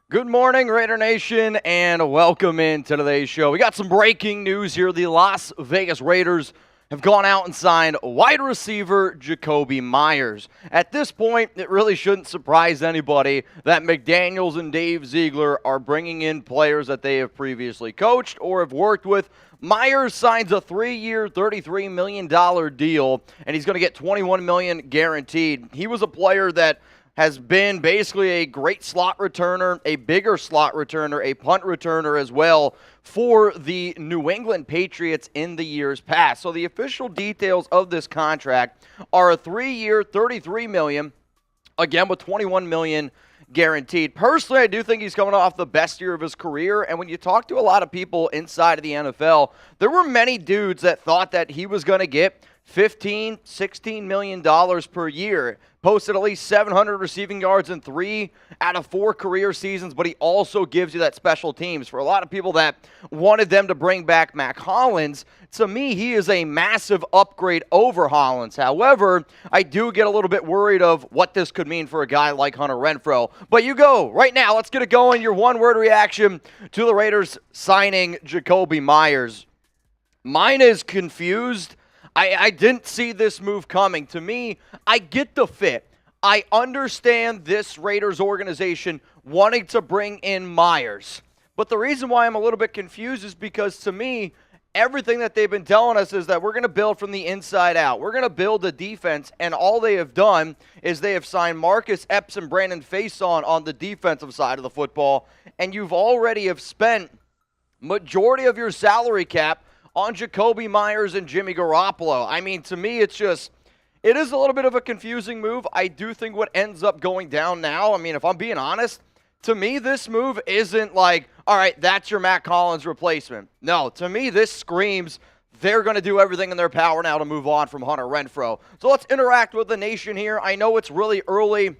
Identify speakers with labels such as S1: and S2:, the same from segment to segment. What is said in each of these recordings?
S1: Good morning, Raider Nation, and welcome into today's show. We got some breaking news here. The Las Vegas Raiders have gone out and signed wide receiver Jakobi Meyers. At this point, it really shouldn't surprise anybody that McDaniels and Dave Ziegler are bringing in players that they have previously coached or have worked with. Meyers signs a 3-year, $33 million deal, and he's going to get $21 million guaranteed. He was a player that has been basically a great slot returner, a bigger slot returner, a punt returner as well for the New England Patriots in the years past. So the official details of this contract are a 3-year, $33 million, again with $21 million guaranteed. Personally, I do think he's coming off the best year of his career, and when you talk to a lot of people inside of the NFL, there were many dudes that thought that he was going to get $15, $16 million per year. Posted at least 700 receiving yards in 3 out of 4 career seasons, but he also gives you that special teams. For a lot of people that wanted them to bring back Mac Hollins, to me, he is a massive upgrade over Hollins. However, I do get a little bit worried of what this could mean for a guy like Hunter Renfrow. But you go. Right now, let's get it going. Your one-word reaction to the Raiders signing Jakobi Meyers. Mine is confused. I didn't see this move coming. To me, I get the fit. I understand this Raiders organization wanting to bring in Meyers. But the reason why I'm a little bit confused is because, to me, everything that they've been telling us is that we're going to build from the inside out. We're going to build a defense, and all they have done is they have signed Marcus Epps and Brandon Faison on the defensive side of the football, and you've already have spent majority of your salary cap on Jakobi Meyers and Jimmy Garoppolo. I mean, to me, it is a little bit of a confusing move. I do think what ends up going down now, I mean, if I'm being honest, to me, this move isn't like, all right, that's your Matt Collins replacement. No, to me, this screams they're going to do everything in their power now to move on from Hunter Renfrow. So let's interact with the nation here. I know it's really early,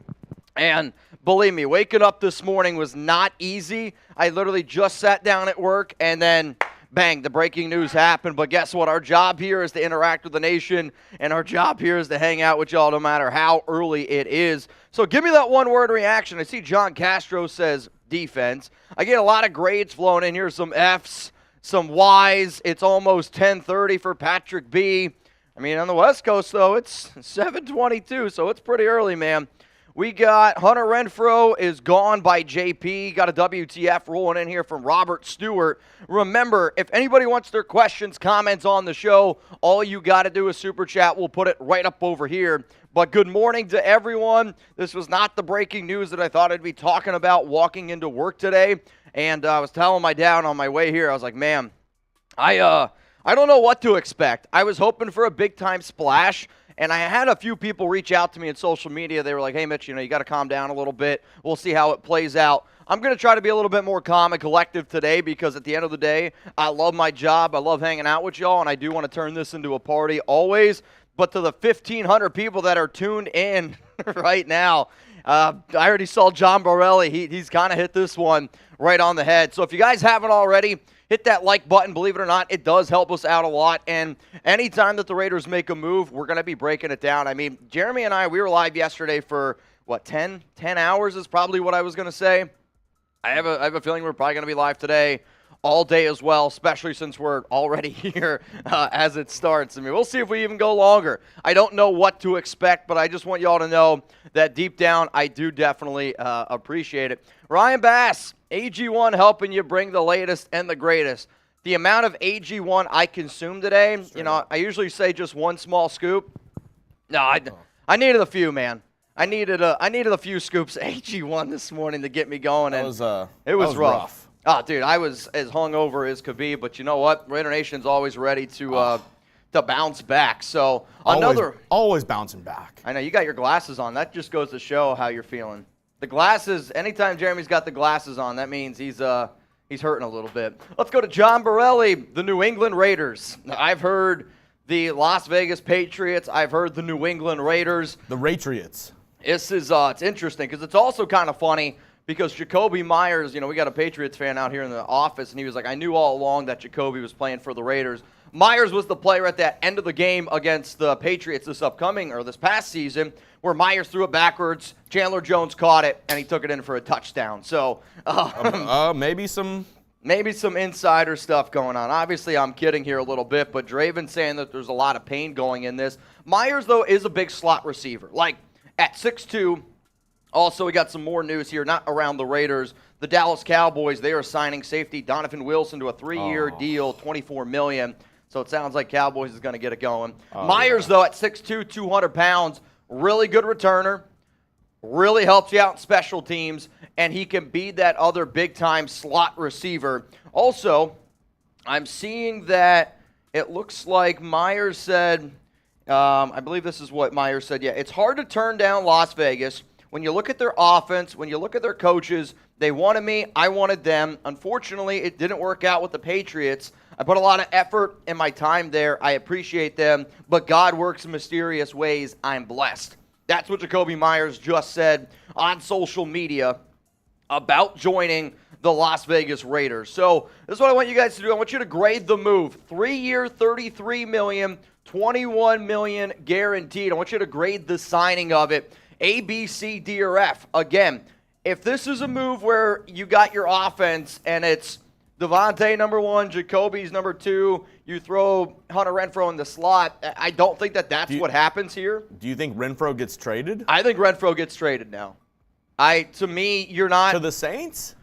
S1: and believe me, waking up this morning was not easy. I literally just sat down at work, and then bang, the breaking news happened. But guess what? Our job here is to interact with the nation, and our job here is to hang out with y'all no matter how early it is. So give me that one-word reaction. I see John Castro says defense. I get a lot of grades flowing in here, some Fs, some Ys. It's almost 10:30 for Patrick B. I mean, on the West Coast, though, it's 7:22, so it's pretty early, man. We got Hunter Renfrow is gone by JP. Got a WTF rolling in here from Robert Stewart. Remember, if anybody wants their questions, comments on the show, all you got to do is super chat. We'll put it right up over here. But good morning to everyone. This was not the breaking news that I thought I'd be talking about walking into work today. And I was telling my dad on my way here, I was like, man, I don't know what to expect. I was hoping for a big-time splash. And I had a few people reach out to me on social media. They were like, hey, Mitch, you got to calm down a little bit. We'll see how it plays out. I'm going to try to be a little bit more calm and collective today because at the end of the day, I love my job. I love hanging out with y'all, and I do want to turn this into a party always. But to the 1,500 people that are tuned in right now, I already saw John Borelli. He's kind of hit this one right on the head. So if you guys haven't already, hit that like button. Believe it or not, it does help us out a lot. And anytime that the Raiders make a move, we're going to be breaking it down. I mean, Jeremy and I, we were live yesterday for, 10 hours is probably what I was going to say. I have a feeling we're probably going to be live today all day as well, especially since we're already here as it starts. I mean, we'll see if we even go longer. I don't know what to expect, but I just want y'all to know that deep down, I do definitely appreciate it. Ryan Bass, AG1 helping you bring the latest and the greatest. The amount of AG1 I consumed today, I usually say just one small scoop. No, I needed a few, man. I needed a few scoops of AG1 this morning to get me going, and it was rough. Oh, dude, I was as hungover as could be, but you know what? Raider Nation's always ready to bounce back. So
S2: always bouncing back.
S1: I know you got your glasses on. That just goes to show how you're feeling. The glasses. Anytime Jeremy's got the glasses on, that means he's hurting a little bit. Let's go to John Borelli, the New England Raiders. Now, I've heard the Las Vegas Patriots. I've heard the New England Raiders.
S2: The Ratriots.
S1: This is it's interesting because it's also kind of funny. Because Jakobi Meyers, we got a Patriots fan out here in the office, and he was like, I knew all along that Jakobi was playing for the Raiders. Meyers was the player at that end of the game against the Patriots this past season where Meyers threw it backwards, Chandler Jones caught it, and he took it in for a touchdown. So
S2: maybe some
S1: insider stuff going on. Obviously, I'm kidding here a little bit, but Draven's saying that there's a lot of pain going in this. Meyers, though, is a big slot receiver. Like, at 6'2", also, we got some more news here, not around the Raiders. The Dallas Cowboys, they are signing safety Donovan Wilson to a 3-year deal, $24 million. So it sounds like Cowboys is going to get it going. Meyers, though, at 6'2", 200 pounds, really good returner, really helps you out in special teams, and he can be that other big-time slot receiver. Also, I'm seeing that it looks like Meyers said, I believe this is what Meyers said, yeah, it's hard to turn down Las Vegas. When you look at their offense, when you look at their coaches, they wanted me, I wanted them. Unfortunately, it didn't work out with the Patriots. I put a lot of effort in my time there. I appreciate them, but God works in mysterious ways. I'm blessed. That's what Jakobi Meyers just said on social media about joining the Las Vegas Raiders. So this is what I want you guys to do. I want you to grade the move. 3-year, $33 million, $21 million guaranteed. I want you to grade the signing of it. A, B, C, D, or F. Again, if this is a move where you got your offense and it's Devontae number 1, Jakobi's number 2, you throw Hunter Renfrow in the slot, I don't think that's what happens here.
S2: Do you think Renfrow gets traded?
S1: I think Renfrow gets traded now. To me, you're not.
S2: To the Saints?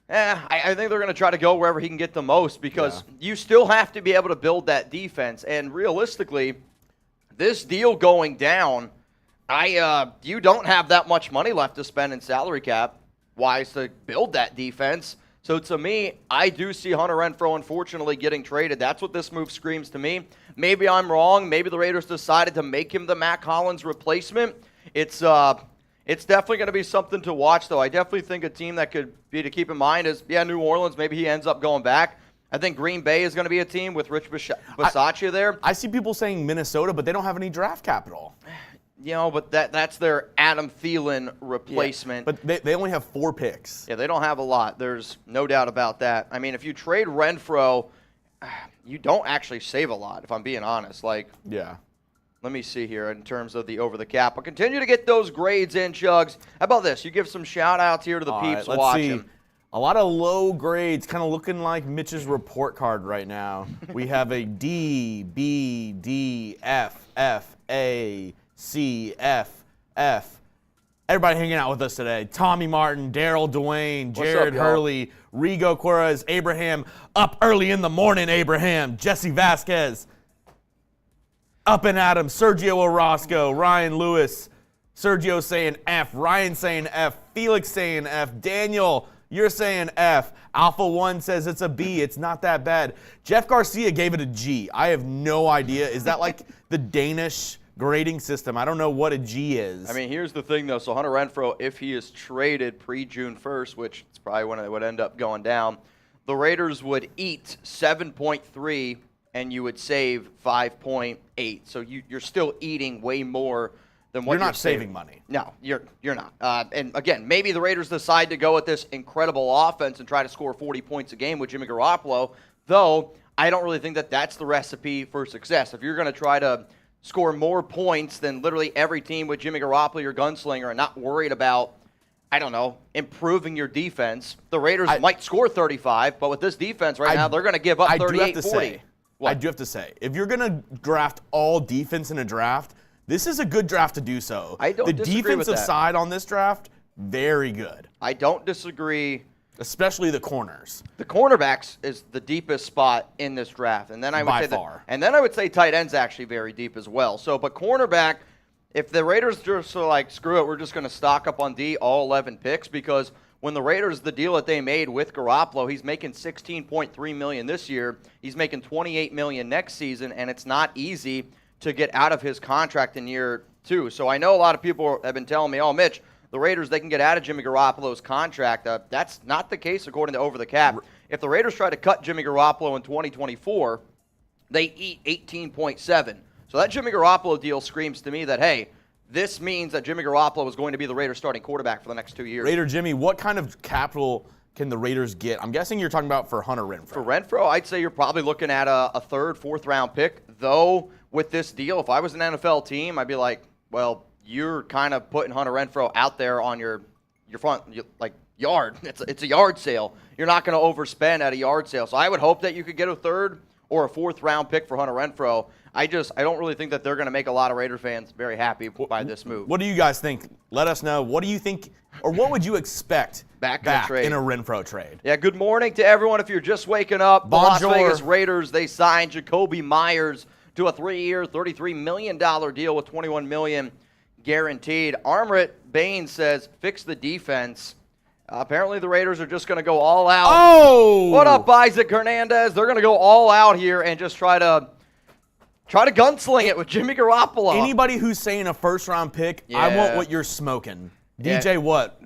S1: I think they're going to try to go wherever he can get the most because you still have to be able to build that defense. And realistically, this deal going down, you don't have that much money left to spend in salary cap wise to build that defense. So to me, I do see Hunter Renfrow unfortunately getting traded. That's what this move screams to me. Maybe I'm wrong. Maybe the Raiders decided to make him the Matt Collins replacement. It's definitely going to be something to watch, though. I definitely think a team that could be to keep in mind is, New Orleans. Maybe he ends up going back. I think Green Bay is going to be a team with Rich Bisaccia there.
S2: I see people saying Minnesota, but they don't have any draft capital.
S1: But that's their Adam Thielen replacement.
S2: Yeah, but they only have 4 picks.
S1: Yeah, they don't have a lot. There's no doubt about that. I mean, if you trade Renfrow, you don't actually save a lot, if I'm being honest.
S2: Yeah.
S1: Let me see here in terms of the over the cap. But continue to get those grades in, Chugs. How about this? You give some shout-outs here to the peeps
S2: let's
S1: watching.
S2: See. A lot of low grades, kind of looking like Mitch's report card right now. We have a D, B, D, F, F, A, C, F, F. Everybody hanging out with us today. Tommy Martin, Daryl Dwayne, Jared Hurley, Rigo Quarez, Abraham. Up early in the morning, Abraham. Jesse Vasquez. Up and Adam, Sergio Orozco, Ryan Lewis. Sergio saying F, Ryan saying F, Felix saying F, Daniel, you're saying F. Alpha 1 says it's a B. It's not that bad. Jeff Garcia gave it a G. I have no idea. Is that like the Danish grading system? I don't know what a G is.
S1: I mean, here's the thing, though. So Hunter Renfrow, if he is traded pre-June 1st, which is probably when it would end up going down, the Raiders would eat 7.3 and you would save 5.8. So you're still eating way more than what
S2: you're not saving money.
S1: No, you're not. And again, maybe the Raiders decide to go with this incredible offense and try to score 40 points a game with Jimmy Garoppolo, though I don't really think that's the recipe for success. If you're going to try to score more points than literally every team with Jimmy Garoppolo, your gunslinger, and not worried about, improving your defense, the Raiders might score 35, but with this defense now, they're going to give up 38, 40.
S2: I do have to say, if you're going to draft all defense in a draft, this is a good draft to do so.
S1: I don't disagree with that.
S2: The defensive side on this draft, very good.
S1: I don't disagree.
S2: Especially the corners.
S1: The cornerbacks is the deepest spot in this draft. And then I would
S2: by
S1: say
S2: far.
S1: And then I would say tight end's actually very deep as well. So, but cornerback, if the Raiders just are like, screw it, we're just going to stock up on D, all 11 picks, because when the Raiders, the deal that they made with Garoppolo, he's making $16.3 million this year. He's making $28 million next season, and it's not easy to get out of his contract in year 2. So I know a lot of people have been telling me, oh, Mitch, the Raiders, they can get out of Jimmy Garoppolo's contract. That's not the case according to Over the Cap. If the Raiders try to cut Jimmy Garoppolo in 2024, they eat 18.7. So that Jimmy Garoppolo deal screams to me that, hey, this means that Jimmy Garoppolo is going to be the Raiders starting quarterback for the next 2 years.
S2: Raider Jimmy, what kind of capital can the Raiders get? I'm guessing you're talking about for Hunter Renfrow.
S1: For Renfrow, I'd say you're probably looking at a third, fourth round pick. Though with this deal, if I was an NFL team, I'd be like, well, you're kind of putting Hunter Renfrow out there on your front yard. It's a yard sale. You're not going to overspend at a yard sale. So I would hope that you could get a third or a fourth round pick for Hunter Renfrow. I don't really think that they're going to make a lot of Raider fans very happy by this move.
S2: What do you guys think? Let us know. What do you think, or what would you expect back in a Renfrow trade?
S1: Yeah, good morning to everyone. If you're just waking up, the Las Vegas Raiders, they signed Jakobi Meyers to a 3-year, $33 million deal with $21 million guaranteed. Armrit Bain says, fix the defense. Apparently the Raiders are just going to go all out.
S2: Oh!
S1: What up, Isaac Hernandez? They're going to go all out here and just try to gunsling it with Jimmy Garoppolo.
S2: Anybody who's saying a first-round pick, I want what you're smoking. DJ what?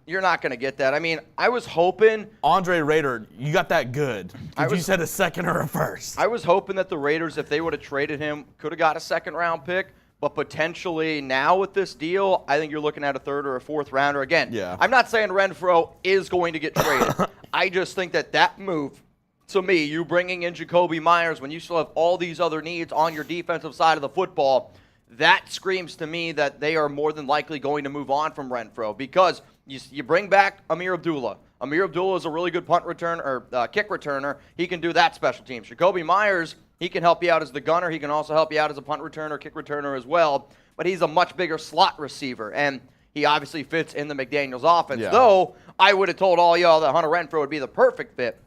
S1: You're not going to get that. I mean, I was hoping.
S2: Andre Raider, you got that good. You said a second or a first.
S1: I was hoping that the Raiders, if they would have traded him, could have got a second-round pick. But potentially now with this deal, I think you're looking at a third or a fourth rounder. Again, I'm not saying Renfrow is going to get traded. I just think that move, to me, you bringing in Jakobi Meyers when you still have all these other needs on your defensive side of the football, that screams to me that they are more than likely going to move on from Renfrow because you bring back Amir Abdullah. Amir Abdullah is a really good punt return or kick returner. He can do that special teams. Jakobi Meyers, he can help you out as the gunner. He can also help you out as a punt returner, kick returner as well. But he's a much bigger slot receiver, and he obviously fits in the McDaniels offense. Yeah. Though I would have told all y'all that Hunter Renfrow would be the perfect fit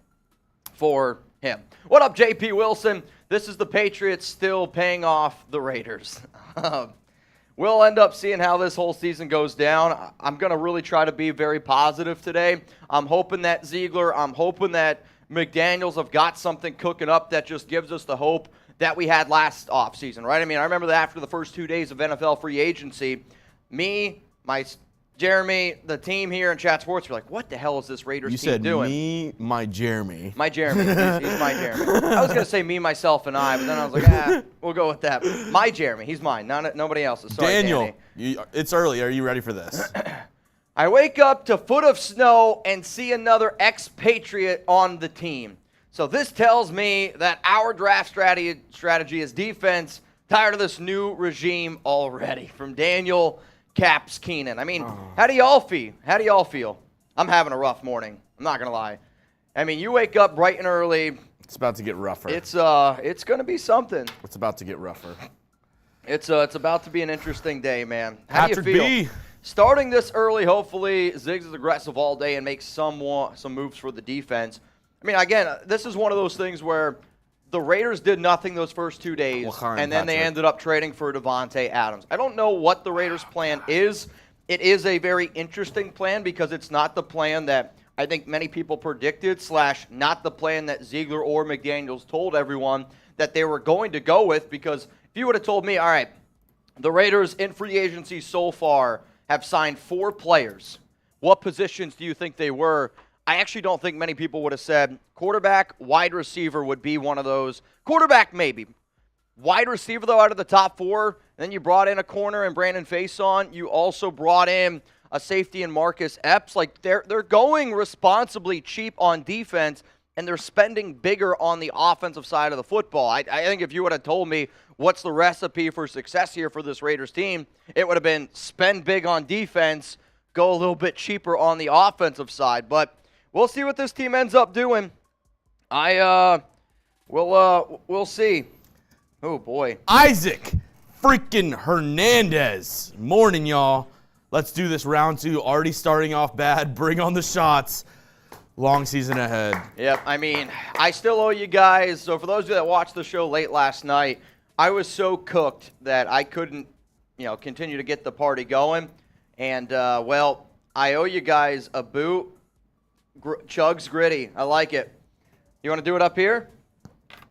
S1: for him. What up, JP Wilson? This is the Patriots still paying off the Raiders. We'll end up seeing how this whole season goes down. I'm going to really try to be very positive today. I'm hoping that Ziegler, I'm hoping that McDaniels have got something cooking up that just gives us the hope that we had last offseason, right? I mean, I remember that after the first 2 days of NFL free agency, Jeremy, the team here in Chat Sports were like, what the hell is this Raiders team doing?
S2: You said my Jeremy.
S1: My Jeremy. He's my Jeremy. I was going to say me, myself, and I, but then I was like, we'll go with that. My Jeremy. He's mine. Nobody else's. Sorry,
S2: Daniel, it's early. Are you ready for this?
S1: I wake up to foot of snow and see another expatriate on the team. So this tells me that our draft strategy is defense. Tired of this new regime already. From Daniel Caps Keenan. I mean, how do y'all feel? I'm having a rough morning. I'm not gonna lie. I mean, you wake up bright and early.
S2: It's about to get rougher.
S1: It's gonna be something.
S2: It's about to get rougher.
S1: It's about to be an interesting day, man. How do you feel?
S2: Patrick B.
S1: Starting this early, hopefully Ziggs is aggressive all day and makes some moves for the defense. I mean, again, this is one of those things where the Raiders did nothing those first 2 days, and then they ended up trading for Devontae Adams. I don't know what the Raiders' plan is. It is a very interesting plan because it's not the plan that I think many people predicted, / not the plan that Ziegler or McDaniels told everyone that they were going to go with. Because if you would have told me, all right, the Raiders in free agency so far have signed 4 players, what positions do you think they were? I actually don't think many people would have said quarterback, wide receiver would be one of those. Quarterback, maybe. Wide receiver, though, out of the top 4. Then you brought in a corner and Brandon Faison. You also brought in a safety and Marcus Epps. Like, they're going responsibly cheap on defense, and they're spending bigger on the offensive side of the football. I think if you would have told me what's the recipe for success here for this Raiders team, it would have been spend big on defense, go a little bit cheaper on the offensive side. But we'll see what this team ends up doing. We'll see. Oh, boy.
S2: Isaac freaking Hernandez. Morning, y'all. Let's do this round 2. Already starting off bad. Bring on the shots. Long season ahead.
S1: Yep. I mean, I still owe you guys. So for those of you that watched the show late last night, I was so cooked that I couldn't, continue to get the party going. And, I owe you guys a boot. Chugs Gritty. I like it. You want to do it up here?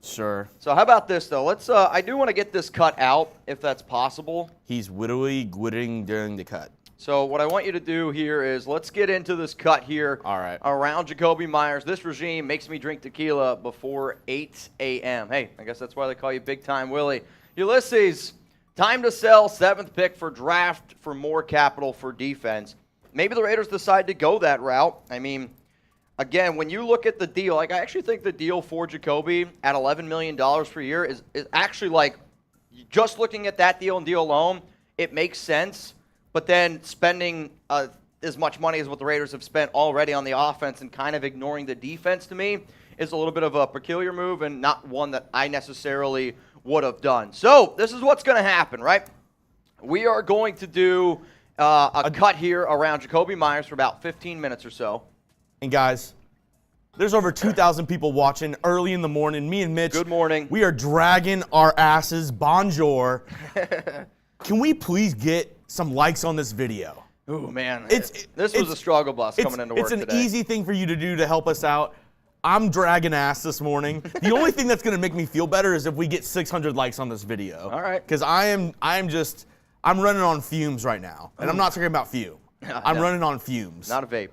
S2: Sure.
S1: So how about this, though? Let's. I do want to get this cut out, if that's possible.
S2: He's wittily gwitting during the cut.
S1: So what I want you to do here is let's get into this cut here.
S2: All right.
S1: Around Jakobi Meyers. This regime makes me drink tequila before 8 a.m. Hey, I guess that's why they call you Big Time Willie. Ulysses, time to sell 7th pick for draft for more capital for defense. Maybe the Raiders decide to go that route. I mean, again, when you look at the deal, I actually think the deal for Jakobi at $11 million per year is actually just looking at that deal and deal alone, it makes sense. But then spending as much money as what the Raiders have spent already on the offense and kind of ignoring the defense, to me, is a little bit of a peculiar move and not one that I necessarily would have done. So this is what's going to happen, right? We are going to do a cut here around Jakobi Meyers for about 15 minutes or so.
S2: And guys, there's over 2,000 people watching early in the morning. Me and Mitch.
S1: Good morning.
S2: We are dragging our asses. Bonjour. Can we please get some likes on this video?
S1: Ooh, man. This was a struggle bus coming into work today.
S2: It's an easy thing for you to do to help us out. I'm dragging ass this morning. The only thing that's going to make me feel better is if we get 600 likes on this video.
S1: All right.
S2: Because I'm running on fumes right now. And I'm not talking about fume. I'm running on fumes.
S1: Not a vape.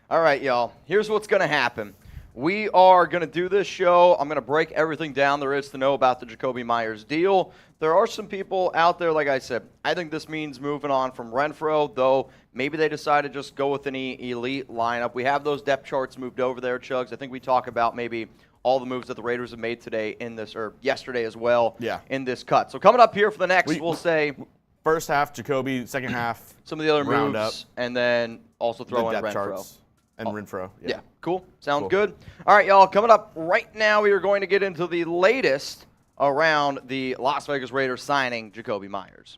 S1: All right, y'all. Here's what's going to happen. We are going to do this show. I'm going to break everything down there is to know about the Jakobi Meyers deal. There are some people out there, like I said, I think this means moving on from Renfrow, though maybe they decide to just go with an elite lineup. We have those depth charts moved over there, Chugs. I think we talk about maybe all the moves that the Raiders have made today in this, or yesterday as well, in this cut. So coming up here for the next, we'll say
S2: first half, Jakobi, second half,
S1: some of the other moves,
S2: up,
S1: and then also throw in
S2: depth
S1: Renfrow.
S2: Charts and Renfrow.
S1: Yeah, cool. Sounds good. All right, y'all, coming up right now, we are going to get into the latest around the Las Vegas Raiders signing Jakobi Meyers.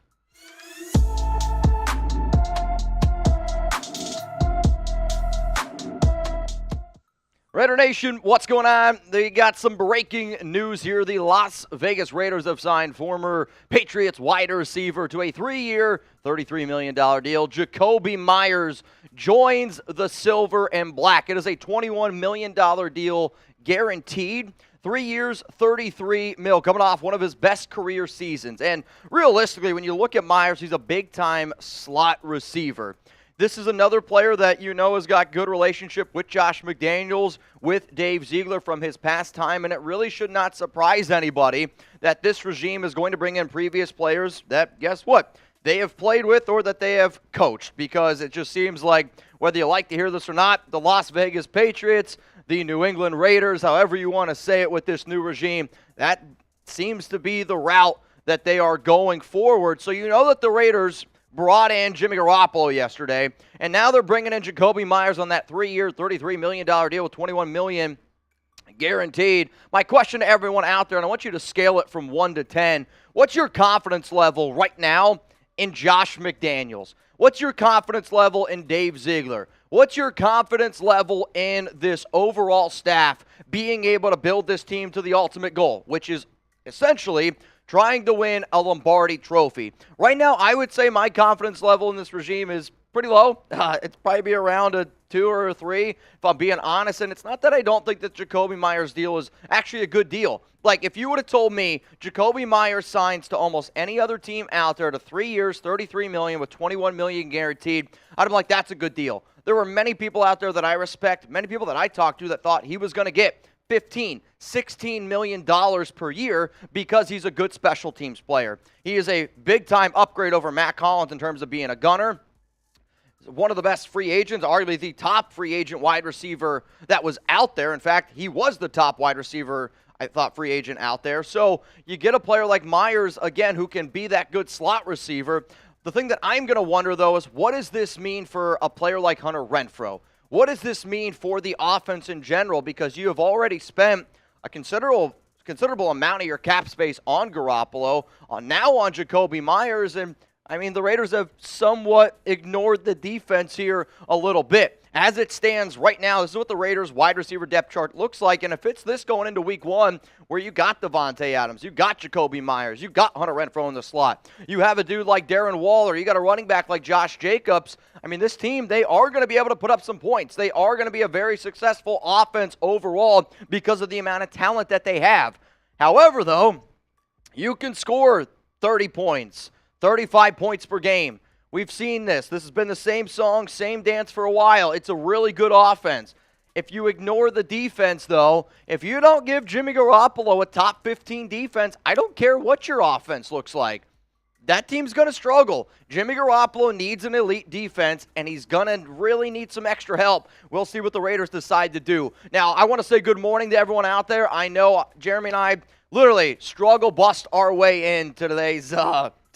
S1: Raider Nation, what's going on? They got some breaking news here. The Las Vegas Raiders have signed former Patriots wide receiver to a 3-year, $33 million deal. Jakobi Meyers joins the Silver and Black. It is a $21 million deal guaranteed. 3 years, $33 million, coming off one of his best career seasons. And realistically, when you look at Meyers, he's a big-time slot receiver. This is another player that you know has got good relationship with Josh McDaniels, with Dave Ziegler from his past time, and it really should not surprise anybody that this regime is going to bring in previous players that, guess what, they have played with or that they have coached, because it just seems like, whether you like to hear this or not, the Las Vegas Patriots, the New England Raiders, however you want to say it with this new regime, that seems to be the route that they are going forward. So you know that the Raiders brought in Jimmy Garoppolo yesterday, and now they're bringing in Jakobi Meyers on that 3-year, $33 million deal with $21 million guaranteed. My question to everyone out there, and I want you to scale it from 1 to 10, what's your confidence level right now in Josh McDaniels? What's your confidence level in Dave Ziegler? What's your confidence level in this overall staff being able to build this team to the ultimate goal, which is essentially trying to win a Lombardi trophy? Right now, I would say my confidence level in this regime is pretty low. It's probably be around a 2 or a 3, if I'm being honest. And it's not that I don't think that Jakobi Meyers' deal is actually a good deal. Like, if you would have told me Jakobi Meyers signs to almost any other team out there to 3 years, $33 million with $21 million guaranteed, I'd have been like, that's a good deal. There were many people out there that I respect, many people that I talked to that thought he was going to get $15, $16 million per year because he's a good special teams player. He is a big-time upgrade over Matt Collins in terms of being a gunner. One of the best free agents, arguably the top free agent wide receiver that was out there. In fact, he was the top wide receiver, I thought, free agent out there. So you get a player like Meyers, again, who can be that good slot receiver. The thing that I'm going to wonder, though, is what does this mean for a player like Hunter Renfrow? What does this mean for the offense in general? Because you have already spent a considerable amount of your cap space on Garoppolo, now on Jakobi Meyers, and I mean, the Raiders have somewhat ignored the defense here a little bit. As it stands right now, this is what the Raiders' wide receiver depth chart looks like, and if it's this going into week 1, where you got Devontae Adams, you got Jakobi Meyers, you got Hunter Renfrow in the slot, you have a dude like Darren Waller, you got a running back like Josh Jacobs. I mean, this team, they are going to be able to put up some points. They are going to be a very successful offense overall because of the amount of talent that they have. However, though, you can score 30 points, 35 points per game. We've seen this. This has been the same song, same dance for a while. It's a really good offense. If you ignore the defense, though, if you don't give Jimmy Garoppolo a top 15 defense, I don't care what your offense looks like. That team's going to struggle. Jimmy Garoppolo needs an elite defense, and he's going to really need some extra help. We'll see what the Raiders decide to do. Now, I want to say good morning to everyone out there. I know Jeremy and I literally struggle bust our way into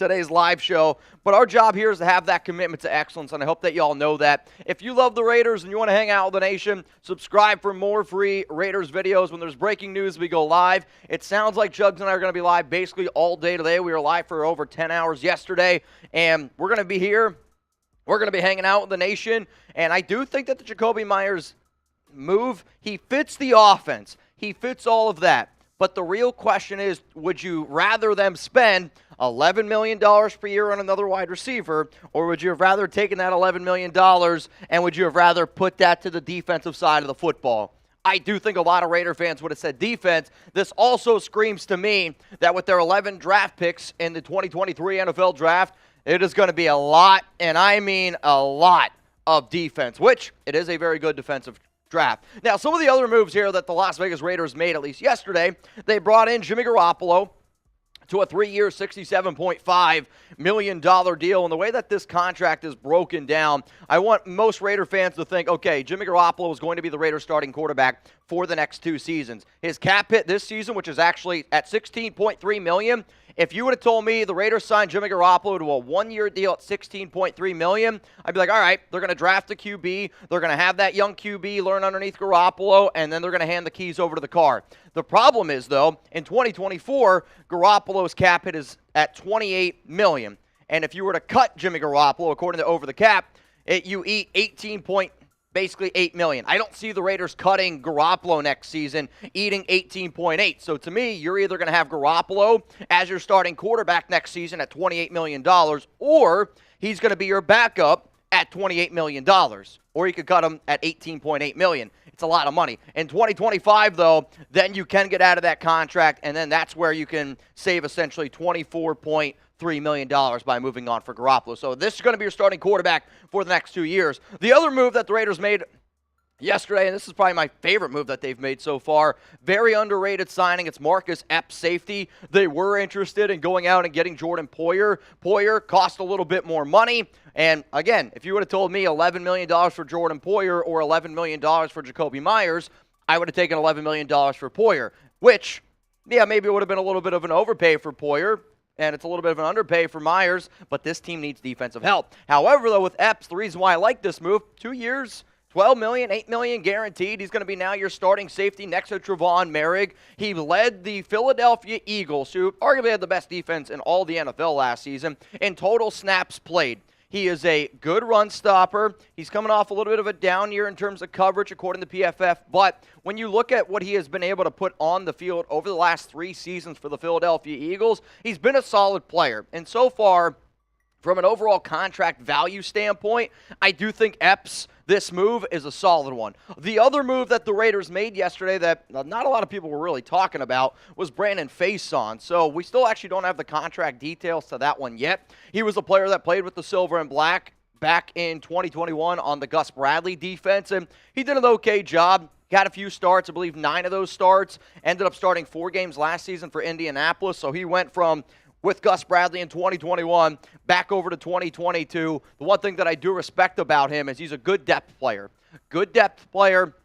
S1: today's live show. But our job here is to have that commitment to excellence, and I hope that y'all know that. If you love the Raiders and you want to hang out with the nation, subscribe for more free Raiders videos. When there's breaking news, we go live. It sounds like Jugs and I are going to be live basically all day today. We were live for over 10 hours yesterday, and we're going to be here. We're going to be hanging out with the nation, and I do think that the Jakobi Meyers move, he fits the offense. He fits all of that. But the real question is, would you rather them spend $11 million per year on another wide receiver, or would you have rather taken that $11 million and would you have rather put that to the defensive side of the football? I do think a lot of Raider fans would have said defense. This also screams to me that with their 11 draft picks in the 2023 NFL Draft, it is going to be a lot, and I mean a lot, of defense, which it is a very good defensive draft. Now, some of the other moves here that the Las Vegas Raiders made, at least yesterday, they brought in Jimmy Garoppolo to a 3-year, $67.5 million deal. And the way that this contract is broken down, I want most Raider fans to think, okay, Jimmy Garoppolo is going to be the Raiders starting quarterback for the next 2 seasons. His cap hit this season, which is actually at $16.3 million, if you would have told me the Raiders signed Jimmy Garoppolo to a 1-year deal at $16.3 million, I'd be like, all right, they're going to draft a QB, they're going to have that young QB learn underneath Garoppolo, and then they're going to hand the keys over to the car. The problem is, though, in 2024, Garoppolo's cap hit is at $28 million. And if you were to cut Jimmy Garoppolo, according to Over the Cap, you eat basically $8 million. I don't see the Raiders cutting Garoppolo next season, eating $18.8. So to me, you're either going to have Garoppolo as your starting quarterback next season at $28 million, or he's going to be your backup at $28 million. Or you could cut him at $18.8 million. It's a lot of money. In 2025, though, then you can get out of that contract, and then that's where you can save essentially $24.3 million by moving on for Garoppolo. So this is going to be your starting quarterback for the next 2 years. The other move that the Raiders made yesterday, and this is probably my favorite move that they've made so far, very underrated signing. It's Marcus Epps, safety. They were interested in going out and getting Jordan Poyer. Poyer cost a little bit more money. And again, if you would have told me $11 million for Jordan Poyer or $11 million for Jakobi Meyers, I would have taken $11 million for Poyer, which, yeah, maybe it would have been a little bit of an overpay for Poyer, and it's a little bit of an underpay for Meyers, but this team needs defensive help. However, though, with Epps, the reason why I like this move, 2 years, $12 million, $8 million guaranteed. He's going to be now your starting safety next to Trevon Merrick. He led the Philadelphia Eagles, who arguably had the best defense in all the NFL last season, in total snaps played. He is a good run stopper. He's coming off a little bit of a down year in terms of coverage, according to PFF. But when you look at what he has been able to put on the field over the last 3 seasons for the Philadelphia Eagles, he's been a solid player. And so far, from an overall contract value standpoint, I do think Epps, this move, is a solid one. The other move that the Raiders made yesterday that not a lot of people were really talking about was Brandon Faison. So we still actually don't have the contract details to that one yet. He was a player that played with the Silver and Black back in 2021 on the Gus Bradley defense, and he did an okay job. Got a few starts, I believe 9 of those starts. Ended up starting 4 games last season for Indianapolis, so he went from with Gus Bradley in 2021, back over to 2022. The one thing that I do respect about him is he's a good depth player. Good depth player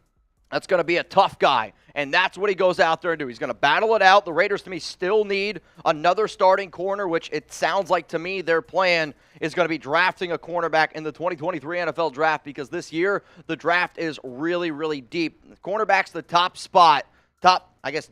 S1: that's going to be a tough guy, and that's what he goes out there and do. He's going to battle it out. The Raiders, to me, still need another starting corner, which it sounds like to me their plan is going to be drafting a cornerback in the 2023 NFL Draft, because this year the draft is really, really deep. Cornerback's the top spot,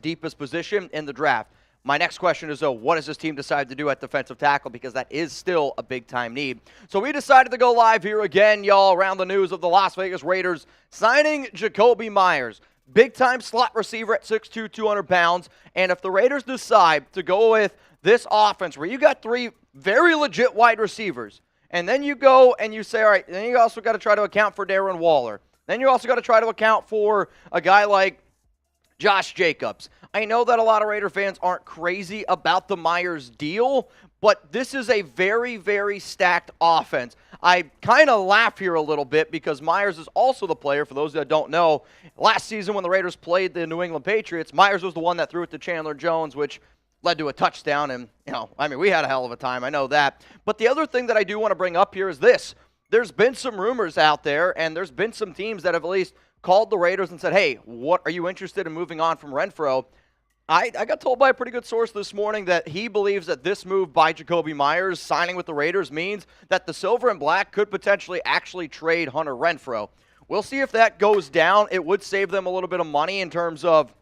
S1: deepest position in the draft. My next question is, though, what does this team decide to do at defensive tackle? Because that is still a big-time need. So we decided to go live here again, y'all, around the news of the Las Vegas Raiders signing Jakobi Meyers. Big-time slot receiver at 6'2", 200 pounds. And if the Raiders decide to go with this offense where you got 3 very legit wide receivers, and then you go and you say, all right, then you also got to try to account for Darren Waller. Then you also got to try to account for a guy like Josh Jacobs. I know that a lot of Raider fans aren't crazy about the Meyers deal, but this is a very, very stacked offense. I kind of laugh here a little bit because Meyers is also the player, for those that don't know, last season when the Raiders played the New England Patriots, Meyers was the one that threw it to Chandler Jones, which led to a touchdown, and, we had a hell of a time, I know that. But the other thing that I do want to bring up here is this. There's been some rumors out there, and there's been some teams that have at least called the Raiders and said, hey, what are you interested in moving on from Renfrow? I got told by a pretty good source this morning that he believes that this move by Jakobi Meyers signing with the Raiders means that the Silver and Black could potentially actually trade Hunter Renfrow. We'll see if that goes down. It would save them a little bit of money in terms of,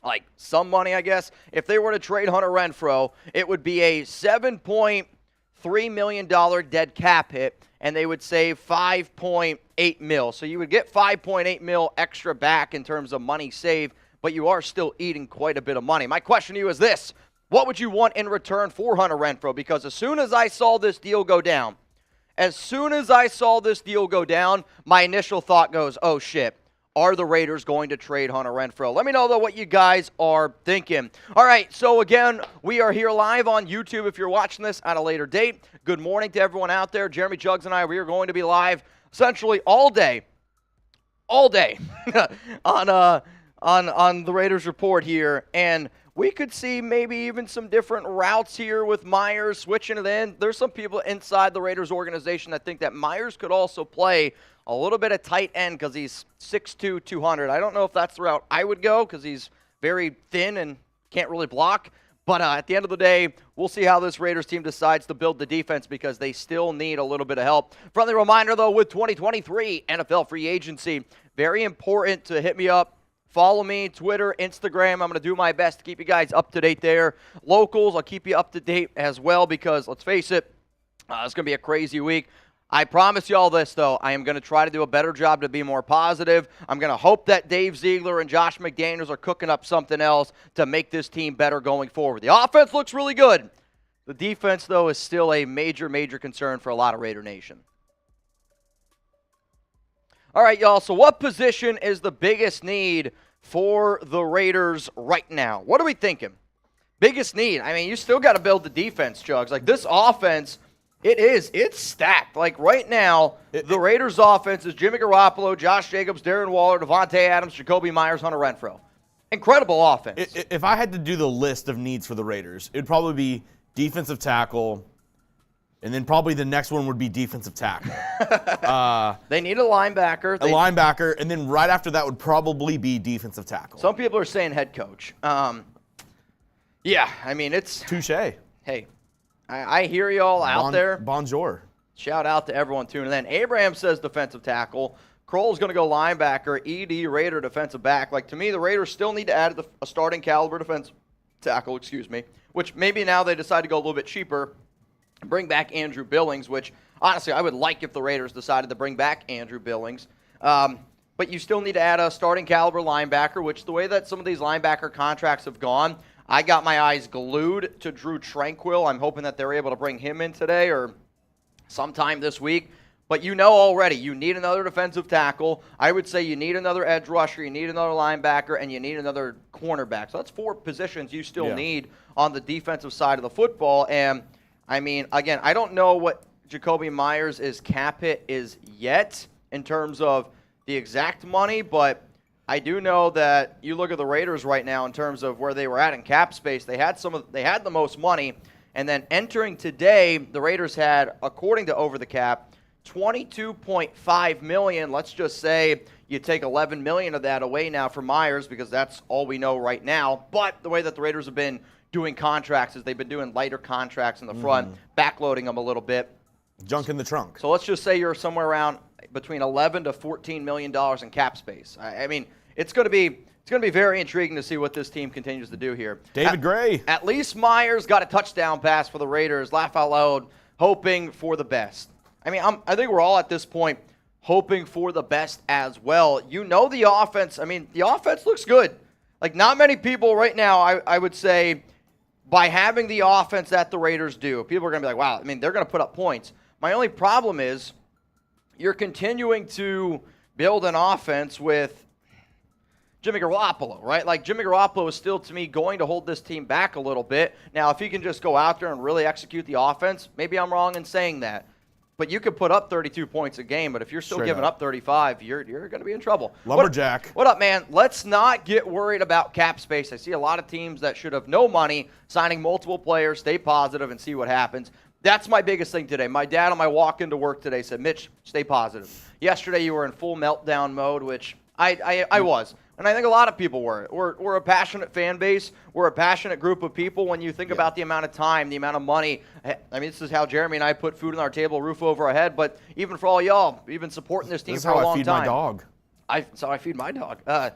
S1: like, some money, I guess. If they were to trade Hunter Renfrow, it would be a $7.3 million dead cap hit, and they would save $5.8 million. So you would get $5.8 million extra back in terms of money saved, but you are still eating quite a bit of money. My question to you is this. What would you want in return for Hunter Renfrow? Because as soon as I saw this deal go down, my initial thought goes, oh, shit. Are the Raiders going to trade Hunter Renfrow? Let me know, though, what you guys are thinking. All right, so again, we are here live on YouTube if you're watching this at a later date. Good morning to everyone out there. Jeremy Jugs and I, we are going to be live essentially all day on the Raiders Report here. And we could see maybe even some different routes here with Meyers switching it in. There's some people inside the Raiders organization that think that Meyers could also play a little bit of tight end because he's 6'2", 200. I don't know if that's the route I would go because he's very thin and can't really block. But at the end of the day, we'll see how this Raiders team decides to build the defense because they still need a little bit of help. Friendly reminder, though, with 2023 NFL free agency, very important to hit me up. Follow me, Twitter, Instagram. I'm going to do my best to keep you guys up to date there. Locals, I'll keep you up to date as well because, let's face it, it's going to be a crazy week. I promise you all this, though. I am going to try to do a better job to be more positive. I'm going to hope that Dave Ziegler and Josh McDaniels are cooking up something else to make this team better going forward. The offense looks really good. The defense, though, is still a major, major concern for a lot of Raider Nation. All right, y'all, so what position is the biggest need for the Raiders right now? What are we thinking? Biggest need. I mean, you still got to build the defense, Jugs. Like, this offense, it's stacked. Like, right now, the Raiders' offense is Jimmy Garoppolo, Josh Jacobs, Darren Waller, Devontae Adams, Jakobi Meyers, Hunter Renfrow. Incredible offense.
S2: If I had to do the list of needs for the Raiders, it would probably be defensive tackle, and then probably the next one would be defensive tackle.
S1: They need a linebacker.
S2: Linebacker, and then right after that would probably be defensive tackle.
S1: Some people are saying head coach. Yeah, I mean, it's...
S2: Touché.
S1: Hey, I hear y'all out there.
S2: Bonjour.
S1: Shout out to everyone tuning in. Abraham says defensive tackle. Kroll's going to go linebacker. ED, Raider, defensive back. Like, to me, the Raiders still need to add a starting caliber defensive tackle, which maybe now they decide to go a little bit cheaper and bring back Andrew Billings, which, honestly, I would like if the Raiders decided to bring back Andrew Billings. But you still need to add a starting caliber linebacker, which the way that some of these linebacker contracts have gone, I got my eyes glued to Drew Tranquill. I'm hoping that they're able to bring him in today or sometime this week. But you know already, you need another defensive tackle. I would say you need another edge rusher, you need another linebacker, and you need another cornerback. So that's 4 positions you still need on the defensive side of the football. And, I mean, again, I don't know what Jakobi Meyers' cap hit is yet in terms of the exact money, but I do know that you look at the Raiders right now in terms of where they were at in cap space. They had the most money, and then entering today, the Raiders had, according to Over the Cap, $22.5 million. Let's just say you take $11 million of that away now for Meyers because that's all we know right now. But the way that the Raiders have been doing contracts is they've been doing lighter contracts in the front, backloading them a little bit.
S2: Junk in the trunk.
S1: So let's just say you're somewhere around between $11 to $14 million in cap space. I mean, it's going to be very intriguing to see what this team continues to do here.
S2: David Gray.
S1: At least Meyers got a touchdown pass for the Raiders. Laugh out loud, hoping for the best. I mean, I think we're all at this point hoping for the best as well. You know the offense. I mean, the offense looks good. Like, not many people right now, I would say, by having the offense that the Raiders do, people are going to be like, wow, I mean, they're going to put up points. My only problem is you're continuing to build an offense with Jimmy Garoppolo, right? Like, Jimmy Garoppolo is still, to me, going to hold this team back a little bit. Now, if he can just go out there and really execute the offense, maybe I'm wrong in saying that. But you could put up 32 points a game, but if you're still giving up 35, you're going to be in trouble.
S2: Lumberjack.
S1: What up, man? Let's not get worried about cap space. I see a lot of teams that should have no money signing multiple players, stay positive, and see what happens. That's my biggest thing today. My dad on my walk into work today said, Mitch, stay positive. Yesterday you were in full meltdown mode, which I was. And I think a lot of people were. We're a passionate fan base. We're a passionate group of people. When you think about the amount of time, the amount of money, I mean, this is how Jeremy and I put food on our table, roof over our head. But even for all y'all, we've been supporting this team for a long time.
S2: This is how I feed my dog.
S1: That's how I feed my dog.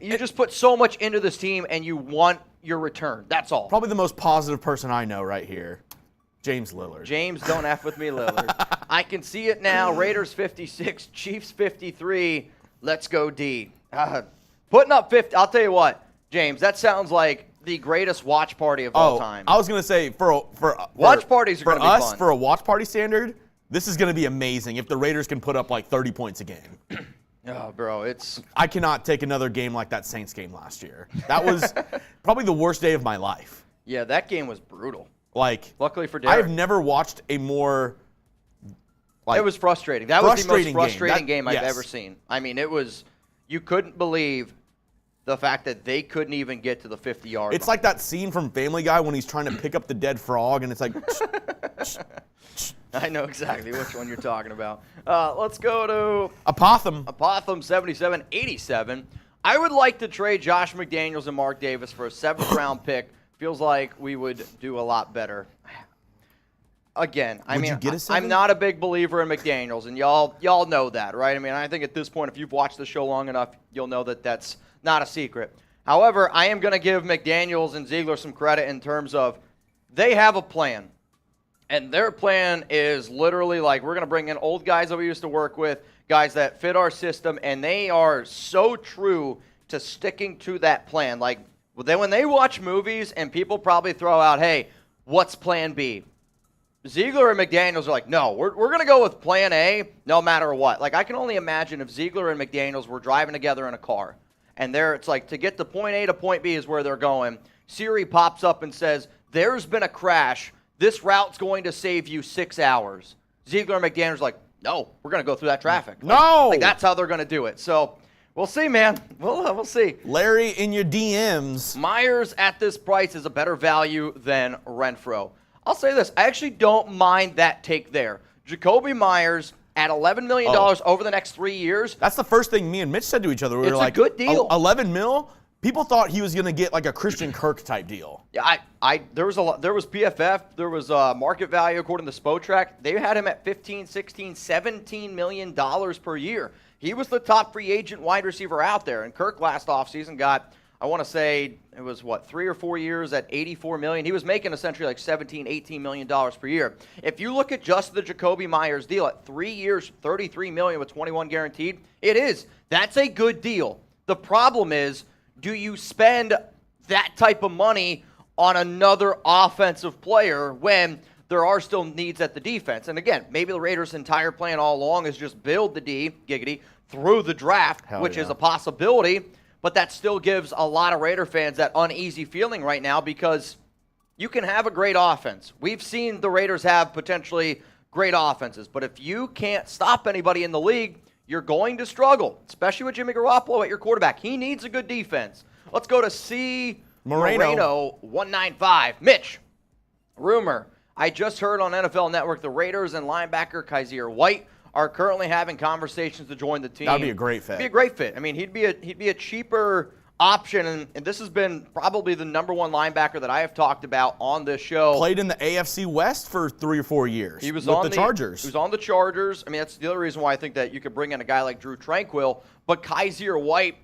S1: You just put so much into this team, and you want your return. That's all.
S2: Probably the most positive person I know right here, James Lillard.
S1: James, don't F with me, Lillard. I can see it now. Raiders 56, Chiefs 53. Let's go D. Putting up 50. I'll tell you what, James, that sounds like the greatest watch party of all time.
S2: I was going to say, for
S1: watch parties are going to be fun.
S2: For us, for a watch party standard, this is going to be amazing if the Raiders can put up like 30 points a game.
S1: Oh, bro,
S2: I cannot take another game like that Saints game last year. That was probably the worst day of my life.
S1: Yeah, that game was brutal.
S2: Luckily
S1: for Derek.
S2: I have never watched a more
S1: it was frustrating. That was the most frustrating game I've ever seen. I mean, you couldn't believe the fact that they couldn't even get to the 50-yard line.
S2: It's like that scene from Family Guy when he's trying to pick up the dead frog, and it's like...
S1: I know exactly which one you're talking about. Let's go to...
S2: Apotham
S1: 77-87. I would like to trade Josh McDaniels and Mark Davis for a 7th-round pick. Feels like we would do a lot better. Again, I'm not a big believer in McDaniels, and y'all know that, right? I mean, I think at this point, if you've watched the show long enough, you'll know that that's not a secret. However, I am going to give McDaniels and Ziegler some credit in terms of they have a plan. And their plan is literally like, we're going to bring in old guys that we used to work with, guys that fit our system, and they are so true to sticking to that plan. Like, when they watch movies and people probably throw out, hey, what's plan B? Ziegler and McDaniels are like, no, we're going to go with plan A no matter what. Like, I can only imagine if Ziegler and McDaniels were driving together in a car, and it's like to get to point A to point B is where they're going. Siri pops up and says, there's been a crash. This route's going to save you 6 hours. Ziegler and McDaniels are like, no, we're going to go through that traffic. Like that's how they're going to do it. So we'll see, man. We'll see.
S2: Larry in your DMs.
S1: Myers at this price is a better value than Renfro. I'll say this. I actually don't mind that take there. Jakobi Meyers at $11 million over the next 3 years.
S2: That's the first thing me and Mitch said to each other. We were like,
S1: it's a good deal.
S2: 11 mil? People thought he was going to get like a Christian Kirk type deal.
S1: Yeah, there was PFF, there was market value according to Spotrac. They had him at $15, $16, $17 million per year. He was the top free agent wide receiver out there. And Kirk last offseason got, I want to say, it was 3 or 4 years at $84 million. He was making essentially like $17, $18 million per year. If you look at just the Jakobi Meyers deal at 3 years, $33 million with 21 guaranteed, that's a good deal. The problem is, do you spend that type of money on another offensive player when there are still needs at the defense? And again, maybe the Raiders' entire plan all along is just build the D, giggity, through the draft, which is a possibility, but that still gives a lot of Raider fans that uneasy feeling right now because you can have a great offense. We've seen the Raiders have potentially great offenses, but if you can't stop anybody in the league, you're going to struggle, especially with Jimmy Garoppolo at your quarterback. He needs a good defense. Let's go to C. Moreno 195. Mitch, rumor. I just heard on NFL Network the Raiders and linebacker Kaiser White are currently having conversations to join the team.
S2: That would be a great fit.
S1: Be a great fit. I mean, he'd be a cheaper option, and this has been probably the number one linebacker that I have talked about on this show.
S2: Played in the AFC West for 3 or 4 years.
S1: He was
S2: with
S1: on
S2: the Chargers.
S1: He was on the Chargers. I mean, that's the other reason why I think that you could bring in a guy like Drew Tranquill. But Kaiser White,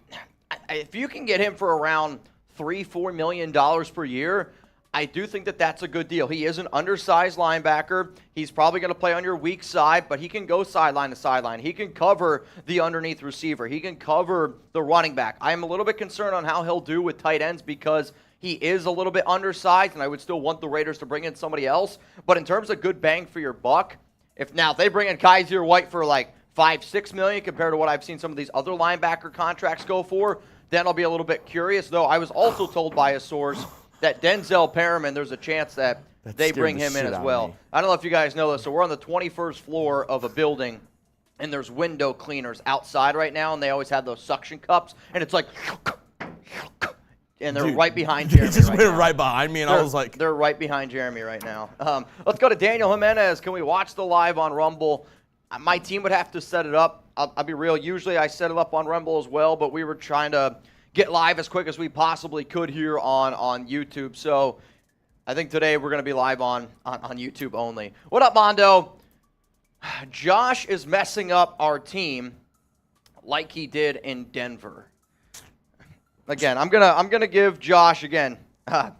S1: if you can get him for around $3-4 million per year, I do think that that's a good deal. He is an undersized linebacker. He's probably going to play on your weak side, but he can go sideline to sideline. He can cover the underneath receiver. He can cover the running back. I'm a little bit concerned on how he'll do with tight ends because he is a little bit undersized, and I would still want the Raiders to bring in somebody else. But in terms of good bang for your buck, if they bring in Kaiser White for like $5-6 million compared to what I've seen some of these other linebacker contracts go for, then I'll be a little bit curious. Though I was also told by a source that Denzel Perriman, there's a chance that they bring him in as well. I don't know if you guys know this. So we're on the 21st floor of a building, and there's window cleaners outside right now, and they always have those suction cups, and it's like, and they're right behind Jeremy.
S2: He just went right behind me, and I was like,
S1: they're right behind Jeremy right now. Let's go to Daniel Jimenez. Can we watch the live on Rumble? My team would have to set it up. I'll be real. Usually I set it up on Rumble as well, but we were trying to get live as quick as we possibly could here on YouTube. So I think today we're going to be live on YouTube only. What up, Mondo? Josh is messing up our team like he did in Denver. Again, I'm gonna give Josh again. I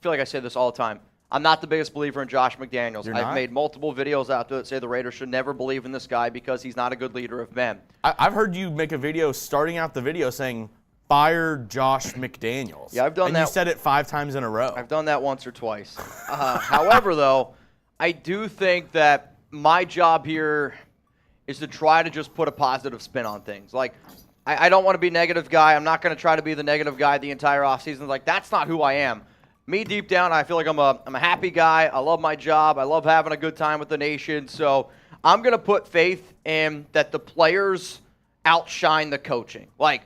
S1: feel like I say this all the time. I'm not the biggest believer in Josh McDaniels. I've made multiple videos out there that say the Raiders should never believe in this guy because he's not a good leader of men.
S2: I've heard you make a video starting out the video saying, fire Josh McDaniels.
S1: Yeah, I've done that.
S2: And you said it 5 times in a row.
S1: I've done that once or twice. However, though, I do think that my job here is to try to just put a positive spin on things. Like, I don't want to be a negative guy. I'm not going to try to be the negative guy the entire offseason. Like, that's not who I am. Me, deep down, I feel like I'm a happy guy. I love my job. I love having a good time with the nation. So I'm going to put faith in that the players outshine the coaching. Like,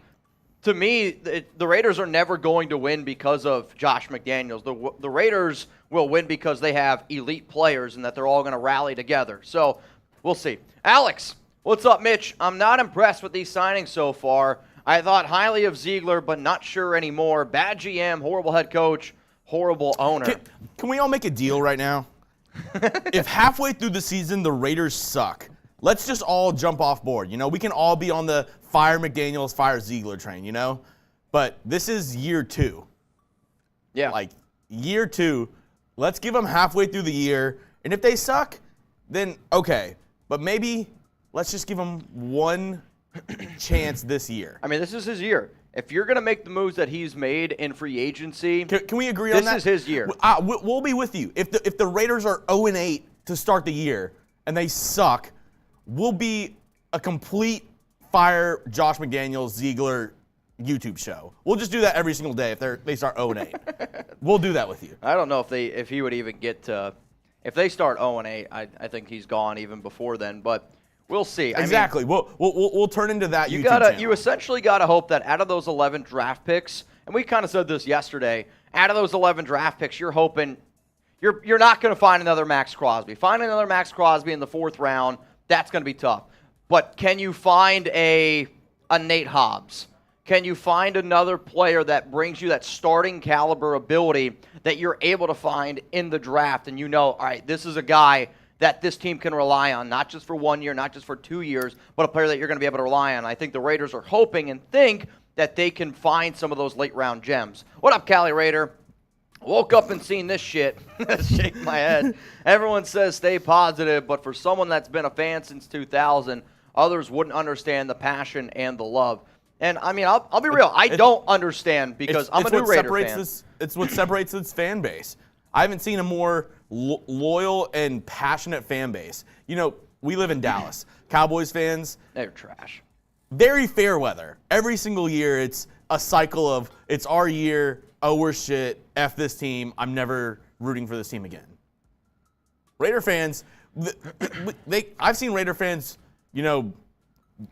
S1: to me, the Raiders are never going to win because of Josh McDaniels. The Raiders will win because they have elite players and that they're all going to rally together. So we'll see. Alex, what's up, Mitch? I'm not impressed with these signings so far. I thought highly of Ziegler, but not sure anymore. Bad GM, horrible head coach, horrible owner.
S2: Can we all make a deal right now? If halfway through the season the Raiders suck, let's just all jump off board. You know, we can all be on the fire McDaniels, fire Ziegler train, you know? But this is year 2.
S1: Yeah.
S2: Like, year 2, let's give them halfway through the year. And if they suck, then okay. But maybe let's just give them one chance this year.
S1: I mean, this is his year. If you're going to make the moves that he's made in free agency,
S2: can we agree on that?
S1: This is his year.
S2: We'll be with you. If the Raiders are 0-8 to start the year and they suck, we'll be a complete fire Josh McDaniels, Ziegler YouTube show. We'll just do that every single day if they start 0-8. We'll do that with you.
S1: I don't know if he would even get to – if they start 0-8, I think he's gone even before then, but – we'll see.
S2: Exactly.
S1: I mean,
S2: we'll turn into that YouTube channel.
S1: You essentially got to hope that out of those 11 draft picks, and we kind of said this yesterday, out of those 11 draft picks, you're hoping you're not going to find another Max Crosby. Finding another Max Crosby in the 4th round, that's going to be tough. But can you find a Nate Hobbs? Can you find another player that brings you that starting caliber ability that you're able to find in the draft, and you know, all right, this is a guy that this team can rely on, not just for 1 year, not just for 2 years, but a player that you're going to be able to rely on. I think the Raiders are hoping and think that they can find some of those late-round gems. What up, Cali Raider? Woke up and seen this shit. Shake my head. Everyone says stay positive, but for someone that's been a fan since 2000, others wouldn't understand the passion and the love. And, I mean, I'll be real. I don't understand because I'm a new Raider fan.
S2: It's what separates this fan base. I haven't seen a more loyal and passionate fan base. You know, we live in Dallas. Cowboys fans,
S1: they're trash.
S2: Very fair weather. Every single year, it's a cycle of it's our year, oh, we're shit, F this team, I'm never rooting for this team again. Raider fans, I've seen Raider fans, you know,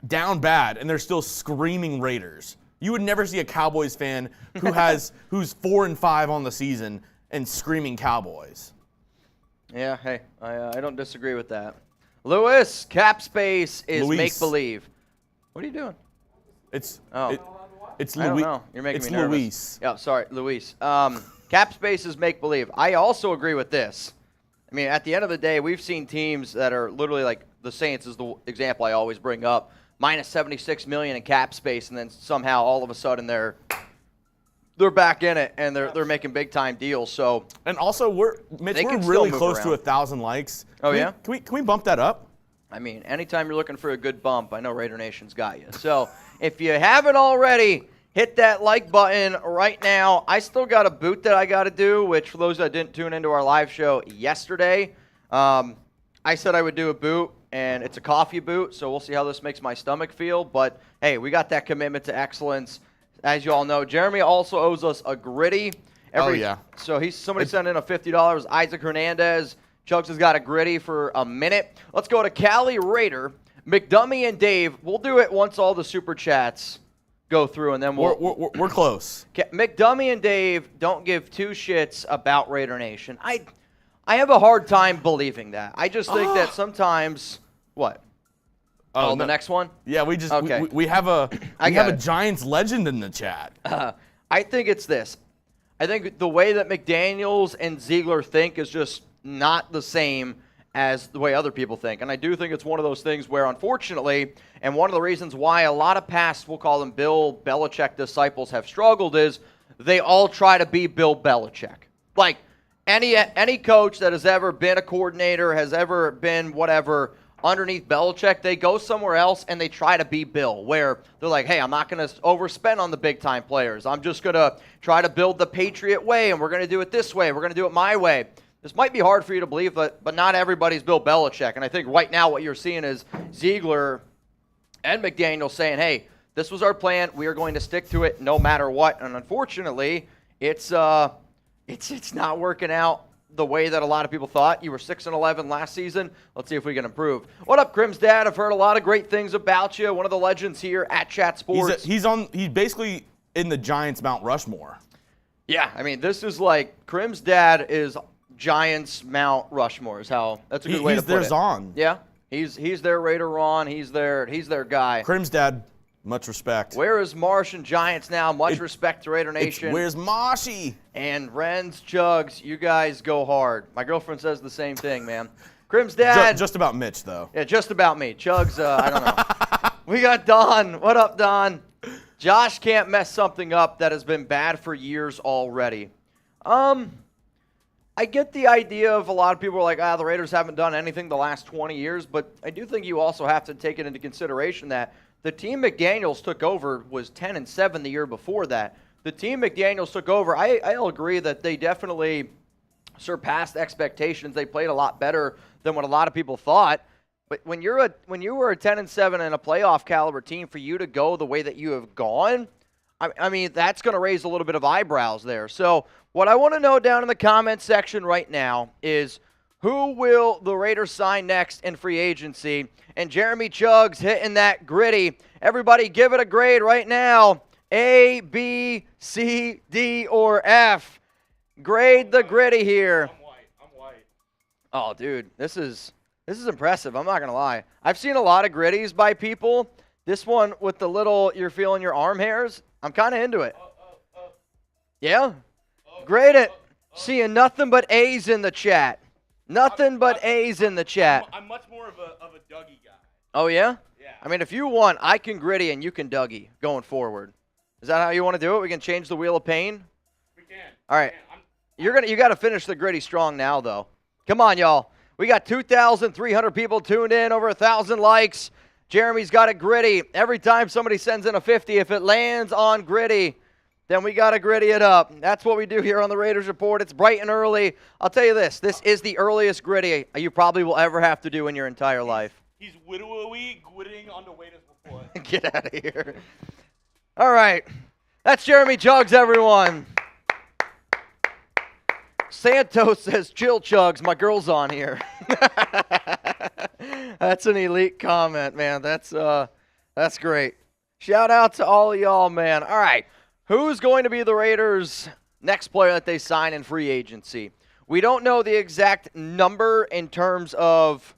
S2: down bad, and they're still screaming Raiders. You would never see a Cowboys fan who's 4-5 on the season and screaming Cowboys.
S1: Yeah, hey, I don't disagree with that. Lewis, cap space is make-believe. What are you doing?
S2: It's
S1: I
S2: Luis.
S1: don't know. You're making me nervous.
S2: Luis.
S1: Yeah, sorry, Luis. Cap space is make-believe. I also agree with this. I mean, at the end of the day, we've seen teams that are literally like the Saints is the example I always bring up, minus $76 million in cap space, and then somehow all of a sudden they're back in it, and they're making big-time deals. So,
S2: and also, we're really close to 1,000 likes.
S1: Oh, yeah?
S2: Can we bump that up?
S1: I mean, anytime you're looking for a good bump, I know Raider Nation's got you. So, if you haven't already, hit that like button right now. I still got a boot that I got to do, which for those that didn't tune into our live show yesterday, I said I would do a boot, and it's a coffee boot, so we'll see how this makes my stomach feel. But, hey, we got that commitment to excellence. As you all know, Jeremy also owes us a gritty.
S2: Oh, yeah.
S1: So somebody sent in a $50. Isaac Hernandez. Chugs has got a gritty for a minute. Let's go to Cali Raider. McDummy and Dave. We'll do it once all the super chats go through, and then
S2: we're close.
S1: McDummy and Dave don't give two shits about Raider Nation. I have a hard time believing that. I just think that sometimes what? Oh, the next one?
S2: Yeah, we just
S1: Okay.
S2: we have a Giants legend in the chat.
S1: I think it's this. I think the way that McDaniels and Ziegler think is just not the same as the way other people think. And I do think it's one of those things where, unfortunately, and one of the reasons why a lot of past, we'll call them Bill Belichick disciples, have struggled is they all try to be Bill Belichick. Like, any coach that has ever been a coordinator, has ever been whatever underneath Belichick, they go somewhere else and they try to be Bill, where they're like, hey, I'm not going to overspend on the big-time players. I'm just going to try to build the Patriot way, and we're going to do it this way. We're going to do it my way. This might be hard for you to believe, but not everybody's Bill Belichick. And I think right now what you're seeing is Ziegler and McDaniels saying, hey, this was our plan. We are going to stick to it no matter what. And unfortunately, it's not working out the way that a lot of people thought. You were 6-11 last season. Let's see if we can improve. What up, Crim's dad? I've heard a lot of great things about you. One of the legends here at Chat Sports.
S2: He's basically in the Giants Mount Rushmore.
S1: Yeah, I mean, this is like Crim's dad is Giants Mount Rushmore. That's a good way to put it.
S2: He's their Zon.
S1: Yeah, he's their Raider Ron. He's their guy.
S2: Crim's dad. Much respect.
S1: Where is Marsh and Giants now? Much respect to Raider Nation.
S2: Where's Marshy?
S1: And Renz, Chugs, you guys go hard. My girlfriend says the same thing, man. Crim's dad.
S2: Just about Mitch, though.
S1: Yeah, just about me. Chugs, I don't know. We got Don. What up, Don? Josh can't mess something up that has been bad for years already. I get the idea of a lot of people are like, the Raiders haven't done anything the last 20 years, but I do think you also have to take it into consideration that the team McDaniels took over was 10-7 the year before that. The team McDaniels took over, I'll agree that they definitely surpassed expectations. They played a lot better than what a lot of people thought. But when you were a 10-7 and a playoff caliber team, for you to go the way that you have gone, I mean, that's going to raise a little bit of eyebrows there. So what I want to know down in the comment section right now is, who will the Raiders sign next in free agency? And Jeremy Chugs hitting that gritty. Everybody give it a grade right now. A, B, C, D, or F. Grade the gritty here.
S3: I'm white.
S1: Oh, dude, this is impressive. I'm not going to lie. I've seen a lot of gritties by people. This one with the little, you're feeling your arm hairs, I'm kind of into it. Yeah? Grade it. Seeing nothing but A's in the chat. Nothing but A's in the chat.
S3: I'm much more of a Dougie guy.
S1: Oh, yeah?
S3: Yeah.
S1: I mean, if you want, I can gritty and you can Dougie going forward. Is that how you want to do it? We can change the wheel of pain?
S3: We can.
S1: All right. You got to finish the gritty strong now, though. Come on, y'all. We got 2,300 people tuned in, over 1,000 likes. Jeremy's got it gritty. Every time somebody sends in a 50, if it lands on gritty, then we got to gritty it up. That's what we do here on the Raiders Report. It's bright and early. I'll tell you this is the earliest gritty you probably will ever have to do in your entire life.
S3: He's widowy gritting on the Raiders Report.
S1: Get out of here. All right. That's Jeremy Chugs, everyone. Santos says, chill, Chugs. My girl's on here. That's an elite comment, man. That's great. Shout out to all of y'all, man. All right. Who's going to be the Raiders' next player that they sign in free agency? We don't know the exact number in terms of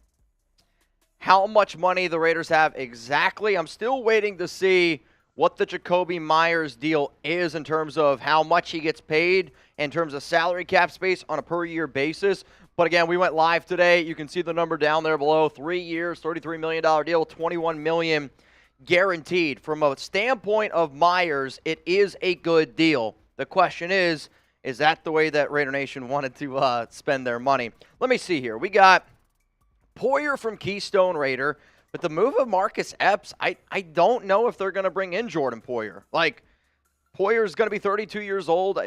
S1: how much money the Raiders have exactly. I'm still waiting to see what the Jakobi Meyers deal is in terms of how much he gets paid in terms of salary cap space on a per-year basis. But again, we went live today. You can see the number down there below. 3 years, $33 million deal, $21 million guaranteed. From a standpoint of Myers, it is a good deal. The question is that the way that Raider Nation wanted to spend their money? Let me see here. We got Poyer from Keystone Raider. But the move of Marcus Epps, I don't know if they're going to bring in Jordan Poyer. Like, Poyer's going to be 32 years old.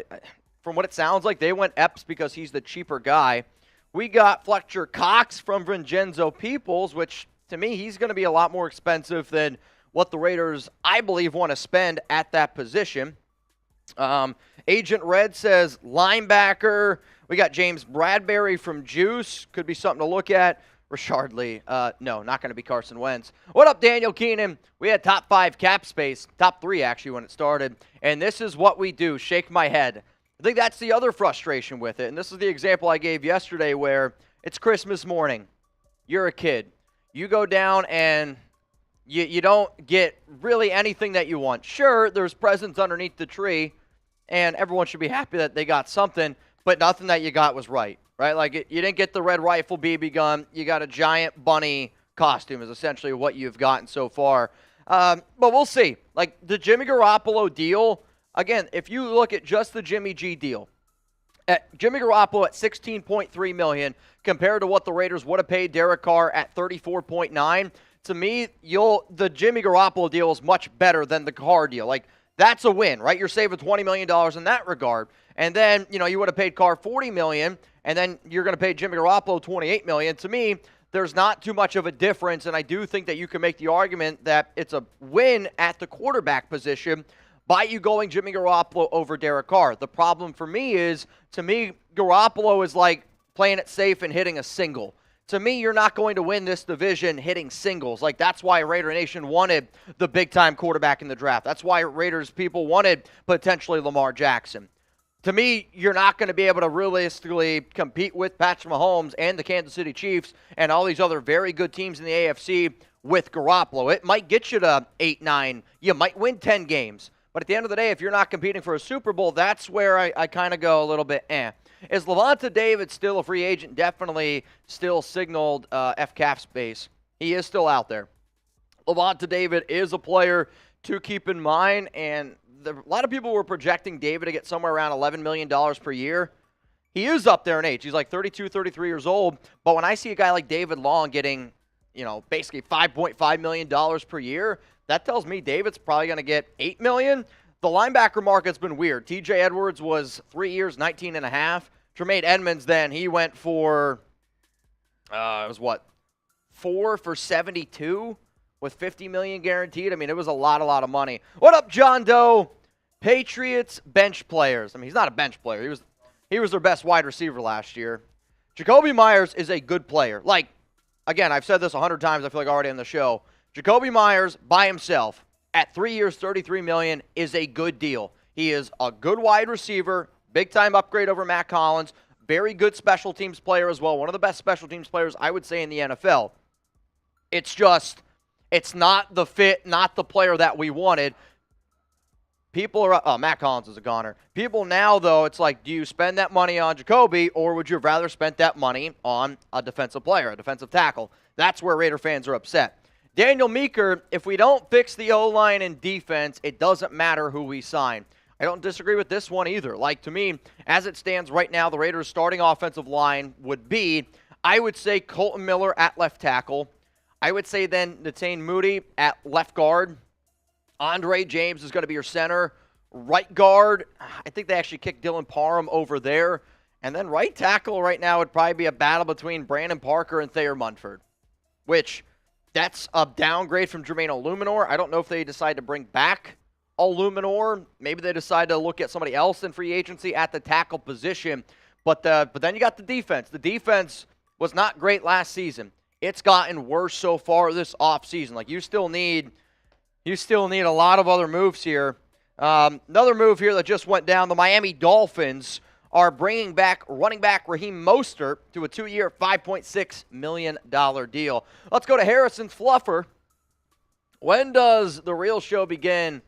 S1: From what it sounds like, they went Epps because he's the cheaper guy. We got Fletcher Cox from Vincenzo Peoples, which, to me, he's going to be a lot more expensive than what the Raiders, I believe, want to spend at that position. Agent Red says linebacker. We got James Bradbury from Juice. Could be something to look at. Rashard Lee. No, not going to be Carson Wentz. What up, Daniel Keenan? We had top 5 cap space, top 3 actually when it started, and this is what we do, shake my head. I think that's the other frustration with it, and this is the example I gave yesterday where it's Christmas morning. You're a kid. You go down and you don't get really anything that you want. Sure, there's presents underneath the tree, and everyone should be happy that they got something, but nothing that you got was right, right? Like, you didn't get the red rifle BB gun. You got a giant bunny costume is essentially what you've gotten so far. But we'll see. Like, the Jimmy Garoppolo deal, again, if you look at just the Jimmy G deal, at Jimmy Garoppolo at $16.3 million compared to what the Raiders would have paid Derek Carr at $34.9, to me, the Jimmy Garoppolo deal is much better than the Carr deal. Like, that's a win, right? You're saving $20 million in that regard. And then, you would have paid Carr $40 million, and then you're going to pay Jimmy Garoppolo $28 million. To me, there's not too much of a difference, and I do think that you can make the argument that it's a win at the quarterback position by you going Jimmy Garoppolo over Derek Carr. The problem for me is, to me, Garoppolo is like playing it safe and hitting a single. To me, you're not going to win this division hitting singles. Like, that's why Raider Nation wanted the big-time quarterback in the draft. That's why Raiders people wanted potentially Lamar Jackson. To me, you're not going to be able to realistically compete with Patrick Mahomes and the Kansas City Chiefs and all these other very good teams in the AFC with Garoppolo. It might get you to 8-9. You might win 10 games. But at the end of the day, if you're not competing for a Super Bowl, that's where I kind of go a little bit Is Lavonte David still a free agent? Definitely still signaled FCAF space. He is still out there. Lavonte David is a player to keep in mind, and a lot of people were projecting David to get somewhere around $11 million per year. He is up there in age. He's like 32, 33 years old. But when I see a guy like David Long getting, basically $5.5 million per year, that tells me David's probably going to get $8 million. The linebacker market's been weird. TJ Edwards was 3 years, 19 and a half. Tremaine Edmonds, then, he went for, 4 for 72 with $50 million guaranteed. I mean, it was a lot of money. What up, John Doe? Patriots bench players. I mean, he's not a bench player. He was their best wide receiver last year. Jakobi Meyers is a good player. Like, again, I've said this 100 times, I feel like, already on the show. Jakobi Meyers, by himself, at 3 years, $33 million, is a good deal. He is a good wide receiver, big-time upgrade over Matt Collins, very good special teams player as well, one of the best special teams players, I would say, in the NFL. It's not the fit, not the player that we wanted. Matt Collins is a goner. People now, though, it's like, do you spend that money on Jakobi, or would you have rather spent that money on a defensive player, a defensive tackle? That's where Raider fans are upset. Daniel Meeker, if we don't fix the O-line and defense, it doesn't matter who we sign. I don't disagree with this one either. Like, to me, as it stands right now, the Raiders' starting offensive line would be, I would say, Colton Miller at left tackle. I would say then Netane Moody at left guard. Andre James is going to be your center. Right guard, I think they actually kicked Dylan Parham over there. And then right tackle right now would probably be a battle between Brandon Parker and Thayer Munford, which that's a downgrade from Jermaine Illuminor. I don't know if they decide to bring back Illuminor. Maybe they decide to look at somebody else in free agency at the tackle position. But then you got the defense. The defense was not great last season. It's gotten worse so far this offseason. Like, you still need a lot of other moves here. Another move here that just went down, the Miami Dolphins are bringing back running back Raheem Mostert to a 2-year, $5.6 million deal. Let's go to Harrison's Fluffer. When does the real show begin?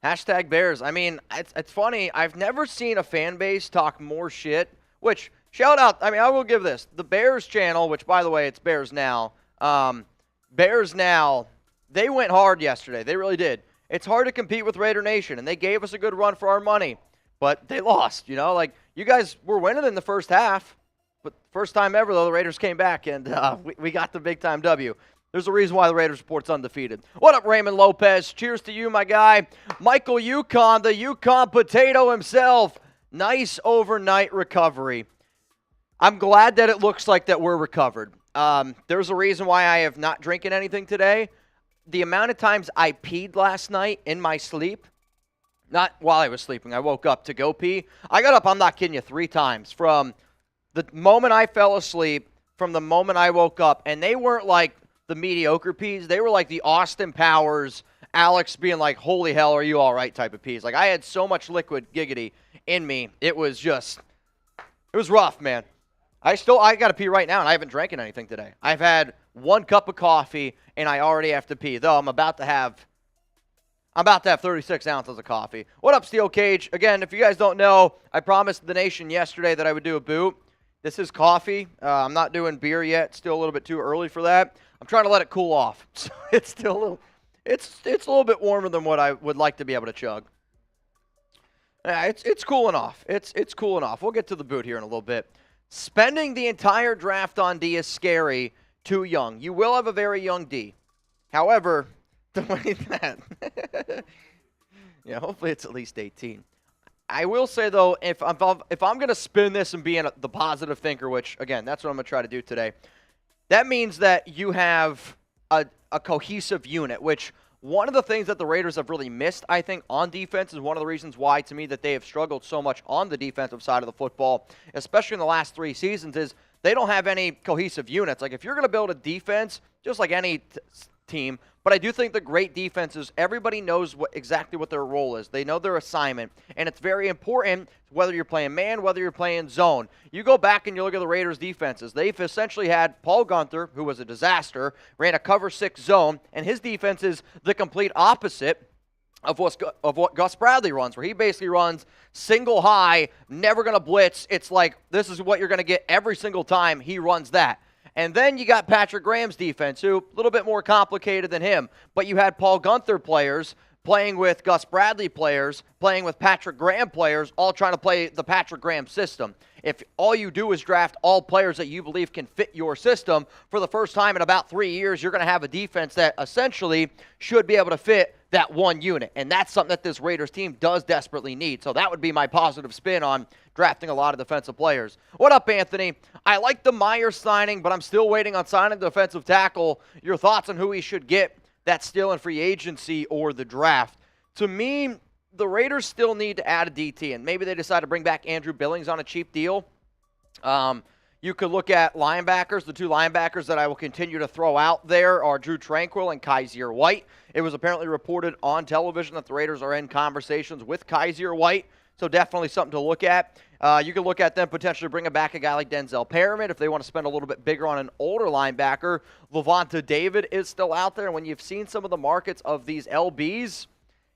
S1: Hashtag Bears. I mean, it's funny. I've never seen a fan base talk more shit, which, shout out, I mean, I will give this. The Bears channel, which, by the way, it's Bears Now. Bears Now, they went hard yesterday. They really did. It's hard to compete with Raider Nation, and they gave us a good run for our money. But they lost, Like, you guys were winning in the first half. But first time ever, though, the Raiders came back, and we got the big-time W. There's a reason why the Raiders report's undefeated. What up, Raymond Lopez? Cheers to you, my guy. Michael Yukon, the Yukon potato himself. Nice overnight recovery. I'm glad that it looks like that we're recovered. There's a reason why I have not drinking anything today. The amount of times I peed last night in my sleep, not while I was sleeping, I woke up to go pee. I got up, I'm not kidding you, 3 times. From the moment I fell asleep, from the moment I woke up, and they weren't like the mediocre pees. They were like the Austin Powers, Alex being like, holy hell, are you all right type of pees. Like, I had so much liquid giggity in me. It was rough, man. I got to pee right now, and I haven't drank anything today. I've had 1 cup of coffee, and I already have to pee. Though I'm about to have 36 ounces of coffee. What up, Steel Cage? Again, if you guys don't know, I promised the nation yesterday that I would do a boot. This is coffee. I'm not doing beer yet. Still a little bit too early for that. I'm trying to let it cool off. So it's still a little, it's a little bit warmer than what I would like to be able to chug. It's cooling off. It's cooling off. We'll get to the boot here in a little bit. Spending the entire draft on D is scary. Too young. You will have a very young D. However, the way that, yeah, hopefully it's at least 18. I will say, though, if I'm going to spin this and be the positive thinker, which, again, that's what I'm going to try to do today, that means that you have a cohesive unit, which one of the things that the Raiders have really missed, I think, on defense is one of the reasons why, to me, that they have struggled so much on the defensive side of the football, especially in the last 3 seasons, is they don't have any cohesive units. Like, if you're going to build a defense, just like any team, but I do think the great defenses, everybody knows exactly what their role is. They know their assignment, and it's very important whether you're playing man, whether you're playing zone. You go back and you look at the Raiders' defenses. They've essentially had Paul Gunther, who was a disaster, ran a cover 6 zone, and his defense is the complete opposite of what Gus Bradley runs, where he basically runs single high, never going to blitz. It's like this is what you're going to get every single time he runs that. And then you got Patrick Graham's defense, who a little bit more complicated than him. But you had Paul Gunther players playing with Gus Bradley players, playing with Patrick Graham players, all trying to play the Patrick Graham system. If all you do is draft all players that you believe can fit your system, for the first time in about 3 years, you're going to have a defense that essentially should be able to fit that one unit. And that's something that this Raiders team does desperately need. So that would be my positive spin on drafting a lot of defensive players. What up, Anthony? I like the Meyers signing, but I'm still waiting on signing the defensive tackle. Your thoughts on who he should get that's still in free agency or the draft? To me, the Raiders still need to add a DT, and maybe they decide to bring back Andrew Billings on a cheap deal. You could look at linebackers. The 2 linebackers that I will continue to throw out there are Drew Tranquill and Kaiser White. It was apparently reported on television that the Raiders are in conversations with Kaiser White, so definitely something to look at. You could look at them potentially bringing back a guy like Denzel Perriman if they want to spend a little bit bigger on an older linebacker. Levante David is still out there, and when you've seen some of the markets of these LBs,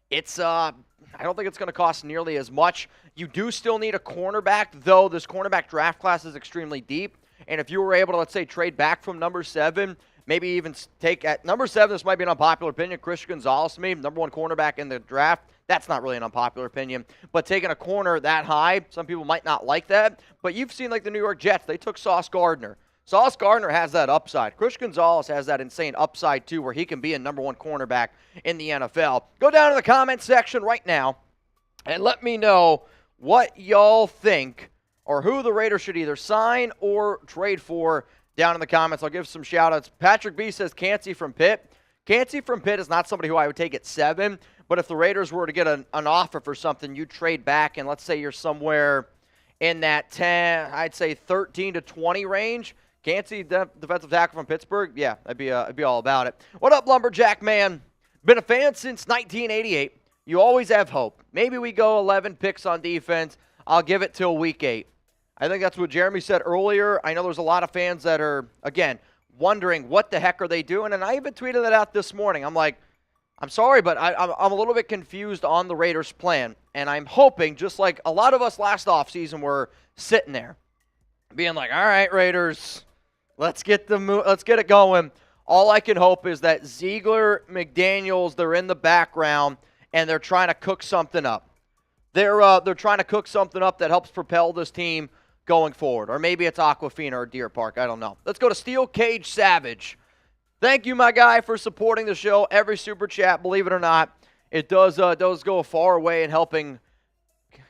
S1: it's I don't think it's going to cost nearly as much. You do still need a cornerback, though this cornerback draft class is extremely deep. And if you were able to, let's say, trade back from number 7, maybe even take at number 7, this might be an unpopular opinion, Chris Gonzalez to me, number 1 cornerback in the draft. That's not really an unpopular opinion. But taking a corner that high, some people might not like that. But you've seen, like, the New York Jets. They took Sauce Gardner. Sauce Gardner has that upside. Chris Gonzalez has that insane upside, too, where he can be a number 1 cornerback in the NFL. Go down to the comment section right now and let me know what y'all think or who the Raiders should either sign or trade for down in the comments. I'll give some shout-outs. Patrick B says Cansey from Pitt. Cansey from Pitt is not somebody who I would take at 7, but if the Raiders were to get an offer for something, you trade back, and let's say you're somewhere in that 10, I'd say 13 to 20 range. Cansey, defensive tackle from Pittsburgh, yeah, I'd be all about it. What up, Lumberjack man? Been a fan since 1988. You always have hope. Maybe we go 11 picks on defense. I'll give it till week 8. I think that's what Jeremy said earlier. I know there's a lot of fans that are, again, wondering what the heck are they doing, and I even tweeted that out this morning. I'm like, I'm sorry, but I'm a little bit confused on the Raiders' plan, and I'm hoping, just like a lot of us last offseason were sitting there, being like, all right, Raiders, let's get it going. All I can hope is that Ziegler, McDaniels, they're in the background, and they're trying to cook something up. They're trying to cook something up that helps propel this team going forward. Or maybe it's Aquafina or Deer Park. I don't know. Let's go to Steel Cage Savage. Thank you, my guy, for supporting the show. Every super chat, believe it or not, it does go a far way in helping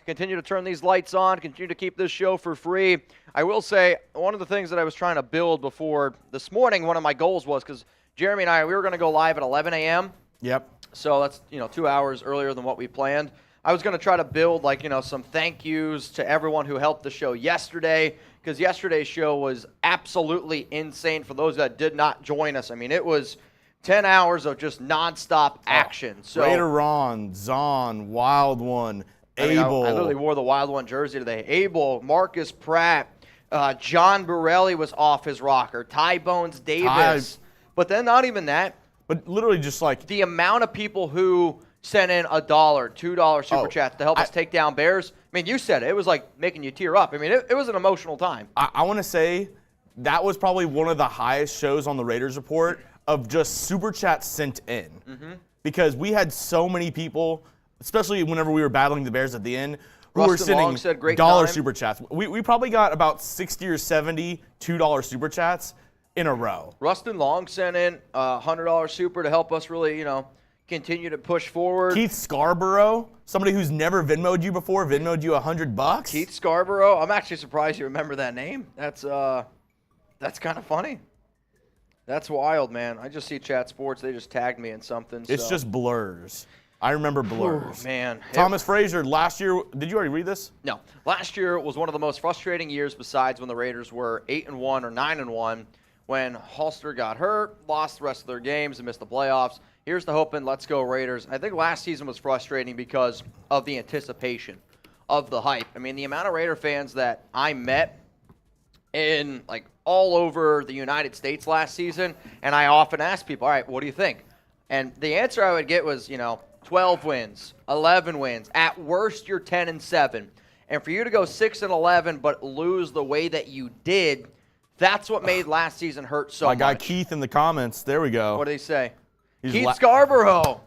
S1: continue to turn these lights on, continue to keep this show for free. I will say, one of the things that I was trying to build before this morning, one of my goals was, because Jeremy and I, we were going to go live at 11 a.m.
S2: Yep.
S1: So that's, 2 hours earlier than what we planned. I was going to try to build, some thank yous to everyone who helped the show yesterday, because yesterday's show was absolutely insane for those that did not join us. I mean, it was 10 hours of just nonstop action. So
S2: Raider Ron, Zahn, Wild One, Abel.
S1: I literally wore the Wild One jersey today. Abel, Marcus Pratt, John Borelli was off his rocker. Ty Bones Davis. But then not even that.
S2: But literally just like
S1: The amount of people who sent in $1, $2 super chats to help us take down Bears. I mean, you said it. It was like making you tear up. I mean, it was an emotional time.
S2: I want to say that was probably one of the highest shows on the Raiders Report of just super chats sent in. Because we had so many people, especially whenever we were battling the Bears at the end, who were
S1: Rustin Long
S2: sending
S1: said, "Great
S2: dollar
S1: time."
S2: super chats. We probably got about 60 or 70 $2 super chats in a row.
S1: Rustin Long sent in a $100 super to help us really, continue to push forward.
S2: Keith Scarborough, somebody who's never Venmo'd you before, Venmo'd you $100.
S1: Keith Scarborough. I'm actually surprised you remember that name. That's kind of funny. That's wild, man. I just see Chat Sports. They just tagged me in something.
S2: It's
S1: so.
S2: just blurs. I remember blurs.
S1: Oh, man.
S2: Thomas Frazier, last year, did you already read this?
S1: No. Last year was one of the most frustrating years besides when the Raiders were 8-1 or 9-1 when Holster got hurt, lost the rest of their games, and missed the playoffs. Here's the hope and let's go Raiders. I think last season was frustrating because of the anticipation of the hype. I mean, the amount of Raider fans that I met in like all over the United States last season, and I often ask people, all right, what do you think? And the answer I would get was, 12 wins, 11 wins. At worst, you're 10-7. And for you to go 6-11 but lose the way that you did, that's what made last season hurt so much.
S2: My guy Keith in the comments. There we go.
S1: What did he say?
S2: He's
S1: Keith Scarborough.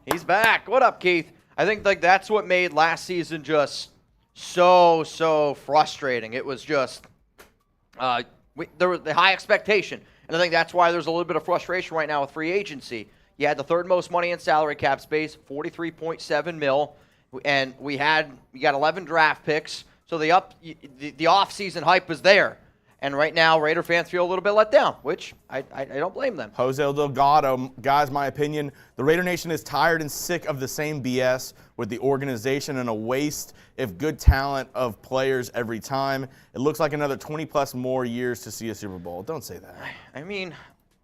S1: He's back. What up, Keith? I think that's what made last season just so frustrating. It was just there was the high expectation. And I think that's why there's a little bit of frustration right now with free agency. You had the third most money in salary cap space, $43.7 million, and we got 11 draft picks. So the offseason hype was there. And right now, Raider fans feel a little bit let down, which I don't blame them.
S2: Jose Delgado, guys, my opinion, the Raider Nation is tired and sick of the same BS with the organization and a waste of good talent of players every time. It looks like another 20-plus more years to see a Super Bowl. Don't say that.
S1: I mean,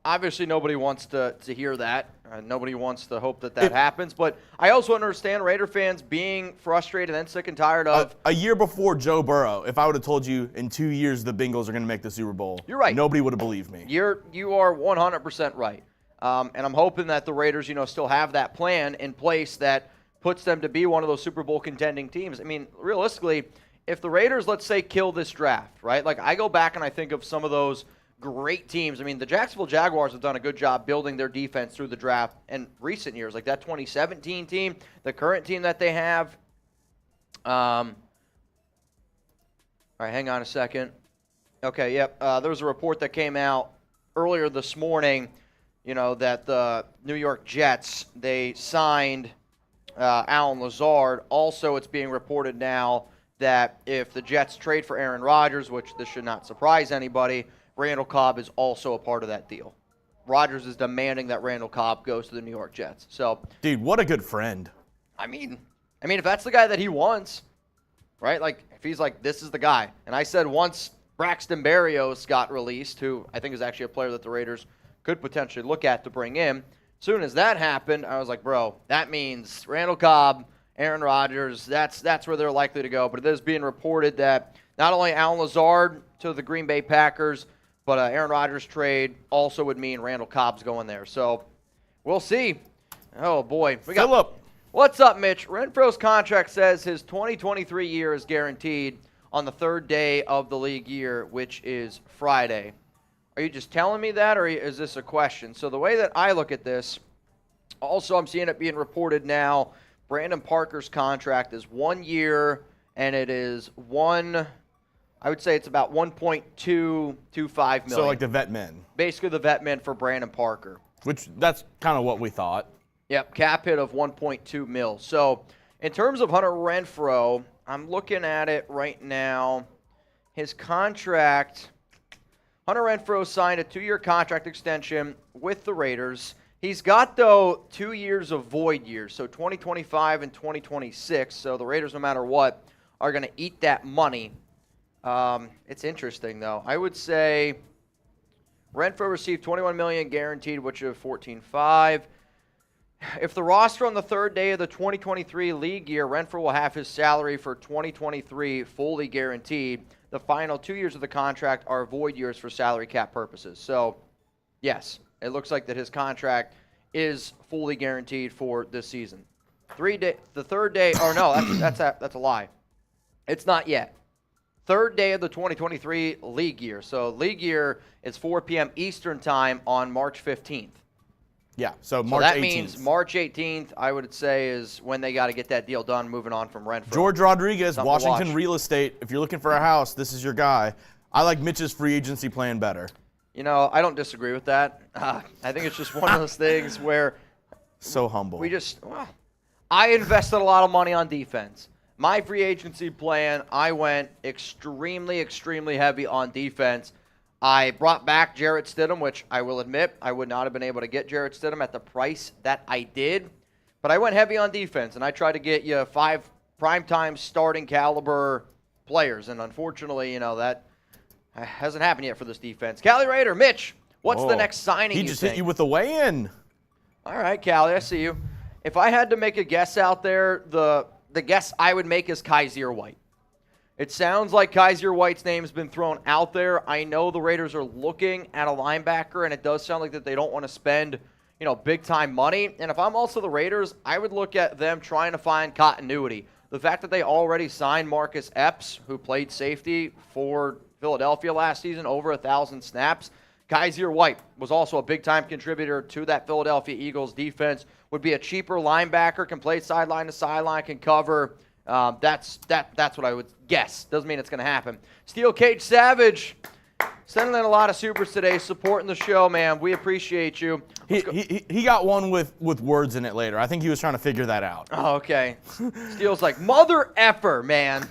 S1: obviously nobody wants to hear that. Nobody wants to hope that happens. But I also understand Raider fans being frustrated and sick and tired of.
S2: A year before Joe Burrow, if I would have told you in 2 years the Bengals are going to make the Super Bowl,
S1: you're right.
S2: Nobody would have believed me.
S1: You are 100% right. And I'm hoping that the Raiders, still have that plan in place that puts them to be one of those Super Bowl contending teams. I mean, realistically, if the Raiders, let's say, kill this draft, right? Like I go back and I think of some of those great teams. I mean, the Jacksonville Jaguars have done a good job building their defense through the draft in recent years, like that 2017 team, the current team that they have. All right, hang on a second. Okay, yep. There was a report that came out earlier this morning, that the New York Jets, they signed Allen Lazard. Also, it's being reported now that if the Jets trade for Aaron Rodgers, which this should not surprise anybody, Randall Cobb is also a part of that deal. Rodgers is demanding that Randall Cobb goes to the New York Jets. So,
S2: dude, what a good friend.
S1: I mean, if that's the guy that he wants, right? Like, if he's like, this is the guy. And I said once Braxton Berrios got released, who I think is actually a player that the Raiders could potentially look at to bring in. As soon as that happened, I was like, bro, that means Randall Cobb, Aaron Rodgers, that's where they're likely to go. But it is being reported that not only Allen Lazard to the Green Bay Packers, but Aaron Rodgers trade also would mean Randall Cobb's going there. So we'll see. Oh, boy.
S2: Phillip.
S1: What's up, Mitch? Renfro's contract says his 2023 year is guaranteed on the third day of the league year, which is Friday. Are you just telling me that, or is this a question? So the way that I look at this, also I'm seeing it being reported now, Brandon Parker's contract is 1 year, and it is I would say it's about $1.225 million.
S2: So like the vet men.
S1: Basically the vet men for Brandon Parker.
S2: Which that's kind of what we thought.
S1: Yep, cap hit of $1.2 million. So in terms of Hunter Renfrow, I'm looking at it right now. His contract, Hunter Renfrow signed a 2-year contract extension with the Raiders. He's got, though, 2 years of void years, so 2025 and 2026. So the Raiders, no matter what, are going to eat that money. It's interesting, though. I would say Renfrow received $21 million guaranteed, which is $14.5. If the roster on the third day of the 2023 league year, Renfrow will have his salary for 2023 fully guaranteed. The final 2 years of the contract are void years for salary cap purposes. So Yes, it looks like that his contract is fully guaranteed for this season. The third day, or no, that's a lie. It's not yet. Third day of the 2023 league year. So league year is 4 p.m. Eastern time on March 15th.
S2: Yeah, so
S1: So
S2: March
S1: that
S2: 18th.
S1: means March 18th, I would say, is when they got to get that deal done, moving on from Renfro.
S2: George Rodriguez,
S1: Something to
S2: Washington
S1: watch.
S2: Real Estate. If you're looking for a house, this is your guy. I like Mitch's free agency plan better.
S1: You know, I don't disagree with that. I think it's just one of those things where
S2: So humble.
S1: I invested a lot of money on defense. My free agency plan, I went extremely, extremely heavy on defense. I brought back Jarrett Stidham, which I will admit I would not have been able to get Jarrett Stidham at the price that I did. But I went heavy on defense, and I tried to get you 5 primetime starting caliber players. And unfortunately, you know, that hasn't happened yet for this defense. Cali Raider, Mitch, what's the next signing
S2: He
S1: you
S2: just
S1: think?
S2: hit you with the weigh-in.
S1: All right, Callie, I see you. If I had to make a guess out there, the guess I would make is Kaiser White. It sounds like Kaiser White's name has been thrown out there. I know the Raiders are looking at a linebacker, and it does sound like that they don't want to spend, big-time money. And if I'm also the Raiders, I would look at them trying to find continuity. The fact that they already signed Marcus Epps, who played safety for Philadelphia last season, over 1,000 snaps. Kaiser White was also a big-time contributor to that Philadelphia Eagles defense. Would be a cheaper linebacker, can play sideline to sideline, can cover. That's what I would guess. Doesn't mean it's going to happen. Steel Cage Savage, sending in a lot of supers today, supporting the show, man. We appreciate you.
S2: He got one with words in it later. I think he was trying to figure that out.
S1: Oh, okay. Steel's like, mother effer, man.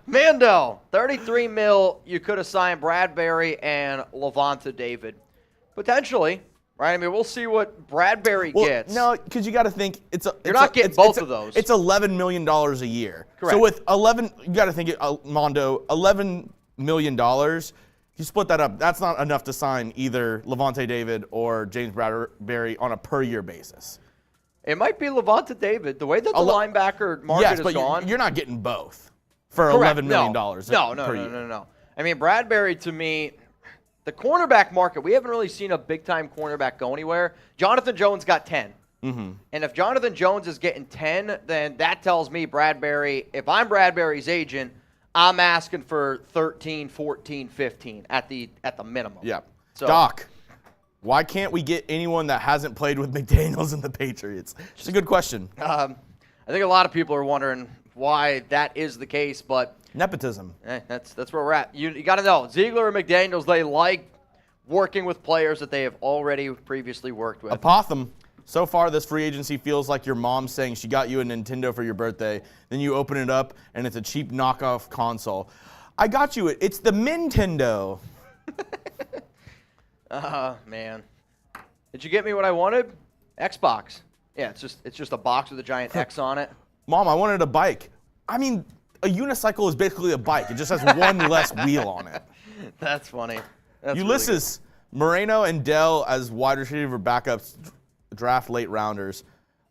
S1: Mando, 33 mil. You could have signed Bradbury and Levante David. Potentially, right? I mean, we'll see what Bradbury gets.
S2: No, because you got to think
S1: You're not getting both of those.
S2: It's $11 million a year.
S1: Correct.
S2: So with 11, you got to think, Mondo, $11 million. You split that up. That's not enough to sign either Levante David or James Bradbury on a per-year basis.
S1: It might be Levante David. The way that the linebacker market is gone.
S2: You're not getting both for
S1: Correct.
S2: $11 million per year.
S1: No. I mean, Bradbury, to me, the cornerback market, we haven't really seen a big-time cornerback go anywhere. Jonathan Jones got 10.
S2: Mm-hmm.
S1: And if Jonathan Jones is getting 10, then that tells me Bradbury, if I'm Bradbury's agent, I'm asking for 13, 14, 15 at the minimum.
S2: Yeah.
S1: So,
S2: Doc, why can't we get anyone that hasn't played with McDaniels and the Patriots? It's a good question.
S1: I think a lot of people are wondering why that is the case, but
S2: Nepotism.
S1: that's where we're at. You got to know, Ziegler and McDaniels, they like working with players that they have already previously worked with.
S2: Apotham. So far, this free agency feels like your mom saying she got you a Nintendo for your birthday. Then you open it up, and it's a cheap knockoff console. I got you it. It's the Nintendo.
S1: Man. Did you get me what I wanted? Xbox. Yeah, it's just a box with a giant X on it.
S2: Mom, I wanted a bike. I mean, a unicycle is basically a bike. It just has one less wheel on it.
S1: That's funny. That's
S2: Ulysses, Moreno, and Dell as wide receiver backups draft late rounders.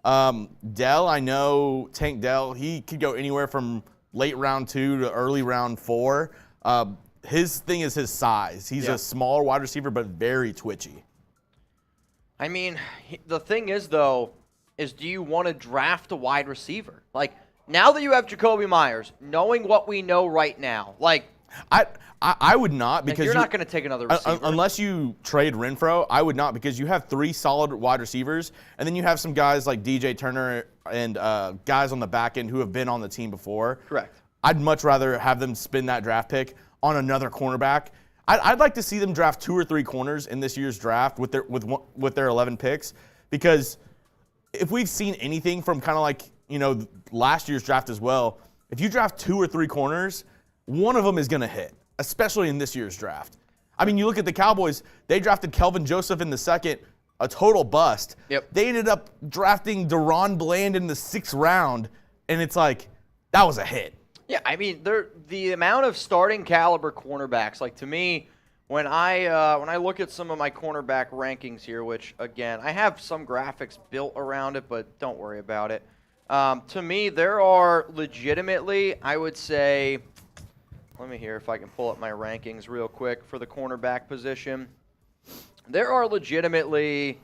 S2: Dell, I know Tank Dell, he could go anywhere from late round 2 to early round 4. His thing is his size. He's a smaller wide receiver, but very twitchy.
S1: I mean, the thing is, though, is do you want to draft a wide receiver? Like, now that you have Jakobi Meyers, knowing what we know right now, like,
S2: I would not, because
S1: you're not going to take another receiver.
S2: Unless you trade Renfro, I would not, because you have 3 solid wide receivers, and then you have some guys like DJ Turner and guys on the back end who have been on the team before.
S1: Correct.
S2: I'd much rather have them spend that draft pick on another cornerback. I'd like to see them draft 2 or 3 corners in this year's draft with their 11 picks, because if we've seen anything from kind of like, last year's draft as well, if you draft 2 or 3 corners, one of them is going to hit, especially in this year's draft. I mean, you look at the Cowboys, they drafted Kelvin Joseph in the 2nd, a total bust.
S1: Yep.
S2: They ended up drafting Deron Bland in the 6th round, and it's like, that was a hit.
S1: Yeah, I mean, the amount of starting caliber cornerbacks, like, to me, when I look at some of my cornerback rankings here, which, again, I have some graphics built around it, but don't worry about it. To me, there are legitimately, I would say, let me hear if I can pull up my rankings real quick for the cornerback position. there are legitimately,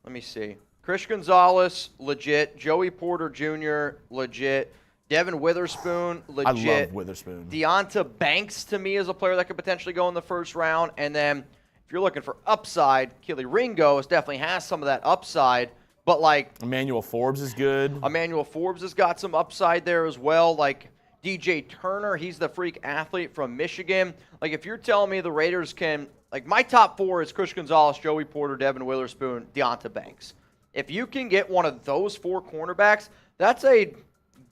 S1: let me see, Chris Gonzalez, legit. Joey Porter Jr., legit. Devin Witherspoon, legit.
S2: I love Witherspoon.
S1: Deonta Banks, to me, is a player that could potentially go in the first round. And then if you're looking for upside, Keely Ringo definitely has some of that upside. But, like,
S2: Emmanuel Forbes is good.
S1: Emmanuel Forbes has got some upside there as well. Like, DJ Turner, he's the freak athlete from Michigan. Like, if you're telling me the Raiders can, like, my top 4 is Chris Gonzalez, Joey Porter, Devin Witherspoon, Deonta Banks. If you can get one of those 4 cornerbacks, that's a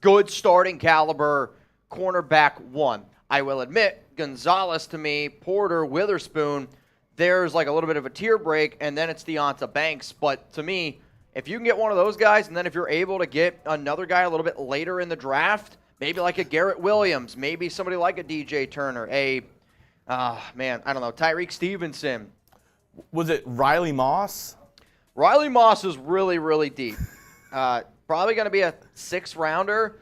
S1: good starting caliber cornerback 1. I will admit, Gonzalez to me, Porter, Witherspoon, there's like a little bit of a tier break, and then it's Deonta Banks. But to me, if you can get one of those guys, and then if you're able to get another guy a little bit later in the draft, maybe like a Garrett Williams, maybe somebody like a DJ Turner, I don't know, Tyreek Stevenson.
S2: Was it Riley Moss?
S1: Riley Moss is really, really deep. Probably going to be a 6th rounder.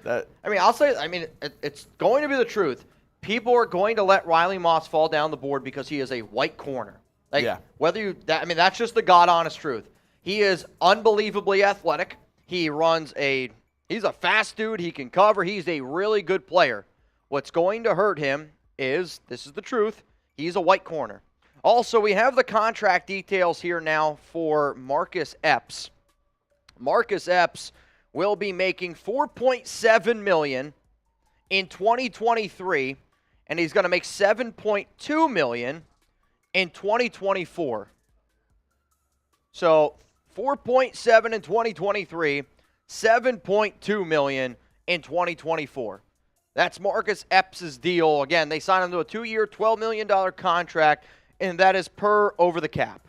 S1: It's going to be the truth. People are going to let Riley Moss fall down the board because he is a white corner. That's just the God honest truth. He is unbelievably athletic. He's a fast dude. He can cover. He's a really good player. What's going to hurt him is, this is the truth, he's a white corner. Also, we have the contract details here now for Marcus Epps. Marcus Epps will be making $4.7 million in 2023, and he's going to make $7.2 million in 2024. So, 4.7 in 2023, 7.2 million in 2024. That's Marcus Epps' deal. Again, they signed him to a 2-year, $12 million contract, and that is per over the cap.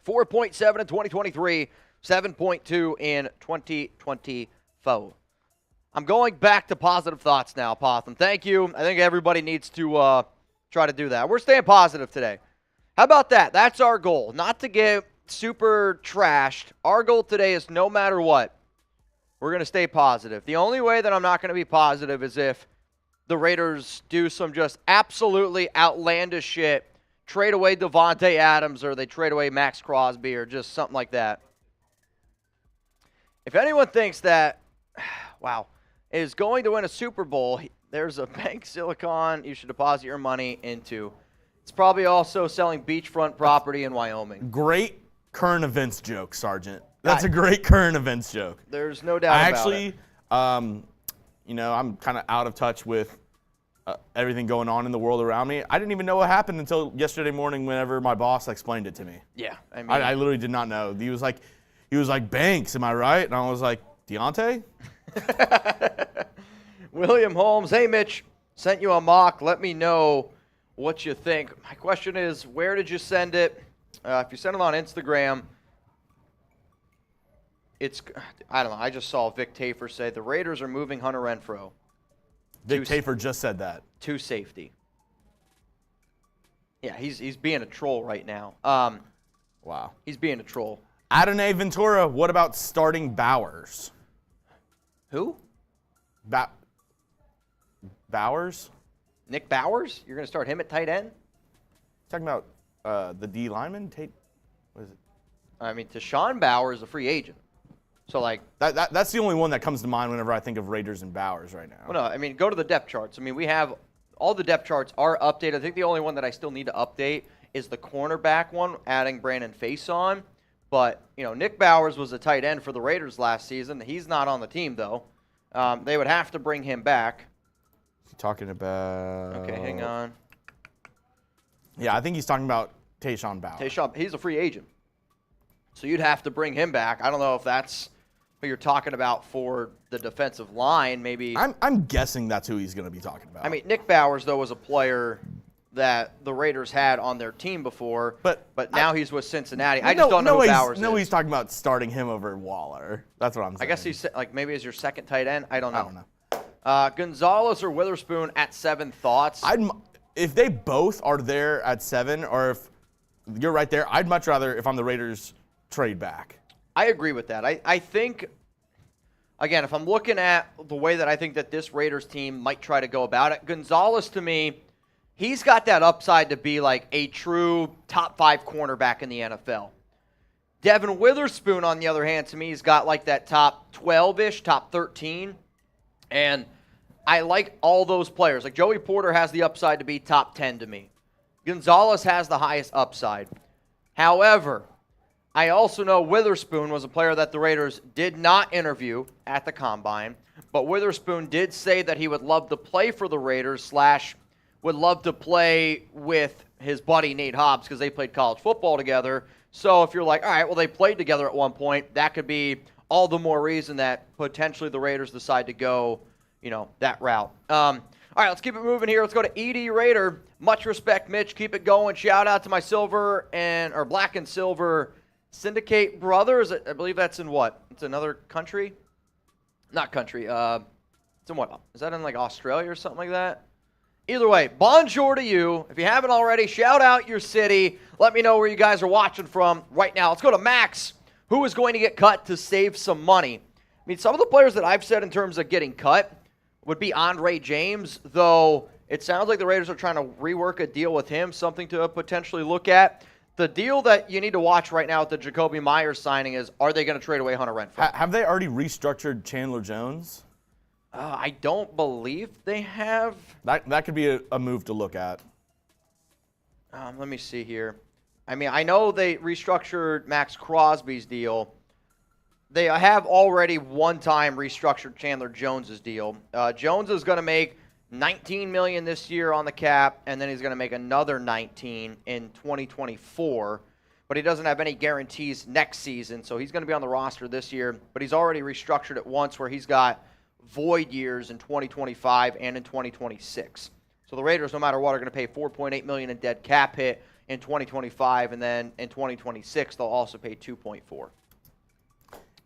S1: 4.7 in 2023, 7.2 in 2024. I'm going back to positive thoughts now, Potham. Thank you. I think everybody needs to try to do that. We're staying positive today. How about that? That's our goal. Not to get super trashed. Our goal today is no matter what, we're going to stay positive. The only way that I'm not going to be positive is if the Raiders do some just absolutely outlandish shit, trade away Devontae Adams, or they trade away Max Crosby, or just something like that. If anyone thinks that, is going to win a Super Bowl, there's a bank Silicon you should deposit your money into. It's probably also selling beachfront property in Wyoming.
S2: Great current events joke, Sergeant. That's a great current events joke.
S1: There's no doubt about it.
S2: I'm kind of out of touch with everything going on in the world around me. I didn't even know what happened until yesterday morning whenever my boss explained it to me.
S1: Yeah.
S2: I literally did not know. He was like, Banks, am I right? And I was like, Deontay?
S1: William Holmes, hey, Mitch, sent you a mock. Let me know what you think. My question is, where did you send it? If you send it on Instagram, I don't know. I just saw Vic Tafer say the Raiders are moving Hunter Renfrow.
S2: Vic Tafer just said that.
S1: To safety. Yeah, he's being a troll right now.
S2: Wow.
S1: He's being a troll.
S2: Adonai Ventura, what about starting Bowers?
S1: Who?
S2: Bowers?
S1: Nick Bowers? You're going to start him at tight end?
S2: Talking about the D lineman? What is it?
S1: Tashawn Bowers is a free agent. So,
S2: that's the only one that comes to mind whenever I think of Raiders and Bowers right now.
S1: Well, no, go to the depth charts. We have all the depth charts are updated. I think the only one that I still need to update is the cornerback one, adding Brandon Faison. But, Nick Bowers was a tight end for the Raiders last season. He's not on the team, though. They would have to bring him back.
S2: Is he talking about...
S1: Okay, hang on.
S2: Yeah, I think he's talking about Tayshaun Bowers.
S1: He's a free agent. So you'd have to bring him back. I don't know if that's who you're talking about for the defensive line. Maybe.
S2: I'm guessing that's who he's going to be talking about.
S1: Nick Bowers, though, was a player that the Raiders had on their team before, but now he's with Cincinnati. I just don't know who Bowers is.
S2: No, he's talking about starting him over Waller. That's what I'm saying.
S1: I guess he's maybe as your second tight end. I don't know. Gonzalez or Witherspoon at 7 thoughts?
S2: If they both are there at 7, or if you're right there, I'd much rather, if I'm the Raiders, trade back.
S1: I agree with that. I think, again, if I'm looking at the way that I think that this Raiders team might try to go about it, Gonzalez, to me, he's got that upside to be like a true top 5 cornerback in the NFL. Devin Witherspoon, on the other hand, to me, he's got like that top 12-ish, top 13. And I like all those players. Like Joey Porter has the upside to be top 10 to me. Gonzalez has the highest upside. However, I also know Witherspoon was a player that the Raiders did not interview at the Combine, but Witherspoon did say that he would love to play for the Raiders / would love to play with his buddy Nate Hobbs because they played college football together. So if you're like, all right, well, they played together at one point, that could be all the more reason that potentially the Raiders decide to go, that route. All right, let's keep it moving here. Let's go to ED Raider. Much respect, Mitch. Keep it going. Shout out to my black and silver Syndicate brothers. I believe that's in what? It's another country? Not country. It's in what? Is that in like Australia or something like that? Either way, bonjour to you. If you haven't already, shout out your city. Let me know where you guys are watching from right now. Let's go to Max, who is going to get cut to save some money. I mean, some of the players that I've said in terms of getting cut would be Andre James, though it sounds like the Raiders are trying to rework a deal with him, something to potentially look at. The deal that you need to watch right now with the Jakobi Meyers signing is, are they going to trade away Hunter Renfrow?
S2: Have they already restructured Chandler Jones?
S1: I don't believe they have.
S2: That could be a move to look at.
S1: Let me see here. I mean, I know they restructured Max Crosby's deal. They have already one-time restructured Chandler Jones's deal. Jones is going to make $19 million this year on the cap, and then he's going to make another $19 in 2024. But he doesn't have any guarantees next season, so he's going to be on the roster this year. But he's already restructured it once where he's got void years in 2025 and in 2026. So the Raiders, no matter what, are going to pay $4.8 million in dead cap hit in 2025, and then in 2026 they'll also pay $2.4.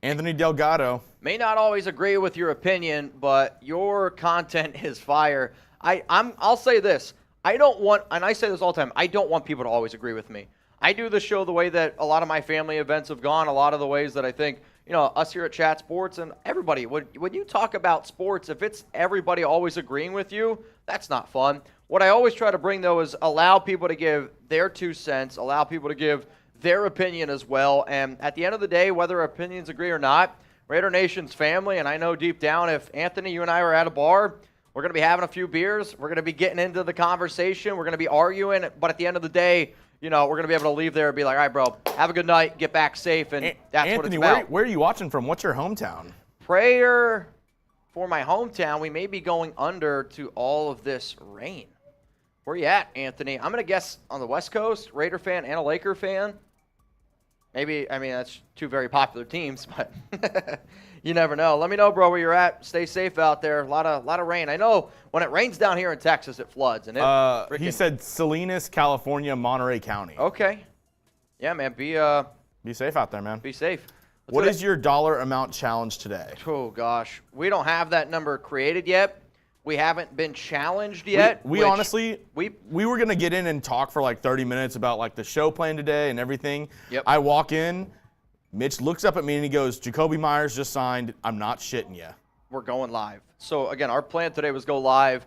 S2: Anthony Delgado.
S1: May not always agree with your opinion, but your content is fire. I'll say this. I don't want, and I say this all the time, I don't want people to always agree with me. I do the show the way that a lot of my family events have gone, a lot of the ways that I think, us here at Chat Sports and everybody, when you talk about sports, if it's everybody always agreeing with you, that's not fun. What I always try to bring, though, is allow people to give their 2 cents, allow people to give their opinion as well. And at the end of the day, whether opinions agree or not, Raider Nation's family, and I know deep down if Anthony, you and I were at a bar, we're going to be having a few beers, we're going to be getting into the conversation, we're going to be arguing, but at the end of the day, we're going to be able to leave there and be like, all right, bro, have a good night, get back safe, and that's
S2: Anthony,
S1: what it's about.
S2: where are you watching from? What's your hometown?
S1: Prayer for my hometown. We may be going under to all of this rain. Where you at, Anthony? I'm going to guess on the West Coast, Raider fan and a Laker fan. Maybe, that's 2 very popular teams, but you never know. Let me know, bro, where you're at. Stay safe out there. A lot of rain. I know when it rains down here in Texas, it floods. And
S2: he said Salinas, California, Monterey County.
S1: Okay. Yeah, man. Be
S2: safe out there, man.
S1: Be safe.
S2: What is your dollar amount challenge today?
S1: Oh, gosh. We don't have that number created yet. We haven't been challenged yet.
S2: We honestly, we were going to get in and talk for like 30 minutes about like the show plan today and everything.
S1: Yep.
S2: I walk in, Mitch looks up at me and he goes, Jakobi Meyers just signed. I'm not shitting you.
S1: We're going live. So, again, our plan today was go live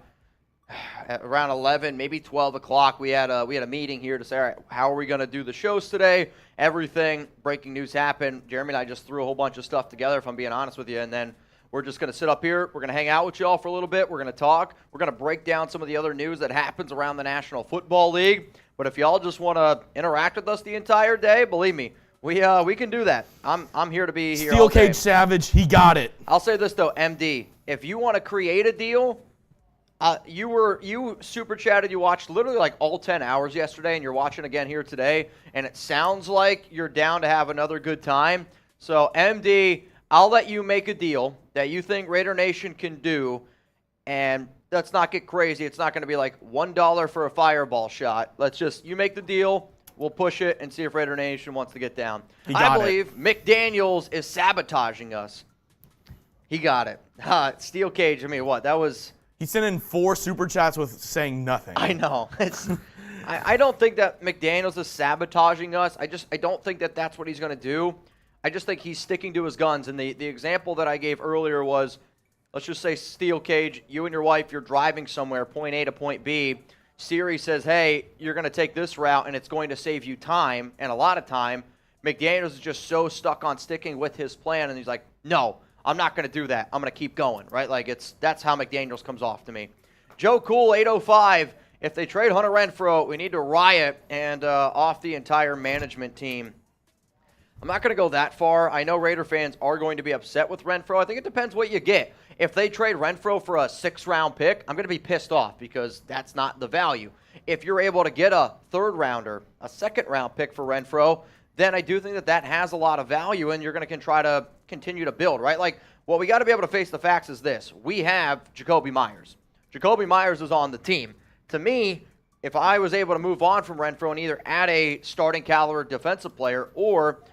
S1: at around 11, maybe 12 o'clock. We had a meeting here to say, all right, how are we going to do the shows today? Everything, breaking news happened. Jeremy and I just threw a whole bunch of stuff together, if I'm being honest with you, and then we're just going to sit up here. We're going to hang out with you all for a little bit. We're going to talk. We're going to break down some of the other news that happens around the National Football League. But if y'all just want to interact with us the entire day, believe me, we can do that. I'm here to be here.
S2: Steel Cage Savage, he got it.
S1: I'll say this though, MD, if you want to create a deal, you super chatted. You watched literally like all 10 hours yesterday, and you're watching again here today. And it sounds like you're down to have another good time. So MD, I'll let you make a deal that you think Raider Nation can do, and let's not get crazy. It's not going to be like $1 for a fireball shot. You make the deal, we'll push it, and see if Raider Nation wants to get down. I believe McDaniels is sabotaging us. He got it. Steel Cage,
S2: He sent in 4 super chats with saying nothing.
S1: I know. I don't think that McDaniels is sabotaging us. I don't think that that's what he's going to do. I just think he's sticking to his guns. And the example that I gave earlier was, let's just say, Steel Cage, you and your wife, you're driving somewhere, point A to point B. Siri says, hey, you're going to take this route and it's going to save you time and a lot of time, McDaniels is just so stuck on sticking with his plan, and he's like, no, I'm not going to do that. I'm going to keep going, right? Like, that's how McDaniels comes off to me. Joe Cool, 805, if they trade Hunter Renfrow, we need to riot and off the entire management team. I'm not going to go that far. I know Raider fans are going to be upset with Renfrow. I think it depends what you get. If they trade Renfrow for a 6th-round pick, I'm going to be pissed off because that's not the value. If you're able to get a 3rd-rounder, a 2nd-round pick for Renfrow, then I do think that that has a lot of value, and you're going to try to continue to build, right? Like, what we got to be able to face the facts is this. We have Jakobi Meyers. Jakobi Meyers is on the team. To me, if I was able to move on from Renfrow and either add a starting caliber defensive player, or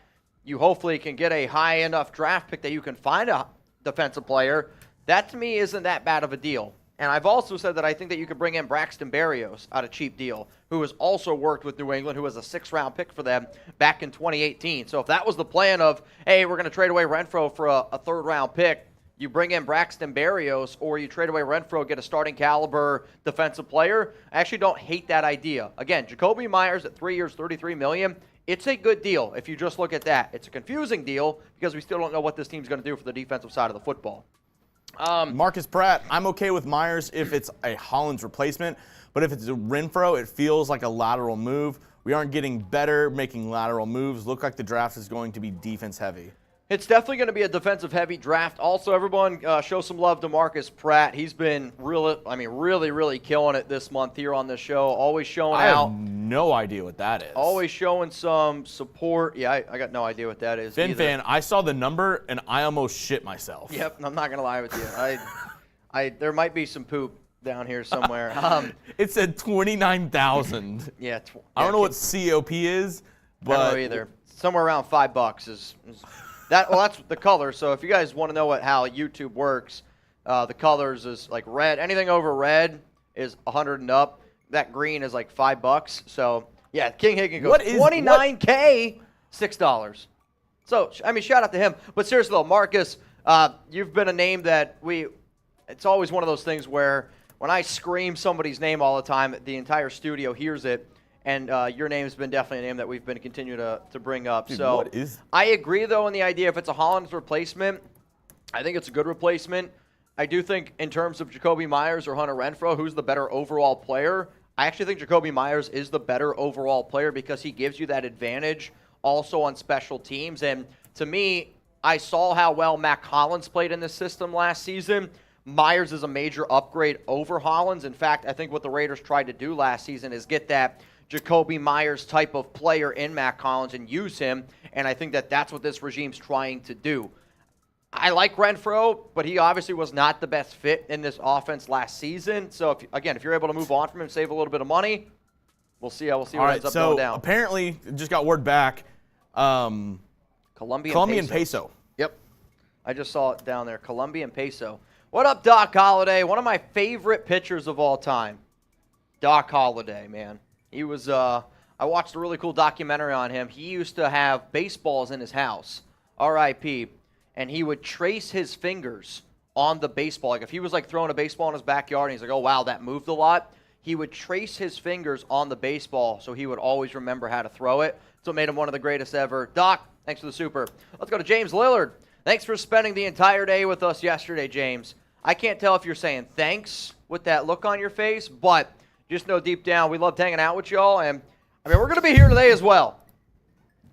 S1: you hopefully can get a high enough draft pick that you can find a defensive player, that to me isn't that bad of a deal. And I've also said that I think that you could bring in Braxton Berrios at a cheap deal, who has also worked with New England, who was a 6th-round pick for them back in 2018. So if that was the plan of, hey, we're going to trade away Renfrow for a 3rd-round pick, you bring in Braxton Berrios, or you trade away Renfrow, get a starting caliber defensive player, I actually don't hate that idea. Again, Jakobi Meyers at 3 years, $33 million, it's a good deal if you just look at that. It's a confusing deal because we still don't know what this team's going to do for the defensive side of the football.
S2: Marcus Pratt, I'm okay with Myers if it's a Hollins replacement, but if it's a Renfrow, it feels like a lateral move. We aren't getting better making lateral moves. Look like the draft is going to be defense heavy.
S1: It's definitely going to be a defensive-heavy draft. Also, everyone, show some love to Marcus Pratt. He's been really killing it this month here on the show. Always showing out.
S2: I have no idea what that is.
S1: Always showing some support. Yeah, I got no idea what that is.
S2: Fan, I saw the number and I almost shit myself.
S1: Yep, I'm not going to lie with you. There might be some poop down here somewhere.
S2: It said 29,000.
S1: Yeah.
S2: I don't know what COP is, but
S1: I don't know either. Somewhere around $5 is that. Well, that's the color. So if you guys want to know how YouTube works, the colors is like red. Anything over red is 100 and up. That green is like $5. So yeah, King Higgin goes 29K, $6. So I mean, shout out to him. But seriously though, Marcus, you've been a name that it's always one of those things where when I scream somebody's name all the time, the entire studio hears it. And your name has been definitely a name that we've been continuing to bring up.
S2: Dude,
S1: so I agree, though, in the idea if it's a Hollins replacement, I think it's a good replacement. I do think in terms of Jakobi Meyers or Hunter Renfrow, who's the better overall player, I actually think Jakobi Meyers is the better overall player because he gives you that advantage also on special teams. And to me, I saw how well Mac Hollins played in this system last season. Meyers is a major upgrade over Hollins. In fact, I think what the Raiders tried to do last season is get that Jakobi Meyers type of player in Mac Hollins and use him, and I think that that's what this regime's trying to do. I like Renfrow, but he obviously was not the best fit in this offense last season. So, if you're able to move on from him, save a little bit of money, we'll see what ends up going down.
S2: Apparently, just got word back,
S1: Colombian
S2: peso.
S1: Yep. I just saw it down there, Colombian peso. What up, Doc Holliday? One of my favorite pitchers of all time. Doc Holliday, man. He was, I watched a really cool documentary on him. He used to have baseballs in his house, R.I.P., and he would trace his fingers on the baseball. Like if he was like throwing a baseball in his backyard and he's like, oh, wow, that moved a lot, he would trace his fingers on the baseball so he would always remember how to throw it. So it made him one of the greatest ever. Doc, thanks for the super. Let's go to James Lillard. Thanks for spending the entire day with us yesterday, James. I can't tell if you're saying thanks with that look on your face, but just know deep down we loved hanging out with y'all, and I mean we're going to be here today as well,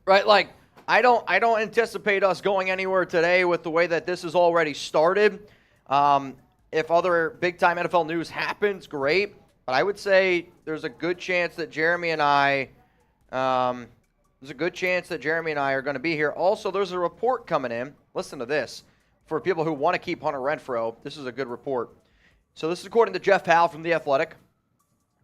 S1: right? Like I don't anticipate us going anywhere today with the way that this has already started. If other big-time NFL news happens, great, but I would say there's a good chance that Jeremy and I are going to be here. Also, there's a report coming in. Listen to this. For people who want to keep Hunter Renfrow, this is a good report. So this is according to Jeff Howe from The Athletic.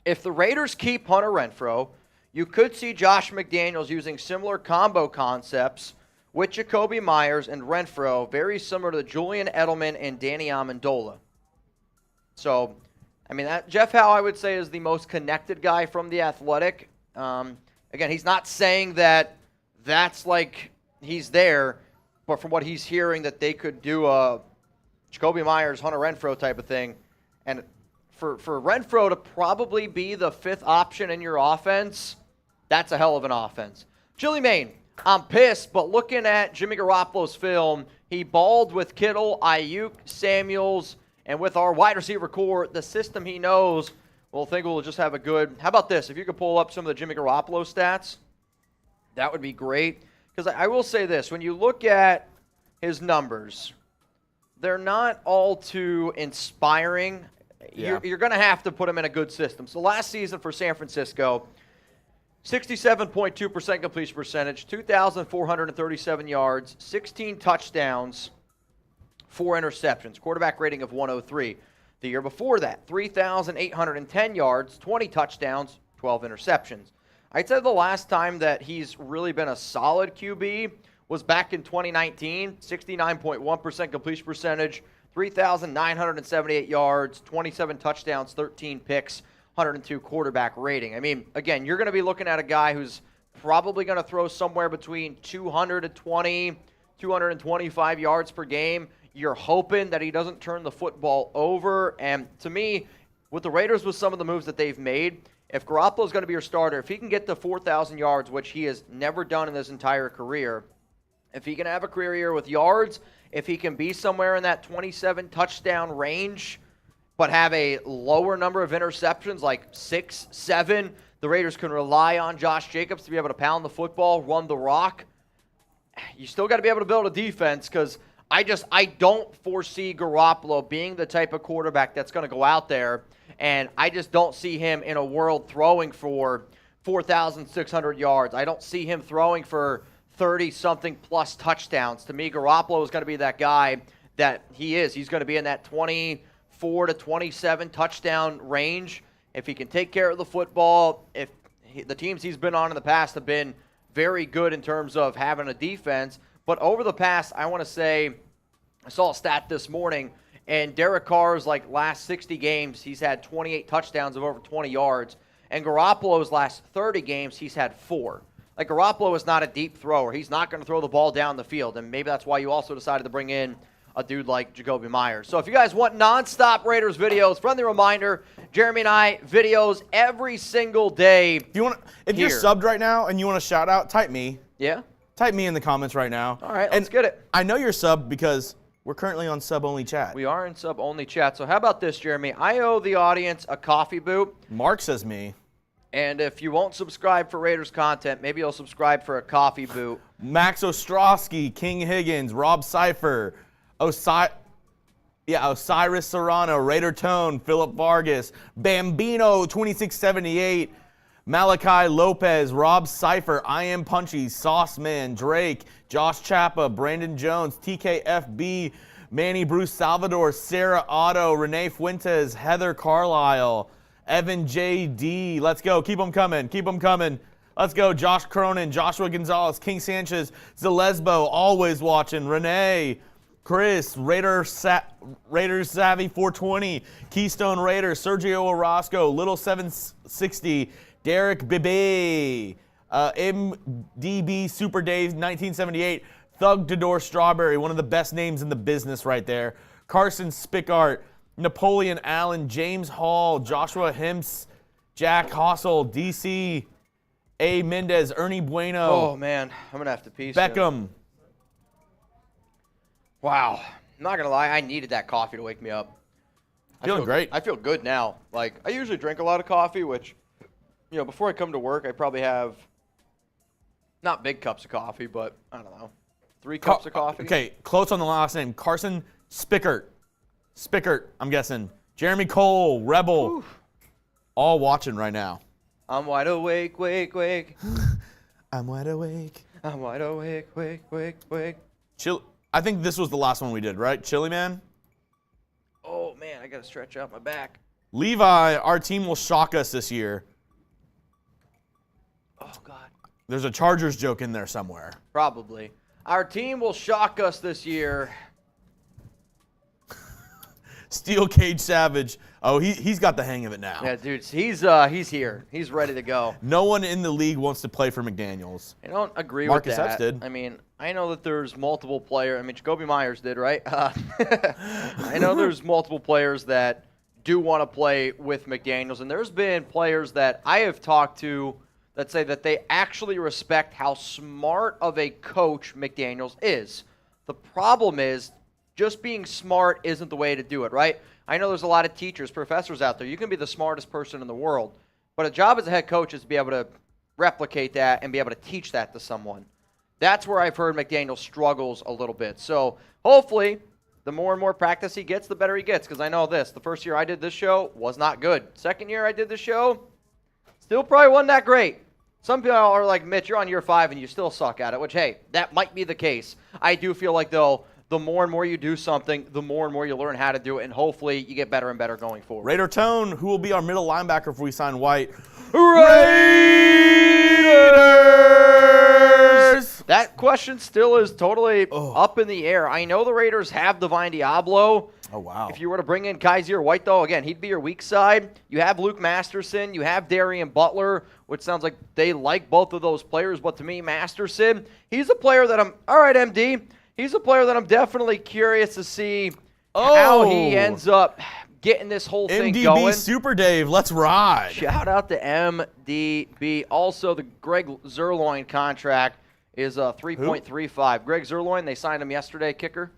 S1: If the Raiders keep Hunter Renfrow, you could see Josh McDaniels using similar combo concepts with Jakobi Meyers and Renfrow, very similar to Julian Edelman and Danny Amendola. So, I mean, Jeff Howe, I would say, is the most connected guy from The Athletic. Again, he's not saying that that's like he's there, but from what he's hearing that they could do a Jakobi Meyers, Hunter Renfrow type of thing. And for Renfrow to probably be the 5th option in your offense, that's a hell of an offense. Chili Main, I'm pissed, but looking at Jimmy Garoppolo's film, he balled with Kittle, Ayuk, Samuels, and with our wide receiver core, the system he knows, we'll think we'll just have a good. How about this? If you could pull up some of the Jimmy Garoppolo stats, that would be great. Because I will say this, when you look at his numbers, they're not all too inspiring.
S2: Yeah.
S1: You're going to have to put him in a good system. So last season for San Francisco, 67.2% completion percentage, 2,437 yards, 16 touchdowns, 4 interceptions, quarterback rating of 103. The year before that, 3,810 yards, 20 touchdowns, 12 interceptions. I'd say the last time that he's really been a solid QB was back in 2019, 69.1% completion percentage, 3,978 yards, 27 touchdowns, 13 picks, 102 quarterback rating. I mean, again, you're going to be looking at a guy who's probably going to throw somewhere between 220, 225 yards per game. You're hoping that he doesn't turn the football over. And to me, with the Raiders, with some of the moves that they've made, if Garoppolo's going to be your starter, if he can get to 4,000 yards, which he has never done in his entire career, if he can have a career year with yards, if he can be somewhere in that 27 touchdown range, but have a lower number of interceptions, like 6, 7, the Raiders can rely on Josh Jacobs to be able to pound the football, run the rock. You still got to be able to build a defense, because I don't foresee Garoppolo being the type of quarterback that's going to go out there, and I just don't see him in a world throwing for 4,600 yards. I don't see him throwing for 30-something plus touchdowns. To me, Garoppolo is going to be that guy that he is. He's going to be in that 24 to 27 touchdown range. If he can take care of the football, the teams he's been on in the past have been very good in terms of having a defense. But over the past, I want to say, I saw a stat this morning, and Derek Carr's last 60 games, he's had 28 touchdowns of over 20 yards. And Garoppolo's last 30 games, he's had 4. Garoppolo is not a deep thrower. He's not going to throw the ball down the field, and maybe that's why you also decided to bring in a dude like Jakobi Meyers. So if you guys want nonstop Raiders videos, friendly reminder, Jeremy and I, videos every single day.
S2: If you're subbed right now and you want a shout out, type me.
S1: Yeah?
S2: Type me in the comments right now.
S1: All right, let's get it.
S2: I know you're subbed because we're currently on sub-only chat.
S1: We are in sub-only chat. So how about this, Jeremy? I owe the audience a coffee boot.
S2: Mark says me.
S1: And if you won't subscribe for Raiders content, maybe you'll subscribe for a coffee boot.
S2: Max Ostrowski, King Higgins, Rob Cypher, Osiris Serrano, Raider Tone, Philip Vargas, Bambino 2678, Malachi Lopez, Rob Cypher, I Am Punchy, Sauce Man, Drake, Josh Chappa, Brandon Jones, TKFB, Manny Bruce Salvador, Sarah Otto, Renee Fuentes, Heather Carlisle, Evan JD. Let's go. Keep them coming. Keep them coming. Let's go. Josh Cronin, Joshua Gonzalez, King Sanchez, Zalesbo, always watching. Renee, Chris, Raiders Savvy 420, Keystone Raiders, Sergio Orozco, Little 760, Derek Bebe, MDB Super Dave 1978, Thug Dador Strawberry, one of the best names in the business right there. Carson Spickart, Napoleon Allen, James Hall, Joshua Hemps, Jack Hossel, DC, A. Mendez, Ernie Bueno.
S1: Oh, man. I'm going to have to pee soon.
S2: Beckham.
S1: Wow. I'm not going to lie. I needed that coffee to wake me up.
S2: Feeling great.
S1: I feel good now. I usually drink a lot of coffee, which, before I come to work, I probably have not big cups of coffee, but I don't know, 3 cups of coffee.
S2: Okay, close on the last name. Carson Spickart. Spickart, I'm guessing. Jeremy Cole, Rebel. Oof. All watching right now.
S1: I'm wide awake, wake.
S2: I'm wide awake.
S1: I'm wide awake, wake.
S2: I think this was the last one we did, right? Chili Man?
S1: Oh, man, I got to stretch out my back.
S2: Levi, our team will shock us this year.
S1: Oh, God.
S2: There's a Chargers joke in there somewhere.
S1: Probably. Our team will shock us this year.
S2: Steel Cage Savage. Oh, he's got the hang of it now.
S1: Yeah, dude, he's here. He's ready to go.
S2: No one in the league wants to play for McDaniels.
S1: I don't agree
S2: Marcus
S1: with that.
S2: Epps did.
S1: I mean, I know that there's multiple players. I mean, Jakobi Meyers did, right? I know there's multiple players that do want to play with McDaniels. And there's been players that I have talked to that say that they actually respect how smart of a coach McDaniels is. The problem is just being smart isn't the way to do it, right? I know there's a lot of teachers, professors out there. You can be the smartest person in the world, but a job as a head coach is to be able to replicate that and be able to teach that to someone. That's where I've heard McDaniels struggles a little bit. So hopefully the more and more practice he gets, the better he gets, because I know this. The first year I did this show was not good. Second year I did this show, still probably wasn't that great. Some people are like, Mitch, you're on year 5 and you still suck at it, which, hey, that might be the case. I do feel like, though, the more and more you do something, the more and more you learn how to do it, and hopefully you get better and better going forward.
S2: Raider Tone, who will be our middle linebacker if we sign White?
S1: Raiders! That question still is totally up in the air. I know the Raiders have Divine Diablo.
S2: Oh, wow.
S1: If you were to bring in Kaiser White, though, again, he'd be your weak side. You have Luke Masterson. You have Darian Butler, which sounds like they like both of those players. But to me, Masterson, he's a player that I'm – all right, MD. He's a player that I'm definitely curious to see how he ends up getting this whole thing going.
S2: MDB Super Dave, let's ride.
S1: Shout out to MDB. Also, the Greg Zerloin contract is $3.35. Greg Zerloin, they signed him yesterday, kicker.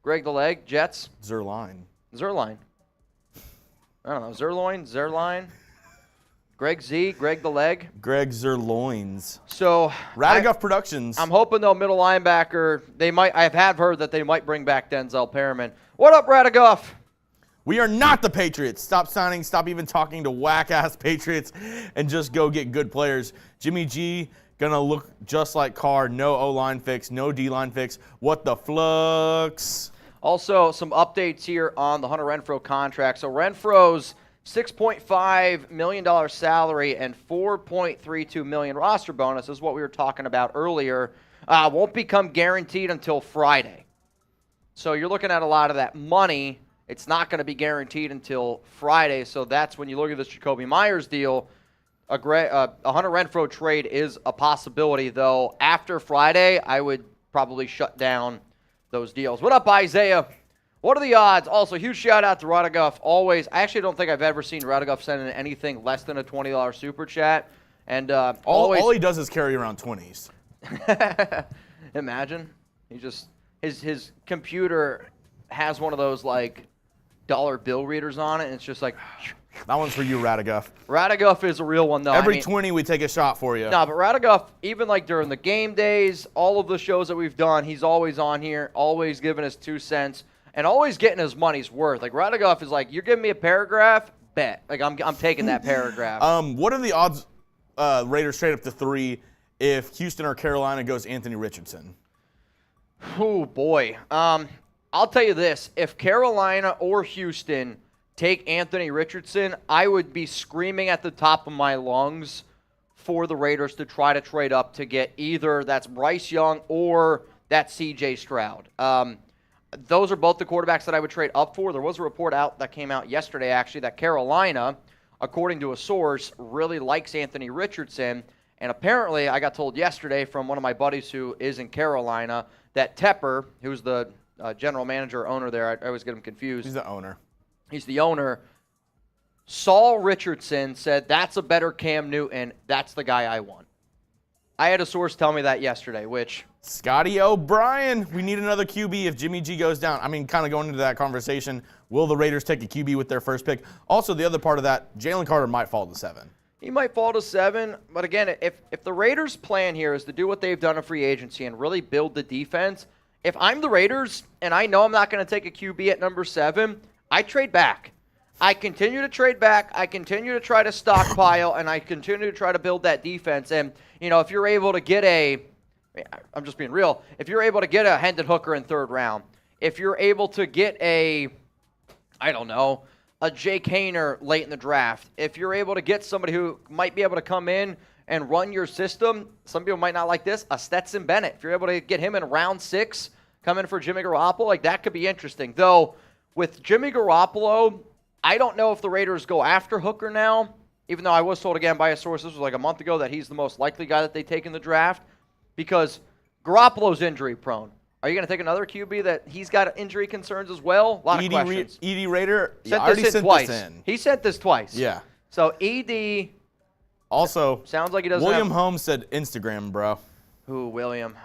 S1: Greg the Leg, Jets.
S2: Zerline.
S1: I don't know. Zerline. Greg Z, Greg the Leg.
S2: Greg Zerloins.
S1: So
S2: Radigoff Productions.
S1: I'm hoping, though, middle linebacker, I have heard that they might bring back Denzel Perriman. What up, Radigoff?
S2: We are not the Patriots. Stop signing. Stop even talking to whack-ass Patriots and just go get good players. Jimmy G going to look just like Carr. No O-line fix. No D-line fix. What the flux?
S1: Also, some updates here on the Hunter Renfrow contract. So Renfro's $6.5 million salary and $4.32 million roster bonus is what we were talking about earlier. Won't become guaranteed until Friday. So you're looking at a lot of that money. It's not going to be guaranteed until Friday. So that's when you look at this Jakobi Meyers deal. A Hunter Renfrow trade is a possibility, though. After Friday, I would probably shut down those deals. What up, Isaiah? What are the odds? Also, huge shout-out to Radigoff. Always. I actually don't think I've ever seen Radigoff send in anything less than a $20 super chat. And
S2: all he does is carry around 20s.
S1: Imagine. He just his computer has one of those, like, dollar bill readers on it, and it's just like...
S2: That one's for you, Radigoff.
S1: Radigoff is a real one, though.
S2: Every 20, we take a shot for you.
S1: No, but Radigoff, even like during the game days, all of the shows that we've done, he's always on here, always giving us 2 cents, and always getting his money's worth. Like, Radigoff is like, you're giving me a paragraph? Bet. Like, I'm taking that paragraph.
S2: What are the odds Raiders trade up to 3 if Houston or Carolina goes Anthony Richardson?
S1: Oh, boy. I'll tell you this. If Carolina or Houston take Anthony Richardson, I would be screaming at the top of my lungs for the Raiders to try to trade up to get either that's Bryce Young or that C.J. Stroud. Those are both the quarterbacks that I would trade up for. There was a report out that came out yesterday, actually, that Carolina, according to a source, really likes Anthony Richardson. And apparently, I got told yesterday from one of my buddies who is in Carolina that Tepper, who's the general manager or owner there, I always get him confused.
S2: He's the owner.
S1: He's the owner. Saul Richardson said, that's a better Cam Newton. That's the guy I want. I had a source tell me that yesterday, which...
S2: Scotty O'Brien, we need another QB if Jimmy G goes down. I mean, kind of going into that conversation, will the Raiders take a QB with their first pick? Also, the other part of that, Jalen Carter might fall to 7.
S1: He might fall to 7, but again, if the Raiders' plan here is to do what they've done in free agency and really build the defense, if I'm the Raiders and I know I'm not going to take a QB at number 7, I trade back. I continue to trade back. I continue to try to stockpile, and I continue to try to build that defense. And, you know, if you're able to get I'm just being real, if you're able to get a Hendon Hooker in 3rd round, if you're able to get a Jake Haener late in the draft, if you're able to get somebody who might be able to come in and run your system, some people might not like this, a Stetson Bennett. If you're able to get him in round 6, come in for Jimmy Garoppolo, like that could be interesting. Though, with Jimmy Garoppolo, I don't know if the Raiders go after Hooker now, even though I was told again by a source, this was like a month ago, that he's the most likely guy that they take in the draft, because Garoppolo's injury prone. Are you going to take another QB that he's got injury concerns as well? A lot of questions.
S2: ED Raider,
S1: Sent
S2: I already
S1: this in
S2: sent
S1: twice.
S2: this in.
S1: He sent this twice.
S2: Yeah.
S1: So ED
S2: Also,
S1: sounds like he doesn't
S2: William
S1: have...
S2: Holmes said Instagram, bro.
S1: Who, William?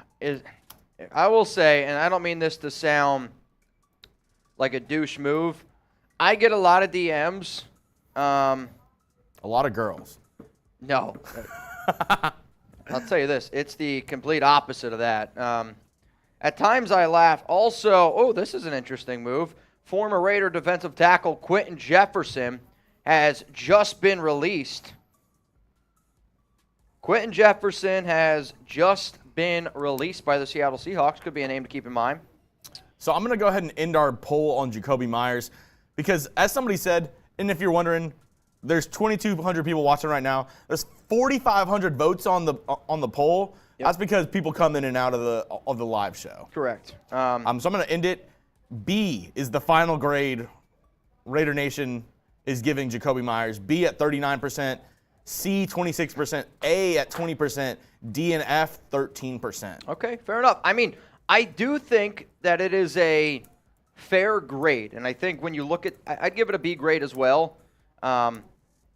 S1: I will say, and I don't mean this to sound like a douche move, I get a lot of DMs.
S2: A lot of girls.
S1: No. I'll tell you this. It's the complete opposite of that. At times I laugh. Also, this is an interesting move. Former Raider defensive tackle Quentin Jefferson has just been released. Quentin Jefferson has just been released by the Seattle Seahawks. Could be a name to keep in mind.
S2: So I'm going to go ahead and end our poll on Jakobi Meyers because, as somebody said, and if you're wondering, there's 2,200 people watching right now. There's 4,500 votes on the poll. Yep. That's because people come in and out of the live show.
S1: Correct.
S2: So I'm going to end it. B is the final grade Raider Nation is giving Jakobi Meyers. B at 39%, C 26%, A at 20%, D and F 13%.
S1: Okay, fair enough. I mean, I do think that it is a fair grade, and I think when you look at, I'd give it a B grade as well.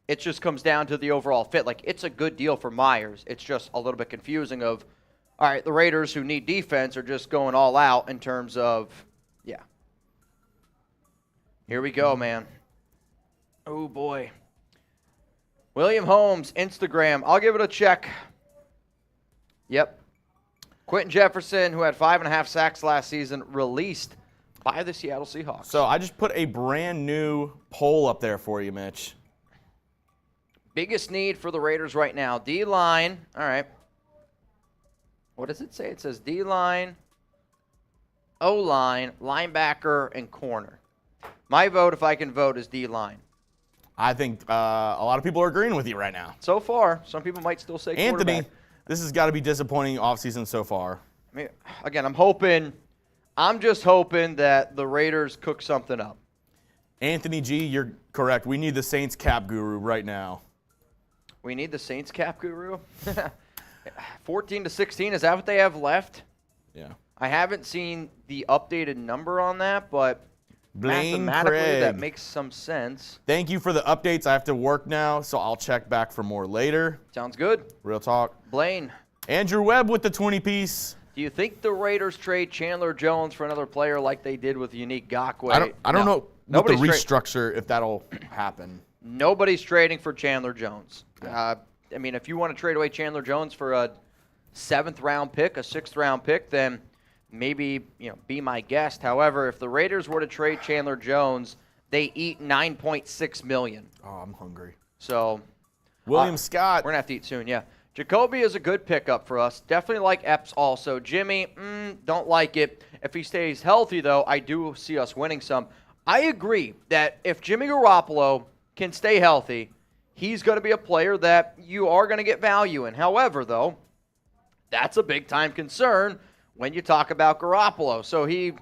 S1: It just comes down to the overall fit. Like, it's a good deal for Meyers. It's just a little bit confusing of, all right, the Raiders who need defense are just going all out in terms of, yeah. Here we go, man. Oh, boy. William Holmes, Instagram. I'll give it a check. Yep. Quentin Jefferson, who had 5.5 sacks last season, released by the Seattle Seahawks.
S2: So I just put a brand new poll up there for you, Mitch.
S1: Biggest need for the Raiders right now. D-line. All right. What does it say? It says D-line, O-line, linebacker, and corner. My vote, if I can vote, is D-line.
S2: I think a lot of people are agreeing with you right now.
S1: So far, some people might still say
S2: Anthony,
S1: quarterback.
S2: this has got to be disappointing offseason so far.
S1: I mean, again, I'm just hoping that the Raiders cook something up.
S2: Anthony G, you're correct. We need the Saints cap guru right now.
S1: We need the Saints cap guru? 14-16, is that what they have left?
S2: Yeah.
S1: I haven't seen the updated number on that, but
S2: Blaine
S1: mathematically
S2: Craig.
S1: that makes some sense.
S2: Thank you for the updates. I have to work now, so I'll check back for more later.
S1: Sounds good.
S2: Real talk.
S1: Blaine,
S2: Andrew Webb with the 20-piece.
S1: do you think the Raiders trade Chandler Jones for another player like they did with Unique Gakkwe?
S2: I don't know with the
S1: Nobody's
S2: restructure if that'll happen.
S1: Nobody's trading for Chandler Jones. I mean, if you want to trade away Chandler Jones for a 7th-round pick, a 6th-round pick, then maybe, be my guest. However, if the Raiders were to trade Chandler Jones, they eat $9.6 million.
S2: Oh, I'm hungry.
S1: So,
S2: William Scott.
S1: we're going to have to eat soon, yeah. Jakobi is a good pickup for us. Definitely like Epps also. Jimmy, don't like it. If he stays healthy, though, I do see us winning some. I agree that if Jimmy Garoppolo can stay healthy, he's going to be a player that you are going to get value in. However, though, that's a big-time concern when you talk about Garoppolo. So he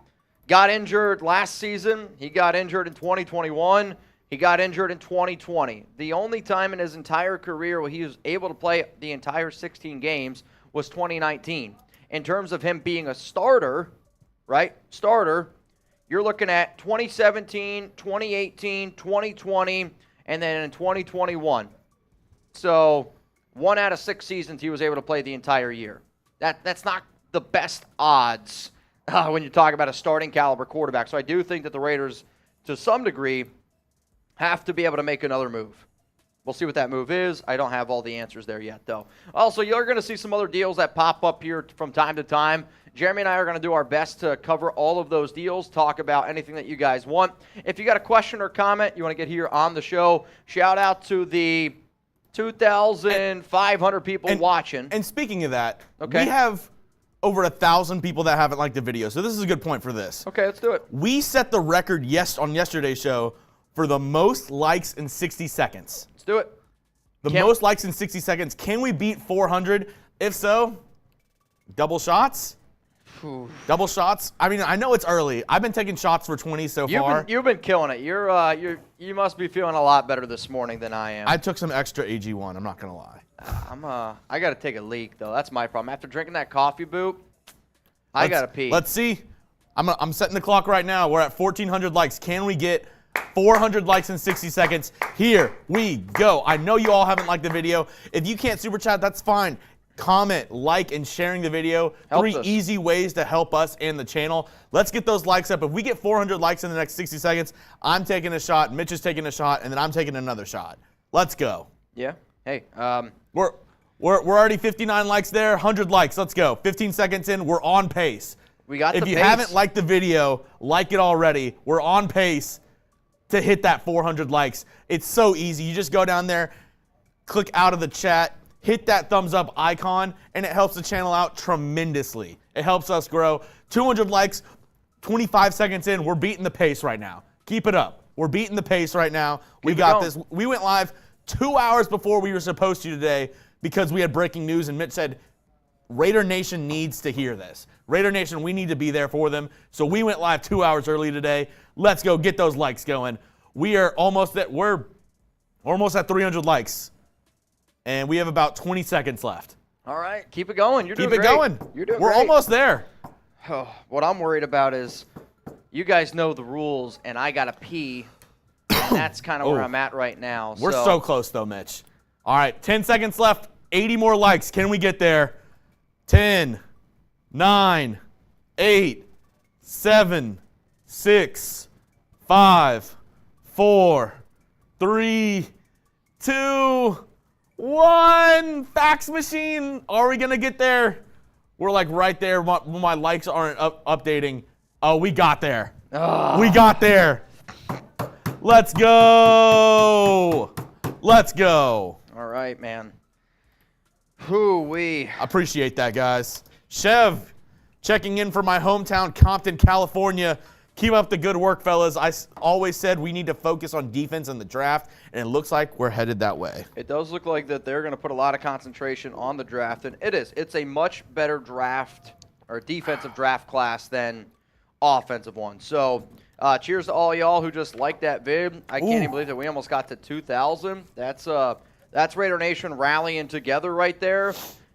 S1: got injured last season. He got injured in 2021. He got injured in 2020. The only time in his entire career where he was able to play the entire 16 games was 2019. In terms of him being a starter, right? Starter, you're looking at 2017, 2018, 2020, and then in 2021. So 1 out of 6 seasons he was able to play the entire year. That's not the best odds when you talk about a starting caliber quarterback. So I do think that the Raiders, to some degree, have to be able to make another move. We'll see what that move is. I don't have all the answers there yet, though. Also, you're going to see some other deals that pop up here from time to time. Jeremy and I are going to do our best to cover all of those deals, talk about anything that you guys want. If you got a question or comment you want to get here on the show, shout out to the 2,500 people watching.
S2: And speaking of that,
S1: Okay.
S2: we have over 1,000 people that haven't liked the video. So this is a good point for this.
S1: Okay, let's do it.
S2: We set the record on yesterday's show for the most likes in 60 seconds.
S1: Let's do it.
S2: The most likes in 60 seconds. Can we beat 400? If so, double shots? Double shots? I mean, I know it's early. I've been taking shots for 20 so far.
S1: You've been killing it. You must be feeling a lot better this morning than I am.
S2: I took some extra AG1, I'm not going to lie.
S1: I got to take a leak, though. That's my problem. After drinking that coffee boot, I got to pee.
S2: Let's see. I'm setting the clock right now. We're at 1,400 likes. Can we get 400 likes in 60 seconds? Here we go. I know you all haven't liked the video. If you can't super chat, that's fine. Comment, like, and sharing the video.
S1: Helps
S2: 3
S1: us.
S2: easy ways to help us and the channel. Let's get those likes up. If we get 400 likes in the next 60 seconds, I'm taking a shot, Mitch is taking a shot, and then I'm taking another shot. Let's go.
S1: Yeah. Hey.
S2: We're already 59 likes there, 100 likes. Let's go. 15 seconds in, we're on pace.
S1: We got
S2: If
S1: the
S2: you
S1: pace.
S2: haven't liked the video, like it already. We're on pace to hit that 400 likes. It's so easy. You just go down there, click out of the chat, hit that thumbs up icon, and it helps the channel out tremendously. It helps us grow. 200 likes, 25 seconds in, we're beating the pace right now. Keep it up. We're beating the pace right now. We
S1: Keep it
S2: got
S1: going.
S2: this. We went live 2 hours before we were supposed to today because we had breaking news, and Mitch said, Raider Nation needs to hear this. Raider Nation, we need to be there for them. So we went live 2 hours early today. Let's go get those likes going. We're almost at 300 likes. And we have about 20 seconds left.
S1: All right. Keep it going. You're
S2: Keep
S1: doing
S2: it
S1: great.
S2: going.
S1: You're doing
S2: We're
S1: great.
S2: almost there.
S1: Oh, what I'm worried about is you guys know the rules, and I got to pee. And that's kind of where
S2: Oh.
S1: I'm at right now.
S2: We're so close, though, Mitch. All right, 10 seconds left. 80 more likes. Can we get there? 10, 9, 8, 7, 6, 5, 4, 3, 2, 1. Fax machine. Are we going to get there? We're like right there when my likes aren't updating. Oh, we got there. We got there. Let's go. Let's go.
S1: All right, man. Hoo-wee.
S2: Appreciate that, guys. Chev, checking in for my hometown, Compton, California. Keep up the good work, fellas. Always said we need to focus on defense in the draft, and it looks like we're headed that way.
S1: It does look like that they're going to put a lot of concentration on the draft, and it is. It's a much better draft or defensive draft class than offensive one. So cheers to all y'all who just liked that vid. I can't even believe that we almost got to 2,000. That's Raider Nation rallying together right there.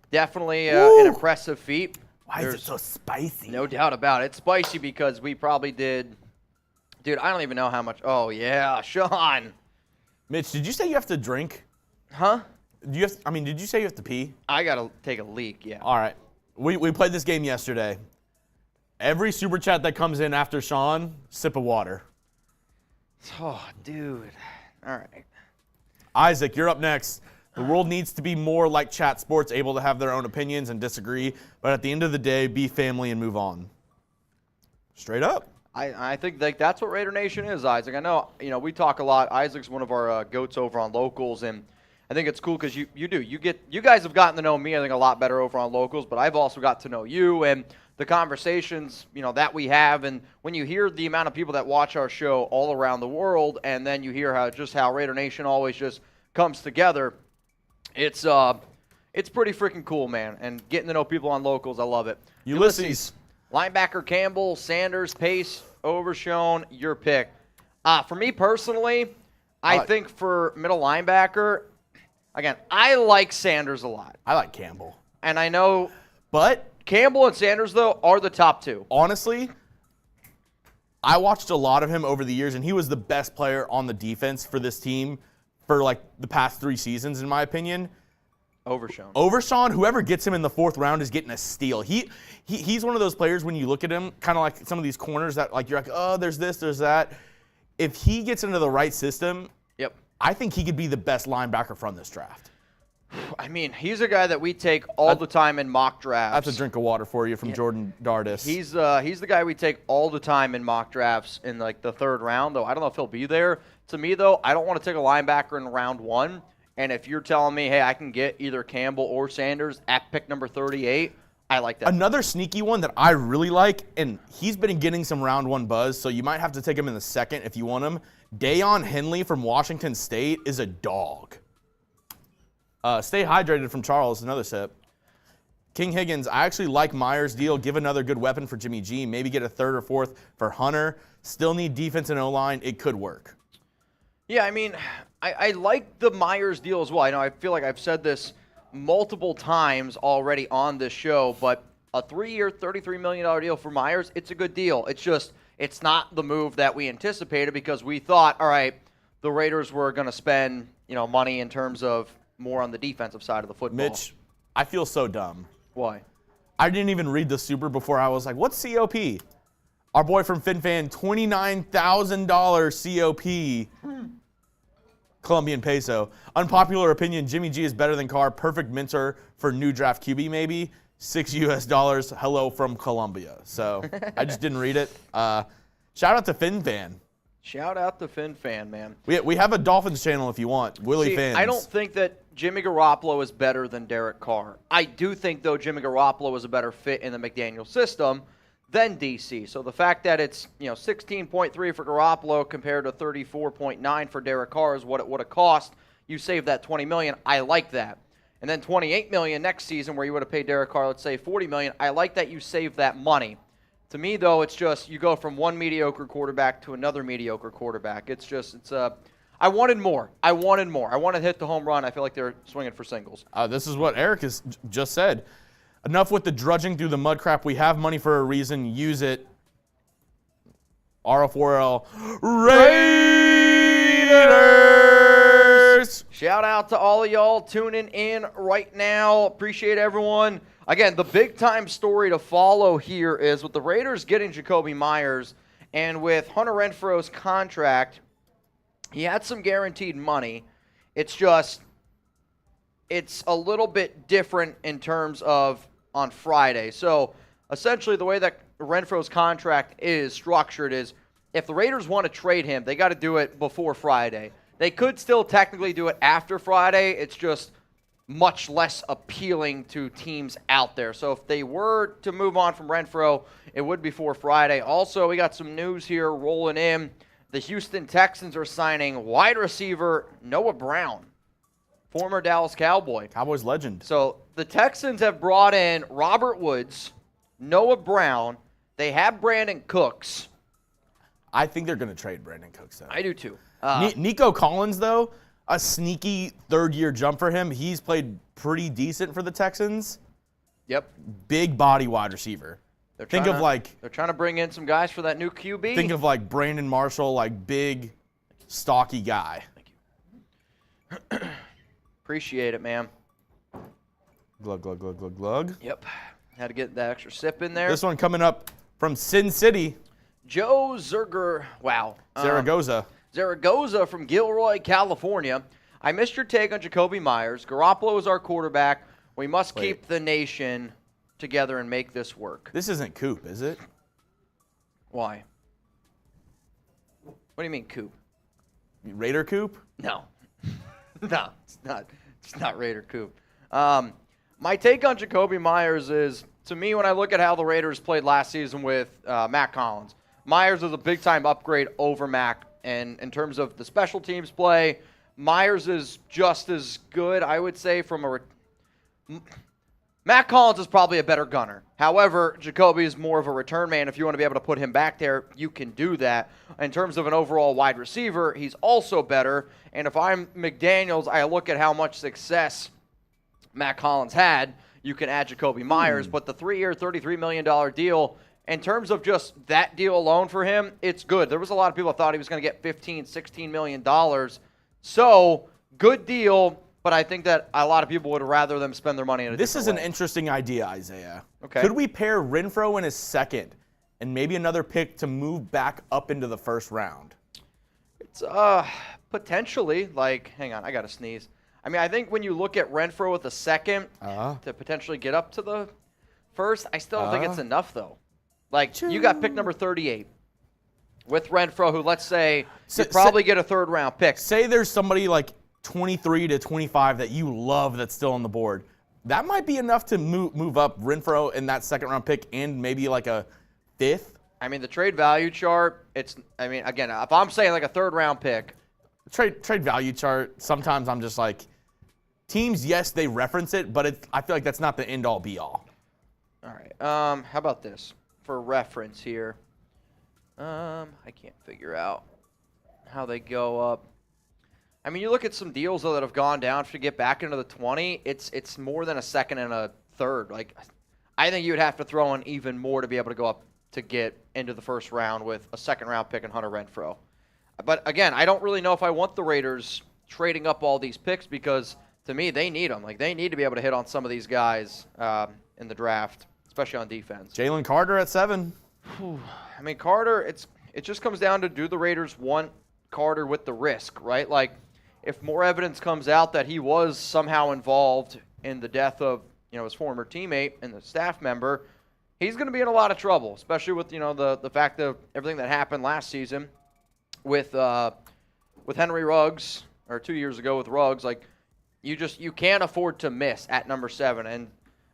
S1: Definitely an impressive feat.
S2: Why is it so spicy?
S1: No doubt about it. It's spicy because we probably did. Dude, I don't even know how much. Oh, yeah, Sean.
S2: Mitch, did you say you have to drink?
S1: Huh?
S2: Did you say you have to pee?
S1: I got to take a leak, yeah.
S2: All right. We played this game yesterday. Every super chat that comes in after Sean, sip of water.
S1: Oh, dude. All right.
S2: Isaac, you're up next. The world needs to be more like chat sports, able to have their own opinions and disagree, but at the end of the day, be family and move on. Straight up.
S1: I think that's what Raider Nation is, Isaac. I know, we talk a lot. Isaac's one of our goats over on Locals, and I think it's cool because you guys have gotten to know me, I think, a lot better over on Locals, but I've also got to know you and the conversations, that we have. And when you hear the amount of people that watch our show all around the world, and then you hear how Raider Nation always just comes together, it's pretty freaking cool, man. And getting to know people on Locals, I love it.
S2: Ulysses.
S1: Linebacker Campbell, Sanders, Pace, Overshown, your pick. For me personally, I think for middle linebacker, again, I like Sanders a lot.
S2: I like Campbell.
S1: And I know
S2: But
S1: Campbell and Sanders, though, are the top two.
S2: honestly, I watched a lot of him over the years, and he was the best player on the defense for this team for like the past 3 seasons, in my opinion.
S1: Overshown.
S2: Overshawn, whoever gets him in the 4th round is getting a steal. He's one of those players when you look at him, kind of like some of these corners that like you're like, oh, there's this, there's that. If he gets into the right system,
S1: Yep.
S2: I think he could be the best linebacker from this draft.
S1: I mean, he's a guy that we take all the time in mock drafts.
S2: That's a drink of water for you from Jordan Dardis.
S1: He's the guy we take all the time in mock drafts in like the 3rd round, though. I don't know if he'll be there. To me, though, I don't want to take a linebacker in round 1. And if you're telling me, hey, I can get either Campbell or Sanders at pick number 38, I like that.
S2: Another sneaky one that I really like, and he's been getting some round 1 buzz, so you might have to take him in the 2nd if you want him. Dayon Henley from Washington State is a dog. Stay hydrated from Charles, another sip. King Higgins, I actually like Meyers' deal. Give another good weapon for Jimmy G. Maybe get a 3rd or 4th for Hunter. Still need defense and O-line. It could work.
S1: Yeah, I mean, I like the Myers deal as well. I know I feel like I've said this multiple times already on this show, but a 3-year, $33 million deal for Meyers, it's a good deal. It's just, it's not the move that we anticipated because we thought, all right, the Raiders were going to spend, money in terms of more on the defensive side of the football.
S2: Mitch, I feel so dumb.
S1: Why?
S2: I didn't even read the super before. I was like, what's COP? Our boy from FinFan, $29,000 COP. Colombian peso. Unpopular opinion, Jimmy G is better than Carr. Perfect mentor for new draft QB maybe. $6 US. Hello from Colombia. So I just didn't read it. Shout out to FinFan.
S1: Shout out to FinFan, man.
S2: We have a Dolphins channel if you want. Willie fans.
S1: I don't think that Jimmy Garoppolo is better than Derek Carr. I do think, though, Jimmy Garoppolo is a better fit in the McDaniels system than DC. So the fact that it's 16.3 for Garoppolo compared to 34.9 for Derek Carr is what it would have cost. You save that $20 million. I like that. And then $28 million next season where you would have paid Derek Carr, let's say $40 million. I like that you save that money. To me, though, it's just you go from one mediocre quarterback to another mediocre quarterback. I wanted more. I wanted to hit the home run. I feel like they're swinging for singles.
S2: This is what Eric has just said. Enough with the drudging through the mud crap. We have money for a reason. Use it. RF4L Raiders!
S1: Shout out to all of y'all tuning in right now. Appreciate everyone. Again, the big-time story to follow here is with the Raiders getting Jakobi Meyers and with Hunter Renfrow's contract, he had some guaranteed money. It's a little bit different in terms of on Friday. So, essentially, the way that Renfrow's contract is structured is if the Raiders want to trade him, they got to do it before Friday. They could still technically do it after Friday. It's just much less appealing to teams out there. So if they were to move on from Renfrow, it would be for Friday. Also, we got some news here rolling in. The Houston Texans are signing wide receiver Noah Brown, former Dallas Cowboy.
S2: Cowboys legend.
S1: So the Texans have brought in Robert Woods, Noah Brown. They have Brandon Cooks.
S2: I think they're going to trade Brandon Cooks, though.
S1: I do, too.
S2: Nico Collins, though, a sneaky third-year jump for him. He's played pretty decent for the Texans.
S1: Yep.
S2: Big body wide receiver.
S1: They're trying to bring in some guys for that new QB.
S2: Think of like Brandon Marshall, like big, stocky guy.
S1: Thank you. Appreciate it, man.
S2: Glug, glug, glug, glug, glug.
S1: Yep. Had to get that extra sip in there.
S2: This one coming up from Sin City.
S1: Joe Zerger. Wow.
S2: Zaragoza.
S1: Zaragoza from Gilroy, California. I missed your take on Jakobi Meyers. Garoppolo is our quarterback. We must keep the nation together and make this work.
S2: This isn't Coop, is it?
S1: Why? What do you mean, Coop?
S2: Raider Coop?
S1: No. No, it's not. It's not Raider Coop. My take on Jakobi Meyers is, to me, when I look at how the Raiders played last season with Matt Collins, Meyers is a big-time upgrade over Mac. And in terms of the special teams play, Meyers is just as good, I would say, Matt Collins is probably a better gunner. However, Jakobi is more of a return man. If you want to be able to put him back there, you can do that. In terms of an overall wide receiver, he's also better. And if I'm McDaniels, I look at how much success Matt Collins had. You can add Jakobi Meyers. But the 3-year, $33 million deal, in terms of just that deal alone for him, it's good. There was a lot of people that thought he was going to get $15, $16 million. So, good deal, but I think that a lot of people would rather them spend their money in a
S2: This is
S1: different
S2: an
S1: way.
S2: interesting idea, Isaiah.
S1: Okay.
S2: Could we pair Renfrow in his second and maybe another pick to move back up into the first round?
S1: It's potentially, hang on, I got to sneeze. I mean, I think when you look at Renfrow with a second to potentially get up to the first, I still don't think it's enough, though. You got pick number 38 with Renfrow, who, let's say, you probably get a third-round pick.
S2: Say there's somebody like 23 to 25 that you love that's still on the board. That might be enough to move up Renfrow in that second-round pick and maybe like a fifth.
S1: I mean, the trade value chart, again, if I'm saying like a third-round pick.
S2: Trade value chart, sometimes I'm just like, teams, yes, they reference it, but I feel like that's not the end-all, be-all.
S1: All right. How about this for reference here? I can't figure out how they go up. I mean, you look at some deals, though, that have gone down to get back into the 20. It's more than a second and a third. I think you would have to throw in even more to be able to go up to get into the first round with a second-round pick and Hunter Renfrow. But, again, I don't really know if I want the Raiders trading up all these picks because, to me, they need them. Like, they need to be able to hit on some of these guys in the draft, especially on defense.
S2: Jalen Carter at 7.
S1: I mean, Carter, it just comes down to, do the Raiders want Carter with the risk, right? Like, if more evidence comes out that he was somehow involved in the death of, his former teammate and the staff member, he's going to be in a lot of trouble, especially with, the fact of everything that happened last season with Henry Ruggs, or 2 years ago with Ruggs. Like, you can't afford to miss at number 7. And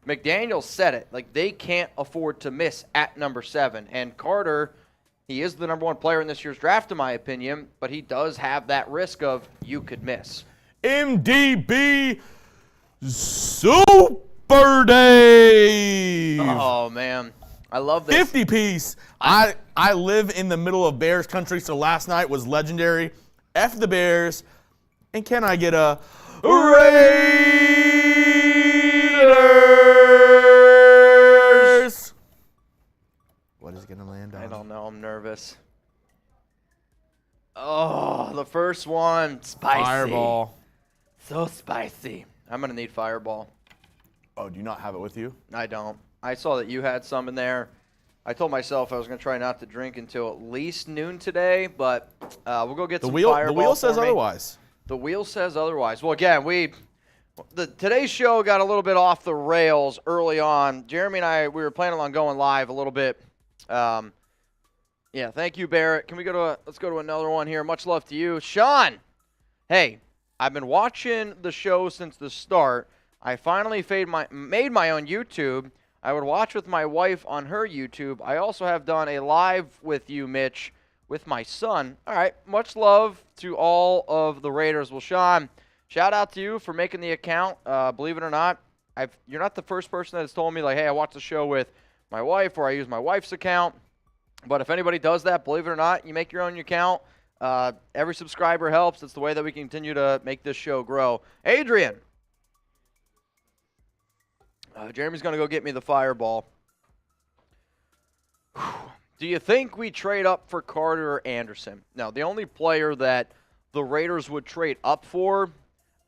S1: McDaniels said it. Like, they can't afford to miss at number 7. And Carter, he is the number 1 player in this year's draft, in my opinion, but he does have that risk of you could miss.
S2: MDB Super Dave.
S1: Oh, man. I love this.
S2: 50 piece. I live in the middle of Bears country, so last night was legendary. F the Bears. And can I get a Raiders? What is going to land on?
S1: I don't know. I'm nervous. Oh, the first one. Spicy.
S2: Fireball.
S1: So spicy. I'm going to need Fireball.
S2: Oh, do you not have it with you?
S1: I don't. I saw that you had some in there. I told myself I was going to try not to drink until at least noon today, but we'll go get some Fireball.
S2: The wheel says
S1: for me.
S2: otherwise.
S1: The wheel says otherwise. Well, again, today's show got a little bit off the rails early on. Jeremy and I, we were planning on going live a little bit. Yeah, thank you, Barrett. Can we let's go to another one here. Much love to you. Sean, hey, I've been watching the show since the start. I finally made my own YouTube. I would watch with my wife on her YouTube. I also have done a live with you, Mitch, with my son. All right, much love to all of the Raiders. Well, Sean, shout out to you for making the account. Believe it or not, you're not the first person that has told me, like, hey, I watched the show with my wife, or I use my wife's account. But if anybody does that, believe it or not, you make your own account. Every subscriber helps. It's the way that we continue to make this show grow. Adrian. Jeremy's going to go get me the Fireball. Do you think we trade up for Carter or Anderson? Now, the only player that the Raiders would trade up for,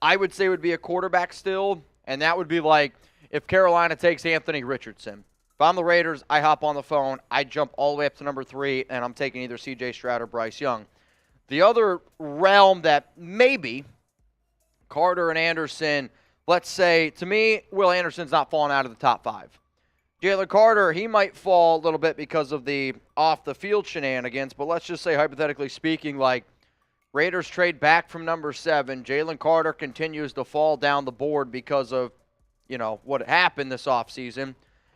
S1: I would say would be a quarterback still, and that would be like if Carolina takes Anthony Richardson. If I'm the Raiders, I hop on the phone, I jump all the way up to number 3, and I'm taking either C.J. Stroud or Bryce Young. The other realm that maybe Carter and Anderson, let's say, to me, Will Anderson's not falling out of the top 5. Jalen Carter, he might fall a little bit because of the off-the-field shenanigans, but let's just say, hypothetically speaking, like Raiders trade back from number 7. Jalen Carter continues to fall down the board because of, what happened this offseason.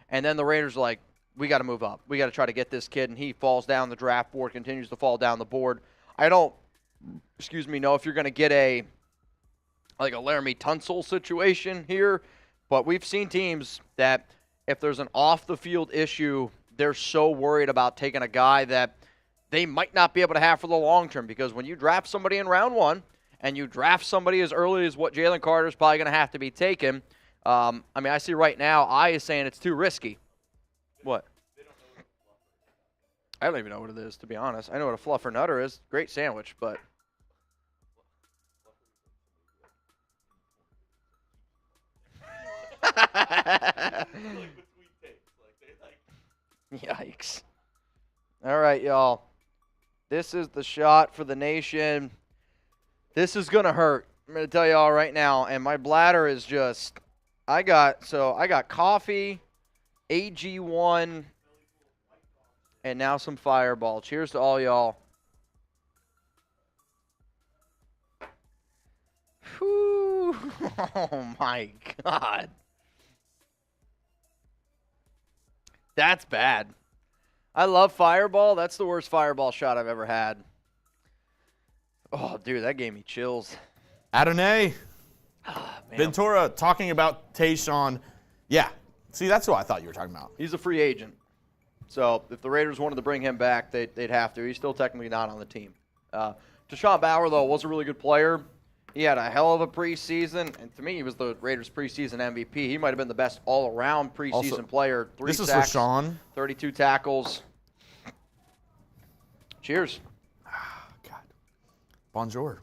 S1: And then the Raiders are like, we got to move up. We got to try to get this kid, and he falls down the draft board, continues to fall down the board. I don't, know if you're going to get a Laramie Tunsil situation here, but we've seen teams that if there's an off-the-field issue, they're so worried about taking a guy that they might not be able to have for the long term, because when you draft somebody in round 1 and you draft somebody as early as what Jalen Carter is probably going to have to be taken, I see right now I is saying it's too risky. What? I don't even know what it is, to be honest. I know what a fluffer nutter is. Great sandwich, but yikes. All right, y'all. This is the shot for the nation. This is going to hurt. I'm going to tell y'all right now, and my bladder is just, I got coffee, AG1, and now some Fireball. Cheers to all y'all. Whew. Oh, my God. That's bad. I love Fireball. That's the worst Fireball shot I've ever had. Oh, dude, that gave me chills.
S2: Adonai.
S1: Oh,
S2: Ventura talking about Tayshaun. Yeah. See, that's who I thought you were talking about.
S1: He's a free agent. So if the Raiders wanted to bring him back, they'd have to. He's still technically not on the team. Deshaun Bauer, though, was a really good player. He had a hell of a preseason, and to me, he was the Raiders' preseason MVP. He might have been the best all-around preseason player. 3
S2: This
S1: sacks,
S2: is for Sean.
S1: 32 tackles. Cheers.
S2: God. Bonjour.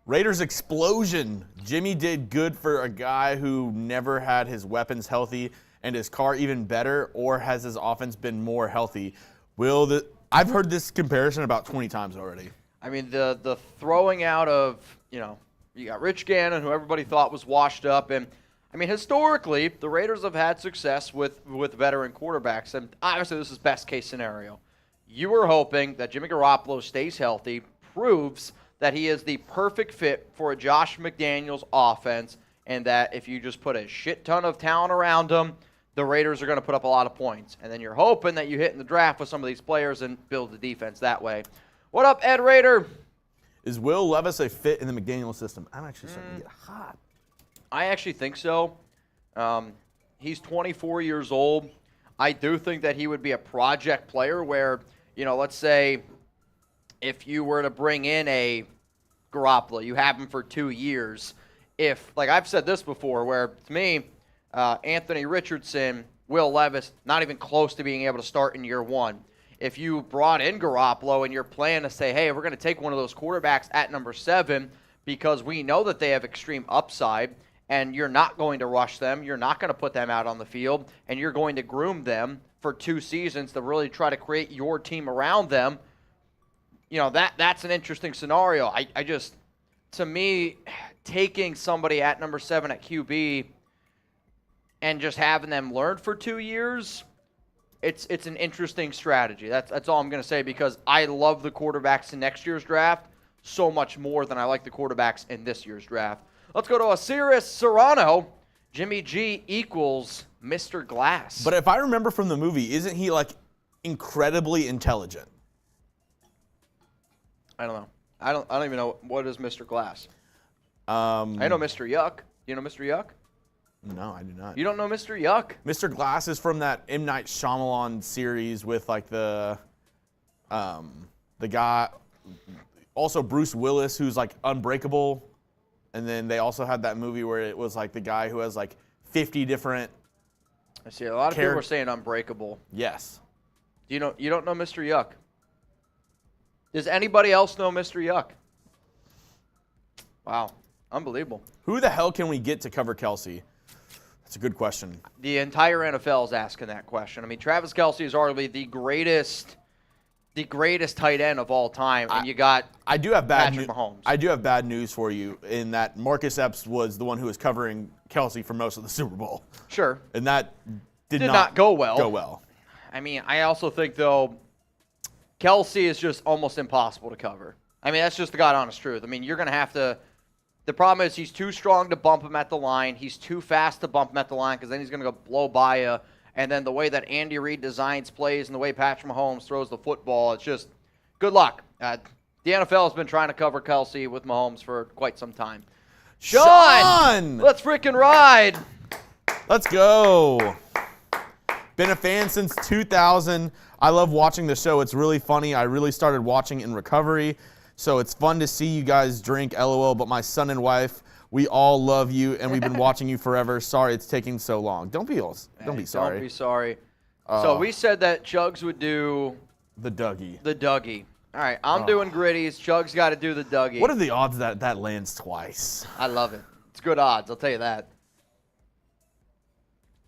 S2: Raiders explosion. Jimmy did good for a guy who never had his weapons healthy and his car even better, or has his offense been more healthy? I've heard this comparison about 20 times already.
S1: I mean, the throwing out of, you got Rich Gannon, who everybody thought was washed up. And, I mean, historically, the Raiders have had success with veteran quarterbacks. And obviously, this is best case scenario. You were hoping that Jimmy Garoppolo stays healthy, proves that he is the perfect fit for a Josh McDaniels offense, and that if you just put a shit ton of talent around him, the Raiders are going to put up a lot of points. And then you're hoping that you hit in the draft with some of these players and build the defense that way. What up, Ed Raider?
S2: Is Will Levis a fit in the McDaniels system? I'm actually starting to get hot.
S1: I actually think so. He's 24 years old. I do think that he would be a project player where, let's say if you were to bring in a Garoppolo, you have him for 2 years. Like I've said this before, where to me, Anthony Richardson, Will Levis, not even close to being able to start in year one. If you brought in Garoppolo and you're planning to say, hey, we're going to take one of those quarterbacks at number 7 because we know that they have extreme upside, and you're not going to rush them, you're not going to put them out on the field, and you're going to groom them for 2 seasons to really try to create your team around them, that's an interesting scenario. To me, taking somebody at number 7 at QB and just having them learn for 2 years, it's an interesting strategy. That's all I'm going to say, because I love the quarterbacks in next year's draft so much more than I like the quarterbacks in this year's draft. Let's go to Osiris Serrano. Jimmy G equals Mr. Glass.
S2: But if I remember from the movie, isn't he incredibly intelligent?
S1: I don't know. I don't even know what is Mr. Glass.
S2: I
S1: know Mr. Yuck. You know Mr. Yuck?
S2: No, I do not.
S1: You don't know Mr. Yuck?
S2: Mr. Glass is from that M. Night Shyamalan series with the guy, also Bruce Willis, who's Unbreakable, and then they also had that movie where it was the guy who has 50 different.
S1: I see a lot of people are saying Unbreakable.
S2: Yes.
S1: You don't know Mr. Yuck? Does anybody else know Mr. Yuck? Wow, unbelievable.
S2: Who the hell can we get to cover Kelsey? That's a good question.
S1: The entire NFL is asking that question. I mean, Travis Kelce is arguably the greatest tight end of all time, and you got
S2: I do have bad
S1: Patrick Mahomes.
S2: I do have bad news for you in that Marcus Epps was the one who was covering Kelsey for most of the Super Bowl.
S1: Sure.
S2: And that did
S1: not go well.
S2: Go well.
S1: I mean, I also think, though, Kelce is just almost impossible to cover. I mean, that's just the God honest truth. I mean, you're going to have to – the problem is he's too strong to bump him at the line. He's too fast to bump him at the line because then he's going to go blow by you. And then the way that Andy Reid designs plays and the way Patrick Mahomes throws the football, it's just good luck. The NFL has been trying to cover Kelce with Mahomes for quite some time. Sean! Let's freaking ride.
S2: Let's go. Been a fan since 2000. I love watching the show. It's really funny. I really started watching in recovery. So it's fun to see you guys drink, LOL, but my son and wife, we all love you, and we've been watching you forever. Sorry it's taking so long. Don't be sorry.
S1: Don't be sorry. So we said that Chugs would do
S2: the Dougie.
S1: The Dougie. All right, I'm doing gritties. Chugs got to do the Dougie.
S2: What are the odds that that lands twice?
S1: I love it. It's good odds, I'll tell you that.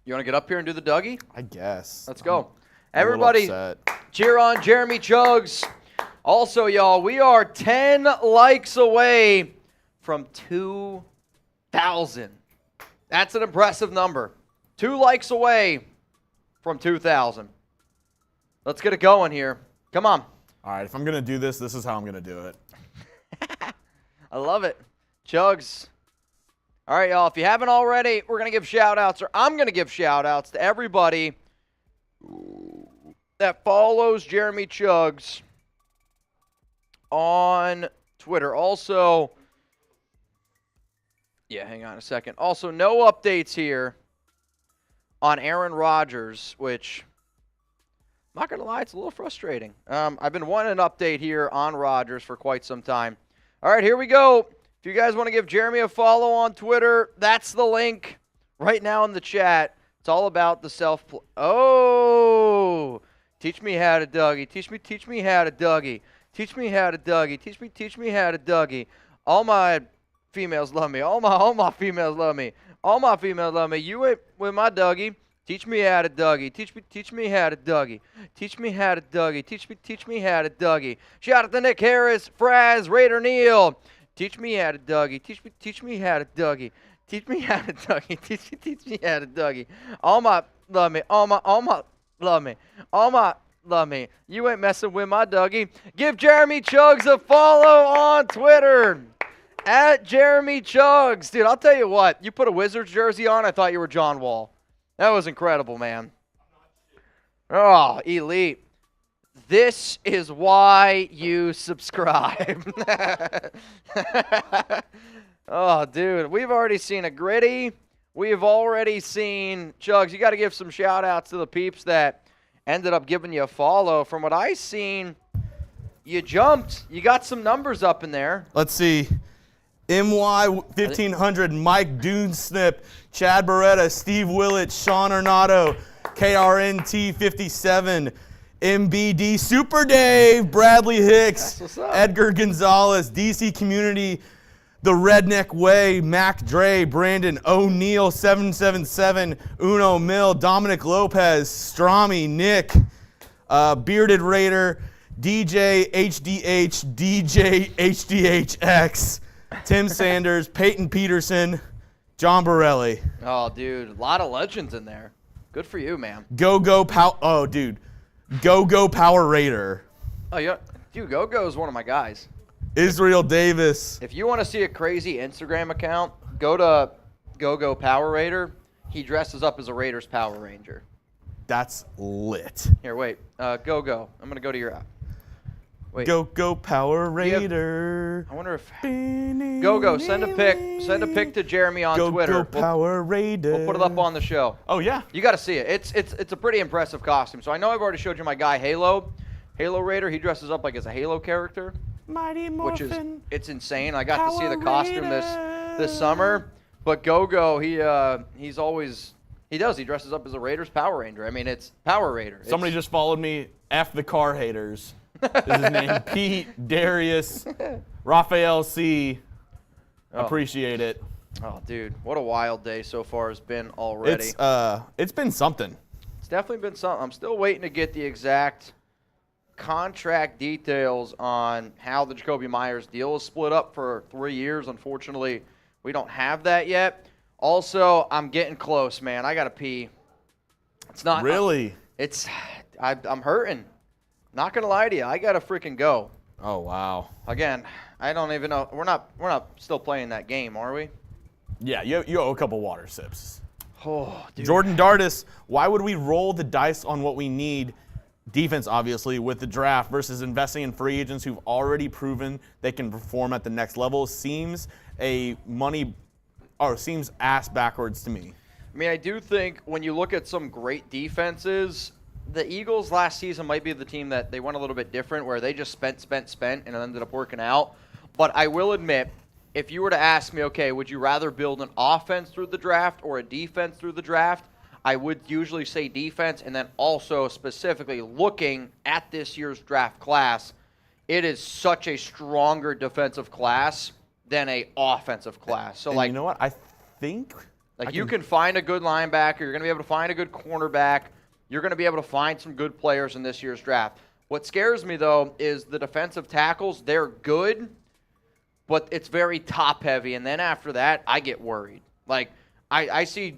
S1: You want to get up here and do the Dougie?
S2: I guess.
S1: Let's go. Everybody, cheer on Jeremy Chugs. Also, y'all, we are 10 likes away from 2,000. That's an impressive number. 2 likes away from 2,000. Let's get it going here. Come on.
S2: All right, if I'm going to do this, this is how I'm going to do it.
S1: I love it. Chugs. All right, y'all, if you haven't already, we're going to give shout-outs, or I'm going to give shout-outs to everybody that follows Jeremy Chugs on Twitter. Also, hang on a second. Also, no updates here on Aaron Rodgers, which, I'm not going to lie, it's a little frustrating. I've been wanting an update here on Rodgers for quite some time. All right, here we go. If you guys want to give Jeremy a follow on Twitter, that's the link right now in the chat. It's all about the self-play. Oh, teach me how to Dougie. Teach me how to Dougie. Teach me how to Dougie. Teach me how to Dougie. All my females love me. All my females love me. All my females love me. You ain't with my Dougie. Teach me how to Dougie. Teach me how to Dougie. Teach me how to Dougie. Teach me how to Dougie. Shout out to Nick Harris, Prez, Raider Neal. Teach me how to Dougie. Teach me how to Dougie. Teach me how to Dougie. Teach me how to Dougie. All my love me. All my love me. All my love me. You ain't messing with my Dougie. Give Jeremy Chugs a follow on Twitter. At Jeremy Chugs. Dude, I'll tell you what. You put a Wizards jersey on, I thought you were John Wall. That was incredible, man. Oh, elite. This is why you subscribe. Oh, dude. We've already seen a gritty. We've already seen Chugs. You got to give some shout-outs to the peeps that ended up giving you a follow. From what I seen, you jumped. You got some numbers up in there.
S2: Let's see. MY1500, Mike Dunesnip, Chad Beretta, Steve Willett, Sean Arnado, KRNT57, MBD, Super Dave, Bradley Hicks, Edgar Gonzalez, DC Community, The Redneck Way, Mac Dre, Brandon O'Neill, 777, Uno Mill, Dominic Lopez, Strami, Nick, Bearded Raider, DJ HDH, DJ HDHX, Tim Sanders, Peyton Peterson, John Borelli.
S1: Oh, dude, a lot of legends in there. Good for you, man.
S2: Go Power Raider.
S1: Oh, yeah, dude, Go is one of my guys.
S2: Israel Davis.
S1: If you want to see a crazy Instagram account, go to Go Power Raider. He dresses up as a Raiders Power Ranger.
S2: That's lit.
S1: Here, wait. Go. I'm gonna go to your app. Wait.
S2: Go Power Raider.
S1: I wonder if Go send a pic to Jeremy on Twitter.
S2: Go Power Raider.
S1: We'll put it up on the show.
S2: Oh yeah.
S1: You got to see it. It's a pretty impressive costume. So I know I've already showed you my guy Halo Raider. He dresses up like as a Halo character,
S2: Mighty Morphin.
S1: which is it's insane. I got to see the costume this summer. But Go he dresses up as a Raiders Power Ranger. I mean, it's Power Raider.
S2: Somebody just followed me. F the car haters. This is his name. Pete, Darius, Raphael C. Appreciate it.
S1: Oh, dude, what a wild day so far has been already.
S2: It's been something.
S1: It's definitely been something. I'm still waiting to get the exact contract details on how the Jakobi Meyers deal is split up for 3 years. Unfortunately, we don't have that yet. Also, I'm getting close, man. I got to pee. It's not
S2: really.
S1: I'm hurting. Not gonna lie to you, I gotta freaking go.
S2: Oh wow.
S1: Again, I don't even know. We're not still playing that game, are we?
S2: Yeah, you owe a couple water sips.
S1: Oh, dude.
S2: Jordan Dardis, why would we roll the dice on what we need? Defense, obviously, with the draft versus investing in free agents who've already proven they can perform at the next level seems ass backwards to me.
S1: I mean, I do think when you look at some great defenses, the Eagles last season might be the team that they went a little bit different, where they just spent, and it ended up working out. But I will admit, if you were to ask me, okay, would you rather build an offense through the draft or a defense through the draft, I would usually say defense, and then also specifically looking at this year's draft class, it is such a stronger defensive class than a offensive class. So,
S2: and you know what? I think
S1: you can find a good linebacker. You're going to be able to find a good cornerback. You're going to be able to find some good players in this year's draft. What scares me, though, is the defensive tackles. They're good, but it's very top-heavy. And then after that, I get worried. Like, I'd say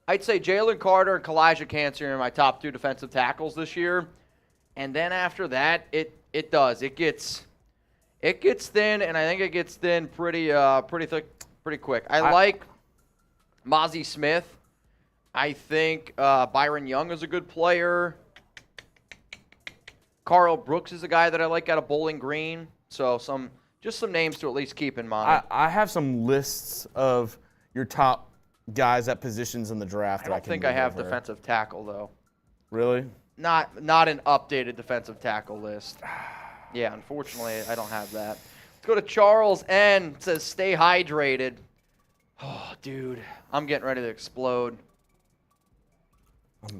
S1: Jalen Carter and Kalijah Cansey are my top 2 defensive tackles this year. And then after that, it does. It gets thin, and I think it gets thin pretty thick, pretty quick. I like Mozzie Smith. I think Byron Young is a good player. Carl Brooks is a guy that I like out of Bowling Green. So some names to at least keep in mind.
S2: I have some lists of your top guys at positions in the draft.
S1: I don't think I have defensive tackle, though.
S2: Really?
S1: Not an updated defensive tackle list. Yeah, unfortunately, I don't have that. go to Charles N. It says, stay hydrated. Oh, dude, I'm getting ready to explode.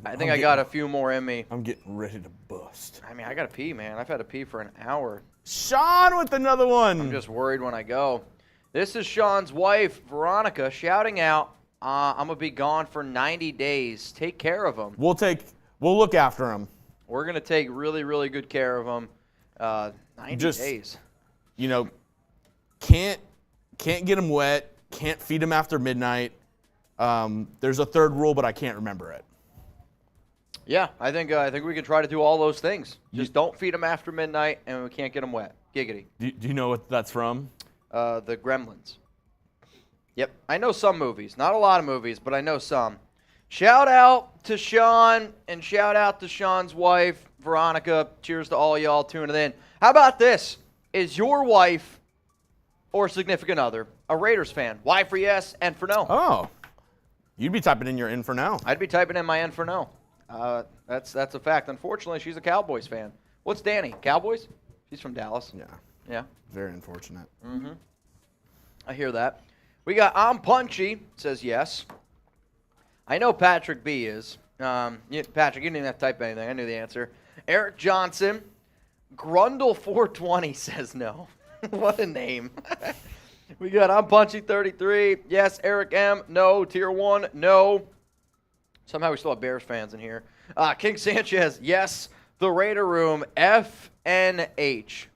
S1: I think I got a few more in me.
S2: I'm getting ready to bust.
S1: I mean, I got to pee, man. I've had to pee for an hour.
S2: Sean with another one.
S1: I'm just worried when I go. This is Sean's wife, Veronica, shouting out, I'm going to be gone for 90 days. Take care of him.
S2: We'll look after him.
S1: We're going to take really, really good care of him. 90 days.
S2: You know, can't get him wet. Can't feed him after midnight. There's a third rule, but I can't remember it.
S1: Yeah, I think we can try to do all those things. Just don't feed him after midnight, and we can't get him wet. Giggity.
S2: Do you know what that's from?
S1: The Gremlins. Yep, I know some movies. Not a lot of movies, but I know some. Shout out to Sean, and shout out to Sean's wife, Veronica. Cheers to all y'all tuning in. How about this? Is your wife or significant other a Raiders fan? Y for yes, and for no.
S2: Oh, you'd be typing in your in for now.
S1: I'd be typing in my N for no. That's a fact. Unfortunately, she's a Cowboys fan. What's Danny? Cowboys? She's from Dallas.
S2: Yeah.
S1: Yeah.
S2: Very unfortunate.
S1: Mm-hmm. I hear that. We got I'm Punchy. Says yes. I know Patrick B is. Patrick, you didn't even have to type anything. I knew the answer. Eric Johnson. Grundle420 says no. What a name. We got I'm Punchy 33. Yes. Eric M. No. Tier 1. No. Somehow we still have Bears fans in here. King Sanchez, yes. The Raider Room, FNH.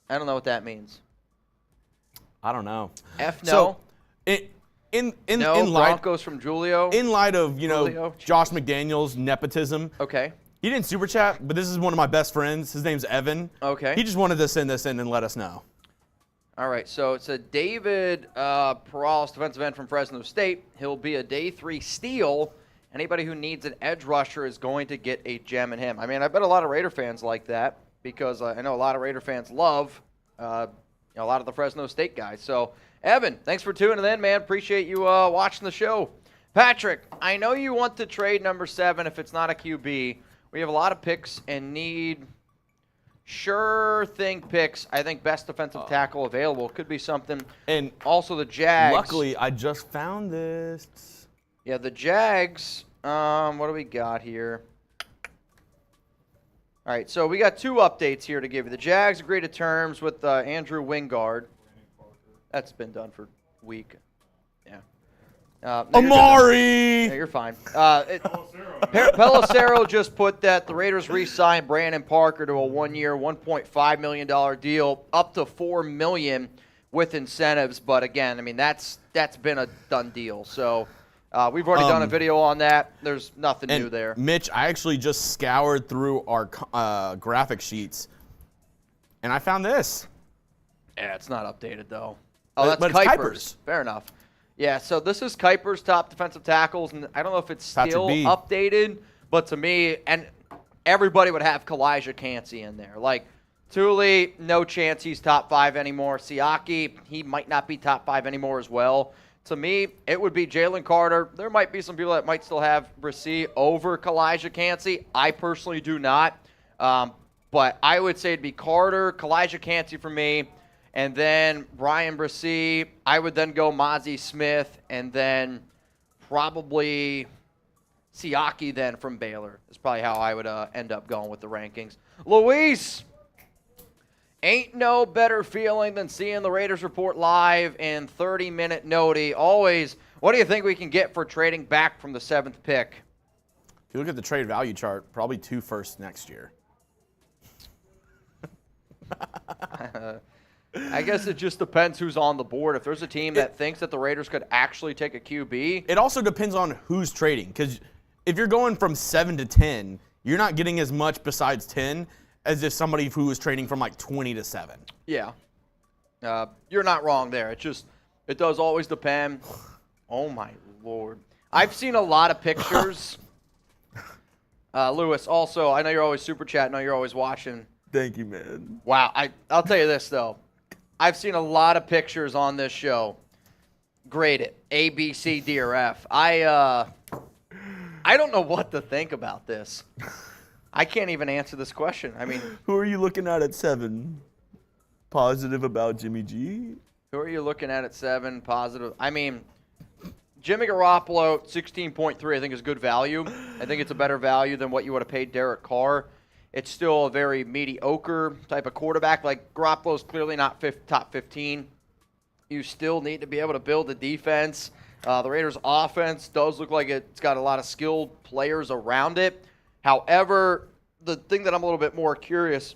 S1: I don't know what that means.
S2: I don't know.
S1: F no.
S2: So, in
S1: no,
S2: light,
S1: Broncos from Julio.
S2: in light of
S1: Julio?
S2: Josh McDaniels' nepotism.
S1: Okay.
S2: He didn't super chat, but this is one of my best friends. His name's Evan.
S1: Okay.
S2: He just wanted to send this in and let us know.
S1: All right, so it's a David Perales, defensive end from Fresno State. He'll be a day 3 steal. Anybody who needs an edge rusher is going to get a gem in him. I mean, I bet a lot of Raider fans like that because I know a lot of Raider fans love a lot of the Fresno State guys. So, Evan, thanks for tuning in, man. Appreciate you watching the show. Patrick, I know you want to trade number 7 if it's not a QB. We have a lot of picks and need sure thing picks. I think best defensive tackle available could be something. And also the Jags.
S2: Luckily, I just found this.
S1: Yeah, the Jags. What do we got here? All right, so we got 2 updates here to give you. The Jags agreed to terms with Andrew Wingard. That's been done for a week. Yeah. No,
S2: Amari!
S1: you're fine. Pelissero just put that the Raiders re-signed Brandon Parker to a 1-year, $1.5 million deal, up to $4 million with incentives. But again, I mean that's been a done deal. So we've already done a video on that. There's nothing new there.
S2: Mitch, I actually just scoured through our graphic sheets, and I found this.
S1: Yeah, it's not updated though. Oh, that's
S2: but it's
S1: Kuiper's. Fair enough. Yeah, so this is Kuiper's top defensive tackles, and I don't know if it's still updated, but to me, and everybody would have Kalijah Cansey in there. Like, Thule, no chance he's top 5 anymore. Siaki, he might not be top 5 anymore as well. To me, it would be Jalen Carter. There might be some people that might still have Bresee over Kalijah Cansey. I personally do not. But I would say it'd be Carter, Kalijah Cansey for me, and then Brian Bresee. I would then go Mozzie Smith, and then probably Siaki then from Baylor. That's probably how I would end up going with the rankings. Luis, ain't no better feeling than seeing the Raiders report live in 30-minute noti. Always, what do you think we can get for trading back from the 7th pick?
S2: If you look at the trade value chart, probably 2 firsts next year.
S1: I guess it just depends who's on the board. If there's a team that thinks that the Raiders could actually take a QB.
S2: It also depends on who's trading, because if you're going from 7 to 10, you're not getting as much besides 10 as if somebody who was trading from like 20 to 7.
S1: Yeah. You're not wrong there. It does always depend. Oh, my Lord. I've seen a lot of pictures. Lewis, also, I know you're always super chatting. I know you're always watching.
S2: Thank you, man.
S1: Wow. I'll tell you this, though. I've seen a lot of pictures on this show. Grade it. A, B, C, D, or F. I don't know what to think about this. I can't even answer this question. I mean,
S2: who are you looking at 7? positive about Jimmy G.
S1: Who are you looking at 7 positive? I mean, Jimmy Garoppolo, 16.3, I think is good value. I think it's a better value than what you would have paid Derek Carr. It's still a very mediocre type of quarterback. Like, Garoppolo's clearly not top 15. You still need to be able to build the defense. The Raiders' offense does look like it's got a lot of skilled players around it. However, the thing that I'm a little bit more curious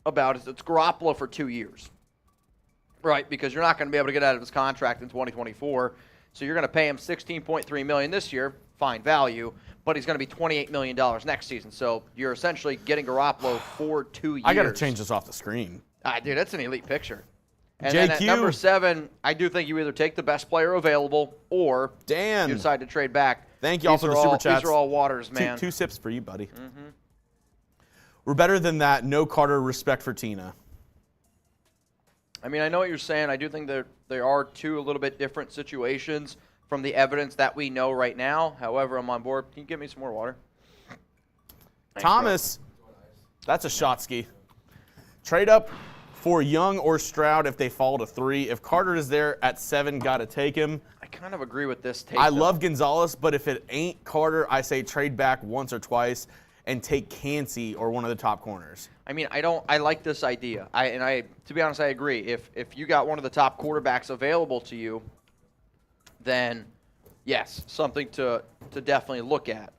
S1: about is it's Garoppolo for 2 years. Right, because you're not going to be able to get out of his contract in 2024. So you're going to pay him $16.3 million this year, fine value, but he's going to be $28 million next season. So you're essentially getting Garoppolo for 2 years.
S2: I got to change this off the screen.
S1: Dude, that's an elite picture. And
S2: JQ.
S1: then at number 7, I do think you either take the best player available or
S2: Dan.
S1: you decide to trade back.
S2: Thank you all for the super chats.
S1: These are all waters, man.
S2: Two sips for you, buddy. Mm-hmm. We're better than that. No Carter, respect for Tina.
S1: I mean, I know what you're saying. I do think that there are 2 a little bit different situations from the evidence that we know right now. However, I'm on board. Can you give me some more water? Thanks,
S2: Thomas, that's a shot ski. Trade up for Young or Stroud if they fall to 3. If Carter is there at 7, got to take him.
S1: I kind of agree with this take.
S2: I love Gonzalez, but if it ain't Carter, I say trade back once or twice and take Cansey or one of the top corners.
S1: I mean, I like this idea. To be honest, I agree. If you got one of the top quarterbacks available to you, then yes, something to definitely look at.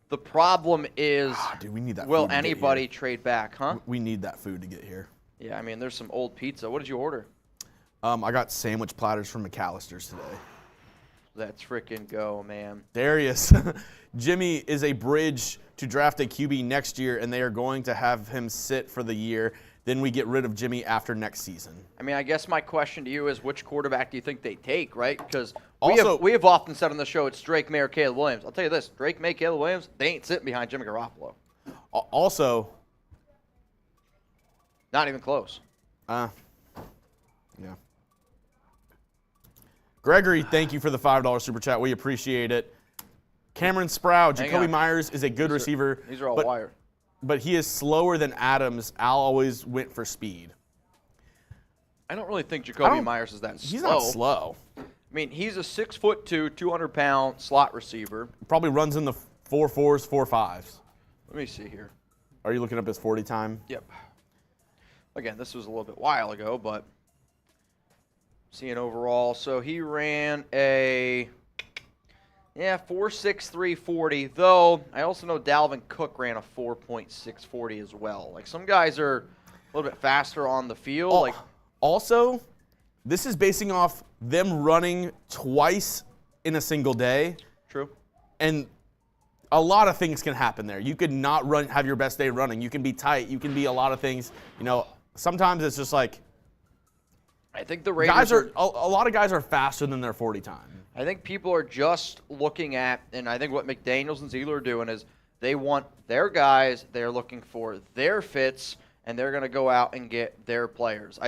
S1: The problem is,
S2: dude, we need that
S1: will
S2: food to get
S1: anybody
S2: here.
S1: trade back, huh?
S2: We need that food to get here.
S1: Yeah, I mean, there's some old pizza. What did you order?
S2: I got sandwich platters from McAllister's today.
S1: Let's freaking go, man.
S2: Darius, Jimmy is a bridge to draft a QB next year, and they are going to have him sit for the year. Then we get rid of Jimmy after next season.
S1: I mean, I guess my question to you is, which quarterback do you think they take, right? Because we have often said on the show it's Drake May or Caleb Williams. I'll tell you this, Drake May, Caleb Williams, they ain't sitting behind Jimmy Garoppolo.
S2: Also,
S1: not even close.
S2: Yeah. Gregory, thank you for the $5 super chat. We appreciate it. Cameron Sproul, Jakobi Meyers is a good receiver.
S1: These are all wire.
S2: But he is slower than Adams. Al always went for speed.
S1: I don't really think Jakobi Meyers is that slow.
S2: He's not slow.
S1: I mean, he's a 6'2", 200-pound slot receiver.
S2: Probably runs in the 4.4s, 4.5s.
S1: Let me see here.
S2: Are you looking up his 40 time?
S1: Yep. Again, this was a little bit while ago, but seeing overall. So he ran a 4.63 40, though I also know Dalvin Cook ran a 4.6 40 as well. Like, some guys are a little bit faster on the field.
S2: Also, this is basing off them running twice in a single day.
S1: True.
S2: And a lot of things can happen there. You could not have your best day running. You can be tight. You can be a lot of things. You know, sometimes it's just like,
S1: I think the Raiders
S2: a lot of guys are faster than their 40 time.
S1: I think people are just looking at, and I think what McDaniels and Ziegler are doing is they want their guys, they're looking for their fits, and they're going to go out and get their players.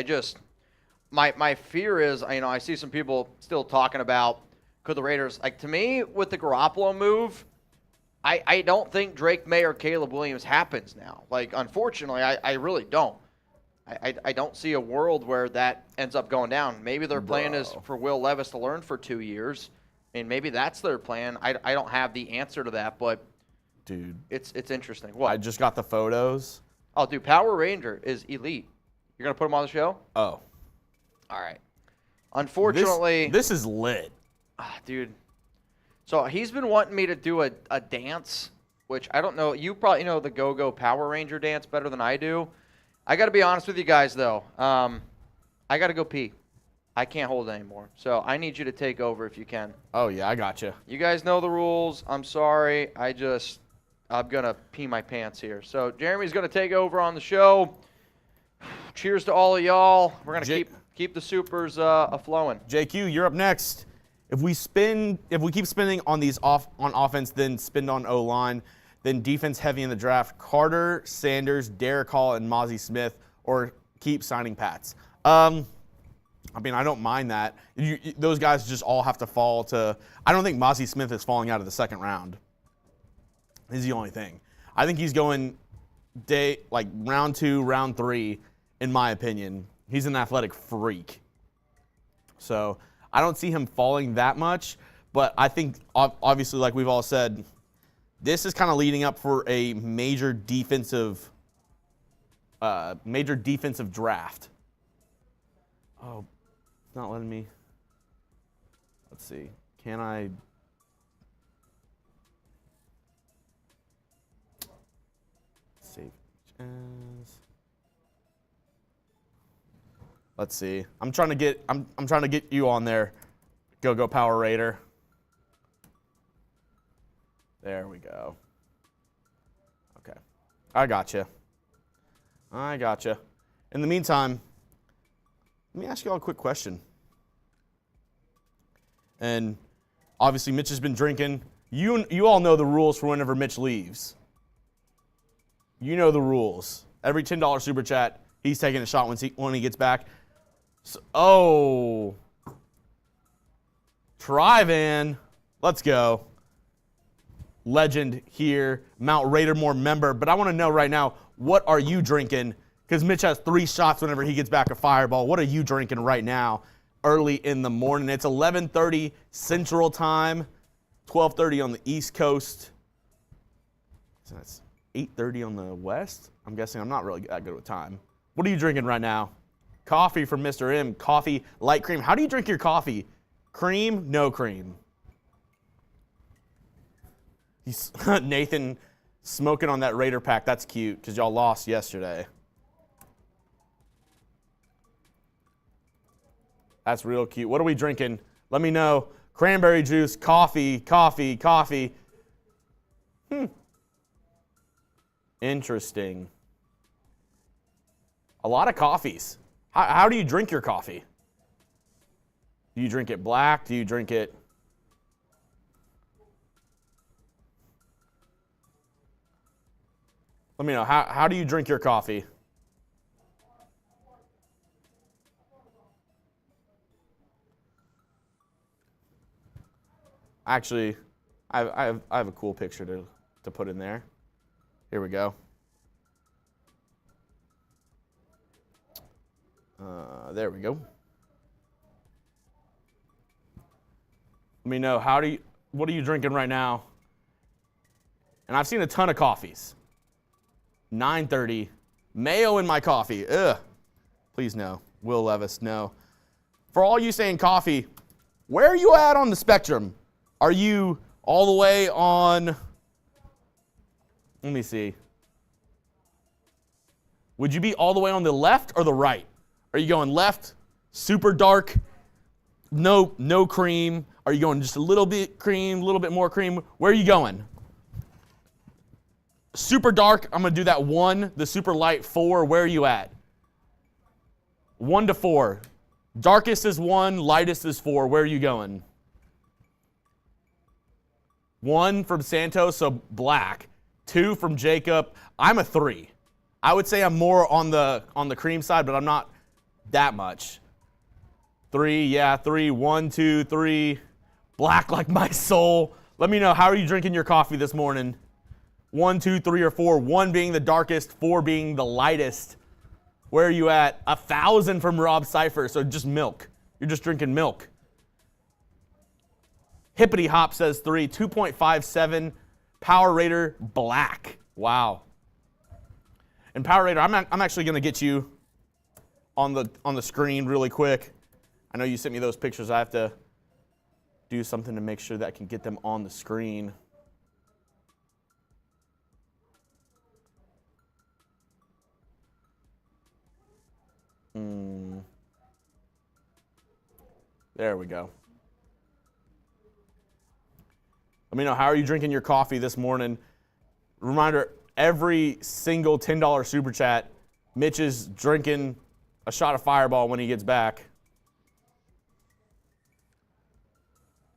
S1: My fear is, I see some people still talking about, could the Raiders, like, to me, with the Garoppolo move, I don't think Drake May or Caleb Williams happens now. Like, unfortunately, I really don't. I don't see a world where that ends up going down. Maybe their plan is for Will Levis to learn for 2 years, and maybe that's their plan. I don't have the answer to that, but
S2: dude,
S1: it's interesting. What?
S2: I just got the photos.
S1: Oh, dude, Power Ranger is elite. You're gonna put him on the show?
S2: Oh,
S1: all right. Unfortunately,
S2: this is lit,
S1: dude. So he's been wanting me to do a dance, which I don't know. You probably know the Go-Go Power Ranger dance better than I do. I got to be honest with you guys, though. I got to go pee. I can't hold it anymore. So I need you to take over if you can.
S2: Oh, yeah, I got you.
S1: You guys know the rules. I'm sorry. I'm going to pee my pants here. So Jeremy's going to take over on the show. Cheers to all of y'all. We're going to keep the supers a-flowing.
S2: JQ, you're up next. If we keep spending on offense, then spend on O-line, then defense heavy in the draft, Carter, Sanders, Derek Hall, and Mozzie Smith, or keep signing Pats. I mean, I don't mind that. Those guys just all have to fall to – I don't think Mozzie Smith is falling out of the second round. Is the only thing. I think he's going round 2, round 3, in my opinion. He's an athletic freak. So I don't see him falling that much, but I think, obviously, like we've all said, this is kind of leading up for a major defensive draft. Oh, it's not letting me. Let's see. Can I? Save as. Let's see. I'm trying to get you on there. Go Power Raider. There we go. Okay. I gotcha. In the meantime, let me ask you all a quick question. And obviously Mitch has been drinking. You all know the rules for whenever Mitch leaves. You know the rules. Every $10 super chat, he's taking a shot when he gets back. So, Tryvan, let's go. Legend here, Mount Raidermore member. But I want to know right now, what are you drinking? Because Mitch has 3 shots whenever he gets back a fireball. What are you drinking right now, early in the morning? It's 11:30 Central Time, 12:30 on the East Coast. So that's 8:30 on the West. I'm guessing I'm not really that good with time. What are you drinking right now? Coffee from Mr. M. Coffee, light cream. How do you drink your coffee? Cream, no cream. Nathan smoking on that Raider pack. That's cute because y'all lost yesterday. That's real cute. What are we drinking? Let me know. Cranberry juice, coffee. Interesting. A lot of coffees. How do you drink your coffee? Do you drink it black? Do you drink it... Let me know. How do you drink your coffee? Actually, I have a cool picture to put in there. Here we go. There we go. Let me know. What are you drinking right now? And I've seen a ton of coffees. 9:30. Mayo in my coffee. Ugh. Please no. Will Levis, no. For all you saying coffee, where are you at on the spectrum? Are you all the way on... Let me see. Would you be all the way on the left or the right? Are you going left, super dark, no cream? Are you going just a little bit cream, a little bit more cream? Where are you going? Super dark, I'm going to do that 1. The super light, 4. Where are you at? 1 to 4. Darkest is 1, lightest is 4. Where are you going? 1 from Santos, so black. 2 from Jacob. I'm a 3. I would say I'm more on the cream side, but I'm not that much. 3, yeah, 3. 1, 2, 3. Black like my soul. Let me know, how are you drinking your coffee this morning? 1, 2, 3, or 4. 1 being the darkest, 4 being the lightest. Where are you at? 1,000 from Rob Cypher, so just milk. You're just drinking milk. Hippity Hop says 3, 2.57. Power Raider black. Wow. And Power Raider, I'm actually going to get you on the screen really quick. I know you sent me those pictures. I have to do something to make sure that I can get them on the screen. There we go. Let me know, how are you drinking your coffee this morning? Reminder, every single $10 super chat, Mitch is drinking a shot of Fireball when he gets back.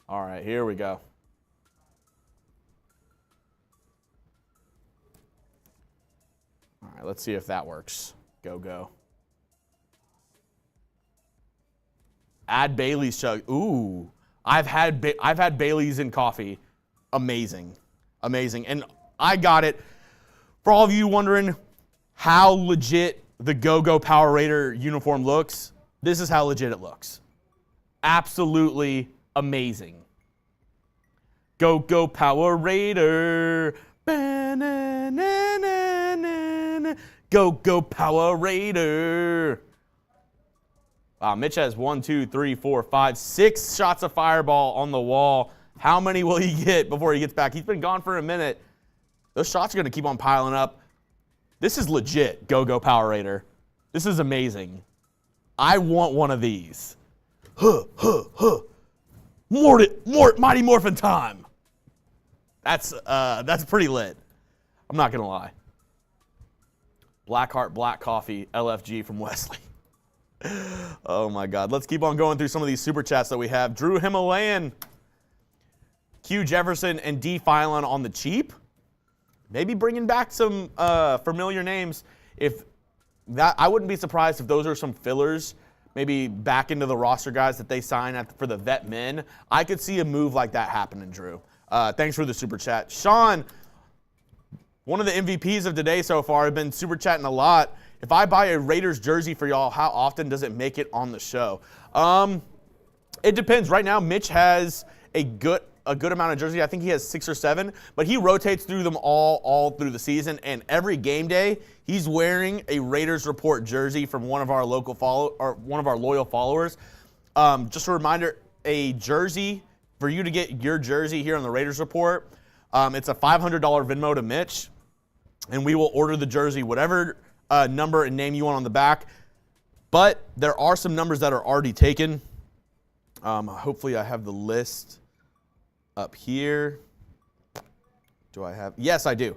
S2: All right, here we go. All right, let's see if that works. Go. Add Bailey's chug. Ooh, I've had Bailey's in coffee. Amazing. And I got it. For all of you wondering, how legit the Go Power Raider uniform looks, this is how legit it looks. Absolutely amazing. Go Power Raider. Ba-na-na-na-na-na. Go Power Raider. Wow, Mitch has 1, 2, 3, 4, 5, 6 shots of fireball on the wall. How many will he get before he gets back? He's been gone for a minute. Those shots are going to keep on piling up. This is legit, Go Power Raider. This is amazing. I want one of these. Mighty Morphin time. That's pretty lit. I'm not going to lie. Blackheart Black Coffee, LFG from Wesley. Oh, my God. Let's keep on going through some of these super chats that we have. Drew Himalayan, Q Jefferson, and D. Phylon on the cheap. Maybe bringing back some familiar names. If that, I wouldn't be surprised if those are some fillers, maybe back into the roster guys that they sign for the vet men. I could see a move like that happening, Drew. Thanks for the super chat. Sean, one of the MVPs of today so far, have been super chatting a lot. If I buy a Raiders jersey for y'all, how often does it make it on the show? It depends. Right now, Mitch has a good amount of jerseys. I think he has 6 or 7, but he rotates through them all through the season. And every game day, he's wearing a Raiders Report jersey from one of our loyal followers. Just a reminder, a jersey for you to get your jersey here on the Raiders Report. It's a $500 Venmo to Mitch, and we will order the jersey, whatever number and name you want on the back. But there are some numbers that are already taken. Hopefully, I have the list up here. Do I have? Yes, I do.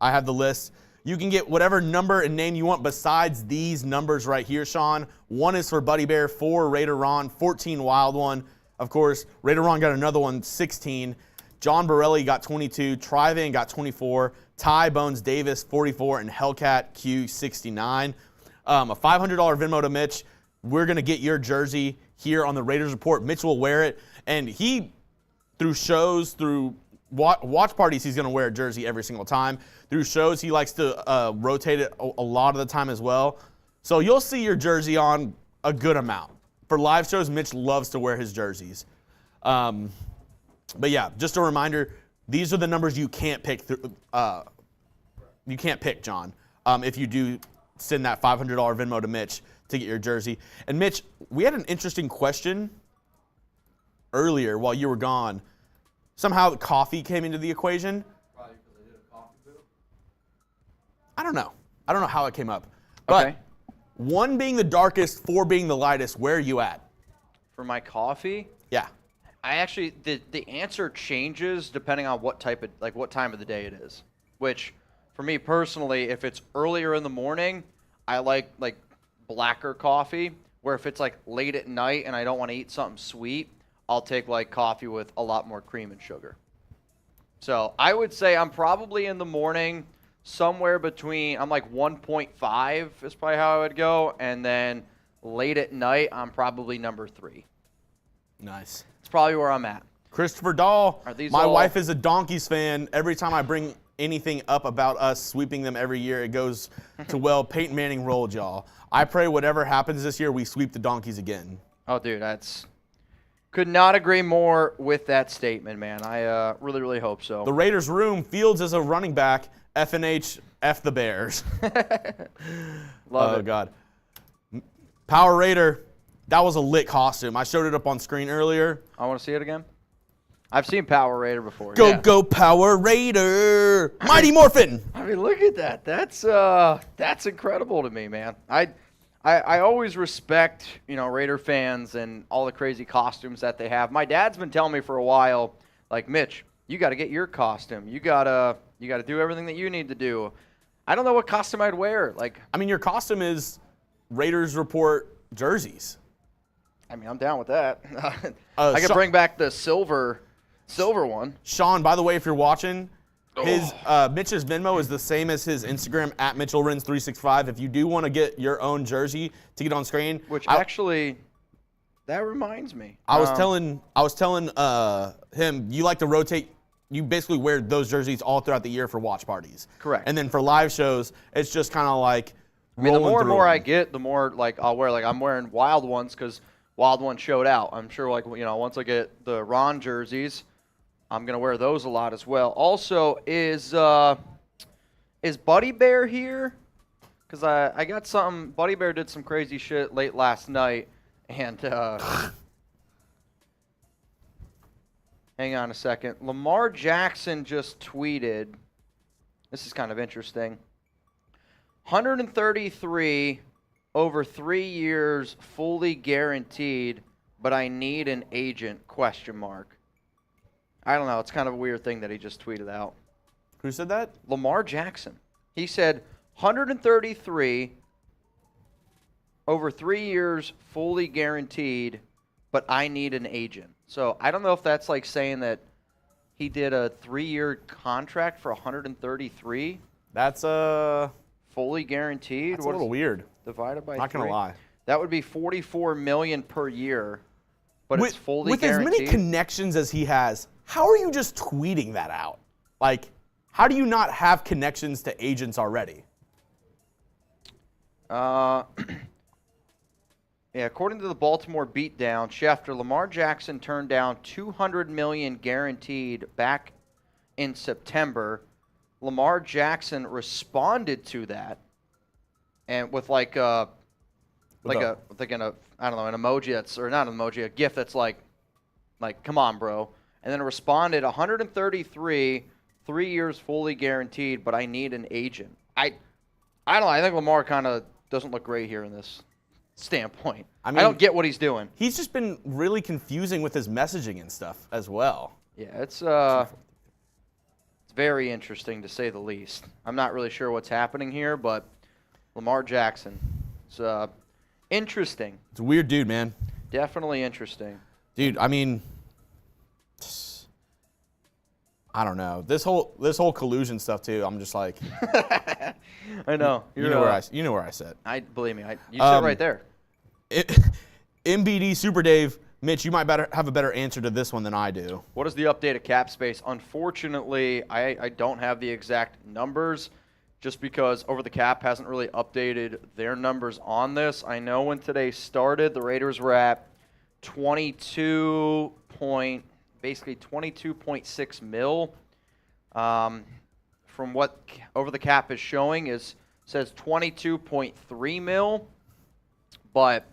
S2: I have the list. You can get whatever number and name you want besides these numbers right here, Sean. 1 is for Buddy Bear, 4 Raider Ron, 14 Wild One. Of course, Raider Ron got another one, 16. John Borelli got 22. Trivan got 24. Ty Bones Davis, 44. And Hellcat Q, 69. A $500 Venmo to Mitch. We're going to get your jersey here on the Raiders Report. Mitch will wear it. And he, through shows, through watch parties, he's going to wear a jersey every single time. Through shows, he likes to rotate it a lot of the time as well. So you'll see your jersey on a good amount. For live shows, Mitch loves to wear his jerseys. But yeah, just a reminder, these are the numbers you can't pick. You can't pick, John, if you do send that $500 Venmo to Mitch to get your jersey. And Mitch, we had an interesting question earlier while you were gone. Somehow the coffee came into the equation.
S1: Probably because I did a coffee brew.
S2: I don't know. I don't know how it came up. But
S1: Okay.
S2: 1 being the darkest, 4 being the lightest, where are you at?
S1: For my coffee,
S2: Yeah.
S1: I actually the answer changes depending on what time of the day it is. Which, for me personally, if it's earlier in the morning, I like blacker coffee. Where if it's like late at night and I don't want to eat something sweet, I'll take like coffee with a lot more cream and sugar. So I would say I'm probably in the morning somewhere between, I'm like 1.5 is probably how I would go. And then late at night, I'm probably number 3.
S2: Nice.
S1: It's probably where I'm at.
S2: Christopher Dahl,
S1: Are these
S2: my
S1: all-
S2: wife is a Donkeys fan. Every time I bring anything up about us sweeping them every year, it goes to, well, Peyton Manning rolled, y'all. I pray whatever happens this year, we sweep the Donkeys again.
S1: Oh, dude, could not agree more with that statement, man. I really, really hope so.
S2: The Raiders room, Fields is a running back, FNH, F the Bears.
S1: Love
S2: Oh,
S1: it.
S2: God. Power Raider, that was a lit costume. I showed it up on screen earlier.
S1: I want to see it again. I've seen Power Raider before.
S2: Go,
S1: yeah.
S2: go, Power Raider. Mighty Morphin.
S1: I mean, look at that. That's incredible to me, man. I always respect, Raider fans and all the crazy costumes that they have. My dad's been telling me for a while, like, Mitch, you got to get your costume. You gotta do everything that you need to do. I don't know what costume I'd wear. Like,
S2: I mean, your costume is Raiders Report jerseys.
S1: I mean, I'm down with that. I could bring back the silver one.
S2: Sean, by the way, if you're watching, his Mitch's Venmo is the same as his Instagram at Mitchell Renz 365. If you do want to get your own jersey to get on screen,
S1: Which actually, that reminds me.
S2: I was telling him you like to rotate you basically wear those jerseys all throughout the year for watch parties.
S1: Correct.
S2: And then for live shows, it's just kind of like
S1: I mean, the more and more I
S2: get.
S1: get, the more like I'll wear. Like I'm wearing Wild ones because Wild One showed out. I'm sure, like once I get the Ron jerseys, I'm gonna wear those a lot as well. Also, is Buddy Bear here? Because I got something. Buddy Bear did some crazy shit late last night, and hang on a second. Lamar Jackson just tweeted. This is kind of interesting. 133 over 3 years, fully guaranteed, but I need an agent, ? I don't know. It's kind of a weird thing that he just tweeted out.
S2: Who said that?
S1: Lamar Jackson. He said 133 over 3 years, fully guaranteed, but I need an agent. So I don't know if that's like saying that he did a 3-year contract for 133.
S2: That's
S1: Fully guaranteed.
S2: That's a little weird.
S1: Divided by
S2: Not
S1: 3.
S2: gonna lie.
S1: That would be $44 million per year, but it's fully
S2: with
S1: guaranteed.
S2: as many connections as he has, how are you just tweeting that out? Like, how do you not have connections to agents already?
S1: Yeah, according to the Baltimore Beatdown, Schefter, Lamar Jackson turned down $200 million guaranteed back in September. Lamar Jackson responded to that, and with an emoji that's, or not an emoji, a GIF that's like, come on, bro, and then responded 133, 3 years fully guaranteed, but I need an agent. I don't know. I think Lamar kind of doesn't look great here in this standpoint. I don't get what he's doing.
S2: He's just been really confusing with his messaging and stuff as well.
S1: Yeah, it's very interesting to say the least. I'm not really sure what's happening here, but Lamar Jackson, it's interesting.
S2: It's a weird dude, man.
S1: Definitely interesting.
S2: Dude, I mean, I don't know. This whole collusion stuff too. I'm just like,
S1: I know.
S2: You know where I sit.
S1: Believe me. You sit right there.
S2: MBD Super Dave, Mitch, you might have a better answer to this one than I do.
S1: What is the update of cap space? Unfortunately, I don't have the exact numbers just because Over the Cap hasn't really updated their numbers on this. I know when today started, the Raiders were at 22.6 mil. From what Over the Cap is showing says 22.3 mil, but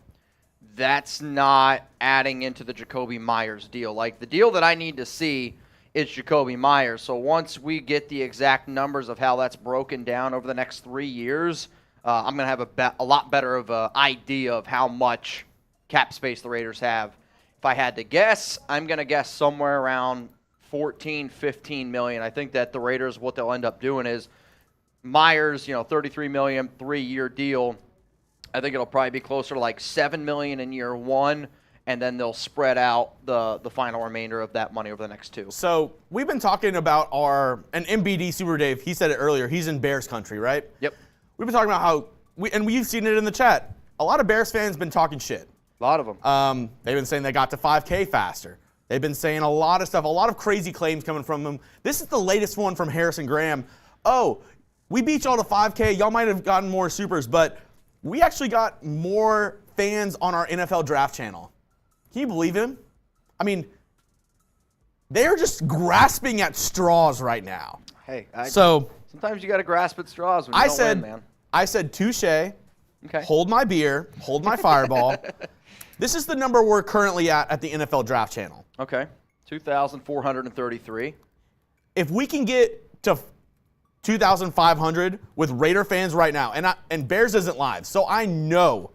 S1: that's not adding into the Jakobi Meyers deal. Like, the deal that I need to see is Jakobi Meyers. So once we get the exact numbers of how that's broken down over the next 3 years, I'm going to have a lot better of an idea of how much cap space the Raiders have. If I had to guess, I'm going to guess somewhere around 14, 15 million. I think that the Raiders, what they'll end up doing is Meyers, $33 million, 3-year deal. I think it'll probably be closer to like $7 million in year 1, and then they'll spread out the final remainder of that money over the next 2.
S2: So we've been talking about an MBD Super Dave. He said it earlier. He's in Bears country, right?
S1: Yep.
S2: We've been talking about we've seen it in the chat. A lot of Bears fans been talking shit.
S1: A lot of them.
S2: They've been saying they got to 5K faster. They've been saying a lot of stuff, a lot of crazy claims coming from them. This is the latest one from Harrison Graham. Oh, we beat y'all to 5K. Y'all might have gotten more supers, but we actually got more fans on our NFL draft channel. Can you believe him? I mean, they're just grasping at straws right now.
S1: Hey, sometimes you got to grasp at straws when you don't win, man.
S2: I said touche.
S1: Okay.
S2: Hold my beer. Hold my fireball. This is the number we're currently at the NFL draft channel.
S1: Okay. 2,433.
S2: If we can get to 2,500 with Raider fans right now, and Bears isn't live, so I know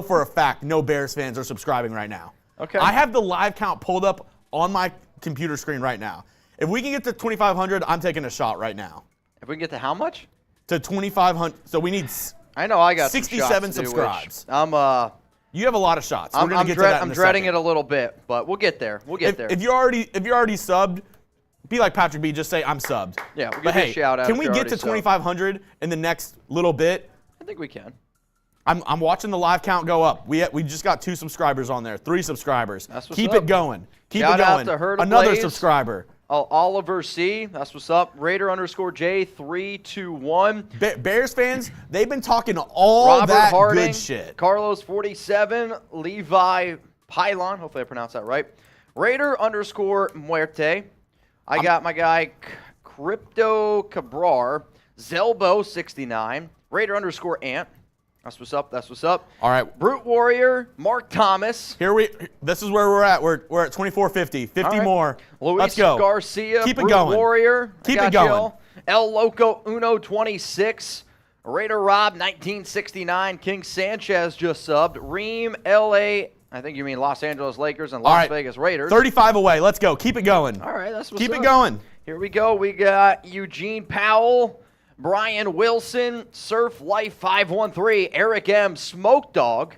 S2: for a fact no Bears fans are subscribing right now.
S1: Okay.
S2: I have the live count pulled up on my computer screen right now. If we can get to 2,500, I'm taking a shot right now.
S1: If we can get to how much?
S2: To 2,500. So we need.
S1: I know I got
S2: 67 subscribes.
S1: You
S2: have a lot of shots. We're going to get to that in a
S1: I'm dreading
S2: second.
S1: it a little bit, but we'll get there.
S2: If you're already subbed, be like Patrick B. Just say I'm subbed.
S1: Yeah, we'll
S2: but
S1: give you
S2: hey,
S1: a shout out.
S2: Can we get to 2,500 in the next little bit?
S1: I think we can.
S2: I'm watching the live count go up. We just got 2 subscribers on there, 3 subscribers.
S1: That's what's
S2: Keep
S1: up.
S2: it going. Keep
S1: Shout
S2: it
S1: out
S2: going.
S1: to Herd of
S2: Another
S1: Blaze.
S2: subscriber.
S1: Oh, Oliver C. That's what's up. Raider _J 321.
S2: Bears fans, they've been talking all
S1: Robert
S2: that
S1: Harding,
S2: good shit.
S1: Carlos 47. Levi Pylon. Hopefully I pronounced that right. Raider _Muerte. I got my guy Crypto Cabrar. Zelbo 69. Raider _Ant. That's what's up. That's what's up.
S2: All right.
S1: Brute Warrior, Mark Thomas.
S2: This is where we're at. We're at 2450. 50
S1: right.
S2: more.
S1: Luis
S2: Let's go.
S1: Garcia,
S2: Keep it
S1: Brute
S2: going.
S1: Warrior.
S2: Keep
S1: I
S2: it
S1: got
S2: going.
S1: y'all. El Loco Uno 26. Raider Rob 1969. King Sanchez just subbed. Reem LA. I think you mean Los Angeles Lakers and Las Vegas Raiders.
S2: 35 away. Let's go. Keep it going.
S1: All right, that's what's
S2: Keep
S1: up.
S2: it going.
S1: Here we go. We got Eugene Powell, Brian Wilson, Surf Life 513, Eric M, Smoke Dog.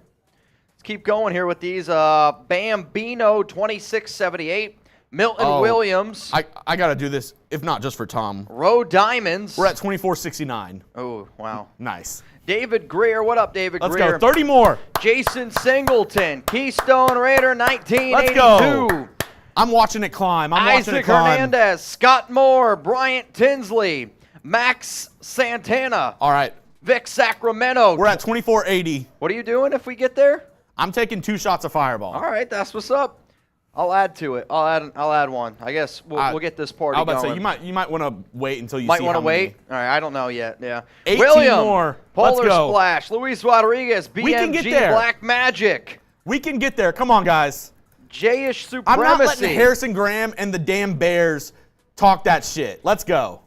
S1: Let's keep going here with these. Bambino 2678, Milton Williams.
S2: I got to do this, if not just for Tom.
S1: Roe Diamonds.
S2: We're at 2469.
S1: Oh, wow.
S2: Nice.
S1: David Greer. What up, David
S2: Let's
S1: Greer?
S2: go. 30 more.
S1: Jason Singleton, Keystone Raider 1982.
S2: Let's go. I'm watching it climb. I'm watching it
S1: Isaac
S2: climb.
S1: Hernandez, Scott Moore, Bryant Tinsley, Max Santana,
S2: All right.
S1: Vic Sacramento.
S2: We're at 2480.
S1: What are you doing if we get there?
S2: I'm taking 2 shots of Fireball.
S1: All right, that's what's up. I'll add to it. I'll add one. I guess we'll get this party
S2: I was about
S1: going.
S2: to say, you might want to wait until you
S1: Might
S2: see
S1: want to
S2: how
S1: wait.
S2: many.
S1: All right, I don't know yet. Yeah.
S2: 18
S1: William,
S2: more.
S1: Polar
S2: Let's go.
S1: Splash, Luis Rodriguez,
S2: We can get
S1: BMG
S2: there.
S1: Black Magic,
S2: We can get there. Come on, guys.
S1: Jayish
S2: I'm
S1: Supremacy.
S2: not letting Harrison Graham and the damn Bears talk that shit. Let's go.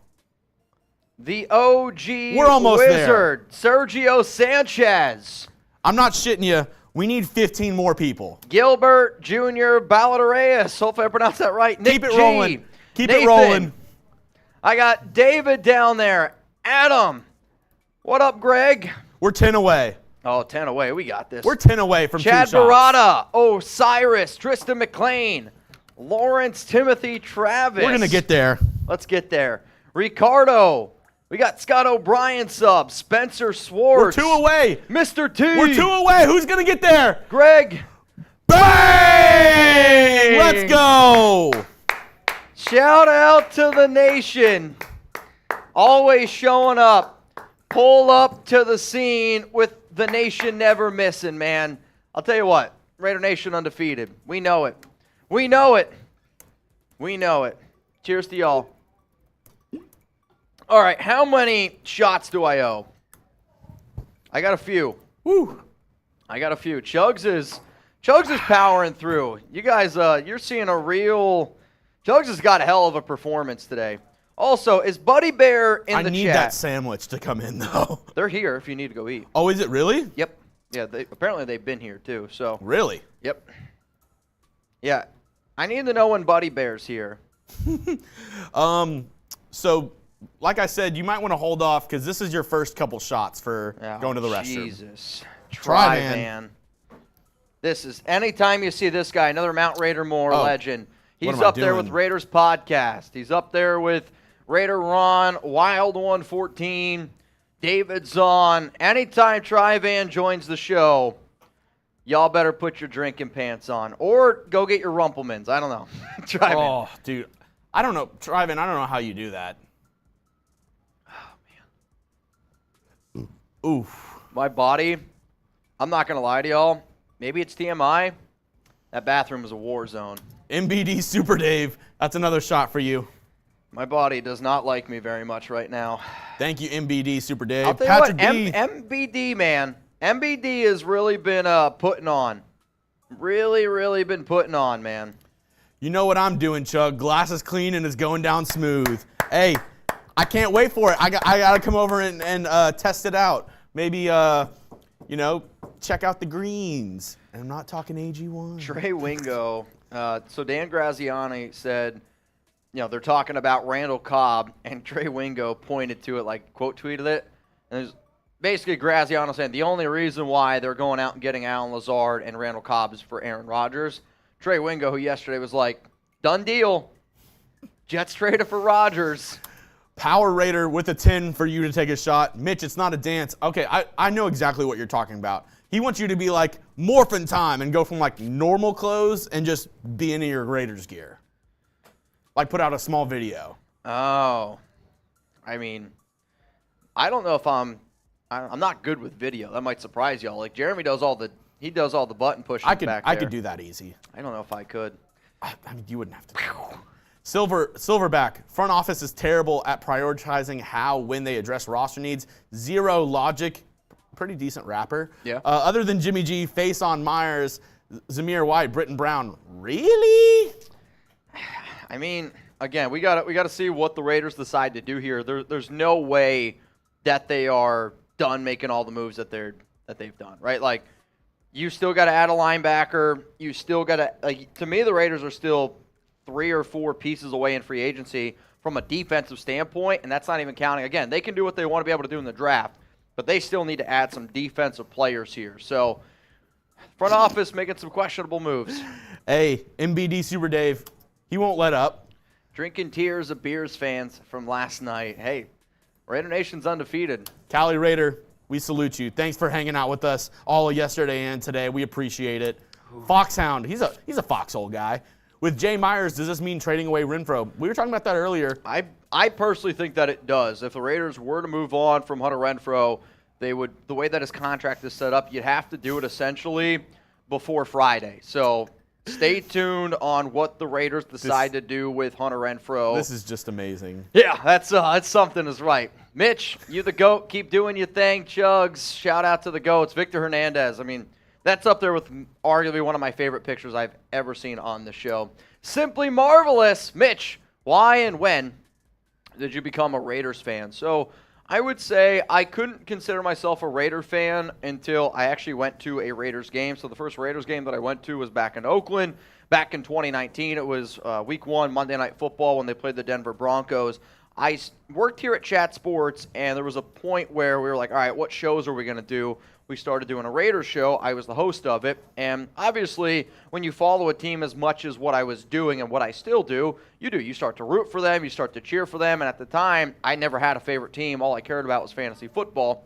S1: The OG
S2: We're almost
S1: Wizard, Sergio Sanchez.
S2: I'm not shitting you. We need 15 more people.
S1: Gilbert Jr. Balladareas. Hopefully I pronounced that right. Nick
S2: Keep it
S1: G.
S2: rolling. Keep
S1: Nathan.
S2: it rolling.
S1: I got David down there. Adam. What up, Greg?
S2: We're 10 away.
S1: Oh, 10 away. We got this.
S2: We're 10 away from
S1: Chad
S2: 2 shots.
S1: Barada. Osiris. Tristan McLean. Lawrence Timothy Travis.
S2: We're going to get there.
S1: Let's get there. Ricardo. We got Scott O'Brien sub. Spencer
S2: We're
S1: Swartz.
S2: 2 away.
S1: Mr. T.
S2: We're 2 away. Who's going to get there?
S1: Greg.
S2: Bang! Let's go.
S1: Shout out to the nation. Always showing up. Pull up to the scene with the nation never missing, man. I'll tell you what. Raider Nation undefeated. We know it. We know it. We know it. Cheers to y'all. All right, how many shots do I owe? I got a few.
S2: Woo.
S1: I got a few. Chugs is powering through. You guys, you're seeing a real. Chugs has got a hell of a performance today. Also, is Buddy Bear in the chat?
S2: I need that sandwich to come in, though.
S1: They're here if you need to go eat.
S2: Oh, is it really?
S1: Yep. Yeah. Apparently they've been here too. So.
S2: Really?
S1: Yep. Yeah. I need to know when Buddy Bear's here.
S2: So, like I said, you might want to hold off because this is your first couple shots for going to the restroom.
S1: Jesus.
S2: Try,
S1: man. This is, anytime you see this guy, another Mount Raider Moore legend. He's
S2: am I
S1: up there with
S2: doing?
S1: Raiders Podcast. He's up there with Raider Ron, Wild 114, David Zahn. Anytime Trivan joins the show, y'all better put your drinking pants on. Or go get your Rumplemans. I don't know. Trivan.
S2: Oh, dude. I don't know. Trivan, I don't know how you do that. Oh, man. Oof.
S1: My body, I'm not going to lie to y'all. Maybe it's TMI. That bathroom is a war zone.
S2: MBD Super Dave. That's another shot for you.
S1: My body does not like me very much right now.
S2: Thank you, MBD Super Dave.
S1: I'll tell
S2: Patrick
S1: you
S2: D.
S1: what, MBD, man. MBD has really been putting on. Really, really been putting on, man.
S2: You know what I'm doing, Chug. Glass is clean and it's going down smooth. Hey, I can't wait for it. I got to come over and test it out. Maybe, check out the greens. And I'm not talking AG1.
S1: Trey Wingo. So Dan Graziani said, they're talking about Randall Cobb, and Trey Wingo pointed to it, like quote tweeted it. And it's basically Graziano saying the only reason why they're going out and getting Alan Lazard and Randall Cobb is for Aaron Rodgers. Trey Wingo, who yesterday was like, done deal. Jets traded for Rodgers.
S2: Power Raider with a 10 for you to take a shot. Mitch, it's not a dance. Okay, I know exactly what you're talking about. He wants you to be like morphin' time and go from like normal clothes and just be in your Raiders gear. Like put out a small video.
S1: Oh, I mean, I don't know if I'm not good with video. That might surprise y'all. Like Jeremy does all the button pushing back there.
S2: I could do that easy.
S1: I don't know if I could.
S2: I mean, you wouldn't have to. Silverback, front office is terrible at prioritizing when they address roster needs. Zero logic. Pretty decent rapper.
S1: Yeah.
S2: Other than Jimmy G, face on Myers, Zamir White, Britton Brown. Really?
S1: I mean, again, we got to see what the Raiders decide to do here. There's no way that they are done making all the moves that they've done, right? Like, you still got to add a linebacker. You still got to, like, to me, the Raiders are still 3 or 4 pieces away in free agency from a defensive standpoint, and that's not even counting. Again, they can do what they want to be able to do in the draft, but they still need to add some defensive players here. So, front office making some questionable moves.
S2: Hey, MBD Super Dave, he won't let up.
S1: Drinking tears of Bears fans from last night. Hey, Raider Nation's undefeated.
S2: Cali Raider, we salute you. Thanks for hanging out with us all yesterday and today. We appreciate it. Foxhound, he's a foxhole guy. With Jay Myers, does this mean trading away Renfro? We were talking about that earlier.
S1: I personally think that it does. If the Raiders were to move on from Hunter Renfro, they would, the way that his contract is set up, you'd have to do it essentially before Friday. So stay tuned on what the Raiders decide to do with Hunter Renfro.
S2: This is just amazing.
S1: Yeah, that's something is right. Mitch, you the GOAT. Keep doing your thing. Chugs, shout out to the GOATs. Victor Hernandez. I mean, that's up there with arguably one of my favorite pictures I've ever seen on the show. Simply marvelous. Mitch, why and when did you become a Raiders fan? So I would say I couldn't consider myself a Raider fan until I actually went to a Raiders game. So the first Raiders game that I went to was back in Oakland. Back in 2019, it was week 1, Monday Night Football, when they played the Denver Broncos. I worked here at Chat Sports, and there was a point where we were like, all right, what shows are we going to do? We started doing a Raiders show. I was the host of it. And obviously, when you follow a team as much as what I was doing and what I still do, you start to root for them. You start to cheer for them. And at the time, I never had a favorite team. All I cared about was fantasy football.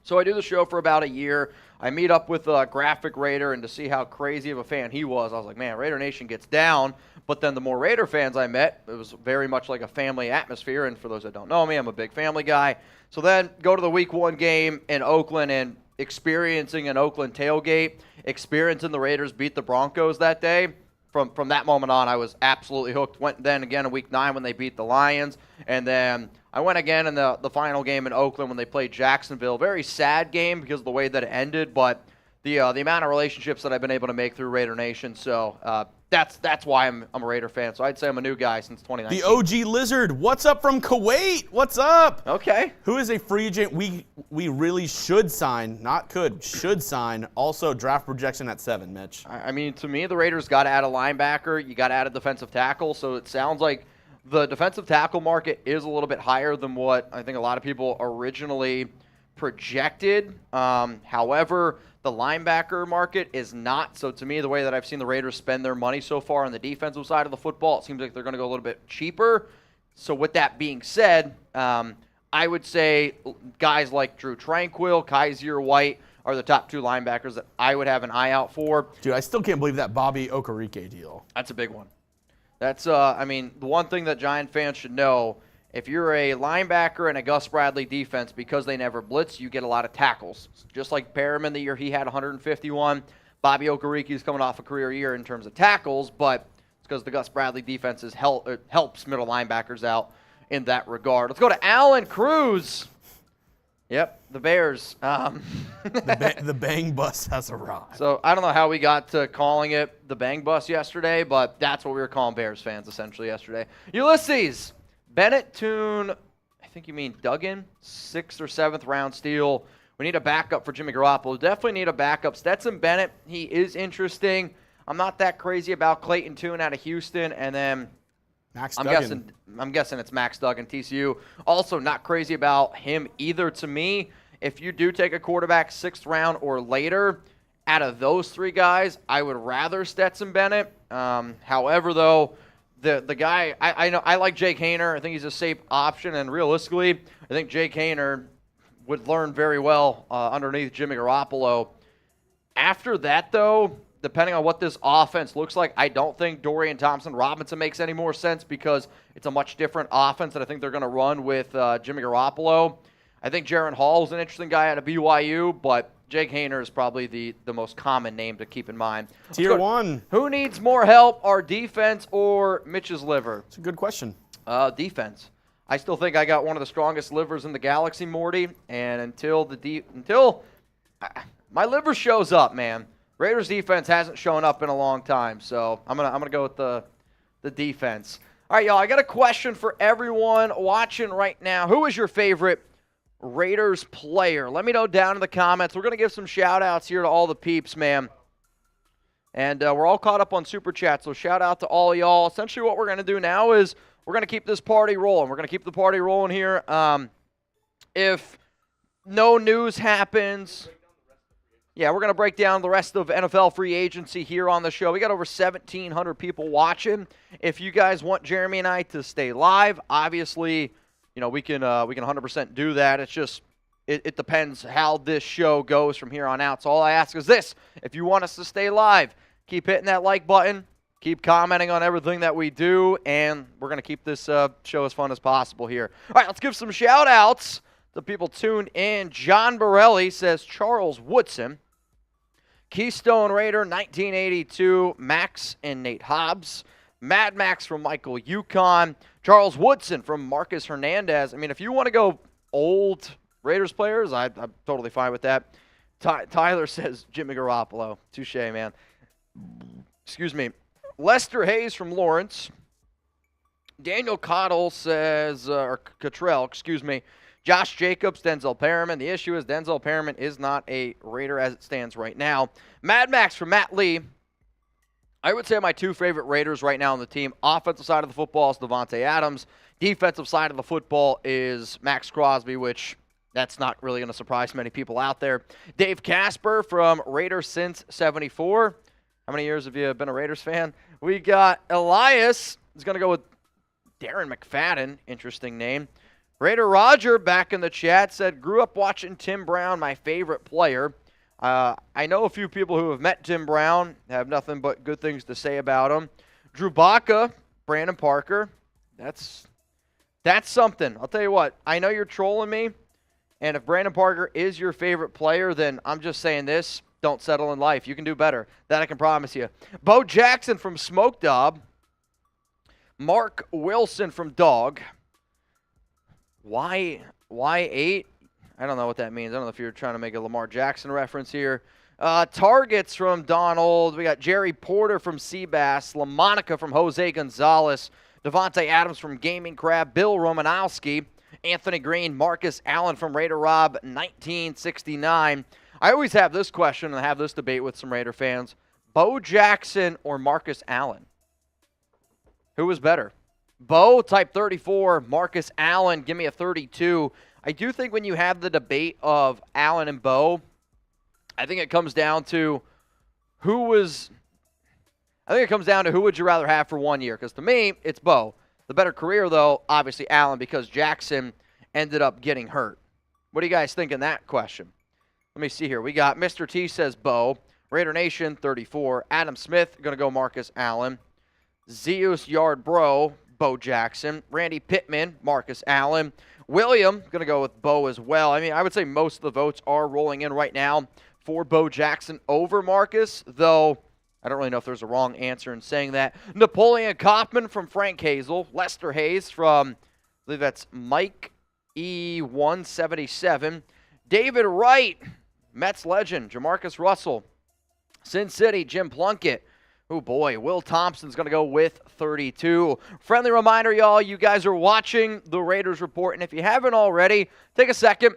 S1: So I do the show for about a year. I meet up with Graphic Raider, and to see how crazy of a fan he was, I was like, man, Raider Nation gets down. But then the more Raider fans I met, it was very much like a family atmosphere. And for those that don't know me, I'm a big family guy. So then go to the week 1 game in Oakland and experiencing an Oakland tailgate, experiencing the Raiders beat the Broncos that day. From that moment on, I was absolutely hooked. Went then again in week 9 when they beat the Lions. And then I went again in the final game in Oakland when they played Jacksonville. Very sad game because of the way that it ended, but the amount of relationships that I've been able to make through Raider Nation. So that's why I'm a Raider fan. So I'd say I'm a new guy since 2019.
S2: The OG Lizard, what's up from Kuwait? What's up?
S1: Okay.
S2: Who is a free agent we really should sign, not could, should sign. Also, draft projection at 7, Mitch.
S1: I mean, to me, the Raiders got to add a linebacker. You got to add a defensive tackle. So it sounds like the defensive tackle market is a little bit higher than what I think a lot of people originally projected. However, the linebacker market is not. So to me, the way that I've seen the Raiders spend their money so far on the defensive side of the football, it seems like they're going to go a little bit cheaper. So with that being said, I would say guys like Drew Tranquill, Kaiser White are the top 2 linebackers that I would have an eye out for.
S2: Dude, I still can't believe that Bobby Okereke deal.
S1: That's a big one. That's, I mean, the one thing that Giant fans should know, if you're a linebacker in a Gus Bradley defense, because they never blitz, you get a lot of tackles. Just like Perriman, the year he had 151, Bobby Okereke is coming off a career year in terms of tackles, but it's because the Gus Bradley defense helps middle linebackers out in that regard. Let's go to Alan Cruz. Yep, the Bears.
S2: The bang bus has arrived.
S1: So I don't know how we got to calling it the bang bus yesterday, but that's what we were calling Bears fans essentially yesterday. Ulysses. Bennett Toon, I think you mean Duggan, 6th or 7th round steal. We need a backup for Jimmy Garoppolo. Definitely need a backup. Stetson Bennett, he is interesting. I'm not that crazy about Clayton Toon out of Houston, and then I'm guessing it's Max Duggan, TCU. Also not crazy about him either. To me, if you do take a quarterback 6th round or later, out of those 3 guys, I would rather Stetson Bennett. However, though, the guy, I know I like Jake Haener. I think he's a safe option, and realistically, I think Jake Haener would learn very well underneath Jimmy Garoppolo. After that, though, depending on what this offense looks like, I don't think Dorian Thompson-Robinson makes any more sense because it's a much different offense that I think they're going to run with Jimmy Garoppolo. I think Jaron Hall is an interesting guy out of BYU, but Jake Haener is probably the most common name to keep in mind.
S2: Tier 1.
S1: Who needs more help, our defense or Mitch's liver?
S2: It's a good question.
S1: Defense. I still think I got one of the strongest livers in the galaxy, Morty, and until my liver shows up, man. Raiders defense hasn't shown up in a long time, so I'm gonna go with the defense. All right, y'all, I got a question for everyone watching right now. Who is your favorite Raiders player? Let me know down in the comments. We're going to give some shout-outs here to all the peeps, man. And we're all caught up on Super Chat, so shout-out to all y'all. Essentially what we're going to do now is we're going to keep this party rolling. We're going to keep the party rolling here. If no news happens, yeah, we're going to break down the rest of NFL free agency here on the show. We got over 1,700 people watching. If you guys want Jeremy and I to stay live, obviously, you know, we can 100% do that. It's just it depends how this show goes from here on out. So all I ask is this: if you want us to stay live, keep hitting that like button, keep commenting on everything that we do, and we're going to keep this show as fun as possible here. All right, let's give some shout-outs to people tuned in. John Borelli says Charles Woodson. Keystone Raider 1982, Max and Nate Hobbs. Mad Max from Michael Yukon. Charles Woodson from Marcus Hernandez. I mean, if you want to go old Raiders players, I'm totally fine with that. Tyler says Jimmy Garoppolo. Touche, man. Excuse me. Lester Hayes from Lawrence. Daniel Cottle says, or Cottrell, excuse me. Josh Jacobs, Denzel Perriman. The issue is Denzel Perriman is not a Raider as it stands right now. Mad Max from Matt Lee. I would say my two favorite Raiders right now on the team. Offensive side of the football is Devontae Adams. Defensive side of the football is Max Crosby, which that's not really going to surprise many people out there. Dave Casper from Raiders since 74. How many years have you been a Raiders fan? We got Elias. He's going to go with Darren McFadden. Interesting name. Raider Roger back in the chat said, grew up watching Tim Brown, my favorite player. I know a few people who have met Tim Brown, have nothing but good things to say about him. Drew Baca, Brandon Parker. That's something. I'll tell you what, I know you're trolling me, and if Brandon Parker is your favorite player, then I'm just saying this, don't settle in life. You can do better. That I can promise you. Bo Jackson from Smoke Dog. Mark Wilson from Dog. Y8? I don't know what that means. I don't know if you're trying to make a Lamar Jackson reference here. Targets from Donald. We got Jerry Porter from Seabass. LaMonica from Jose Gonzalez. Devontae Adams from Gaming Crab. Bill Romanowski. Anthony Green. Marcus Allen from Raider Rob 1969. I always have this question and I have this debate with some Raider fans. Bo Jackson or Marcus Allen? Who was better? Bo, type 34. Marcus Allen, give me a 32. I do think when you have the debate of Allen and Bo, I think it comes down to who would you rather have for 1 year? Because to me, it's Bo. The better career, though, obviously Allen, because Jackson ended up getting hurt. What do you guys think in that question? Let me see here. We got Mr. T says Bo. Raider Nation, 34. Adam Smith, going to go Marcus Allen. Zeus Yard Bro, Bo Jackson. Randy Pittman, Marcus Allen. William, going to go with Bo as well. I mean, I would say most of the votes are rolling in right now for Bo Jackson over Marcus, though I don't really know if there's a wrong answer in saying that. Napoleon Kaufman from Frank Hazel. Lester Hayes from, I believe that's Mike E177. David Wright, Mets legend. Jamarcus Russell. Sin City, Jim Plunkett. Oh, boy, Will Thompson's going to go with 32. Friendly reminder, y'all, you guys are watching the Raiders Report, and if you haven't already, take a second,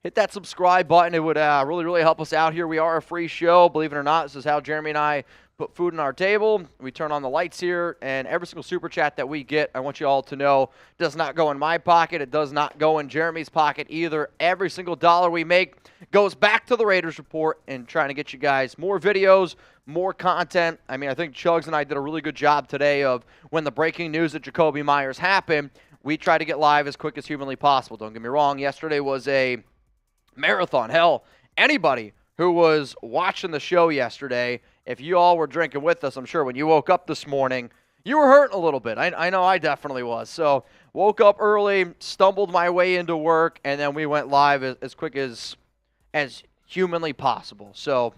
S1: hit that subscribe button. It would really, really help us out here. We are a free show. Believe it or not, this is how Jeremy and I put food on our table. We turn on the lights here, and every single super chat that we get, I want you all to know, does not go in my pocket. It does not go in Jeremy's pocket either. Every single dollar we make goes back to the Raiders Report and trying to get you guys more videos, more content. I mean, I think Chugs and I did a really good job today of when the breaking news that Jakobi Meyers happened, we tried to get live as quick as humanly possible. Don't get me wrong. Yesterday was a marathon. Hell, anybody who was watching the show yesterday, if you all were drinking with us, I'm sure when you woke up this morning, you were hurting a little bit. I know I definitely was. So woke up early, stumbled my way into work, and then we went live as quick as humanly possible. So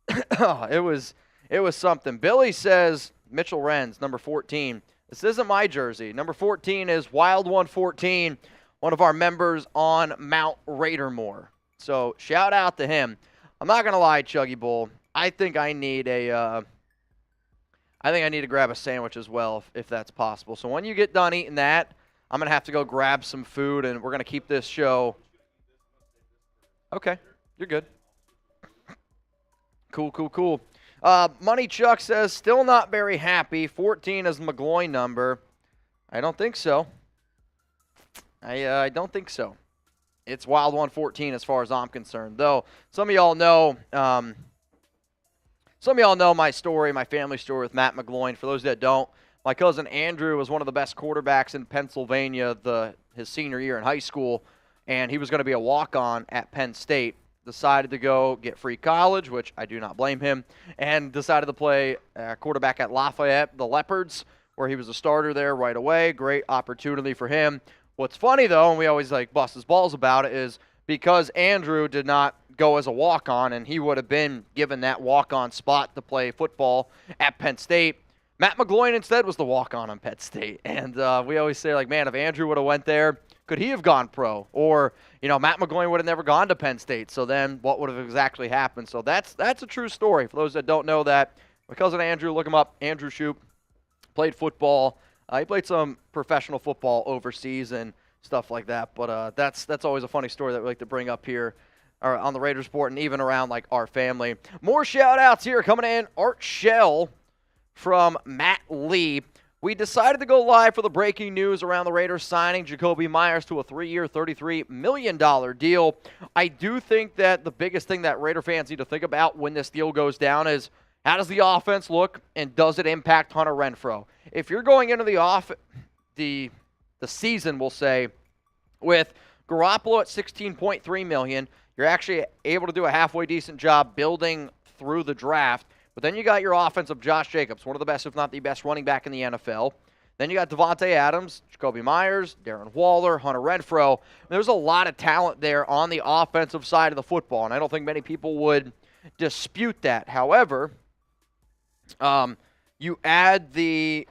S1: it was something. Billy says, Mitchell Renz, number 14. This isn't my jersey. Number 14 is Wild 114, one of our members on Mount Raidermore. So shout out to him. I'm not gonna lie, Chuggy Bull. I think I need to grab a sandwich as well, if that's possible. So when you get done eating that, I'm gonna have to go grab some food, and we're gonna keep this show. Okay, you're good. Cool. Money Chuck says, still not very happy. 14 is McGloin number. I don't think so. I don't think so. It's Wild 114 as far as I'm concerned. Though some of y'all know my story, my family story with Matt McGloin. For those that don't, my cousin Andrew was one of the best quarterbacks in Pennsylvania his senior year in high school, and he was going to be a walk-on at Penn State. Decided to go get free college, which I do not blame him, and decided to play quarterback at Lafayette, the Leopards, where he was a starter there right away. Great opportunity for him. What's funny, though, and we always bust his balls about it, is because Andrew did not go as a walk-on, and he would have been given that walk-on spot to play football at Penn State, Matt McGloin instead was the walk-on on Penn State. And we always say, man, if Andrew would have went there, could he have gone pro? Or, Matt McGloin would have never gone to Penn State. So then what would have exactly happened? So that's a true story. For those that don't know that, my cousin Andrew, look him up, Andrew Shoup, played football. He played some professional football overseas and stuff like that. But that's always a funny story that we like to bring up here on the Raiders Report and even around our family. More shout-outs here coming in. Art Shell from Matt Lee. We decided to go live for the breaking news around the Raiders signing Jakobi Meyers to a 3-year, $33 million deal. I do think that the biggest thing that Raider fans need to think about when this deal goes down is, how does the offense look, and does it impact Hunter Renfrow? If you're going into the season, we'll say, with Garoppolo at $16.3 million, you're actually able to do a halfway decent job building through the draft. But then you got your offense of Josh Jacobs, one of the best, if not the best, running back in the NFL. Then you got Devontae Adams, Jakobi Meyers, Darren Waller, Hunter Renfrow. There's a lot of talent there on the offensive side of the football, and I don't think many people would dispute that. However, you add the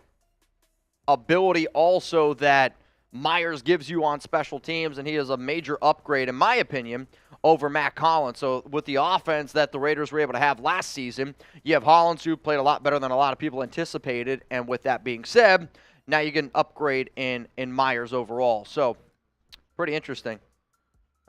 S1: ability also that Meyers gives you on special teams, and he is a major upgrade, in my opinion, over Matt Collins. So with the offense that the Raiders were able to have last season, you have Hollins, who played a lot better than a lot of people anticipated, and with that being said, now you get an upgrade in Meyers overall. So pretty interesting.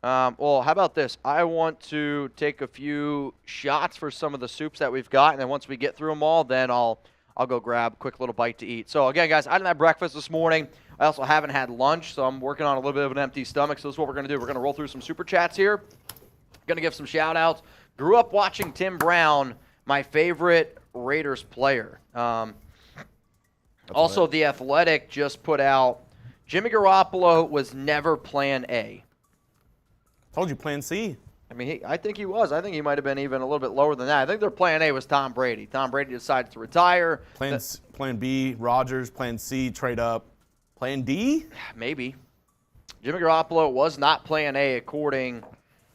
S1: Well, how about this? I want to take a few shots for some of the soups that we've got, and then once we get through them all, then I'll go grab a quick little bite to eat. So again, guys, I didn't have breakfast this morning. I also haven't had lunch, so I'm working on a little bit of an empty stomach. So this is what we're going to do. We're going to roll through some super chats here. Going to give some shout-outs. Grew up watching Tim Brown, my favorite Raiders player. Also, right. The Athletic just put out, Jimmy Garoppolo was never plan A.
S2: Told you plan C.
S1: I mean, I think he was. I think he might have been even a little bit lower than that. I think their plan A was Tom Brady. Tom Brady decided to retire.
S2: Plan B, Rodgers. Plan C, trade up. Plan D?
S1: Maybe. Jimmy Garoppolo was not plan A according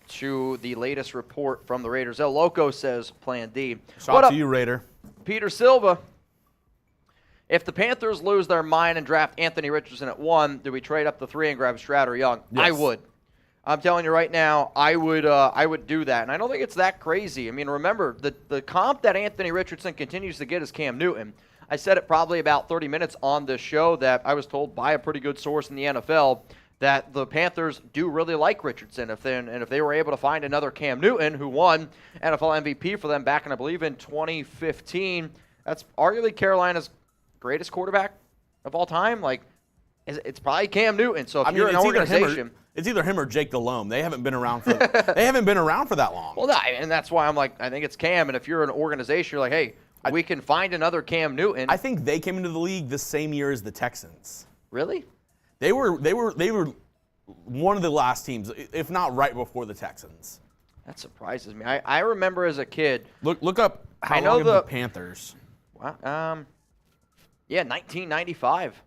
S1: to the latest report from the Raiders. El Loco says plan D.
S2: Shout out to you, Raider.
S1: Peter Silva. If the Panthers lose their mind and draft Anthony Richardson at 1, do we trade up to 3 and grab Stroud or Young?
S2: Yes.
S1: I would. I'm telling you right now, I would do that. And I don't think it's that crazy. I mean, remember, the comp that Anthony Richardson continues to get is Cam Newton. I said it probably about 30 minutes on this show that I was told by a pretty good source in the NFL that the Panthers do really like Richardson. If they were able to find another Cam Newton who won NFL MVP for them back in, I believe, in 2015, that's arguably Carolina's greatest quarterback of all time. It's probably Cam Newton. So if you're an organization,
S2: it's either him or Jake Delhomme. They haven't been around for that long.
S1: Well, no, and that's why I'm I think it's Cam. And if you're an organization, you're like, hey, we can find another Cam Newton.
S2: I think they came into the league the same year as the Texans.
S1: Really?
S2: They were one of the last teams, if not right before the Texans.
S1: That surprises me. I remember as a kid.
S2: Look up how
S1: I know
S2: long have the Panthers.
S1: Wow, yeah, 1995.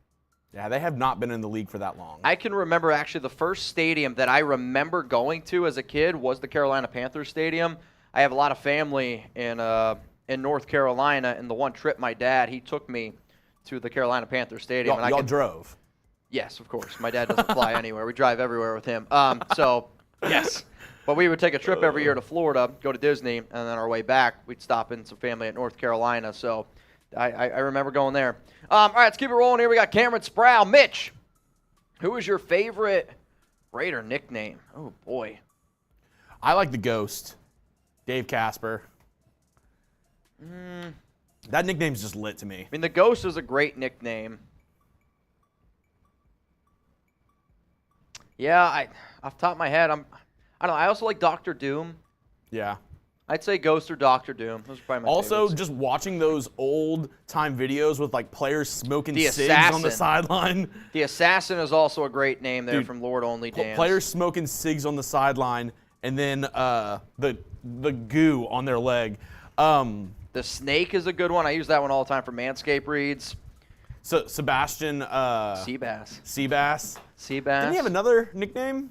S2: Yeah, they have not been in the league for that long.
S1: I can remember actually the first stadium that I remember going to as a kid was the Carolina Panthers Stadium. I have a lot of family in North Carolina, and the one trip my dad, he took me to the Carolina Panthers Stadium.
S2: Y'all drove?
S1: Yes, of course. My dad doesn't fly anywhere. We drive everywhere with him. So, yes. But we would take a trip every year to Florida, go to Disney, and then on our way back, we'd stop in some family at North Carolina. So I remember going there. All right, let's keep it rolling here. We got Cameron Sproul. Mitch, who is your favorite Raider nickname? Oh, boy.
S2: I like the Ghost, Dave Casper. That nickname's just lit to me.
S1: I mean, the Ghost is a great nickname. Yeah, off the top of my head, I don't know. I also like Dr. Doom.
S2: Yeah.
S1: I'd say Ghost or Dr. Doom. Those are probably my
S2: Also,
S1: favorites.
S2: just watching those old-time videos with, like, players smoking
S1: The
S2: cigs on the
S1: Assassin.
S2: sideline.
S1: The Assassin is also a great name there.
S2: Dude,
S1: From Lord Only Dance.
S2: Players smoking cigs on the sideline, and then the goo on their leg.
S1: The Snake is a good one. I use that one all the time for Manscaped reads.
S2: So Sebastian
S1: Seabass.
S2: Seabass.
S1: Seabass.
S2: Didn't he have another nickname?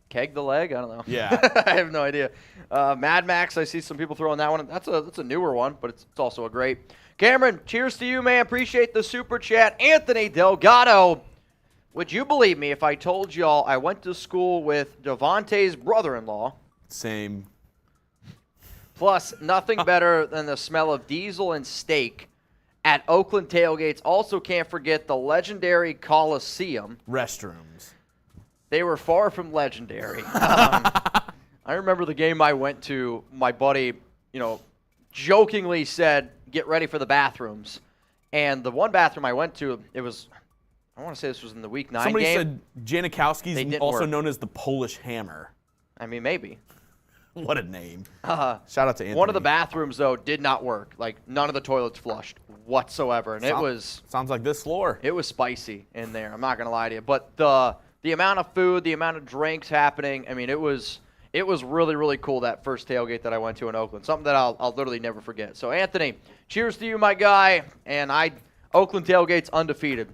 S1: Keg the Leg? I don't know.
S2: Yeah.
S1: I have no idea. Mad Max, I see some people throwing that one. That's a newer one, but it's also a great. Cameron, cheers to you, man. Appreciate the super chat. Anthony Delgado. Would you believe me if I told y'all I went to school with Devontae's brother-in-law?
S2: Same.
S1: Plus, nothing better than the smell of diesel and steak at Oakland tailgates. Also, can't forget the legendary Coliseum.
S2: Restrooms.
S1: They were far from legendary. I remember the game I went to, my buddy, jokingly said, get ready for the bathrooms. And the one bathroom I went to, I want to say this was in the Week 9
S2: Somebody
S1: game.
S2: said Janikowski's
S1: They didn't
S2: also
S1: work.
S2: known as the Polish Hammer.
S1: I mean, maybe.
S2: What a name. Shout out to Anthony.
S1: One of the bathrooms, though, did not work. Like, none of the toilets flushed whatsoever. And
S2: Sounds like this floor.
S1: it was spicy in there. I'm not going to lie to you. But the amount of food, the amount of drinks happening, I mean, it was really, really cool, that first tailgate that I went to in Oakland. Something that I'll literally never forget. So, Anthony, cheers to you, my guy. And Oakland tailgates undefeated.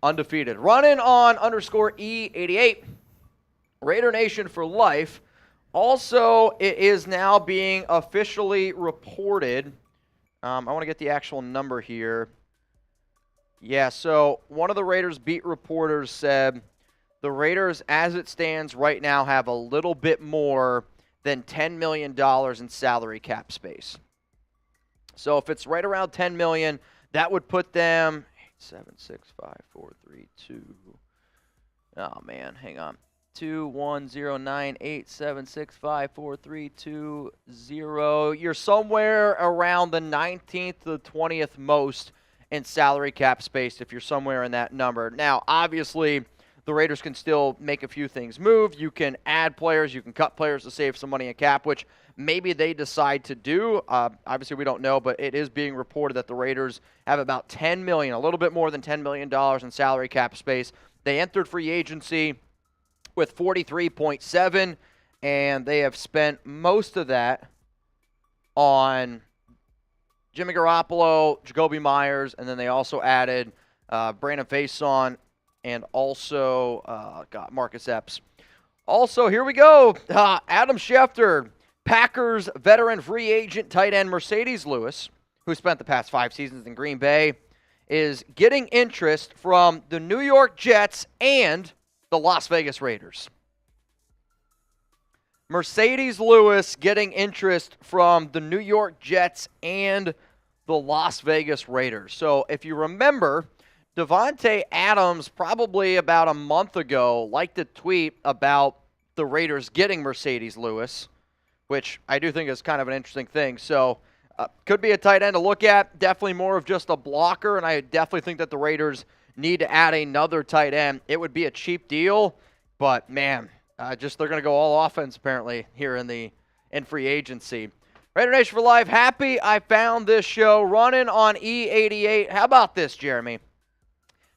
S1: Undefeated. Running on _E88. Raider Nation for life. Also, it is now being officially reported. I want to get the actual number here. Yeah, so one of the Raiders beat reporters said the Raiders, as it stands right now, have a little bit more than $10 million in salary cap space. So if it's right around $10 million, that would put them 8765432. Oh man, hang on. 21098765432. You're somewhere around the 19th to the 20th most in salary cap space if you're somewhere in that number. Now, obviously, the Raiders can still make a few things move. You can add players. You can cut players to save some money in cap, which maybe they decide to do. Obviously, we don't know, but it is being reported that the Raiders have about $10 million, a little bit more than $10 million in salary cap space. They entered free agency with 43.7, and they have spent most of that on Jimmy Garoppolo, Jakobi Meyers, and then they also added Brandon Faison and also Marcus Epps. Also, here we go. Adam Schefter, Packers veteran free agent tight end Mercedes Lewis, who spent the past 5 seasons in Green Bay, is getting interest from the New York Jets and the Las Vegas Raiders. Mercedes Lewis getting interest from the New York Jets and the Las Vegas Raiders. So if you remember, Devontae Adams probably about a month ago liked a tweet about the Raiders getting Mercedes Lewis, which I do think is kind of an interesting thing. So could be a tight end to look at. Definitely more of just a blocker, and I definitely think that the Raiders need to add another tight end. It would be a cheap deal, but man, they're going to go all offense apparently here in free agency. Raider Nation for life. Happy I found this show running on E88. How about this, Jeremy?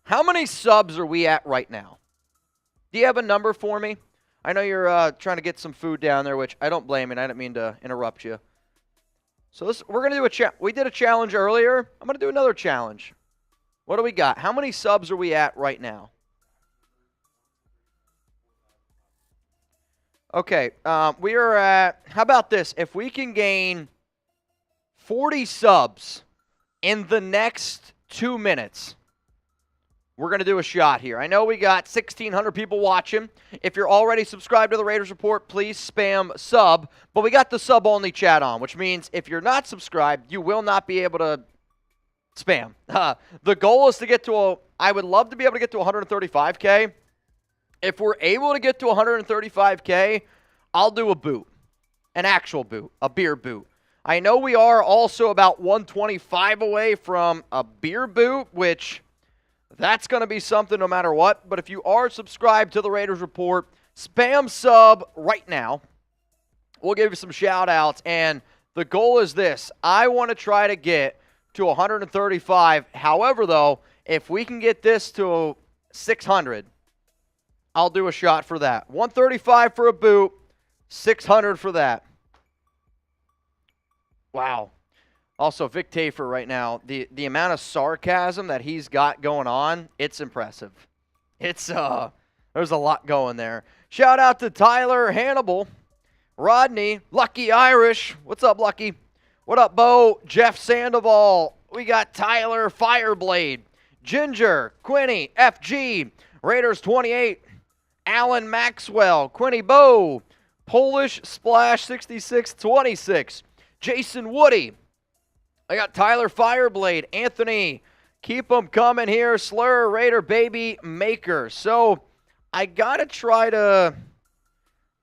S1: How many subs are we at right now? Do you have a number for me? I know you're trying to get some food down there, which I don't blame you. I didn't mean to interrupt you. So we're going to do we did a challenge earlier. I'm going to do another challenge. What do we got? How many subs are we at right now? Okay, we are at, how about this? If we can gain 40 subs in the next 2 minutes, we're going to do a shot here. I know we got 1,600 people watching. If you're already subscribed to the Raiders Report, please spam sub. But we got the sub-only chat on, which means if you're not subscribed, you will not be able to spam. The goal is to get to I would love to be able to get to 135K. If we're able to get to 135K, I'll do a boot. An actual boot. A beer boot. I know we are also about 125 away from a beer boot, which that's going to be something no matter what. But if you are subscribed to the Raiders Report, spam sub right now. We'll give you some shout-outs. And the goal is this. I want to try to get to 135. However, though, if we can get this to 600, I'll do a shot for that. 135 for a boot, 600 for that. Wow. Also, Vic Tafer right now, the amount of sarcasm that he's got going on, it's impressive. It's there's a lot going there. Shout out to Tyler Hannibal, Rodney, Lucky Irish. What's up, Lucky? What up, Bo? Jeff Sandoval. We got Tyler Fireblade, Ginger, Quinny, FG, Raiders 28, Alan Maxwell, Quinny Bo, Polish Splash 6626, Jason Woody. I got Tyler Fireblade, Anthony, keep them coming here, Slur, Raider Baby Maker. So I gotta try to,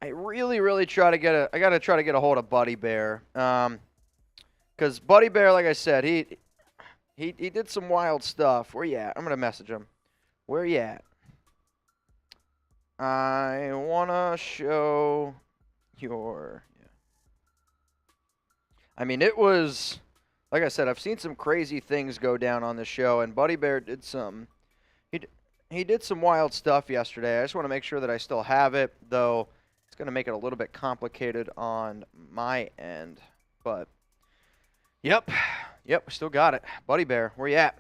S1: I really try to get I gotta try to get a hold of Buddy Bear, because Buddy Bear, like I said, he did some wild stuff. Where you at? I'm gonna message him. Where you at? I wanna show your. Yeah. I mean, it was. Like I said, I've seen some crazy things go down on the show, and Buddy Bear did some. He did some wild stuff yesterday. I just want to make sure that I still have it, though it's going to make it a little bit complicated on my end. But, yep, we still got it. Buddy Bear, where you at?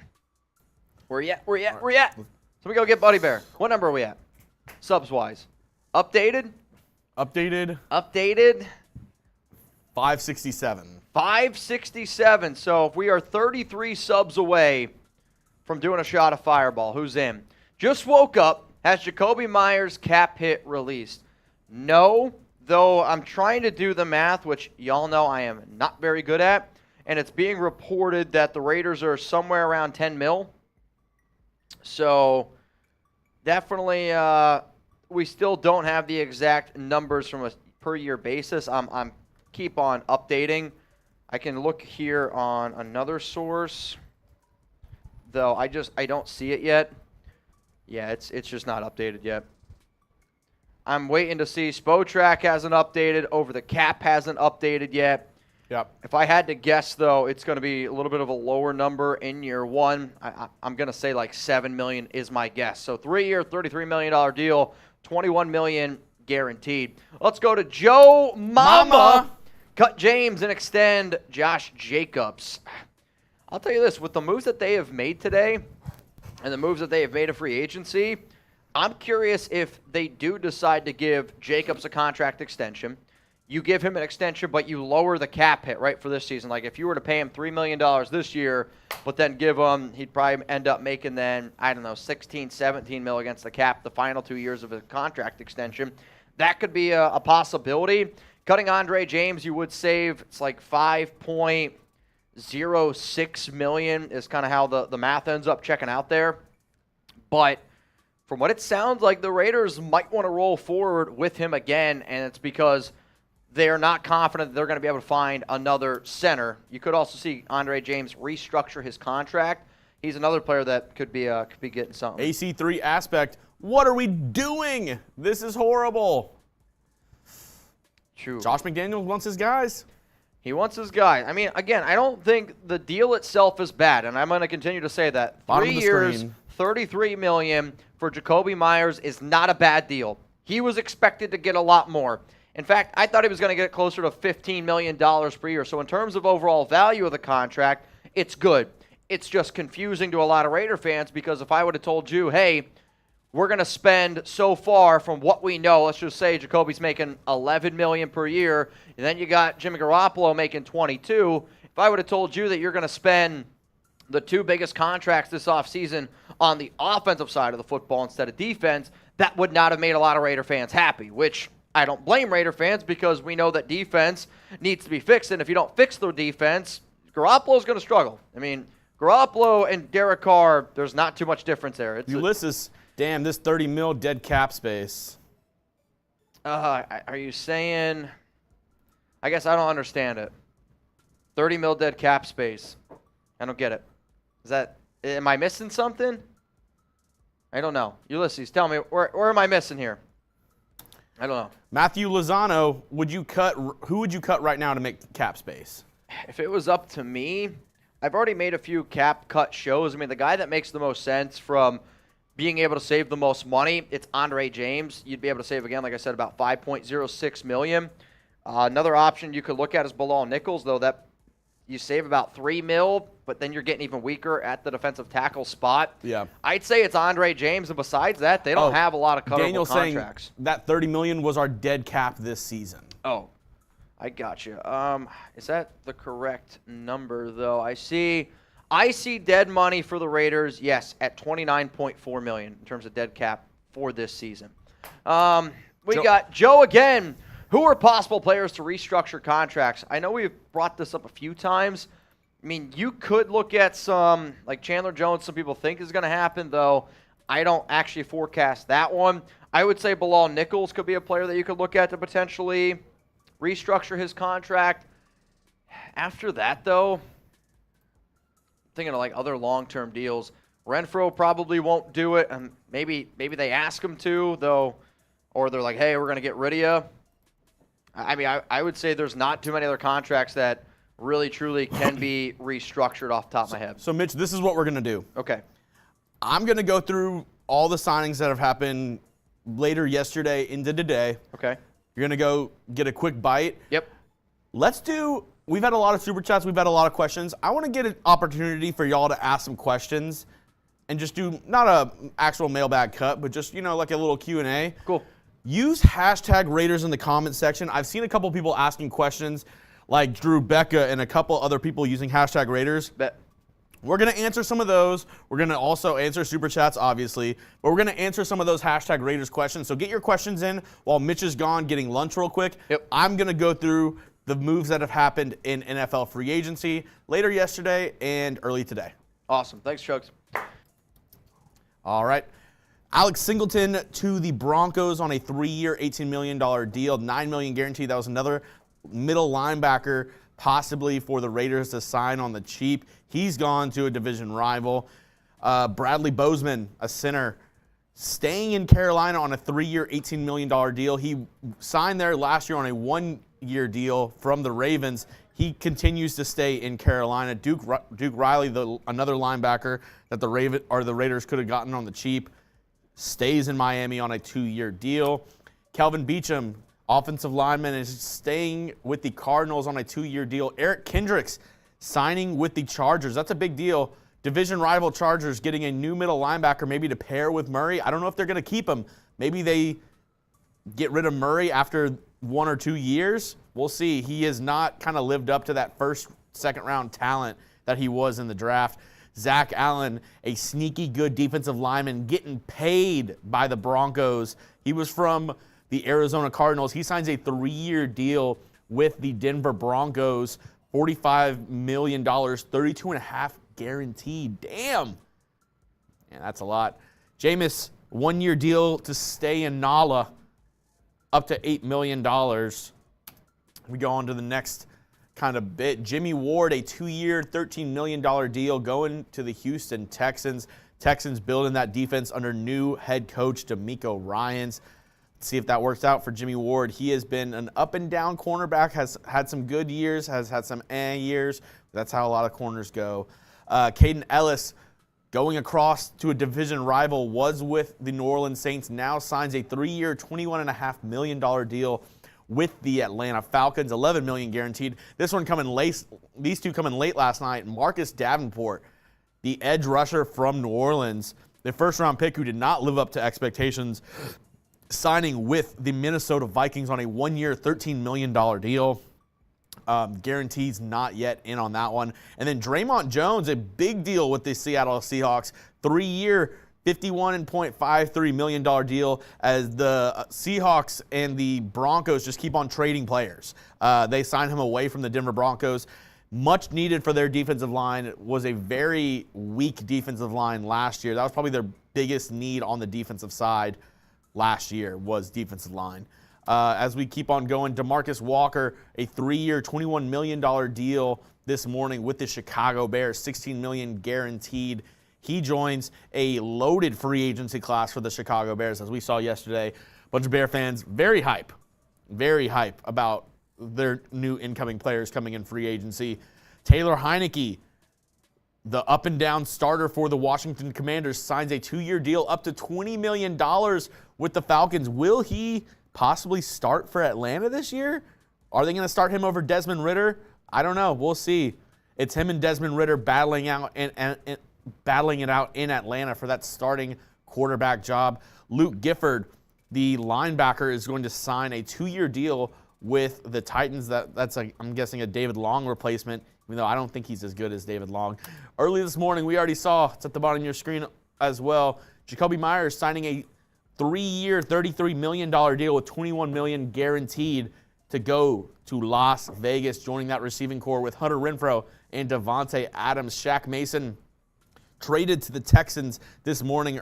S1: Where you at? So we go get Buddy Bear. What number are we at? Subs-wise. Updated?
S2: 567.
S1: 567. So if we are 33 subs away from doing a shot of Fireball, who's in? Just woke up. Has Jakobi Meyers cap hit released? No, though I'm trying to do the math, which y'all know I am not very good at. And it's being reported that the Raiders are somewhere around 10 mil. So definitely we still don't have the exact numbers from a per year basis. I'm keep on updating. I can look here on another source, though I don't see it yet. Yeah, it's just not updated yet. I'm waiting to see. Spotrac hasn't updated. Over the Cap hasn't updated yet.
S2: Yep.
S1: If I had to guess, though, it's going to be a little bit of a lower number in year one. I'm going to say like $7 million is my guess. So 3-year, $33 million deal, $21 million guaranteed. Let's go to Joe Mama. Cut James and extend Josh Jacobs. I'll tell you this, with the moves that they have made today and the moves that they have made in free agency, I'm curious if they do decide to give Jacobs a contract extension. You give him an extension, but you lower the cap hit, right, for this season. Like if you were to pay him $3 million this year, but then give him, he'd probably end up making then, I don't know, 16, 17 mil against the cap the final 2 years of a contract extension. That could be a possibility. Cutting Andre James, you would save, it's like $5.06 million is kind of how the math ends up checking out there. But from what it sounds like, the Raiders might want to roll forward with him again, and it's because they're not confident that they're going to be able to find another center. You could also see Andre James restructure his contract. He's another player that could be getting something.
S2: AC3 aspect. What are we doing? This is horrible.
S1: True.
S2: Josh McDaniels wants his guys.
S1: He wants his guy. I mean, again, I don't think the deal itself is bad, and I'm going to continue to say that.
S2: Bottom
S1: 3
S2: of the
S1: years,
S2: screen.
S1: $33 million for Jakobi Meyers is not a bad deal. He was expected to get a lot more. In fact, I thought he was going to get closer to $15 million per year. So in terms of overall value of the contract, it's good. It's just confusing to a lot of Raider fans because if I would have told you, hey, we're going to spend so far from what we know, let's just say Jakobi's making $11 million per year, and then you got Jimmy Garoppolo making $22. If I would have told you that you're going to spend the two biggest contracts this offseason on the offensive side of the football instead of defense, that would not have made a lot of Raider fans happy, which I don't blame Raider fans because we know that defense needs to be fixed, and if you don't fix the defense, Garoppolo's going to struggle. I mean, Garoppolo and Derek Carr, there's not too much difference there.
S2: Ulysses, damn, this 30 mil dead cap space.
S1: Are you saying, I guess I don't understand it. 30 mil dead cap space. I don't get it. Am I missing something? I don't know. Ulysses, tell me, where am I missing here? I don't know.
S2: Matthew Lozano, who would you cut right now to make cap space?
S1: If it was up to me, I've already made a few cap cut shows. I mean, the guy that makes the most sense from being able to save the most money, it's Andre James. You'd be able to save, again, like I said, about $5.06 million. Another option you could look at is Bilal Nichols, though that you save about $3 million, but then you're getting even weaker at the defensive tackle spot.
S2: Yeah.
S1: I'd say it's Andre James, and besides that, they don't have a lot of cuttable
S2: Daniel's
S1: contracts.
S2: saying that $30 million was our dead cap this season.
S1: Oh, I got you. Is that the correct number, though? I see dead money for the Raiders, yes, at $29.4 million in terms of dead cap for this season. We got Joe again. Who are possible players to restructure contracts? I know we've brought this up a few times. I mean, you could look at some, like Chandler Jones, some people think is going to happen, though I don't actually forecast that one. I would say Bilal Nichols could be a player that you could look at to potentially restructure his contract. After that, though, thinking of like other long-term deals. Renfro probably won't do it, and maybe they ask him to, though, or they're like, hey, we're going to get rid of you. I mean, I would say there's not too many other contracts that really, truly can be restructured off the top of my head.
S2: So, Mitch, this is what we're going to do.
S1: Okay.
S2: I'm going to go through all the signings that have happened later yesterday into today.
S1: Okay.
S2: You're going to go get a quick bite.
S1: Yep.
S2: We've had a lot of super chats. We've had a lot of questions. I want to get an opportunity for y'all to ask some questions and just do not a actual mailbag cut, but just, like a little Q&A.
S1: Cool.
S2: Use hashtag Raiders in the comment section. I've seen a couple people asking questions, like Drew Becca and a couple other people using hashtag Raiders.
S1: Bet.
S2: We're going to answer some of those. We're going to also answer super chats, obviously, but we're going to answer some of those hashtag Raiders questions. So get your questions in while Mitch is gone getting lunch real quick.
S1: Yep.
S2: I'm going to go through the moves that have happened in NFL free agency later yesterday and early today.
S1: Awesome. Thanks, Chugs.
S2: All right. Alex Singleton to the Broncos on a 3-year, $18 million deal, $9 million guaranteed. That was another middle linebacker possibly for the Raiders to sign on the cheap. He's gone to a division rival. Bradley Bozeman, a center, staying in Carolina on a 3-year, $18 million deal. He signed there last year on a 1-year deal from the Ravens. He continues to stay in Carolina. Duke Riley, another linebacker that the Raiders could have gotten on the cheap, stays in Miami on a 2-year deal. Kelvin Beachum, offensive lineman, is staying with the Cardinals on a 2-year deal. Eric Kendricks signing with the Chargers. That's a big deal. Division rival Chargers getting a new middle linebacker maybe to pair with Murray. I don't know if they're going to keep him. Maybe they get rid of Murray after 1 or 2 years. We'll see. He has not kind of lived up to that first, second-round talent that he was in the draft. Zach Allen, a sneaky good defensive lineman, getting paid by the Broncos. He was from the Arizona Cardinals. He signs a 3-year deal with the Denver Broncos, $45 million, $32.5 guaranteed. Damn. Yeah, that's a lot. Jameis, 1-year deal to stay in Nala, up to $8 million. We go on to the next kind of bit. Jimmy Ward, a 2-year, $13 million deal going to the Houston Texans. Texans building that defense under new head coach DeMeco Ryans. Let's see if that works out for Jimmy Ward. He has been an up-and-down cornerback, has had some good years, has had some years. That's how a lot of corners go. Caden Ellis, going across to a division rival, was with the New Orleans Saints, now signs a 3-year, $21.5 million deal with the Atlanta Falcons, $11 million guaranteed. This one coming late. These two coming late last night. Marcus Davenport, the edge rusher from New Orleans, the first-round pick who did not live up to expectations, signing with the Minnesota Vikings on a 1-year, $13 million deal. Guarantees not yet in on that one. And then Draymond Jones, a big deal with the Seattle Seahawks, 3-year, $51.53 million deal, as the Seahawks and the Broncos just keep on trading players. They signed him away from the Denver Broncos. Much needed for their defensive line. It was a very weak defensive line last year. That was probably their biggest need on the defensive side last year, was defensive line. As we keep on going, DeMarcus Walker, a 3-year, $21 million deal this morning with the Chicago Bears, $16 million guaranteed. He joins a loaded free agency class for the Chicago Bears, as we saw yesterday. A bunch of Bear fans very hype about their new incoming players coming in free agency. Taylor Heineke, the up-and-down starter for the Washington Commanders, signs a 2-year deal up to $20 million with the Falcons. Will he possibly start for Atlanta this year? Are they going to start him over Desmond Ridder? I don't know. We'll see. It's him and Desmond Ridder battling it out in Atlanta for that starting quarterback job. Luke Gifford, the linebacker, is going to sign a 2-year deal with the Titans. That's I'm guessing a David Long replacement, even though I don't think he's as good as David Long. Early this morning, we already saw, it's at the bottom of your screen as well, Jakobi Meyers signing a 3-year, $33 million deal with $21 million guaranteed to go to Las Vegas, joining that receiving core with Hunter Renfrow and Devontae Adams. Shaq Mason traded to the Texans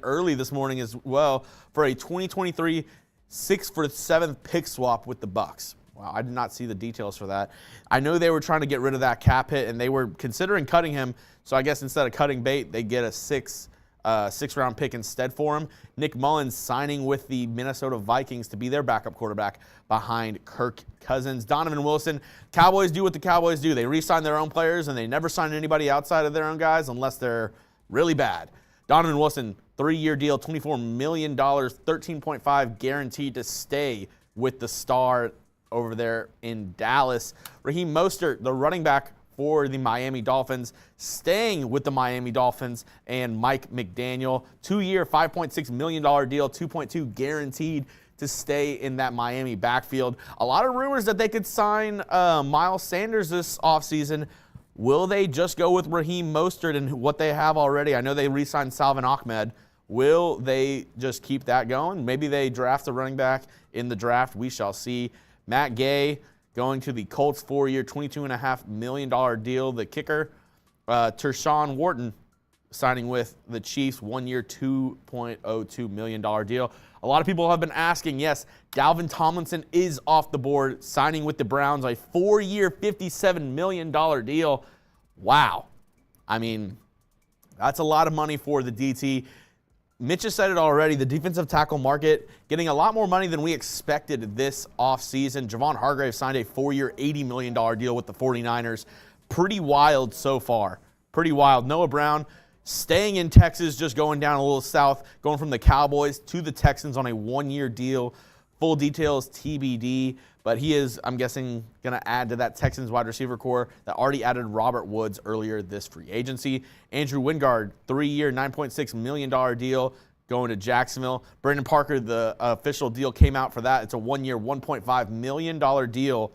S2: early this morning as well, for a 2023 6th for 7th pick swap with the Bucs. Wow, I did not see the details for that. I know they were trying to get rid of that cap hit, and they were considering cutting him. So I guess instead of cutting bait, they get a 6th-round pick instead for him. Nick Mullins signing with the Minnesota Vikings to be their backup quarterback behind Kirk Cousins. Donovan Wilson, Cowboys do what the Cowboys do. They re-sign their own players, and they never sign anybody outside of their own guys unless they're really bad. Donovan Wilson, 3-year deal, $24 million, 13.5 guaranteed to stay with the Star over there in Dallas. Raheem Mostert, the running back for the Miami Dolphins, staying with the Miami Dolphins, and Mike McDaniel, 2-year, $5.6 million deal, 2.2 guaranteed to stay in that Miami backfield. A lot of rumors that they could sign Miles Sanders this offseason. Will they just go with Raheem Mostert and what they have already? I know they re-signed Salvin Ahmed. Will they just keep that going? Maybe they draft a running back in the draft. We shall see. Matt Gay going to the Colts, 4-year, $22.5 million deal. The kicker, Tershawn Wharton, signing with the Chiefs, 1-year, $2.02 million deal. A lot of people have been asking, yes, Dalvin Tomlinson is off the board, signing with the Browns, a 4-year, $57 million deal. Wow. I mean, that's a lot of money for the DT. Mitch has said it already, the defensive tackle market getting a lot more money than we expected this offseason. Javon Hargrave signed a 4-year, $80 million deal with the 49ers. Pretty wild so far. Pretty wild. Noah Brown staying in Texas, just going down a little south, going from the Cowboys to the Texans on a 1-year deal. Full details TBD, but he is, I'm guessing, going to add to that Texans wide receiver core that already added Robert Woods earlier this free agency. Andrew Wingard, 3-year, $9.6 million deal going to Jacksonville. Brandon Parker, the official deal came out for that. It's a 1-year, $1.5 million deal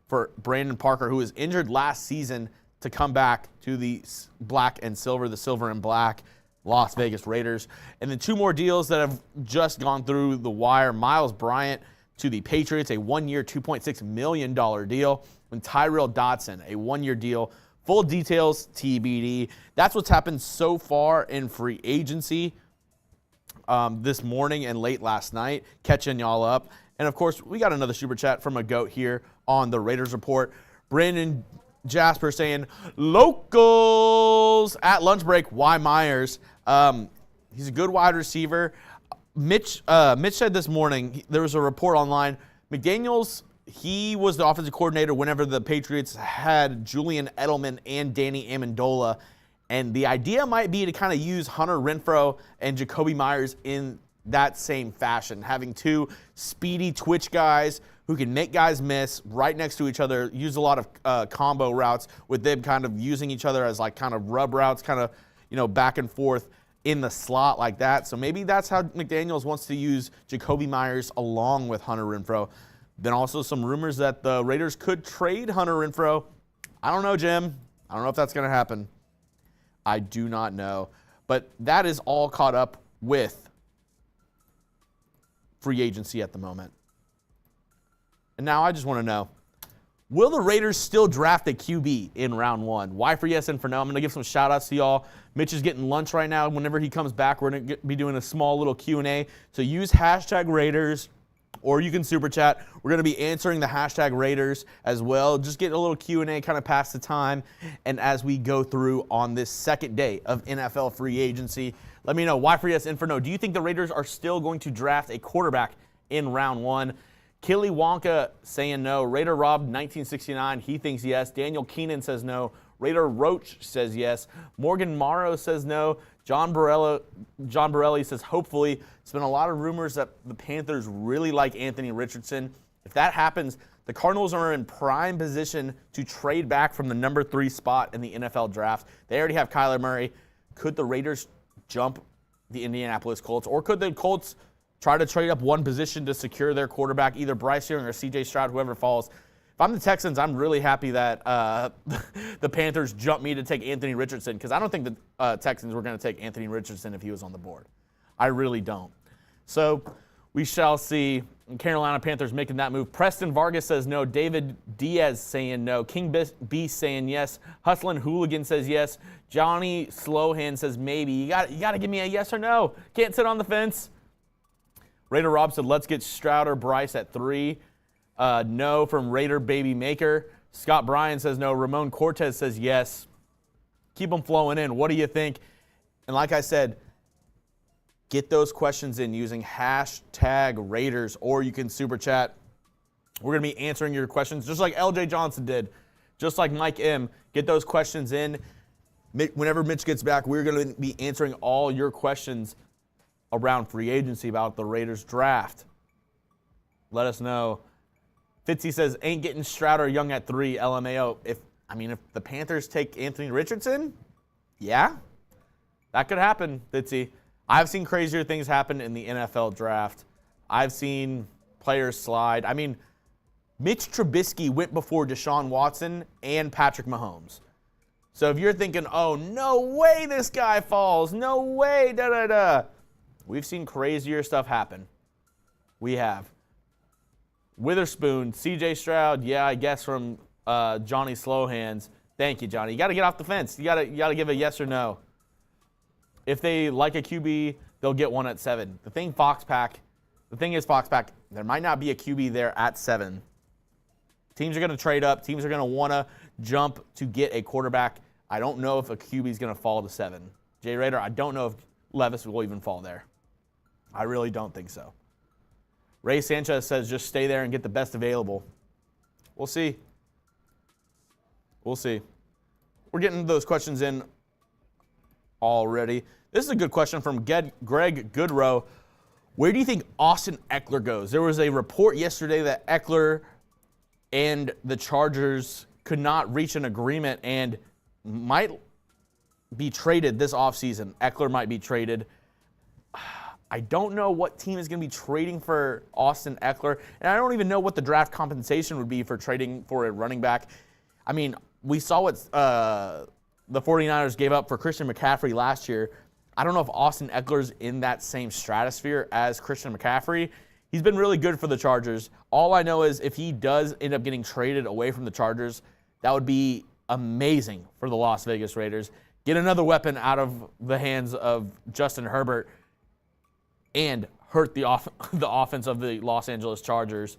S2: for Brandon Parker, who was injured last season, to come back to the black and silver, the silver and black Las Vegas Raiders. And then 2 more deals that have just gone through the wire. Miles Bryant to the Patriots, a 1-year, $2.6 million deal. And Tyrell Dodson, a 1-year deal. Full details TBD. That's what's happened so far in free agency this morning and late last night, catching y'all up. And, of course, we got another super chat from a GOAT here on the Raiders Report. Brandon Jasper saying, locals at lunch break, why Myers? He's a good wide receiver. Mitch said this morning, there was a report online, McDaniels, he was the offensive coordinator whenever the Patriots had Julian Edelman and Danny Amendola, And the idea might be to kind of use Hunter Renfrow and Jakobi Meyers in that same fashion, having two speedy twitch guys who can make guys miss right next to each other, use a lot of combo routes with them kind of using each other as like kind of rub routes, kind of, back and forth in the slot like that. So maybe that's how McDaniels wants to use Jakobi Meyers along with Hunter Renfrow. Then also some rumors that the Raiders could trade Hunter Renfrow. I don't know, Jim. I don't know if that's going to happen. I do not know. But that is all caught up with free agency at the moment. And now I just want to know, will the Raiders still draft a QB in round 1? Why for yes and for no? I'm going to give some shout-outs to y'all. Mitch is getting lunch right now. Whenever he comes back, we're going to be doing a small little Q&A. So use hashtag Raiders, or you can super chat. We're going to be answering the hashtag Raiders as well. Just get a little Q&A, kind of pass the time. And as we go through on this second day of NFL free agency, let me know, why for yes and for no. Do you think the Raiders are still going to draft a quarterback in round 1? Killy Wonka saying no. Raider Rob 1969, he thinks yes. Daniel Keenan says no. Raider Roach says yes. Morgan Morrow says no. John Borelli says hopefully. It's been a lot of rumors that the Panthers really like Anthony Richardson. If that happens, the Cardinals are in prime position to trade back from the number 3 spot in the NFL draft. They already have Kyler Murray. Could the Raiders jump the Indianapolis Colts, or could the Colts try to trade up one position to secure their quarterback, either Bryce Young or C.J. Stroud, whoever falls? If I'm the Texans, I'm really happy that the Panthers jumped me to take Anthony Richardson, because I don't think the Texans were going to take Anthony Richardson if he was on the board. I really don't. So we shall see. Carolina Panthers making that move. Preston Vargas says no. David Diaz saying no. King Beast saying yes. Hustlin' Hooligan says yes. Johnny Slowhand says maybe. You got to give me a yes or no. Can't sit on the fence. Raider Rob said, let's get Stroud or Bryce at 3. No from Raider Baby Maker. Scott Bryan says no. Ramon Cortez says yes. Keep them flowing in. What do you think? And like I said, get those questions in using hashtag Raiders, or you can super chat. We're going to be answering your questions just like LJ Johnson did, just like Mike M. Get those questions in. Whenever Mitch gets back, we're going to be answering all your questions around free agency about the Raiders draft. Let us know. Fitzy says, ain't getting Stroud or Young at 3, LMAO. If the Panthers take Anthony Richardson, yeah, that could happen, Fitzy. I've seen crazier things happen in the NFL draft. I've seen players slide. Mitch Trubisky went before Deshaun Watson and Patrick Mahomes. So if you're thinking, oh, no way this guy falls, no way, da-da-da. We've seen crazier stuff happen. We have. Witherspoon, C.J. Stroud, yeah, I guess from Johnny Slowhands. Thank you, Johnny. You got to get off the fence. You got to give a yes or no. If they like a QB, they'll get one at 7. The thing is, Foxpack, there might not be a QB there at 7. Teams are going to trade up. Teams are going to want to jump to get a quarterback. I don't know if a QB is going to fall to 7. Jay Rader, I don't know if Levis will even fall there. I really don't think so. Ray Sanchez says just stay there and get the best available. We'll see. We'll see. We're getting those questions in already. This is a good question from Greg Goodrow. Where do you think Austin Eckler goes? There was a report yesterday that Eckler and the Chargers could not reach an agreement and might be traded this offseason. Eckler might be traded. I don't know what team is going to be trading for Austin Eckler, and I don't even know what the draft compensation would be for trading for a running back. We saw what the 49ers gave up for Christian McCaffrey last year. I don't know if Austin Eckler's in that same stratosphere as Christian McCaffrey. He's been really good for the Chargers. All I know is if he does end up getting traded away from the Chargers, that would be amazing for the Las Vegas Raiders. Get another weapon out of the hands of Justin Herbert and hurt the offense of the Los Angeles Chargers.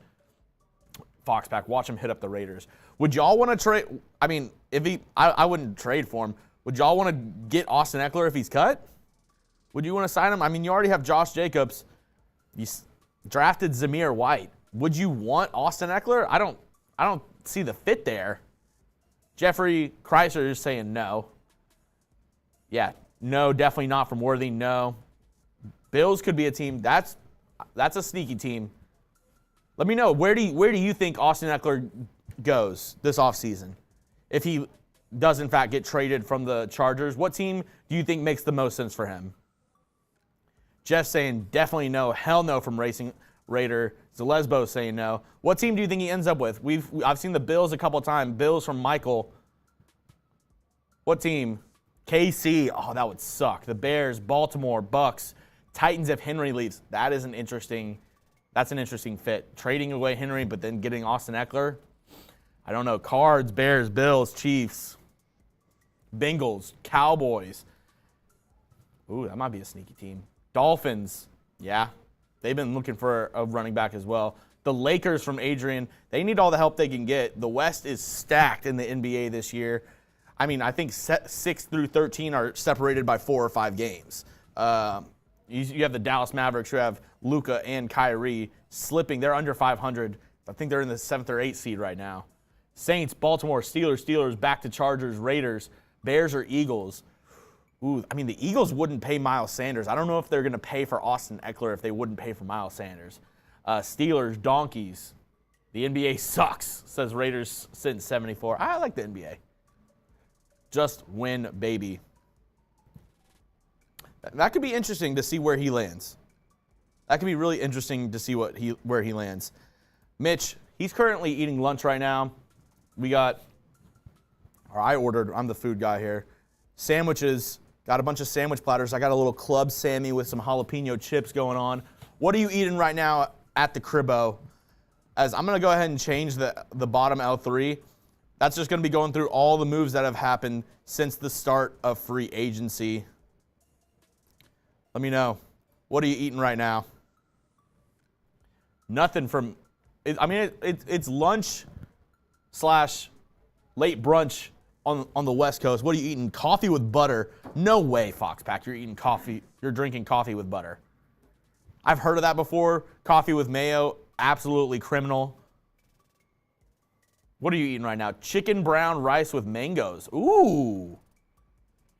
S2: Foxpack, watch him hit up the Raiders. Would y'all want to trade? I wouldn't trade for him. Would y'all want to get Austin Eckler if he's cut? Would you want to sign him? You already have Josh Jacobs. You drafted Zamir White. Would you want Austin Eckler? I don't see the fit there. Jeffrey Chrysler is saying no. Yeah, no, definitely not from Worthy, no. Bills could be a team. That's a sneaky team. Let me know, where do you think Austin Eckler goes this offseason? If he does, in fact, get traded from the Chargers, what team do you think makes the most sense for him? Jeff saying definitely no, hell no from Racing Raider. Zelesbo saying no. What team do you think he ends up with? I've seen the Bills a couple times. Bills from Michael. What team? KC. Oh, that would suck. The Bears, Baltimore, Bucks, Titans if Henry leaves. That's an interesting fit. Trading away Henry, but then getting Austin Eckler. I don't know. Cards, Bears, Bills, Chiefs, Bengals, Cowboys. Ooh, that might be a sneaky team. Dolphins, yeah. They've been looking for a running back as well. The Lakers from Adrian, they need all the help they can get. The West is stacked in the NBA this year. I mean, I think 6 through 13 are separated by 4 or 5 games. You have the Dallas Mavericks who have Luka and Kyrie slipping. They're under 500. I think they're in the 7th or 8th seed right now. Saints, Baltimore, Steelers, back to Chargers, Raiders, Bears or Eagles. Ooh, I mean, the Eagles wouldn't pay Miles Sanders. I don't know if they're going to pay for Austin Eckler if they wouldn't pay for Miles Sanders. Steelers, Donkeys. The NBA sucks, says Raiders since 74. I like the NBA. Just win, baby. That could be interesting to see where he lands. That could be really interesting to see where he lands. Mitch, he's currently eating lunch right now. I'm the food guy here. Sandwiches. Got a bunch of sandwich platters. I got a little Club Sammy with some jalapeno chips going on. What are you eating right now at the cribbo? As I'm going to go ahead and change the bottom L3. That's just going to be going through all the moves that have happened since the start of free agency. Let me know. What are you eating right now? Nothing from, it's lunch / late brunch on the West Coast. What are you eating? Coffee with butter? No way, Foxpack. You're eating coffee. You're drinking coffee with butter. I've heard of that before. Coffee with mayo, absolutely criminal. What are you eating right now? Chicken brown rice with mangoes. Ooh.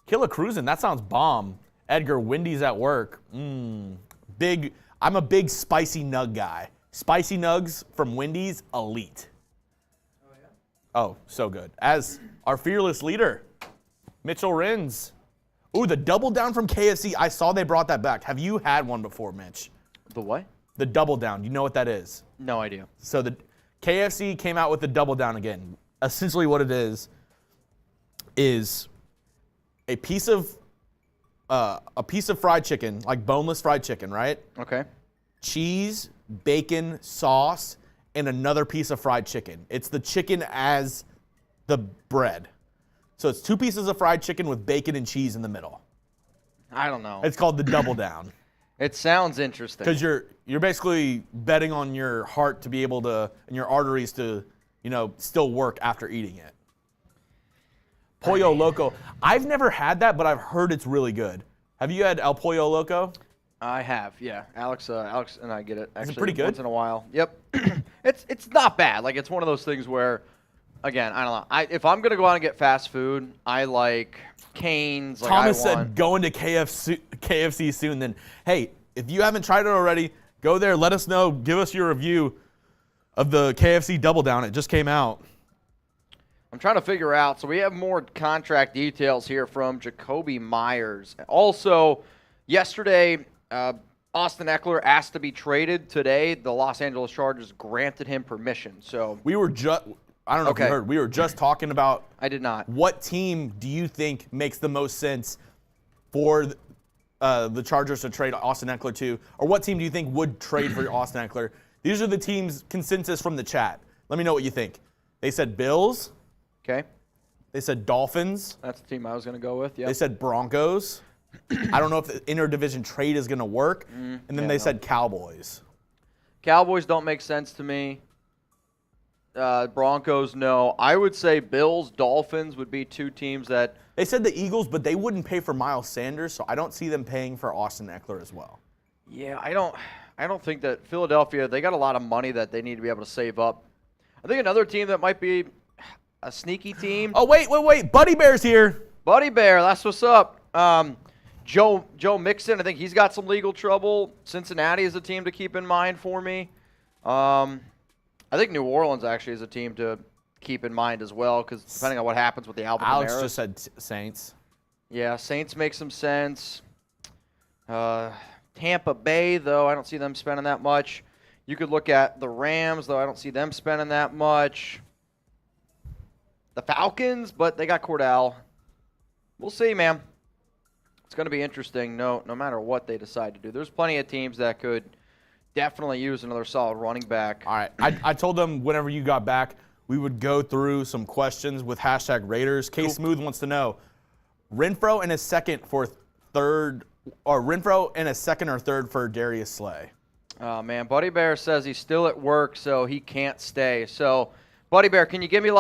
S2: Killa Cruisin', that sounds bomb. Edgar, Wendy's at work. I'm a big spicy nug guy. Spicy nugs from Wendy's, elite.
S3: Oh, yeah?
S2: Oh, so good. As our fearless leader, Mitchell Renz. Ooh, the double down from KFC. I saw they brought that back. Have you had one before, Mitch?
S1: The what?
S2: The double down. You know what that is?
S1: No idea.
S2: So the KFC came out with the double down again. Essentially what it is a piece of fried chicken, like boneless fried chicken, right?
S1: Okay.
S2: Cheese, bacon, sauce, and another piece of fried chicken. It's the chicken as the bread. So it's 2 pieces of fried chicken with bacon and cheese in the middle.
S1: I don't know.
S2: It's called the double down.
S1: It sounds interesting.
S2: Because you're basically betting on your heart to be able to, and your arteries to, still work after eating it. Pollo Loco. I've never had that, but I've heard it's really good. Have you had El Pollo Loco?
S1: I have, yeah. Alex and I get it actually
S2: pretty good?
S1: once in a while. Yep. It's not bad. Like, it's one of those things where, again, I don't know. If I'm gonna go out and get fast food, I like Cane's. Like,
S2: Thomas said going to KFC soon. Then, hey, if you haven't tried it already, go there. Let us know. Give us your review of the KFC Double Down. It just came out.
S1: I'm trying to figure out. So we have more contract details here from Jakobi Meyers. Also, yesterday, Austin Eckler asked to be traded. Today, the Los Angeles Chargers granted him permission. So
S2: we were just. I don't know if you heard. We were just talking about.
S1: I did not.
S2: What team do you think makes the most sense for the Chargers to trade Austin Eckler to? Or what team do you think would trade for Austin Eckler? These are the teams' consensus from the chat. Let me know what you think. They said Bills.
S1: Okay.
S2: They said Dolphins.
S1: That's the team I was going to go with, yeah.
S2: They said Broncos. I don't know if the interdivision trade is going to work. And then they said Cowboys.
S1: Cowboys don't make sense to me. Broncos, no. I would say Bills, Dolphins would be 2 teams that...
S2: They said the Eagles, but they wouldn't pay for Miles Sanders, so I don't see them paying for Austin Eckler as well.
S1: Yeah, I don't think that Philadelphia, they got a lot of money that they need to be able to save up. I think another team that might be a sneaky team.
S2: Oh, wait. Buddy Bear's here.
S1: Buddy Bear, that's what's up. Joe Mixon, I think he's got some legal trouble. Cincinnati is a team to keep in mind for me. I think New Orleans actually is a team to keep in mind as well, because depending on what happens with the Alvin Kamara.
S2: Alex just said Saints.
S1: Yeah, Saints make some sense. Tampa Bay, though, I don't see them spending that much. You could look at the Rams, though I don't see them spending that much. The Falcons, but they got Cordell. We'll see, man. It's going to be interesting no matter what they decide to do. There's plenty of teams that could definitely use another solid running back.
S2: All right. I told them whenever you got back, we would go through some questions with #Raiders. K Smooth wants to know, Renfro in a second or third for Darius Slay.
S1: Oh, man. Buddy Bear says he's still at work, so he can't stay. So, Buddy Bear, can you give me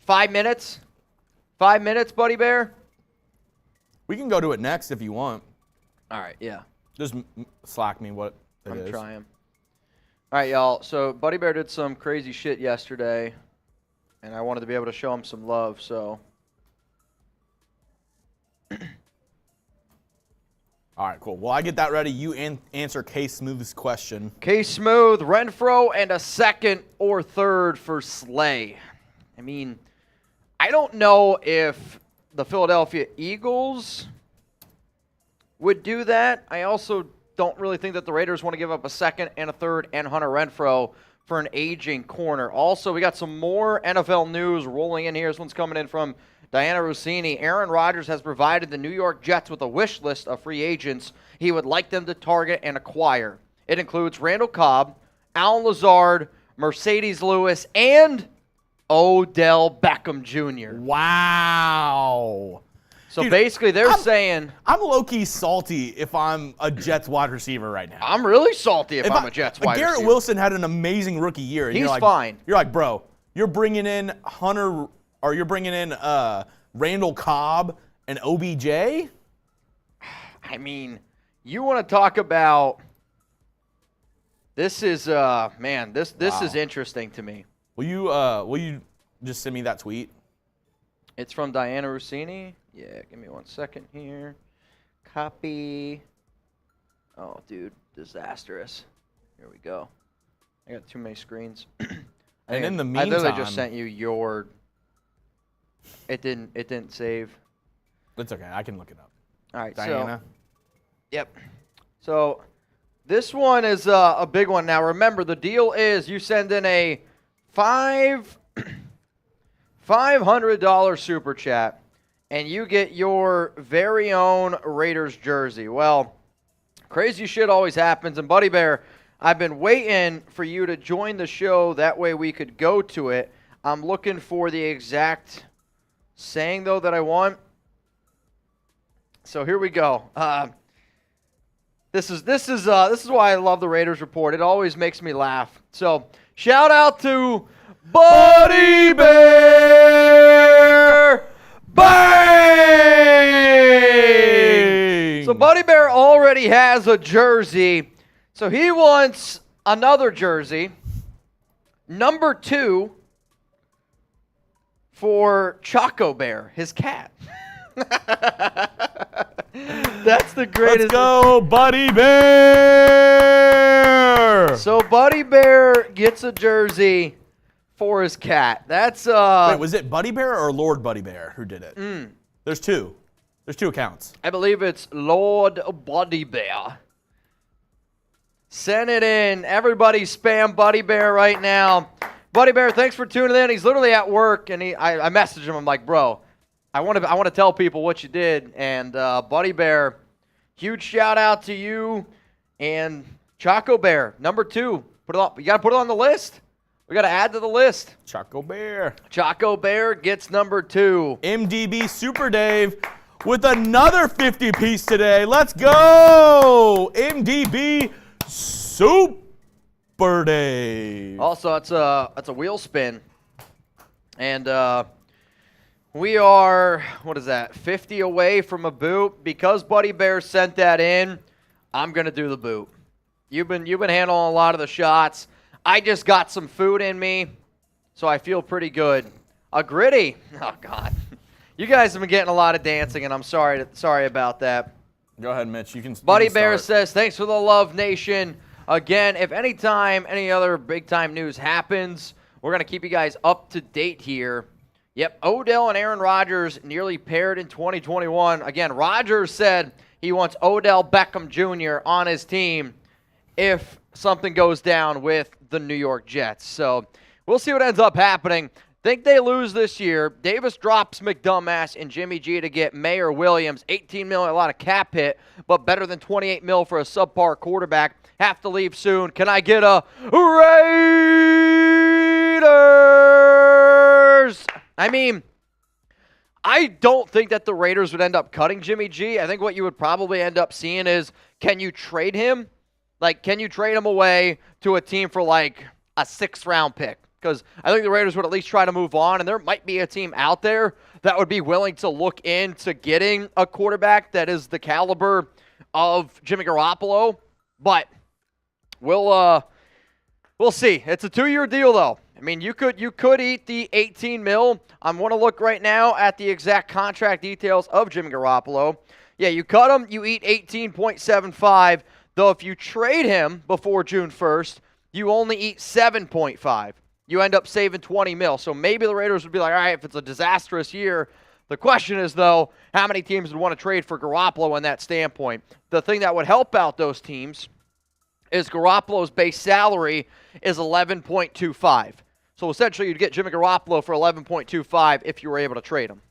S1: 5 minutes? 5 minutes, Buddy Bear?
S2: We can go to it next if you want.
S1: All right, yeah.
S2: Just slack me what it is.
S1: I'm trying. All right, y'all. So Buddy Bear did some crazy shit yesterday, and I wanted to be able to show him some love, so.
S2: All right, cool. Well, I get that ready. You answer K Smooth's question.
S1: K Smooth, Renfro, and a second or third for Slay. I mean, I don't know if the Philadelphia Eagles would do that. I also don't really think that the Raiders want to give up a second and a third and Hunter Renfro for an aging corner. Also, we got some more NFL news rolling in here. This one's coming in from Diana Rossini. Aaron Rodgers has provided the New York Jets with a wish list of free agents he would like them to target and acquire. It includes Randall Cobb, Alan Lazard, Mercedes Lewis, and Odell Beckham Jr.
S2: Wow.
S1: So
S2: Dude,
S1: basically they're saying...
S2: I'm low-key salty if I'm a Jets wide receiver right now.
S1: I'm really salty if I'm a Jets wide receiver.
S2: Garrett Wilson had an amazing rookie year. And
S1: He's
S2: you're like,
S1: fine.
S2: You're like, bro, you're bringing in Randall Cobb and OBJ?
S1: I mean, you want to talk about... This is, man, this is interesting to me.
S2: Will you just send me that tweet?
S1: It's from Diana Rossini. Yeah, give me 1 second here. Copy. Oh, dude, disastrous. Here we go. I got too many screens.
S2: And in the
S1: I
S2: meantime,
S1: literally just sent you your. It didn't save.
S2: It's okay. I can look it up.
S1: All right,
S2: Diana.
S1: So, yep. So this one is a big one. Now remember, the deal is you send in a $500 super chat, and you get your very own Raiders jersey. Well, crazy shit always happens. And Buddy Bear, I've been waiting for you to join the show. That way we could go to it. I'm looking for the exact saying, though, that I want. So here we go. This is why I love the Raiders Report. It always makes me laugh. So shout out to Buddy Bear! Bang! So Buddy Bear already has a jersey. So he wants another jersey. Number 2 for Choco Bear, his cat. That's the greatest.
S2: Let's go, Buddy Bear!
S1: So Buddy Bear gets a jersey for his cat. That's
S2: Wait, was it Buddy Bear or Lord Buddy Bear who did it? There's two. There's 2 accounts.
S1: I believe it's Lord Buddy Bear. Send it in. Everybody spam Buddy Bear right now. Buddy Bear, thanks for tuning in. He's literally at work, and I messaged him. I'm like, bro, I want to tell people what you did. And Buddy Bear, huge shout out to you and Choco Bear, number 2. You got to put it on the list. We got to add to the list.
S2: Choco Bear.
S1: Choco Bear gets number 2.
S2: MDB Super Dave with another 50-piece today. Let's go! MDB Super Dave.
S1: Also, it's a wheel spin. And we are, 50 away from a boot. Because Buddy Bear sent that in, I'm going to do the boot. You've been handling a lot of the shots. I just got some food in me, so I feel pretty good. A gritty. Oh, God. You guys have been getting a lot of dancing, and I'm sorry about that.
S2: Go ahead, Mitch. You can.
S1: Buddy Bear says, thanks for the love, Nation. Again, if anytime any other big-time news happens, we're going to keep you guys up to date here. Yep, Odell and Aaron Rodgers nearly paired in 2021. Again, Rodgers said he wants Odell Beckham Jr. on his team if something goes down with the New York Jets. So we'll see what ends up happening. Think they lose this year. Davis drops McDumbass and Jimmy G to get Mayer Williams. $18 million, a lot of cap hit, but better than $28 million for a subpar quarterback. Have to leave soon. Can I get a Raiders? I mean, I don't think that the Raiders would end up cutting Jimmy G. I think what you would probably end up seeing is, can you trade him? Like, can you trade him away to a team for like a 6th-round pick? Because I think the Raiders would at least try to move on, and there might be a team out there that would be willing to look into getting a quarterback that is the caliber of Jimmy Garoppolo. But we'll see. It's a 2-year deal, though. I mean, you could eat the $18 million. I'm going to look right now at the exact contract details of Jimmy Garoppolo. Yeah, you cut him, you eat 18.75. Though if you trade him before June 1st, you only eat 7.5. You end up saving $20 million. So maybe the Raiders would be like, all right, if it's a disastrous year. The question is, though, how many teams would want to trade for Garoppolo in that standpoint? The thing that would help out those teams is Garoppolo's base salary is $11.25. So essentially, you'd get Jimmy Garoppolo for $11.25 if you were able to trade him.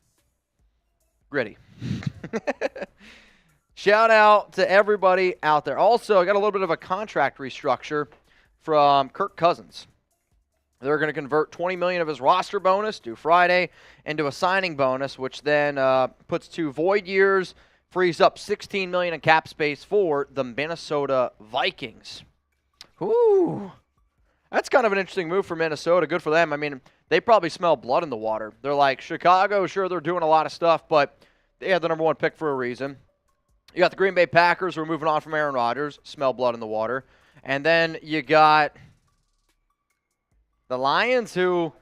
S1: Gritty. Shout out to everybody out there. Also, I got a little bit of a contract restructure from Kirk Cousins. They're going to convert $20 million of his roster bonus due Friday into a signing bonus, which then puts 2 void years, frees up $16 million in cap space for the Minnesota Vikings. Ooh, that's kind of an interesting move for Minnesota. Good for them. I mean, they probably smell blood in the water. They're like, Chicago, sure, they're doing a lot of stuff, but they had the number 1 pick for a reason. You got the Green Bay Packers who are moving on from Aaron Rodgers, smell blood in the water. And then you got the Lions, are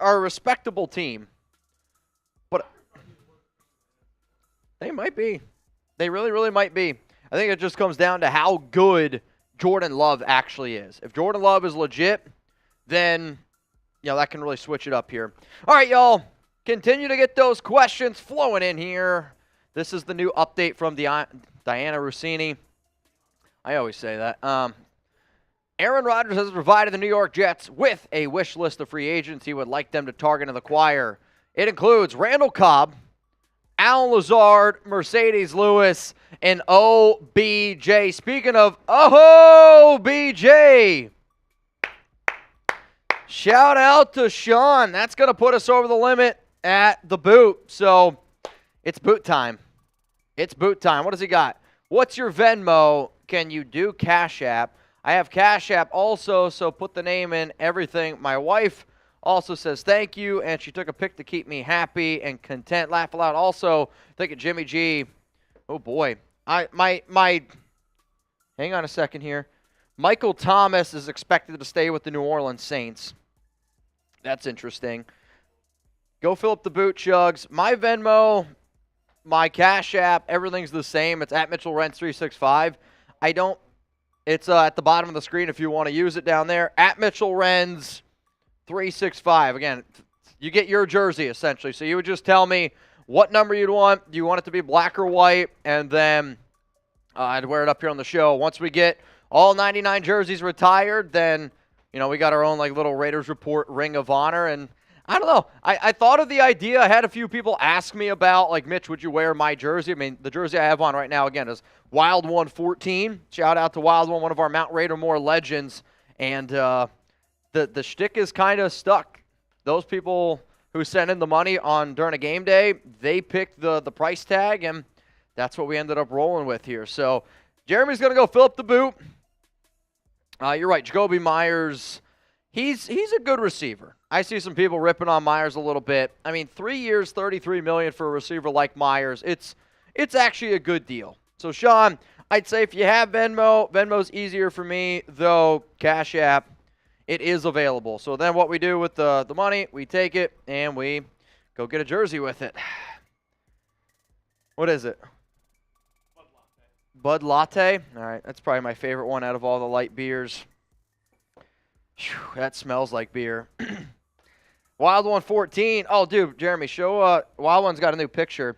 S1: a respectable team. But they might be. They really, really might be. I think it just comes down to how good Jordan Love actually is. If Jordan Love is legit, then that can really switch it up here. All right, y'all. Continue to get those questions flowing in here. This is the new update from Diana Rossini. I always say that. Aaron Rodgers has provided the New York Jets with a wish list of free agents he would like them to target and acquire. It includes Randall Cobb, Alan Lazard, Mercedes Lewis, and OBJ. Speaking of OBJ, shout out to Sean. That's going to put us over the limit at the boot. So it's boot time. It's boot time. What does he got? What's your Venmo? Can you do Cash App? I have Cash App also, so put the name in, everything. My wife also says thank you, and she took a pic to keep me happy and content. Laugh aloud. Also, think of Jimmy G. Oh, boy. Hang on a second here. Michael Thomas is expected to stay with the New Orleans Saints. That's interesting. Go fill up the boot, Chugs. My Venmo, my Cash App, everything's the same. It's at Mitchell Renz 365. It's at the bottom of the screen if you want to use it down there. At Mitchell Renz 365. Again, you get your jersey, essentially. So you would just tell me what number you'd want. Do you want it to be black or white? And then I'd wear it up here on the show. Once we get all 99 jerseys retired, then, we got our own little Raiders Report Ring of Honor. And I don't know. I thought of the idea. I had a few people ask me about, Mitch, would you wear my jersey? I mean, the jersey I have on right now, again, is Wild 114. Shout out to Wild One of our Mount Raidermore legends. And the shtick is kind of stuck. Those people who sent in the money during a game day, they picked the price tag, and that's what we ended up rolling with here. So Jeremy's going to go fill up the boot. You're right, Jakobi Meyers, he's a good receiver. I see some people ripping on Myers a little bit. I mean, 3 years, $33 million for a receiver like Myers. It's actually a good deal. So, Sean, I'd say if you have Venmo, Venmo's easier for me, though Cash App, it is available. So then what we do with the money, we take it and we Go get a jersey with it. What is it? Bud Latte. All right, that's probably my favorite one out of all the light beers. Whew, that smells like beer. Wild One 14. Oh, dude, Jeremy, show Wild One's got a new picture.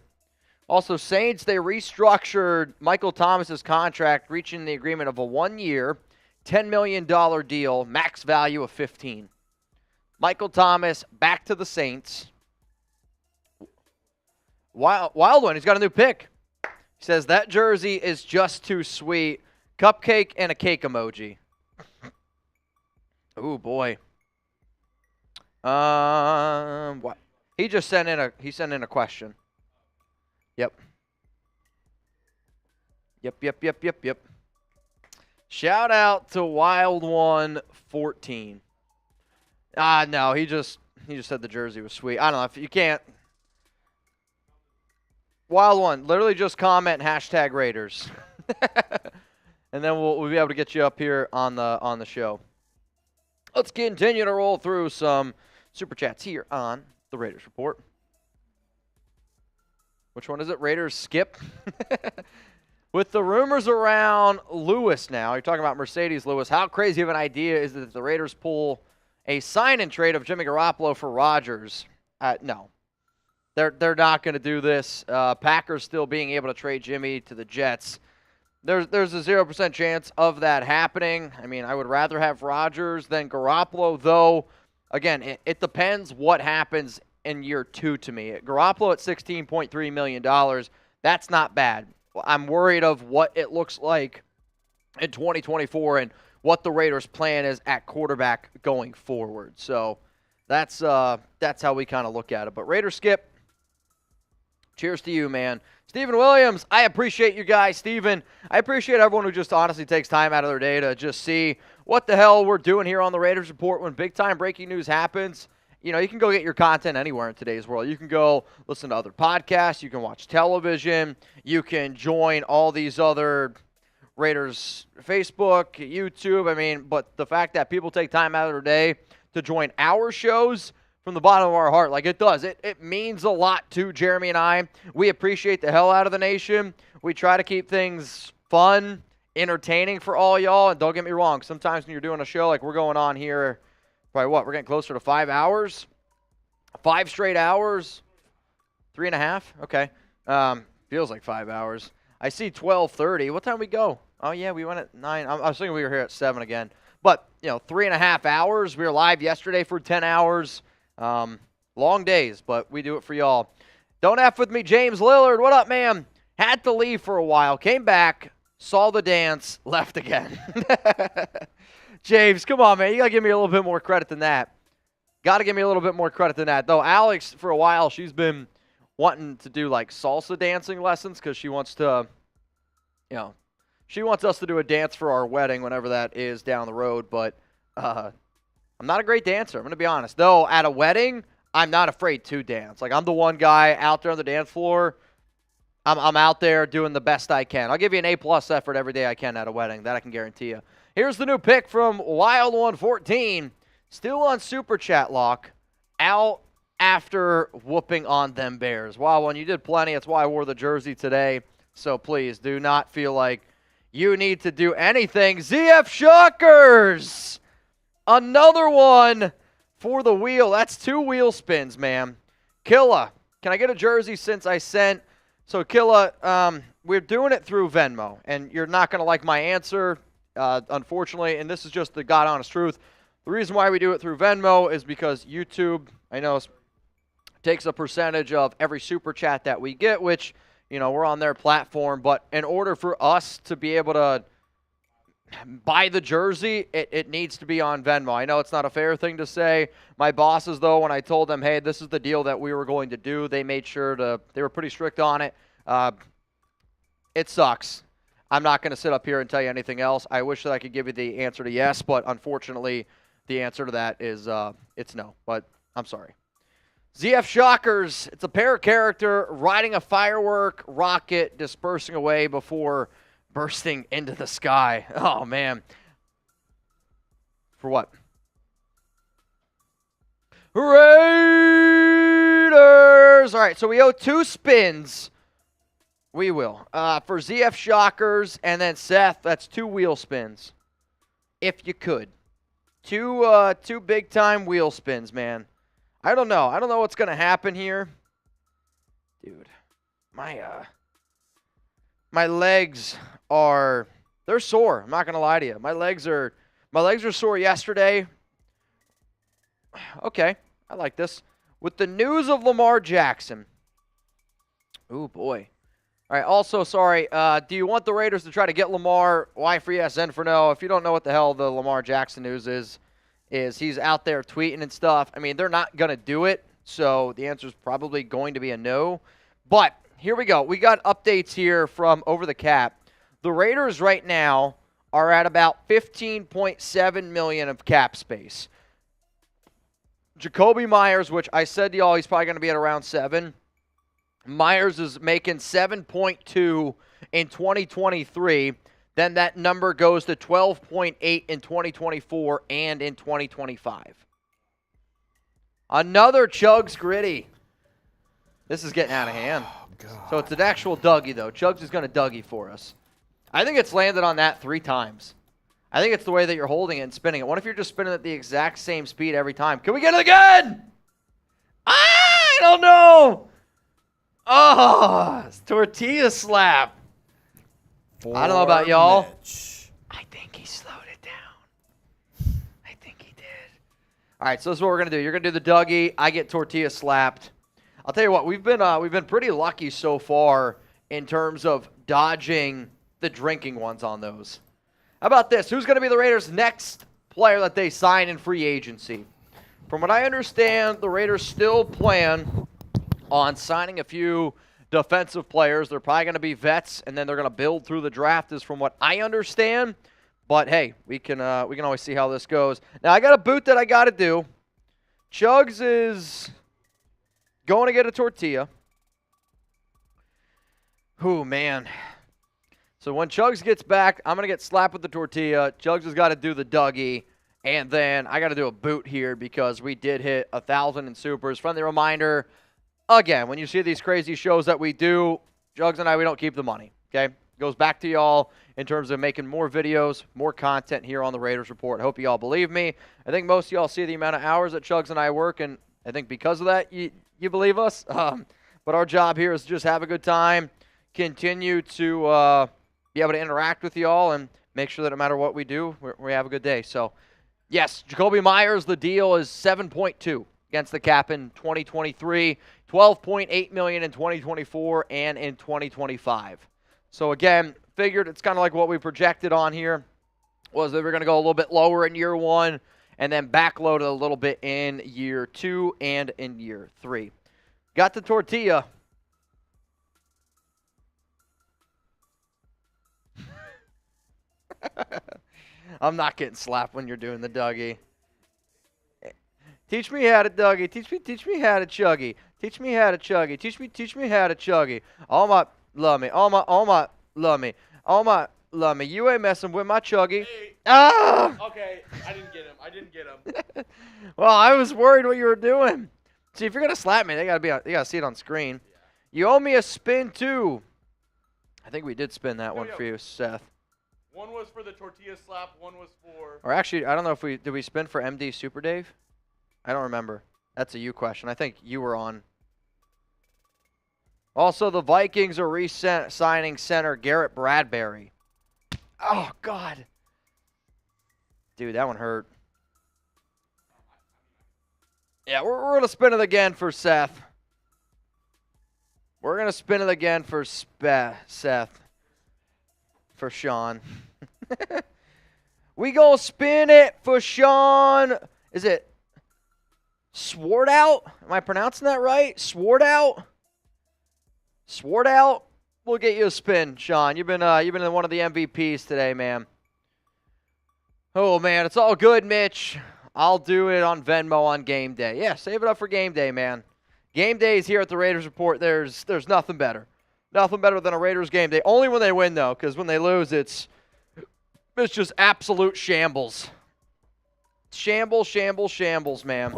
S1: Also, Saints, they restructured Michael Thomas's contract, reaching the agreement of a 1-year, $10 million deal, max value of 15. Michael Thomas back to the Saints. Wild One, he's got a new pick. He says that jersey is just too sweet. Cupcake and a cake emoji. Ooh, boy. What? He just sent in a question. Yep. Yep. Shout out to Wild One 14. No, he just said the jersey was sweet. I don't know if you can't. Wild One, literally just comment hashtag Raiders. And then we'll be able to get you up here on the show. Let's continue to roll through some Super Chats here on the Raiders Report. Which one is it? Raiders skip? With the rumors around Lewis now, you're talking about Mercedes Lewis. How crazy of an idea is it that the Raiders pull a sign-and trade of Jimmy Garoppolo for Rodgers? No. They're not going to do this. Packers still being able to trade Jimmy to the Jets. There's a 0% chance of that happening. I mean, I would rather have Rodgers than Garoppolo, though, again, it depends what happens in year 2 to me. Garoppolo at $16.3 million, that's not bad. I'm worried of what it looks like in 2024 and what the Raiders' plan is at quarterback going forward. So that's how we kind of look at it. But Raiders skip. Cheers to you, man. Stephen Williams, I appreciate you guys. Stephen, I appreciate everyone who just honestly takes time out of their day to just see what the hell we're doing here on the Raiders Report when big-time breaking news happens. You know, you can go get your content anywhere in today's world. You can go listen to other podcasts. You can watch television. You can join all these other Raiders Facebook, YouTube. I mean, but the fact that people take time out of their day to join our shows from the bottom of our heart, like it does. It means a lot to Jeremy and I. We appreciate the hell out of the nation. We try to keep things fun, entertaining for all y'all. And don't get me wrong, sometimes when you're doing a show like we're going on here, probably what, we're getting closer to 5 hours? 5 straight hours? 3.5? Okay. Feels like 5 hours. I see 12:30. What time we go? Oh, yeah, we went at 9. I was thinking we were here at 7 again. But, 3.5 hours. We were live yesterday for 10 hours. Long days, but we do it for y'all. Don't F with me, James Lillard. What up, man? Had to leave for a while. Came back, saw the dance, left again. James, come on, man. You got to give me a little bit more credit than that. Got to give me a little bit more credit than that. Though Alex, for a while, she's been wanting to do, like, salsa dancing lessons because she wants to, she wants us to do a dance for our wedding whenever that is down the road. But I'm not a great dancer. I'm going to be honest. Though, at a wedding, I'm not afraid to dance. Like, I'm the one guy out there on the dance floor. I'm out there doing the best I can. I'll give you an A+ effort every day I can at a wedding. That I can guarantee you. Here's the new pick from Wild One 14. Still on Super Chat lock. Out after whooping on them Bears. Wild One, you did plenty. That's why I wore the jersey today. So please do not feel like you need to do anything. ZF Shockers! Another one for the wheel. That's 2 wheel spins, man. Killa, can I get a jersey since I sent? So, Killa, we're doing it through Venmo, and you're not going to like my answer, unfortunately, and this is just the God-honest truth. The reason why we do it through Venmo is because YouTube, I know, takes a percentage of every Super Chat that we get, which, we're on their platform, but in order for us to be able to buy the jersey, it needs to be on Venmo. I know it's not a fair thing to say. My bosses, though, when I told them, hey, this is the deal that we were going to do, they made sure they were pretty strict on it. It sucks. I'm not going to sit up here and tell you anything else. I wish that I could give you the answer to yes, but unfortunately, the answer to that is it's no. But I'm sorry. ZF Shockers, it's a para-character riding a firework rocket dispersing away before bursting into the sky. Oh, man. For what? Raiders Shockers. All right, so we owe 2 spins. We will. For ZF Shockers, and then Seth, that's 2 wheel spins. If you could. 2 big-time wheel spins, man. I don't know. I don't know what's going to happen here. Dude, my legs are, they're sore. I'm not going to lie to you. My legs are sore yesterday. Okay, I like this. With the news of Lamar Jackson. Ooh, boy. All right, also, sorry, do you want the Raiders to try to get Lamar? Y for yes, N for no. If you don't know what the hell the Lamar Jackson news is he's out there tweeting and stuff. I mean, they're not going to do it, so the answer is probably going to be a no. But here we go. We got updates here from Over the Cap. The Raiders right now are at about $15.7 million of cap space. Jakobi Meyers, which I said to y'all, he's probably going to be at around 7. Meyers is making 7.2 in 2023. Then that number goes to 12.8 in 2024 and in 2025. Another Chugs Gritty. This is getting out of hand.
S2: God.
S1: So it's an actual Dougie, though. Chugs is going to Dougie for us. I think it's landed on that 3 times. I think it's the way that you're holding it and spinning it. What if you're just spinning at the exact same speed every time? Can we get it again? I don't know. Oh, it's tortilla slap. I don't know about y'all. I think he slowed it down. I think he did. All right, so this is what we're going to do. You're going to do the Dougie. I get tortilla slapped. I'll tell you what, we've been pretty lucky so far in terms of dodging the drinking ones on those. How about this? Who's going to be the Raiders' next player that they sign in free agency? From what I understand, the Raiders still plan on signing a few defensive players. They're probably going to be vets, and then they're going to build through the draft, is from what I understand. But, hey, we can always see how this goes. Now, I got a boot that I got to do. Chugs is going to get a tortilla. Ooh, man. So when Chugs gets back, I'm going to get slapped with the tortilla. Chugs has got to do the Dougie. And then I got to do a boot here because we did hit 1,000 in supers. Friendly reminder, again, when you see these crazy shows that we do, Chugs and I, we don't keep the money, okay? Goes back to y'all in terms of making more videos, more content here on the Raiders Report. I hope you all believe me. I think most of y'all see the amount of hours that Chugs and I work, and I think because of that, you believe us. But our job here is to just have a good time, continue to be able to interact with y'all, and make sure that no matter what we do, we have a good day. So, yes, Jakobi Meyers, the deal is 7.2 against the cap in 2023, $12.8 million in 2024, and in 2025. So, again, figured it's kind of like what we projected on here, was that we're going to go a little bit lower in year 1 and then backload it a little bit in year 2 and in year 3. Got the tortilla. I'm not getting slapped when you're doing the Dougie. Teach me how to Dougie. Teach me how to Chuggy. Teach me how to Chuggy. Teach me how to Chuggy. All my love me. All my love me. All my love me. You ain't messing with my Chuggy.
S3: Hey.
S1: Ah!
S3: Okay, I didn't get him.
S1: Well, I was worried what you were doing. See, if you're gonna slap me, they gotta see it on screen. Yeah. You owe me a spin too. I think we did spin that one for you, Seth.
S3: One was for the tortilla slap, one was for...
S1: Or actually, I don't know if did we spin for MD Super Dave? I don't remember. That's a you question. I think you were on. Also, the Vikings are re-signing center Garrett Bradbury. Oh, God. Dude, that one hurt. Yeah, we're going to spin it again for Seth. We're going to spin it again for Seth. For Sean. We gonna spin it for Sean. Is it Swartout? Am I pronouncing that right? Swartout? Swartout? We'll get you a spin, Sean. You've been one of the MVPs today, man. Oh man, it's all good, Mitch. I'll do it on Venmo on game day. Yeah, save it up for game day, man. Game days here at the Raiders Report, there's nothing better. Nothing better than a Raiders game day. Only when they win, though, because when they lose, it's just absolute shambles. Shambles, man.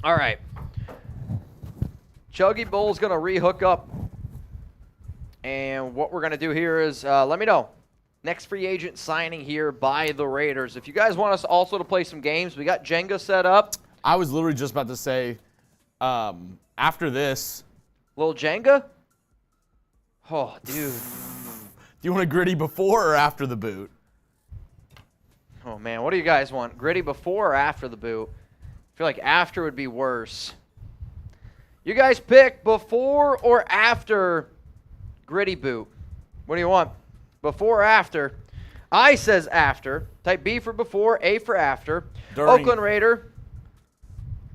S1: All right. Chuggy Bull's going to re-hook up. And what we're going to do here is let me know. Next free agent signing here by the Raiders. If you guys want us also to play some games, we got Jenga set up.
S2: I was literally just about to say, after this.
S1: Little Jenga? Oh, dude.
S2: Do you want a gritty before or after the boot?
S1: Oh, man. What do you guys want? Gritty before or after the boot? I feel like after would be worse. You guys pick before or after gritty boot. What do you want? Before or after? I says after. Type B for before, A for after.
S2: During.
S1: Oakland Raider.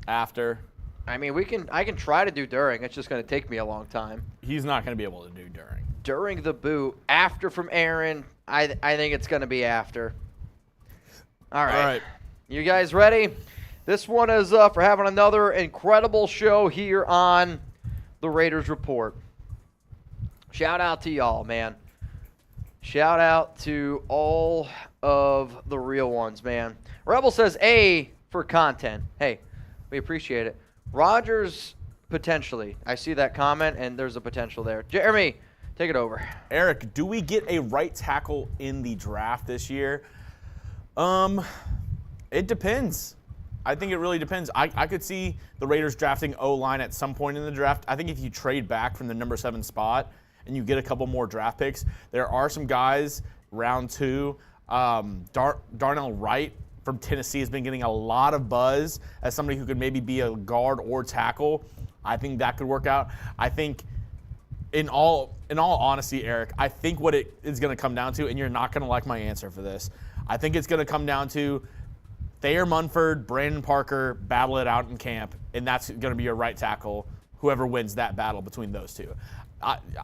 S2: After.
S1: I mean, I can try to do during. It's just going to take me a long time.
S2: He's not going to be able to do during.
S1: During the boot. After from Aaron. I think it's going to be after. All right. You guys ready? This one is for having another incredible show here on the Raiders Report. Shout out to y'all, man. Shout out to all of the real ones, man. Rebel says A for content. Hey, we appreciate it. Rodgers, potentially. I see that comment, and there's a potential there. Jeremy, take it over.
S2: Eric, do we get a right tackle in the draft this year? It depends. I think it really depends. I could see the Raiders drafting O-line at some point in the draft. I think if you trade back from the number 7 spot and you get a couple more draft picks, there are some guys, round 2. Darnell Wright from Tennessee has been getting a lot of buzz as somebody who could maybe be a guard or tackle. I think that could work out. I think, in all honesty, Eric, I think what it is going to come down to, and you're not going to like my answer for this, I think it's going to come down to Thayer Munford, Brandon Parker battle it out in camp, and that's going to be your right tackle, whoever wins that battle between those two.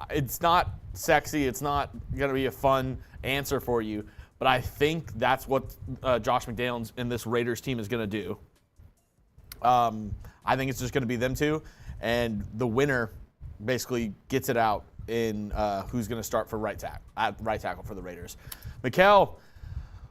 S2: It's not sexy. It's not going to be a fun answer for you, but I think that's what Josh McDaniels and this Raiders team is going to do. I think it's just going to be them two, and the winner basically gets it out in who's going to start for right tackle for the Raiders. Mikkel,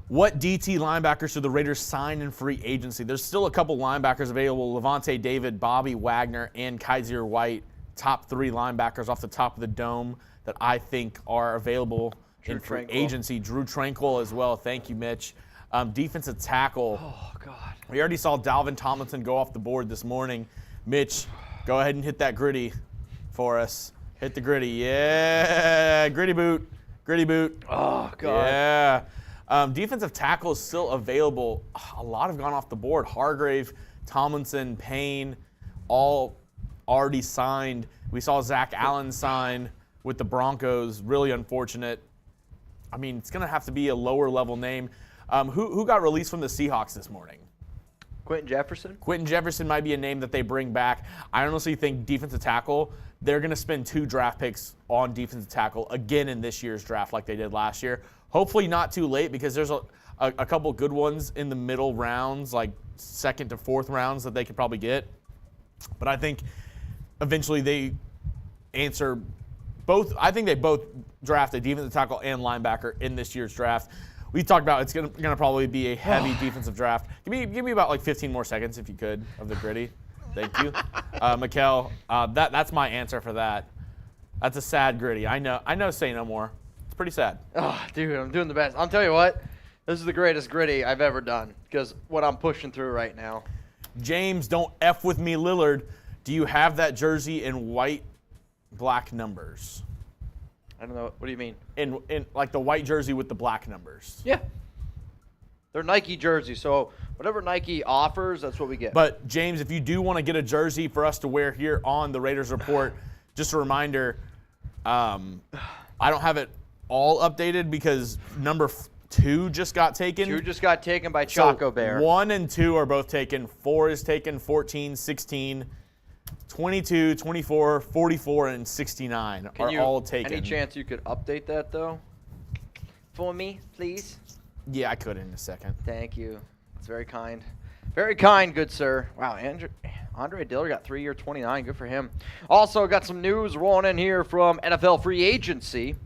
S2: what DT linebackers should the Raiders sign in free agency? There's still a couple linebackers available. Levante David, Bobby Wagner, and Kaiser White, top 3 linebackers off the top of the dome that I think are available in free agency. Drew Tranquil as well. Thank you, Mitch. Defensive tackle.
S1: Oh, God.
S2: We already saw Dalvin Tomlinson go off the board this morning. Mitch, go ahead and hit that gritty for us. Hit the gritty. Yeah. Gritty boot. Gritty boot.
S1: Oh, God.
S2: Yeah. Defensive tackle is still available. A lot have gone off the board. Hargrave, Tomlinson, Payne, all already signed. We saw Zach Allen sign with the Broncos. Really unfortunate. I mean, it's going to have to be a lower-level name. Who got released from the Seahawks this morning?
S1: Quentin Jefferson?
S2: Quentin Jefferson might be a name that they bring back. I honestly think defensive tackle, they're going to spend 2 draft picks on defensive tackle again in this year's draft like they did last year. Hopefully not too late because there's a couple good ones in the middle rounds, like 2nd to 4th rounds that they could probably get. But I think eventually they answer both. I think they both draft a defensive tackle and linebacker in this year's draft. We talked about it's going to probably be a heavy defensive draft. Give me about like 15 more seconds if you could of the gritty. Thank you. Mikkel, that's my answer for that. That's a sad gritty. I know say no more. It's pretty sad.
S1: Oh, dude, I'm doing the best. I'll tell you what. This is the greatest gritty I've ever done because what I'm pushing through right now.
S2: James, don't F with me, Lillard. Do you have that jersey in white, black numbers?
S1: I don't know. What do you mean?
S2: In like the white jersey with the black numbers.
S1: Yeah. They're Nike jerseys, so whatever Nike offers, that's what we get.
S2: But, James, if you do want to get a jersey for us to wear here on the Raiders Report, just a reminder, I don't have it all updated because number 2 just got taken.
S1: 2 just got taken by Choco Bear.
S2: 1 and 2 are both taken. 4 is taken. 14, 16, 22, 24, 44, and 69 are all taken.
S1: Any chance you could update that, though? For me, please?
S2: Yeah, I could in a second.
S1: Thank you. It's very kind. Very kind, good sir. Wow, Andre Dillard got 3-year, 29. Good for him. Also, got some news rolling in here from NFL free agency.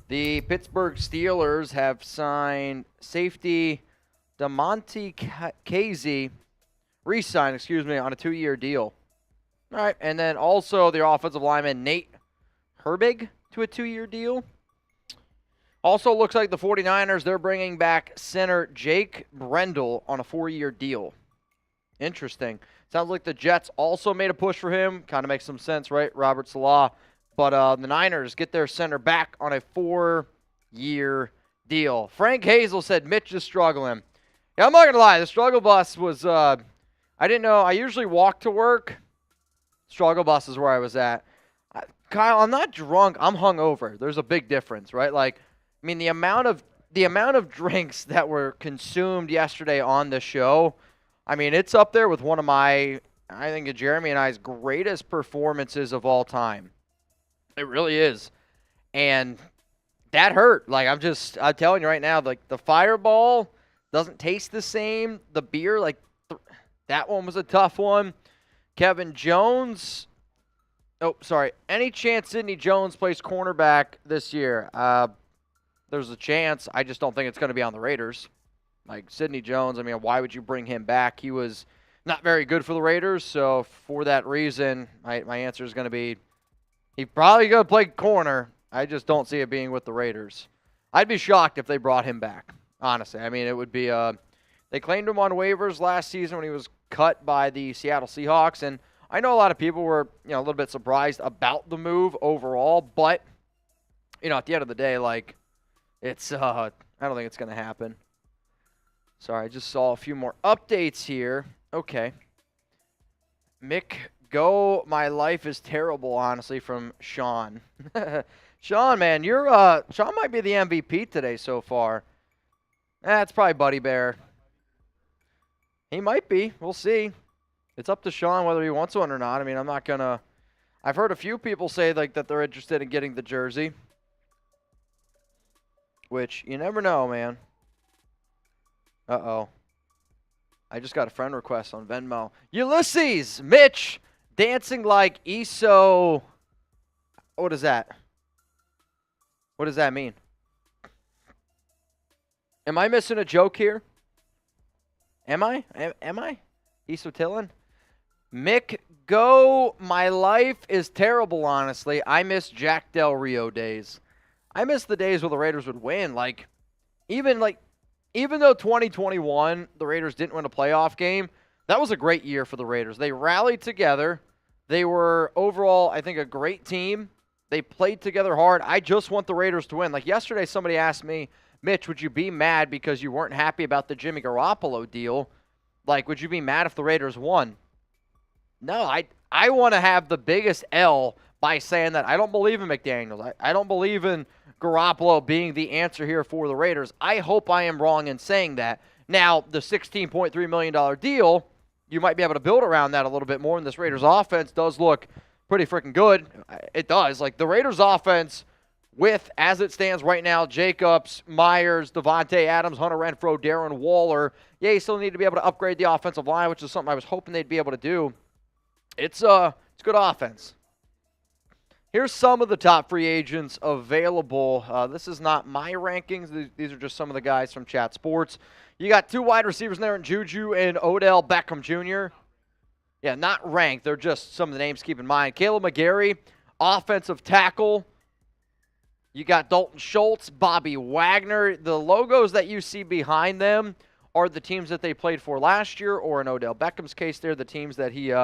S1: The Pittsburgh Steelers have signed safety DeMonte Casey, re-signed, on a 2-year deal. All right, and then also their offensive lineman, Nate Herbig, to a 2-year deal. Also looks like the 49ers, they're bringing back center Jake Brendel on a 4-year deal. Interesting. Sounds like the Jets also made a push for him. Kind of makes some sense, right? Robert Salah. But the Niners get their center back on a 4-year deal. Frank Hazel said Mitch is struggling. Yeah, I'm not going to lie. The struggle bus was, I didn't know. I usually walk to work. Struggle bus is where I was at. Kyle, I'm not drunk. I'm hungover. There's a big difference, right? Like, I mean, the amount of drinks that were consumed yesterday on the show, I mean, it's up there with one of my, I think, Jeremy and I's greatest performances of all time. It really is. And that hurt. Like, I'm telling you right now, like, the Fireball doesn't taste the same. The beer, like, that one was a tough one. Kevin Jones. Oh, sorry. Any chance Sidney Jones plays cornerback this year? There's a chance. I just don't think it's going to be on the Raiders. Like, Sidney Jones, I mean, why would you bring him back? He was not very good for the Raiders, so for that reason, my answer is going to be he's probably going to play corner. I just don't see it being with the Raiders. I'd be shocked if they brought him back, honestly. I mean, it would be they claimed him on waivers last season when he was cut by the Seattle Seahawks, and I know a lot of people were, a little bit surprised about the move overall, but, at the end of the day, like, it's, I don't think it's going to happen. Sorry, I just saw a few more updates here. Okay. Mick, go. My life is terrible, honestly, from Sean. Sean, man, Sean might be the MVP today so far. It's probably Buddy Bear. He might be. We'll see. It's up to Sean whether he wants one or not. I mean, I'm not going to. I've heard a few people say like that they're interested in getting the jersey. Which, you never know, man. Uh-oh. I just got a friend request on Venmo. Ulysses! Mitch! Dancing like ESO. What is that? What does that mean? Am I missing a joke here? Am I? Am I? Esotillan? Mick, go. My life is terrible, honestly. I miss Jack Del Rio days. I miss the days where the Raiders would win. Even though 2021, the Raiders didn't win a playoff game, that was a great year for the Raiders. They rallied together. They were overall, I think, a great team. They played together hard. I just want the Raiders to win. Like yesterday, somebody asked me, Mitch, would you be mad because you weren't happy about the Jimmy Garoppolo deal? Like, would you be mad if the Raiders won? No, I want to have the biggest L by saying that I don't believe in McDaniels. I don't believe in Garoppolo being the answer here for the Raiders. I hope I am wrong in saying that. Now, the $16.3 million deal, you might be able to build around that a little bit more, and this Raiders offense does look pretty freaking good. It does. Like, the Raiders offense with, as it stands right now, Jacobs, Meyers, Devontae Adams, Hunter Renfrow, Darren Waller. Yeah, you still need to be able to upgrade the offensive line, which is something I was hoping they'd be able to do. It's good offense. Here's some of the top free agents available. This is not my rankings. These are just some of the guys from Chat Sports. You got 2 wide receivers there in Juju and Odell Beckham Jr. Yeah, not ranked. They're just some of the names to keep in mind. Caleb McGarry, offensive tackle. You got Dalton Schultz, Bobby Wagner. The logos that you see behind them are the teams that they played for last year, or in Odell Beckham's case, they're the teams that he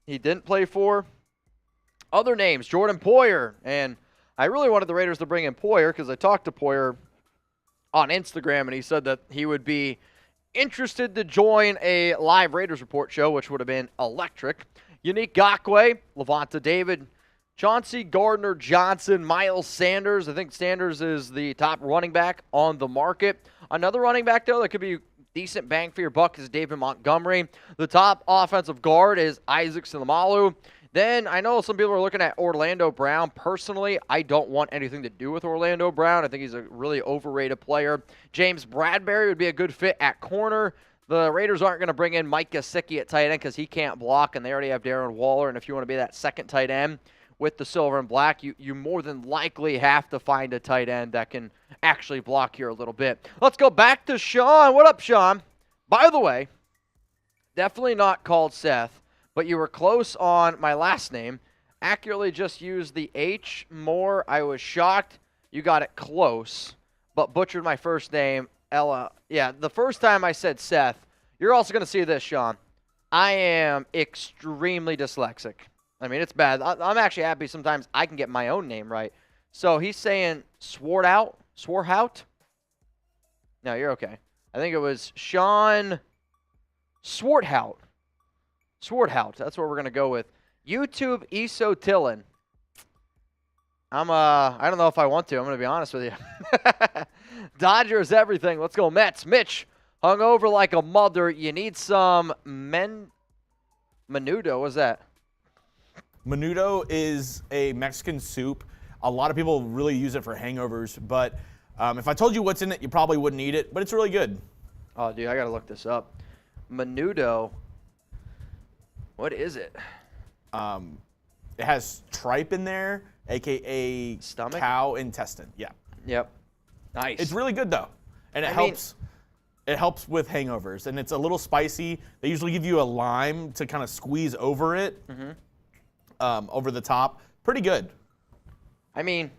S1: didn't play for. Other names, Jordan Poyer, and I really wanted the Raiders to bring in Poyer because I talked to Poyer on Instagram, and he said that he would be interested to join a live Raiders Report show, which would have been electric. Unique Ngakoue, Levante David, Chauncey Gardner-Johnson, Miles Sanders. I think Sanders is the top running back on the market. Another running back, though, that could be decent bang for your buck is David Montgomery. The top offensive guard is Isaac Seumalo. Then I know some people are looking at Orlando Brown. Personally, I don't want anything to do with Orlando Brown. I think he's a really overrated player. James Bradbury would be a good fit at corner. The Raiders aren't going to bring in Mike Gesicki at tight end because he can't block, and they already have Darren Waller. And if you want to be that second tight end with the silver and black, you more than likely have to find a tight end that can actually block here a little bit. Let's go back to Sean. What up, Sean? By the way, definitely not called Seth, but you were close on my last name. Accurately just used the H more. I was shocked. You got it close, but butchered my first name, Ella. Yeah, the first time I said Seth. You're also going to see this, Sean. I am extremely dyslexic. I mean, it's bad. I'm actually happy sometimes I can get my own name right. So he's saying Swartout? No, you're okay. I think it was Sean Swarthout. That's what we're going to go with. YouTube Isotillin. I don't know if I want to. I'm going to be honest with you. Dodgers everything. Let's go Mets. Mitch, hung over like a mother. You need some menudo. What's that?
S2: Menudo is a Mexican soup. A lot of people really use it for hangovers, but if I told you what's in it, you probably wouldn't eat it, but it's really good.
S1: Oh, dude, I got to look this up. Menudo. What is it?
S2: It has tripe in there, a.k.a.
S1: Stomach?
S2: Cow intestine. Yeah.
S1: Yep. Nice.
S2: It's really good, though, and it helps with hangovers, and it's a little spicy. They usually give you a lime to kind of squeeze over it, over the top. Pretty good.
S1: I mean,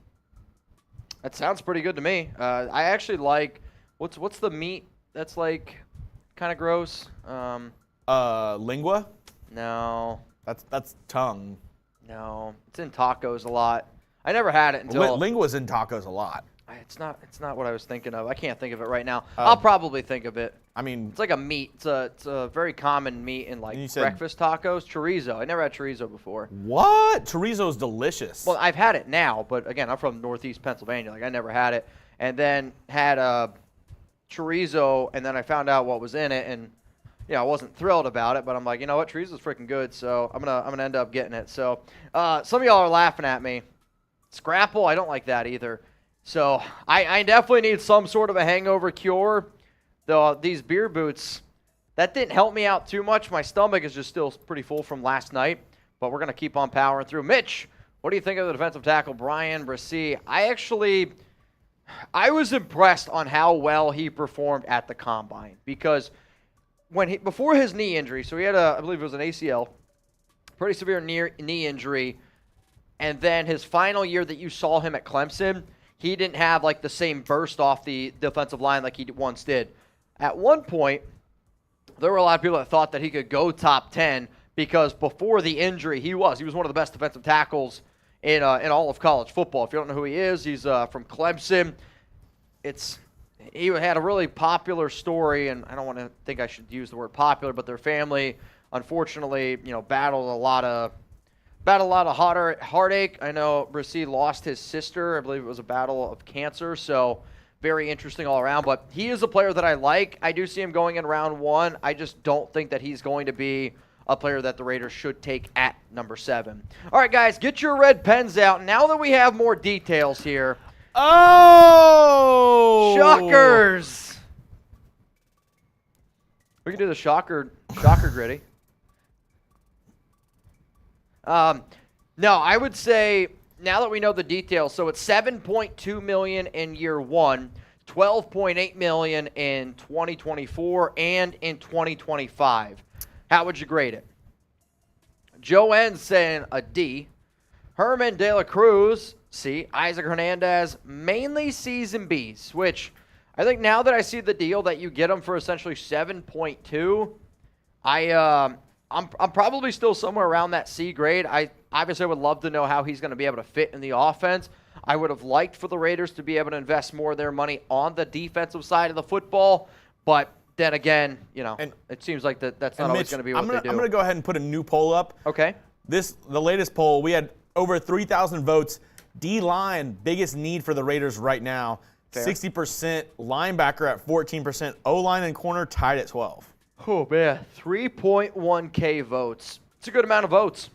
S1: that sounds pretty good to me. I actually like, what's the meat that's like kind of gross?
S2: Lingua?
S1: No.
S2: That's tongue.
S1: No. It's in tacos a lot. I never had it until.
S2: Lingua's in tacos a lot.
S1: It's not what I was thinking of. I can't think of it right now. I'll probably think of it.
S2: I mean,
S1: it's like a meat. It's a very common meat in like breakfast tacos. Chorizo. I never had chorizo before.
S2: What? Chorizo's delicious.
S1: Well, I've had it now, but again, I'm from Northeast Pennsylvania. Like I never had it, and then had a chorizo, and then I found out what was in it, and I wasn't thrilled about it. But I'm like, you know what? Chorizo's freaking good, so I'm gonna end up getting it. So some of y'all are laughing at me. Scrapple, I don't like that either. So I definitely need some sort of a hangover cure. Though these beer boots, that didn't help me out too much. My stomach is just still pretty full from last night. But we're going to keep on powering through. Mitch, what do you think of the defensive tackle, Brian Brissy? I was impressed on how well he performed at the Combine. Because before his knee injury, so he had I believe it was an ACL, pretty severe knee injury. And then his final year that you saw him at Clemson, he didn't have like the same burst off the defensive line like he once did. At one point, there were a lot of people that thought that he could go top 10 because before the injury, he was one of the best defensive tackles in all of college football. If you don't know who he is, he's from Clemson. He had a really popular story, and I don't want to think I should use the word popular, but their family, unfortunately, battled a lot of heartache. I know Brissy lost his sister. I believe it was a battle of cancer. So very interesting all around. But he is a player that I like. I do see him going in round 1. I just don't think that he's going to be a player that the Raiders should take at number 7. All right, guys, get your red pens out. Now that we have more details here.
S2: Oh!
S1: Shockers! We can do the shocker gritty. No, I would say now that we know the details, so it's $7.2 million in year 1, $12.8 million in 2024, and in 2025. How would you grade it? Joe N saying a D. Herman De La Cruz, C. Isaac Hernandez, mainly C's and B's, which I think now that I see the deal that you get them for essentially 7.2, I'm probably still somewhere around that C grade. I obviously would love to know how he's going to be able to fit in the offense. I would have liked for the Raiders to be able to invest more of their money on the defensive side of the football. But then again, it seems like that's not always going to be what they do.
S2: I'm going to go ahead and put a new poll up.
S1: Okay.
S2: The latest poll, we had over 3,000 votes. D-line, biggest need for the Raiders right now.
S1: Fair.
S2: 60%, linebacker at 14%, O-line and corner tied at 12.
S1: Oh, man. 3.1K votes. It's a good amount of votes.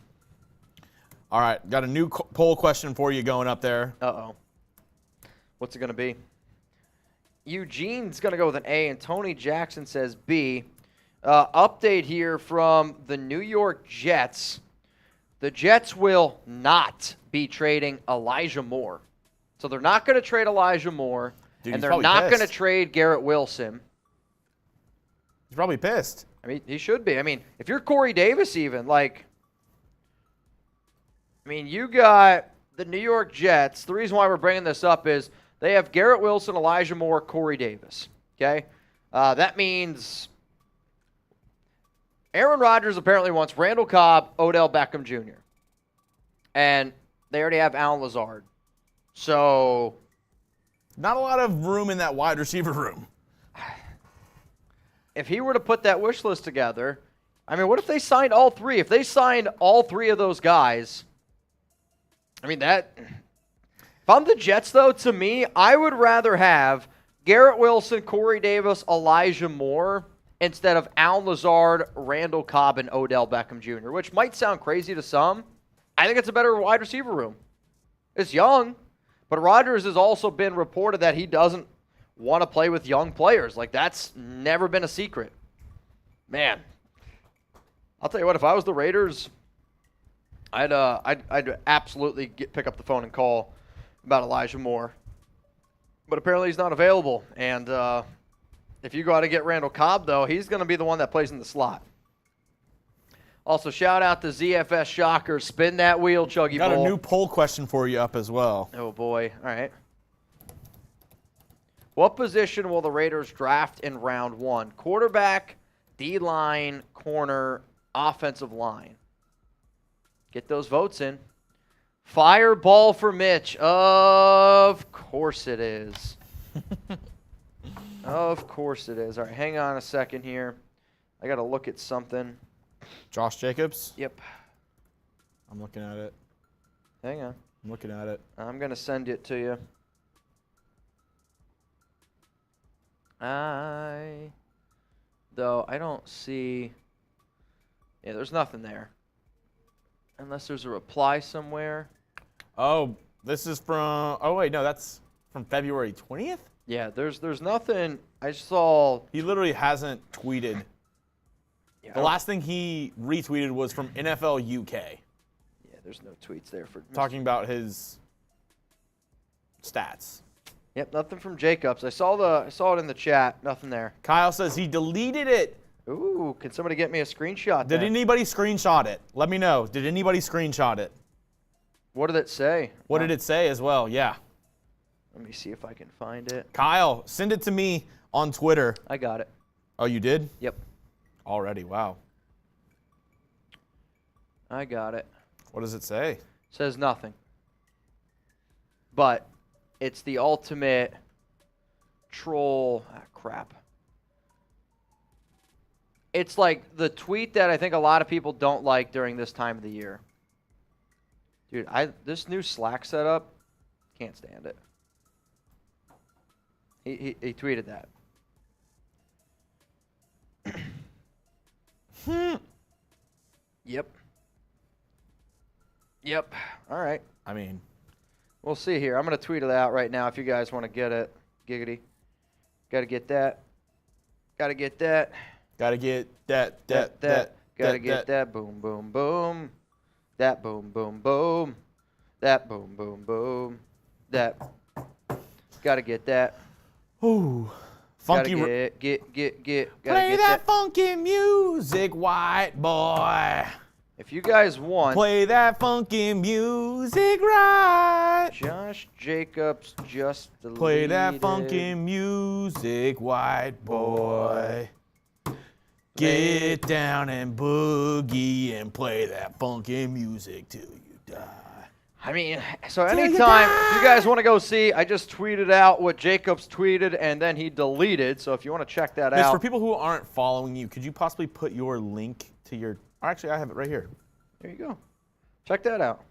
S2: All right. Got a new poll question for you going up there.
S1: Uh-oh. What's it going to be? Eugene's going to go with an A, and Tony Jackson says B. Update here from the New York Jets. The Jets will not be trading Elijah Moore. So they're not going to trade Elijah Moore,
S2: Dude,
S1: and they're not going to trade Garrett Wilson.
S2: He's probably pissed.
S1: I mean, he should be. I mean, if you're Corey Davis even, like, I mean, you got the New York Jets. The reason why we're bringing this up is they have Garrett Wilson, Elijah Moore, Corey Davis, okay? That means Aaron Rodgers apparently wants Randall Cobb, Odell Beckham Jr., and they already have Allen Lazard. So
S2: not a lot of room in that wide receiver room.
S1: If he were to put that wish list together, I mean, what if they signed all three? If they signed all three of those guys, I mean, that. If I'm the Jets, though, to me, I would rather have Garrett Wilson, Corey Davis, Elijah Moore instead of Allen Lazard, Randall Cobb, and Odell Beckham Jr., which might sound crazy to some. I think it's a better wide receiver room. It's young, but Rodgers has also been reported that he doesn't want to play with young players. Like, that's never been a secret. Man, I'll tell you what, if I was the Raiders, I'd absolutely pick up the phone and call about Elijah Moore. But apparently he's not available. And if you go out and get Randall Cobb, though, he's going to be the one that plays in the slot. Also, shout out to ZFS Shocker. Spin that wheel, Chuggy
S2: Got
S1: Bowl.
S2: a new poll question for you up as well.
S1: Oh, boy. All right. What position will the Raiders draft in round 1? Quarterback, D-line, corner, offensive line. Get those votes in. Fireball for Mitch. Of course it is. Of course it is. All right, hang on a second here. I got to look at something.
S2: Josh Jacobs?
S1: Yep.
S2: I'm looking at it.
S1: Hang on.
S2: I'm looking at it.
S1: I'm going to send it to you. Though I don't see. Yeah, there's nothing there. Unless there's a reply somewhere.
S2: Oh, this is from. Oh wait, no, that's from February 20th.
S1: Yeah, there's nothing. I saw.
S2: He literally hasn't tweeted.
S1: Yeah,
S2: The last thing he retweeted was from NFL UK,
S1: Yeah, there's no tweets there for.
S2: talking about his stats.
S1: Yep, nothing from Jacobs. I saw it in the chat. Nothing there.
S2: Kyle says he deleted it.
S1: Ooh, can somebody get me a screenshot?
S2: Did
S1: then?
S2: anybody screenshot it? Let me know. Did anybody screenshot it?
S1: What did it say?
S2: What did it say as well? Yeah.
S1: Let me see if I can find it.
S2: Kyle, send it to me on Twitter.
S1: I got it.
S2: Oh, you did?
S1: Yep,
S2: Already, wow.
S1: I got it.
S2: What does it say?
S1: Says nothing. But it's the ultimate troll. Ah, crap. It's like the tweet that I think a lot of people don't like during this time of the year. Dude, this new Slack setup, can't stand it. He tweeted that. Yep. Yep. All right.
S2: I mean,
S1: We'll see here. I'm going to tweet it out right now if you guys want to get it. Giggity. Got to get that. Got to get that.
S2: gotta get that.
S1: Got to get that. Boom, boom, boom. That boom, boom, boom. That boom, boom, boom. That. Got to get that.
S2: Ooh.
S1: Gotta
S2: Funky.
S1: get. Gotta
S2: Play
S1: get
S2: that funky music, white boy.
S1: If you guys want,
S2: Play that funky music right.
S1: Josh Jacobs just deleted.
S2: Play that funky music, white boy. Get down and boogie and play that funky music till you die.
S1: I mean, so anytime, if you guys want to go see, I just tweeted out what Jacobs tweeted and then he deleted. So if you want to check that
S2: Miss,
S1: out.
S2: for people who aren't following you, could you possibly put your link to your... Actually, I have it right here.
S1: There you go. Check that out.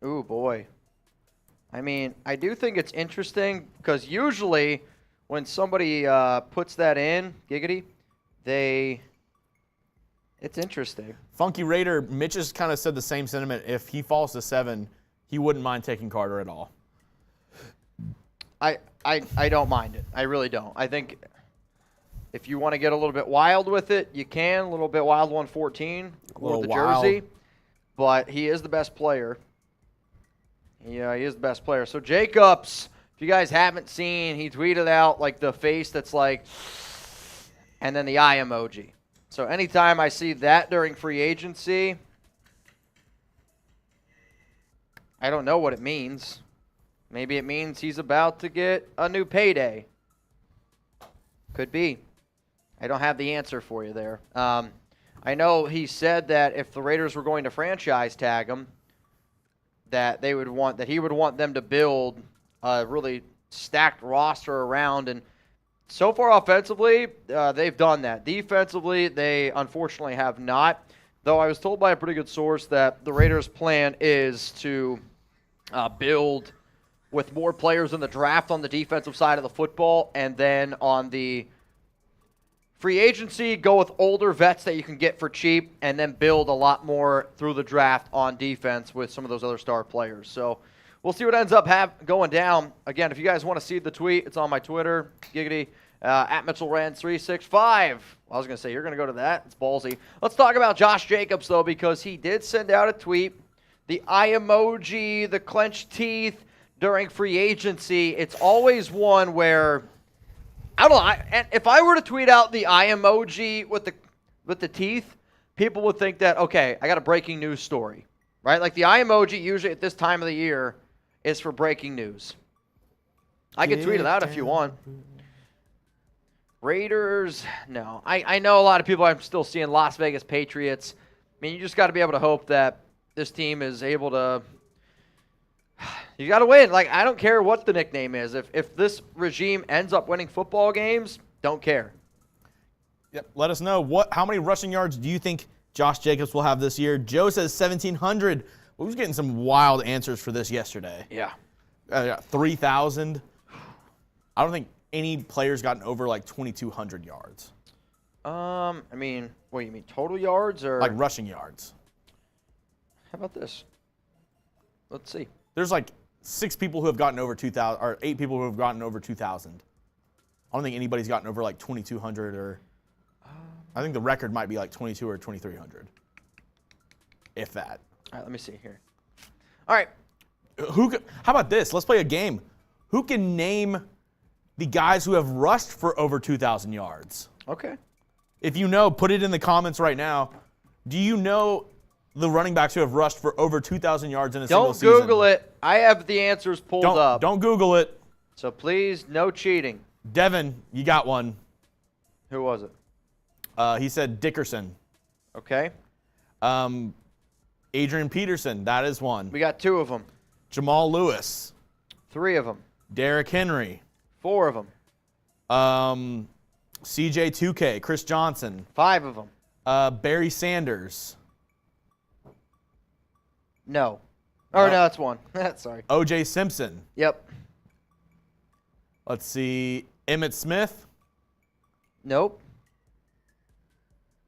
S1: Ooh, boy. I mean, I do think it's interesting because usually when somebody puts that in, Giggity, it's interesting.
S2: Funky Raider, Mitch has kind of said the same sentiment. If he falls to 7, he wouldn't mind taking Carter at all.
S1: I don't mind it. I really don't. I think if you want to get a little bit wild with it, you can. A little bit wild 114 with the jersey. But he is the best player. Yeah, he is the best player. So Jacobs, if you guys haven't seen, he tweeted out like the face that's like, and then the eye emoji. So anytime I see that during free agency, I don't know what it means. Maybe it means he's about to get a new payday. Could be. I don't have the answer for you there. I know he said that if the Raiders were going to franchise tag him, that he would want them to build a really stacked roster around. And so far offensively, they've done that. Defensively, they unfortunately have not. Though I was told by a pretty good source that the Raiders' plan is to build with more players in the draft on the defensive side of the football, and then on the free agency, go with older vets that you can get for cheap, and then build a lot more through the draft on defense with some of those other star players. So we'll see what ends up going down. Again, if you guys want to see the tweet, it's on my Twitter, giggity, at Mitchell Renz 365. I was going to say, you're going to go to that? It's ballsy. Let's talk about Josh Jacobs, though, because he did send out a tweet. The eye emoji, the clenched teeth during free agency, it's always one where, I don't know, and if I were to tweet out the eye emoji with the teeth, people would think that, okay, I got a breaking news story, right? Like the eye emoji usually at this time of the year is for breaking news. I could tweet it out if you want. Raiders, no. I know a lot of people I'm still seeing Las Vegas Patriots. I mean, you just got to be able to hope that this team is able to – you got to win. Like, I don't care what the nickname is. If this regime ends up winning football games, don't care.
S2: Yep. Let us know. How many rushing yards do you think Josh Jacobs will have this year? Joe says 1,700. We was getting some wild answers for this yesterday.
S1: Yeah.
S2: 3,000. I don't think any player's gotten over like 2,200 yards.
S1: I mean, what, you mean total yards or?
S2: Like rushing yards.
S1: How about this? Let's see.
S2: There's like 6 people who have gotten over 2,000, or 8 people who have gotten over 2,000. I don't think anybody's gotten over like 2,200 or. I think the record might be like 2,200 or 2,300, if that.
S1: All right, let me see here. All right.
S2: How about this? Let's play a game. Who can name the guys who have rushed for over 2,000 yards?
S1: Okay.
S2: If you know, put it in the comments right now. Do you know the running backs who have rushed for over 2,000 yards in a single season?
S1: Don't Google it. I have the answers pulled up.
S2: Don't Google it.
S1: So please, no cheating.
S2: Devin, you got one.
S1: Who was it?
S2: He said Dickerson.
S1: Okay.
S2: Adrian Peterson, that is one.
S1: We got 2 of them.
S2: Jamal Lewis.
S1: 3 of them.
S2: Derrick Henry.
S1: 4 of them.
S2: CJ 2K, Chris Johnson.
S1: 5 of them.
S2: Barry Sanders.
S1: No. Or no, that's 1. Sorry.
S2: OJ Simpson.
S1: Yep.
S2: Let's see. Emmitt Smith.
S1: Nope.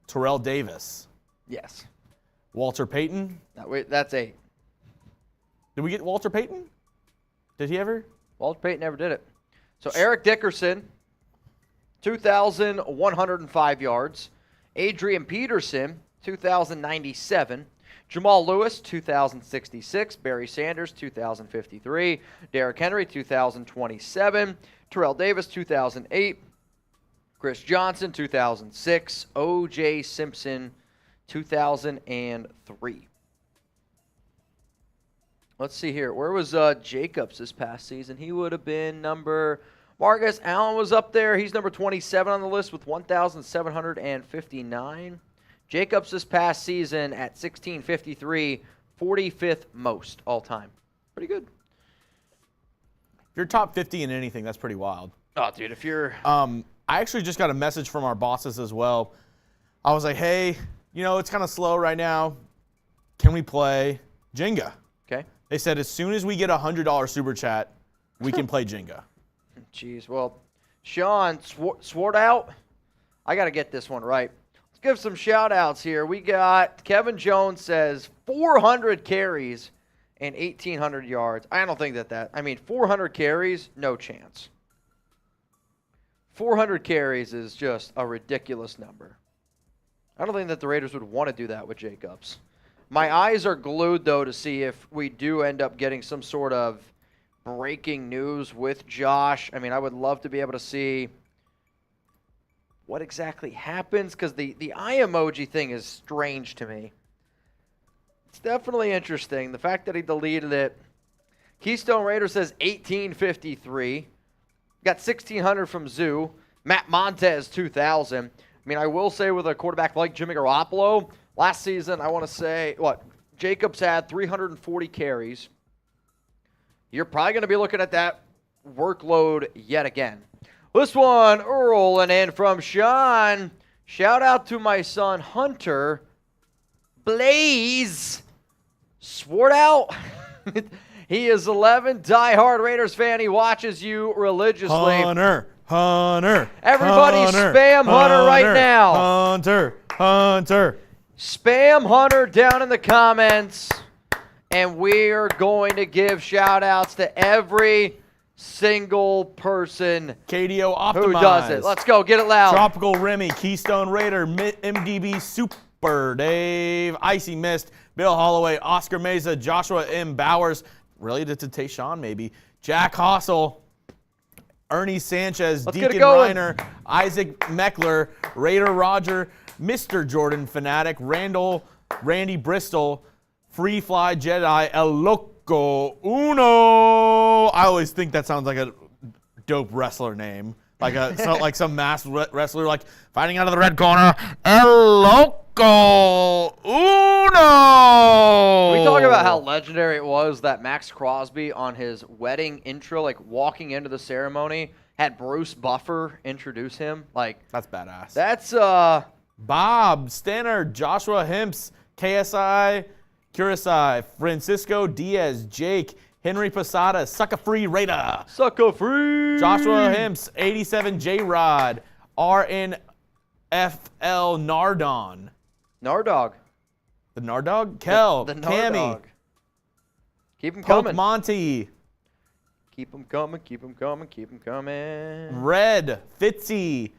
S2: Terrell Davis.
S1: Yes.
S2: Walter Payton.
S1: No, wait, that's 8.
S2: Did we get Walter Payton? Did he ever?
S1: Walter Payton never did it. So Eric Dickerson, 2,105 yards. Adrian Peterson, 2,097. Jamal Lewis, 2,066. Barry Sanders, 2,053. Derrick Henry, 2,027. Terrell Davis, 2,008. Chris Johnson, 2006. O.J. Simpson, 2003. Let's see here. Where was Jacobs this past season? He would have been Marcus Allen was up there. He's number 27 on the list with 1,759. Jacobs this past season at 1,653, 45th most all time. Pretty good.
S2: If you're top 50 in anything, that's pretty wild.
S1: Oh, dude, if you're...
S2: I actually just got a message from our bosses as well. I was like, hey, it's kind of slow right now. Can we play Jenga?
S1: Okay.
S2: They said as soon as we get a $100 super chat, we can play Jenga.
S1: Jeez, well, Sean swore out. I got to get this one right. Let's give some shout-outs here. We got Kevin Jones says 400 carries and 1,800 yards. I don't think that 400 carries, no chance. 400 carries is just a ridiculous number. I don't think that the Raiders would want to do that with Jacobs. My eyes are glued, though, to see if we do end up getting some sort of breaking news with Josh. I mean, I would love to be able to see what exactly happens, because the eye emoji thing is strange to me. It's definitely interesting. The fact that he deleted it. Keystone Raider says 1853. Got 1,600 from Zoo. Matt Montez, 2,000. I mean, I will say with a quarterback like Jimmy Garoppolo, last season, I want to say, Jacobs had 340 carries. You're probably going to be looking at that workload yet again. This one rolling in from Sean. Shout out to my son, Hunter. Blaze. Sword out. He is 11, diehard Raiders fan. He watches you religiously.
S2: Hunter.
S1: Everybody spam Hunter right now.
S2: Hunter.
S1: Spam Hunter down in the comments. And we are going to give shout-outs to every single person
S2: KDO Optimized.
S1: who does it. Let's go. Get it loud.
S2: Tropical Remy, Keystone Raider, MDB Super, Dave, Icy Mist, Bill Holloway, Oscar Meza, Joshua M. Bowers, related to Tayshawn maybe, Jack Hossel, Ernie Sanchez,
S1: Let's get it
S2: Deacon
S1: going.
S2: Reiner, Isaac Meckler, Raider Roger, Mr. Jordan Fanatic, Randy Bristol, Free Fly Jedi, El Loco Uno. I always think that sounds like a dope wrestler name. Like some masked wrestler, like fighting out of the red corner. El Loco Uno.
S1: We talk about how legendary it was that Max Crosby on his wedding intro, like walking into the ceremony, had Bruce Buffer introduce him. Like,
S2: that's badass.
S1: that's
S2: Bob Stanner, Joshua Hemps, KSI, Curacao, Francisco Diaz, Jake, Henry Posada, Sucker Free Raider.
S1: Sucker Free.
S2: Joshua Hemps, 87 J-Rod, RNFL Nardon.
S1: Nardog.
S2: The Nardog? Kel,
S1: The
S2: Cammy,
S1: Nardog. Keep him
S2: Poke
S1: coming.
S2: Monty,
S1: Keep him coming. Keep him coming. Keep him coming.
S2: Red, Fitzy,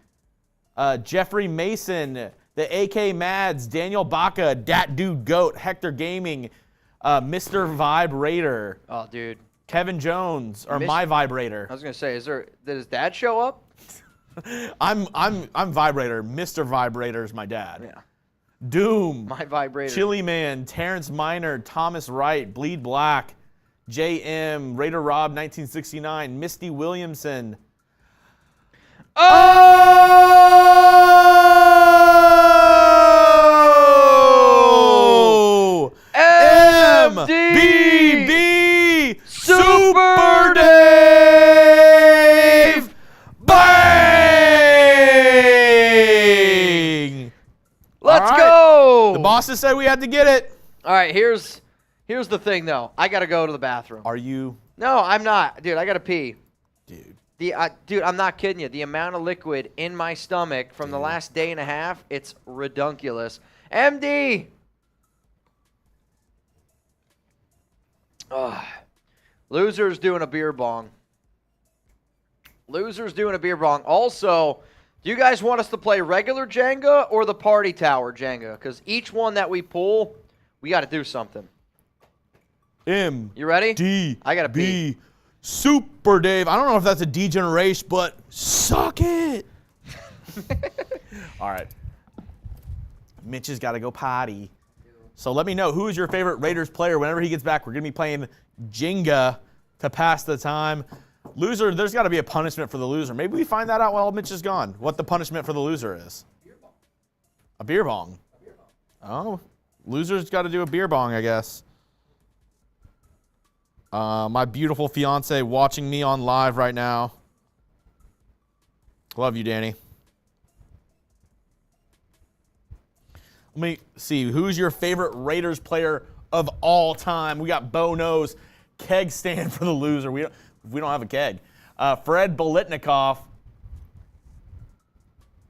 S2: Jeffrey Mason, the AK Mads, Daniel Baca, Dat Dude Goat, Hector Gaming, Mr. Vibe Raider,
S1: Oh, dude.
S2: Kevin Jones, or My Vibrator.
S1: I was gonna say, did his dad show up?
S2: I'm Vibrator. Mr. Vibrator is my dad.
S1: Yeah.
S2: Doom,
S1: My vibrator.
S2: Chili Man, Terrence Miner, Thomas Wright, Bleed Black, JM, Raider Rob 1969, Misty Williamson. Oh! MDB Super Dave! Bang!
S1: Let's
S2: All right.
S1: go.
S2: The bosses said we had to get it.
S1: All right, here's the thing though. I gotta go to the bathroom.
S2: Are you?
S1: No, I'm not, dude. I gotta pee.
S2: Dude.
S1: Dude, I'm not kidding you. The amount of liquid in my stomach from the last day and a half, it's redunculous. MD. Ugh. Loser's doing a beer bong. Loser's doing a beer bong. Also, do you guys want us to play regular Jenga or the party tower Jenga? Because each one that we pull, we got to do something. You ready?
S2: D.
S1: I gotta pee.
S2: Super Dave. I don't know if that's a degeneration, but suck it. All right. Mitch has got to go potty. So let me know, who is your favorite Raiders player whenever he gets back? We're going to be playing Jenga to pass the time. Loser, there's got to be a punishment for the loser. Maybe we find that out while Mitch is gone, what the punishment for the loser is. A beer bong. Oh, loser's got to do a beer bong, I guess. My beautiful fiance watching me on live right now. Love you, Danny. Let me see. Who's your favorite Raiders player of all time? We got Bo Nose. Keg stand for the loser. We don't have a keg. Fred Bolitnikoff.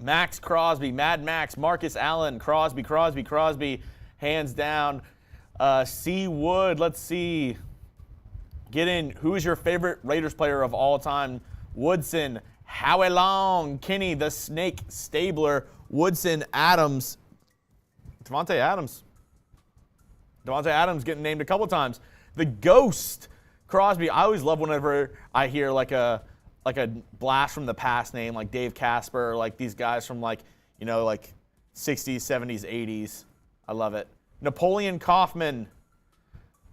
S2: Max Crosby. Mad Max. Marcus Allen. Crosby. Hands down. C. Wood. Let's see. Get in. Who is your favorite Raiders player of all time? Woodson. Howie Long. Kenny the Snake Stabler. Woodson. Adams. Devontae Adams. Devontae Adams getting named a couple times. The Ghost. Crosby. I always love whenever I hear like a like a blast from the past name, like Dave Casper, like these guys from like 60s, 70s, 80s. I love it. Napoleon Kaufman,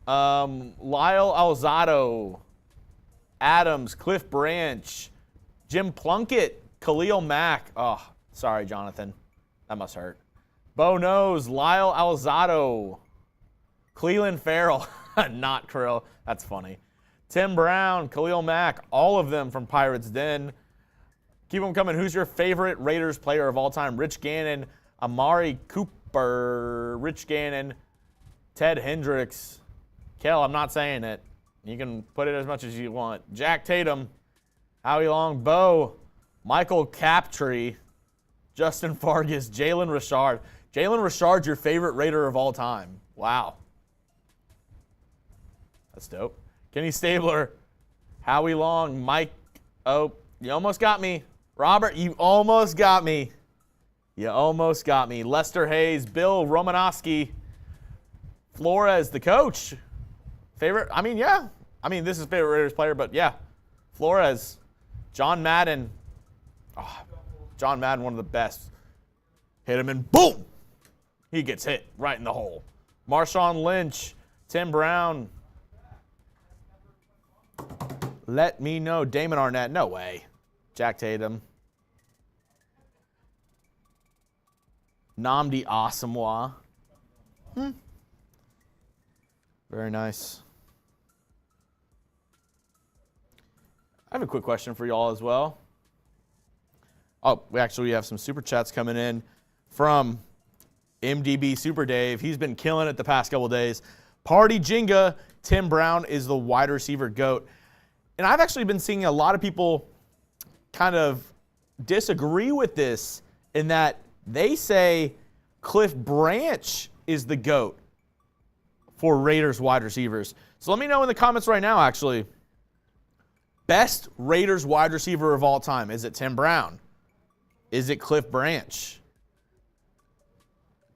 S2: Lyle Alzado, Adams, Cliff Branch, Jim Plunkett, Khalil Mack. Oh, sorry, Jonathan. That must hurt. Bo Knows, Lyle Alzado, Cleveland Farrell, not Krill. That's funny. Tim Brown, Khalil Mack, all of them from Pirates Den. Keep them coming. Who's your favorite Raiders player of all time? Rich Gannon, Amari Cooper, Rich Gannon, Ted Hendricks. Kel, I'm not saying it. You can put it as much as you want. Jack Tatum, Howie Long, Bo, Michael Captree, Justin Fargas, Jalen Richard. Jalen Richard's your favorite Raider of all time. Wow. That's dope. Kenny Stabler, Howie Long, Mike. Oh, you almost got me. Robert, you almost got me. You almost got me. Lester Hayes, Bill Romanowski, Flores, the coach. Favorite? I mean, yeah. I mean, this is favorite Raiders player, but yeah. Flores, John Madden. Oh, John Madden, one of the best. Hit him and boom! He gets hit right in the hole. Marshawn Lynch, Tim Brown. Let me know. Damon Arnett. No way. Jack Tatum. Nnamdi Asomugha. Very nice. I have a quick question for y'all as well. Oh, we have some super chats coming in from MDB Super Dave. He's been killing it the past couple days. Party Jenga, Tim Brown is the wide receiver GOAT. And I've actually been seeing a lot of people kind of disagree with this in that they say Cliff Branch is the GOAT for Raiders wide receivers. So let me know in the comments right now, actually. Best Raiders wide receiver of all time. Is it Tim Brown? Is it Cliff Branch?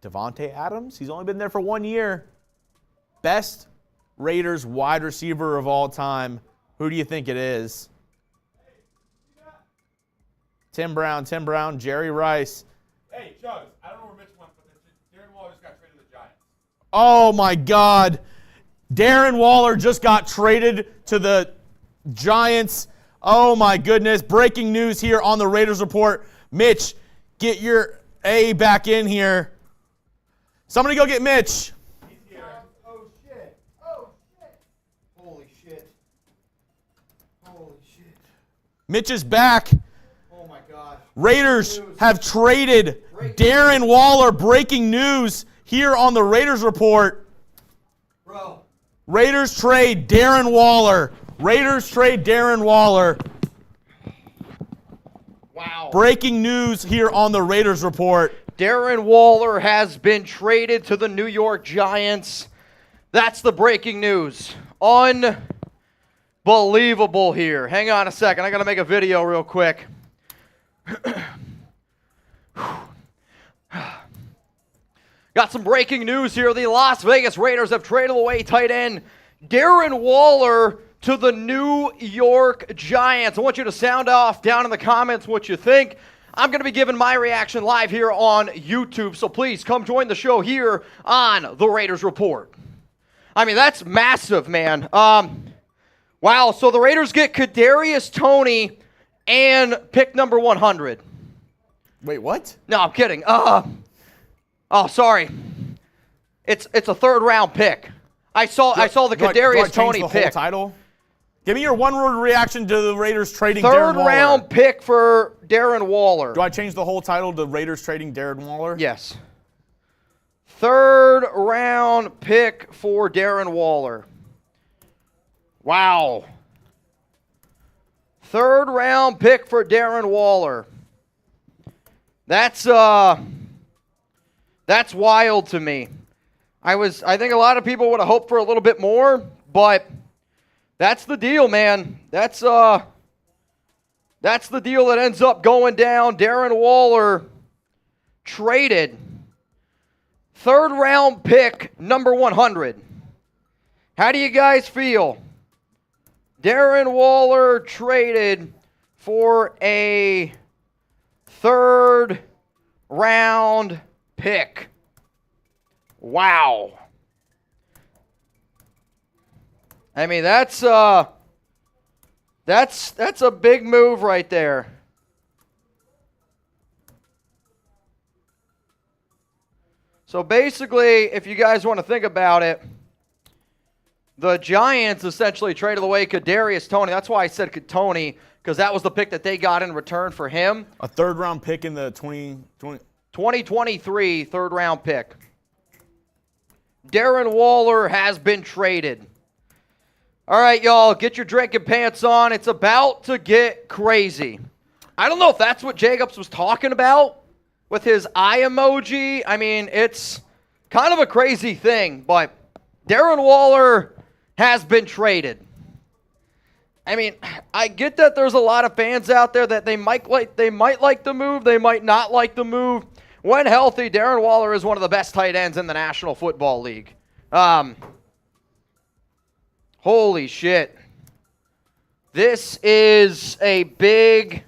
S2: Devontae Adams? He's only been there for 1 year. Best Raiders wide receiver of all time. Who do you think it is? Tim Brown, Jerry Rice.
S3: Hey, Chugs, I don't know where Mitch went, but Darren Waller just got traded to the Giants.
S2: Oh, my God. Darren Waller just got traded to the Giants. Oh, my goodness. Breaking news here on the Raiders Report. Mitch, get your A back in here. Somebody go get Mitch.
S3: He's here.
S4: Oh, shit. Holy shit.
S2: Mitch is back.
S4: Oh, my God.
S2: Raiders have traded Darren Waller. Breaking news here on the Raiders Report.
S4: Bro.
S2: Raiders trade Darren Waller.
S1: Wow.
S2: Breaking news here on the Raiders Report.
S1: Darren Waller has been traded to the New York Giants. That's the breaking news. Unbelievable here. Hang on a second. I got to make a video real quick. Got some breaking news here. The Las Vegas Raiders have traded away tight end Darren Waller to the New York Giants. I want you to sound off down in the comments what you think. I'm going to be giving my reaction live here on YouTube, so please come join the show here on the Raiders Report. I mean, that's massive, man. Wow, so the Raiders get Kadarius Toney and pick number 100.
S2: Wait, what?
S1: No, I'm kidding. Oh, sorry. It's a third-round pick. I saw the Kadarius Toney
S2: the
S1: pick.
S2: Whole title? Give me your one-word reaction to the Raiders trading Darren Waller.
S1: Third-round pick for Darren Waller.
S2: Do I change the whole title to Raiders trading Darren Waller?
S1: Yes. Third-round pick for Darren Waller. Wow. Third-round pick for Darren Waller. That's wild to me. I think a lot of people would have hoped for a little bit more, but that's the deal, man. That's the deal that ends up going down. Darren Waller traded. Third-round pick, number 100. How do you guys feel? Darren Waller traded. for a third round pick. Wow. I mean, that's a big move right there. So basically, if you guys want to think about it, the Giants essentially traded away Kadarius Toney. That's why I said Toney, because that was the pick that they got in return for him.
S2: A third-round pick in the
S1: 2023 third-round pick. Darren Waller has been traded. All right, y'all, get your drinking pants on. It's about to get crazy. I don't know if that's what Jacobs was talking about with his eye emoji. I mean, it's kind of a crazy thing, but Darren Waller has been traded. I mean, I get that there's a lot of fans out there that they might like the move, they might not like the move. When healthy, Darren Waller is one of the best tight ends in the National Football League. Holy shit. This is a big,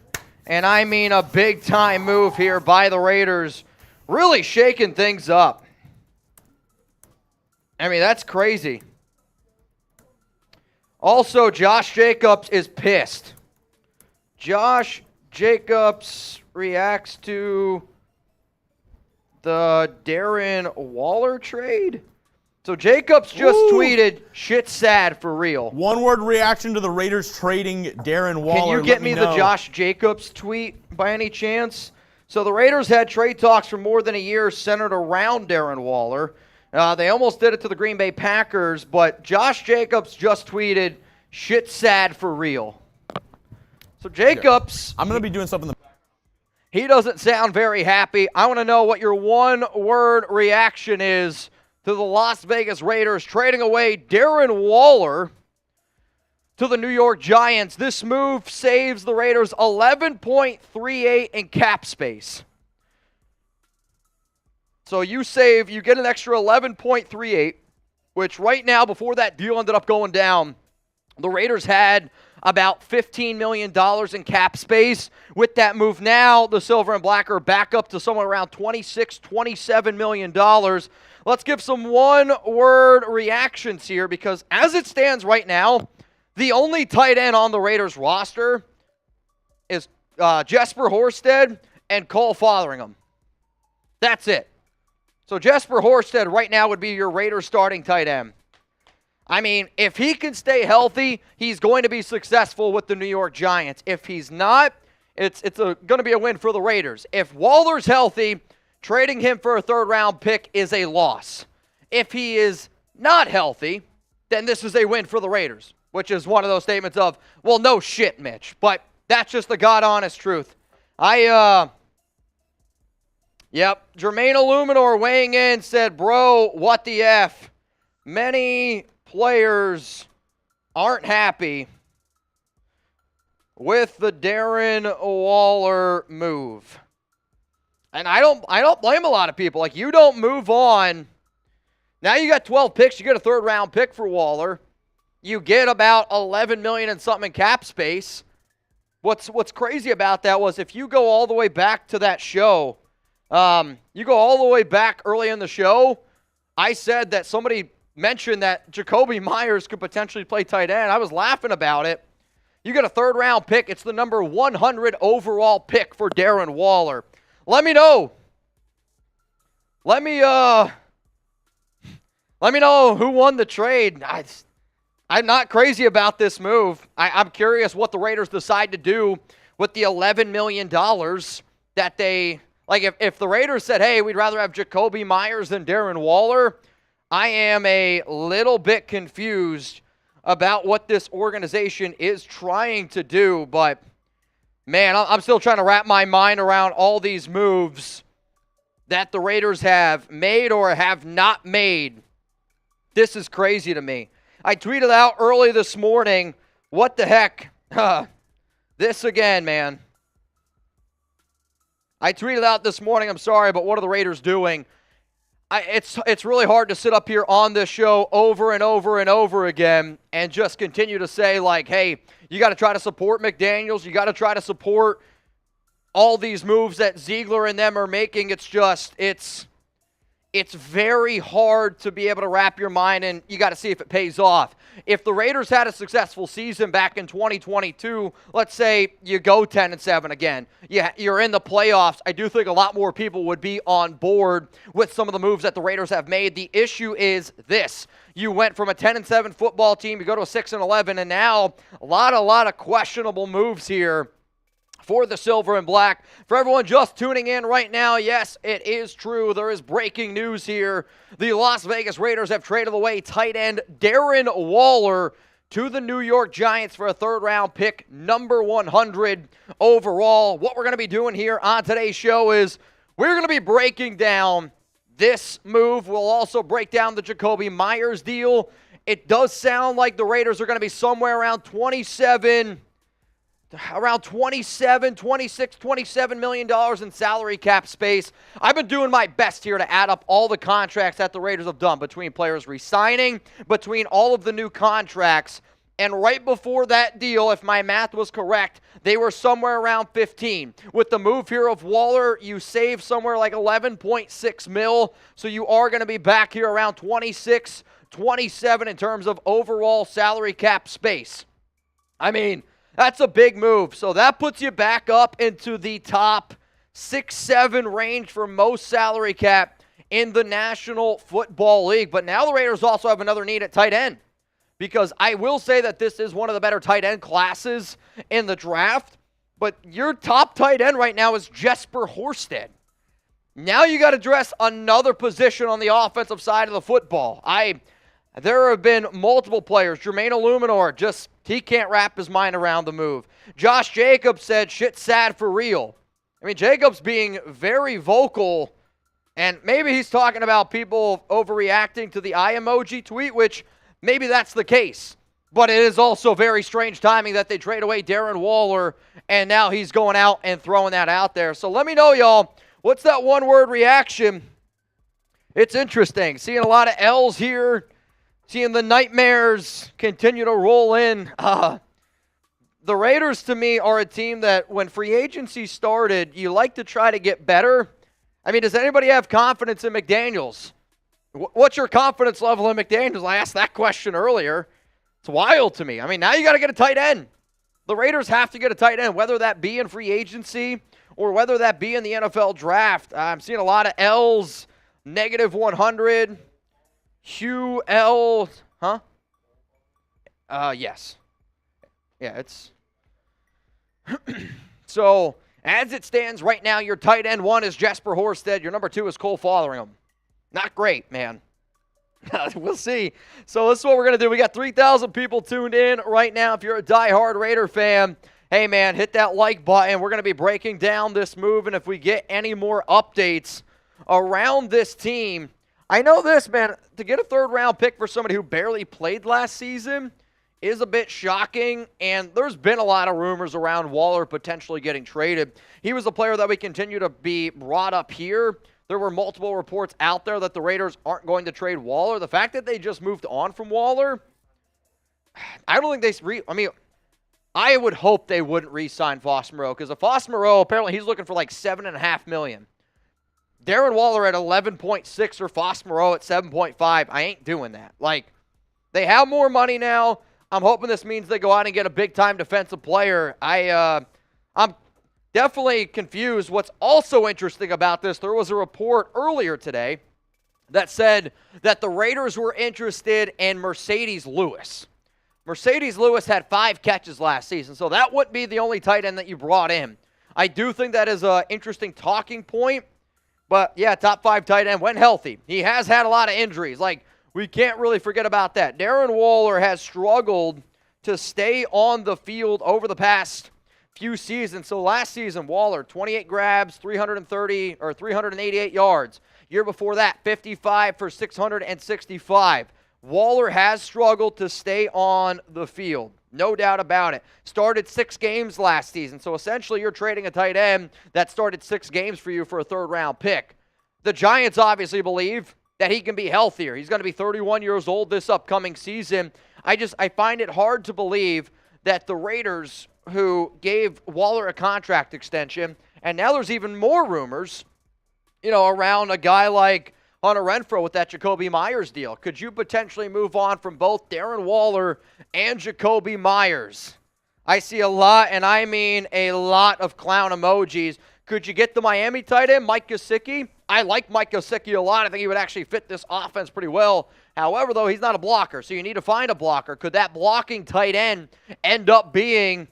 S1: and I mean a big-time move here by the Raiders. Really shaking things up. I mean, that's crazy. Also, Josh Jacobs is pissed. Josh Jacobs reacts to the Darren Waller trade. So Jacobs just tweeted, shit sad for real.
S2: One-word reaction to the Raiders trading Darren Waller.
S1: Can you get me the Josh Jacobs tweet by any chance? So the Raiders had trade talks for more than a year centered around Darren Waller. They almost did it to the Green Bay Packers, but Josh Jacobs just tweeted, shit sad for real. So Jacobs...
S2: I'm going to be doing something...
S1: He doesn't sound very happy. I want to know what your one-word reaction is to the Las Vegas Raiders trading away Darren Waller to the New York Giants. This move saves the Raiders $11.38 in cap space. So you get an extra $11.38, which right now, before that deal ended up going down, the Raiders had about $15 million in cap space. With that move now, the Silver and Black are back up to somewhere around $26, $27 million. Let's give some one-word reactions here, because as it stands right now, the only tight end on the Raiders roster is Jesper Horsted and Cole Fotheringham. That's it. So Jesper Horsted right now would be your Raiders starting tight end. I mean, if he can stay healthy, he's going to be successful with the New York Giants. If he's not, it's going to be a win for the Raiders. If Waller's healthy, trading him for a third-round pick is a loss. If he is not healthy, then this is a win for the Raiders, which is one of those statements of, well, no shit, Mitch. But that's just the God-honest truth. Yep, Jermaine Illuminor weighing in said, bro, what the F? Many players aren't happy with the Darren Waller move. And I don't blame a lot of people. Like, you don't move on. Now you got 12 picks. You get a third-round pick for Waller. You get about $11 million and something in cap space. What's crazy about that was if you go all the way back to that show, you go all the way back early in the show, I said that somebody mentioned that Jakobi Meyers could potentially play tight end. I was laughing about it. You get a third-round pick. It's the number 100 overall pick for Darren Waller. Let me know. Let me know who won the trade. I'm not crazy about this move. I'm curious what the Raiders decide to do with the $11 million that they... Like, if the Raiders said, hey, we'd rather have Jakobi Meyers than Darren Waller, I am a little bit confused about what this organization is trying to do. But, man, I'm still trying to wrap my mind around all these moves that the Raiders have made or have not made. This is crazy to me. I tweeted out early this morning, what the heck? This again, man. I tweeted out this morning, I'm sorry, but what are the Raiders doing? it's really hard to sit up here on this show over and over and over again and just continue to say, like, hey, you got to try to support McDaniels. You got to try to support all these moves that Ziegler and them are making. It's very hard to be able to wrap your mind, and you got to see if it pays off. If the Raiders had a successful season back in 2022, let's say you go 10-7 again, you're in the playoffs, I do think a lot more people would be on board with some of the moves that the Raiders have made. The issue is this. You went from a 10-7 football team, you go to a 6-11, and now a lot of questionable moves here for the Silver and Black. For everyone just tuning in right now, yes, it is true. There is breaking news here. The Las Vegas Raiders have traded away tight end Darren Waller to the New York Giants for a third-round pick, number 100 overall. What we're going to be doing here on today's show is we're going to be breaking down this move. We'll also break down the Jakobi Meyers deal. It does sound like the Raiders are going to be somewhere around 27 $27 million in salary cap space. I've been doing my best here to add up all the contracts that the Raiders have done between players re-signing, between all of the new contracts. And right before that deal, if my math was correct, they were somewhere around 15. With the move here of Waller, you save somewhere like 11.6 mil. So you are going to be back here around 26, 27 in terms of overall salary cap space. I mean, that's a big move. So that puts you back up into the top 6-7 range for most salary cap in the National Football League. But now the Raiders also have another need at tight end, because I will say that this is one of the better tight end classes in the draft. But your top tight end right now is Jesper Horsted. Now you got to address another position on the offensive side of the football. There have been multiple players. Jermaine Illuminor, he can't wrap his mind around the move. Josh Jacobs said, shit's sad for real. I mean, Jacobs being very vocal, and maybe he's talking about people overreacting to the eye emoji tweet, which maybe that's the case. But it is also very strange timing that they trade away Darren Waller, and now he's going out and throwing that out there. So let me know, y'all, what's that one-word reaction? It's interesting. Seeing a lot of L's here. Seeing the nightmares continue to roll in. The Raiders, to me, are a team that when free agency started, you like to try to get better. I mean, does anybody have confidence in McDaniels? What's your confidence level in McDaniels? I asked that question earlier. It's wild to me. I mean, now you got to get a tight end. The Raiders have to get a tight end, whether that be in free agency or whether that be in the NFL draft. I'm seeing a lot of L's, negative 100. Hugh L. Huh? Yes. Yeah, it's... So, as it stands right now, your tight end 1 is Jesper Horsted. Your number 2 is Cole Fotheringham. Not great, man. We'll see. So, this is what we're going to do. We got 3,000 people tuned in right now. If you're a diehard Raider fan, hey, man, hit that like button. We're going to be breaking down this move, and if we get any more updates around this team... I know this, man, to get a third-round pick for somebody who barely played last season is a bit shocking, and there's been a lot of rumors around Waller potentially getting traded. He was a player that we continue to be brought up here. There were multiple reports out there that the Raiders aren't going to trade Waller. The fact that they just moved on from Waller, I don't think I would hope they wouldn't re-sign Foss Moreau, because Foss Moreau, apparently he's looking for like $7.5 million. Darren Waller at 11.6 or Foss Moreau at 7.5. I ain't doing that. Like, they have more money now. I'm hoping this means they go out and get a big-time defensive player. I'm definitely confused. What's also interesting about this, there was a report earlier today that said that the Raiders were interested in Mercedes Lewis. Mercedes Lewis had 5 catches last season, so that wouldn't be the only tight end that you brought in. I do think that is an interesting talking point. But, yeah, top 5 tight end when healthy. He has had a lot of injuries. Like, we can't really forget about that. Darren Waller has struggled to stay on the field over the past few seasons. So last season, Waller, 28 grabs, 388 yards. Year before that, 55 for 665. Waller has struggled to stay on the field. No doubt about it. Started 6 games last season. So essentially you're trading a tight end that started 6 games for you for a third-round pick. The Giants obviously believe that he can be healthier. He's going to be 31 years old this upcoming season. I find it hard to believe that the Raiders, who gave Waller a contract extension, and now there's even more rumors, around a guy like Hunter Renfrow with that Jakobi Meyers deal. Could you potentially move on from both Darren Waller and Jakobi Meyers? I see a lot, and I mean a lot of clown emojis. Could you get the Miami tight end, Mike Gesicki? I like Mike Gesicki a lot. I think he would actually fit this offense pretty well. However, though, he's not a blocker, so you need to find a blocker. Could that blocking tight end end up being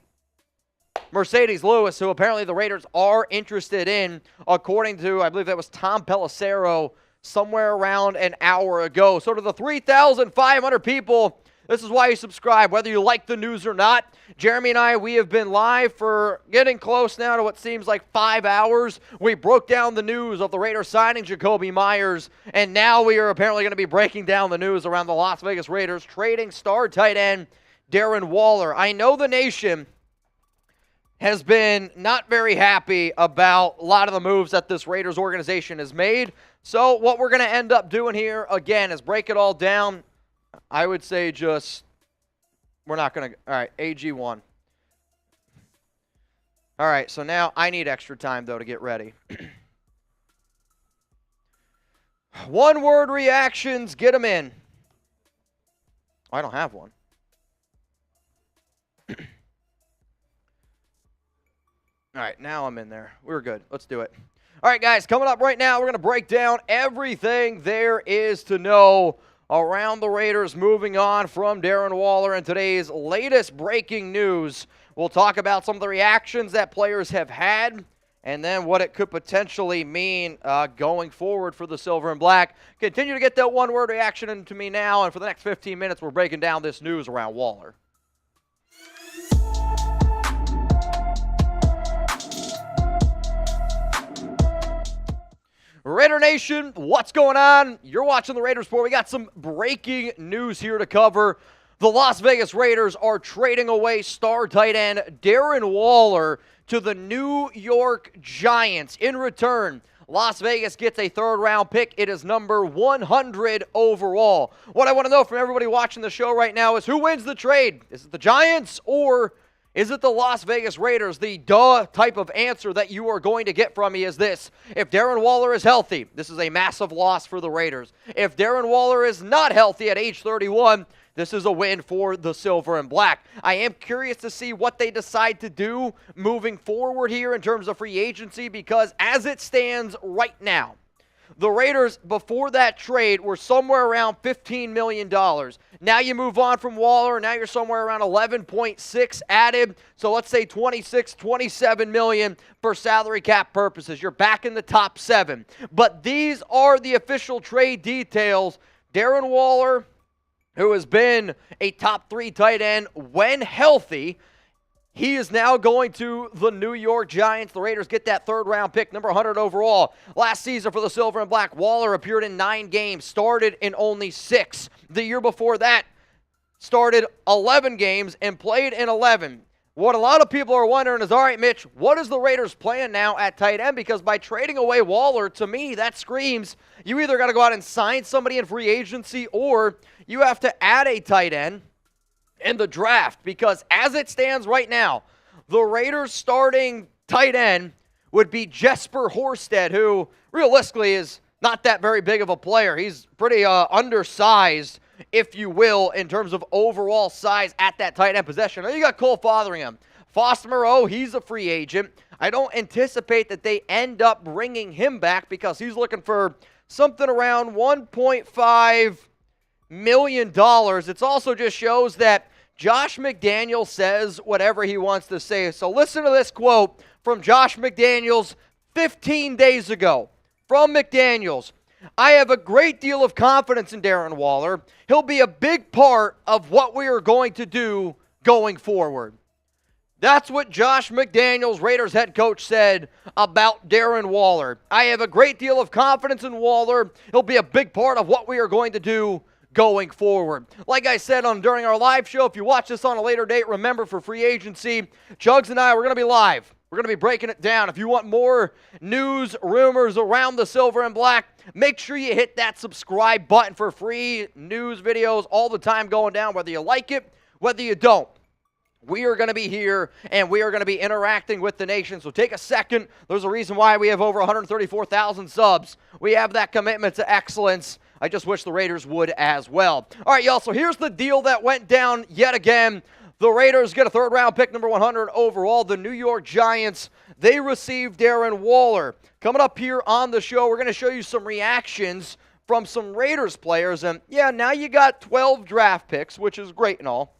S1: Mercedes Lewis, who apparently the Raiders are interested in, according to, I believe that was Tom Pelissero, somewhere around an hour ago. So to the 3,500 people, this is why you subscribe, whether you like the news or not. Jeremy and I, we have been live for getting close now to what seems like 5 hours. We broke down the news of the Raiders signing Jakobi Meyers, and now we are apparently going to be breaking down the news around the Las Vegas Raiders trading star tight end Darren Waller. I know the nation has been not very happy about a lot of the moves that this Raiders organization has made. So what we're going to end up doing here, again, is break it all down. I would say we're not going to, all right, AG1. All right, so now I need extra time, though, to get ready. One-word reactions, get them in. I don't have one. All right, now I'm in there. We're good. Let's do it. All right, guys, coming up right now, we're going to break down everything there is to know around the Raiders moving on from Darren Waller and today's latest breaking news. We'll talk about some of the reactions that players have had and then what it could potentially mean going forward for the Silver and Black. Continue to get that one-word reaction into me now, and for the next 15 minutes, we're breaking down this news around Waller. Raider Nation, what's going on? You're watching the Raiders Report. We got some breaking news here to cover. The Las Vegas Raiders are trading away star tight end Darren Waller to the New York Giants. In return, Las Vegas gets a third-round pick. It is number 100 overall. What I want to know from everybody watching the show right now is who wins the trade? Is it the Giants or is it the Las Vegas Raiders? The duh type of answer that you are going to get from me is this. If Darren Waller is healthy, this is a massive loss for the Raiders. If Darren Waller is not healthy at age 31, this is a win for the Silver and Black. I am curious to see what they decide to do moving forward here in terms of free agency, because as it stands right now, the Raiders, before that trade, were somewhere around $15 million. Now you move on from Waller, now you're somewhere around 11.6 added. So let's say 26, 27 million for salary cap purposes. You're back in the top 7. But these are the official trade details. Darren Waller, who has been a top 3 tight end when healthy, he is now going to the New York Giants. The Raiders get that third-round pick, number 100 overall. Last season for the Silver and Black, Waller appeared in 9 games, started in only 6. The year before that, started 11 games and played in 11. What a lot of people are wondering is, all right, Mitch, what is the Raiders' plan now at tight end? Because by trading away Waller, to me, that screams you either got to go out and sign somebody in free agency or you have to add a tight end in the draft, because as it stands right now, the Raiders starting tight end would be Jesper Horsted, who realistically is not that very big of a player. He's pretty undersized, if you will, in terms of overall size at that tight end possession. Now you got Cole Fotheringham. Foster Moreau, he's a free agent. I don't anticipate that they end up bringing him back because he's looking for something around $1.5 million. It also just shows that Josh McDaniels says whatever he wants to say. So listen to this quote from Josh McDaniels 15 days ago. From McDaniels, I have a great deal of confidence in Darren Waller. He'll be a big part of what we are going to do going forward. That's what Josh McDaniels, Raiders head coach, said about Darren Waller. I have a great deal of confidence in Waller. He'll be a big part of what we are going to do going forward. Like I said during our live show, if you watch this on a later date, remember for free agency, Chugs and I, we're going to be live We're going to be breaking it down. If you want more news, rumors around the silver and black, make sure you hit that subscribe button for free news videos all the time going down, whether you like it, whether you don't. We are going to be here, and we are going to be interacting with the nation. So take a second. There's a reason why we have over 134,000 subs. We have that commitment to excellence. I just wish the Raiders would as well. All right, y'all, so here's the deal that went down yet again. The Raiders get a third-round pick, number 100 overall. The New York Giants, they received Darren Waller. Coming up here on the show, we're going to show you some reactions from some Raiders players. And, yeah, now you got 12 draft picks, which is great and all.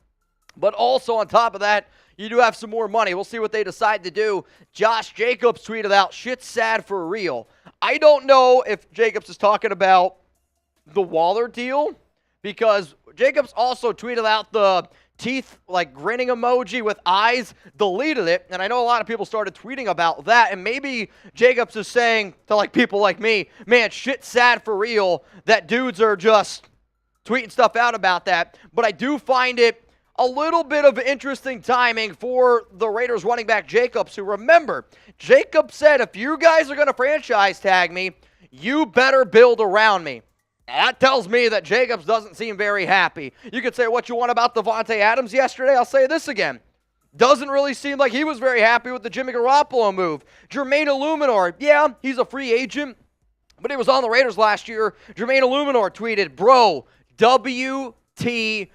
S1: But also on top of that, you do have some more money. We'll see what they decide to do. Josh Jacobs tweeted out, "Shit's sad for real." I don't know if Jacobs is talking about the Waller deal, because Jacobs also tweeted out the teeth, like, grinning emoji with eyes, deleted it, and I know a lot of people started tweeting about that, and maybe Jacobs is saying to, like, people like me, man, shit's sad for real that dudes are just tweeting stuff out about that. But I do find it a little bit of interesting timing for the Raiders running back Jacobs, who, remember, Jacobs said, if you guys are going to franchise tag me, you better build around me. That tells me that Jacobs doesn't seem very happy. You could say what you want about Devontae Adams yesterday. I'll say this again. Doesn't really seem like he was very happy with the Jimmy Garoppolo move. Jermaine Illuminor, yeah, he's a free agent, but he was on the Raiders last year. Jermaine Illuminor tweeted, "Bro, WTF."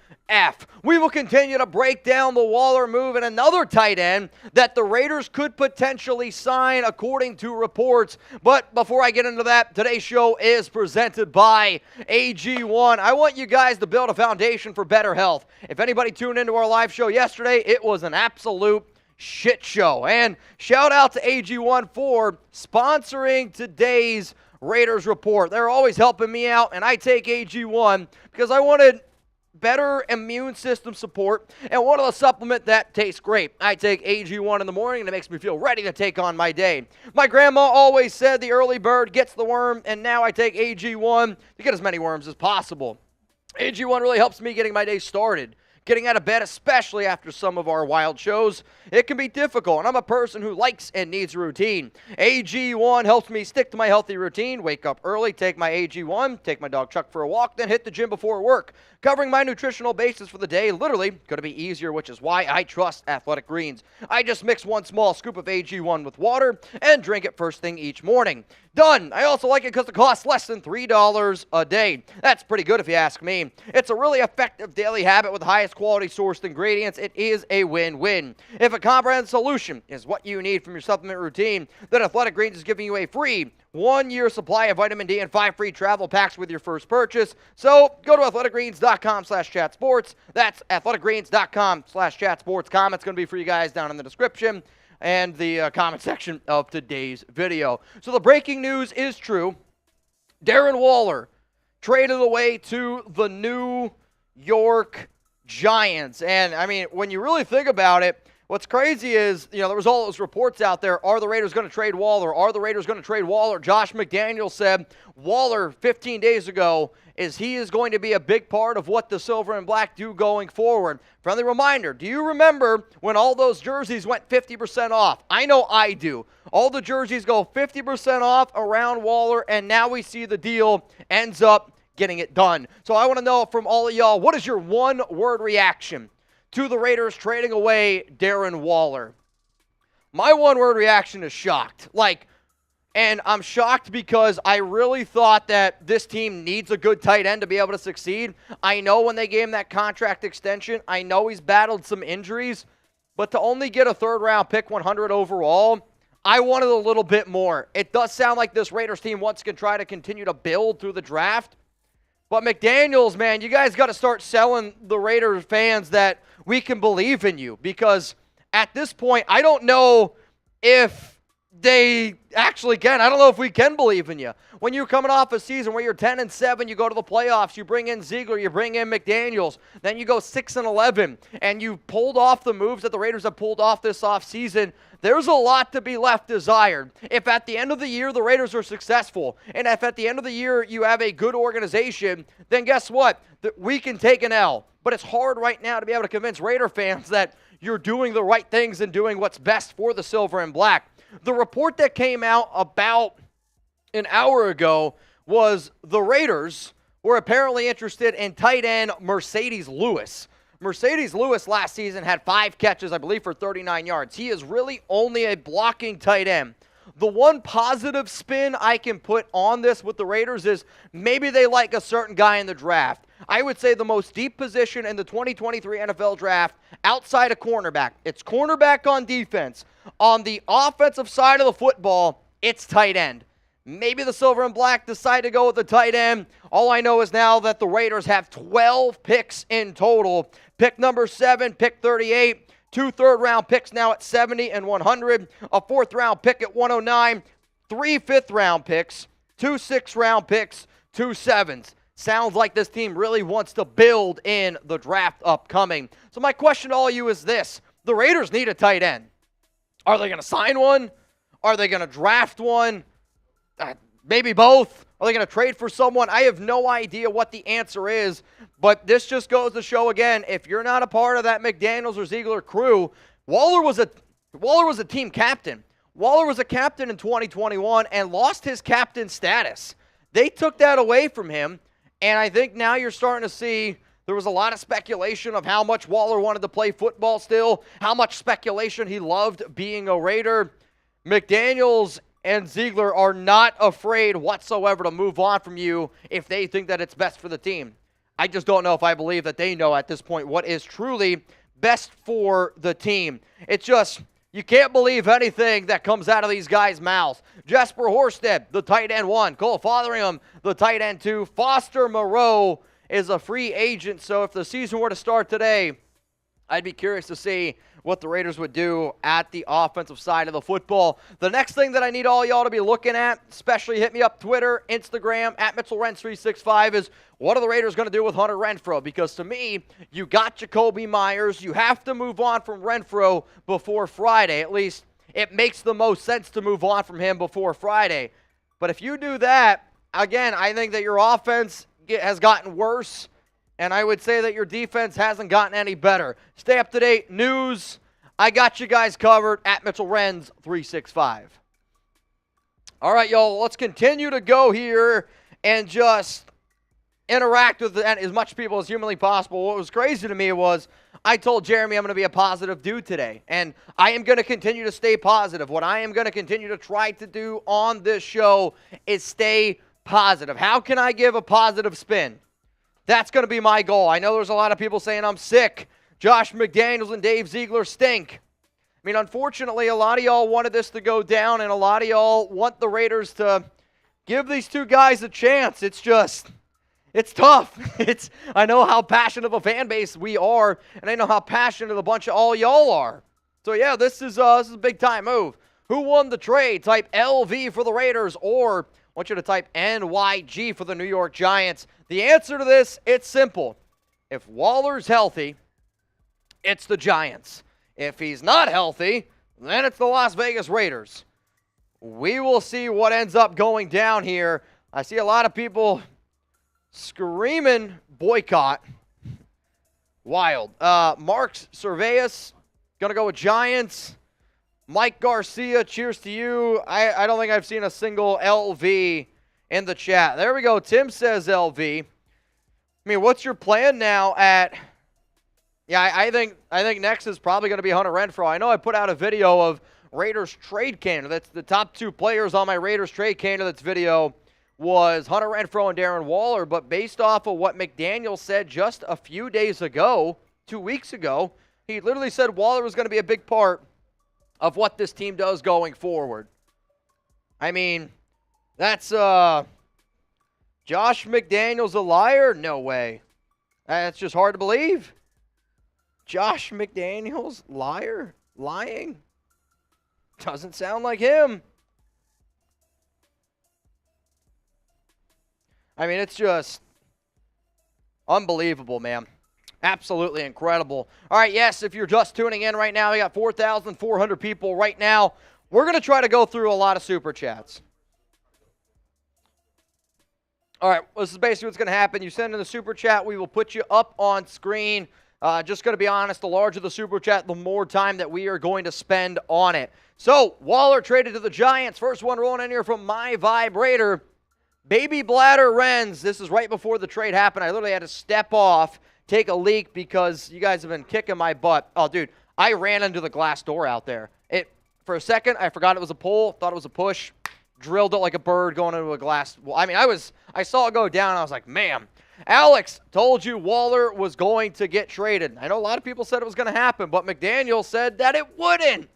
S1: We will continue to break down the Waller move and another tight end that the Raiders could potentially sign according to reports. But before I get into that, today's show is presented by AG1. I want you guys to build a foundation for better health. If anybody tuned into our live show yesterday, it was an absolute shit show. And shout out to AG1 for sponsoring today's Raiders report. They're always helping me out, and I take AG1 because I wanted better immune system support and wanted a supplement that tastes great. I take AG1 in the morning, and it makes me feel ready to take on my day. My grandma always said the early bird gets the worm, and now I take AG1 to get as many worms as possible. AG1 really helps me getting my day started. Getting out of bed, especially after some of our wild shows, it can be difficult, and I'm a person who likes and needs a routine. AG1 helps me stick to my healthy routine, wake up early, take my AG1, take my dog Chuck for a walk, then hit the gym before work. Covering my nutritional basis for the day literally going to be easier, which is why I trust Athletic Greens. I just mix one small scoop of AG1 with water and drink it first thing each morning. Done. I also like it because it costs less than $3 a day. That's pretty good if you ask me. It's a really effective daily habit with the highest quality sourced ingredients. It is a win-win. If a comprehensive solution is what you need from your supplement routine, then Athletic Greens is giving you a free 1-year supply of vitamin D and 5 free travel packs with your first purchase. So go to athleticgreens.com/chatsports. That's athleticgreens.com/chatsports. Comment's going to be for you guys down in the description and the comment section of today's video. So the breaking news is true. Darren Waller traded away to the New York Giants. And, I mean, when you really think about it, what's crazy is, you know, there was all those reports out there. Are the Raiders going to trade Waller? Are the Raiders going to trade Waller? Josh McDaniels said Waller 15 days ago he is going to be a big part of what the Silver and Black do going forward. Friendly reminder, do you remember when all those jerseys went 50% off? I know I do. All the jerseys go 50% off around Waller, and now we see the deal ends up getting it done. So I want to know from all of y'all, what is your one-word reaction to the Raiders trading away Darren Waller? My one-word reaction is shocked. And I'm shocked because I really thought that this team needs a good tight end to be able to succeed. I know when they gave him that contract extension, I know he's battled some injuries, but to only get a third-round pick 100 overall, I wanted a little bit more. It does sound like this Raiders team wants to try to continue to build through the draft, but McDaniels, man, you guys got to start selling the Raiders fans that we can believe in you, because at this point, I don't know if they actually can. I don't know if we can believe in you. When you're coming off a season where you're 10-7, you go to the playoffs, you bring in Ziegler, you bring in McDaniels, then you go 6-11, and you pulled off the moves that the Raiders have pulled off this offseason. There's a lot to be left desired. If at the end of the year the Raiders are successful, and if at the end of the year you have a good organization, then guess what? We can take an L. But it's hard right now to be able to convince Raider fans that you're doing the right things and doing what's best for the silver and black. The report that came out about an hour ago was the Raiders were apparently interested in tight end Mercedes Lewis. Mercedes Lewis last season had 5 catches, I believe, for 39 yards. He is really only a blocking tight end. The one positive spin I can put on this with the Raiders is maybe they like a certain guy in the draft. I would say the most deep position in the 2023 NFL draft outside of cornerback. It's cornerback on defense. On the offensive side of the football, it's tight end. Maybe the silver and black decide to go with the tight end. All I know is now that the Raiders have 12 picks in total. Pick number 7, pick 38. 2 third-round picks now at 70 and 100. A 4th-round pick at 109. 3 5th-round picks. 2 6th-round picks. 2 7s. Sounds like this team really wants to build in the draft upcoming. So my question to all of you is this. The Raiders need a tight end. Are they going to sign one? Are they going to draft one? Maybe both. Are they going to trade for someone? I have no idea what the answer is, but this just goes to show again, if you're not a part of that McDaniels or Ziegler crew, Waller was a team captain. Waller was a captain in 2021 and lost his captain status. They took that away from him, and I think now you're starting to see there was a lot of speculation of how much Waller wanted to play football still, how much speculation he loved being a Raider. McDaniels and Ziegler are not afraid whatsoever to move on from you if they think that it's best for the team. I just don't know if I believe that they know at this point what is truly best for the team. It's just, you can't believe anything that comes out of these guys' mouths. Jesper Horsted, the tight end 1. Cole Fotheringham, the tight end 2. Foster Moreau is a free agent, so if the season were to start today, I'd be curious to see what the Raiders would do at the offensive side of the football. The next thing that I need all y'all to be looking at, especially hit me up Twitter, Instagram, at Mitchell Renz 365, is what are the Raiders going to do with Hunter Renfrow? Because to me, you got Jakobi Meyers. You have to move on from Renfrow before Friday. At least it makes the most sense to move on from him before Friday. But if you do that, again, I think that your offense has gotten worse. And I would say that your defense hasn't gotten any better. Stay up to date. News. I got you guys covered at Mitchell Renz 365. All right, y'all. Let's continue to go here and just interact with as much people as humanly possible. What was crazy to me was I told Jeremy I'm going to be a positive dude today. And I am going to continue to stay positive. What I am going to continue to try to do on this show is stay positive. How can I give a positive spin? That's going to be my goal. I know there's a lot of people saying I'm sick. Josh McDaniels and Dave Ziegler stink. I mean, unfortunately, a lot of y'all wanted this to go down, and a lot of y'all want the Raiders to give these two guys a chance. It's just, it's tough. I know how passionate of a fan base we are, and I know how passionate a bunch of all y'all are. So, yeah, this is a big-time move. Who won the trade? Type LV for the Raiders, or I want you to type NYG for the New York Giants. The answer to this, it's simple. If Waller's healthy, it's the Giants. If he's not healthy, then it's the Las Vegas Raiders. We will see what ends up going down here. I see a lot of people screaming boycott. Wild. Mark's Surveus, going to go with Giants. Mike Garcia, cheers to you. I don't think I've seen a single LV in the chat. There we go. Tim says LV. I mean, what's your plan now at... Yeah, I think next is probably going to be Hunter Renfrow. I know I put out a video of Raiders trade candidates. The top 2 players on my Raiders trade candidates video was Hunter Renfrow and Darren Waller, but based off of what McDaniels said just a few days ago, 2 weeks ago, he literally said Waller was going to be a big part of what this team does going forward. I mean, that's Josh McDaniels a liar? No way. That's just hard to believe. Josh McDaniels, liar? Lying? Doesn't sound like him. I mean, it's just unbelievable, man. Absolutely incredible. All right, yes, if you're just tuning in right now, we got 4,400 people right now. We're going to try to go through a lot of Super Chats. All right, this is basically what's going to happen. You send in the Super Chat, we will put you up on screen. Just going to be honest, the larger the Super Chat, the more time that we are going to spend on it. So, Waller traded to the Giants. First one rolling in here from MyVibrator. Baby Bladder Renz. This is right before the trade happened. I literally had to step off, take a leak because you guys have been kicking my butt. Oh, dude, I ran into the glass door out there. For a second, I forgot it was a pull, thought it was a push, drilled it like a bird going into a glass. Well, I mean, I saw it go down, and I was like, man. Alex told you Waller was going to get traded. I know a lot of people said it was going to happen, but McDaniels said that it wouldn't.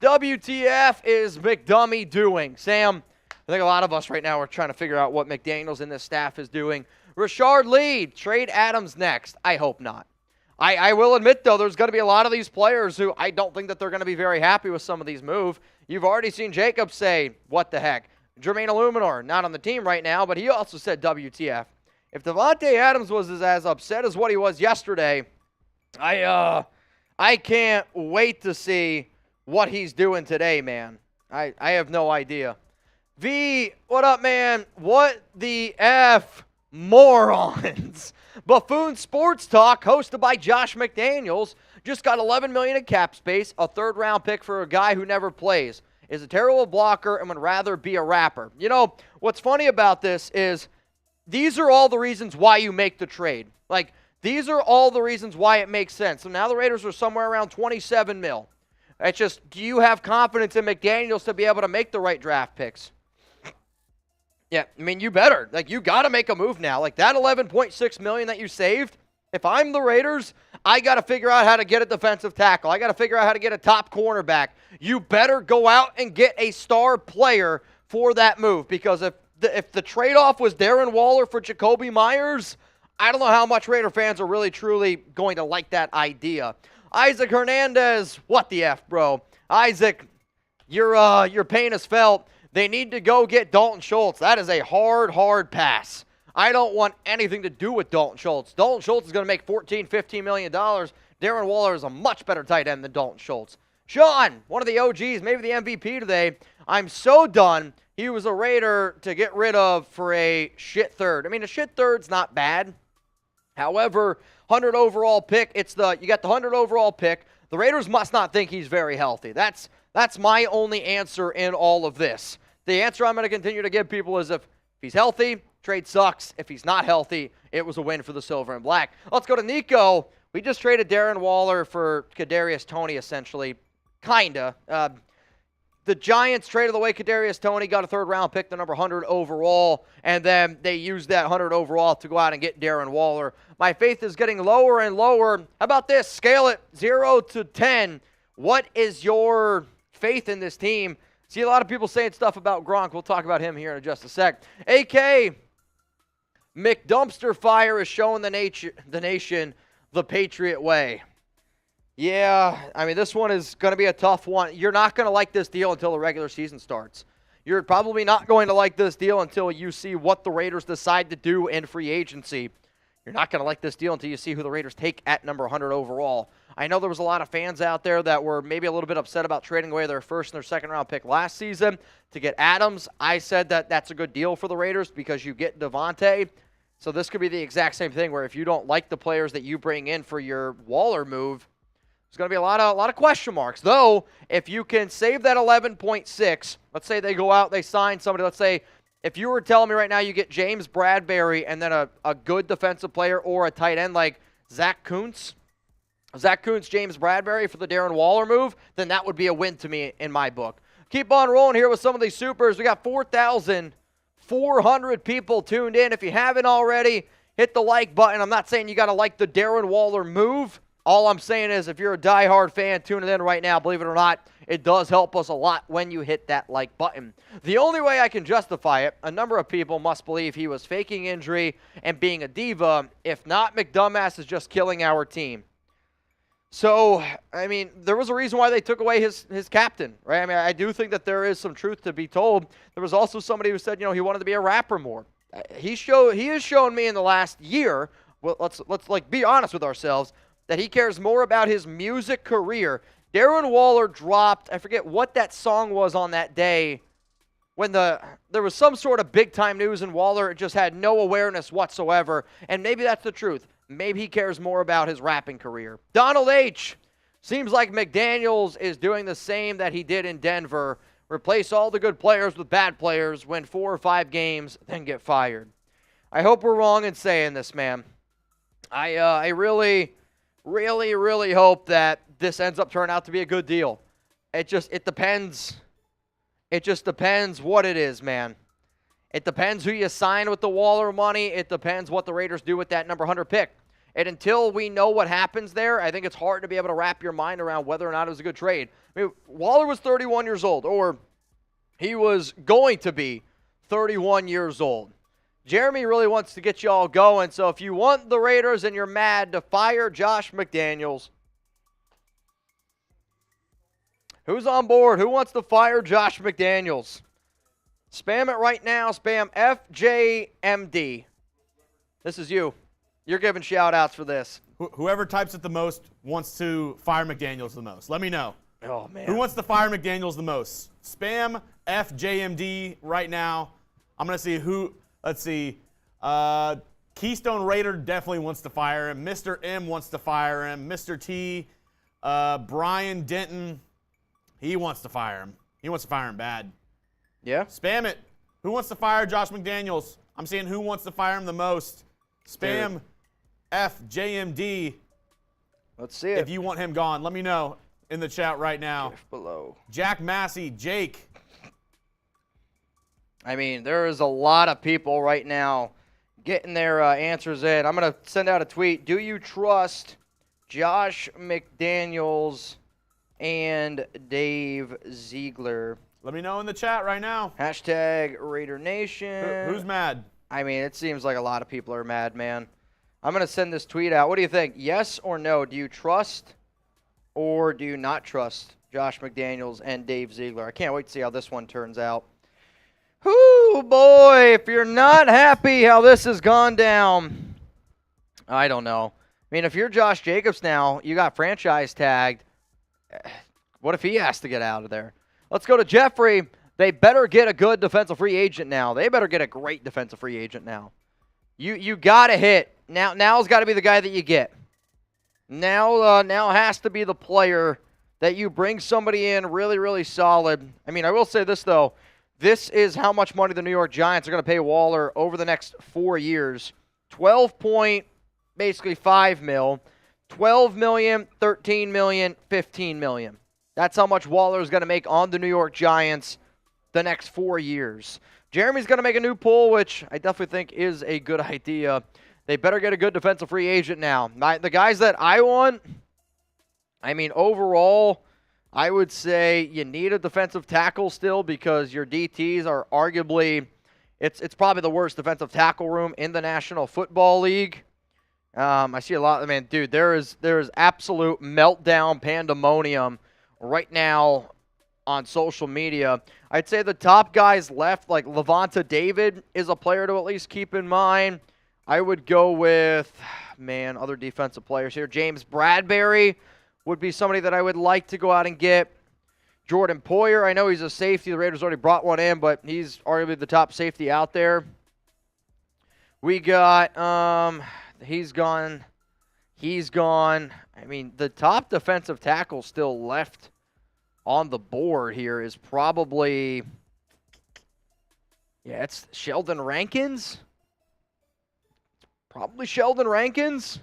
S1: WTF is McDummy doing? Sam, I think a lot of us right now are trying to figure out what McDaniels and this staff is doing. Richard Lee, trade Adams next. I hope not. I will admit, though, there's going to be a lot of these players who I don't think that they're going to be very happy with some of these moves. You've already seen Jacob say, what the heck. Jermaine Illuminor, not on the team right now, but he also said WTF. If Davante Adams was as upset as what he was yesterday, I can't wait to see what he's doing today, man. I have no idea. V, what up, man? What the F, morons? Buffoon Sports Talk, hosted by Josh McDaniels, just got $11 million in cap space, a third-round pick for a guy who never plays. Is a terrible blocker and would rather be a rapper. You know, what's funny about this is these are all the reasons why you make the trade. Like, these are all the reasons why it makes sense. So now the Raiders are somewhere around 27 mil. It's just, do you have confidence in McDaniels to be able to make the right draft picks? Yeah, I mean, you better. Like, you got to make a move now. Like, that $11.6 million that you saved, if I'm the Raiders, I got to figure out how to get a defensive tackle. I got to figure out how to get a top cornerback. You better go out and get a star player for that move, because if the trade-off was Darren Waller for Jakobi Meyers, I don't know how much Raider fans are really, truly going to like that idea. Isaac Hernandez, what the F, bro? Isaac, your pain is felt. They need to go get Dalton Schultz. That is a hard pass. I don't want anything to do with Dalton Schultz. Dalton Schultz is going to make $14-15 million. Darren Waller is a much better tight end than Dalton Schultz. Sean, one of the OGs, maybe the MVP today. I'm so done. He was a Raider to get rid of for a shit third. I mean, a shit third's not bad. However, 100 overall pick, you got the 100 overall pick. The Raiders must not think he's very healthy. That's my only answer in all of this. The answer I'm going to continue to give people is if he's healthy, trade sucks. If he's not healthy, it was a win for the Silver and Black. Let's go to Nico. We just traded Darren Waller for Kadarius Toney, essentially. Kinda. The Giants traded away Kadarius Toney, got a third-round pick, the number 100 overall, and then they used that 100 overall to go out and get Darren Waller. My faith is getting lower and lower. How about this? Scale it 0 to 10. What is your faith in this team? See a lot of people saying stuff about Gronk. We'll talk about him here in just a sec. AK McDumpster Fire is showing the nation the Patriot way. Yeah, I mean, this one is going to be a tough one. You're not going to like this deal until the regular season starts. You're probably not going to like this deal until you see what the Raiders decide to do in free agency. You're not going to like this deal until you see who the Raiders take at number 100 overall. I know there was a lot of fans out there that were maybe a little bit upset about trading away their first and their second round pick last season to get Adams. I said that that's a good deal for the Raiders because you get Davante. So this could be the exact same thing where if you don't like the players that you bring in for your Waller move, there's going to be a lot of question marks. Though, if you can save that 11.6, let's say they go out, they sign somebody. Let's say if you were telling me right now you get James Bradbury and then a good defensive player or a tight end like Zach Kuntz, James Bradbury for the Darren Waller move, then that would be a win to me in my book. Keep on rolling here with some of these supers. We got 4,400 people tuned in. If you haven't already, hit the like button. I'm not saying you got to like the Darren Waller move. All I'm saying is if you're a diehard fan tuning in right now, believe it or not, it does help us a lot when you hit that like button. The only way I can justify it, a number of people must believe he was faking injury and being a diva. If not, McDumbass is just killing our team. So, I mean, there was a reason why they took away his captain, right? I mean, I do think that there is some truth to be told. There was also somebody who said, he wanted to be a rapper more. he has shown me in the last year. Well, let's like be honest with ourselves that he cares more about his music career. Darren Waller dropped, I forget what that song was on that day when there was some sort of big time news and Waller just had no awareness whatsoever. And maybe that's the truth. Maybe he cares more about his rapping career. Donald H. Seems like McDaniels is doing the same that he did in Denver. Replace all the good players with bad players, win 4 or 5 games, then get fired. I hope we're wrong in saying this, man. I really, really, really hope that this ends up turning out to be a good deal. It depends. It just depends what it is, man. It depends who you sign with the Waller money. It depends what the Raiders do with that number 100 pick. And until we know what happens there, I think it's hard to be able to wrap your mind around whether or not it was a good trade. I mean, Waller was 31 years old, or he was going to be 31 years old. Jeremy really wants to get you all going, so if you want the Raiders and you're mad to fire Josh McDaniels, who's on board? Who wants to fire Josh McDaniels? Spam it right now. Spam FJMD. This is you. You're giving shout-outs for this.
S2: Whoever types it the most wants to fire McDaniels the most. Let me know.
S1: Oh, man.
S2: Who wants to fire McDaniels the most? Spam FJMD right now. I'm going to see who. Let's see. Keystone Raider definitely wants to fire him. Mr. M wants to fire him. Mr. T, Brian Denton, he wants to fire him. He wants to fire him bad.
S1: Yeah?
S2: Spam it. Who wants to fire Josh McDaniels? I'm seeing who wants to fire him the most. Spam
S1: Dude.
S2: FJMD.
S1: Let's see it.
S2: If you want him gone, let me know in the chat right now.
S1: If below.
S2: Jack Massey, Jake.
S1: I mean, there is a lot of people right now getting their answers in. I'm going to send out a tweet. Do you trust Josh McDaniels and Dave Ziegler?
S2: Let me know in the chat right now.
S1: Hashtag Raider Nation.
S2: Who's mad?
S1: I mean, it seems like a lot of people are mad, man. I'm going to send this tweet out. What do you think? Yes or no? Do you trust or do you not trust Josh McDaniels and Dave Ziegler? I can't wait to see how this one turns out. Whoo, boy, if you're not happy how this has gone down, I don't know. I mean, if you're Josh Jacobs now, you got franchise tagged. What if he has to get out of there? Let's go to Jeffrey. They better get a good defensive free agent now. They better get a great defensive free agent now. You got to hit. Now's got to be the guy that you get. Now has to be the player that you bring somebody in really, really solid. I mean, I will say this, though. This is how much money the New York Giants are going to pay Waller over the next 4 years. 5 mil, 12 million, 13 million, 15 million. That's how much Waller is going to make on the New York Giants the next 4 years. Jeremy's going to make a new poll, which I definitely think is a good idea. They better get a good defensive free agent now. The guys that I want, I mean, overall, I would say you need a defensive tackle still because your DTs are arguably, it's probably the worst defensive tackle room in the National Football League. I see a lot. I mean, dude, there is absolute meltdown pandemonium right now on social media. I'd say the top guys left, like Levanta David is a player to at least keep in mind. I would go with, other defensive players here. James Bradbury would be somebody that I would like to go out and get. Jordan Poyer, I know he's a safety. The Raiders already brought one in, but he's arguably the top safety out there. We got, he's gone. I mean, the top defensive tackle still left on the board here is probably, it's Sheldon Rankins. Probably Sheldon Rankins.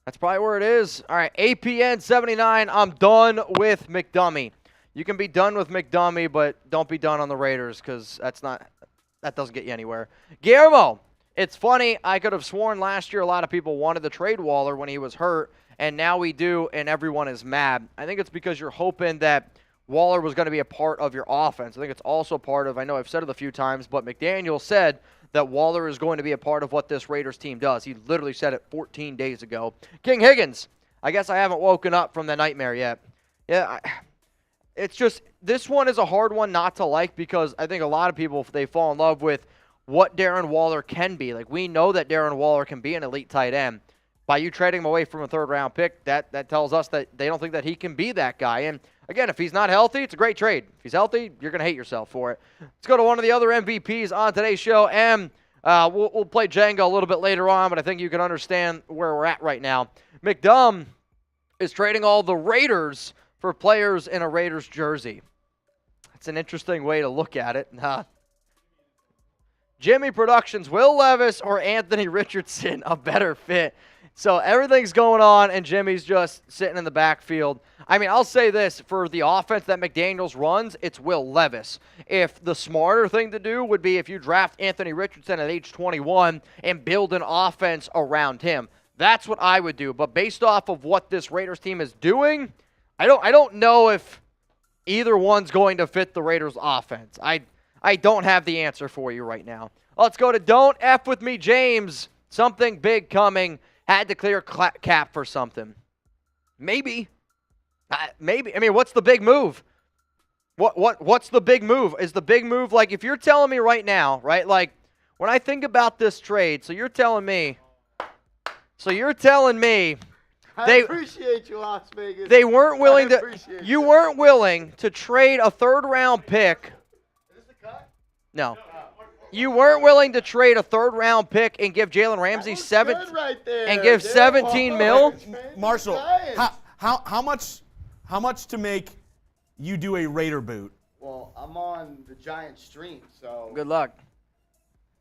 S1: That's probably where it is. All right, APN 79. I'm done with McDummy. You can be done with McDummy, but don't be done on the Raiders because that doesn't get you anywhere. Guillermo, it's funny. I could have sworn last year a lot of people wanted to trade Waller when he was hurt, and now we do, and everyone is mad. I think it's because you're hoping that Waller was going to be a part of your offense. I think it's also part of, I know I've said it a few times, but McDaniel said that Waller is going to be a part of what this Raiders team does. He literally said it 14 days ago. King Higgins, I guess I haven't woken up from the nightmare yet. Yeah, it's just, this one is a hard one not to like because I think a lot of people, if they fall in love with what Darren Waller can be. Like, we know that Darren Waller can be an elite tight end. By you trading him away from a third-round pick, that tells us that they don't think that he can be that guy. And, again, if he's not healthy, it's a great trade. If he's healthy, you're going to hate yourself for it. Let's go to one of the other MVPs on today's show, and we'll play Jenga a little bit later on, but I think you can understand where we're at right now. McDum is trading all the Raiders for players in a Raiders jersey. That's an interesting way to look at it. Jimmy Productions, Will Levis or Anthony Richardson, a better fit. So everything's going on, and Jimmy's just sitting in the backfield. I mean, I'll say this. For the offense that McDaniels runs, it's Will Levis. If the smarter thing to do would be if you draft Anthony Richardson at age 21 and build an offense around him. That's what I would do. But based off of what this Raiders team is doing, I don't know if either one's going to fit the Raiders offense. I don't have the answer for you right now. Let's go to Don't F With Me, James. Something big coming. Had to clear cap for something. Maybe. Maybe. I mean, what's the big move? What's the big move? Is the big move, like, if you're telling me right now, right, like, when I think about this trade, so you're telling me,
S4: I appreciate you, Las Vegas.
S1: they weren't willing
S4: I
S1: to,
S4: appreciate
S1: you
S4: that.
S1: weren't willing to trade a third-round pick.
S4: Is this a cut?
S1: No. You weren't willing to trade a third-round pick and give Jalen Ramsey
S4: That looks
S1: seven
S4: good right there.
S1: and give
S4: There
S1: 17
S4: you
S1: mil?
S4: are.
S2: Marshall,
S4: Giants.
S2: how much to make you do a Raider boot?
S4: Well, I'm on the Giants stream, so
S1: Good luck.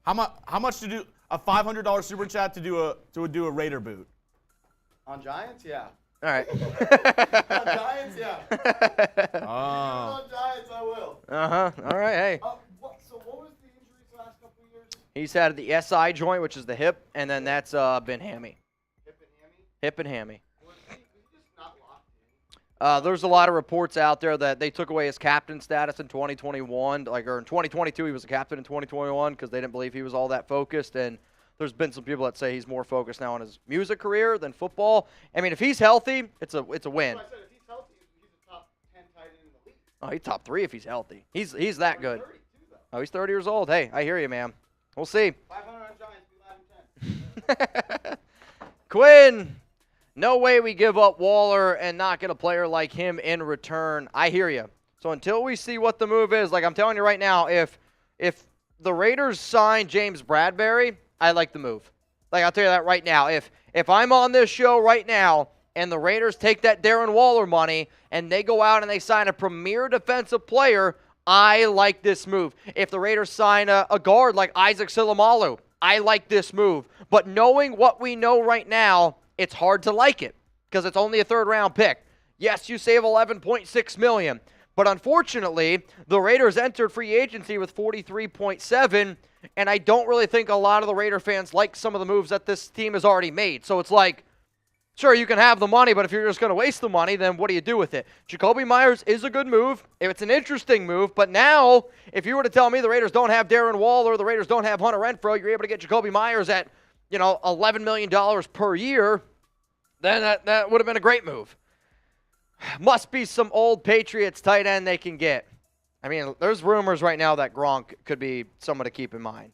S2: How much to do a $500 super chat to do a Raider boot?
S4: on Giants, yeah.
S1: All right.
S4: On Giants, yeah.
S2: Oh.
S4: On Giants, I will.
S1: Uh-huh. All right, hey.
S4: So what was the injuries the last couple of years?
S1: He's had the SI joint, which is the hip, and then that's been hammy.
S4: Hip and hammy?
S1: Hip and hammy.
S4: Was he just not locked in?
S1: There's a lot of reports out there that they took away his captain status in 2021, or in 2022 he was a captain in 2021 because they didn't believe he was all that focused, and there's been some people that say he's more focused now on his music career than football. I mean, if he's healthy, it's a win.
S4: That's what I said. If he's healthy, he's a top 10 tight end in the league.
S1: Oh, he's top 3 if he's healthy. He's that good.
S4: 30 too, though.
S1: Oh, he's 30 years old. Hey, I hear you, man. We'll see.
S4: 500 on Giants, be live in 10.
S1: Quinn, no way we give up Waller and not get a player like him in return. I hear you. So until we see what the move is, like I'm telling you right now, if the Raiders sign James Bradbury, I like the move. Like, I'll tell you that right now. If I'm on this show right now and the Raiders take that Darren Waller money and they go out and they sign a premier defensive player, I like this move. If the Raiders sign a guard like Isaac Silamalu, I like this move. But knowing what we know right now, it's hard to like it because it's only a third-round pick. Yes, you save $11.6 million. But unfortunately, the Raiders entered free agency with $43.7, and I don't really think a lot of the Raider fans like some of the moves that this team has already made. So it's like, sure, you can have the money, but if you're just going to waste the money, then what do you do with it? Jakobi Meyers is a good move. It's an interesting move, but now, if you were to tell me the Raiders don't have Darren Waller, the Raiders don't have Hunter Renfrow, you're able to get Jakobi Meyers at, $11 million per year, then that would have been a great move. Must be some old Patriots tight end they can get. I mean, there's rumors right now that Gronk could be someone to keep in mind.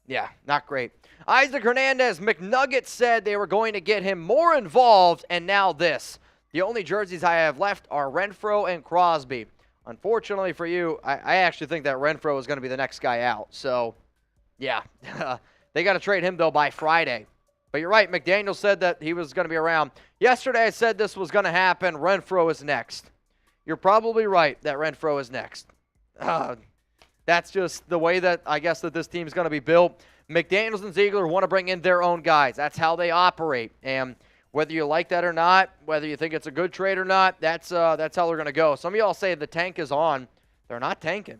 S1: Yeah, not great. Isaac Hernandez, McNuggets said they were going to get him more involved, and now this. The only jerseys I have left are Renfrow and Crosby. Unfortunately for you, I actually think that Renfrow is going to be the next guy out. So, yeah, they got to trade him, though, by Friday. But you're right, McDaniels said that he was going to be around. Yesterday I said this was going to happen. Renfrow is next. You're probably right that Renfrow is next. That's just the way that I guess that this team is going to be built. McDaniels and Ziegler want to bring in their own guys. That's how they operate. And whether you like that or not, whether you think it's a good trade or not, that's how they're going to go. Some of y'all say the tank is on. They're not tanking.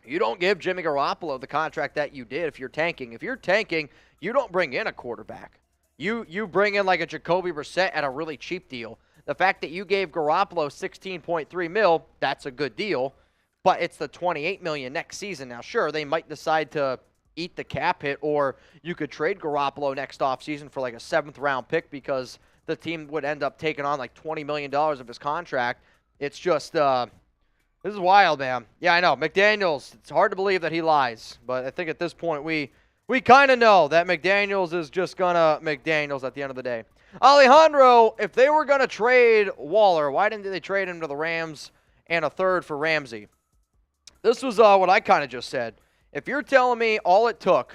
S1: You don't give Jimmy Garoppolo the contract that you did if you're tanking. If you're tanking, you don't bring in a quarterback. You bring in like a Jakobi Brissett at a really cheap deal. The fact that you gave Garoppolo $16.3 million, that's a good deal, but it's the $28 million next season. Now, sure, they might decide to eat the cap hit, or you could trade Garoppolo next offseason for like a 7th-round pick because the team would end up taking on like $20 million of his contract. It's just, This is wild, man. Yeah, I know. McDaniels, it's hard to believe that he lies. But I think at this point we kind of know that McDaniels is just going to McDaniels at the end of the day. Alejandro, if they were going to trade Waller, why didn't they trade him to the Rams and a third for Ramsey? This was what I kind of just said. If you're telling me all it took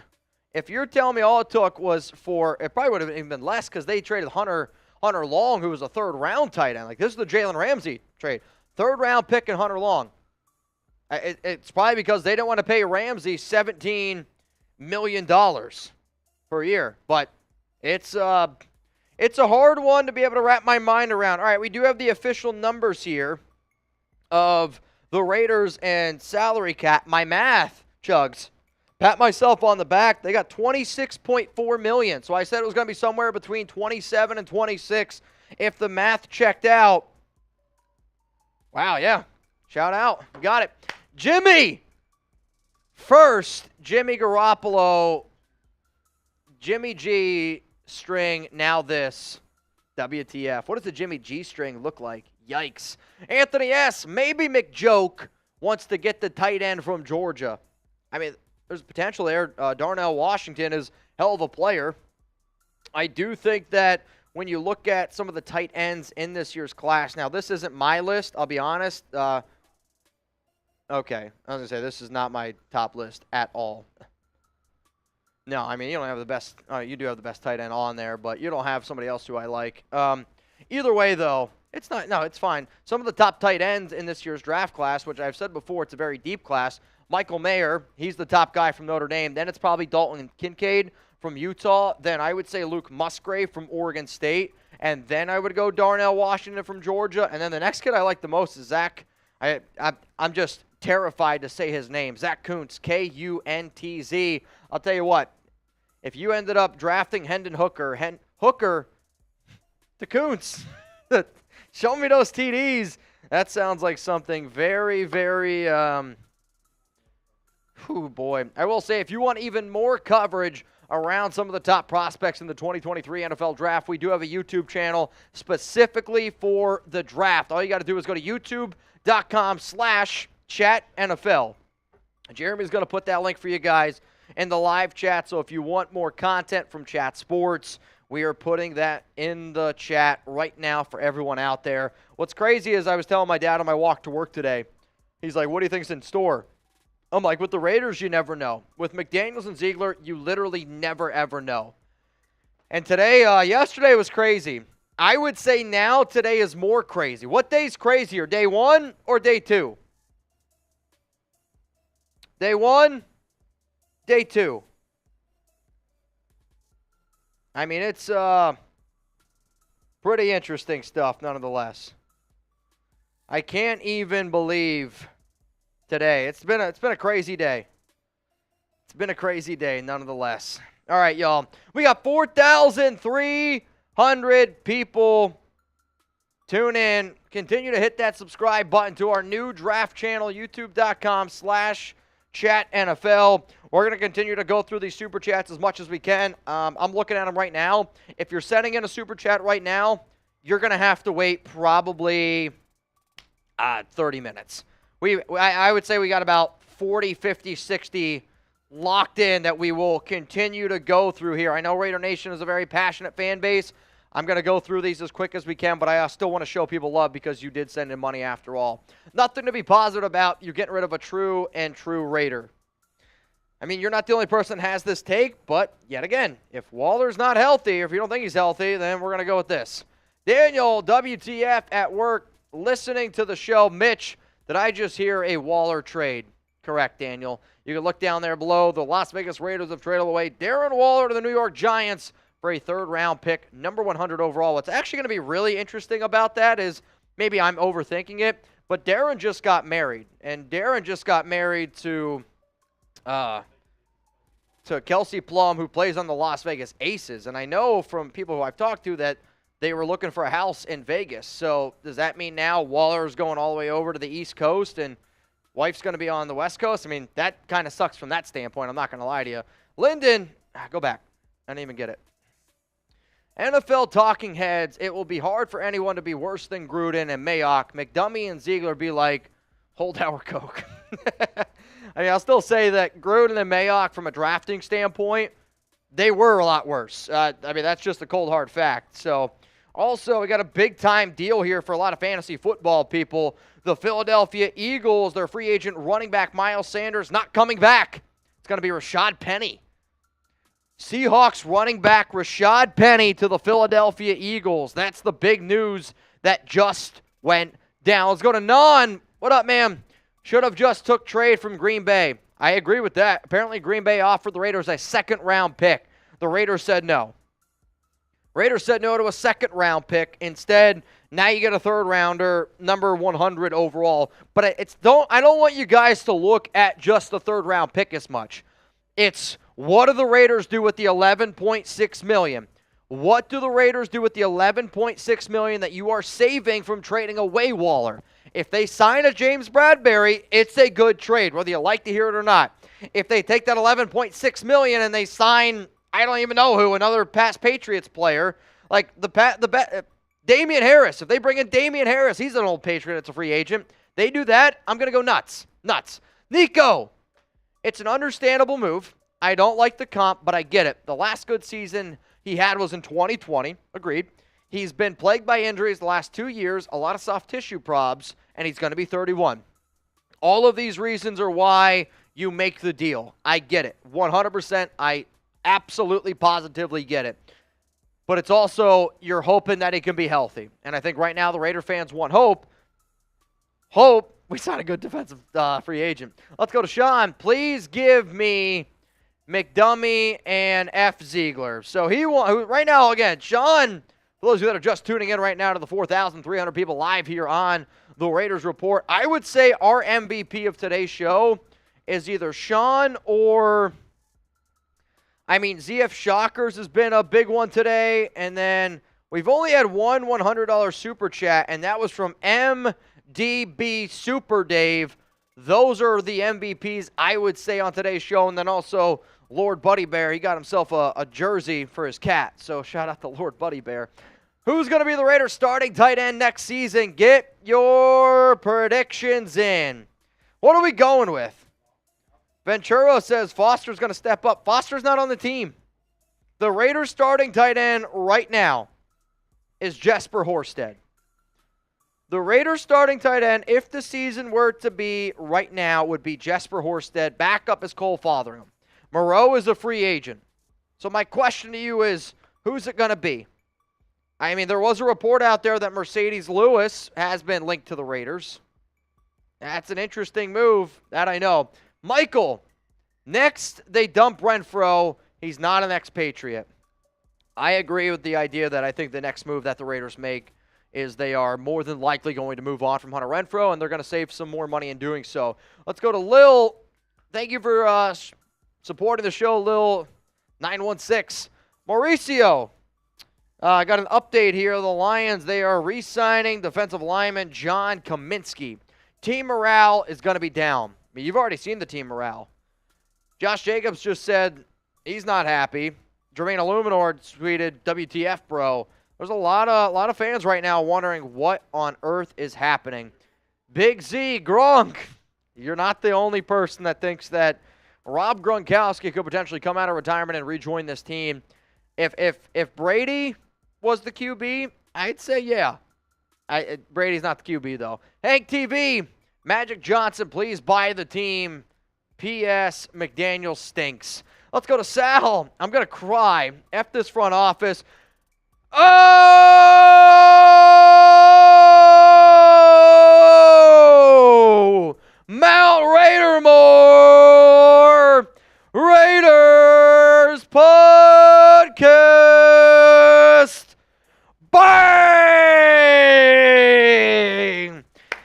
S1: was for, it probably would have even been less because they traded Hunter Long, who was a third-round tight end. Like, this is the Jalen Ramsey trade. Third-round pick and Hunter Long. It's probably because they didn't want to pay Ramsey $17 million per year. But it's a hard one to be able to wrap my mind around. All right, we do have the official numbers here of the Raiders and salary cap. My math, Chugs. Pat myself on the back. They got $26.4 million. So I said it was going to be somewhere between 27 and 26 if the math checked out. Wow, yeah. Shout out. Got it. Jimmy. First, Jimmy Garoppolo. Jimmy G string, now this. WTF. What does the Jimmy G string look like? Yikes. Anthony S. Maybe McJoke wants to get the tight end from Georgia. I mean, there's potential there. Darnell Washington is hell of a player. I do think that when you look at some of the tight ends in this year's class, now this isn't my list, I'll be honest. Okay, I was going to say this is not my top list at all. No, I mean, you don't have the best, you do have the best tight end on there, but you don't have somebody else who I like. Either way, though, it's fine. Some of the top tight ends in this year's draft class, which I've said before, it's a very deep class. Michael Mayer, he's the top guy from Notre Dame. Then it's probably Dalton Kincaid from Utah. Then I would say Luke Musgrave from Oregon State. And then I would go Darnell Washington from Georgia. And then the next kid I like the most is Zach. I'm just terrified to say his name. Zach Kuntz, Kuntz. I'll tell you what, if you ended up drafting Hendon Hooker to Kuntz, show me those TDs. That sounds like something very, very, oh boy. I will say, if you want even more coverage around some of the top prospects in the 2023 NFL Draft, we do have a YouTube channel specifically for the draft. All you got to do is go to youtube.com/chatNFL. Jeremy's going to put that link for you guys in the live chat, so if you want more content from Chat Sports, we are putting that in the chat right now for everyone out there. What's crazy is I was telling my dad on my walk to work today, he's like, what do you think's in store? I'm like, with the Raiders, you never know. With McDaniels and Ziegler, you literally never, ever know. And today, yesterday was crazy. I would say now today is more crazy. What day's crazier, day one or day two? Day one, day two. I mean, it's pretty interesting stuff, nonetheless. I can't even believe today. It's been a crazy day. It's been a crazy day, nonetheless. All right, y'all. We got 4,300 people tune in. Continue to hit that subscribe button to our new draft channel, youtube.com/chatNFL. We're going to continue to go through these super chats as much as we can. I'm looking at them right now. If you're sending in a super chat right now, you're going to have to wait probably 30 minutes. I would say we got about 40, 50, 60 locked in that we will continue to go through here. I know Raider Nation is a very passionate fan base. I'm going to go through these as quick as we can, but I still want to show people love because you did send in money after all. Nothing to be positive about. You're getting rid of a true Raider. I mean, you're not the only person that has this take, but yet again, if Waller's not healthy, or if you don't think he's healthy, then we're going to go with this. Daniel, WTF at work, listening to the show. Mitch, did I just hear a Waller trade? Correct, Daniel. You can look down there below. The Las Vegas Raiders have traded away Darren Waller to the New York Giants for a third-round pick, number 100 overall. What's actually going to be really interesting about that is, maybe I'm overthinking it, but Darren just got married. And Darren just got married to Kelsey Plum, who plays on the Las Vegas Aces. And I know from people who I've talked to that they were looking for a house in Vegas. So does that mean now Waller's going all the way over to the East Coast and wife's going to be on the West Coast? I mean, that kind of sucks from that standpoint. I'm not going to lie to you. Lyndon, go back. I didn't even get it. NFL talking heads, it will be hard for anyone to be worse than Gruden and Mayock. McDummy and Ziegler be like, Hold our Coke. I mean, I'll still say that Gruden and Mayock, from a drafting standpoint, they were a lot worse. I mean, that's just a cold, hard fact. So, also, we got a big-time deal here for a lot of fantasy football people. The Philadelphia Eagles, their free agent running back Miles Sanders, not coming back. It's going to be Rashad Penny. Seahawks running back Rashad Penny to the Philadelphia Eagles. That's the big news that just went down. Let's go to Non. What up, man? Should have just took trade from Green Bay. I agree with that. Apparently, Green Bay offered the Raiders a second-round pick. The Raiders said no. Raiders said no to a second-round pick. Instead, now you get a third-rounder, number 100 overall. But I don't want you guys to look at just the third-round pick as much. It's what do the Raiders do with the $11.6 million? What do the Raiders do with the $11.6 million that you are saving from trading away Waller? If they sign a James Bradberry, it's a good trade, whether you like to hear it or not. If they take that $11.6 million and they sign, I don't even know who, another past Patriots player, like Damian Harris. If they bring in Damian Harris, he's an old Patriot, it's a free agent. They do that, I'm going to go nuts. Nuts. Nico, it's an understandable move. I don't like the comp, but I get it. The last good season he had was in 2020. Agreed. He's been plagued by injuries the last 2 years, a lot of soft tissue probs, and he's going to be 31. All of these reasons are why you make the deal. I get it. 100%. I absolutely, positively get it. But it's also, you're hoping that he can be healthy. And I think right now the Raider fans want hope. Hope we sign a good defensive free agent. Let's go to Sean. Please give me McDummy and F. Ziegler. So right now, again, Sean, for those of you that are just tuning in right now to the 4,300 people live here on the Raiders Report, I would say our MVP of today's show is either Sean or, ZF Shockers has been a big one today. And then we've only had one $100 super chat, and that was from MDB Super Dave. Those are the MVPs I would say on today's show. And then also Lord Buddy Bear, he got himself a jersey for his cat. So shout out to Lord Buddy Bear. Who's going to be the Raiders starting tight end next season? Get your predictions in. What are we going with? Ventura says Foster's going to step up. Foster's not on the team. The Raiders starting tight end right now is Jesper Horsted. The Raiders starting tight end, if the season were to be right now, would be Jesper Horsted. Backup is Cole Fotheringham. Moreau is a free agent. So my question to you is, who's it going to be? There was a report out there that Mercedes Lewis has been linked to the Raiders. That's an interesting move. That I know. Michael, next they dump Renfro. He's not an ex-Patriot. I agree with the idea that I think the next move that the Raiders make is they are more than likely going to move on from Hunter Renfro, and they're going to save some more money in doing so. Let's go to Lil. Thank you for supporting the show, Lil916. Mauricio. I got an update here. The Lions, they are re-signing defensive lineman John Kaminsky. Team morale is going to be down. You've already seen the team morale. Josh Jacobs just said he's not happy. Jermaine Illuminor tweeted, WTF, bro. There's a lot of fans right now wondering what on earth is happening. Big Z, Gronk. You're not the only person that thinks that Rob Gronkowski could potentially come out of retirement and rejoin this team. If Brady was the QB, I'd say yeah. Brady's not the QB, though. Hank TV, Magic Johnson, please buy the team. P.S. McDaniels stinks. Let's go to Sal. I'm going to cry. F this front office. Oh! Mount Raidermore! Raiders podcast! Bang!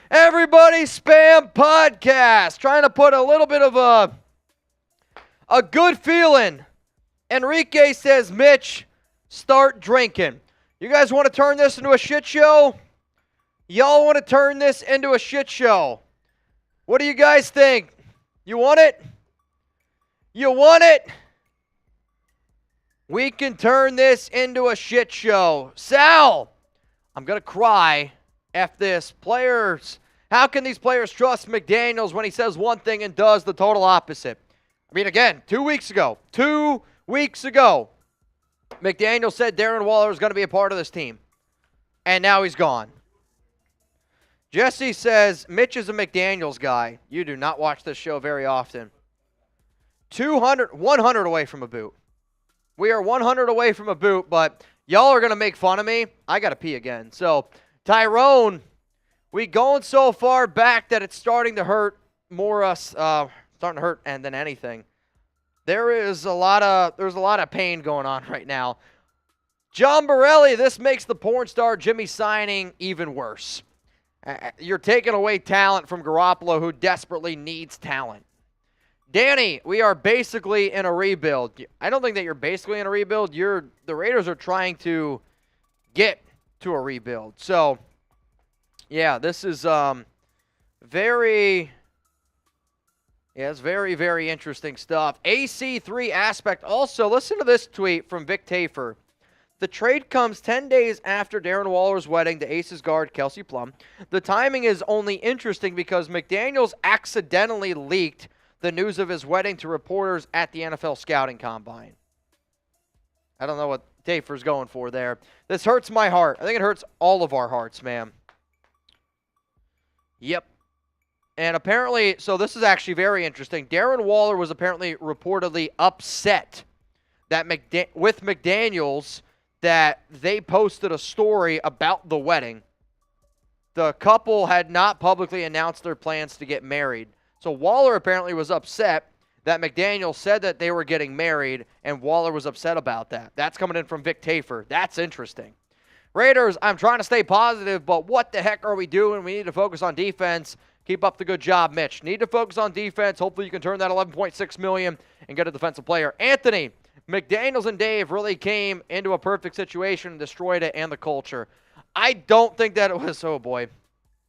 S1: Everybody spam podcast. Trying to put a little bit of a good feeling. Enrique says, Mitch, start drinking. You guys want to turn this into a shit show? Y'all want to turn this into a shit show? What do you guys think? You want it? You want it? We can turn this into a shit show. Sal, I'm going to cry. F this. Players How can these players trust McDaniels when he says one thing and does the total opposite? I mean, again, 2 weeks ago, McDaniels said Darren Waller is going to be a part of this team. And now he's gone. Jesse says, Mitch is a McDaniels guy. You do not watch this show very often. 100 away from a boot. We are 100 away from a boot, but y'all are going to make fun of me. I got to pee again. So, Tyrone, we going so far back that it's starting to hurt more and than anything. There's a lot of pain going on right now. John Borelli, this makes the porn star Jimmy signing even worse. You're taking away talent from Garoppolo, who desperately needs talent. Danny, we are basically in a rebuild. I don't think that you're basically in a rebuild. The Raiders are trying to get to a rebuild. So, yeah, this is it's very, very interesting stuff. AC3 aspect. Also, listen to this tweet from Vic Tafer. The trade comes 10 days after Darren Waller's wedding to Aces guard Kelsey Plum. The timing is only interesting because McDaniels accidentally leaked the news of his wedding to reporters at the NFL Scouting Combine. I don't know what Tafer's going for there. This hurts my heart. I think it hurts all of our hearts, man. Yep. And apparently, so this is actually very interesting. Darren Waller was apparently reportedly upset that with McDaniels that they posted a story about the wedding. The couple had not publicly announced their plans to get married. So Waller apparently was upset that McDaniels said that they were getting married, and Waller was upset about that. That's coming in from Vic Tafer. That's interesting. Raiders, I'm trying to stay positive, but what the heck are we doing? We need to focus on defense. Keep up the good job, Mitch. Need to focus on defense. Hopefully you can turn that $11.6 million and get a defensive player. Anthony, McDaniels and Dave really came into a perfect situation and destroyed it and the culture. I don't think that it was, oh boy,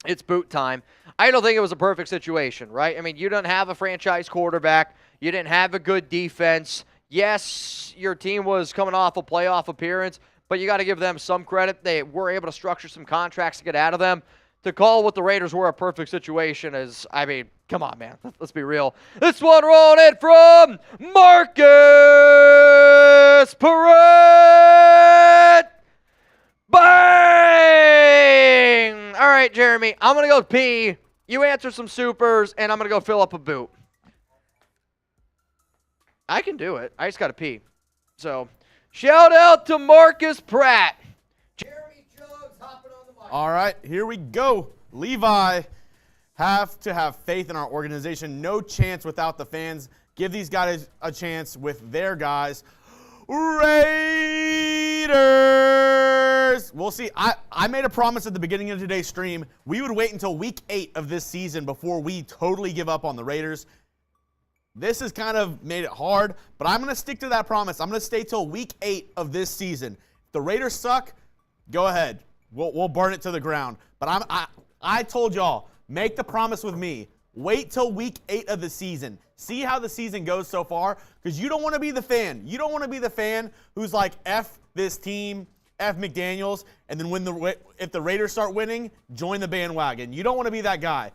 S1: it's boot time. I don't think it was a perfect situation, right? I mean, you don't have a franchise quarterback. You didn't have a good defense. Yes, your team was coming off a playoff appearance, but you got to give them some credit. They were able to structure some contracts to get out of them. To call what the Raiders were a perfect situation is, I mean, come on, man. Let's be real. This one rolling in from Marcus Perez. Bang! All right, Jeremy, I'm going to go pee. You answer some supers, and I'm going to go fill up a boot. I can do it. I just got to pee. So, shout out to Marcus Pratt. Jeremy Jugs hopping on the mic.
S2: All right, here we go. Levi, have to have faith in our organization. No chance without the fans. Give these guys a chance with their guys. Raiders! We'll see. I made a promise at the beginning of today's stream. We would wait until week 8 of this season before we totally give up on the Raiders. This has kind of made it hard, but I'm going to stick to that promise. I'm going to stay till week 8 of this season. If the Raiders suck, go ahead. We'll burn it to the ground. But I told y'all, make the promise with me. Wait till week 8 of the season. See how the season goes so far, because you don't want to be the fan. You don't want to be the fan who's like, F this team, F McDaniels, and then if the Raiders start winning, join the bandwagon. You don't want to be that guy.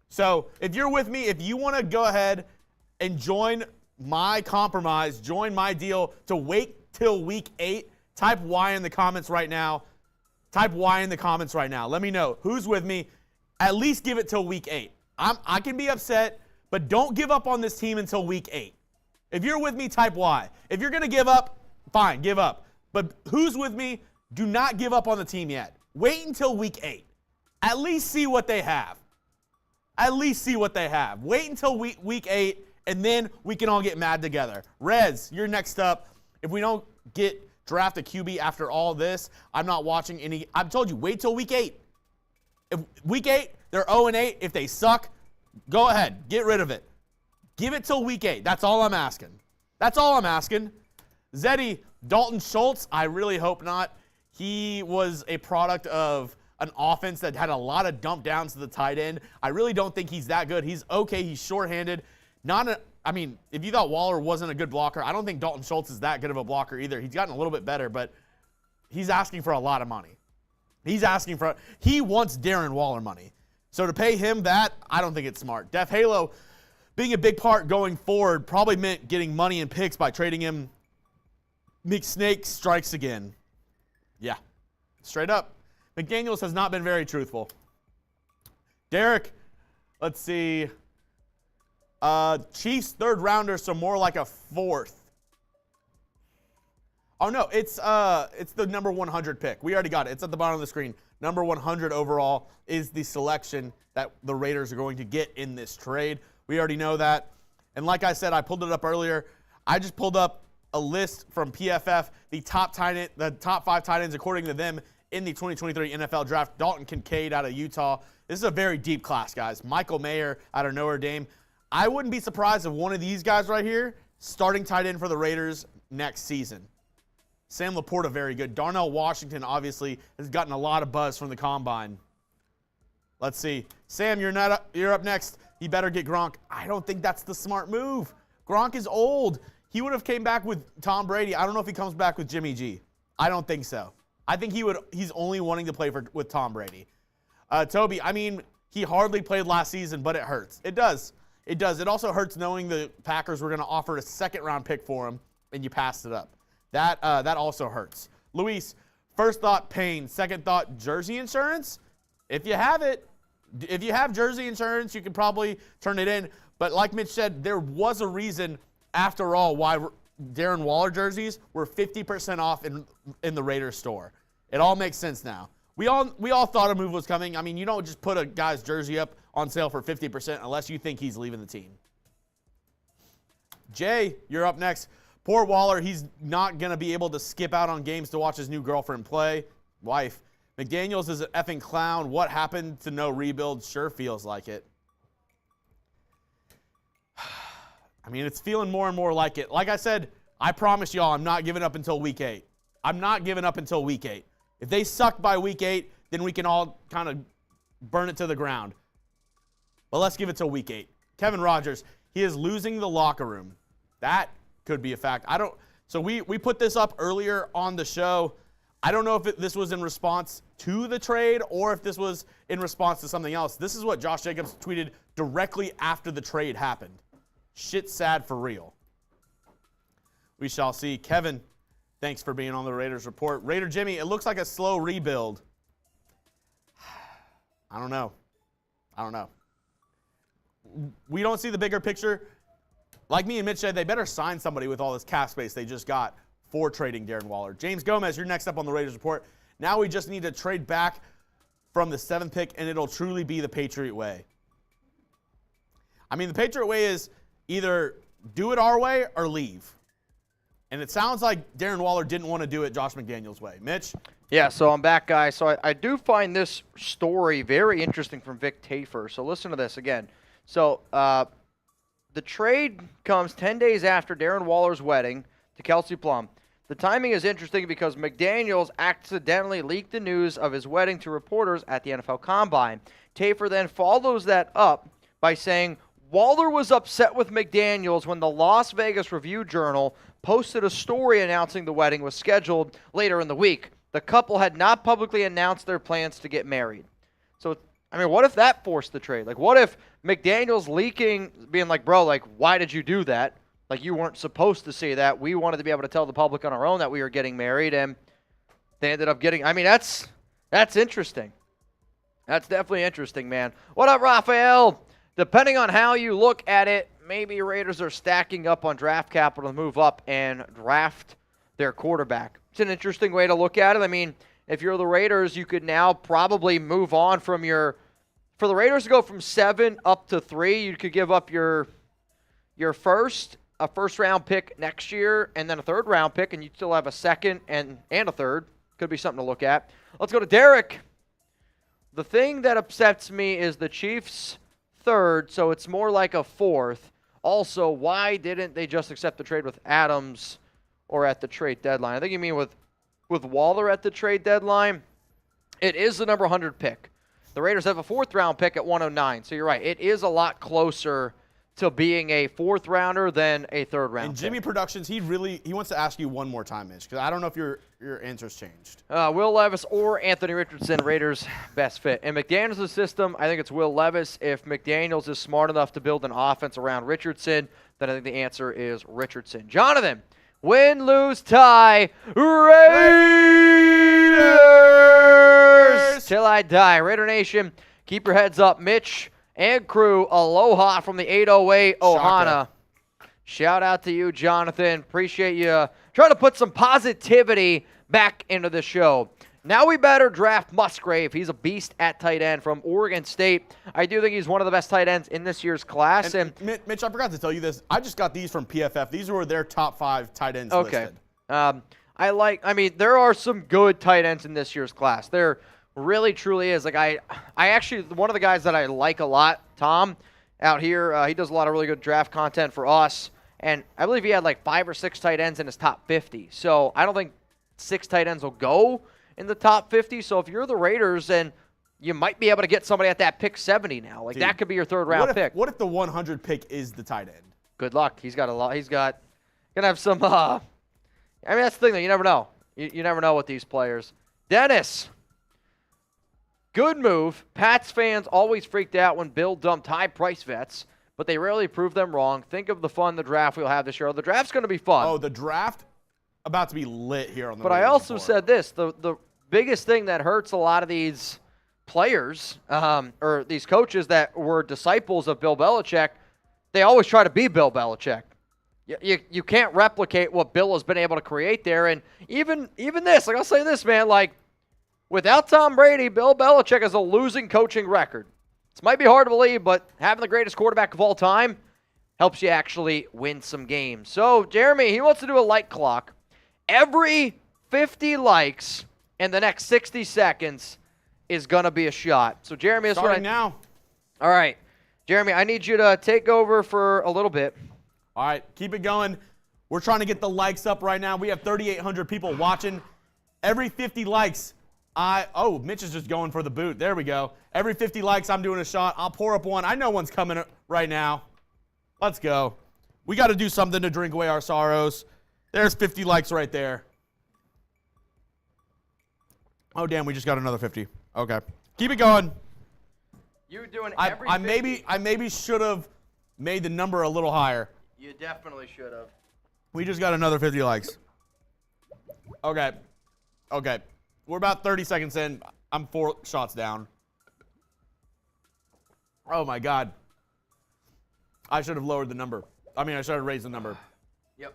S2: So if you're with me, if you want to go ahead and join my compromise, join my deal to wait till week 8, type Y in the comments right now. Type Y in the comments right now. Let me know who's with me. At least give it till week 8. I can be upset, but don't give up on this team until week 8. If you're with me, type Y. If you're going to give up, fine, give up. But who's with me? Do not give up on the team yet. Wait until week 8. At least see what they have. At least see what they have. Wait until week 8, and then we can all get mad together. Rez, you're next up. If we don't draft a QB after all this, I'm not watching any. I've told you, wait till week 8. If week 8, they're 0-8. If they suck, go ahead. Get rid of it. Give it till week 8. That's all I'm asking. That's all I'm asking. Zeddy, Dalton Schultz, I really hope not. He was a product of an offense that had a lot of dump downs to the tight end. I really don't think he's that good. He's okay. He's shorthanded. If you thought Waller wasn't a good blocker, I don't think Dalton Schultz is that good of a blocker either. He's gotten a little bit better, but he's asking for a lot of money. He wants Darren Waller money. So to pay him that, I don't think it's smart. Def Halo being a big part going forward probably meant getting money and picks by trading him. McSnake strikes again. Yeah, straight up. McDaniels has not been very truthful. Derek, let's see. Chiefs third rounder, so more like a fourth. Oh no, it's the number 100 pick. We already got it. It's at the bottom of the screen. Number 100 overall is the selection that the Raiders are going to get in this trade. We already know that. And like I said, I pulled it up earlier. I just pulled up a list from PFF, the top 5 tight ends according to them in the 2023 NFL Draft. Dalton Kincaid out of Utah. This is a very deep class, guys. Michael Mayer out of Notre Dame. I wouldn't be surprised if one of these guys right here starting tight end for the Raiders next season. Sam Laporta, very good. Darnell Washington, obviously, has gotten a lot of buzz from the combine. Let's see. Sam, you're up next. You better get Gronk. I don't think that's the smart move. Gronk is old. He would have came back with Tom Brady. I don't know if he comes back with Jimmy G. I don't think so. I think he's only wanting to play with Tom Brady. Toby, I mean, he hardly played last season, but it hurts. It does. It does. It also hurts knowing the Packers were going to offer a second-round pick for him, and you passed it up. That also hurts. Luis, first thought, pain. Second thought, jersey insurance. If you have it, if you have jersey insurance, you can probably turn it in. But like Mitch said, there was a reason, after all, why Darren Waller jerseys were 50% off in the Raiders store. It all makes sense now. We all thought a move was coming. I mean, you don't just put a guy's jersey up on sale for 50% unless you think he's leaving the team. Jay, you're up next. Poor Waller, he's not going to be able to skip out on games to watch his new girlfriend play. Wife. McDaniels is an effing clown. What happened to no rebuild? Sure feels like it. I mean, it's feeling more and more like it. Like I said, I promise y'all I'm not giving up until week 8. I'm not giving up until week 8. If they suck by week 8, then we can all kind of burn it to the ground. But let's give it till week 8. Kevin Rogers, he is losing the locker room. That could be a fact. So we put this up earlier on the show. I don't know if this was in response to the trade or if this was in response to something else. This is what Josh Jacobs tweeted directly after the trade happened. Shit sad for real. We shall see. Kevin, thanks for being on the Raiders Report. Raider Jimmy, it looks like a slow rebuild. I don't know. We don't see the bigger picture. Like me and Mitch said, they better sign somebody with all this cap space they just got for trading Darren Waller. James Gomez, you're next up on the Raiders Report. Now we just need to trade back from the 7th pick, and it'll truly be the Patriot way. I mean, the Patriot way is either do it our way or leave. And it sounds like Darren Waller didn't want to do it Josh McDaniels' way. Mitch?
S1: Yeah, so I'm back, guys. So I do find this story very interesting from Vic Tafer. So listen to this again. So the trade comes 10 days after Darren Waller's wedding to Kelsey Plum. The timing is interesting because McDaniels accidentally leaked the news of his wedding to reporters at the NFL Combine. Tafer then follows that up by saying Waller was upset with McDaniels when the Las Vegas Review-Journal posted a story announcing the wedding was scheduled later in the week. The couple had not publicly announced their plans to get married. So, I mean, what if that forced the trade? Like, what if McDaniels leaking, being like, bro, like, why did you do that? Like, you weren't supposed to say that. We wanted to be able to tell the public on our own that we were getting married, and they ended up getting, I mean, that's interesting. That's definitely interesting, man. What up, Raphael? Depending on how you look at it, maybe Raiders are stacking up on draft capital to move up and draft their quarterback. It's an interesting way to look at it. I mean, if you're the Raiders, you could now probably move on from for the Raiders to go from 7 up to 3, you could give up your first-round pick next year, and then a third-round pick, and you still have a second and a third. Could be something to look at. Let's go to Derek. The thing that upsets me is the Chiefs' third, so it's more like a fourth. Also, why didn't they just accept the trade with Adams or at the trade deadline? I think you mean with Waller at the trade deadline. It is the number 100 pick. The Raiders have a 4th-round pick at 109, so you're right. It is a lot closer to being a 4th rounder than a 3rd round.
S2: And Jimmy
S1: pick.
S2: Productions, he wants to ask you one more time, Mitch, because I don't know if your answer's changed.
S1: Will Levis or Anthony Richardson, Raiders' best fit. In McDaniels' system, I think it's Will Levis. If McDaniels is smart enough to build an offense around Richardson, then I think the answer is Richardson. Jonathan, win, lose, tie, Raiders! Till I die. Raider Nation, keep your heads up. Mitch and crew, aloha from the 808 Ohana. Shout out to you, Jonathan. Appreciate you trying to put some positivity back into the show. Now we better draft Musgrave. He's a beast at tight end from Oregon State. I do think he's one of the best tight ends in this year's class. And
S2: Mitch, I forgot to tell you this. I just got these from PFF. These were their top 5 tight ends
S1: okay.
S2: listed.
S1: There are some good tight ends in this year's class. There really, truly is. Like I actually, one of the guys that I like a lot, Tom, out here, he does a lot of really good draft content for us. And I believe he had like 5 or 6 tight ends in his top 50. So I don't think 6 tight ends will go in the top 50. So if you're the Raiders, then you might be able to get somebody at that pick 70 now. Like, that could be your 3rd round pick.
S2: What if the 100 pick is the tight end?
S1: Good luck. He's got a lot. He's got gonna have some. That's the thing that you never know. You never know with these players. Dennis. Good move. Pats fans always freaked out when Bill dumped high-price vets, but they rarely prove them wrong. Think of the fun the draft we'll have this year. The draft's going to be fun.
S2: Oh, the draft about to be lit here on the
S1: But I also said this. The biggest thing that hurts a lot of these players or these coaches that were disciples of Bill Belichick, they always try to be Bill Belichick. You can't replicate what Bill has been able to create there. And even this, like I'll say this, man, like without Tom Brady, Bill Belichick has a losing coaching record. This might be hard to believe, but having the greatest quarterback of all time helps you actually win some games. So, Jeremy, he wants to do a like clock. Every 50 likes in the next 60 seconds is going to be a shot. So, Jeremy, that's
S2: starting now.
S1: All right. Jeremy, I need you to take over for a little bit.
S2: All right, keep it going. We're trying to get the likes up right now. We have 3,800 people watching. Every 50 likes, Mitch is just going for the boot. There we go. Every 50 likes, I'm doing a shot. I'll pour up one. I know one's coming right now. Let's go. We got to do something to drink away our sorrows. There's 50 likes right there. Oh, damn, we just got another 50. Okay. Keep it going.
S1: You doing
S2: every I maybe should have made the number a little higher.
S1: You definitely should have.
S2: We just got another 50 likes. Okay. We're about 30 seconds in. I'm 4 shots down. Oh, my God. I should have lowered the number. I should have raised the number.
S1: Yep.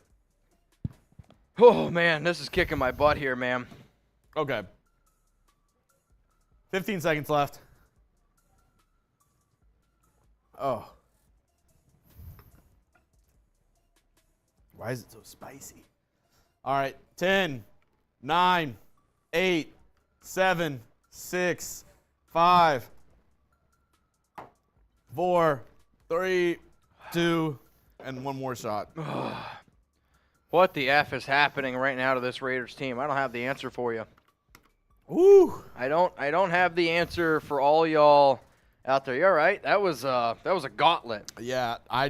S1: Oh, man, this is kicking my butt here, man.
S2: Okay. 15 seconds left. Oh. Why is it so spicy? All right. 10, 9, 8, 7, 6, 5, 4, 3, 2, and one more shot.
S1: What the F is happening right now to this Raiders team? I don't have the answer for you.
S2: Woo!
S1: I don't have the answer for all y'all out there. You're right. That was a gauntlet.
S2: Yeah, I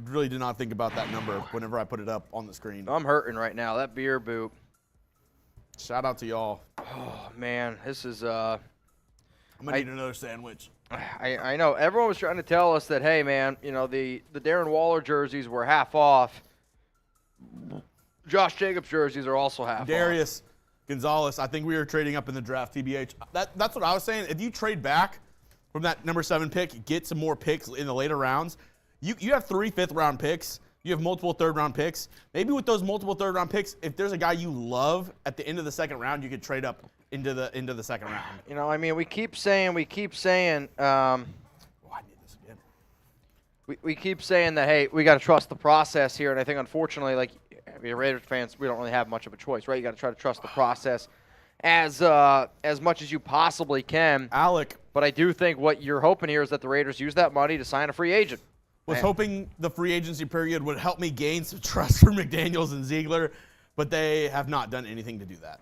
S2: really did not think about that number whenever I put it up on the screen.
S1: I'm hurting right now. That beer boot.
S2: Shout out to y'all.
S1: Oh man, this is
S2: I'm gonna need another sandwich.
S1: I know everyone was trying to tell us that, hey man, the Darren Waller jerseys were half off. Josh Jacobs jerseys are also half off.
S2: Darius Gonzalez, I think we were trading up in the draft, TBH. That's what I was saying. If you trade back from that number 7 pick, get some more picks in the later rounds. You have 3 5th-round picks. You have multiple 3rd-round picks. Maybe with those multiple 3rd-round picks, if there's a guy you love at the end of the 2nd round, you could trade up into the 2nd round.
S1: We keep saying.
S2: I need this again.
S1: We keep saying that, hey, we got to trust the process here, and I think unfortunately, Raiders fans, we don't really have much of a choice, right? You got to try to trust the process as much as you possibly can.
S2: Alec.
S1: But I do think what you're hoping here is that the Raiders use that money to sign a free agent.
S2: Was hoping the free agency period would help me gain some trust for McDaniels and Ziegler, but they have not done anything to do that.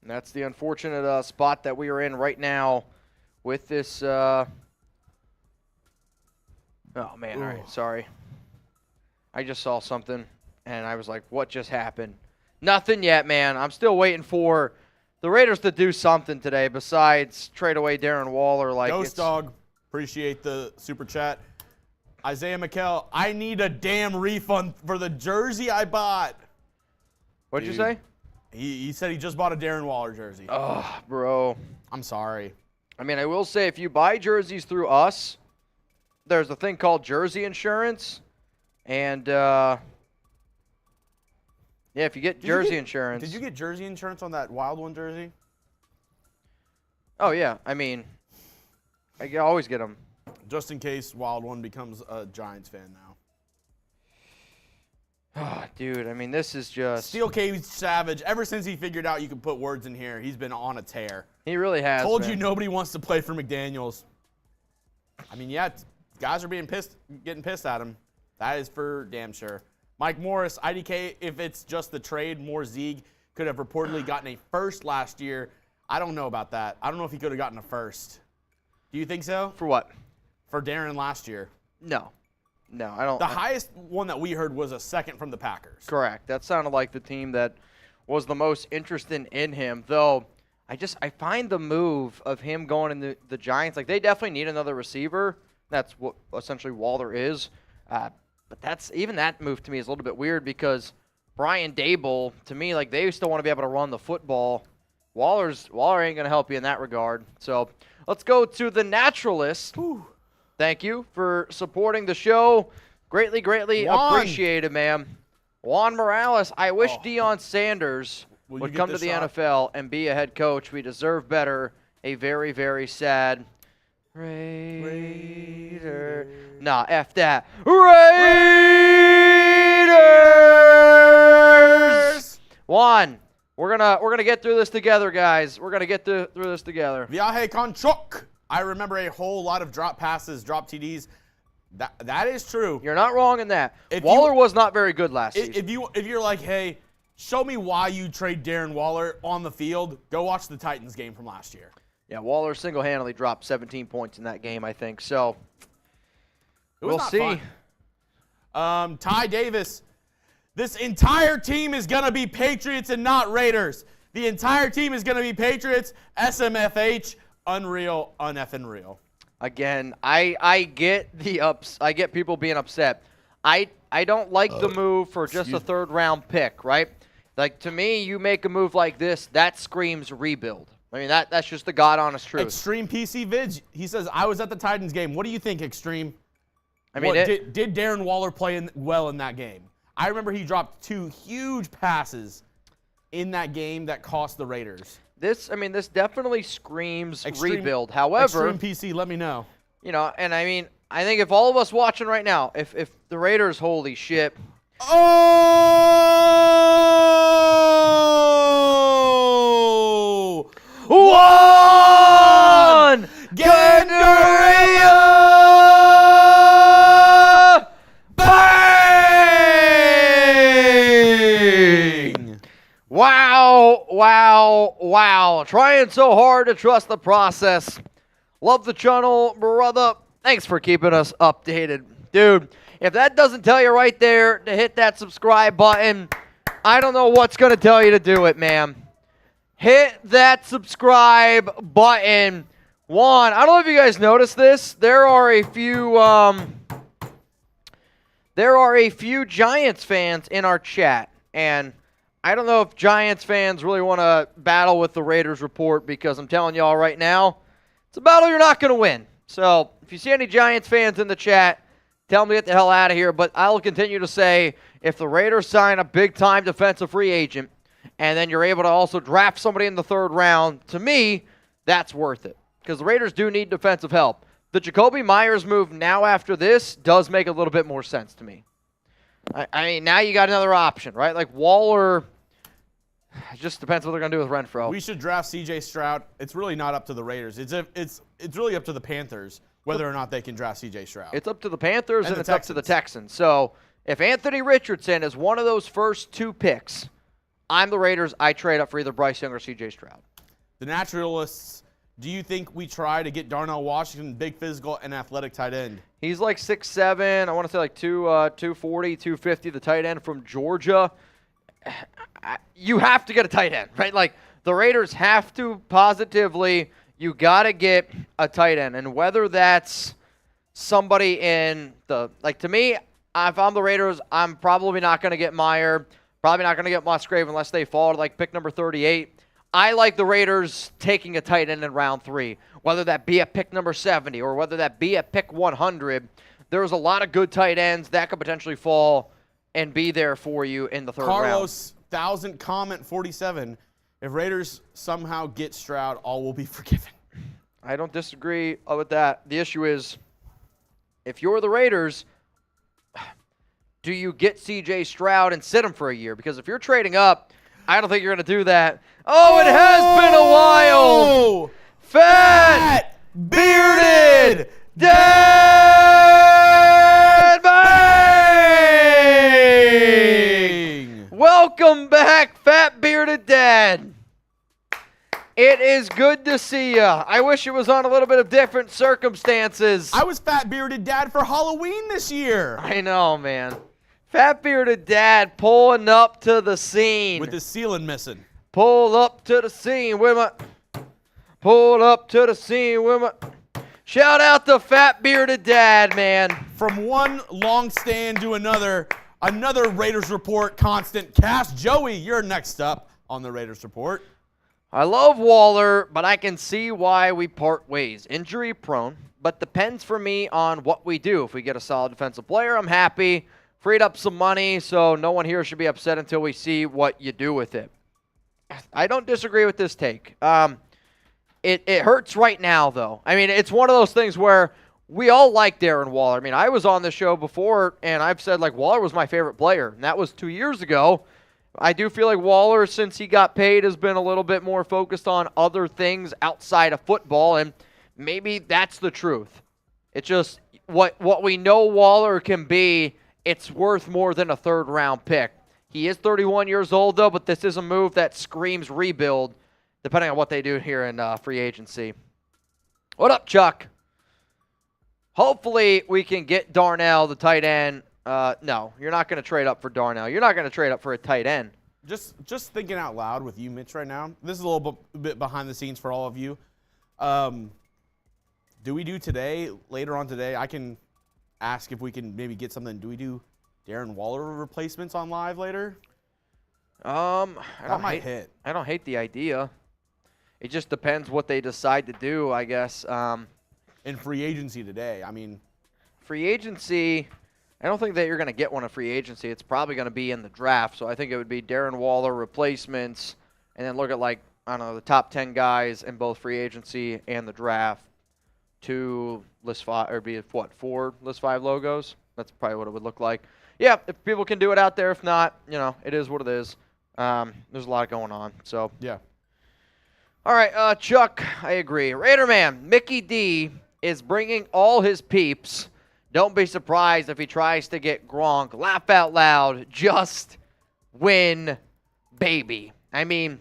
S1: And that's the unfortunate spot that we are in right now with this Oh, man. All right. Sorry. I just saw something, and I was like, what just happened? Nothing yet, man. I'm still waiting for the Raiders to do something today besides trade away Darren Waller. Like
S2: Ghost Dog, appreciate the super chat. Isaiah McKell, I need a damn refund for the jersey I bought.
S1: What'd you say?
S2: He said he just bought a Darren Waller jersey.
S1: Oh, bro.
S2: I'm sorry.
S1: I mean, I will say if you buy jerseys through us, there's a thing called jersey insurance. And, yeah, if you get jersey insurance.
S2: Did you get jersey insurance on that Wild One jersey?
S1: Oh, yeah. I mean, I always get them.
S2: Just in case Wild One becomes a Giants fan now.
S1: Oh, dude, I mean, this is just.
S2: Steel Cage Savage, ever since he figured out you can put words in here, he's been on a tear.
S1: He really has.
S2: Told
S1: been.
S2: you nobody wants to play for McDaniels. I mean, yeah, guys are getting pissed at him. That is for damn sure. Mike Morris, IDK, if it's just the trade, more Zieg could have reportedly gotten a first last year. I don't know about that. I don't know if he could have gotten a first. Do you think so?
S1: For what?
S2: For Darren last year.
S1: No. No, I don't.
S2: The highest one that we heard was a second from the Packers.
S1: Correct. That sounded like the team that was the most interested in him, though. I find the move of him going in the Giants, like they definitely need another receiver. That's what essentially Waller is. But even that move to me is a little bit weird because Brian Dable, to me, like they still want to be able to run the football. Waller ain't going to help you in that regard. So let's go to the Naturalist.
S2: Whew.
S1: Thank you for supporting the show. Greatly
S2: Juan.
S1: appreciated, ma'am. Juan Morales, I wish Deion Sanders would come to the NFL and be a head coach. We deserve better. A very, very sad Raider. Nah, F that. Raiders! Juan, we're gonna get through this together, guys. We're gonna get through this together.
S2: Viaje con Chuck. I remember a whole lot of drop passes, drop TDs. That is true.
S1: You're not wrong in that. Waller was not very good last season.
S2: If you're like, hey, show me why you trade Darren Waller on the field, go watch the Titans game from last year.
S1: Yeah, Waller single-handedly dropped 17 points in that game, I think. So
S2: We'll
S1: see.
S2: Ty Davis, this entire team is going to be Patriots and not Raiders. The entire team is going to be Patriots, SMFH, unreal, uneffing real.
S1: Again, I get I get people being upset. I don't like the move for just a third-round pick, right? Like, to me, you make a move like this, that screams rebuild. I mean, that's just the God-honest truth.
S2: Extreme PC Vids, he says, I was at the Titans game. What do you think, Extreme?
S1: I mean,
S2: did Darren Waller play well in that game? I remember he dropped 2 huge passes in that game that cost the Raiders.
S1: This definitely screams rebuild. However,
S2: Extreme PC, let me know.
S1: You know, and I mean, I think if all of us watching right now, if the Raiders, holy shit.
S2: Oh!
S1: One! Gandaria! Bang! Wow. Trying so hard to trust the process. Love the channel, brother. Thanks for keeping us updated. Dude, if that doesn't tell you right there to hit that subscribe button, I don't know what's going to tell you to do it, man. Hit that subscribe button. Juan, I don't know if you guys noticed this. There are a few Giants fans in our chat, and I don't know if Giants fans really want to battle with the Raiders report because I'm telling y'all right now, it's a battle you're not going to win. So if you see any Giants fans in the chat, tell them to get the hell out of here. But I'll continue to say if the Raiders sign a big-time defensive free agent and then you're able to also draft somebody in the third round, to me, that's worth it because the Raiders do need defensive help. The Jakobi Meyers move now after this does make a little bit more sense to me. I mean, now you got another option, right? Like Waller, it just depends what they're going to do with Renfro.
S2: We should draft C.J. Stroud. It's really not up to the Raiders. It's really up to the Panthers whether or not they can draft C.J. Stroud.
S1: It's up to the Panthers and it's up to the Texans. So if Anthony Richardson is one of those first 2 picks, I'm the Raiders. I trade up for either Bryce Young or C.J. Stroud.
S2: The Naturalists, Do you think we try to get Darnell Washington, big physical and athletic tight end?
S1: He's like 6'7", I want to say like 240, 250, the tight end from Georgia. You have to get a tight end, right? Like, the Raiders have to positively, you got to get a tight end. And whether that's somebody in the, like, to me, if I'm the Raiders, I'm probably not going to get Meyer, probably not going to get Musgrave unless they fall to, like, pick number 38. I like the Raiders taking a tight end in round 3, whether that be at pick number 70 or whether that be at pick 100. There's a lot of good tight ends that could potentially fall and be there for you in the third round.
S2: Carlos, 1,000 comment 47. If Raiders somehow get Stroud, all will be forgiven.
S1: I don't disagree with that. The issue is, if you're the Raiders, do you get C.J. Stroud and sit him for a year? Because if you're trading up, I don't think you're going to do that. Oh, it has been a while. Fat, bearded, dead bang! Welcome back, Fat Bearded Dad. It is good to see ya. I wish it was on a little bit of different circumstances.
S2: I was Fat Bearded Dad for Halloween this year.
S1: I know, man. Fat Bearded Dad pulling up to the scene.
S2: With his ceiling missing.
S1: Pull up to the scene with my... Pull up to the scene with my... Shout out to Fat Bearded Dad, man.
S2: From one long stand to another Raiders Report constant cast. Joey, you're next up on the Raiders Report.
S1: I love Waller, but I can see why we part ways. Injury prone, but depends for me on what we do. If we get a solid defensive player, I'm happy. Freed up some money, so no one here should be upset until we see what you do with it. I don't disagree with this take. It hurts right now, though. I mean, it's one of those things where we all like Darren Waller. I mean, I was on the show before, and I've said, like, Waller was my favorite player, and that was 2 years ago. I do feel like Waller, since he got paid, has been a little bit more focused on other things outside of football, and maybe that's the truth. It's just what we know Waller can be, it's worth more than a third-round pick. He is 31 years old, though, but this is a move that screams rebuild, depending on what they do here in free agency. What up, Chuck? Hopefully we can get Darnell, the tight end. No, you're not going to trade up for Darnell. You're not going to trade up for a tight end.
S2: Just thinking out loud with you, Mitch, right now. This is a little bit behind the scenes for all of you. Do we do today, later on today, I can ask if we can maybe get something. Do we do Darren Waller replacements on live later?
S1: I don't hate the idea. It just depends what they decide to do, I guess.
S2: In free agency today, I mean.
S1: Free agency, I don't think that you're going to get one in free agency. It's probably going to be in the draft. So I think it would be Darren Waller replacements, and then look at, like, I don't know, the top 10 guys in both free agency and the draft. 2 list 5, or be what, 4 list 5 logos? That's probably what it would look like. Yeah, if people can do it out there, if not, you know, it is what it is. There's a lot going on, so.
S2: Yeah.
S1: All right, Chuck, I agree. Raider man, Mickey D is bringing all his peeps. Don't be surprised if he tries to get Gronk. Laugh out loud. Just win, baby. I mean,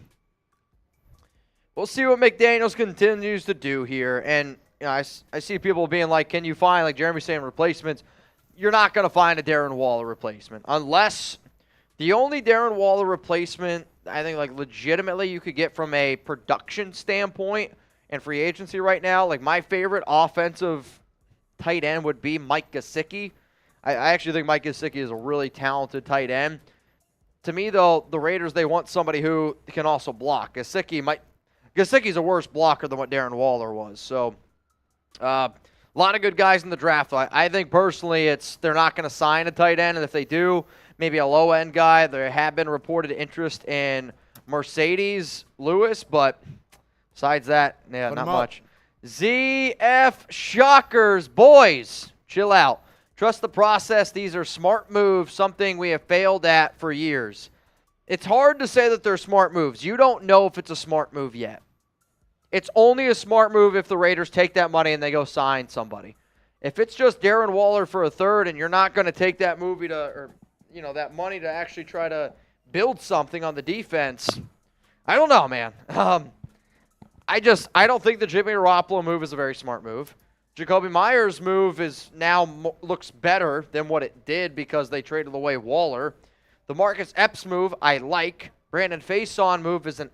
S1: we'll see what McDaniels continues to do here. And you know, I see people being like, can you find, like Jeremy saying, replacements? You're not going to find a Darren Waller replacement. Unless the only Darren Waller replacement, I think, like, legitimately you could get from a production standpoint and free agency right now, like, my favorite offensive tight end would be Mike Gesicki. I actually think Mike Gesicki is a really talented tight end. To me, though, the Raiders, they want somebody who can also block. Gesicki's a worse blocker than what Darren Waller was. So, a lot of good guys in the draft. I think personally they're not going to sign a tight end, and if they do, maybe a low-end guy. There have been reported interest in Mercedes Lewis, but besides that, yeah, not much. ZF Shockers, boys, chill out. Trust the process. These are smart moves, something we have failed at for years. It's hard to say that they're smart moves. You don't know if it's a smart move yet. It's only a smart move if the Raiders take that money and they go sign somebody. If it's just Darren Waller for a third and you're not going to take that that money to actually try to build something on the defense, I don't know, man. I don't think the Jimmy Garoppolo move is a very smart move. Jakobi Meyers' move is now looks better than what it did because they traded away Waller. The Marcus Epps move, I like. Brandon Faison move is an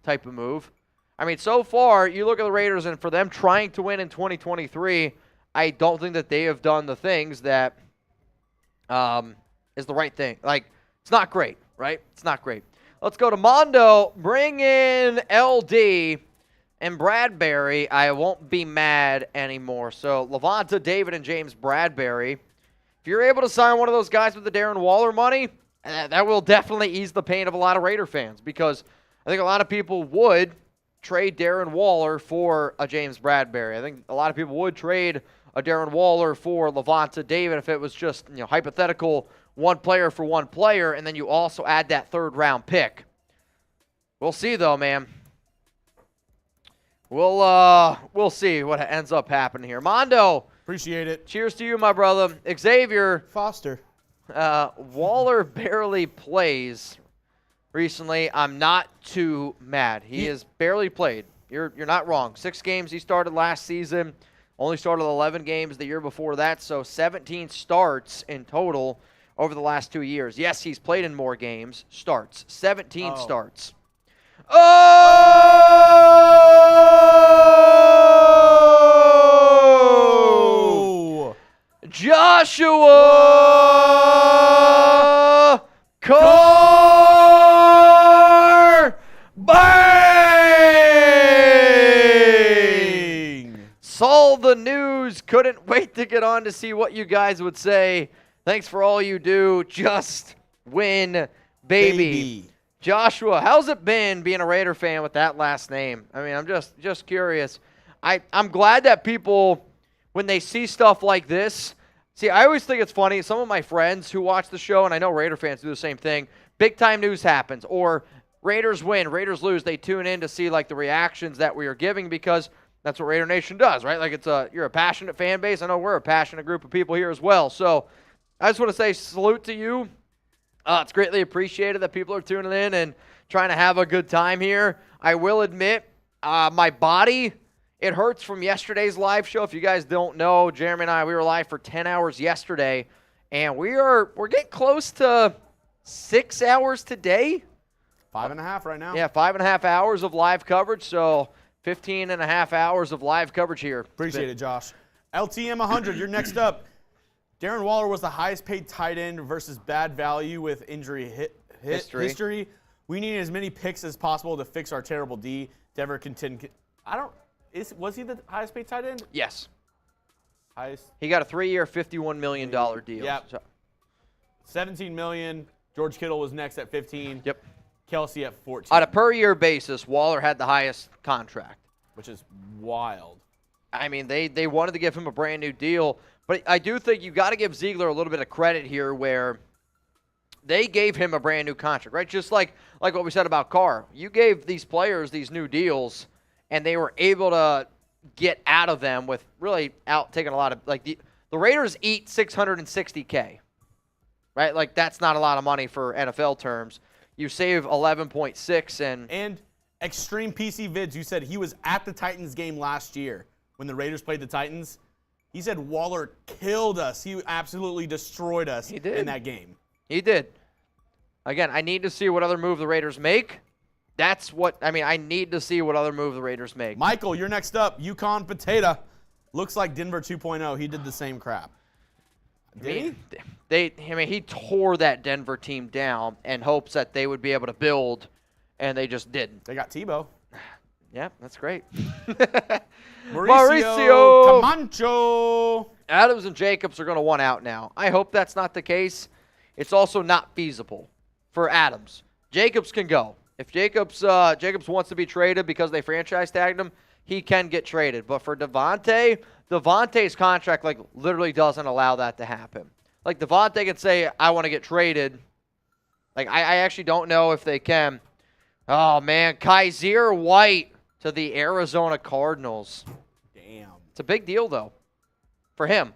S1: type of move. I mean, so far, you look at the Raiders, and for them trying to win in 2023, I don't think that they have done the things that is the right thing. Like, it's not great, right? It's not great. Let's go to Mondo. Bring in LD and Bradbury. I won't be mad anymore. So, Lavonte David and James Bradbury. If you're able to sign one of those guys with the Darren Waller money, that will definitely ease the pain of a lot of Raider fans because I think a lot of people would trade Darren Waller for a James Bradbury. I think a lot of people would trade a Darren Waller for Lavonte David if it was just, hypothetical one player for one player, and then you also add that third-round pick. We'll see, though, man. We'll see what ends up happening here. Mondo.
S2: Appreciate it.
S1: Cheers to you, my brother. Xavier.
S2: Foster.
S1: Waller barely plays recently. I'm not too mad. He has barely played. You're not wrong. 6 games he started last season. Only started 11 games the year before that, so 17 starts in total over the last 2 years. Yes, he's played in more games. Starts. 17 starts. Oh! Joshua Carr! Bang! Saw the news. Couldn't wait to get on to see what you guys would say. Thanks for all you do. Just win, baby. Joshua, how's it been being a Raider fan with that last name? I mean, I'm just curious. I'm glad that people, when they see stuff like this, see, I always think it's funny. Some of my friends who watch the show, and I know Raider fans do the same thing, big-time news happens, or Raiders win, Raiders lose, they tune in to see, like, the reactions that we are giving because that's what Raider Nation does, right? Like, you're a passionate fan base. I know we're a passionate group of people here as well. So I just want to say salute to you. It's greatly appreciated that people are tuning in and trying to have a good time here. I will admit, my body, it hurts from yesterday's live show. If you guys don't know, Jeremy and I, we were live for 10 hours yesterday, and we're getting close to 6 hours today.
S2: 5.5 right now.
S1: Yeah, 5.5 hours of live coverage, so 15.5 hours of live coverage here.
S2: Appreciate it, Josh. LTM 100, you're next up. Darren Waller was the highest paid tight end versus bad value with injury history. We need as many picks as possible to fix our terrible D. Denver contend. Was he the highest paid tight end?
S1: Yes.
S2: Highest.
S1: He got a 3-year, $51 million deal.
S2: Yep.
S1: So.
S2: $17 million. George Kittle was next at 15.
S1: Yep.
S2: Kelsey at 14.
S1: On a per-year basis, Waller had the highest contract.
S2: Which is wild.
S1: I mean, they wanted to give him a brand-new deal. But I do think you've got to give Ziegler a little bit of credit here where they gave him a brand-new contract, right? Just like what we said about Carr. You gave these players these new deals, and they were able to get out of them with really taking a lot of – like the Raiders eat $660K, right? Like that's not a lot of money for NFL terms. You save 11.6
S2: and Extreme PC Vids, you said he was at the Titans game last year when the Raiders played the Titans. He said Waller killed us. He absolutely destroyed us in that game.
S1: He did. Again, I need to see what other move the Raiders make. I need to see what other move the Raiders make.
S2: Michael, you're next up. Yukon Potato. Looks like Denver 2.0. He did the same crap. Did he?
S1: He tore that Denver team down in hopes that they would be able to build, and they just didn't.
S2: They got Tebow.
S1: Yeah, that's great.
S2: Mauricio Camacho.
S1: Adams and Jacobs are going to one out now. I hope that's not the case. It's also not feasible for Adams. Jacobs can go. If Jacobs wants to be traded because they franchise tagged him, he can get traded. But for Devontae's contract literally doesn't allow that to happen. Like Devontae can say, I want to get traded. I actually don't know if they can. Oh, man. Kaiser White to the Arizona Cardinals.
S2: Damn.
S1: It's a big deal, though, for him.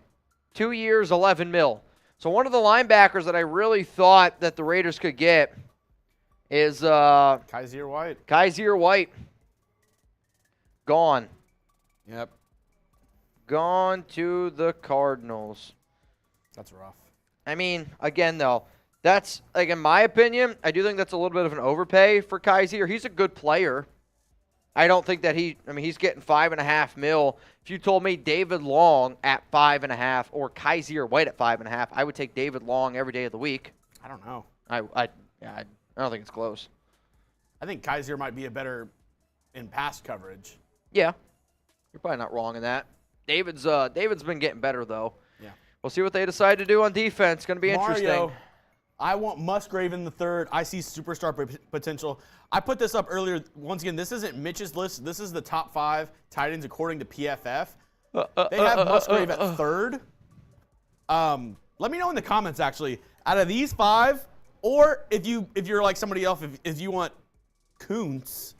S1: 2 years, $11 million. So one of the linebackers that I really thought that the Raiders could get is
S2: Kaiser White.
S1: Kaiser White. Gone.
S2: Yep.
S1: Gone to the Cardinals.
S2: That's rough.
S1: I mean, again, though, that's, like, in my opinion, I do think that's a little bit of an overpay for Kaiser. He's a good player. I don't think that he's getting $5.5 million. If you told me David Long at $5.5 million or Kaiser White at $5.5 million, I would take David Long every day of the week.
S2: I don't know.
S1: I don't think it's close.
S2: I think Kaiser might be a better in pass coverage.
S1: Yeah, you're probably not wrong in that. David's been getting better though.
S2: Yeah.
S1: We'll see what they decide to do on defense. It's going to be interesting.
S2: Mario, I want Musgrave in the third. I see superstar potential. I put this up earlier. Once again, this isn't Mitch's list. This is the top 5 tight ends according to PFF. They have Musgrave at third. Let me know in the comments, actually, out of these 5, or if you're like somebody else, if you want Kuntz.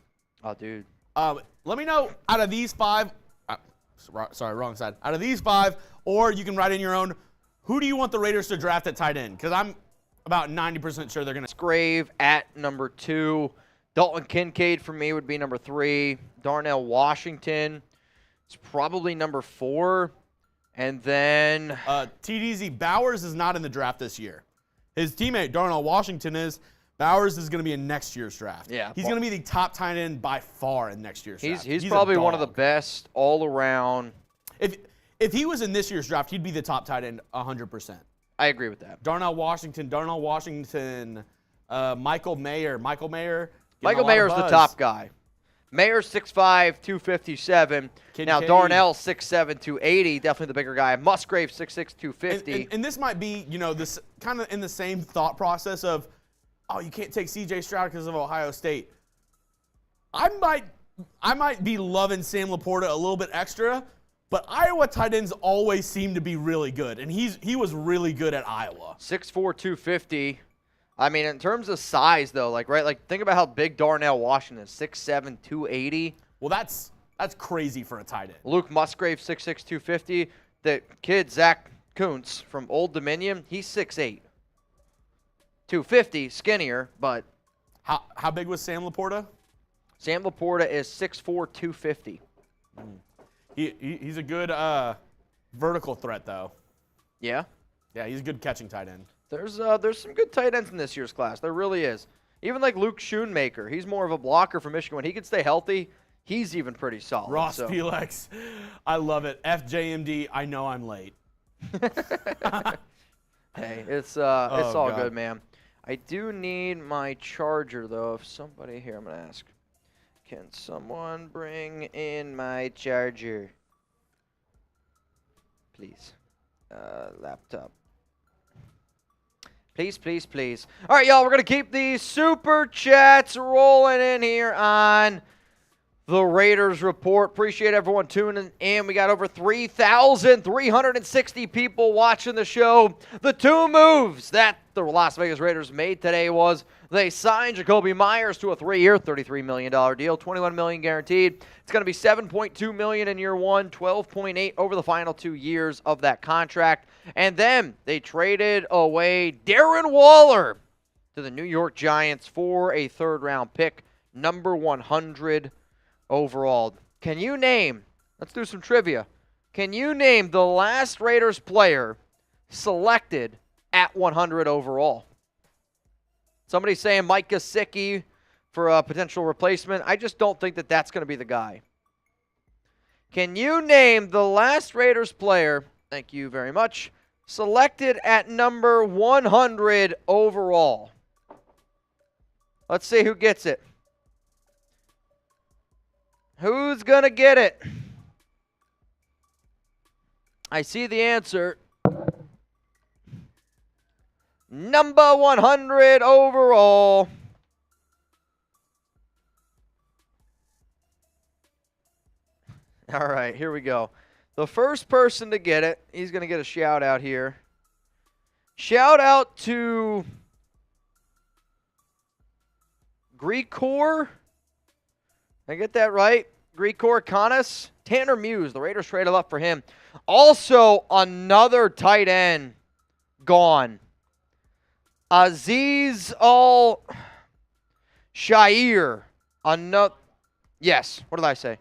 S1: Oh, dude.
S2: Let me know out of these 5. Sorry, wrong side. Out of these 5, or you can write in your own. Who do you want the Raiders to draft at tight end? Because I'm about 90% sure they're going to.
S1: Musgrave at number 2. Dalton Kincaid for me would be number 3. Darnell Washington is probably number 4. And then
S2: TDZ Bowers is not in the draft this year. His teammate Darnell Washington is. Bowers is going to be in next year's draft.
S1: Yeah,
S2: he's going to be the top tight end by far in next year's draft.
S1: He's probably one of the best all around.
S2: If he was in this year's draft, he'd be the top tight end 100%.
S1: I agree with that.
S2: Darnell Washington, Michael Mayer.
S1: Michael Mayer's the top guy. Mayer's 6'5", 257. Now Darnell 6'7", 280. Definitely the bigger guy. Musgrave 6'6", 250.
S2: And this might be, this kind of in the same thought process of, oh, you can't take C.J. Stroud because of Ohio State. I might be loving Sam Laporta a little bit extra, but Iowa tight ends always seem to be really good, and he was really good at Iowa.
S1: 6'4", 250. I mean, in terms of size, though, think about how big Darnell Washington is, 6'7", 280.
S2: Well, that's crazy for a tight end.
S1: Luke Musgrave, 6'6", 250. The kid, Zach Kuntz from Old Dominion, he's 6'8". 250, skinnier, but.
S2: How big was Sam Laporta?
S1: Sam Laporta is 6'4", 250.
S2: He's a good vertical threat, though.
S1: Yeah?
S2: Yeah, he's a good catching tight end.
S1: There's some good tight ends in this year's class. There really is. Even like Luke Schoonmaker. He's more of a blocker for Michigan. When he can stay healthy, he's even pretty solid.
S2: Ross Felix. I love it. FJMD, I know I'm late.
S1: Hey, it's all good, man. I do need my charger, though. If somebody here, I'm going to ask, can someone bring in my charger? Please. Laptop. Please, please, please. All right, y'all, we're going to keep these super chats rolling in here on the Raiders Report. Appreciate everyone tuning in. We got over 3,360 people watching the show. The 2 moves that the Las Vegas Raiders made today was they signed Jakobi Meyers to a 3-year, $33 million deal, $21 million guaranteed. It's going to be $7.2 million in year 1, $12.8 over the final 2 years of that contract. And then they traded away Darren Waller to the New York Giants for a 3rd-round pick, number 100 overall. Can you name, let's do some trivia, can you name the last Raiders player selected at 100 overall? Somebody's saying Mike Gesicki for a potential replacement. I just don't think that that's going to be the guy. Can you name the last Raiders player, thank you very much, selected at number 100 overall? Let's see who gets it. Who's going to get it? I see the answer. Number 100 overall. All right, here we go. The first person to get it, he's going to get a shout out here. Shout out to Grecor. Did I get that right? Grecor Canis. Tanner Muse. The Raiders traded up for him. Also, another tight end gone. Aziz Al-Shair. Yes. What did I say?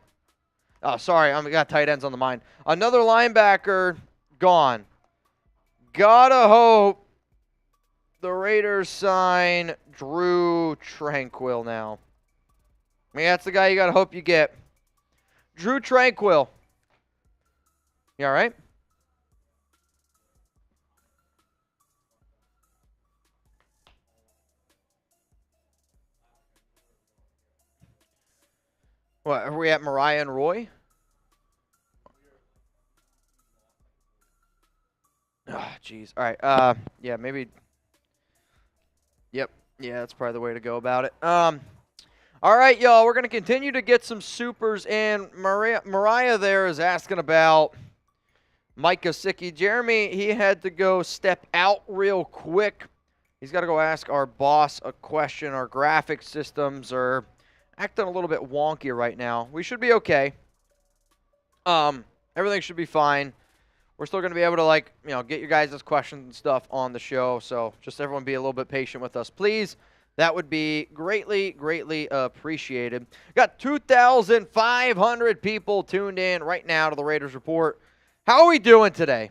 S1: Oh, sorry, I got tight ends on the mind. Another linebacker gone. Gotta hope the Raiders sign Drew Tranquil now. I mean, that's the guy you gotta hope you get. Drew Tranquil. You all right? What, are we at Mariah and Roy? Oh, jeez. All right. Yeah, maybe. Yep. Yeah, that's probably the way to go about it. All right, y'all. We're going to continue to get some supers in. Mariah there is asking about Mike Gesicki. Jeremy, he had to go step out real quick. He's got to go ask our boss a question. Our graphic systems are acting a little bit wonky right now. We should be okay. Everything should be fine. We're still going to be able to, get your guys' questions and stuff on the show. So just everyone be a little bit patient with us, please. That would be greatly, greatly appreciated. Got 2,500 people tuned in right now to the Raiders Report. How are we doing today?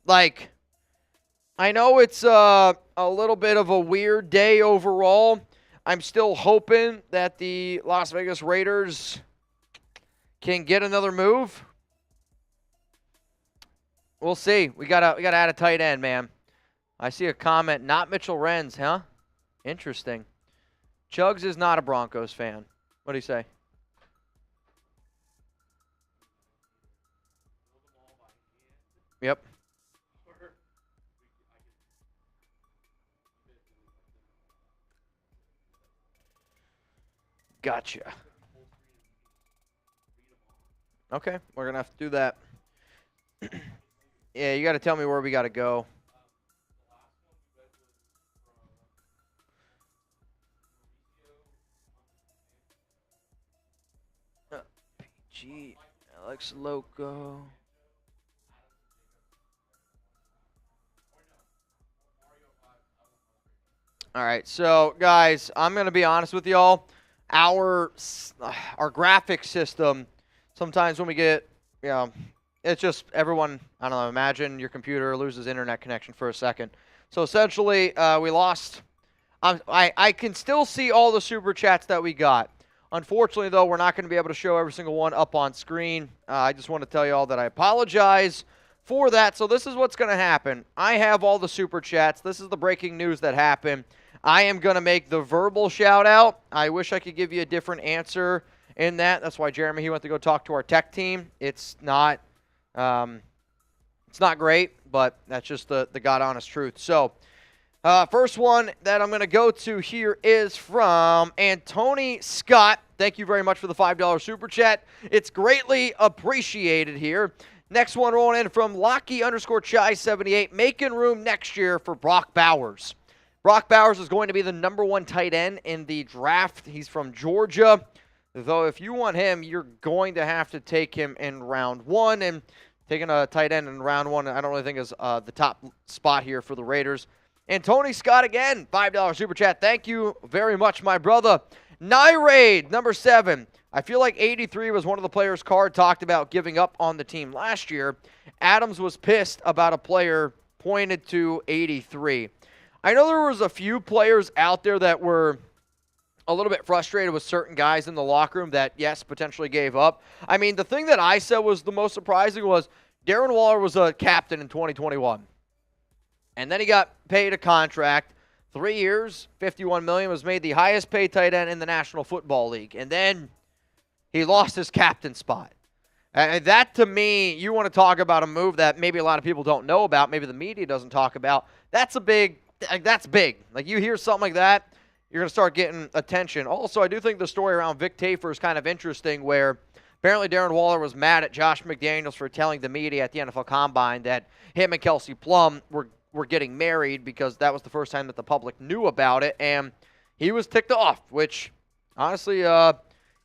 S1: I know it's a little bit of a weird day overall. I'm still hoping that the Las Vegas Raiders can get another move. We'll see. We gotta add a tight end, man. I see a comment. Not Mitchell Renz, huh? Interesting. Chugs is not a Broncos fan. What do you say? Yep. Gotcha. Okay, we're going to have to do that. Yeah, you got to tell me where we got to go. PG, Alex Loco. All right, so guys, I'm going to be honest with y'all. Our graphic system, sometimes when we get, it's just everyone, I don't know, imagine your computer loses internet connection for a second. So essentially, we lost. I can still see all the super chats that we got. Unfortunately, though, we're not going to be able to show every single one up on screen. I just want to tell you all that I apologize for that. So this is what's going to happen. I have all the super chats. This is the breaking news that happened. I am going to make the verbal shout out. I wish I could give you a different answer in that. That's why Jeremy, he went to go talk to our tech team. It's not great, but that's just the God honest truth. So first one that I'm going to go to here is from Anthony Scott. Thank you very much for the $5 super chat. It's greatly appreciated here. Next one rolling in from Locky_Chai78. Making room next year for Brock Bowers. Brock Bowers is going to be the #1 tight end in the draft. He's from Georgia. Though if you want him, you're going to have to take him in round 1. And taking a tight end in round 1, I don't really think is the top spot here for the Raiders. And Tony Scott again, $5 super chat. Thank you very much, my brother. Nyraid, #7. I feel like 83 was one of the players Card talked about giving up on the team last year. Adams was pissed about a player pointed to 83. I know there was a few players out there that were a little bit frustrated with certain guys in the locker room that, yes, potentially gave up. I mean, the thing that I said was the most surprising was Darren Waller was a captain in 2021. And then he got paid a contract. 3 years, $51 million, was made the highest paid tight end in the National Football League. And then he lost his captain spot. And that, to me, you want to talk about a move that maybe a lot of people don't know about, maybe the media doesn't talk about. That's big. Like, you hear something like that, you're going to start getting attention. Also, I do think the story around Vic Tafer is kind of interesting, where apparently Darren Waller was mad at Josh McDaniels for telling the media at the NFL Combine that him and Kelsey Plum were getting married, because that was the first time that the public knew about it, and he was ticked off, which honestly,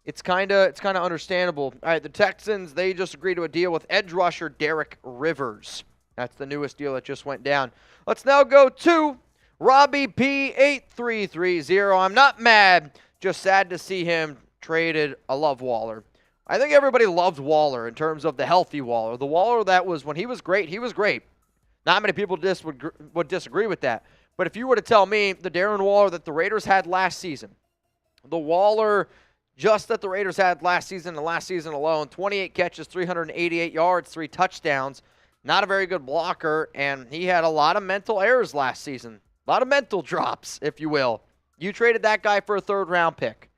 S1: it's kind of understandable. All right, the Texans, they just agreed to a deal with edge rusher Derek Rivers. That's the newest deal that just went down. Let's now go to Robbie P8330. I'm not mad, just sad to see him traded. I love Waller. I think everybody loved Waller in terms of the healthy Waller. The Waller that was, when he was great, he was great. Not many people would disagree with that. But if you were to tell me the Darren Waller that the Raiders had last season, the Waller just that the Raiders had last season and last season alone, 28 catches, 388 yards, 3 touchdowns, not a very good blocker, and he had a lot of mental errors last season. A lot of mental drops, if you will. You traded that guy for a third-round pick.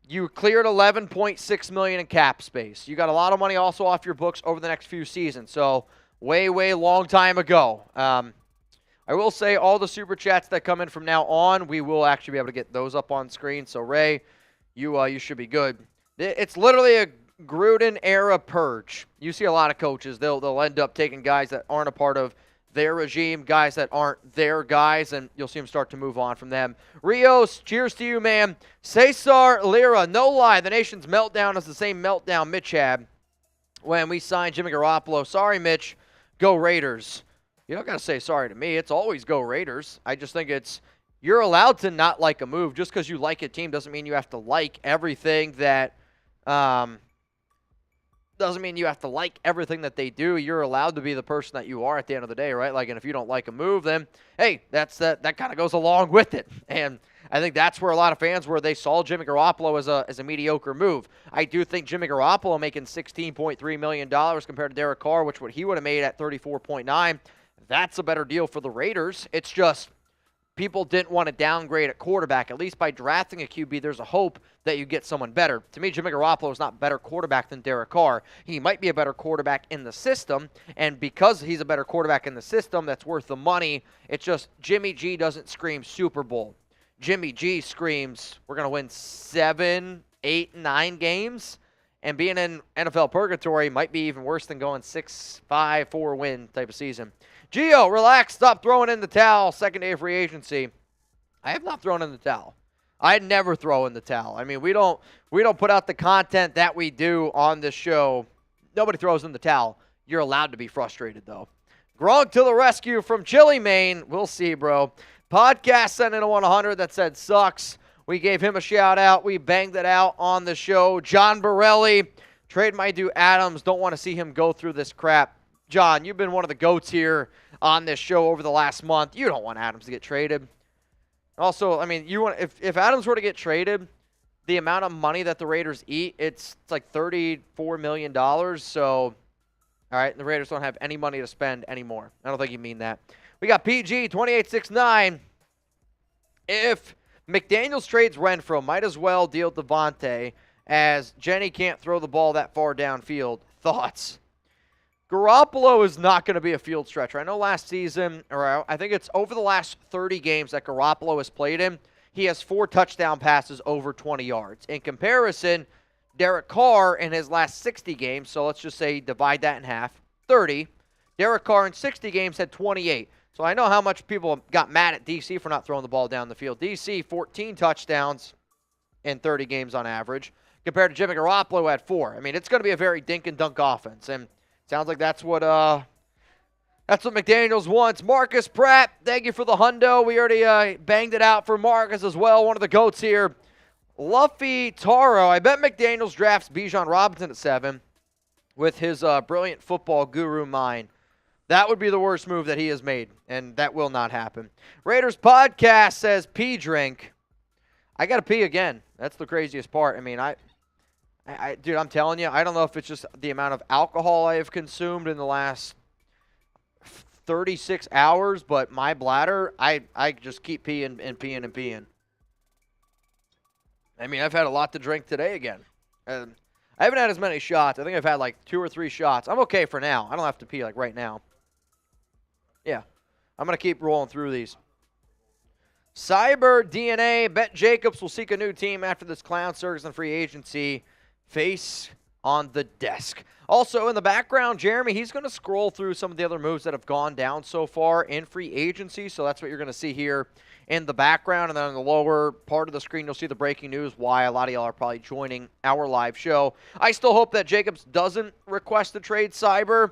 S1: You cleared $11.6 million in cap space. You got a lot of money also off your books over the next few seasons. So way, way long time ago. I will say all the super chats that come in from now on, we will actually be able to get those up on screen. So Ray, you should be good. It's literally a Gruden era purge. You see a lot of coaches. They'll end up taking guys that aren't a part of their regime, guys that aren't their guys, and you'll see them start to move on from them. Rios, cheers to you, man. Cesar Lira, no lie, the nation's meltdown is the same meltdown Mitch had when we signed Jimmy Garoppolo. Sorry, Mitch, go Raiders. You don't got to say sorry to me. It's always go Raiders. I just think you're allowed to not like a move. Just because you like a team doesn't mean you have to like everything that doesn't mean you have to like everything that they do. You're allowed to be the person that you are at the end of the day, right? Like, and if you don't like a move, then hey, that kind of goes along with it. And I think that's where a lot of fans were. They saw Jimmy Garoppolo as a mediocre move. I do think Jimmy Garoppolo making $16.3 million compared to Derek Carr, which what he would have made at $34.9, that's a better deal for the Raiders. It's just people didn't want to downgrade at quarterback. At least by drafting a QB, there's a hope that you get someone better. To me, Jimmy Garoppolo is not a better quarterback than Derek Carr. He might be a better quarterback in the system, and because he's a better quarterback in the system, that's worth the money. It's just Jimmy G doesn't scream Super Bowl. Jimmy G screams, we're going to win 7, 8, 9 games, and being in NFL purgatory might be even worse than going 6, 5, 4 win type of season. Gio, relax, stop throwing in the towel. Second day of free agency. I have not thrown in the towel. I never throw in the towel. I mean, we don't put out the content that we do on this show. Nobody throws in the towel. You're allowed to be frustrated, though. Gronk to the rescue from Chile, Maine. We'll see, bro. Podcast sent in a 100 that said sucks. We gave him a shout-out. We banged it out on the show. John Borelli, trade my dude Adams. Don't want to see him go through this crap. John, you've been one of the GOATs here on this show over the last month. You don't want Adams to get traded. Also, I mean, if Adams were to get traded, the amount of money that the Raiders eat, it's like $34 million. So, all right, the Raiders don't have any money to spend anymore. I don't think you mean that. We got PG 2869. If McDaniels trades Renfro, might as well deal Devontae, as Jenny can't throw the ball that far downfield. Thoughts? Garoppolo is not going to be a field stretcher. I know last season, or I think it's over the last 30 games that Garoppolo has played in, he has 4 touchdown passes over 20 yards. In comparison, Derek Carr in his last 60 games, so let's just say divide that in half, 30. Derek Carr in 60 games had 28. So I know how much people got mad at DC for not throwing the ball down the field. DC, 14 touchdowns in 30 games on average, compared to Jimmy Garoppolo, who had 4. I mean, it's going to be a very dink-and-dunk offense, and sounds like that's what McDaniels wants. Marcus Pratt, thank you for the hundo. We already banged it out for Marcus as well, one of the GOATs here. Luffy Taro, I bet McDaniels drafts Bijan Robinson at 7 with his brilliant football guru mind. That would be the worst move that he has made, and that will not happen. Raiders Podcast says pee drink. I got to pee again. That's the craziest part. I mean, dude, I'm telling you, I don't know if it's just the amount of alcohol I have consumed in the last 36 hours, but my bladder, I just keep peeing and peeing and peeing. I mean, I've had a lot to drink today again. I haven't had as many shots. I think I've had like 2 or 3 shots. I'm okay for now. I don't have to pee like right now. Yeah, I'm going to keep rolling through these. Cyber DNA, Bet Jacobs will seek a new team after this clown circus and free agency. Face on the desk. Also in the background, Jeremy, he's going to scroll through some of the other moves that have gone down so far in free agency. So that's what you're going to see here in the background. And then on the lower part of the screen, you'll see the breaking news, why a lot of y'all are probably joining our live show. I still hope that Jacobs doesn't request a trade, Cyber.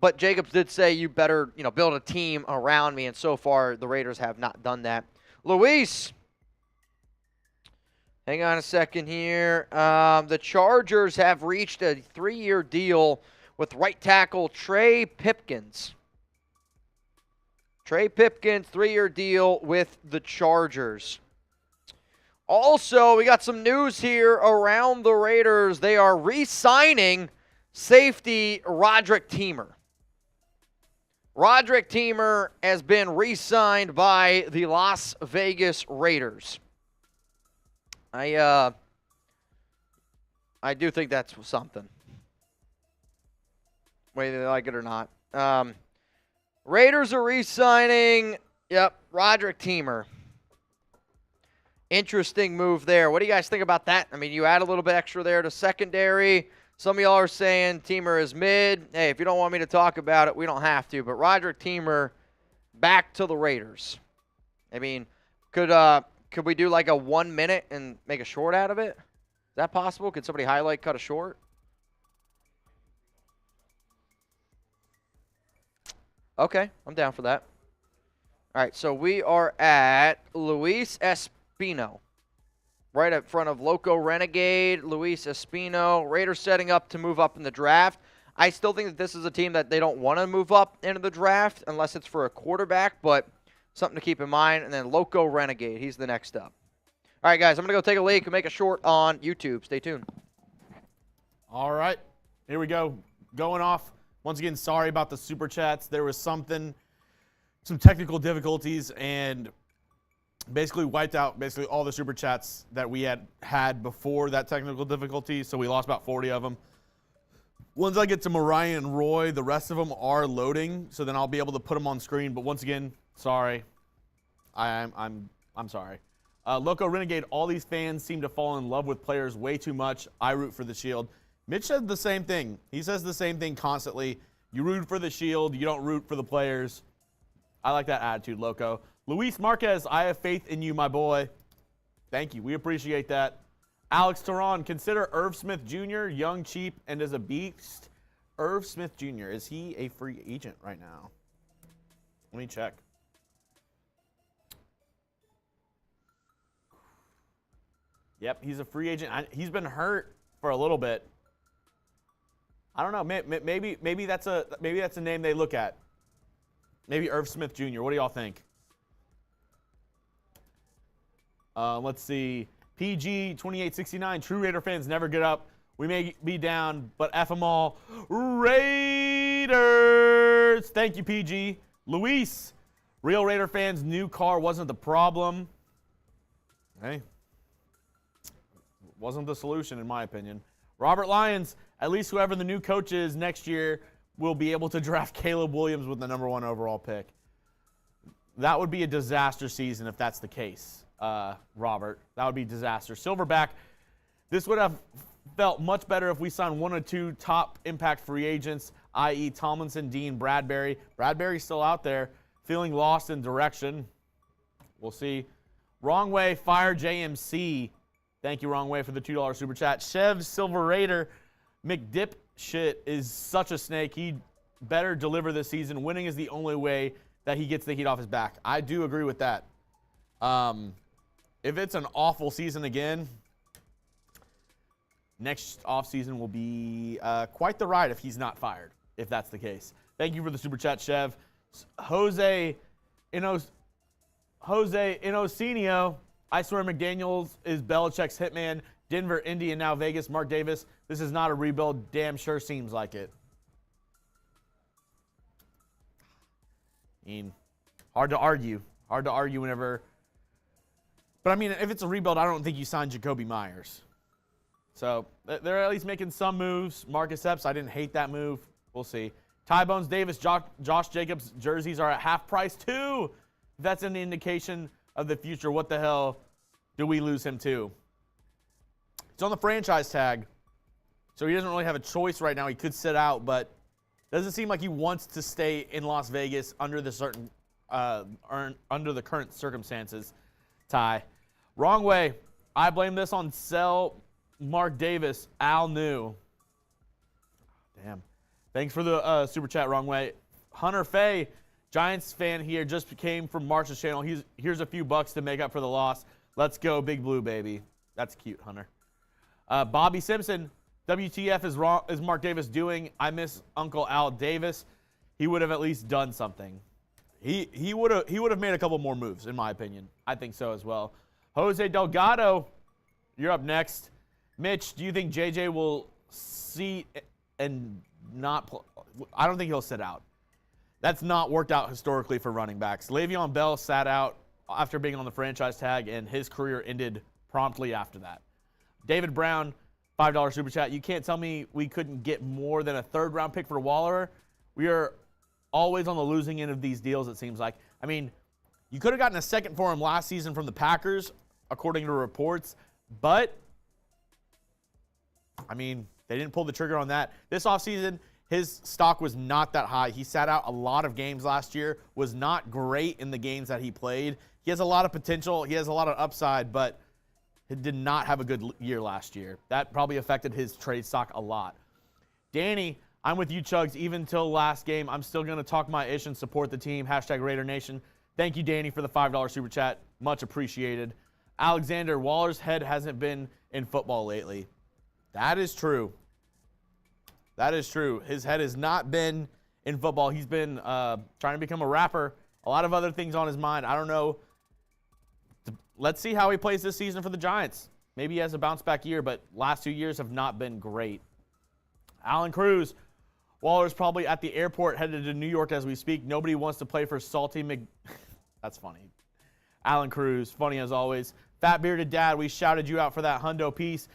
S1: But Jacobs did say you better, build a team around me. And so far, the Raiders have not done that. Luis, Hang on a second here. The Chargers have reached a 3-year deal with right tackle Trey Pipkins. Trey Pipkins, 3-year deal with the Chargers. Also, we got some news here around the Raiders. They are re-signing safety Roderick Teamer. Roderick Teamer has been re-signed by the Las Vegas Raiders. I do think that's something, whether they like it or not. Raiders are re-signing, Roderick Teamer. Interesting move there. What do you guys think about that? I mean, you add a little bit extra there to secondary. Some of y'all are saying Teamer is mid. Hey, if you don't want me to talk about it, we don't have to. But Roderick Teamer back to the Raiders. I mean, could we do like a 1 minute and make a short out of it? Is that possible? Could somebody highlight, cut a short? Okay, I'm down for that. All right, so we are at Luis Espino. Right up front of Loco Renegade, Luis Espino. Raiders setting up to move up in the draft. I still think that this is a team that they don't want to move up into the draft unless it's for a quarterback, but something to keep in mind. And then Loco Renegade, he's the next up. All right, guys, I'm going to go take a leak and make a short on YouTube. Stay tuned.
S2: All right, here we go. Going off. Once again, sorry about the super chats. There was some technical difficulties, and basically wiped out all the super chats that we had before that technical difficulty, so we lost about 40 of them. Once I get to Mariah and Roy, the rest of them are loading, so then I'll be able to put them on screen. But once again, sorry. I'm sorry. Loco Renegade, all these fans seem to fall in love with players way too much. I root for the Shield. Mitch said the same thing. He says the same thing constantly. You root for the Shield. You don't root for the players. I like that attitude, Loco. Luis Marquez, I have faith in you, my boy. Thank you. We appreciate that. Alex Teron, consider Irv Smith Jr. young, cheap, and is a beast. Irv Smith Jr., is he a free agent right now? Let me check. Yep, he's a free agent. He's been hurt for a little bit. I don't know. Maybe that's a name they look at. Maybe Irv Smith Jr. What do y'all think? Let's see. PG 2869. True Raider fans never get up. We may be down, but F them all. Raiders. Thank you, PG. Luis. Real Raider fans, new car wasn't the problem. Hey. Wasn't the solution, in my opinion. Robert Lyons. At least whoever the new coach is next year will be able to draft Caleb Williams with the #1 overall pick. That would be a disaster season if that's the case, Robert. That would be disaster. Silverback, this would have felt much better if we signed 1 or 2 top impact free agents, i.e. Tomlinson, Dean, Bradbury. Bradbury's still out there, feeling lost in direction. We'll see. Wrong Way, fire JMC. Thank you, Wrong Way, for the $2 super chat. Chev Silver Raider, McDip shit is such a snake. He better deliver this season. Winning is the only way that he gets the heat off his back. I do agree with that. If it's an awful season again, next offseason will be quite the ride if he's not fired, if that's the case. Thank you for the super chat, Chev. Jose Inocenio, I swear McDaniels is Belichick's hitman. Denver, Indy, and now Vegas. Mark Davis, this is not a rebuild. Damn sure seems like it. I mean, hard to argue. Hard to argue whenever. But, I mean, if it's a rebuild, I don't think you sign Jakobi Meyers. So, they're at least making some moves. Marcus Epps, I didn't hate that move. We'll see. Ty Bones Davis, Josh Jacobs jerseys are at half price, too. That's an indication of the future. What the hell do we lose him to? It's on the franchise tag, so he doesn't really have a choice right now. He could sit out, but doesn't seem like he wants to stay in Las Vegas under the current circumstances. Ty, Wrong Way. I blame this on Sell Mark Davis. Al New. Damn. Thanks for the super chat, Wrong Way. Hunter Fay, Giants fan here, just came from Marsh's channel. Here's a few bucks to make up for the loss. Let's go, Big Blue, baby. That's cute, Hunter. Bobby Simpson, WTF is Mark Davis doing? I miss Uncle Al Davis. He would have at least done something. He would have made a couple more moves, in my opinion. I think so as well. Jose Delgado, you're up next. Mitch, do you think JJ will seat and not play? I don't think he'll sit out. That's not worked out historically for running backs. Le'Veon Bell sat out after being on the franchise tag, and his career ended promptly after that. David Brown, $5 super chat. You can't tell me we couldn't get more than a third-round pick for Waller. We are always on the losing end of these deals, it seems like. I mean, you could have gotten a second for him last season from the Packers, according to reports, but, I mean, they didn't pull the trigger on that. This offseason, his stock was not that high. He sat out a lot of games last year, was not great in the games that he played. He has a lot of potential. He has a lot of upside, but he did not have a good year last year. That probably affected his trade stock a lot. Danny, I'm with you, Chugs. Even till last game, I'm still going to talk my ish and support the team. Hashtag Raider Nation. Thank you, Danny, for the $5 super chat. Much appreciated. Alexander, Waller's head hasn't been in football lately. That is true. That is true. His head has not been in football. He's been trying to become a rapper. A lot of other things on his mind. I don't know. Let's see how he plays this season for the Giants. Maybe he has a bounce-back year, but last 2 years have not been great. Alan Cruz, Waller's probably at the airport headed to New York as we speak. Nobody wants to play for Salty That's funny. Alan Cruz, funny as always. Fat Bearded Dad, we shouted you out for that hundo piece.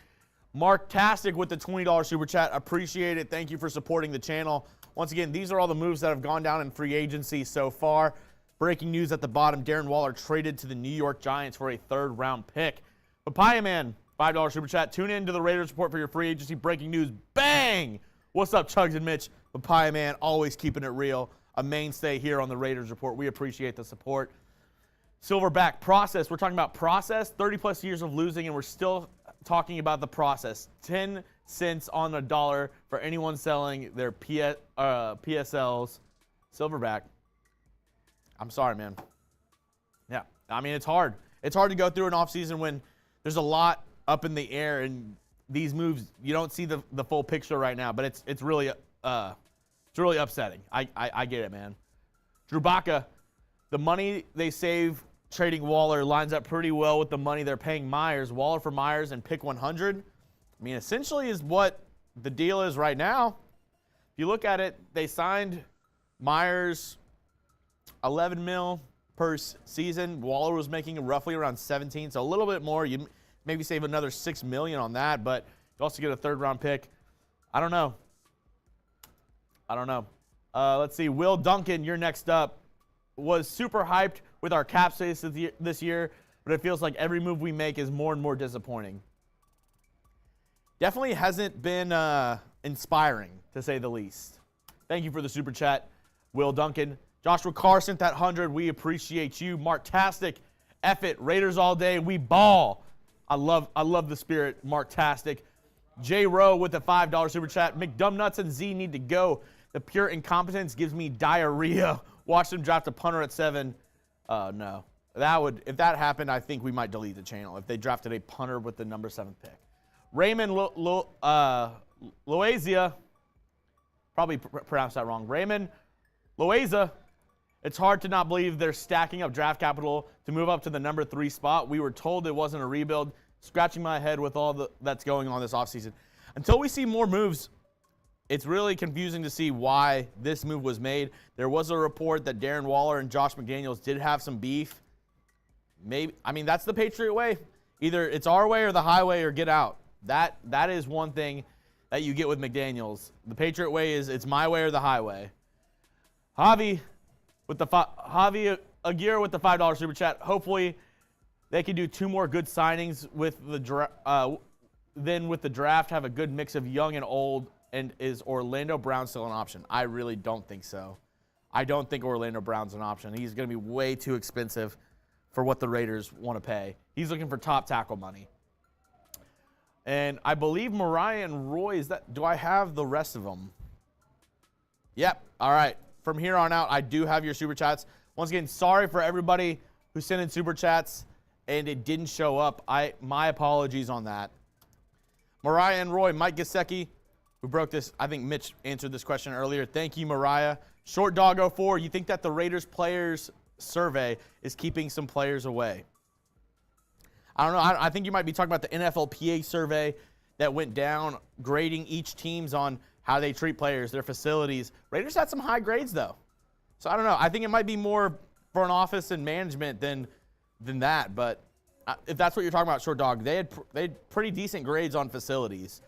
S2: Mark Tastic with the $20 super chat. Appreciate it. Thank you for supporting the channel. Once again, these are all the moves that have gone down in free agency so far. Breaking news at the bottom, Darren Waller traded to the New York Giants for a third-round pick. Papaya Man, $5 super chat. Tune in to the Raiders report for your free agency breaking news. Bang! What's up, Chugs and Mitch? Papaya Man, always keeping it real. A mainstay here on the Raiders report. We appreciate the support. Silverback process. We're talking about process. 30-plus years of losing, and we're still talking about the process. 10 cents on the dollar for anyone selling their PSLs. Silverback. I'm sorry, man. Yeah, I mean, it's hard. It's hard to go through an offseason when there's a lot up in the air, and these moves, you don't see the full picture right now, but it's really upsetting. I get it, man. Drew Baca, the money they save trading Waller lines up pretty well with the money they're paying Meyers. Waller for Meyers and pick 100. I mean, essentially is what the deal is right now. If you look at it, they signed Meyers $11 million per season. Waller was making roughly around 17, so a little bit more. You maybe save another $6 million on that, but you also get a third-round pick. I don't know. Let's see. Will Duncan, you're next up. Was super hyped with our cap space this year, but it feels like every move we make is more and more disappointing. Definitely hasn't been inspiring, to say the least. Thank you for the super chat, Will Duncan. Joshua Carson, that 100, we appreciate you. Mark-tastic, F it, Raiders all day, we ball. I love the spirit, Mark-tastic. J. Rowe with the $5 super chat. McDumbnuts and Z need to go. The pure incompetence gives me diarrhea. Watch them draft a punter at 7. No. If that happened, I think we might delete the channel if they drafted a punter with the number 7 pick. Raymond Loazia, probably pronounced that wrong. Raymond Loaiza, it's hard to not believe they're stacking up draft capital to move up to the number 3 spot. We were told it wasn't a rebuild. Scratching my head with all that's going on this offseason. Until we see more moves, it's really confusing to see why this move was made. There was a report that Darren Waller and Josh McDaniels did have some beef. That's the Patriot way. Either it's our way or the highway or get out. That is one thing that you get with McDaniels. The Patriot way is it's my way or the highway. Javi Aguirre with the $5 super chat. Hopefully they can do 2 more good signings with the draft. Have a good mix of young and old. And is Orlando Brown still an option? I really don't think so. I don't think Orlando Brown's an option. He's going to be way too expensive for what the Raiders want to pay. He's looking for top tackle money. And I believe Mariah and Roy, do I have the rest of them? Yep. All right. From here on out, I do have your super chats. Once again, sorry for everybody who sent in super chats and it didn't show up. My apologies on that. Mariah and Roy, Mike Gesicki, who broke this. I think Mitch answered this question earlier. Thank you, Mariah. Short Dog 04, you think that the Raiders players survey is keeping some players away? I don't know. I think you might be talking about the NFLPA survey that went down, grading each teams on how they treat players, their facilities. Raiders had some high grades, though. So I don't know. I think it might be more front office and management than that. But if that's what you're talking about, Short Dog, they had pretty decent grades on facilities.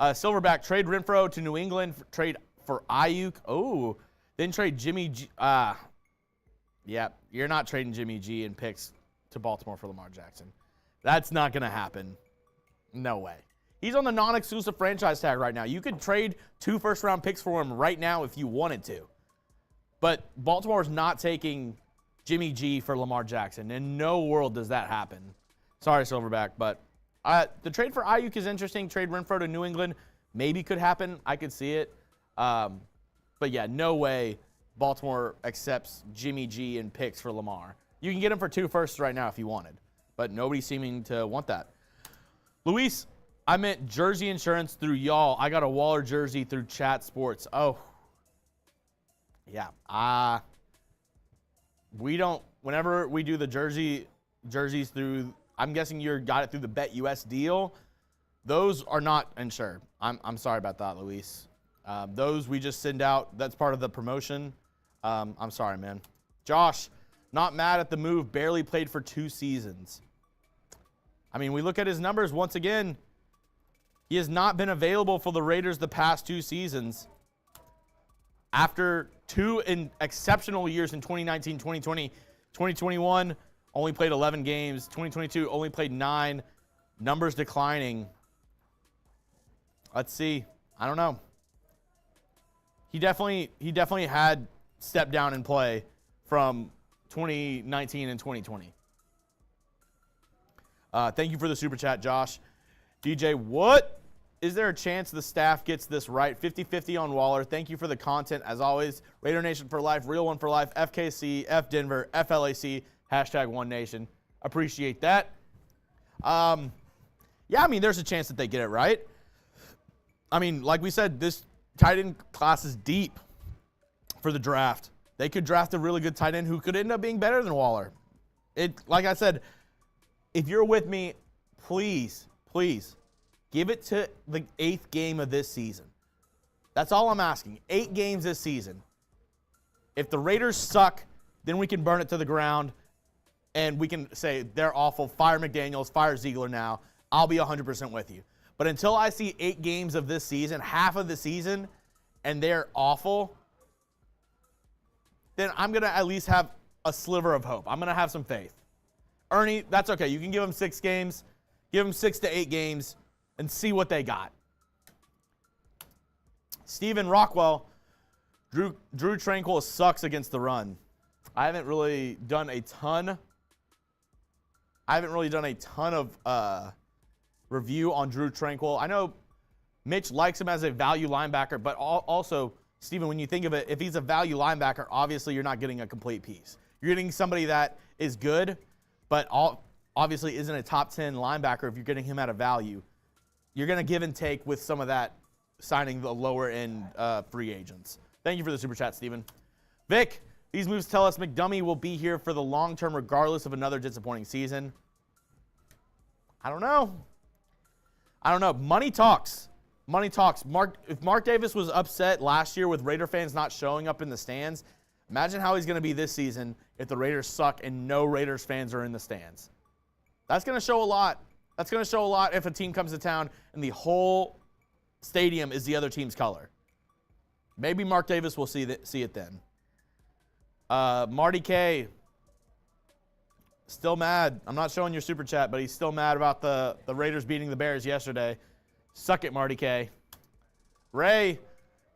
S2: Silverback, trade Renfro to New England, trade for Ayuk. Oh, then trade Jimmy G. Yeah, you're not trading Jimmy G and picks to Baltimore for Lamar Jackson. That's not going to happen. No way. He's on the non-exclusive franchise tag right now. You could trade 2 first-round picks for him right now if you wanted to. But Baltimore's not taking Jimmy G for Lamar Jackson. In no world does that happen. Sorry, Silverback, but the trade for Ayuk is interesting. Trade Renfro to New England maybe could happen. I could see it. But, yeah, no way Baltimore accepts Jimmy G and picks for Lamar. You can get him for 2 firsts right now if you wanted, but nobody's seeming to want that. Luis, I meant jersey insurance through y'all. I got a Waller jersey through Chat Sports. Oh, yeah. We don't, whenever we do the jerseys through, I'm guessing you got it through the BetUS deal. Those are not insured. I'm sorry about that, Luis. Those we just send out. That's part of the promotion. I'm sorry, man. Josh, not mad at the move. Barely played for 2 seasons. I mean, we look at his numbers once again. He has not been available for the Raiders the past 2 seasons. After 2 exceptional years in 2019, 2020, 2021, only played 11 games. 2022, only played 9. Numbers declining. Let's see. I don't know. He definitely had stepped down in play from 2019 and 2020. Thank you for the super chat, Josh. DJ, what? Is there a chance the staff gets this right? 50-50 on Waller. Thank you for the content, as always. Raider Nation for life, Real One for life, FKC, F Denver, FLAC, #OneNation. Appreciate that. Yeah, I mean, there's a chance that they get it right. I mean, like we said, this tight end class is deep for the draft. They could draft a really good tight end who could end up being better than Waller. Like I said, if you're with me, please, give it to the 8th game of this season. That's all I'm asking. 8 games this season. If the Raiders suck, then we can burn it to the ground, and we can say they're awful. Fire McDaniels, fire Ziegler now. I'll be 100% with you. But until I see 8 games of this season, half of the season, and they're awful, then I'm going to at least have a sliver of hope. I'm going to have some faith. Ernie, that's okay. You can give them 6 games. Give them 6 to 8 games and see what they got. Steven Rockwell, Drew Tranquil sucks against the run. I haven't really done a ton of review on Drew Tranquil. I know Mitch likes him as a value linebacker, but also, Steven, when you think of it, if he's a value linebacker, obviously you're not getting a complete piece. You're getting somebody that is good, but obviously isn't a top 10 linebacker if you're getting him at a value. You're going to give and take with some of that signing the lower-end free agents. Thank you for the super chat, Steven. Vic, these moves tell us McDummy will be here for the long term regardless of another disappointing season. I don't know. Money talks. If Mark Davis was upset last year with Raider fans not showing up in the stands, imagine how he's going to be this season if the Raiders suck and no Raiders fans are in the stands. That's going to show a lot. That's going to show a lot if a team comes to town and the whole stadium is the other team's color. Maybe Mark Davis will see it then. Marty K, still mad. I'm not showing your super chat, but he's still mad about the Raiders beating the Bears yesterday. Suck it, Marty K. Ray,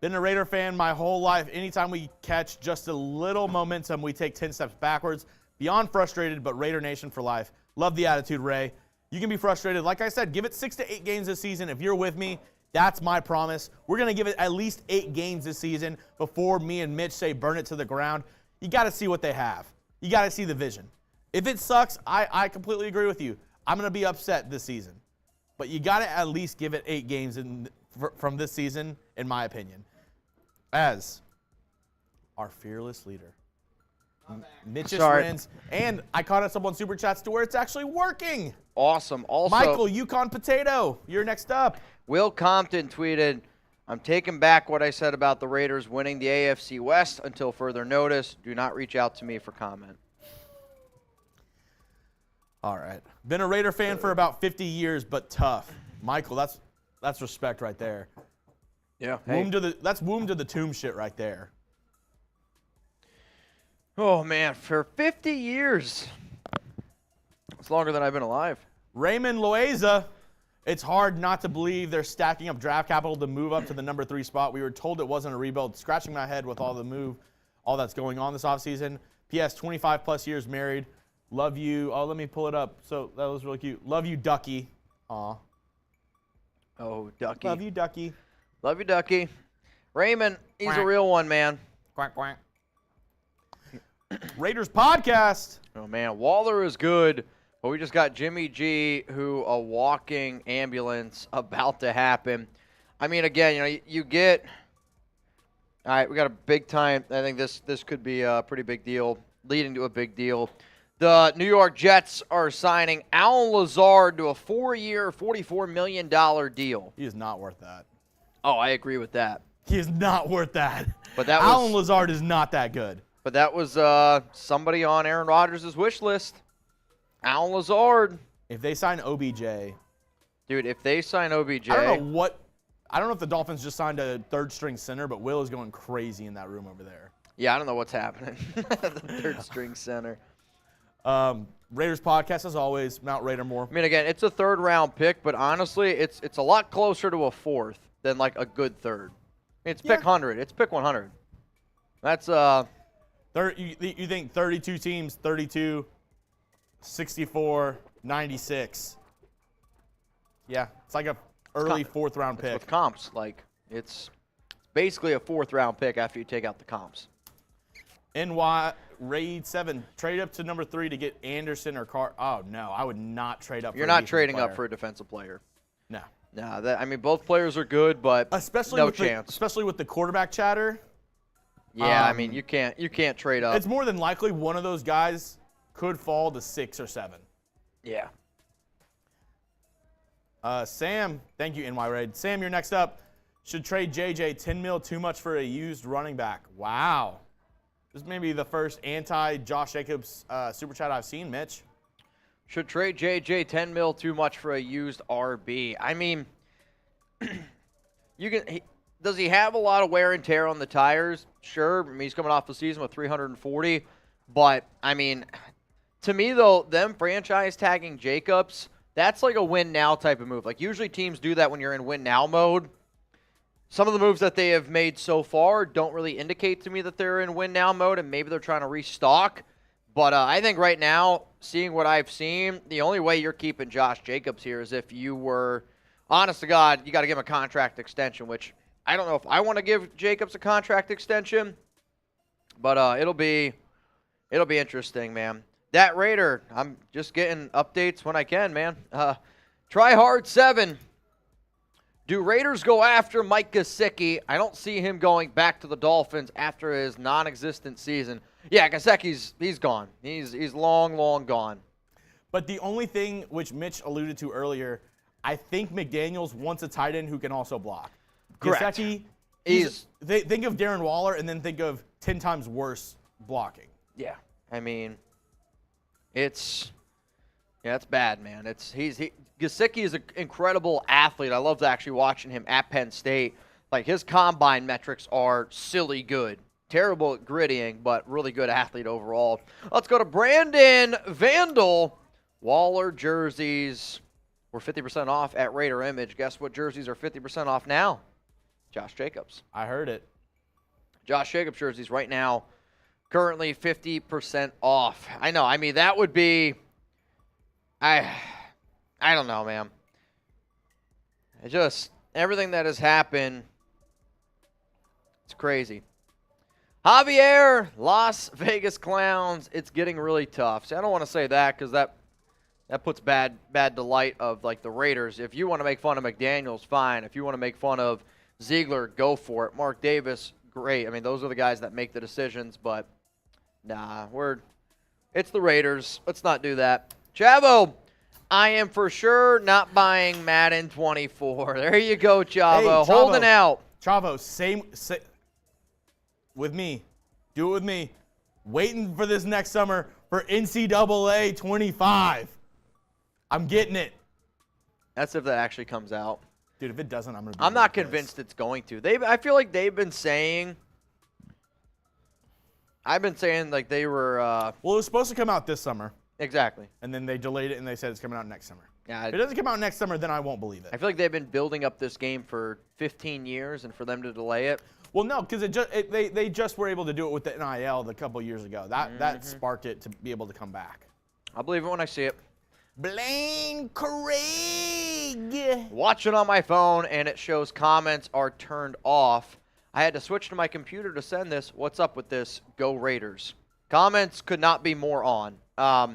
S2: been a Raider fan my whole life. Anytime we catch just a little momentum, we take 10 steps backwards. Beyond frustrated, but Raider Nation for life. Love the attitude, Ray. You can be frustrated. Like I said, give it 6 to 8 games this season. If you're with me, that's my promise. We're going to give it at least 8 games this season before me and Mitch say burn it to the ground. You got to see what they have. You got to see the vision. If it sucks, I completely agree with you. I'm going to be upset this season. But you got to at least give it 8 games from this season, in my opinion. As our fearless leader, Mitchell Renz. And I caught us up on Super Chats to where it's actually working.
S1: Awesome. Also,
S2: Michael, Yukon Potato, you're next up.
S1: Will Compton tweeted, I'm taking back what I said about the Raiders winning the AFC West until further notice. Do not reach out to me for comment.
S2: All right. Been a Raider fan for about 50 years, but tough. Michael, that's respect right there.
S1: Yeah.
S2: That's womb to the tomb shit right there.
S1: Oh, man, for 50 years. It's longer than I've been alive.
S2: Raymond Loaiza, it's hard not to believe they're stacking up draft capital to move up to the number 3 spot. We were told it wasn't a rebuild. Scratching my head with all that's going on this offseason. P.S. 25-plus years married. Love you. Oh, let me pull it up. So that was really cute. Love you, Ducky. Aw.
S1: Oh, Ducky.
S2: Love you, Ducky.
S1: Love you, Ducky. Raymond, he's a real one, man.
S2: Quack, quack. Raiders podcast.
S1: Oh, man, Waller is good, but we just got Jimmy G, who a walking ambulance about to happen. I mean, again, you get – all right, we got a big time. I think this could be a pretty big deal, leading to a big deal. The New York Jets are signing Allen Lazard to a 4-year, $44 million deal.
S2: He is not worth that.
S1: Oh, I agree with that.
S2: He is not worth that.
S1: But that
S2: Allen Lazard is not that good.
S1: But that was somebody on Aaron Rodgers' wish list. Allen Lazard.
S2: If they sign OBJ.
S1: Dude, if they sign OBJ.
S2: I don't know if the Dolphins just signed a 3rd-string center, but Will is going crazy in that room over there.
S1: Yeah, I don't know what's happening. The 3rd-string center.
S2: Raiders podcast, as always, Mount Raider more.
S1: I mean, again, it's a 3rd-round pick, but honestly, it's a lot closer to a 4th than, like, a good 3rd. It's pick 100. It's pick 100. That's
S2: You think 32 teams, 32, 64, 96. Yeah, it's like a early 4th-round pick.
S1: With comps, like, it's basically a 4th-round pick after you take out the comps.
S2: NY Raid 7, trade up to number 3 to get Anderson or Carr. Oh, no, I would not trade up.
S1: You're not trading up for a defensive player.
S2: No.
S1: No, I mean, both players are good, but no chance.
S2: Especially with the quarterback chatter.
S1: Yeah, I mean, you can't trade up.
S2: It's more than likely one of those guys could fall to 6 or 7.
S1: Yeah.
S2: Sam, thank you, NY Raid. Sam, you're next up. Should trade JJ 10 mil too much for a used running back. Wow. This may be the first anti-Josh Jacobs super chat I've seen, Mitch.
S1: Should trade JJ 10 mil too much for a used RB. I mean, does he have a lot of wear and tear on the tires? Sure. I mean, he's coming off the season with 340. But, I mean, to me, though, them franchise tagging Jacobs, that's like a win now type of move. Like, usually teams do that when you're in win now mode. Some of the moves that they have made so far don't really indicate to me that they're in win now mode, and maybe they're trying to restock. But I think right now, seeing what I've seen, the only way you're keeping Josh Jacobs here is if you were, honest to God, you got to give him a contract extension, which I don't know if I want to give Jacobs a contract extension, but it'll be interesting, man. That Raider, I'm just getting updates when I can, man. Try Hard 7. Do Raiders go after Mike Gesicki? I don't see him going back to the Dolphins after his non-existent season. Yeah, Gesicki's he's gone. He's long, long gone.
S2: But the only thing which Mitch alluded to earlier, I think McDaniels wants a tight end who can also block.
S1: Correct.
S2: Gesicki, think of Darren Waller and then think of 10 times worse blocking.
S1: Yeah, I mean, it's bad, man. Gesicki is an incredible athlete. I love actually watching him at Penn State. Like, his combine metrics are silly good. Terrible at grittying, but really good athlete overall. Let's go to Brandon Vandal. Waller jerseys were 50% off at Raider Image. Guess what jerseys are 50% off now? Josh Jacobs.
S2: I heard it.
S1: Josh Jacobs jerseys right now, currently 50% off. I know. I mean, that would be I don't know, man. Everything that has happened, it's crazy. Javier, Las Vegas Clowns. It's getting really tough. See, I don't want to say that because that puts bad delight of like the Raiders. If you want to make fun of McDaniels, fine. If you want to make fun of Ziegler, go for it. Mark Davis, great. I mean, those are the guys that make the decisions, but nah, it's the Raiders. Let's not do that. Chavo, I am for sure not buying Madden 24. There you go, Chavo.
S2: Hey, Chavo.
S1: Holding out.
S2: Chavo, same with me. Do it with me. Waiting for this next summer for NCAA 25. I'm getting it.
S1: That's if that actually comes out.
S2: Dude, if it doesn't, I'm going to be
S1: I'm not
S2: pissed.
S1: convinced it's going to. I feel like they've been saying I've been saying like they were
S2: Well, it was supposed to come out this summer,
S1: exactly.
S2: and then they delayed it, and they said it's coming out next summer.
S1: Yeah,
S2: If it doesn't come out next summer, then I won't believe
S1: I
S2: it.
S1: feel like they've been building up this game for 15 years, and for them to delay it.
S2: Well, no, because they just were able to do it with the NIL a couple years ago. That sparked it to be able to come back.
S1: I'll believe it when I see it.
S2: Blaine Craig.
S1: Watching on my phone, and it shows comments are turned off. I had to switch to my computer to send this. What's up with this? Go Raiders. Comments could not be more on. I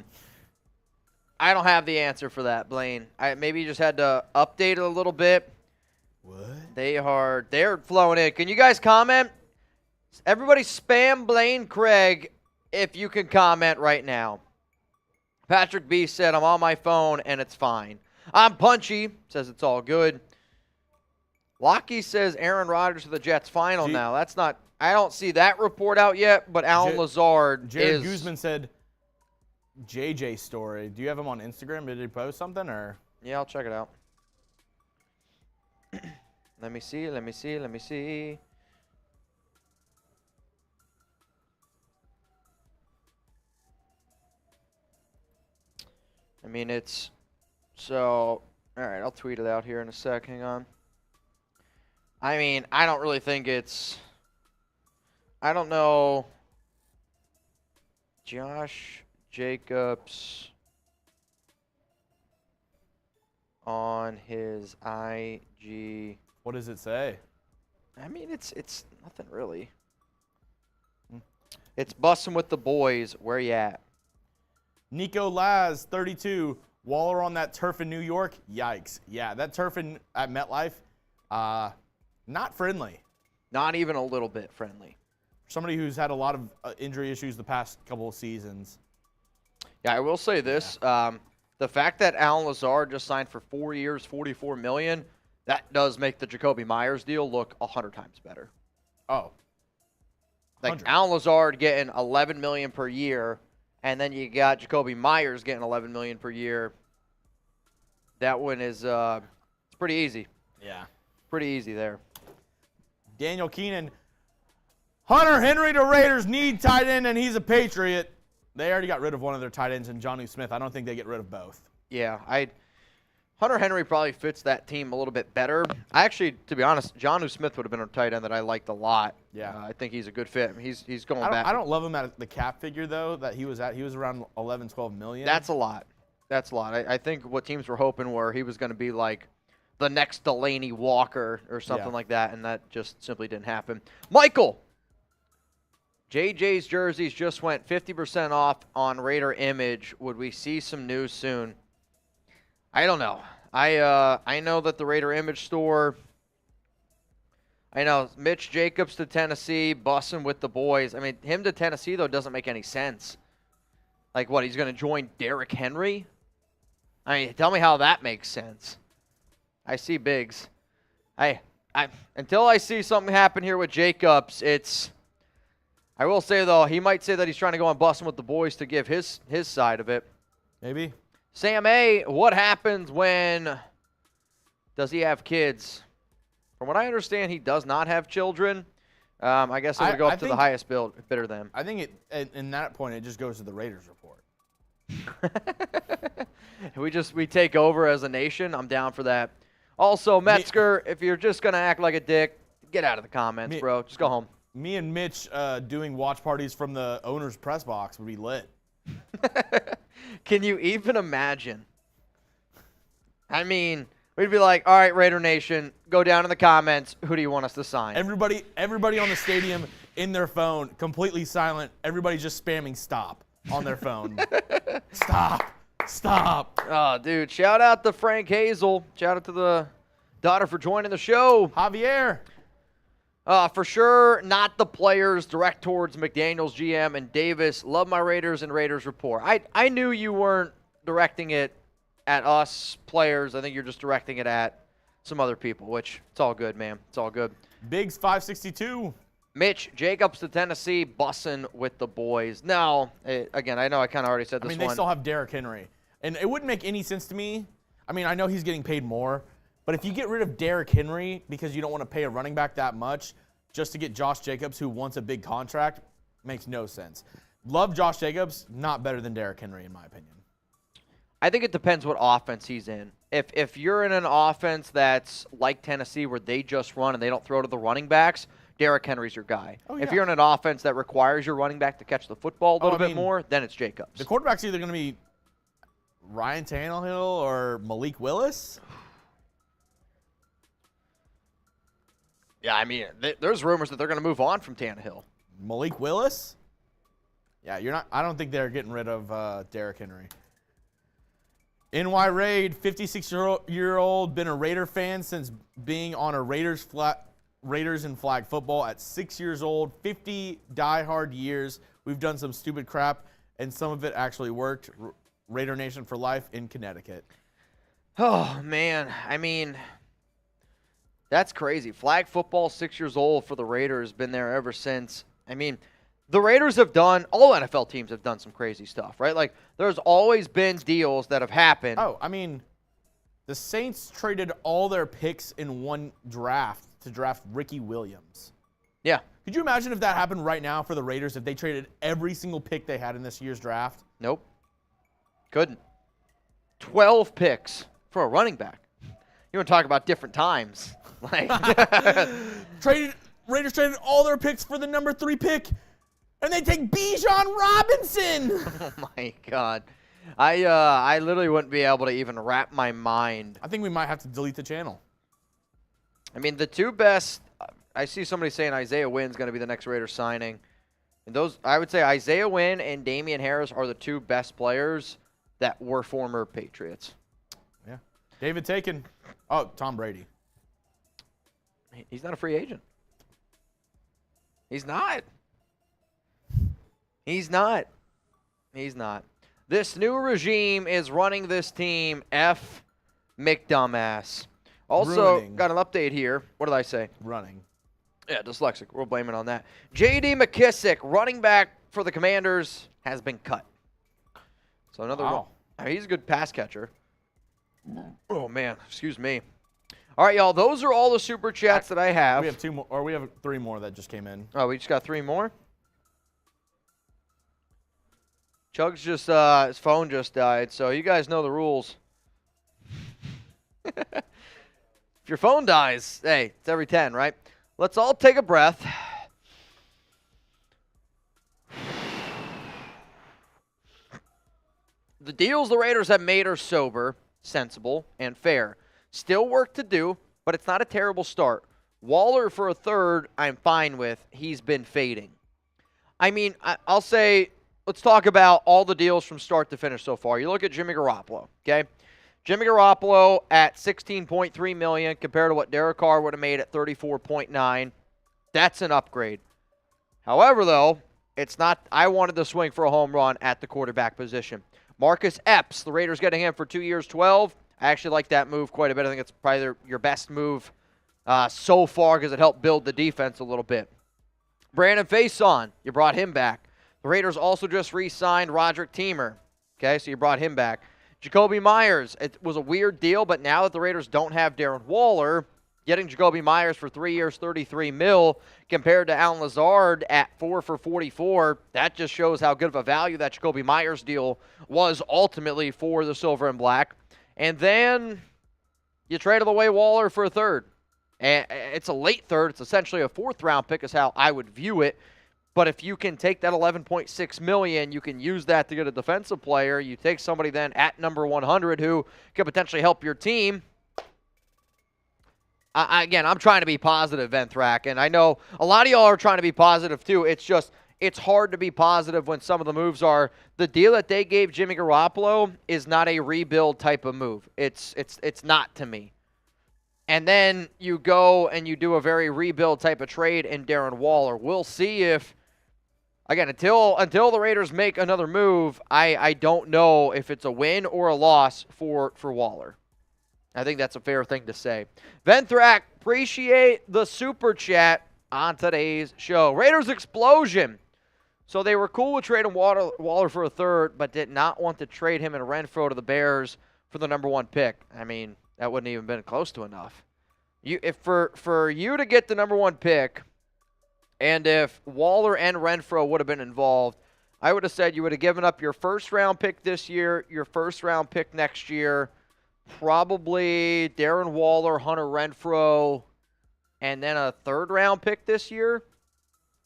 S1: don't have the answer for that, Blaine. Maybe you just had to update it a little bit.
S2: What?
S1: They're flowing in. Can you guys comment? Everybody spam Blaine Craig if you can comment right now. Patrick B said, I'm on my phone and it's fine. I'm Punchy, says it's all good. Lockie says Aaron Rodgers to the Jets final now. That's not, I don't see that report out yet, but Alan Lazard
S2: Jared
S1: is.
S2: Guzman said JJ story. Do you have him on Instagram? Did he post something or?
S1: Yeah, I'll check it out. Let me see. I mean, it's so. All right, I'll tweet it out here in a sec. Hang on. I mean, I don't really think it's. I don't know. Josh Jacobs on his IG.
S2: What does it say?
S1: I mean, it's nothing really. It's busting with the boys. Where you at?
S2: Nico Laz, 32. Waller on that turf in New York. Yikes. Yeah, that turf at MetLife, not friendly.
S1: Not even a little bit friendly.
S2: Somebody who's had a lot of injury issues the past couple of seasons.
S1: Yeah, I will say this. The fact that Alan Lazard just signed for 4 years, $44 million, that does make the Jakobi Meyers deal look 100 times better.
S2: Oh.
S1: Like
S2: 100.
S1: Alan Lazard getting $11 million per year, and then you got Jakobi Meyers getting $11 million per year. That one is it's pretty easy.
S2: Yeah.
S1: Pretty easy there.
S2: Daniel Keenan. Hunter Henry to Raiders need tight end, and he's a Patriot. They already got rid of one of their tight ends in Jonnu Smith. I don't think they get rid of both.
S1: Yeah, Hunter Henry probably fits that team a little bit better. I actually, to be honest, Jonnu Smith would have been a tight end that I liked a lot.
S2: Yeah.
S1: I think he's a good fit. I mean, he's going back.
S2: I don't love him at the cap figure, though, that he was at. He was around 11, 12 million.
S1: That's a lot. That's a lot. I think what teams were hoping were he was going to be like the next Delaney Walker or something like that, and that just simply didn't happen. Michael! JJ's jerseys just went 50% off on Raider Image. Would we see some news soon? I don't know. I know that the Raider Image store, I know Mitch Jacobs to Tennessee, bussing with the boys. I mean, him to Tennessee, though, doesn't make any sense. Like, what, he's going to join Derrick Henry? I mean, tell me how that makes sense. I see Biggs. Until I see something happen here with Jacobs, I will say, though, he might say that he's trying to go on busing with the boys to give his side of it.
S2: Maybe.
S1: Sam A., what happens when does he have kids? From what I understand, he does not have children. I guess it would go up to the highest bidder then.
S2: I think in that point, it just goes to the Raiders report.
S1: we take over as a nation. I'm down for that. Also, Metzger, if you're just going to act like a dick, get out of the comments, bro. Just go home.
S2: Me and Mitch doing watch parties from the owner's press box would be lit.
S1: Can you even imagine? I mean, we'd be like, all right, Raider Nation, go down in the comments. Who do you want us to sign?
S2: Everybody on the stadium in their phone, completely silent. Everybody's just spamming stop on their phone. Stop. Stop.
S1: Oh, dude, shout out to Frank Hazel. Shout out to the daughter for joining the show.
S2: Javier.
S1: For sure, not the players. Direct towards McDaniels, GM, and Davis. Love my Raiders and Raiders report. I knew you weren't directing it at us players. I think you're just directing it at some other people, which it's all good, man. It's all good.
S2: Biggs 562.
S1: Mitch Jacobs to Tennessee, bussin' with the boys. No, again, I know I kind of already said this one.
S2: They still have Derrick Henry. And it wouldn't make any sense to me. I mean, I know he's getting paid more. But if you get rid of Derrick Henry because you don't want to pay a running back that much just to get Josh Jacobs, who wants a big contract, makes no sense. Love Josh Jacobs, not better than Derrick Henry, in my opinion.
S1: I think it depends what offense he's in. If you're in an offense that's like Tennessee where they just run and they don't throw to the running backs, Derrick Henry's your guy.
S2: Oh, yeah.
S1: If you're in an offense that requires your running back to catch the football a little bit more, then it's Jacobs.
S2: The quarterback's either going to be Ryan Tannehill or Malik Willis.
S1: Yeah, I mean, there's rumors that they're going to move on from Tannehill.
S2: Malik Willis? Yeah, you're not. I don't think they're getting rid of Derrick Henry. NY Raid, 56-year-old, been a Raider fan since being on a Raiders and flag football at 6 years old. 50 diehard years. We've done some stupid crap, and some of it actually worked. Raider Nation for life in Connecticut.
S1: Oh, man. I mean, that's crazy. Flag football, 6 years old for the Raiders, been there ever since. I mean, the Raiders have done, all NFL teams have done some crazy stuff, right? Like, there's always been deals that have happened.
S2: Oh, I mean, the Saints traded all their picks in one draft to draft Ricky Williams.
S1: Yeah.
S2: Could you imagine if that happened right now for the Raiders, if they traded every single pick they had in this year's draft?
S1: Nope. Couldn't. 12 picks for a running back. You want to talk about different times. Like
S2: Raiders traded all their picks for the number 3 pick, and they take Bijan Robinson.
S1: Oh, my God. I literally wouldn't be able to even wrap my mind.
S2: I think we might have to delete the channel.
S1: I mean, the two best, I see somebody saying Isaiah Wynn's going to be the next Raiders signing. And those, I would say Isaiah Wynn and Damian Harris are the two best players that were former Patriots.
S2: Yeah. David Taken. Oh, Tom Brady.
S1: He's not a free agent. He's not. He's not. He's not. This new regime is running this team F McDumbass. Also,
S2: Ruining.
S1: got an update here. What did I say?
S2: Running.
S1: Yeah, dyslexic. We'll blame it on that. J.D. McKissick, running back for the Commanders, has been cut. So another one. I mean, he's a good pass catcher. Oh, man. Excuse me. All right, y'all. Those are all the super chats that I have.
S2: We have 2 more, or we have 3 more that just came in.
S1: Oh, we just got 3 more? Chug's just, his phone just died, so you guys know the rules. If your phone dies, hey, it's every 10, right? Let's all take a breath. The deals the Raiders have made are sober, sensible, and fair. Still work to do, but it's not a terrible start. Waller for a third, I'm fine with. He's been fading. I mean, I'll say, let's talk about all the deals from start to finish so far. You look at Jimmy Garoppolo, okay? Jimmy Garoppolo at $16.3 million compared to what Derek Carr would have made at $34.9. That's an upgrade. However, though, it's not. I wanted to swing for a home run at the quarterback position. Marcus Epps, the Raiders getting him for 2 years, 12. I actually like that move quite a bit. I think it's probably your best move so far because it helped build the defense a little bit. Brandon Faison, you brought him back. The Raiders also just re-signed Roderick Teamer. Okay, so you brought him back. Jakobi Meyers, it was a weird deal, but now that the Raiders don't have Darren Waller, getting Jakobi Meyers for 3 years, $33 million, compared to Allen Lazard at 4 for $44, that just shows how good of a value that Jakobi Meyers deal was ultimately for the Silver and Black. And then you traded away Waller for a third. And it's a late third. It's essentially a 4th-round pick is how I would view it. But if you can take that $11.6 million, you can use that to get a defensive player. You take somebody then at number 100 who could potentially help your team. Again, I'm trying to be positive, Venthrak, and I know a lot of y'all are trying to be positive too. It's just, it's hard to be positive when some of the moves are, the deal that they gave Jimmy Garoppolo is not a rebuild type of move. It's not to me. And then you go and you do a very rebuild type of trade in Darren Waller. We'll see if, again, until the Raiders make another move, I don't know if it's a win or a loss for Waller. I think that's a fair thing to say. Venthrak, appreciate the super chat on today's show. Raiders explosion. So they were cool with trading Waller for a third, but did not want to trade him and Renfrow to the Bears for the number 1 pick. I mean, that wouldn't even been close to enough. If for you to get the number 1 pick, and if Waller and Renfrow would have been involved, I would have said you would have given up your first-round pick this year, your first-round pick next year, probably Darren Waller, Hunter Renfrow, and then a third-round pick this year.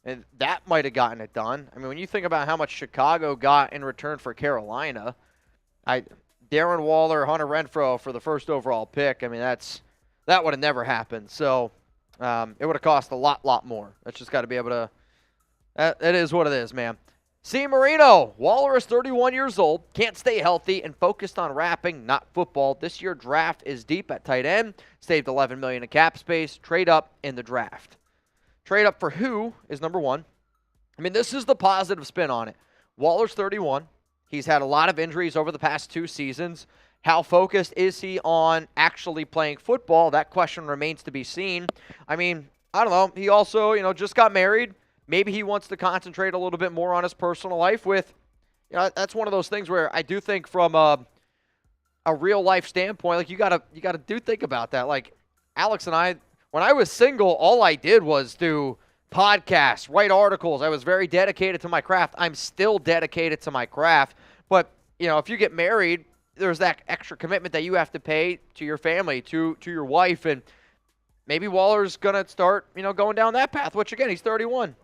S1: And that might have gotten it done. I mean, when you think about how much Chicago got in return for Carolina, Darren Waller, Hunter Renfrow for the first overall pick, I mean, that would have never happened. So it would have cost a lot more. That's just got to be able to it is what it is, man. C. Marino, Waller is 31 years old, can't stay healthy, and focused on rapping, not football. This year draft is deep at tight end, saved $11 million in cap space, trade up in the draft. Trade up for who is number 1. I mean, this is the positive spin on it. Waller's 31. He's had a lot of injuries over the past 2 seasons. How focused is he on actually playing football? That question remains to be seen. I mean, I don't know. He also, just got married. Maybe he wants to concentrate a little bit more on his personal life with, that's one of those things where I do think from a real life standpoint, like you gotta think about that. Like Alex and I, when I was single, all I did was do podcasts, write articles. I was very dedicated to my craft. I'm still dedicated to my craft. But, if you get married, there's that extra commitment that you have to pay to your family, to your wife. And maybe Waller's going to start, going down that path, which, again, he's 31.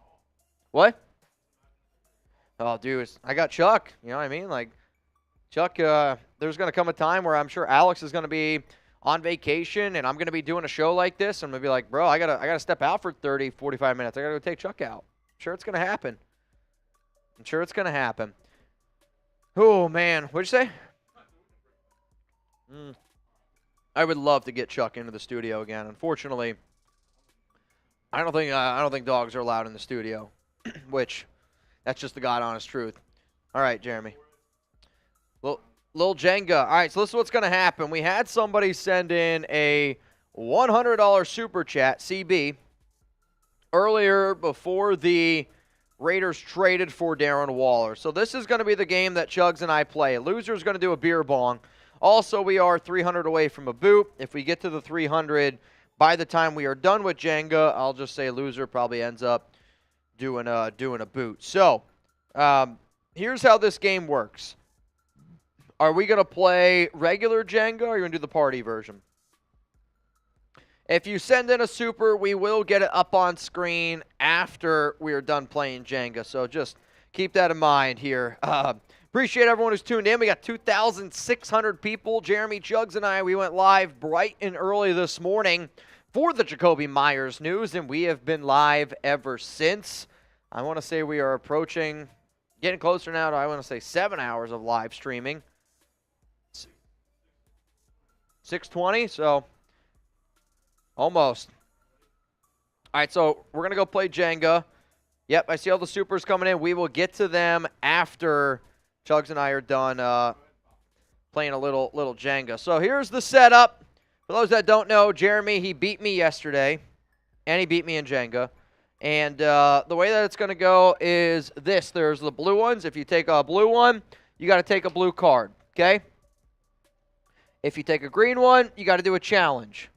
S1: What? Oh, dude, I got Chuck. You know what I mean? Like, Chuck, there's going to come a time where I'm sure Alex is going to be on vacation, and I'm going to be doing a show like this. I'm going to be like, bro, I gotta step out for 30, 45 minutes. I got to go take Chuck out. I'm sure it's going to happen. Oh, man. What'd you say? I would love to get Chuck into the studio again. Unfortunately, I don't think dogs are allowed in the studio, which that's just the God honest truth. All right, Jeremy. Lil Jenga. All right, so this is what's going to happen. We had somebody send in a $100 super chat, CB, earlier before the Raiders traded for Darren Waller. So this is going to be the game that Chugs and I play. Loser's going to do a beer bong. Also, we are 300 away from a boot. If we get to the 300 by the time we are done with Jenga, I'll just say loser probably ends up doing a boot. So here's how this game works. Are we going to play regular Jenga, or are you going to do the party version? If you send in a super, we will get it up on screen after we are done playing Jenga. So just keep that in mind here. Appreciate everyone who's tuned in. We got 2,600 people. Jeremy, Chugs, and I, we went live bright and early this morning for the Jakobi Meyers news, and we have been live ever since. I want to say we are approaching, getting closer now to, I want to say, 7 hours of live streaming. 6:20, so almost. All right, so we're going to go play Jenga. Yep, I see all the supers coming in. We will get to them after Chugs and I are done playing a little Jenga. So here's the setup. For those that don't know, Jeremy, he beat me yesterday, and he beat me in Jenga. And the way that it's going to go is this. There's the blue ones. If you take a blue one, you got to take a blue card, okay? If you take a green one, you got to do a challenge.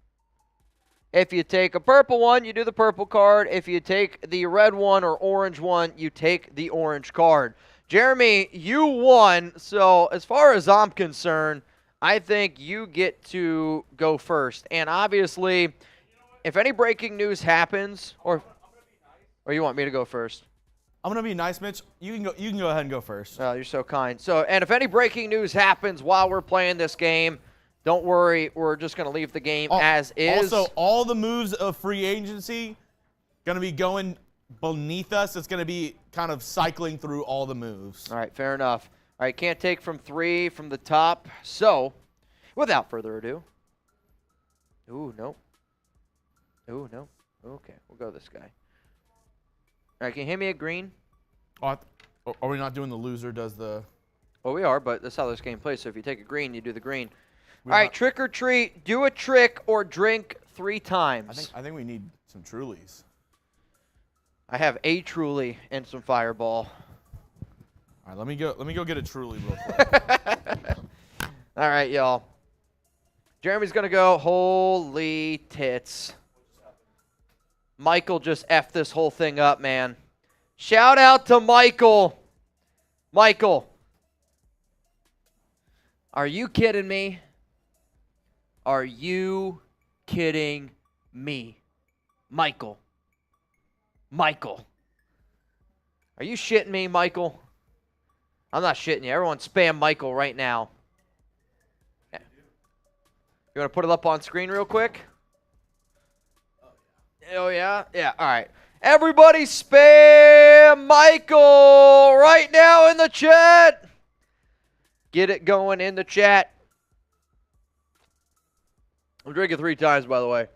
S1: If you take a purple one, you do the purple card. If you take the red one or orange one, you take the orange card. Jeremy, you won, so as far as I'm concerned, I think you get to go first. And obviously, if any breaking news happens, or you want me to go first?
S2: I'm going to be nice, Mitch. You can go ahead and go first.
S1: Oh, you're so kind. So, and if any breaking news happens while we're playing this game, Don't worry, we're just going to leave the game as is.
S2: Also, all the moves of free agency going to be going beneath us. It's going to be kind of cycling through all the moves.
S1: All right, fair enough. All right, can't take from 3 from the top. So, without further ado. Ooh, no. Ooh, no. Okay, we'll go this guy. All right, can you hand me a green?
S2: Oh, are we not doing the loser does the...
S1: Well, we are, but that's how this game plays. So if you take a green, you do the green. All right, trick or treat. Do a trick or drink 3 times.
S2: I think we need some Trulies.
S1: I have a Truly and some Fireball.
S2: All right, let me go get a Truly real quick.
S1: All right, y'all. Jeremy's going to go. Holy tits. Michael just effed this whole thing up, man. Shout out to Michael. Michael. Are you kidding me? Are you kidding me? Michael. Michael. Are you shitting me, Michael? I'm not shitting you. Everyone spam Michael right now. Yeah. You want to put it up on screen real quick? Oh, yeah? Yeah, all right. Everybody spam Michael right now in the chat. Get it going in the chat. I'm drinking 3 times, by the way.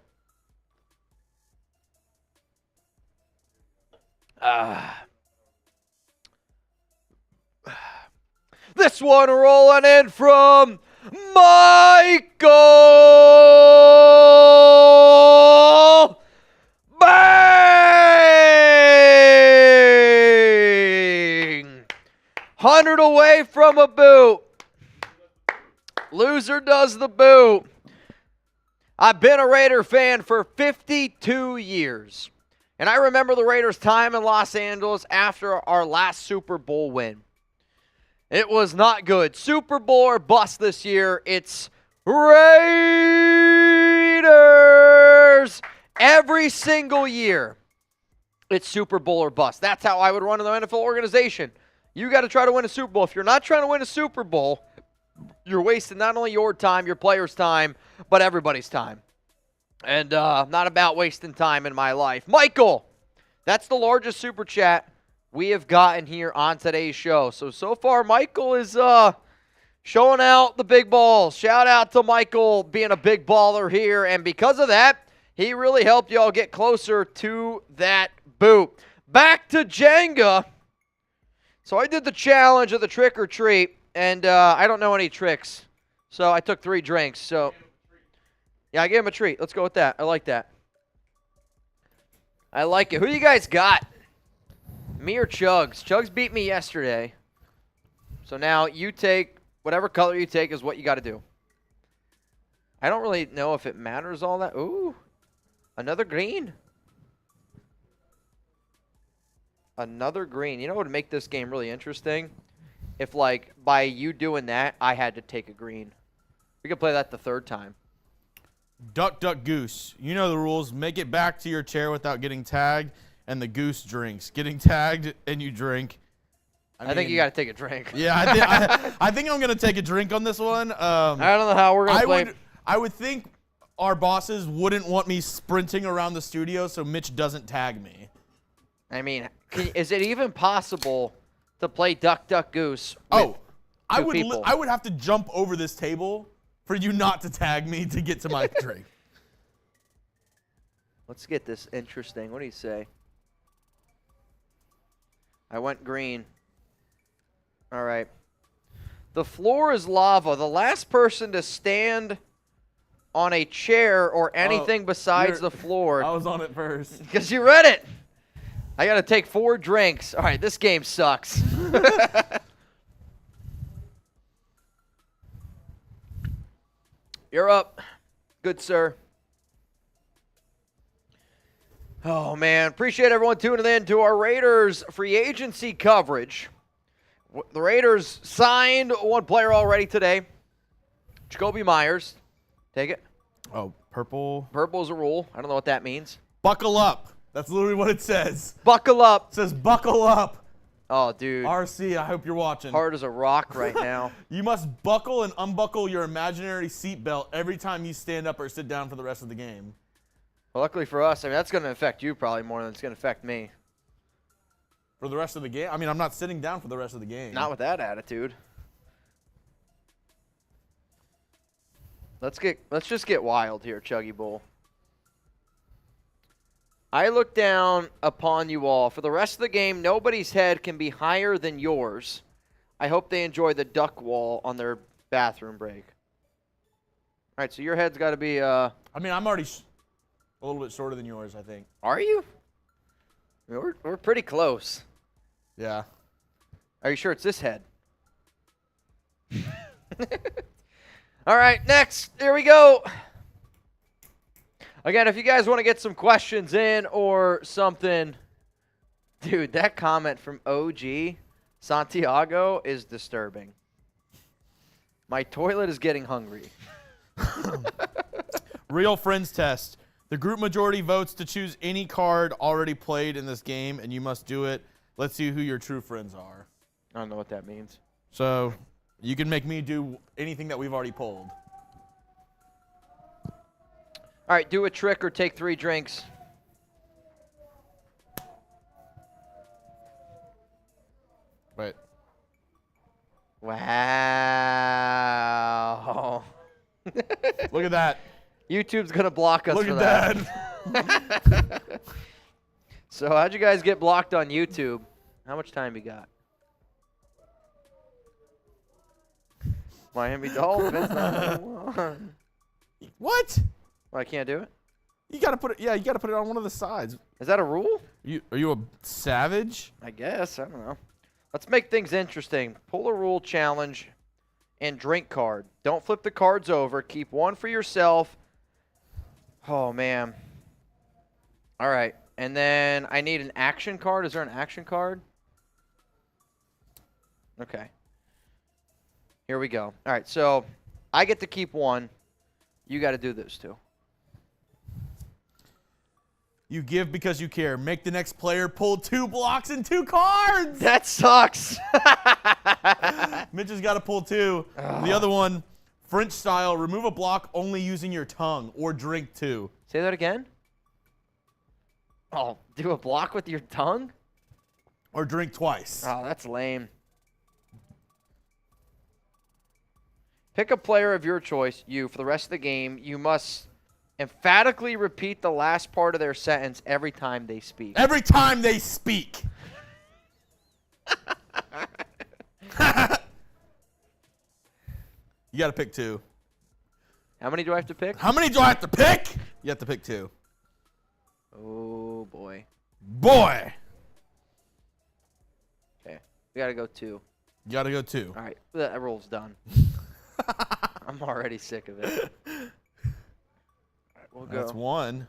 S1: This one rolling in from Michael. Bang! 100 away from a boot. Loser does the boot. I've been a Raider fan for 52 years. And I remember the Raiders' time in Los Angeles after our last Super Bowl win. It was not good. Super Bowl or bust this year. It's Raiders. Every single year, it's Super Bowl or bust. That's how I would run an NFL organization. You got to try to win a Super Bowl. If you're not trying to win a Super Bowl, you're wasting not only your time, your players' time, but everybody's time. And not about wasting time in my life. Michael, that's the largest super chat we have gotten here on today's show. So far, Michael is showing out the big balls. Shout out to Michael being a big baller here. And because of that, he really helped y'all get closer to that boot. Back to Jenga. So I did the challenge of the trick or treat. And I don't know any tricks. So I took 3 drinks. So yeah, I gave him a treat. Let's go with that. I like that. I like it. Who you guys got? Me or Chugs? Chugs beat me yesterday. So now you take whatever color you take is what you got to do. I don't really know if it matters all that. Ooh, another green. Another green. You know what would make this game really interesting? If, like, by you doing that, I had to take a green. We could play that the 3rd time.
S2: Duck, duck, goose. You know the rules. Make it back to your chair without getting tagged, and the goose drinks. Getting tagged and you drink.
S1: I think you got to take a drink.
S2: Yeah, I think I'm going to take a drink on this one.
S1: I don't know how we're going to play.
S2: I would think our bosses wouldn't want me sprinting around the studio so Mitch doesn't tag me.
S1: I mean, is it even possible to play duck, duck, goose with
S2: I would have to jump over this table for you not to tag me to get to my drink.
S1: Let's get this interesting. What do you say? I went green. All right. The floor is lava. The last person to stand on a chair or anything besides the floor.
S2: I was on it first.
S1: Because you read it. I got to take 4 drinks. All right, this game sucks. You're up. Good, sir. Oh, man. Appreciate everyone tuning in to our Raiders free agency coverage. The Raiders signed 1 player already today. Jakobi Meyers. Take it.
S2: Oh, purple.
S1: Purple is a rule. I don't know what that means.
S2: Buckle up. That's literally what it says.
S1: Buckle up.
S2: It says buckle up.
S1: Oh, dude.
S2: RC, I hope you're watching.
S1: Hard as a rock right now.
S2: You must buckle and unbuckle your imaginary seatbelt every time you stand up or sit down for the rest of the game.
S1: Well, luckily for us, I mean, that's going to affect you probably more than it's going to affect me.
S2: For the rest of the game? I mean, I'm not sitting down for the rest of the game.
S1: Not with that attitude. Let's just get wild here, Chuggy Bull. I look down upon you all. For the rest of the game, nobody's head can be higher than yours. I hope they enjoy the duck wall on their bathroom break. All right, so your head's got to be...
S2: I mean, I'm already a little bit shorter than yours, I think.
S1: Are you? I mean, we're pretty close.
S2: Yeah.
S1: Are you sure it's this head? All right, next. Here we go. Again, if you guys want to get some questions in or something, dude, that comment from OG Santiago is disturbing. My toilet is getting hungry.
S2: Real friends test. The group majority votes to choose any card already played in this game, and you must do it. Let's see who your true friends are.
S1: I don't know what that means.
S2: So you can make me do anything that we've already pulled.
S1: All right, do a trick or take 3 drinks.
S2: Wait.
S1: Wow.
S2: Look at that.
S1: YouTube's going to block us
S2: Look
S1: for
S2: at
S1: that. So how'd you guys get blocked on YouTube? How much time you got? Miami Dolphins.
S2: What?
S1: Well, I can't do it?
S2: You gotta put it. Yeah, you gotta put it on one of the sides.
S1: Is that a rule?
S2: Are you a savage?
S1: I guess. I don't know. Let's make things interesting. Pull a rule challenge and drink card. Don't flip the cards over. Keep one for yourself. Oh, man. All right. And then I need an action card. Is there an action card? Okay. Here we go. All right. So I get to keep one. You got to do this too.
S2: You give because you care. Make the next player pull 2 blocks and 2 cards.
S1: That sucks.
S2: Mitch has got to pull 2. The other one, French style, remove a block only using your tongue or drink 2.
S1: Say that again. Oh, do a block with your tongue?
S2: Or drink twice.
S1: Oh, that's lame. Pick a player of your choice, you, for the rest of the game. You must emphatically repeat the last part of their sentence every time they speak.
S2: Every time they speak. You got to pick 2.
S1: How many do I have to pick?
S2: How many do I have to pick? You have to pick 2.
S1: Oh, boy.
S2: Boy.
S1: Okay. We got to go 2.
S2: You got to go 2.
S1: All right. That roll's done. I'm already sick of it. All right, we'll go.
S2: That's 1.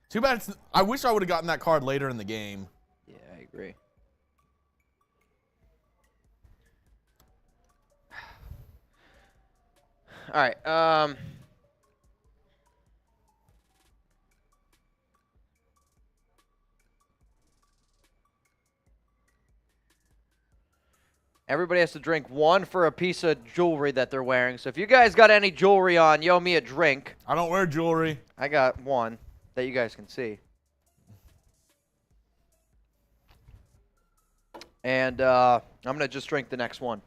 S2: Too bad. I wish I would have gotten that card later in the game.
S1: Yeah, I agree. All right. Everybody has to drink 1 for a piece of jewelry that they're wearing. So if you guys got any jewelry on, you owe me a drink.
S2: I don't wear jewelry.
S1: I got 1 that you guys can see. And I'm going to just drink the next one.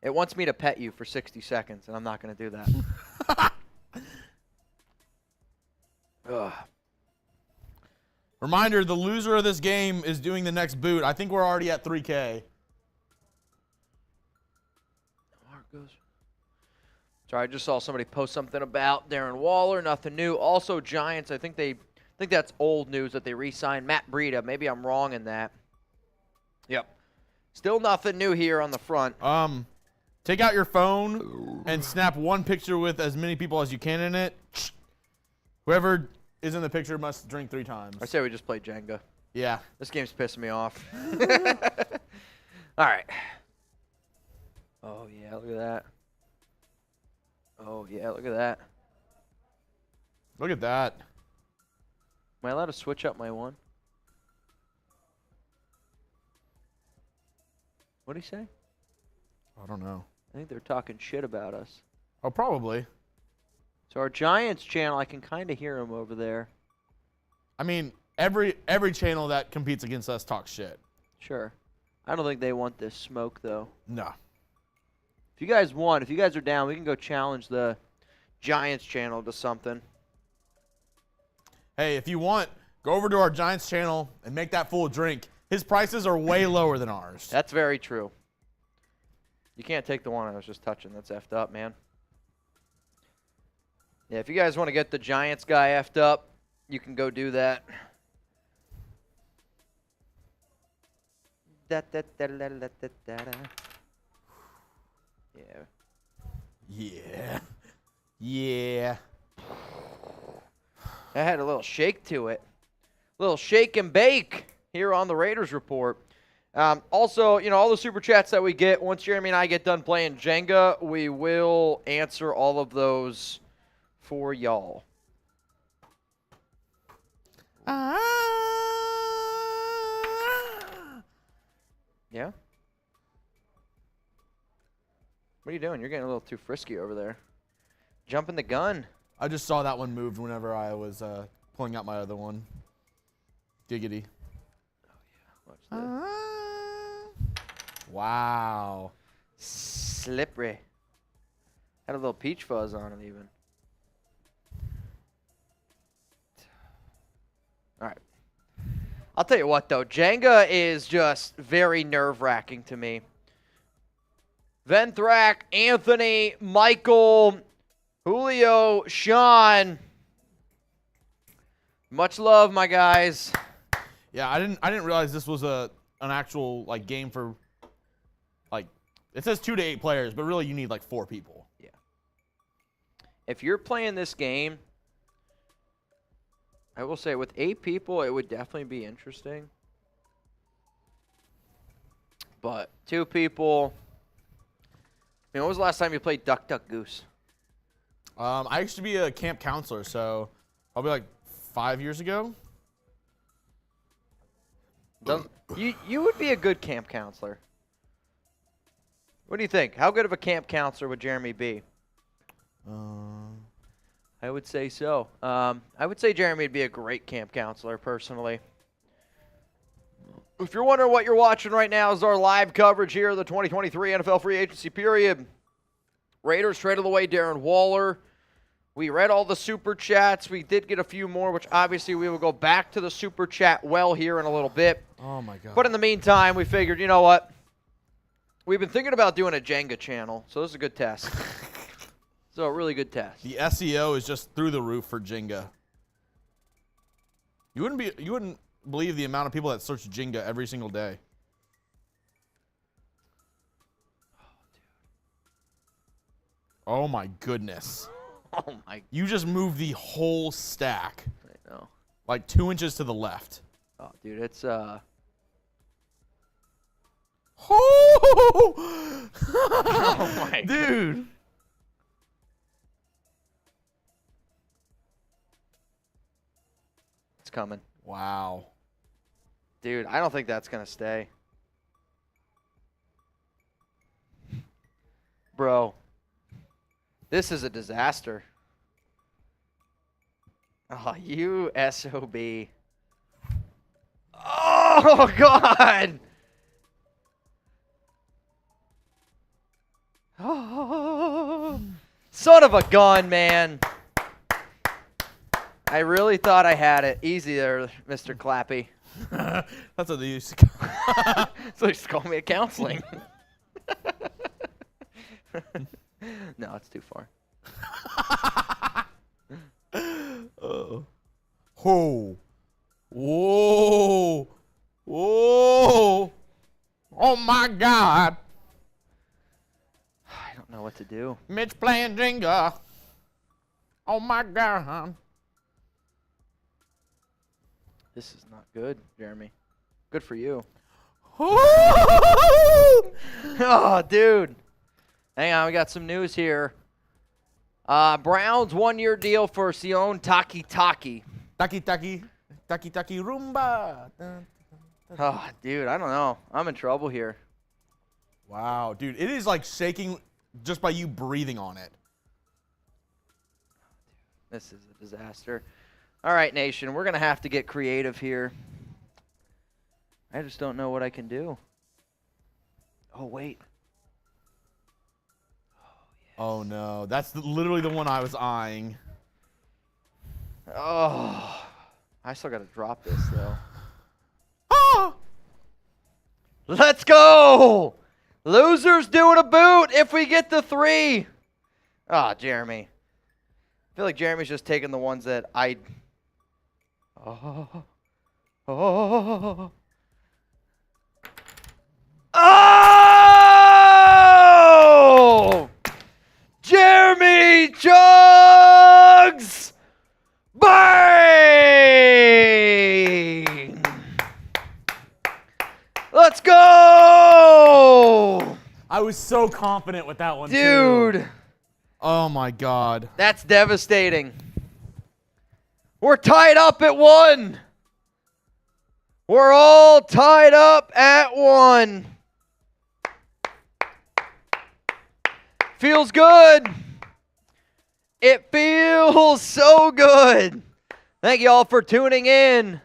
S1: It wants me to pet you for 60 seconds, and I'm not going to do that. Ugh.
S2: Reminder, the loser of this game is doing the next boot. I think we're already at 3K.
S1: Sorry, I just saw somebody post something about Darren Waller. Nothing new. Also, Giants. I think that's old news that they re-signed Matt Breida. Maybe I'm wrong in that. Yep. Still nothing new here on the front.
S2: Take out your phone and snap 1 picture with as many people as you can in it. Whoever is in the picture must drink 3 times.
S1: I say we just play Jenga.
S2: Yeah.
S1: This game's pissing me off. All right. Oh, yeah, look at that. Oh, yeah, look at that.
S2: Look at that.
S1: Am I allowed to switch up my one?
S5: What'd he say?
S2: I don't know.
S5: I think they're talking shit about us.
S2: Oh, probably.
S5: So our Giants channel, I can kind of hear him over there.
S2: I mean, every channel that competes against us talks shit.
S5: Sure. I don't think they want this smoke, though.
S2: No.
S5: If you guys want, if you guys are down, we can go challenge the Giants channel to something.
S2: Hey, if you want, go over to our Giants channel and make that fool drink. His prices are way lower than ours.
S5: That's very true. You can't take the one I was just touching. That's effed up, man. Yeah, if you guys want to get the Giants guy effed up, you can go do that. Yeah.
S2: Yeah. Yeah.
S5: That had a little shake to it. A little shake and bake here on the Raiders Report. Also, you know, all the Super Chats that we get, once Jeremy and I get done playing Jenga, we will answer all of those for y'all. Yeah? What are you doing? You're getting a little too frisky over there. Jumping the gun.
S2: I just saw that one moved whenever I was pulling out my other one. Giggity.
S5: Watch this.
S2: Wow.
S5: Slippery. Had a little peach fuzz on it even. All right. I'll tell you what, though. Jenga is just very nerve-wracking to me. Venthrak, Anthony, Michael, Julio, Sean. Much love, my guys.
S2: Yeah, I didn't realize this was an actual like game for like it says 2 to 8 players, but really you need like 4 people.
S5: Yeah. If you're playing this game, I will say with 8 people, it would definitely be interesting. But 2 people, when was the last time you played Duck Duck Goose?
S2: I used to be a camp counselor, so probably like 5 years ago.
S5: You would be a good camp counselor. What do you think? How good of a camp counselor would Jeremy be? I would say so. I would say Jeremy would be a great camp counselor, personally. If you're wondering what you're watching right now, is our live coverage here of the 2023 NFL free agency period. Raiders traded away Darren Waller. We read all the Super Chats. We did get a few more, which obviously we will go back to the Super Chat well here in a little bit.
S2: Oh, my God.
S5: But in the meantime, we figured, you know what? We've been thinking about doing a Jenga channel, so this is a good test. So a really good test.
S2: The SEO is just through the roof for Jenga. You wouldn't believe the amount of people that search Jenga every single day. Oh my goodness.
S5: Oh my.
S2: You just moved the whole stack.
S5: I know.
S2: Like 2 inches to the left.
S5: Oh, dude, it's
S2: Oh
S5: my
S2: dude.
S5: It's coming.
S2: Wow.
S5: Dude, I don't think that's going to stay. Bro, this is a disaster. Oh, you SOB. Oh, God. Oh, son of a gun, man. I really thought I had it. Easy there, Mr. Clappy.
S2: That's what they used to call.
S5: So they just call me a counseling. No, it's too far.
S2: Oh. Whoa. Whoa. Whoa. Oh my God.
S5: I don't know what to do.
S2: Mitch playing Jenga. Oh my God.
S5: This is not good, Jeremy. Good for you. Oh, dude. Hang on, we got some news here. Browns 1-year deal for Sion Taki.
S2: Taki rumba.
S5: Oh, dude, I don't know. I'm in trouble here.
S2: Wow, dude, it is like shaking just by you breathing on it.
S5: This is a disaster. All right, nation, we're going to have to get creative here. I just don't know what I can do. Oh, wait.
S2: Oh, no. That's literally the one I was eyeing.
S5: Oh, I still got to drop this, though.
S2: Ah!
S5: Let's go! Losers doing a boot if we get the 3. Ah, Jeremy. I feel like Jeremy's just taking the ones that I... Oh. Oh. Oh! Jeremy chugs! Bang! Let's go!
S2: I was so confident with that one,
S5: Dude.
S2: too. Oh, my God.
S5: That's devastating. We're tied up at 1. We're all tied up at 1. Feels good. It feels so good. Thank you all for tuning in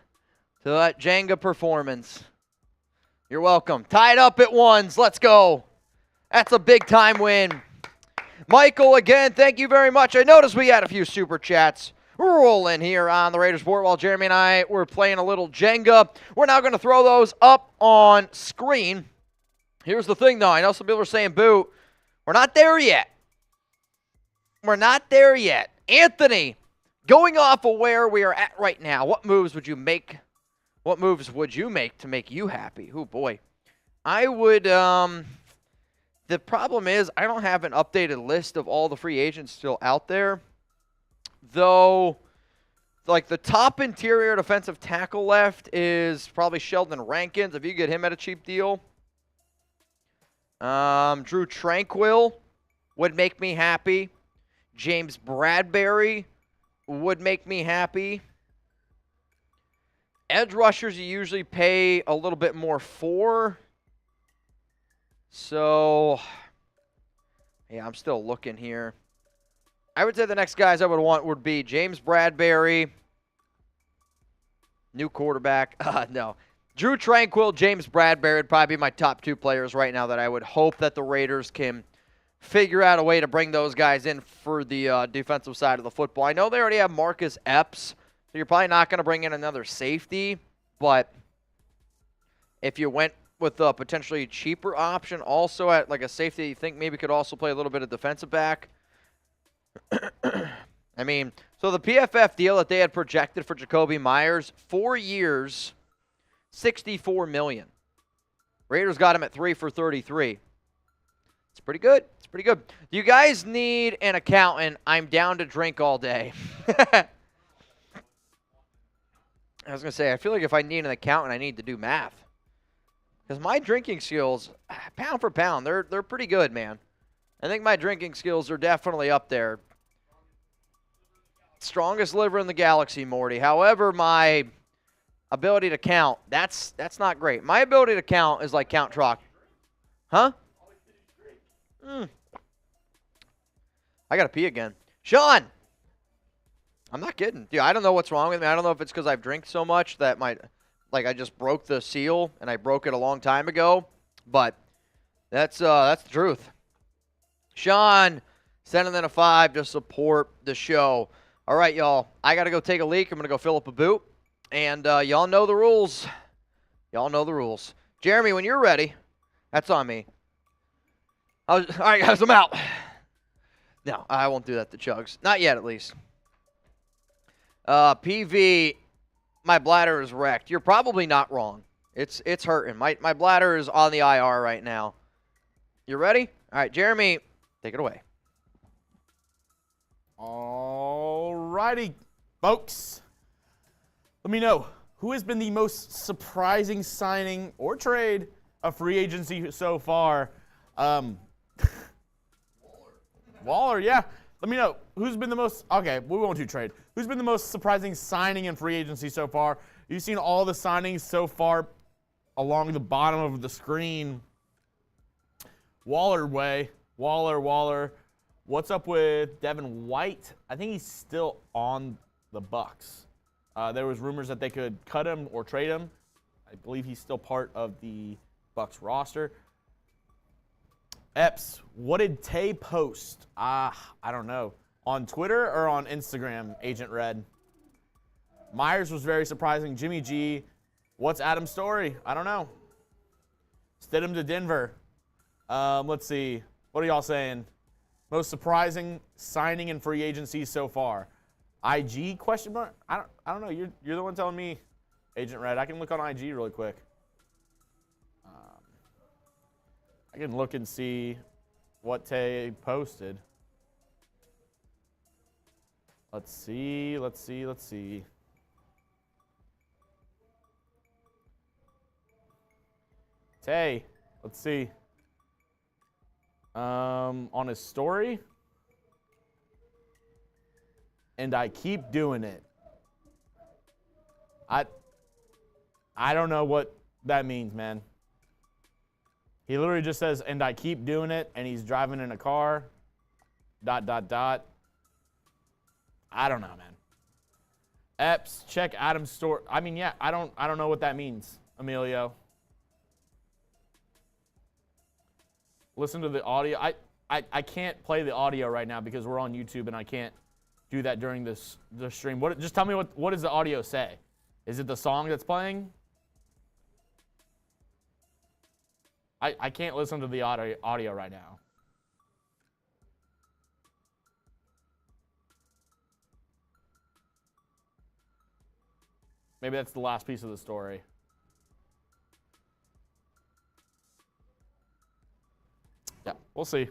S5: to that Jenga performance. You're welcome. Tied up at 1s. Let's go. That's a big time win. Michael, again, thank you very much. I noticed we had a few super chats rolling here on the Raiders board while Jeremy and I were playing a little Jenga. We're now going to throw those up on screen. Here's the thing, though. I know some people are saying boo. We're not there yet. We're not there yet. Anthony, going off of where we are at right now, what moves would you make? What moves would you make to make you happy? Oh, boy. I would, the problem is I don't have an updated list of all the free agents still out there. Though, like the top interior defensive tackle left is probably Sheldon Rankins, if you get him at a cheap deal. Drew Tranquil would make me happy. James Bradbury would make me happy. Edge rushers you usually pay a little bit more for. So, yeah, I'm still looking here. I would say the next guys I would want would be James Bradbury, new quarterback. No. Drew Tranquil, James Bradbury would probably be my top 2 players right now that I would hope that the Raiders can figure out a way to bring those guys in for the defensive side of the football. I know they already have Marcus Epps, so you're probably not going to bring in another safety, but if you went with a potentially cheaper option also at like a safety you think maybe could also play a little bit of defensive back. I mean, so the PFF deal that they had projected for Jakobi Meyers, 4 years, $64 million. Raiders got him at 3 for $33. It's pretty good. It's pretty good. Do you guys need an accountant? I'm down to drink all day. I was going to say, I feel like if I need an accountant, I need to do math. Because my drinking skills, pound for pound, they're pretty good, man. I think my drinking skills are definitely up there. Strongest liver in the galaxy, Morty. However, my ability to count, that's not great. My ability to count is like Count Trock. Huh? I got to pee again. Sean! I'm not kidding. Dude, I don't know what's wrong with me. I don't know if it's because I've drank so much that I just broke the seal, and I broke it a long time ago. But that's the truth. Sean, sending in a 5 to support the show. All right, y'all. I got to go take a leak. I'm going to go fill up a boot. And y'all know the rules. Y'all know the rules. Jeremy, when you're ready, that's on me. All right, guys, I'm out. No, I won't do that to Chugs. Not yet, at least. PV, my bladder is wrecked. You're probably not wrong. It's hurting. My bladder is on the IR right now. You ready? All right, Jeremy, take it away.
S2: All righty, folks. Let me know, who has been the most surprising signing or trade of free agency so far? Waller, yeah. Let me know, who's been the most, okay, we won't do trade. Who's been the most surprising signing in free agency so far? You've seen all the signings so far along the bottom of the screen. Waller way. Waller. What's up with Devin White? I think he's still on the Bucks. There was rumors that they could cut him or trade him. I believe he's still part of the Bucks roster. Epps, what did Tay post? I don't know. On Twitter or on Instagram, Agent Red? Meyers was very surprising. Jimmy G, what's Adam's story? I don't know. Stidham to Denver. Let's see. What are y'all saying? Most surprising signing in free agency so far. IG question mark? I don't know. You're the one telling me, Agent Red. I can look on IG really quick. I can look and see what Tay posted. Let's see. Tay, let's see. On his story. And I keep doing it. I don't know what that means, man. He literally just says, and I keep doing it, and he's driving in a car. ... I don't know, man. Epps, check Adam's story. I mean, yeah, I don't know what that means, Emilio. Listen to the audio. I can't play the audio right now because we're on YouTube and I can't do that during the stream. Just tell me what does the audio say? Is it the song that's playing? I can't listen to the audio right now. Maybe that's the last piece of the story. Yeah, we'll see.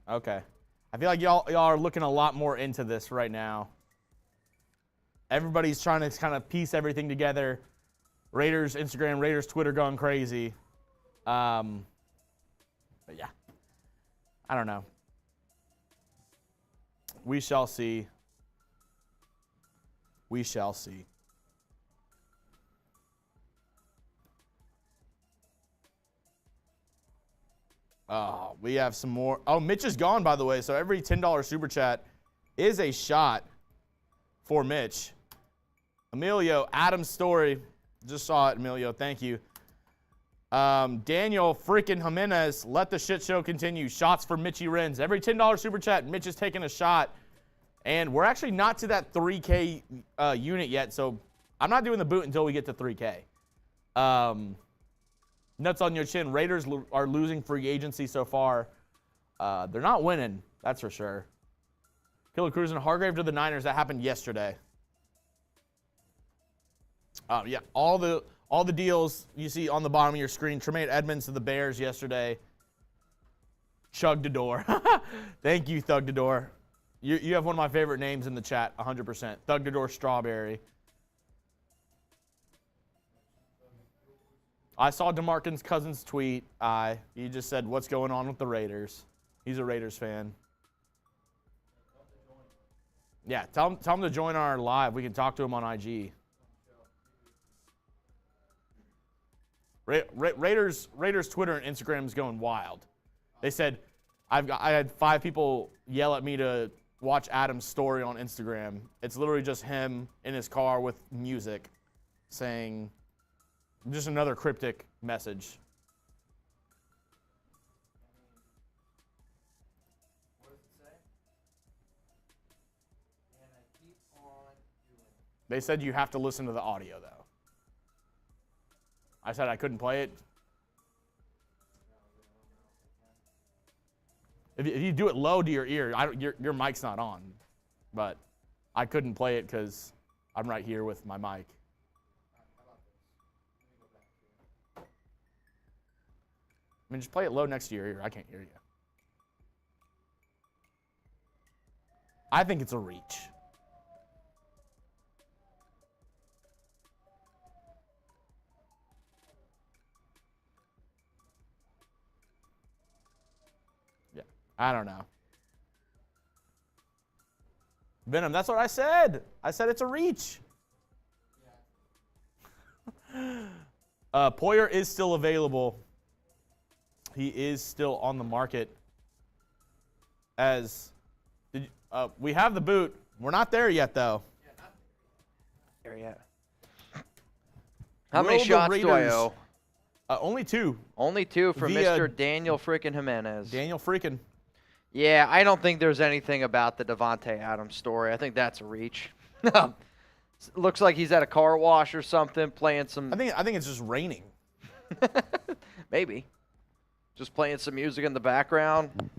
S2: Okay. I feel like y'all are looking a lot more into this right now. Everybody's trying to kind of piece everything together. Raiders Instagram, Raiders Twitter going crazy. But yeah, I don't know. We shall see. We shall see. Oh, we have some more. Oh, Mitch is gone, by the way. So every $10 super chat is a shot for Mitch. Emilio, Adam's story. Just saw it, Emilio. Thank you. Daniel freaking Jimenez, let the shit show continue. Shots for Mitchie Renz. Every $10 super chat, Mitch is taking a shot. And we're actually not to that 3K unit yet, so I'm not doing the boot until we get to 3K. Nuts on your chin. Raiders are losing free agency so far. They're not winning, that's for sure. Killer Cruz and Hargrave to the Niners. That happened yesterday. Yeah, all the deals you see on the bottom of your screen. Tremaine Edmonds to the Bears yesterday. Chugdador. Thank you, Thugdador. You have one of my favorite names in the chat, 100%. Thugdador Strawberry. I saw DeMarcus Cousins' tweet. He just said, what's going on with the Raiders? He's a Raiders fan. Yeah, tell him to join our live. We can talk to him on IG. Raiders Twitter and Instagram is going wild. They said, I had 5 people yell at me to watch Adam's story on Instagram. It's literally just him in his car with music saying just another cryptic message.
S5: What does it say? And I keep on doing it.
S2: They said you have to listen to the audio, though. I said I couldn't play it. If you do it low to your ear, your mic's not on. But I couldn't play it because I'm right here with my mic. I mean, just play it low next to your ear. I can't hear you. I think it's a reach. Yeah, I don't know. Venom, that's what I said. I said it's a reach.
S5: Yeah,
S2: Poyer is still available. He is still on the market. We have the boot. We're not there yet, though.
S5: There yet. How many shots do I owe?
S2: Only 2.
S5: Only 2 for
S2: Via
S5: Mr. Daniel freaking Jimenez.
S2: Daniel freaking.
S5: Yeah, I don't think there's anything about the Devontae Adams story. I think that's a reach. Looks like he's at a car wash or something, playing some.
S2: I think it's just raining.
S5: Maybe. Just playing some music in the background.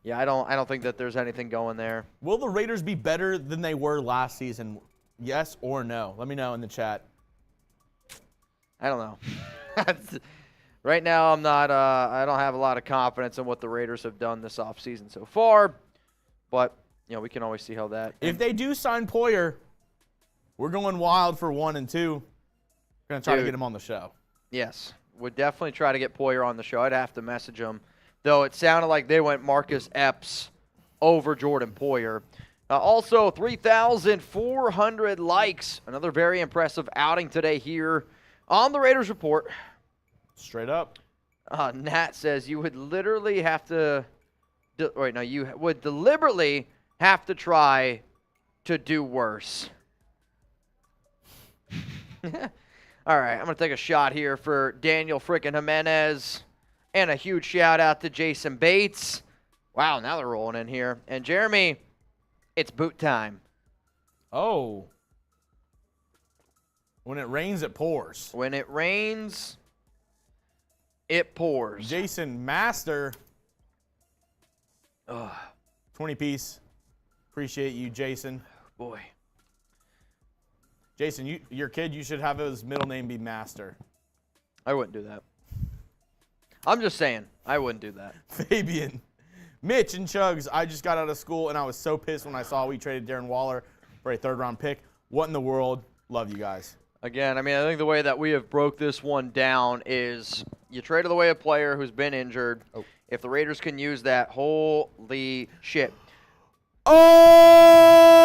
S5: Yeah, I don't think that there's anything going there.
S2: Will the Raiders be better than they were last season? Yes or no? Let me know in the chat.
S5: I don't know. Right now, I'm not. I don't have a lot of confidence in what the Raiders have done this offseason so far, but we can always see how that.
S2: If they do sign Poyer, we're going wild for 1 and 2. We're gonna try to get him on the show.
S5: Yes, would definitely try to get Poyer on the show. I'd have to message him, though. It sounded like they went Marcus Epps over Jordan Poyer. Also, 3,400 likes. Another very impressive outing today here on the Raiders Report.
S2: Straight up.
S5: Nat says you would literally have to. You would deliberately have to try to do worse. All right, I'm going to take a shot here for Daniel frickin' Jimenez. And a huge shout out to Jason Bates. Wow, now they're rolling in here. And Jeremy, it's boot time.
S2: Oh. When it rains, it pours.
S5: When it rains, it pours.
S2: Jason Master.
S5: Ugh.
S2: 20 piece. Appreciate you, Jason.
S5: Boy.
S2: Jason, your kid, you should have his middle name be Master.
S5: I wouldn't do that. I'm just saying, I wouldn't do that.
S2: Fabian. Mitch and Chugs, I just got out of school, and I was so pissed when I saw we traded Darren Waller for a third-round pick. What in the world? Love you guys.
S5: Again, I think the way that we have broke this one down is you traded away a player who's been injured.
S2: Oh.
S5: If the Raiders can use that, holy shit.
S2: Oh!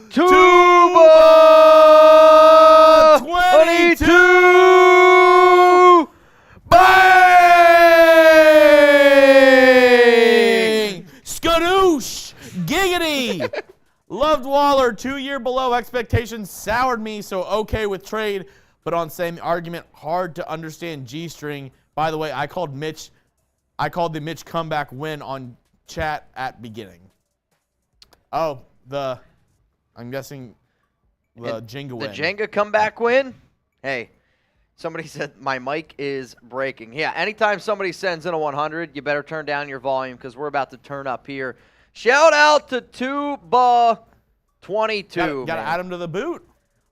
S5: Tuba 22!
S2: Bang! Skadoosh! Giggity! Loved Waller, 2 year below expectations, soured me, so okay with trade. But on same argument, hard to understand G-string. By the way, I called the Mitch comeback win on chat at beginning. Oh, I'm guessing the Jenga win.
S5: The Jenga comeback win? Hey, somebody said my mic is breaking. Yeah, anytime somebody sends in a 100, you better turn down your volume because we're about to turn up here. Shout out to Tuba 22.
S2: Got to add him to the boot.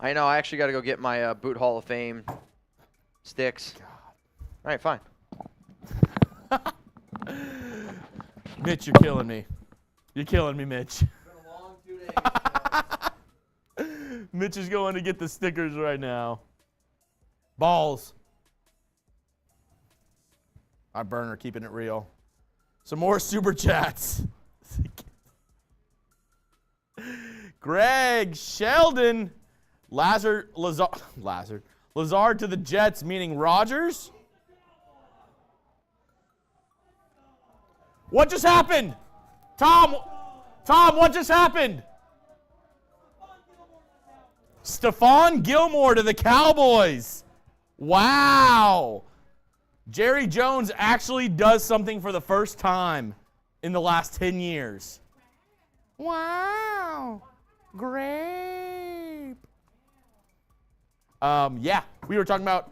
S5: I know. I actually got to go get my Boot Hall of Fame sticks.
S2: God.
S5: All right, fine.
S2: Mitch, you're killing me. You're killing me, Mitch.
S5: It's been a long 2 days.
S2: Mitch is going to get the stickers right now. Balls. Our burner keeping it real. Some more super chats. Greg Sheldon. Lazard to the Jets, meaning Rodgers? What just happened? Tom, what just happened? Stephon Gilmore to the Cowboys. Wow. Jerry Jones actually does something for the first time in the last 10 years. Wow. Grape. Yeah, we were talking about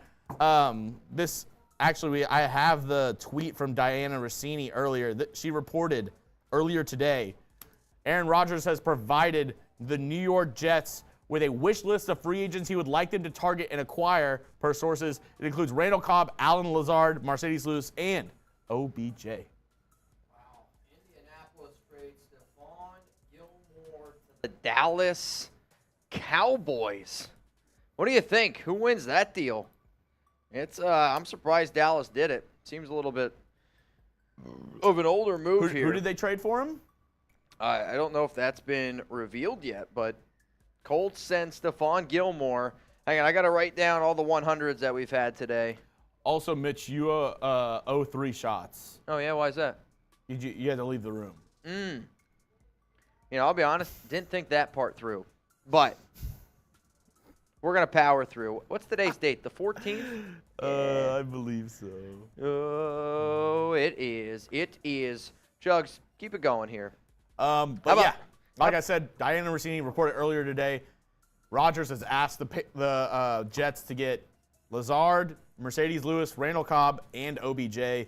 S2: this. Actually, I have the tweet from Diana Rossini earlier. She reported earlier today, Aaron Rodgers has provided the New York Jets with a wish list of free agents he would like them to target and acquire, per sources. It includes Randall Cobb, Alan Lazard, Mercedes Lewis, and OBJ.
S5: Wow. Indianapolis trades Stephon Gilmore to the Dallas Cowboys. What do you think? Who wins that deal? It's I'm surprised Dallas did it. Seems a little bit of an older move here.
S2: Who did they trade for him?
S5: I don't know if that's been revealed yet, but Colts send Stephon Gilmore. Hang on, I got to write down all the 100s that we've had today.
S2: Also, Mitch, you owe 3 shots.
S5: Oh, yeah? Why is that?
S2: You had to leave the room.
S5: You know, I'll be honest, didn't think that part through. But we're going to power through. What's today's date? The 14th?
S2: I believe so.
S5: Oh, it is. It is. Jugs, keep it going here.
S2: But yeah, like I said, Diana Rossini reported earlier today, Rodgers has asked the Jets to get Lazard, Mercedes Lewis, Randall Cobb, and OBJ.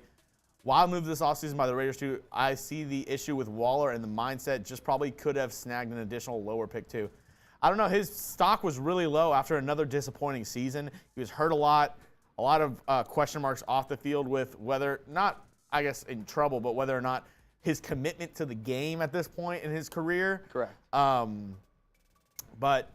S2: Wild move this offseason by the Raiders, too. I see the issue with Waller and the mindset. Just probably could have snagged an additional lower pick, too. I don't know. His stock was really low after another disappointing season. He was hurt a lot of question marks off the field with whether, not, I guess, in trouble, but whether or not his commitment to the game at this point in his career.
S5: Correct.
S2: But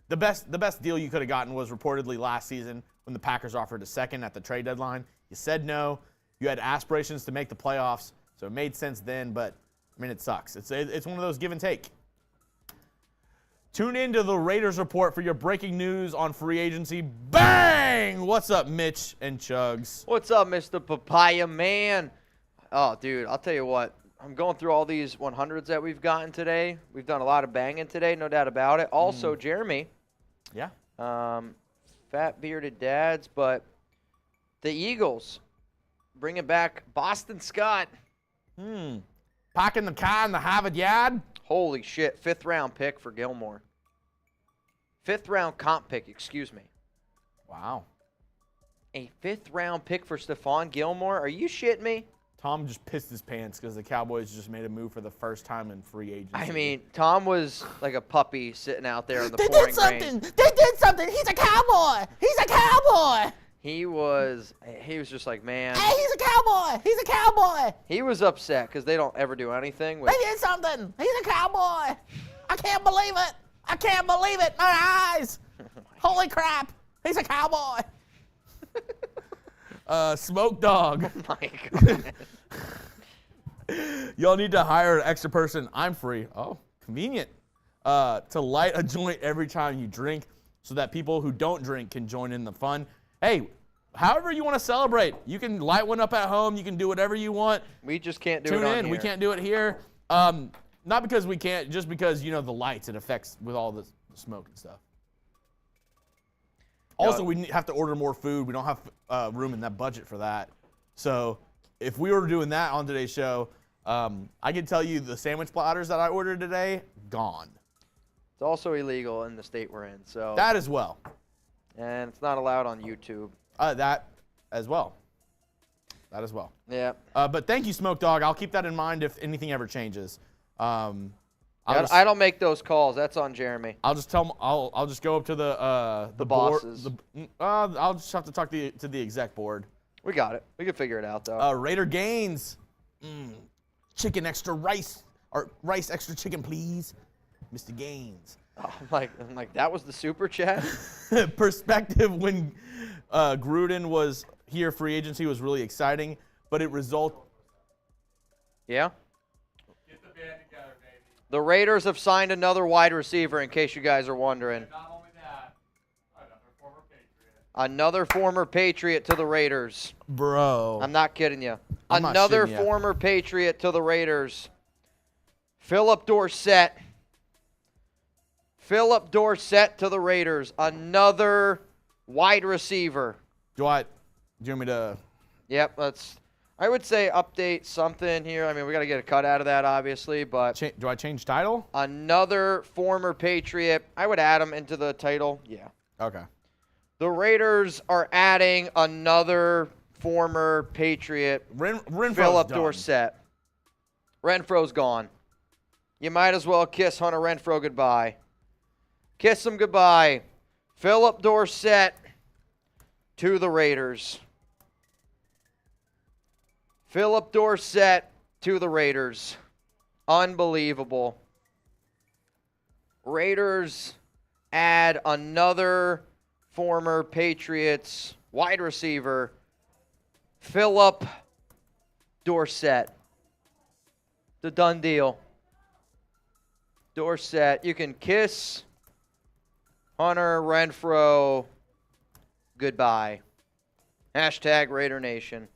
S2: the best deal you could have gotten was reportedly last season when the Packers offered a second at the trade deadline. You said no. You had aspirations to make the playoffs, so it made sense then, but, I mean, it sucks. It's one of those give and take. Tune in to the Raiders Report for your breaking news on free agency. Bang! What's up, Mitch and Chugs?
S5: What's up, Mr. Papaya Man? Oh, dude, I'll tell you what. I'm going through all these 100s that we've gotten today. We've done a lot of banging today, no doubt about it. Also, Jeremy.
S2: Yeah?
S5: Fat bearded dads, but the Eagles bringing back Boston Scott.
S2: Parking the car in the Harvard yard?
S5: Holy shit, 5th round pick for Gilmore. 5th round comp pick, excuse me.
S2: Wow.
S5: A 5th round pick for Stephon Gilmore? Are you shitting me?
S2: Tom just pissed his pants because the Cowboys just made a move for the first time in free agency.
S5: I mean, Tom was like a puppy sitting out there in the pouring rain.
S2: They did something! He's a Cowboy! He's a Cowboy!
S5: He was just like, man.
S2: Hey, he's a Cowboy! He's a Cowboy!
S5: He was upset because they don't ever do anything with.
S2: They did something! He's a Cowboy! I can't believe it! I can't believe it! My eyes! Holy crap! He's a Cowboy! Smoke Dog.
S5: Oh my God.
S2: Y'all need to hire an extra person. I'm free. Oh, convenient. To light a joint every time you drink so that people who don't drink can join in the fun. Hey, however you want to celebrate. You can light one up at home. You can do whatever you want.
S5: We just can't do
S2: Tune
S5: it on
S2: in.
S5: here.
S2: We can't do it here. Not because we can't, just because, you know, the lights, it affects with all the smoke and stuff. Also, we have to order more food. We don't have room in that budget for that. So if we were doing that on today's show, I can tell you the sandwich platters that I ordered today, gone.
S5: It's also illegal in the state we're in, so.
S2: That as well.
S5: And it's not allowed on YouTube.
S2: That as well. That as well.
S5: Yeah.
S2: But thank you, Smoke Dog. I'll keep that in mind if anything ever changes.
S5: I don't make those calls. That's on Jeremy.
S2: I'll just tell them. I'll just go up to the
S5: bosses.
S2: Board, I'll just have to talk to the exec board.
S5: We got it. We can figure it out, though.
S2: Raider Gaines. Chicken extra rice, or rice extra chicken, please, Mr. Gaines.
S5: Oh, I'm like, that was the super chat?
S2: Perspective when Gruden was here, free agency was really exciting, but it
S5: Yeah?
S3: Get the band together, baby.
S5: The Raiders have signed another wide receiver, in case you guys are wondering.
S3: And not only that, another former Patriot.
S5: Another former Patriot to the Raiders.
S2: Bro.
S5: I'm not kidding you.
S2: I'm not
S5: Another
S2: shitting ya.
S5: former Patriot to the Raiders. Phillip Dorsett. Phillip Dorsett to the Raiders. Another wide receiver.
S2: Do you want me to?
S5: Yep, I would say update something here. I mean, we got to get a cut out of that, obviously, but
S2: Do I change title?
S5: another former Patriot. I would add him into the title. Yeah.
S2: Okay.
S5: The Raiders are adding another former Patriot,
S2: Renfro's
S5: Phillip
S2: done.
S5: Dorsett. Renfro's gone. You might as well kiss Hunter Renfro goodbye. Kiss him goodbye. Phillip Dorsett to the Raiders. Phillip Dorsett to the Raiders. Unbelievable. Raiders add another former Patriots wide receiver, Phillip Dorsett. The done deal. Dorsett. You can kiss Hunter Renfrow goodbye. Hashtag Raider Nation.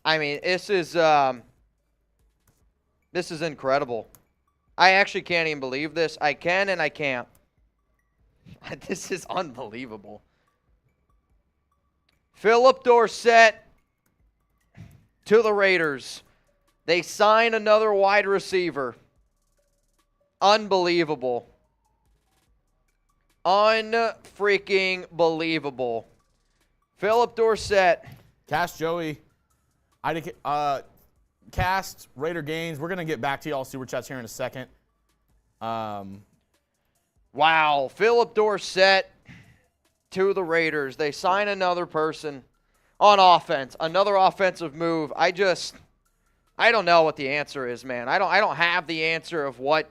S5: I mean, this is incredible. I actually can't even believe this. I can and I can't. This is unbelievable. Phillip Dorsett to the Raiders. They sign another wide receiver. Unbelievable. Unfreaking believable. Phillip Dorsett.
S2: Cast Joey. Cast Raider Gains. We're going to get back to y'all super chats here in a second.
S5: Wow. Phillip Dorsett to the Raiders. They sign another person on offense. Another offensive move. I don't know what the answer is, man. I don't have the answer of what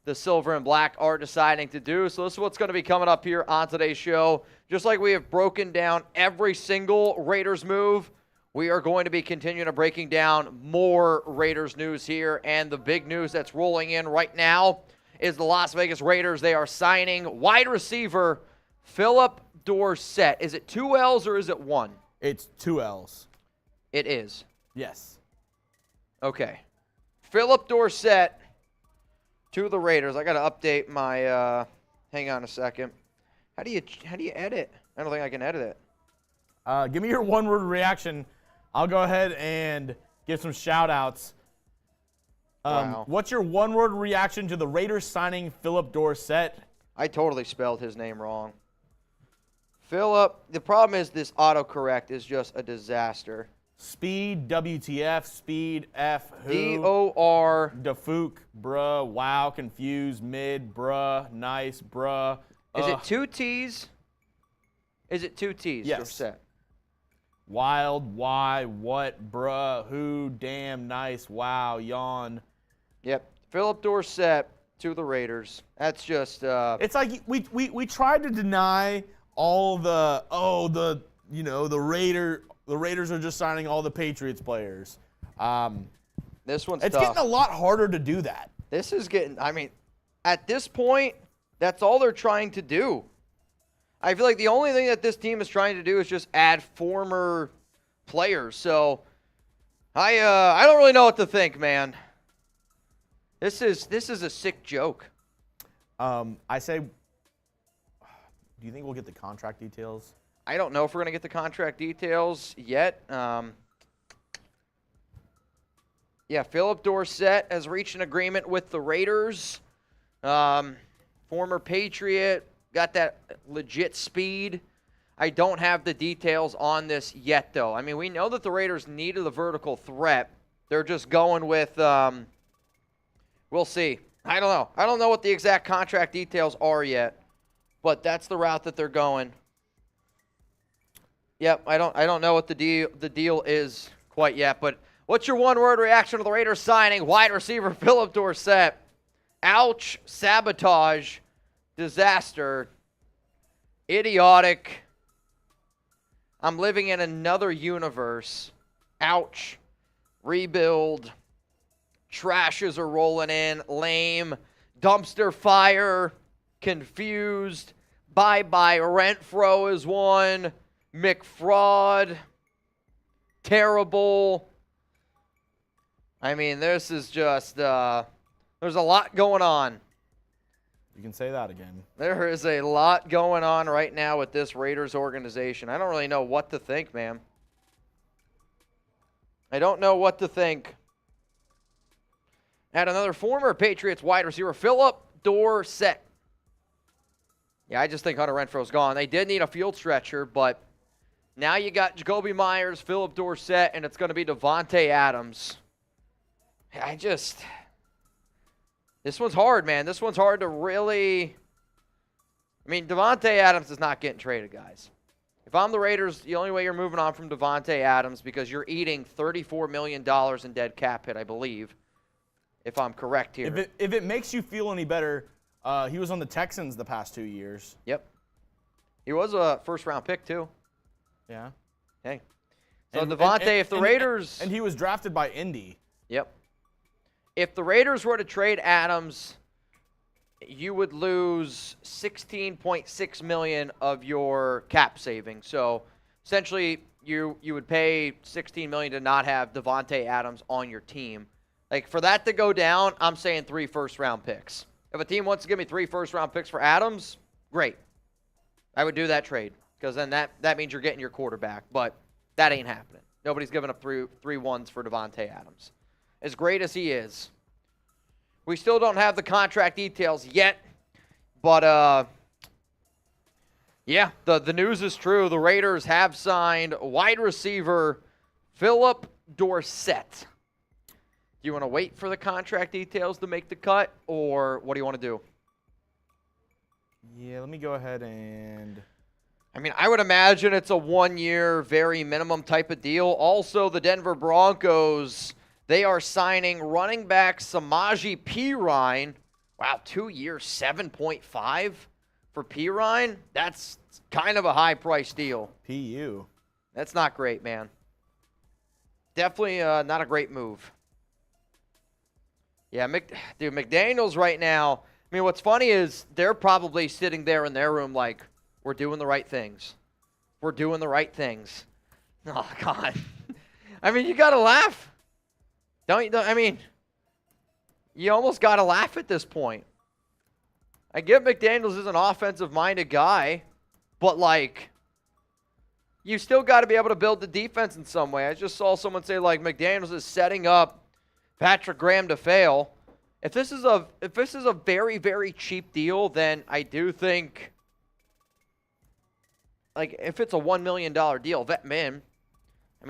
S5: the Silver and Black are deciding to do. So this is what's going to be coming up here on today's show. Just like we have broken down every single Raiders move, we are going to be continuing to breaking down more Raiders news here. And the big news that's rolling in right now is the Las Vegas Raiders. They are signing wide receiver Phillip Dorsett. Is it 2 L's or is it 1?
S2: It's 2 L's.
S5: It is.
S2: Yes.
S5: Okay. Phillip Dorsett to the Raiders. I got to update my hang on a second. How do you edit? I don't think I can edit it.
S2: Give me your one-word reaction. I'll go ahead and give some shout-outs.
S5: Wow.
S2: What's your one-word reaction to the Raiders signing Phillip Dorsett?
S5: I totally spelled his name wrong. Phillip, the problem is this autocorrect is just a disaster.
S2: Speed, WTF, speed, F, who?
S5: D-O-R.
S2: Dafook, bruh, wow, confused, mid, bruh, nice, bruh.
S5: Is it 2 T's? Is it 2 T's?
S2: Yes.
S5: Dorsett?
S2: Wild, why, what, bruh, who, damn, nice, wow, yawn.
S5: Yep. Phillip Dorsett to the Raiders. That's just
S2: It's like we tried to deny all the the Raiders are just signing all the Patriots players.
S5: this one's
S2: It's
S5: tough.
S2: getting a lot harder to do that.
S5: This is getting, I mean, at this point, that's all they're trying to do. I feel like the only thing that this team is trying to do is just add former players. So I don't really know what to think, man. This is a sick joke.
S2: I say, do you think we'll get the contract details?
S5: I don't know if we're going to get the contract details yet. Yeah, Phillip Dorsett has reached an agreement with the Raiders. Former Patriot, got that legit speed. I don't have the details on this yet, though. I mean, we know that the Raiders needed the vertical threat. They're just going with, we'll see. I don't know. I don't know what the exact contract details are yet, but that's the route that they're going. Yep, I don't know what the deal is quite yet, but what's your one-word reaction to the Raiders signing wide receiver Phillip Dorsett? Ouch, sabotage, disaster, idiotic. I'm living in another universe. Ouch, rebuild, trashes are rolling in, lame, dumpster fire, confused, bye-bye, Renfrow is one. McFraud, terrible. I mean, this is just, there's a lot going on.
S2: You can say that again.
S5: There is a lot going on right now with this Raiders organization. I don't really know what to think, man. I don't know what to think. Add another former Patriots wide receiver, Phillip Dorsett. Yeah, I just think Hunter Renfrow's gone. They did need a field stretcher, but now you got Jakobi Meyers, Phillip Dorsett, and it's going to be Davante Adams. This one's hard, man. This one's hard to really. I mean, Davante Adams is not getting traded, guys. If I'm the Raiders, the only way you're moving on from Davante Adams, because you're eating $34 million in dead cap hit, I believe, if I'm correct here.
S2: If it makes you feel any better, he was on the Texans the past 2 years.
S5: Yep. He was a first-round pick, too.
S2: Yeah.
S5: Hey. So, Davante, if the Raiders.
S2: And he was drafted by Indy.
S5: Yep. If the Raiders were to trade Adams you would lose $16.6 million of your cap savings. So essentially, you would pay $16 million to not have Devontae Adams on your team. Like, for that to go down, I'm saying 3 first-round picks. If a team wants to give me 3 first-round picks for Adams, great. I would do that trade because then that means you're getting your quarterback. But that ain't happening. Nobody's giving up three ones for Devontae Adams. As great as he is, we still don't have the contract details yet. But, yeah, the news is true. The Raiders have signed wide receiver Phillip Dorsett. Do you want to wait for the contract details to make the cut, or what do you want to do?
S2: Yeah, let me go ahead and...
S5: I mean, I would imagine it's a 1-year, very minimum type of deal. Also, the Denver Broncos, they are signing running back Samaje Perine. Wow, 2 years, 7.5 for Perine? That's kind of a high-price deal.
S2: PU.
S5: That's not great, man. Definitely not a great move. Yeah, dude, McDaniels right now, I mean, what's funny is they're probably sitting there in their room like, we're doing the right things. We're doing the right things. Oh, God. I mean, you got to laugh. I mean, you almost got to laugh at this point. I get McDaniels is an offensive-minded guy, but, like, you still got to be able to build the defense in some way. I just saw someone say, like, McDaniels is setting up Patrick Graham to fail. If this is a very, very cheap deal, then I do think, like, if it's a $1 million deal, I mean,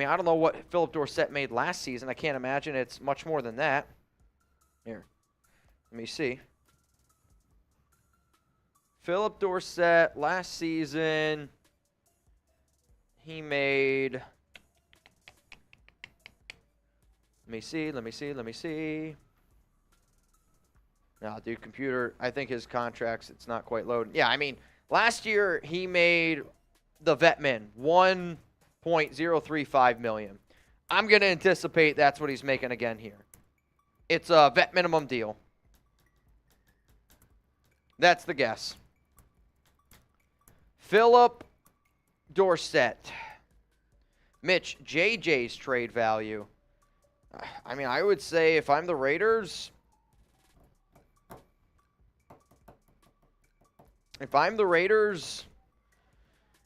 S5: I don't know what Phillip Dorsett made last season. I can't imagine it's much more than that. Here, let me see. Phillip Dorsett last season, he made... Let me see. No, dude, computer, I think his contracts, it's not quite loading. Yeah, I mean, last year he made the vet min $1.035 million. I'm going to anticipate that's what he's making again here. It's a vet minimum deal. That's the guess. Phillip Dorsett. Mitch, JJ's trade value. I mean, I would say if I'm the Raiders,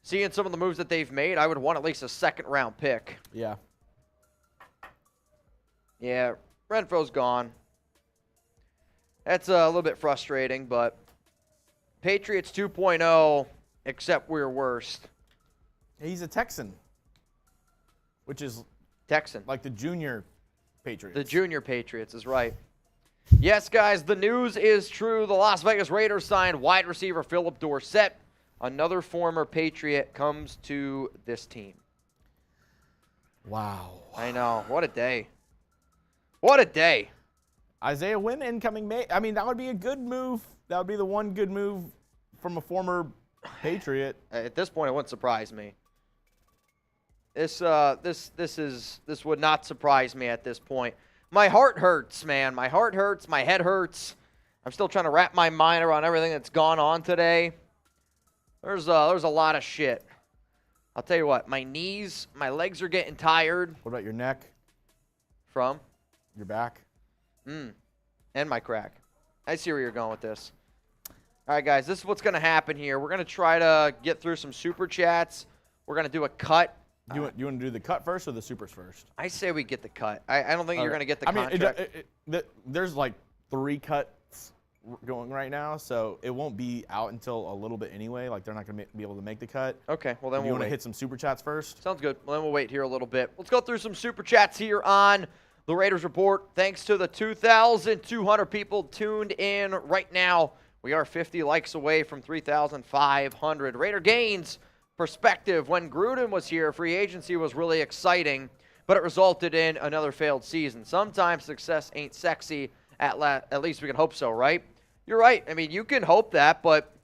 S5: seeing some of the moves that they've made, I would want at least a second-round pick.
S2: Yeah.
S5: Yeah, Renfro's gone. That's a little bit frustrating, but Patriots 2.0, except we're worst.
S2: He's a Texan, which is
S5: Texan.
S2: like the junior Patriots.
S5: The junior Patriots is right. Yes, guys, the news is true. The Las Vegas Raiders signed wide receiver Phillip Dorsett. Another former Patriot comes to this team.
S2: Wow.
S5: I know. What a day. What a day.
S2: Isaiah Wynn incoming. I mean, that would be a good move. That would be the one good move from a former Patriot.
S5: At this point, it wouldn't surprise me. This would not surprise me at this point. My heart hurts, man. My heart hurts. My head hurts. I'm still trying to wrap my mind around everything that's gone on today. There's a lot of shit. I'll tell you what. My knees, my legs are getting tired.
S2: What about your neck?
S5: From?
S2: Your back?
S5: And my crack. I see where you're going with this. All right, guys. This is what's going to happen here. We're going to try to get through some super chats. We're going to do a cut.
S2: You want to do the cut first or the supers first?
S5: I say we get the cut. I don't think you're going to get the contract.
S2: I mean, there's like 3 cuts going right now, so it won't be out until a little bit anyway. Like, they're not going to be able to make the cut.
S5: Okay, well, then
S2: You
S5: we'll
S2: want to
S5: wait.
S2: hit some super chats first?
S5: Sounds good. Well, then we'll wait here a little bit. Let's go through some super chats here on the Raiders Report. Thanks to the 2,200 people tuned in right now. We are 50 likes away from 3,500. Raider Gains perspective. When Gruden was here, free agency was really exciting, but it resulted in another failed season. Sometimes success ain't sexy. At least we can hope so, right? You're right. I mean, you can hope that, but,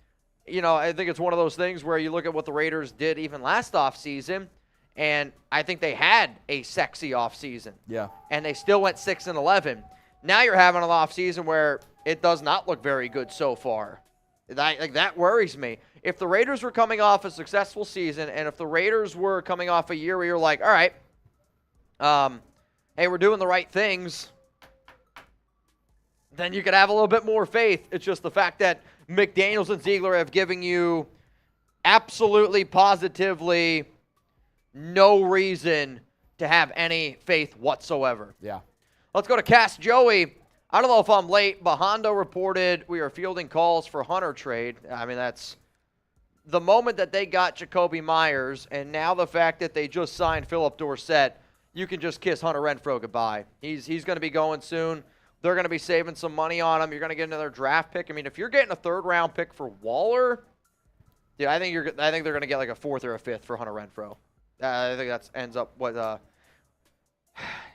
S5: you know, I think it's one of those things where you look at what the Raiders did even last offseason, and I think they had a sexy offseason.
S2: Yeah.
S5: And they still went 6-11. Now you're having an offseason where it does not look very good so far. That worries me. If the Raiders were coming off a successful season, and if the Raiders were coming off a year where you're like, all right, hey, we're doing the right things, then you could have a little bit more faith. It's just the fact that McDaniels and Ziegler have given you absolutely, positively no reason to have any faith whatsoever.
S2: Yeah.
S5: Let's go to Cast Joey. I don't know if I'm late, but Hondo reported we are fielding calls for Hunter trade. I mean, that's the moment that they got Jakobi Meyers, and now the fact that they just signed Phillip Dorsett, you can just kiss Hunter Renfrow goodbye. He's going to be going soon. They're going to be saving some money on him. You're going to get another draft pick. I mean, if you're getting a third-round pick for Waller, dude, I think they're going to get like a fourth or a fifth for Hunter Renfrow. I think that ends up with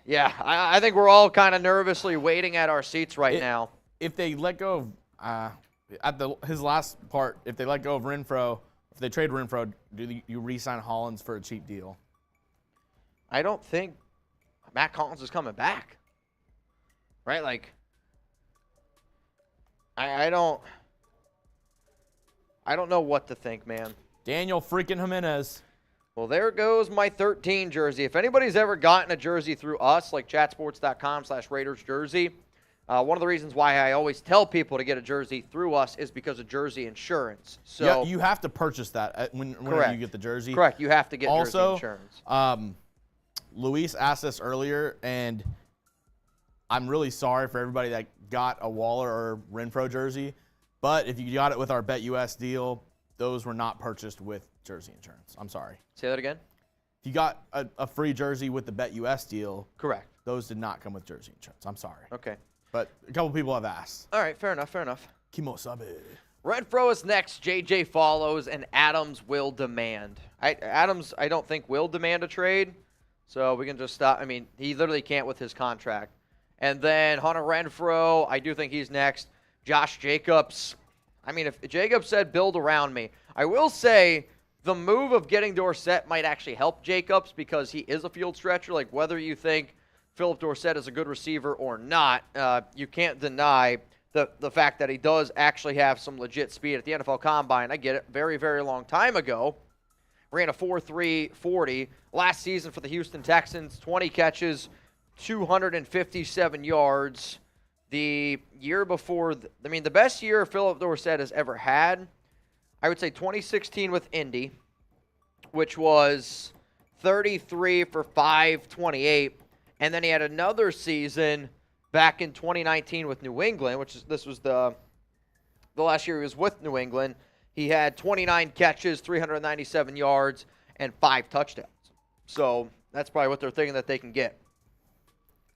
S5: yeah, I think we're all kind of nervously waiting at our seats right now.
S2: If they let go of his last part, if they let go of Renfrow, if they trade Renfrow, do you re-sign Hollins for a cheap deal?
S5: I don't think Matt Collins is coming back. Right? Like, I don't know what to think, man.
S2: Daniel freaking Jimenez.
S5: Well, there goes my 13 jersey. If anybody's ever gotten a jersey through us, like chatsports.com/Raiders jersey, one of the reasons why I always tell people to get a jersey through us is because of jersey insurance. So
S2: yeah, you have to purchase that whenever you get the jersey.
S5: Correct. You have to get jersey
S2: also,
S5: insurance.
S2: Luis asked us earlier, and I'm really sorry for everybody that got a Waller or Renfrow jersey, but if you got it with our BetUS deal, those were not purchased with jersey insurance. I'm sorry.
S5: Say that again?
S2: If you got a free jersey with the BetUS deal,
S5: correct,
S2: those did not come with jersey insurance. I'm sorry.
S5: Okay.
S2: But a couple people have asked.
S5: All right, fair enough.
S2: Kimosabe.
S5: Renfrow is next, JJ follows, and Adams will demand. Adams, I don't think, will demand a trade, so we can just stop. I mean, he literally can't with his contract. And then Hunter Renfrow, I do think he's next. Josh Jacobs. I mean, if Jacobs said build around me, I will say the move of getting Dorsett might actually help Jacobs because he is a field stretcher. Like, whether you think Phillip Dorsett is a good receiver or not, you can't deny the fact that he does actually have some legit speed at the NFL Combine. I get it. Very, very long time ago, ran a 4.3 40. Last season for the Houston Texans, 20 catches, 257 yards. The year before, the best year Phillip Dorsett has ever had, I would say 2016 with Indy, which was 33 for 528. And then he had another season back in 2019 with New England, this was the last year he was with New England. He had 29 catches, 397 yards, and 5 touchdowns. So that's probably what they're thinking that they can get.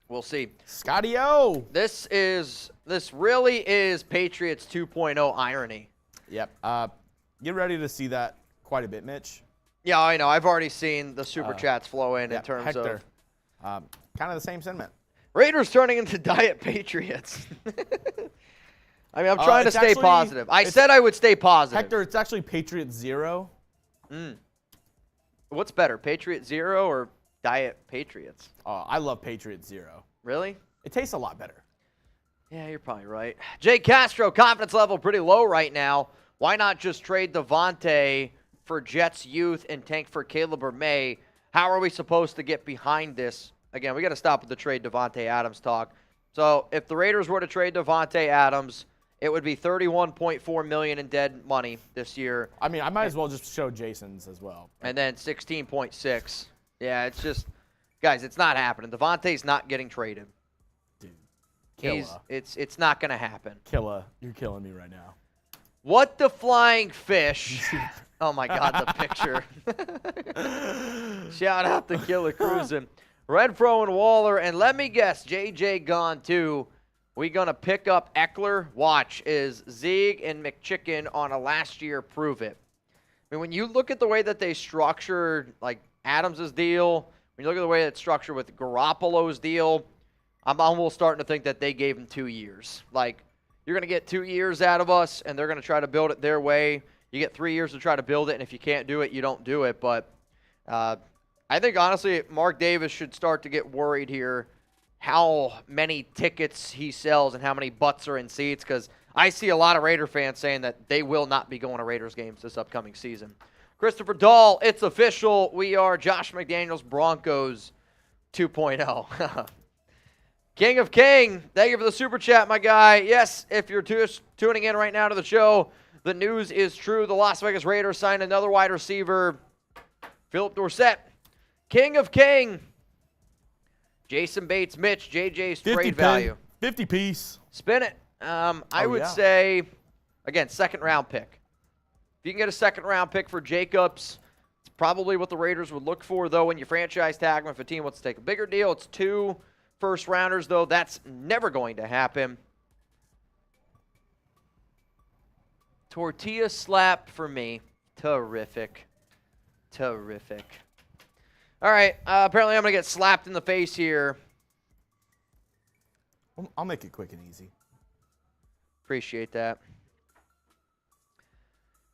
S5: We'll see.
S2: Scotty-O.
S5: This really is Patriots 2.0 irony.
S2: Yep. Get ready to see that quite a bit, Mitch.
S5: Yeah, I know. I've already seen the super chats flow in terms
S2: Hector,
S5: of
S2: kind of the same sentiment.
S5: Raiders turning into Diet Patriots. I mean, I'm trying to stay positive. I said I would stay positive.
S2: Hector, it's actually Patriots 0.
S5: What's better, Patriot 0 or Diet Patriots?
S2: I love Patriots 0.
S5: Really?
S2: It tastes a lot better.
S5: Yeah, you're probably right. Jake Castro, confidence level pretty low right now. Why not just trade Devontae for Jets youth and tank for Caleb or May? How are we supposed to get behind this? Again, we got to stop with the trade Devontae Adams talk. So if the Raiders were to trade Devontae Adams, it would be $31.4 million in dead money this year.
S2: I mean, I might as well just show Jason's as well.
S5: And then 16.6. Yeah, it's just, guys, it's not happening. Devontae's not getting traded.
S2: Dude, killer.
S5: It's not going to happen.
S2: Killer, you're killing me right now.
S5: What the flying fish? Oh my God, the picture. Shout out to Killer Cruisin'. Renfrow and Waller, and let me guess, JJ gone too. We gonna pick up Eckler? Watch, is Zeke and McChicken on a last year prove it? I mean, when you look at the way that they structured like Adams' deal, when you look at the way it's structured with Garoppolo's deal, I'm almost starting to think that they gave him 2 years. Like, you're going to get 2 years out of us, and they're going to try to build it their way. You get 3 years to try to build it, and if you can't do it, you don't do it. But I think, honestly, Mark Davis should start to get worried here how many tickets he sells and how many butts are in seats, because I see a lot of Raider fans saying that they will not be going to Raiders games this upcoming season. Christopher Dahl, it's official. We are Josh McDaniels Broncos 2.0. King of King, thank you for the super chat, my guy. Yes, if you're just tuning in right now to the show, the news is true. The Las Vegas Raiders signed another wide receiver, Phillip Dorsett. King of King. Jason Bates, Mitch, JJ's trade value.
S2: 50 piece.
S5: Spin it. I would say, again, second-round pick. If you can get a second-round pick for Jacobs, it's probably what the Raiders would look for, though, when you franchise tag him. If a team wants to take a bigger deal, it's 2 first-rounders, though. That's never going to happen. Tortilla slap for me. Terrific. Terrific. All right, apparently I'm going to get slapped in the face here.
S2: I'll make it quick and easy.
S5: Appreciate that.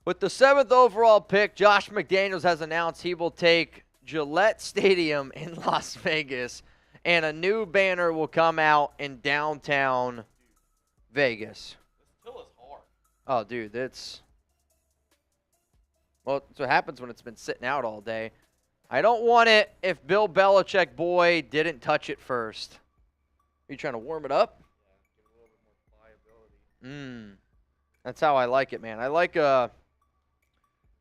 S5: With the 7th overall pick, Josh McDaniels has announced he will take Gillette Stadium in Las Vegas, and a new banner will come out in downtown Vegas.
S3: This hill is hard.
S5: Oh, dude, that's... Well, that's what happens when it's been sitting out all day. I don't want it if Bill Belichick boy didn't touch it first. Are you trying to warm it up?
S3: Yeah, give it a little bit more pliability.
S5: That's how I like it, man. I like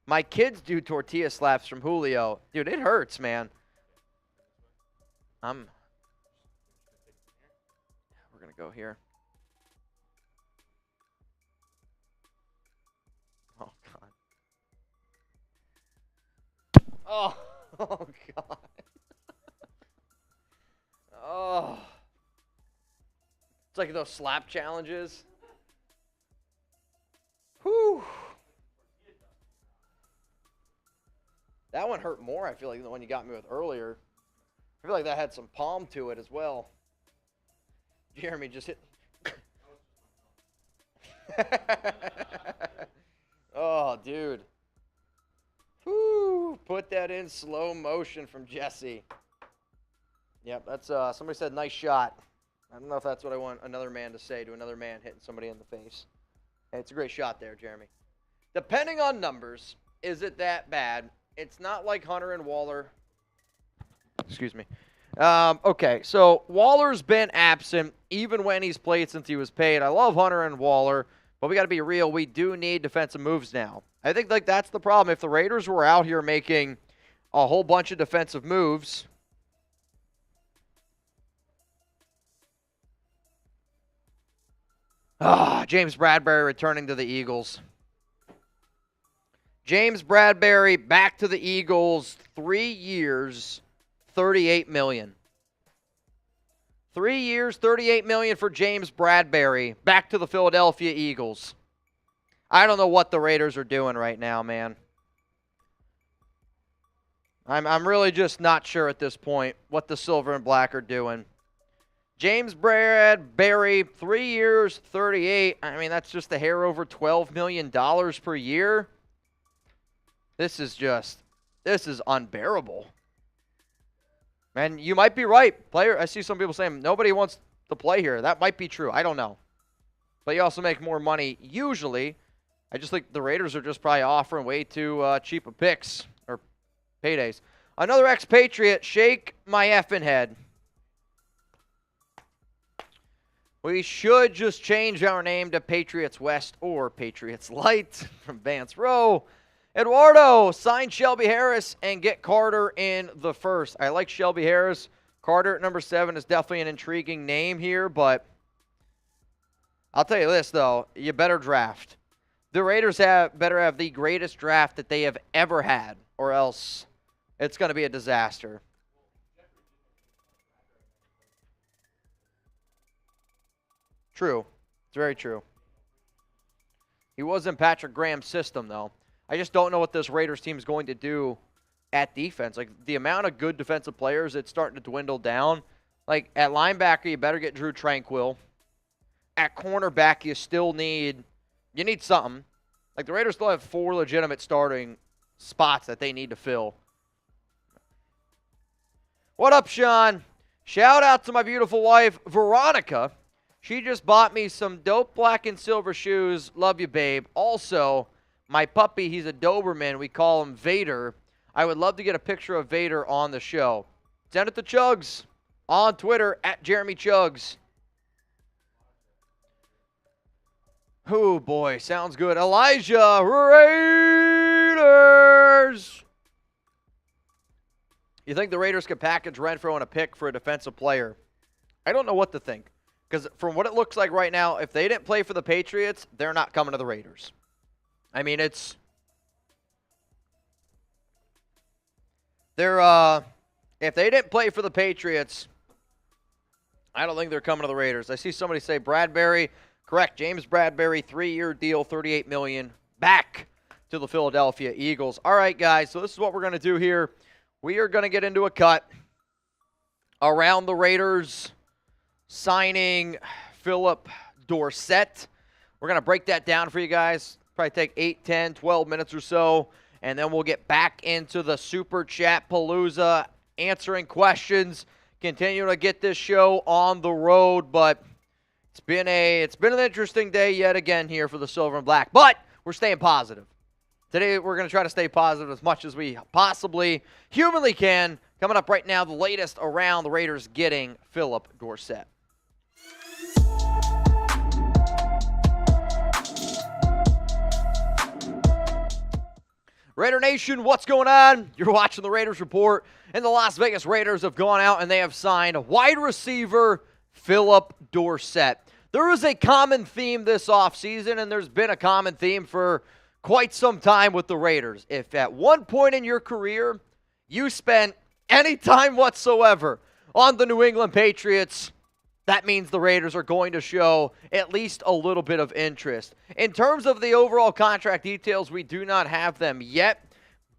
S5: my kids do tortilla slaps from Julio. Dude, it hurts, man. We're going to go here. Oh, God. Oh, oh God. Oh. It's like those slap challenges. Whew. That one hurt more, I feel like, than the one you got me with earlier. I feel like that had some palm to it as well. Jeremy just hit. Oh, dude. Whew. Put that in slow motion from Jesse. Yep, that's somebody said nice shot. I don't know if that's what I want another man to say to another man hitting somebody in the face. Hey, it's a great shot there, Jeremy. Depending on numbers, is it that bad? It's not like Hunter and Waller. Excuse me. Okay, so Waller's been absent even when he's played since he was paid. I love Hunter and Waller, but we got to be real. We do need defensive moves now. I think like that's the problem. If the Raiders were out here making a whole bunch of defensive moves, James Bradbury returning to the Eagles. James Bradbury back to the Eagles, 3 years, $38 million. 3 years, $38 million for James Bradbury, back to the Philadelphia Eagles. I don't know what the Raiders are doing right now, man. I'm really just not sure at this point what the Silver and Black are doing. James Bradbury, 3 years, 38. I mean, that's just a hair over $12 million per year. This is unbearable. Man, you might be right. I see some people saying nobody wants to play here. That might be true. I don't know. But you also make more money usually. I just think the Raiders are just probably offering way too cheap of picks or paydays. Another expatriate, shake my effing head. We should just change our name to Patriots West or Patriots Light from Vance Rowe. Eduardo, sign Shelby Harris and get Carter in the first. I like Shelby Harris. Carter at number 7 is definitely an intriguing name here, but I'll tell you this, though. You better draft. The Raiders better have the greatest draft that they have ever had, or else it's going to be a disaster. True. It's very true. He was in Patrick Graham's system, though. I just don't know what this Raiders team is going to do at defense. Like, the amount of good defensive players, it's starting to dwindle down. Like, at linebacker, you better get Drew Tranquill. At cornerback, you need something. Like, the Raiders still have 4 legitimate starting spots that they need to fill. What up, Sean? Shout out to my beautiful wife, Veronica. She just bought me some dope black and silver shoes. Love you, babe. Also, my puppy, he's a Doberman. We call him Vader. I would love to get a picture of Vader on the show. Send it to Chugs on Twitter at Jeremy Chugs. Oh, boy. Sounds good. Elijah, Raiders. You think the Raiders could package Renfrow and a pick for a defensive player? I don't know what to think. Because from what it looks like right now, if they didn't play for the Patriots, they're not coming to the Raiders. I mean, if they didn't play for the Patriots, I don't think they're coming to the Raiders. I see somebody say Bradbury. Correct, James Bradbury, 3-year deal, $38 million, back to the Philadelphia Eagles. All right, guys, so this is what we're going to do here. We are going to get into a cut around the Raiders signing Phillip Dorsett. We're going to break that down for you guys. Probably take 8, 10, 12 minutes or so, and then we'll get back into the Super Chat Palooza, answering questions, continuing to get this show on the road, but it's been an interesting day yet again here for the Silver and Black, but we're staying positive. Today, we're going to try to stay positive as much as we possibly humanly can. Coming up right now, the latest around the Raiders getting Phillip Dorsett. Raider Nation, what's going on? You're watching the Raiders Report, and the Las Vegas Raiders have gone out and they have signed wide receiver Phillip Dorsett. There is a common theme this offseason, and there's been a common theme for quite some time with the Raiders. If at one point in your career you spent any time whatsoever on the New England Patriots, that means the Raiders are going to show at least a little bit of interest. In terms of the overall contract details, we do not have them yet.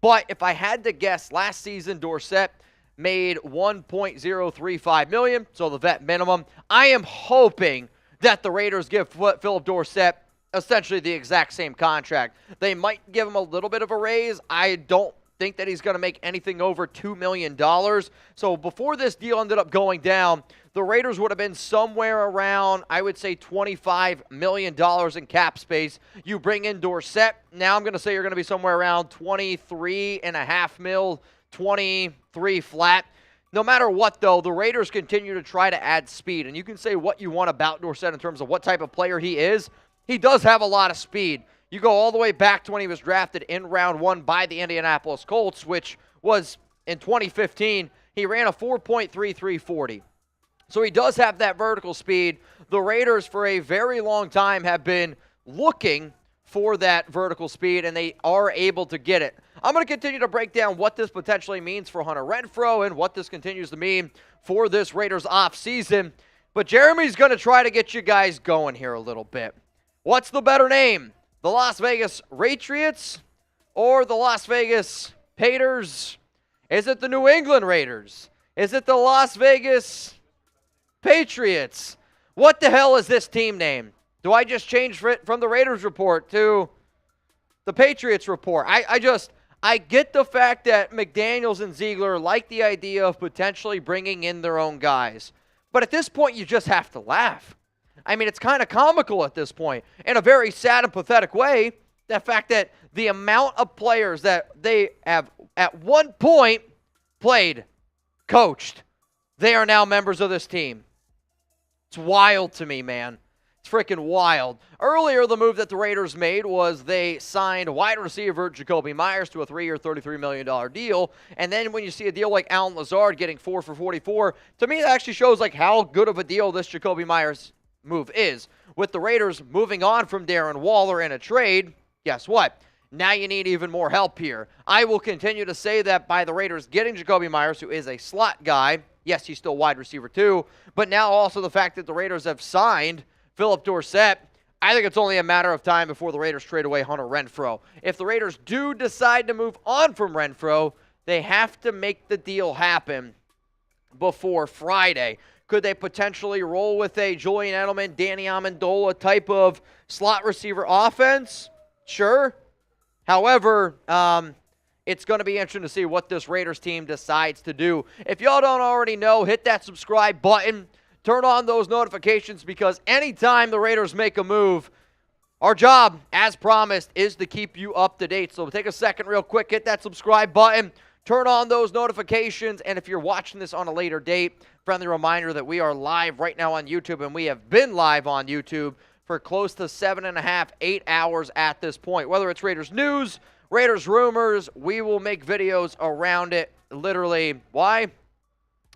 S5: But if I had to guess, last season Dorsett made $1.035 million, so the vet minimum. I am hoping that the Raiders give Phillip Dorsett essentially the exact same contract. They might give him a little bit of a raise. I don't think that he's going to make anything over $2 million. So before this deal ended up going down, the Raiders would have been somewhere around, I would say, $25 million in cap space. You bring in Dorsett, now I'm going to say you're going to be somewhere around $23.5 million, 23 flat. No matter what, though, the Raiders continue to try to add speed. And you can say what you want about Dorsett in terms of what type of player he is. He does have a lot of speed. You go all the way back to when he was drafted in round 1 by the Indianapolis Colts, which was in 2015. He ran a 4.33 40. So he does have that vertical speed. The Raiders, for a very long time, have been looking for that vertical speed, and they are able to get it. I'm going to continue to break down what this potentially means for Hunter Renfrow and what this continues to mean for this Raiders offseason. But Jeremy's going to try to get you guys going here a little bit. What's the better name? The Las Vegas Patriots or the Las Vegas Paters? Is it the New England Raiders? Is it the Las Vegas Patriots? What the hell is this team name? Do I just change it from the Raiders report to the Patriots report? I get the fact that McDaniels and Ziegler like the idea of potentially bringing in their own guys. But at this point, you just have to laugh. I mean, it's kind of comical at this point. In a very sad and pathetic way, the fact that the amount of players that they have at one point played, coached, they are now members of this team. It's wild to me, man. It's freaking wild. Earlier, the move that the Raiders made was they signed wide receiver Jakobi Meyers to a 3-year, $33 million deal. And then when you see a deal like Allen Lazard getting 4 for $44, to me that actually shows like how good of a deal this Jakobi Meyers move is. With the Raiders moving on from Darren Waller in a trade, guess what? Now you need even more help here. I will continue to say that by the Raiders getting Jakobi Meyers, who is a slot guy. Yes, he's still wide receiver too. But now also the fact that the Raiders have signed Phillip Dorsett, I think it's only a matter of time before the Raiders trade away Hunter Renfrow. If the Raiders do decide to move on from Renfrow, they have to make the deal happen before Friday. Could they potentially roll with a Julian Edelman, Danny Amendola type of slot receiver offense? Sure. However, It's going to be interesting to see what this Raiders team decides to do. If y'all don't already know, hit that subscribe button. Turn on those notifications because anytime the Raiders make a move, our job, as promised, is to keep you up to date. So take a second real quick, hit that subscribe button, turn on those notifications, and if you're watching this on a later date, friendly reminder that we are live right now on YouTube, and we have been live on YouTube for close to 7.5, 8 hours at this point. Whether it's Raiders news, Raiders rumors, we will make videos around it, literally. Why?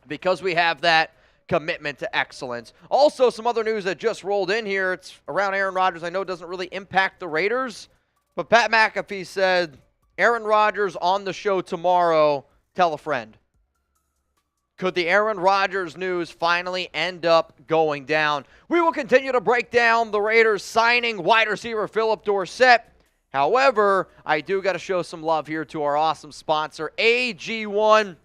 S5: Because we have that commitment to excellence. Also, some other news that just rolled in here. It's around Aaron Rodgers. I know it doesn't really impact the Raiders, but Pat McAfee said, Aaron Rodgers on the show tomorrow, tell a friend. Could the Aaron Rodgers news finally end up going down? We will continue to break down the Raiders signing wide receiver Phillip Dorsett. However, I do got to show some love here to our awesome sponsor, AG1.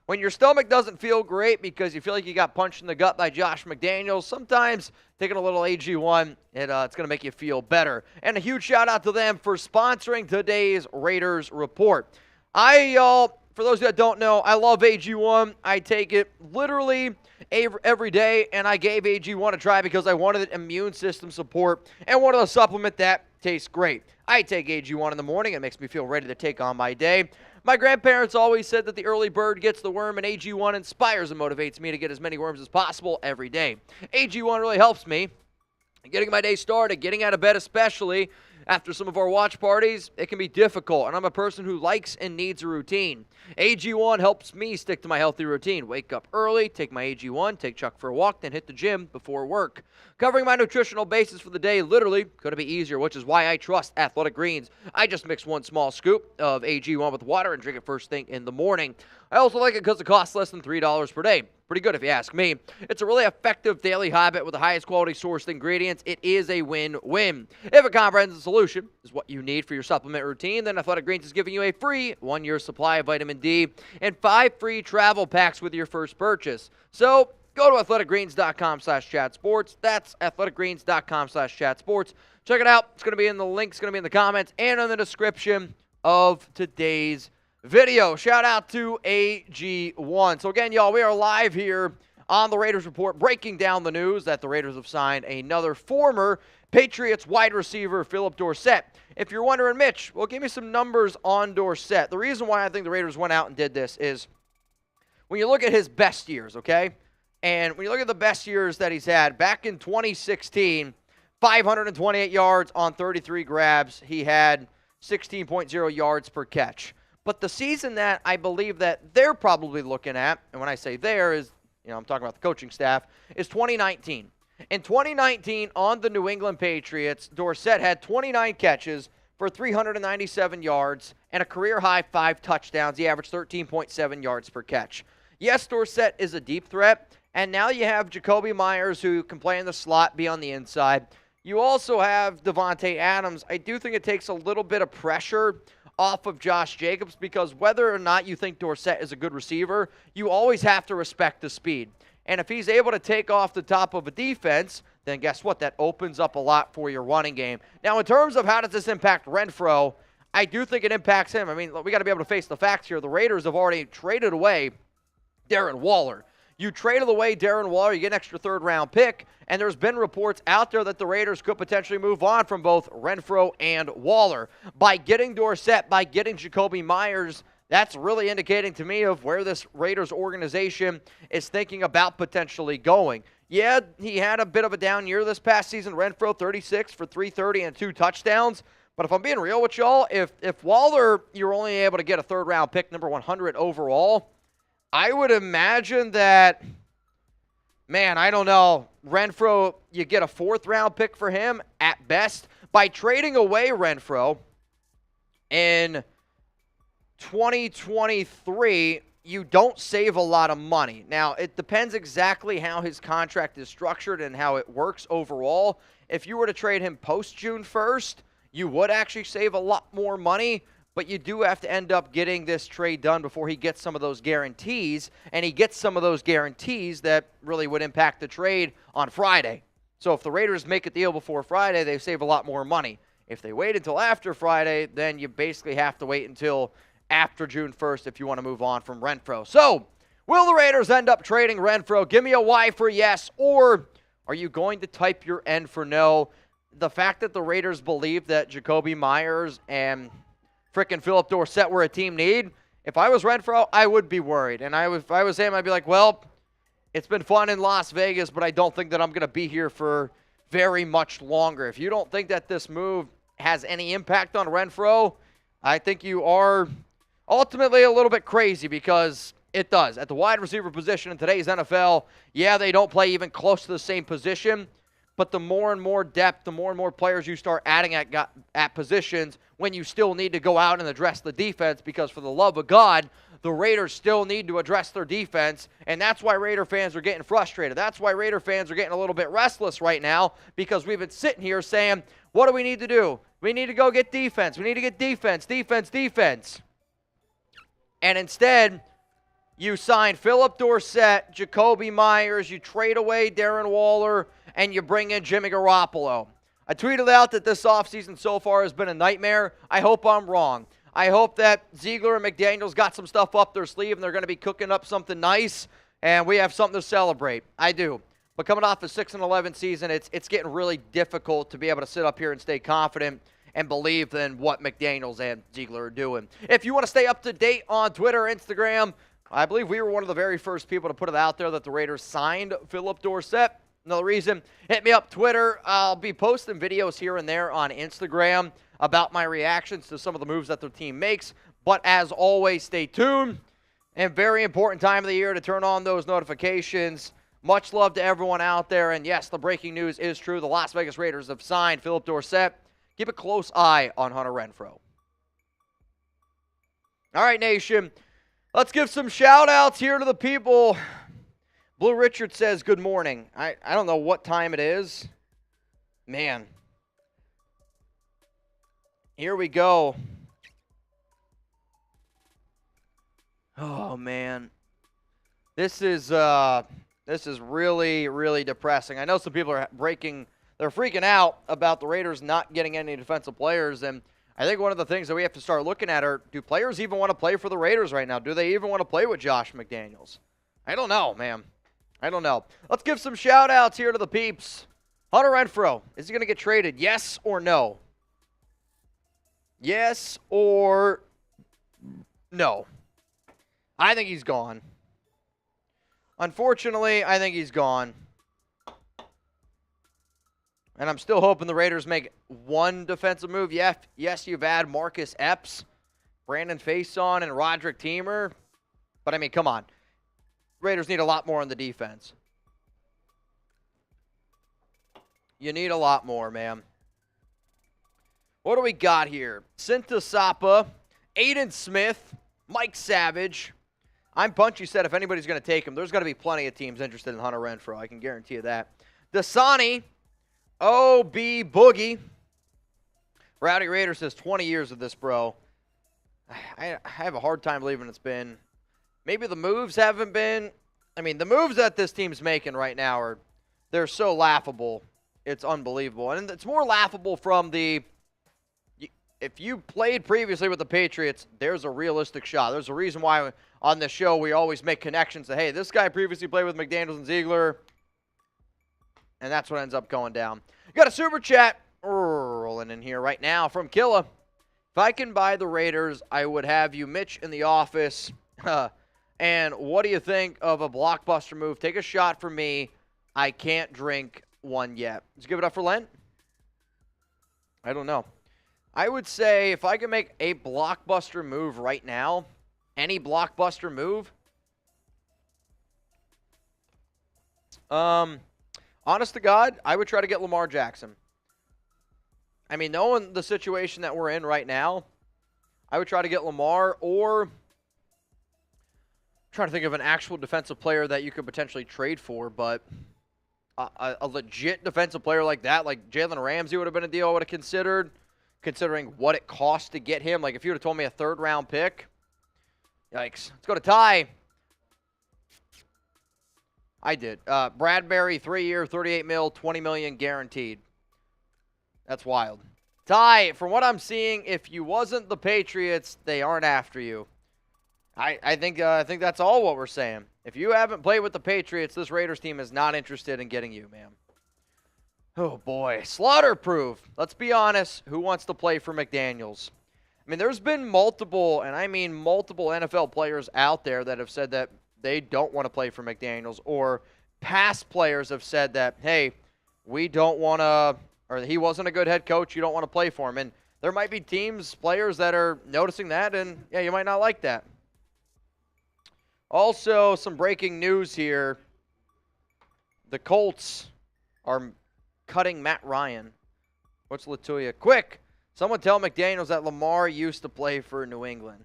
S5: When your stomach doesn't feel great because you feel like you got punched in the gut by Josh McDaniels, sometimes taking a little AG1, it's going to make you feel better. And a huge shout out to them for sponsoring today's Raiders Report. For those that don't know, I love AG1. I take it literally every day, and I gave AG1 a try because I wanted immune system support and wanted a supplement that tastes great. I take AG1 in the morning. It makes me feel ready to take on my day. My grandparents always said that the early bird gets the worm, and AG1 inspires and motivates me to get as many worms as possible every day. AG1 really helps me getting my day started, getting out of bed especially. After some of our watch parties, it can be difficult, and I'm a person who likes and needs a routine. AG1 helps me stick to my healthy routine. Wake up early, take my AG1, take Chuck for a walk, then hit the gym before work. Covering my nutritional basis for the day literally couldn't be easier, which is why I trust Athletic Greens. I just mix one small scoop of AG1 with water and drink it first thing in the morning. I also like it because it costs less than $3 per day. Pretty good if you ask me. It's a really effective daily habit with the highest quality sourced ingredients. It is a win-win. If a comprehensive solution is what you need for your supplement routine, then Athletic Greens is giving you a free 1-year supply of vitamin D and 5 free travel packs with your first purchase. So go to athleticgreens.com/chatsports. That's athleticgreens.com/chatsports. Check it out. It's going to be in the link. It's going to be in the comments and in the description of today's video. Shout out to AG1. So again, y'all, we are live here on the Raiders Report, breaking down the news that the Raiders have signed another former Patriots wide receiver, Phillip Dorsett. If you're wondering, Mitch, well, give me some numbers on Dorsett. The reason why I think the Raiders went out and did this is when you look at his best years, okay? And when you look at the best years that he's had, back in 2016, 528 yards on 33 grabs. He had 16.0 yards per catch. But the season that I believe that they're probably looking at, and when I say there is, I'm talking about the coaching staff, is 2019. In 2019, on the New England Patriots, Dorsett had 29 catches for 397 yards and a career-high 5 touchdowns. He averaged 13.7 yards per catch. Yes, Dorsett is a deep threat, and now you have Jakobi Meyers who can play in the slot, be on the inside. You also have Devontae Adams. I do think it takes a little bit of pressure off of Josh Jacobs because whether or not you think Dorsett is a good receiver, you always have to respect the speed. And if he's able to take off the top of a defense, then guess what? That opens up a lot for your running game. Now, in terms of how does this impact Renfrow, I do think it impacts him. I mean, we got to be able to face the facts here. The Raiders have already traded away Darren Waller. You traded away Darren Waller, you get an extra third-round pick, and there's been reports out there that the Raiders could potentially move on from both Renfrow and Waller. By getting Dorsett, by getting Jakobi Meyers, that's really indicating to me of where this Raiders organization is thinking about potentially going. Yeah, he had a bit of a down year this past season. Renfrow, 36 for 330 and 2 touchdowns. But if I'm being real with y'all, if Waller, you're only able to get a third-round pick, number 100 overall, I would imagine that, man, I don't know, Renfrow, you get a 4th-round pick for him at best. By trading away Renfrow in 2023, you don't save a lot of money. Now, it depends exactly how his contract is structured and how it works overall. If you were to trade him post-June 1st, you would actually save a lot more money. But you do have to end up getting this trade done before he gets some of those guarantees. And he gets some of those guarantees that really would impact the trade on Friday. So if the Raiders make a deal before Friday, they save a lot more money. If they wait until after Friday, then you basically have to wait until after June 1st if you want to move on from Renfrow. So, will the Raiders end up trading Renfrow? Give me a Y for yes, or are you going to type your N for no? The fact that the Raiders believe that Jakobi Meyers and frickin' Phillip Dorsett were a team need, if I was Renfrow, I would be worried. And if I was him, I'd be like, well, it's been fun in Las Vegas, but I don't think that I'm going to be here for very much longer. If you don't think that this move has any impact on Renfrow, I think you are ultimately a little bit crazy, because it does. At the wide receiver position in today's NFL, yeah, they don't play even close to the same position, but the more and more depth, the more and more players you start adding at positions when you still need to go out and address the defense, because for the love of God, the Raiders still need to address their defense, and that's why Raider fans are getting frustrated. That's why Raider fans are getting a little bit restless right now, because we've been sitting here saying, what do we need to do? We need to go get defense. We need to get defense, defense, defense. And instead, you sign Phillip Dorsett, Jakobi Meyers, you trade away Darren Waller, and you bring in Jimmy Garoppolo. I tweeted out that this offseason so far has been a nightmare. I hope I'm wrong. I hope that Ziegler and McDaniels got some stuff up their sleeve and they're going to be cooking up something nice, and we have something to celebrate. I do. But coming off a 6-11 season, it's getting really difficult to be able to sit up here and stay confident and believe in what McDaniels and Ziegler are doing. If you want to stay up to date on Twitter, Instagram, I believe we were one of the very first people to put it out there that the Raiders signed Phillip Dorsett. Another reason, hit me up Twitter. I'll be posting videos here and there on Instagram about my reactions to some of the moves that their team makes. But as always, stay tuned. And very important time of the year to turn on those notifications. Much love to everyone out there. And yes, the breaking news is true. The Las Vegas Raiders have signed Phillip Dorsett. Keep a close eye on Hunter Renfrow. All right, nation. Let's give some shout-outs here to the people. Blue Richard says, good morning. I don't know what time it is. Man. Here we go. Oh, man. This is really, really depressing. I know some people are they're freaking out about the Raiders not getting any defensive players, and I think one of the things that we have to start looking at are, do players even want to play for the Raiders right now? Do they even want to play with Josh McDaniels? I don't know, man. I don't know. Let's give some shout-outs here to the peeps. Hunter Renfrow, is he going to get traded? Yes or no? Yes or no? I think he's gone. Unfortunately, I think he's gone. And I'm still hoping the Raiders make one defensive move. Yes, you've added Marcus Epps, Brandon Faison, and Roderick Teamer. But, I mean, come on. Raiders need a lot more on the defense. You need a lot more, man. What do we got here? Cinta Sapa, Aiden Smith, Mike Savage. I'm Punchy said if anybody's going to take him, there's going to be plenty of teams interested in Hunter Renfrow. I can guarantee you that. Dasani, OB Boogie. Rowdy Raider says 20 years of this, bro. I have a hard time believing it's been. Maybe the moves haven't been. I mean, the moves that this team's making right now they're so laughable. It's unbelievable. And it's more laughable from if you played previously with the Patriots, there's a realistic shot. There's a reason why on this show we always make connections to, hey, this guy previously played with McDaniels and Ziegler. And that's what ends up going down. Got a super chat rolling in here right now from Killa. If I can buy the Raiders, I would have you Mitch in the office. And what do you think of a blockbuster move? Take a shot for me. I can't drink one yet. Let's give it up for Lent. I don't know. I would say if I can make a blockbuster move right now, any blockbuster move, honest to God, I would try to get Lamar Jackson. I mean, knowing the situation that we're in right now, I would try to get Lamar, or trying to think of an actual defensive player that you could potentially trade for, but a legit defensive player like that, like Jalen Ramsey would have been a deal I would have considered, considering what it costs to get him. Like if you would have told me a third-round pick, yikes. Let's go to Ty. I did. Bradbury, 3-year, $38 million, $20 million guaranteed. That's wild. Ty, from what I'm seeing, if you wasn't the Patriots, they aren't after you. I think that's all what we're saying. If you haven't played with the Patriots, this Raiders team is not interested in getting you, man. Oh, boy. Slaughter-proof. Let's be honest. Who wants to play for McDaniels? I mean, there's been multiple, and I mean multiple NFL players out there that have said that they don't want to play for McDaniels, or past players have said that, hey, we don't want to, or he wasn't a good head coach, you don't want to play for him. And there might be teams, players that are noticing that, and yeah, you might not like that. Also, some breaking news here. The Colts are cutting Matt Ryan. What's Latuya? Quick! Someone tell McDaniels that Lamar used to play for New England.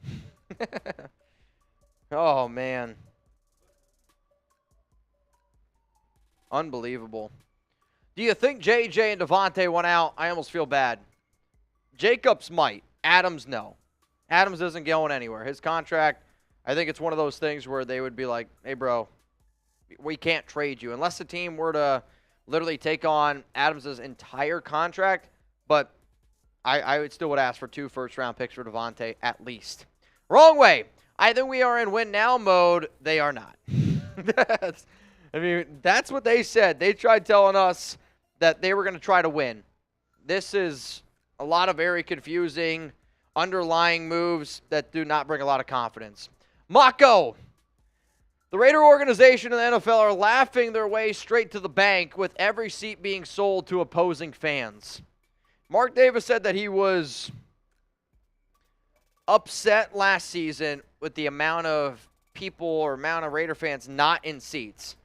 S5: Oh, man. Unbelievable. Do you think JJ and Devontae went out? I almost feel bad. Jacobs might. Adams, no. Adams isn't going anywhere. His contract, I think it's one of those things where they would be like, hey, bro, we can't trade you. Unless the team were to literally take on Adams' entire contract, but I still would ask for 2 first-round picks for Devontae at least. Wrong way. I think we are in win-now mode. They are not. I mean, that's what they said. They tried telling us that they were going to try to win. This is a lot of very confusing underlying moves that do not bring a lot of confidence. Mako. The Raider organization and the NFL are laughing their way straight to the bank with every seat being sold to opposing fans. Mark Davis said that he was upset last season with the amount of people or amount of Raider fans not in seats.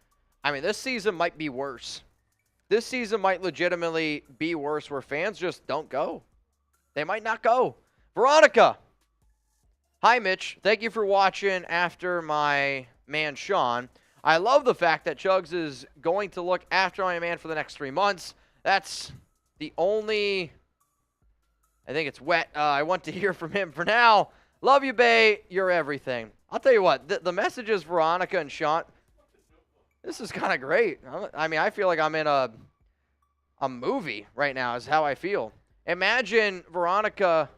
S5: I mean, this season might be worse. This season might legitimately be worse where fans just don't go. They might not go. Veronica. Hi, Mitch. Thank you for watching after my man, Sean. I love the fact that Chugs is going to look after my man for the next 3 months. That's the only, I think it's wet, I want to hear from him for now. Love you, Bay. You're everything. I'll tell you what, the messages, Veronica and Sean, this is kind of great. I mean, I feel like I'm in a movie right now is how I feel. Imagine, Veronica,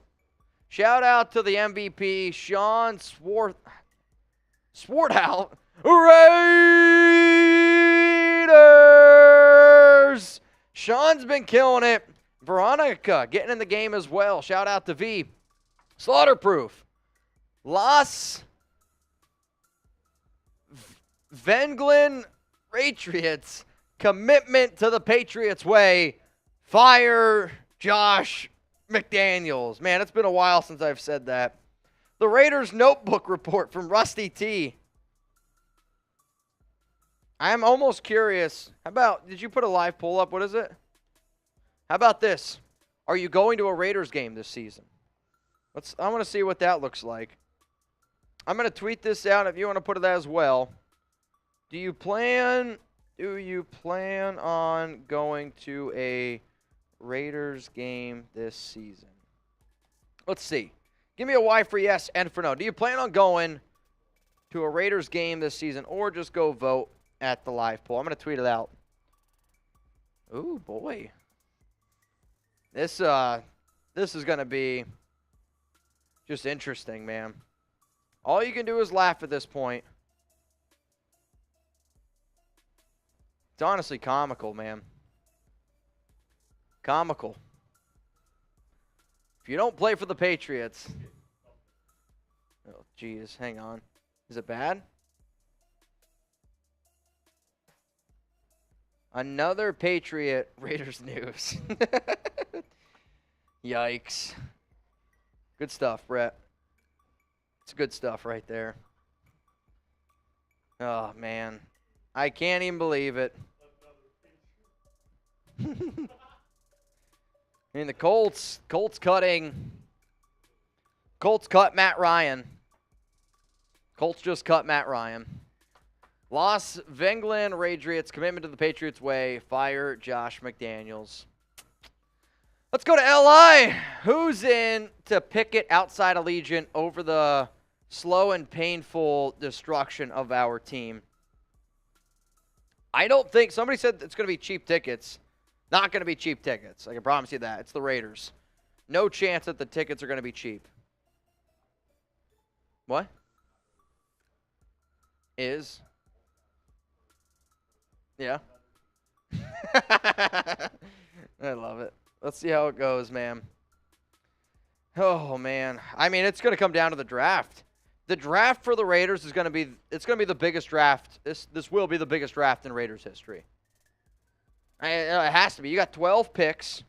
S5: shout out to the MVP, Sean Swartout. Raiders! Sean's been killing it. Veronica getting in the game as well. Shout out to V. Slaughterproof. Los England Patriots. Commitment to the Patriots way. Fire Josh McDaniels. Man, it's been a while since I've said that. The Raiders notebook report from Rusty T. I'm almost curious. How about, did you put a live poll up? What is it? How about this? Are you going to a Raiders game this season? I want to see what that looks like. I'm going to tweet this out if you want to put it as well. Do you plan on going to a Raiders game this season? Let's see. Give me a Y for yes and for no. Do you plan on going to a Raiders game this season, or just go vote at the live poll? I'm going to tweet it out. Ooh, boy. This is going to be just interesting, man. All you can do is laugh at this point. It's honestly comical, man. Comical. If you don't play for the Patriots. Oh, geez. Hang on. Is it bad? Another Patriot Raiders news. Yikes. Good stuff, Brett. It's good stuff right there. Oh, man. I can't even believe it. I mean, the Colts cut Matt Ryan. Colts just cut Matt Ryan. Los England Patriots, commitment to the Patriots way. Fire Josh McDaniels. Let's go to LI. Who's in to picket outside Allegiant over the slow and painful destruction of our team? I don't think, somebody said it's going to be cheap tickets. Not going to be cheap tickets. I can promise you that. It's the Raiders. No chance that the tickets are going to be cheap. What? Is? Yeah. I love it. Let's see how it goes, man. Oh, man. I mean, it's going to come down to the draft. The draft for the Raiders is going to be, it's going to be the biggest draft. This will be the biggest draft in Raiders history. It has to be. You got 12 picks.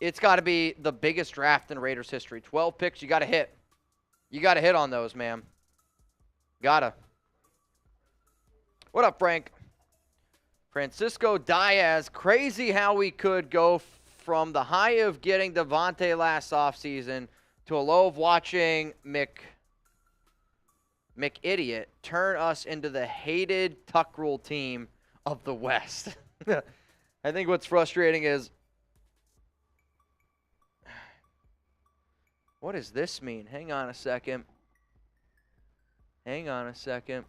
S5: It's got to be the biggest draft in Raiders history. 12 picks, you got to hit. You got to hit on those, man. Gotta. What up, Frank? Francisco Diaz. Crazy how we could go from the high of getting Devontae last offseason to a low of watching McIdiot turn us into the hated tuck rule team of the West. I think what's frustrating is, what does this mean? Hang on a second. Hang on a second.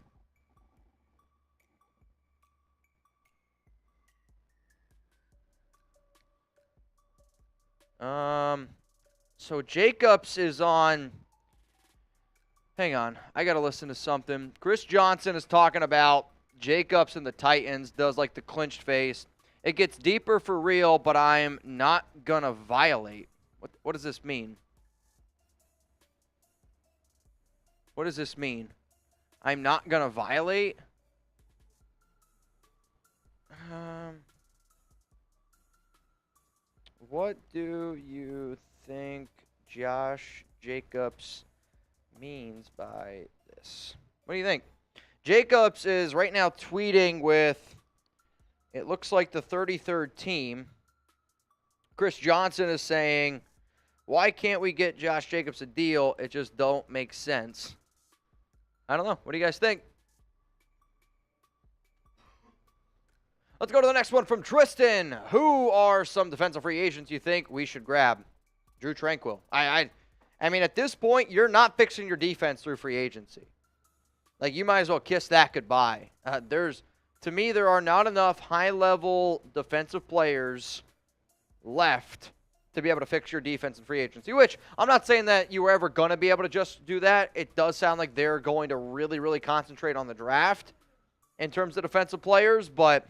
S5: So Jacobs is on. Hang on. I got to listen to something. Chris Johnson is talking about Jacobs and the Titans, does like the clinched face. It gets deeper for real, but I'm not going to violate. What does this mean? What does this mean? I'm not going to violate? What do you think Josh Jacobs means by this? What do you think? Jacobs is right now tweeting with, it looks like the 33rd team. Chris Johnson is saying, why can't we get Josh Jacobs a deal? It just don't make sense. I don't know. What do you guys think? Let's go to the next one from Tristan. Who are some defensive free agents you think we should grab? Drew Tranquill. I mean, at this point, you're not fixing your defense through free agency. Like, you might as well kiss that goodbye. To me, there are not enough high-level defensive players left to be able to fix your defense in free agency, which I'm not saying that you were ever going to be able to just do that. It does sound like they're going to really, really concentrate on the draft in terms of defensive players, but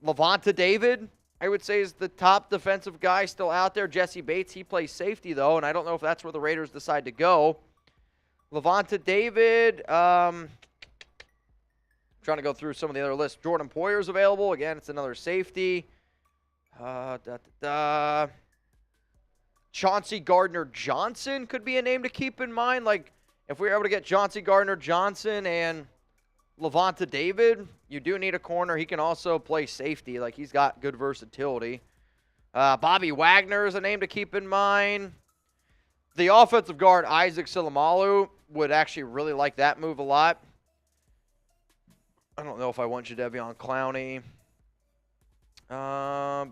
S5: Levante David, I would say, is the top defensive guy still out there. Jesse Bates, he plays safety, though, and I don't know if that's where the Raiders decide to go. Levante David, trying to go through some of the other lists. Jordan Poyer's available. Again, it's another safety. Chauncey Gardner-Johnson could be a name to keep in mind. Like, if we were able to get Chauncey Gardner-Johnson and Levante David, you do need a corner. He can also play safety. Like, he's got good versatility. Bobby Wagner is a name to keep in mind. The offensive guard, Isaac Silamalu, would actually really like that move a lot. I don't know if I want Jadeveon Clowney. All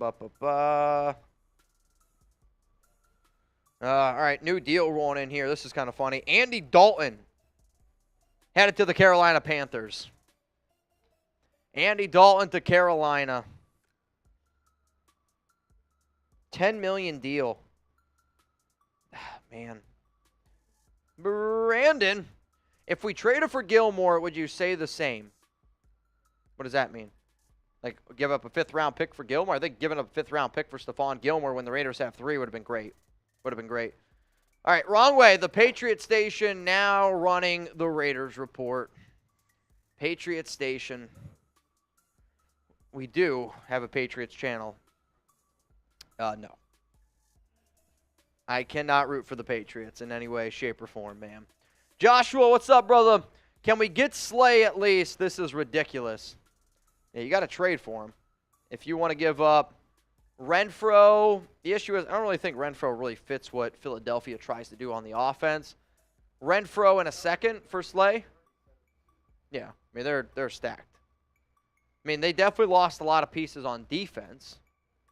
S5: right, new deal rolling in here. This is kind of funny. Andy Dalton headed to the Carolina Panthers. Andy Dalton to Carolina. $10 million deal. Man. Brandon, if we traded for Gilmore, would you say the same? What does that mean? Like, give up a 5th-round pick for Gilmore? I think giving up a 5th-round pick for Stephon Gilmore when the Raiders have 3 would have been great. Would have been great. All right, wrong way. The Patriots station now running the Raiders report. Patriots station. We do have a Patriots channel. No. I cannot root for the Patriots in any way, shape, or form, man. Joshua, what's up, brother? Can we get Slay at least? This is ridiculous. Yeah, you got to trade for him. If you want to give up Renfro, the issue is I don't really think Renfro really fits what Philadelphia tries to do on the offense. Renfro in a second for Slay? Yeah, I mean, they're stacked. I mean, they definitely lost a lot of pieces on defense.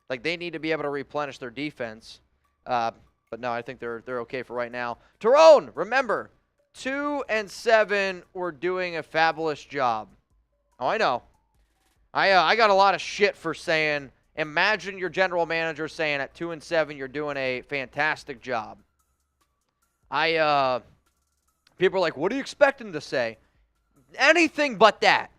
S5: Like, they need to be able to replenish their defense. But no, I think they're okay for right now. Tyrone, remember, 2 and 7 were doing a fabulous job. Oh, I know. I got a lot of shit for saying Imagine your general manager saying at 2-7 you're doing a fantastic job. People are like, what are you expecting to say? Anything but that.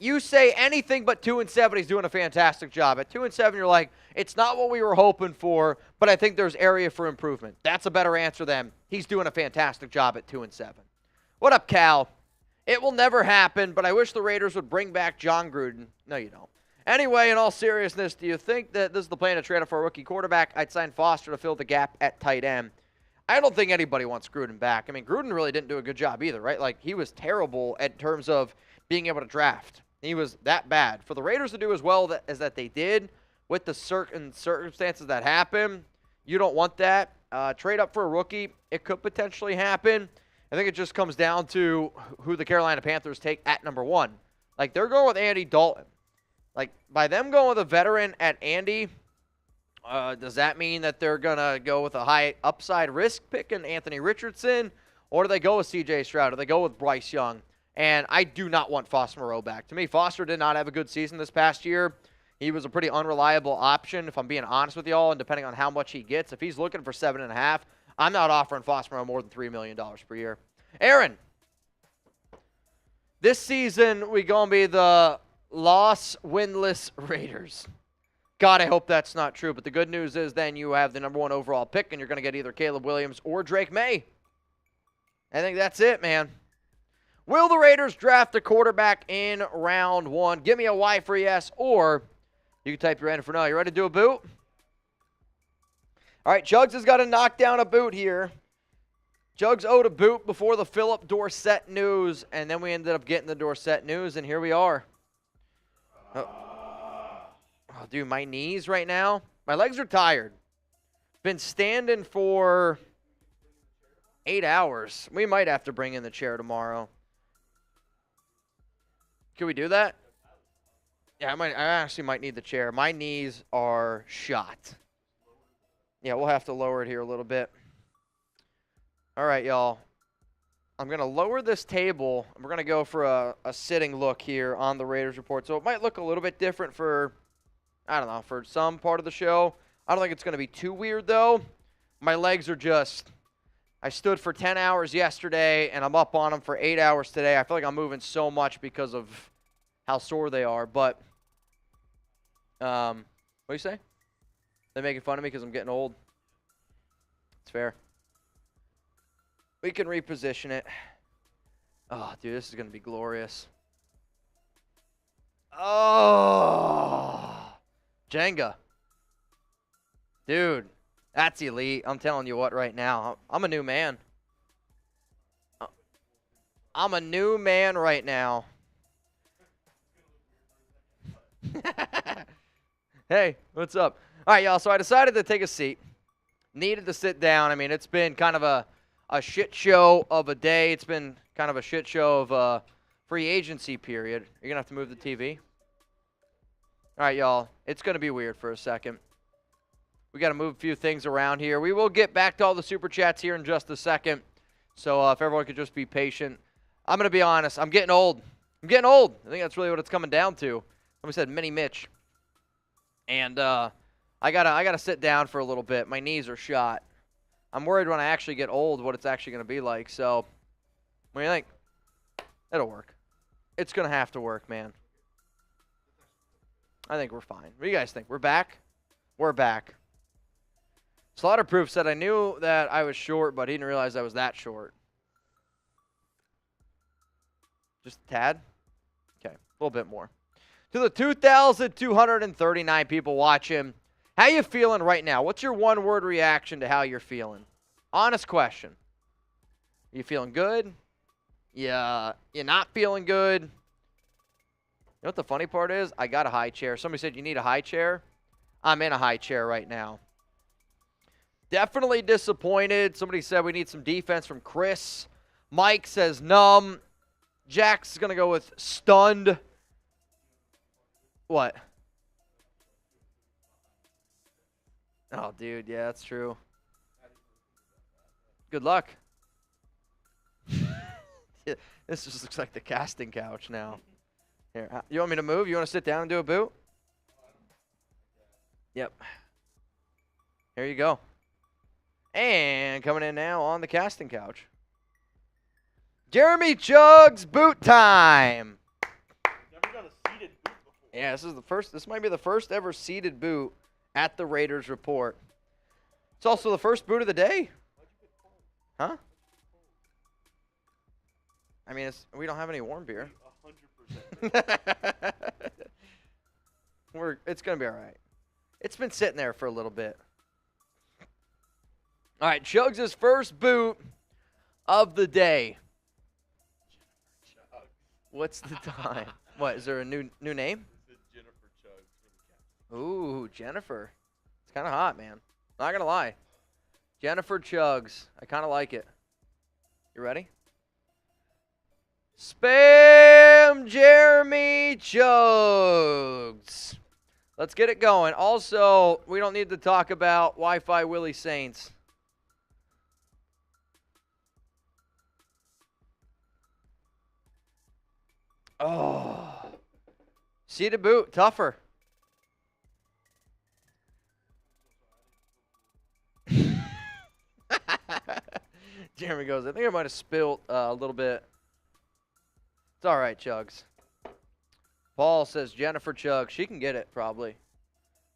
S5: You say anything but 2-7, he's doing a fantastic job. At 2-7, you're like, it's not what we were hoping for, but I think there's area for improvement. That's a better answer than he's doing a fantastic job at 2-7. What up, Cal? It will never happen, but I wish the Raiders would bring back John Gruden. No, you don't. Anyway, in all seriousness, do you think that this is the plan to trade up for a rookie quarterback? I'd sign Foster to fill the gap at tight end. I don't think anybody wants Gruden back. I mean, Gruden really didn't do a good job either, right? Like, he was terrible in terms of being able to draft. He was that bad. For the Raiders to do as well as that they did with the certain circumstances that happened, you don't want that. Trade up for a rookie, it could potentially happen. I think it just comes down to who the Carolina Panthers take at number 1. Like, they're going with Andy Dalton. Like, by them going with a veteran at Andy, does that mean that they're going to go with a high upside risk pick in Anthony Richardson? Or do they go with C.J. Stroud? Or do they go with Bryce Young? And I do not want Foster Moreau back. To me, Foster did not have a good season this past year. He was a pretty unreliable option, if I'm being honest with y'all, and depending on how much he gets. If he's looking for 7.5, I'm not offering Foster Moreau more than $3 million per year. Aaron, this season we going to be the loss winless Raiders. God, I hope that's not true. But the good news is then you have the number 1 overall pick, and you're going to get either Caleb Williams or Drake May. I think that's it, man. Will the Raiders draft a quarterback in round 1? Give me a Y for yes, or you can type your answer for no. You ready to do a boot? All right, Jugs has got to knock down a boot here. Jugs owed a boot before the Phillip Dorsett news, and then we ended up getting the Dorsett news, and here we are. Oh, dude, my knees right now, my legs are tired. Been standing for 8 hours. We might have to bring in the chair tomorrow. Can we do that? Yeah, I actually might need the chair. My knees are shot. Yeah, we'll have to lower it here a little bit. All right, y'all. I'm going to lower this table. We're going to go for a sitting look here on the Raiders report. So it might look a little bit different for, I don't know, for some part of the show. I don't think it's going to be too weird, though. My legs are just, I stood for 10 hours yesterday, and I'm up on them for 8 hours today. I feel like I'm moving so much because of how sore they are. But, what do you say? They're making fun of me because I'm getting old. It's fair. We can reposition it. Oh, dude, this is going to be glorious. Oh, Jenga. Dude, that's elite. I'm telling you what right now. I'm a new man. I'm a new man right now. Hey, what's up? All right, y'all, so I decided to take a seat. Needed to sit down. I mean, it's been kind of a shit show of a day. It's been kind of a shit show of a free agency period. You're going to have to move the TV. All right, y'all. It's going to be weird for a second. We got to move a few things around here. We will get back to all the super chats here in just a second. So if everyone could just be patient. I'm going to be honest. I'm getting old. I'm getting old. I think that's really what it's coming down to. Somebody said Mini Mitch. And I gotta sit down for a little bit. My knees are shot. I'm worried when I actually get old what it's actually going to be like. So, what do you think? It'll work. It's going to have to work, man. I think we're fine. What do you guys think? We're back? We're back. Slaughterproof said, I knew that I was short, but he didn't realize I was that short. Just a tad? Okay, a little bit more. To the 2,239 people watching, how you feeling right now? What's your one-word reaction to how you're feeling? Honest question. Are you feeling good? Yeah, you're not feeling good? You know what the funny part is? I got a high chair. Somebody said you need a high chair. I'm in a high chair right now. Definitely disappointed. Somebody said we need some defense from Chris. Mike says numb. Jack's going to go with stunned. What? Oh, dude, yeah, that's true. Good luck. Yeah, this just looks like the casting couch now. Here, you want me to move? You want to sit down and do a boot? Yep. Here you go. And coming in now on the casting couch, Jeremy Chugg's boot time.
S3: Never done a seated boot before.
S5: Yeah, this might be the first ever seated boot at the Raiders report. It's also the first boot of the day. Huh? I mean, we don't have any warm beer.
S3: 100%.
S5: It's gonna be all right. It's been sitting there for a little bit. All right, Chugs' first boot of the day. What's the time? What, is there a new name?
S3: This is Jennifer Chugs for the Cats.
S5: Ooh, Jennifer. It's kind of hot, man. Not gonna lie. Jennifer Chugs. I kind of like it. You ready? Spam Jeremy Chugs. Let's get it going. Also, we don't need to talk about WiFiWillie Saints. Oh. Seated boot, tougher. Jeremy goes, I think I might have spilt a little bit. It's all right, Chugs. Paul says Jennifer Chugs. She can get it, probably.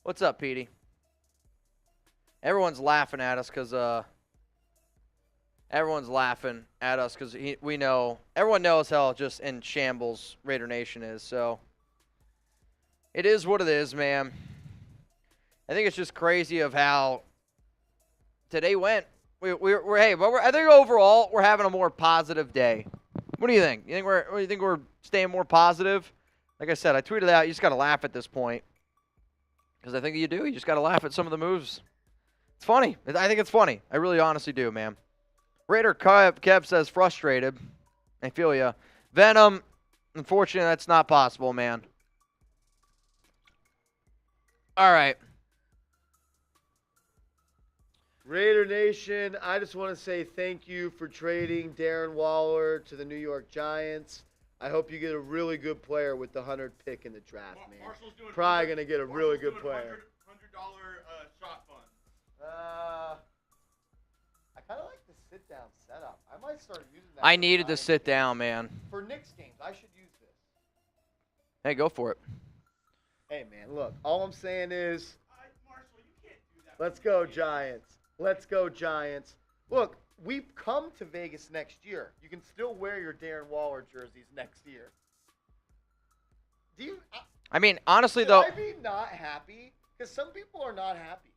S5: What's up, Petey? Everyone's laughing at us because we know, everyone knows how just in shambles Raider Nation is. So it is what it is, man. I think it's just crazy of how today went. I think overall we're having a more positive day. What do you think? You think we're staying more positive? Like I said, I tweeted out. You just got to laugh at this point, because I think you do. You just got to laugh at some of the moves. It's funny. I think it's funny. I really, honestly do, man. Raider Kev says frustrated. I feel ya. Venom. Unfortunately, that's not possible, man. All right.
S4: Raider Nation, I just want to say thank you for trading Darren Waller to the New York Giants. I hope you get a really good player with the 100th pick in the draft, man.
S3: Marshall's doing
S4: Probably going to get a really good
S3: Marshall's doing
S4: player.
S3: $100 shot fund.
S4: I kind of like the sit-down setup. I might start using that.
S5: I
S4: for
S5: needed to
S4: Giants
S5: sit
S4: games.
S5: down, man.
S4: For Knicks games, I should use this.
S5: Hey, go for it.
S4: Hey, man, look. All I'm saying is,
S3: Marshall, you can't do that.
S4: let's go, Giants. Let's go, Giants. Look, we come to Vegas next year. You can still wear your Darren Waller jerseys next year. Do you?
S5: I mean, honestly,
S4: Should
S5: though,
S4: I be not happy? Because some people are not happy.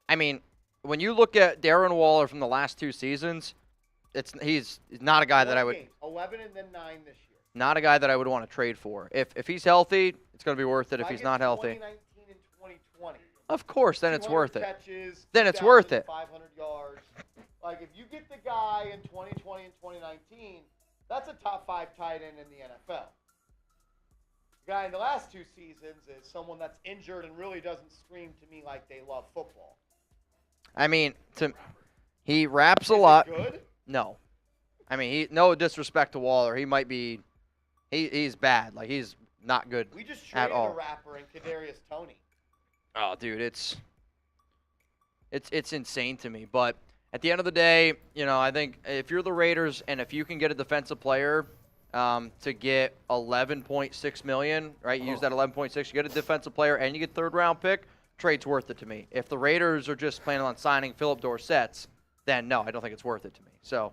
S5: I mean, when you look at Darren Waller from the last 2 seasons, he's not a guy that I would
S4: 11 and then 9 this year.
S5: not a guy that I would want to trade for. If he's healthy, it's going to be worth it. If he's not healthy,
S4: 2019 and 2020.
S5: of course, then it's
S4: 200
S5: worth it.
S4: Catches,
S5: Then it's worth it.
S4: 500 yards. Like, if you get the guy in 2020 and 2019, that's a top 5 tight end in the NFL. The guy in the last 2 seasons is someone that's injured and really doesn't scream to me like they love football.
S5: I mean, he raps a
S4: Is it
S5: lot.
S4: good?
S5: No, I mean, no disrespect to Waller. He might be, he's bad. Like, he's not good
S4: We just
S5: at
S4: traded
S5: all.
S4: a rapper in Kadarius Toney.
S5: Oh, dude, it's insane to me. But at the end of the day, you know, I think if you're the Raiders and if you can get a defensive player to get $11.6 million, right? You use that 11.6, you get a defensive player and you get 3rd round pick. Trade's worth it to me. If the Raiders are just planning on signing Phillip Dorsett, then no, I don't think it's worth it to me. So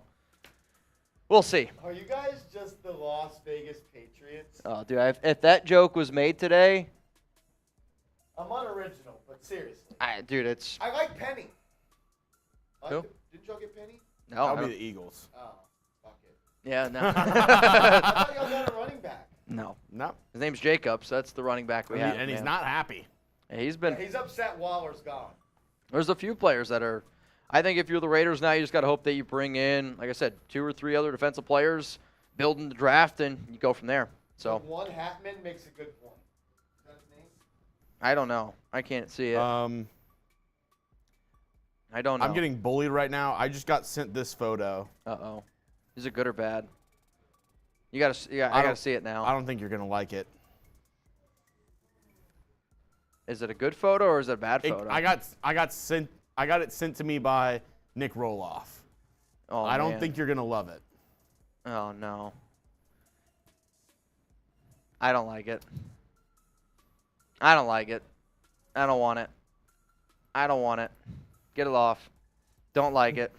S5: we'll see.
S4: Are you guys just the Las Vegas Patriots?
S5: Oh, dude, if that joke was made today,
S4: I'm unoriginal, but seriously.
S5: dude, it's
S4: I like Penny.
S5: Who?
S4: Didn't y'all get Penny?
S5: no. I
S2: That'll
S5: don't-
S2: be the Eagles.
S4: Oh, fuck it.
S5: Yeah, no.
S4: I thought y'all got a running back.
S5: No.
S2: No.
S5: His name's Jacobs. That's the running back we have.
S2: And he's
S5: man.
S2: not happy.
S5: Yeah, he's been.
S4: He's upset Waller's gone.
S5: There's a few players that are. I think if you're the Raiders now, you just got to hope that you bring in, like I said, 2 or 3 other defensive players, build in the draft, and you go from there. So
S4: One Hatman makes a good point. Is that his name?
S5: I don't know. I can't see it. I don't know.
S2: I'm getting bullied right now. I just got sent this photo.
S5: Uh-oh. Is it good or bad? You gotta. Yeah, I gotta
S2: don't-
S5: see it now.
S2: I don't think you're gonna like it.
S5: Is it a good photo or is it a bad photo?
S2: I got it sent to me by Nick Roloff.
S5: Oh,
S2: I don't
S5: man.
S2: think you're gonna love it.
S5: Oh, no. I don't like it. I don't like it. I don't want it. I don't want it. Get it off. Don't like it.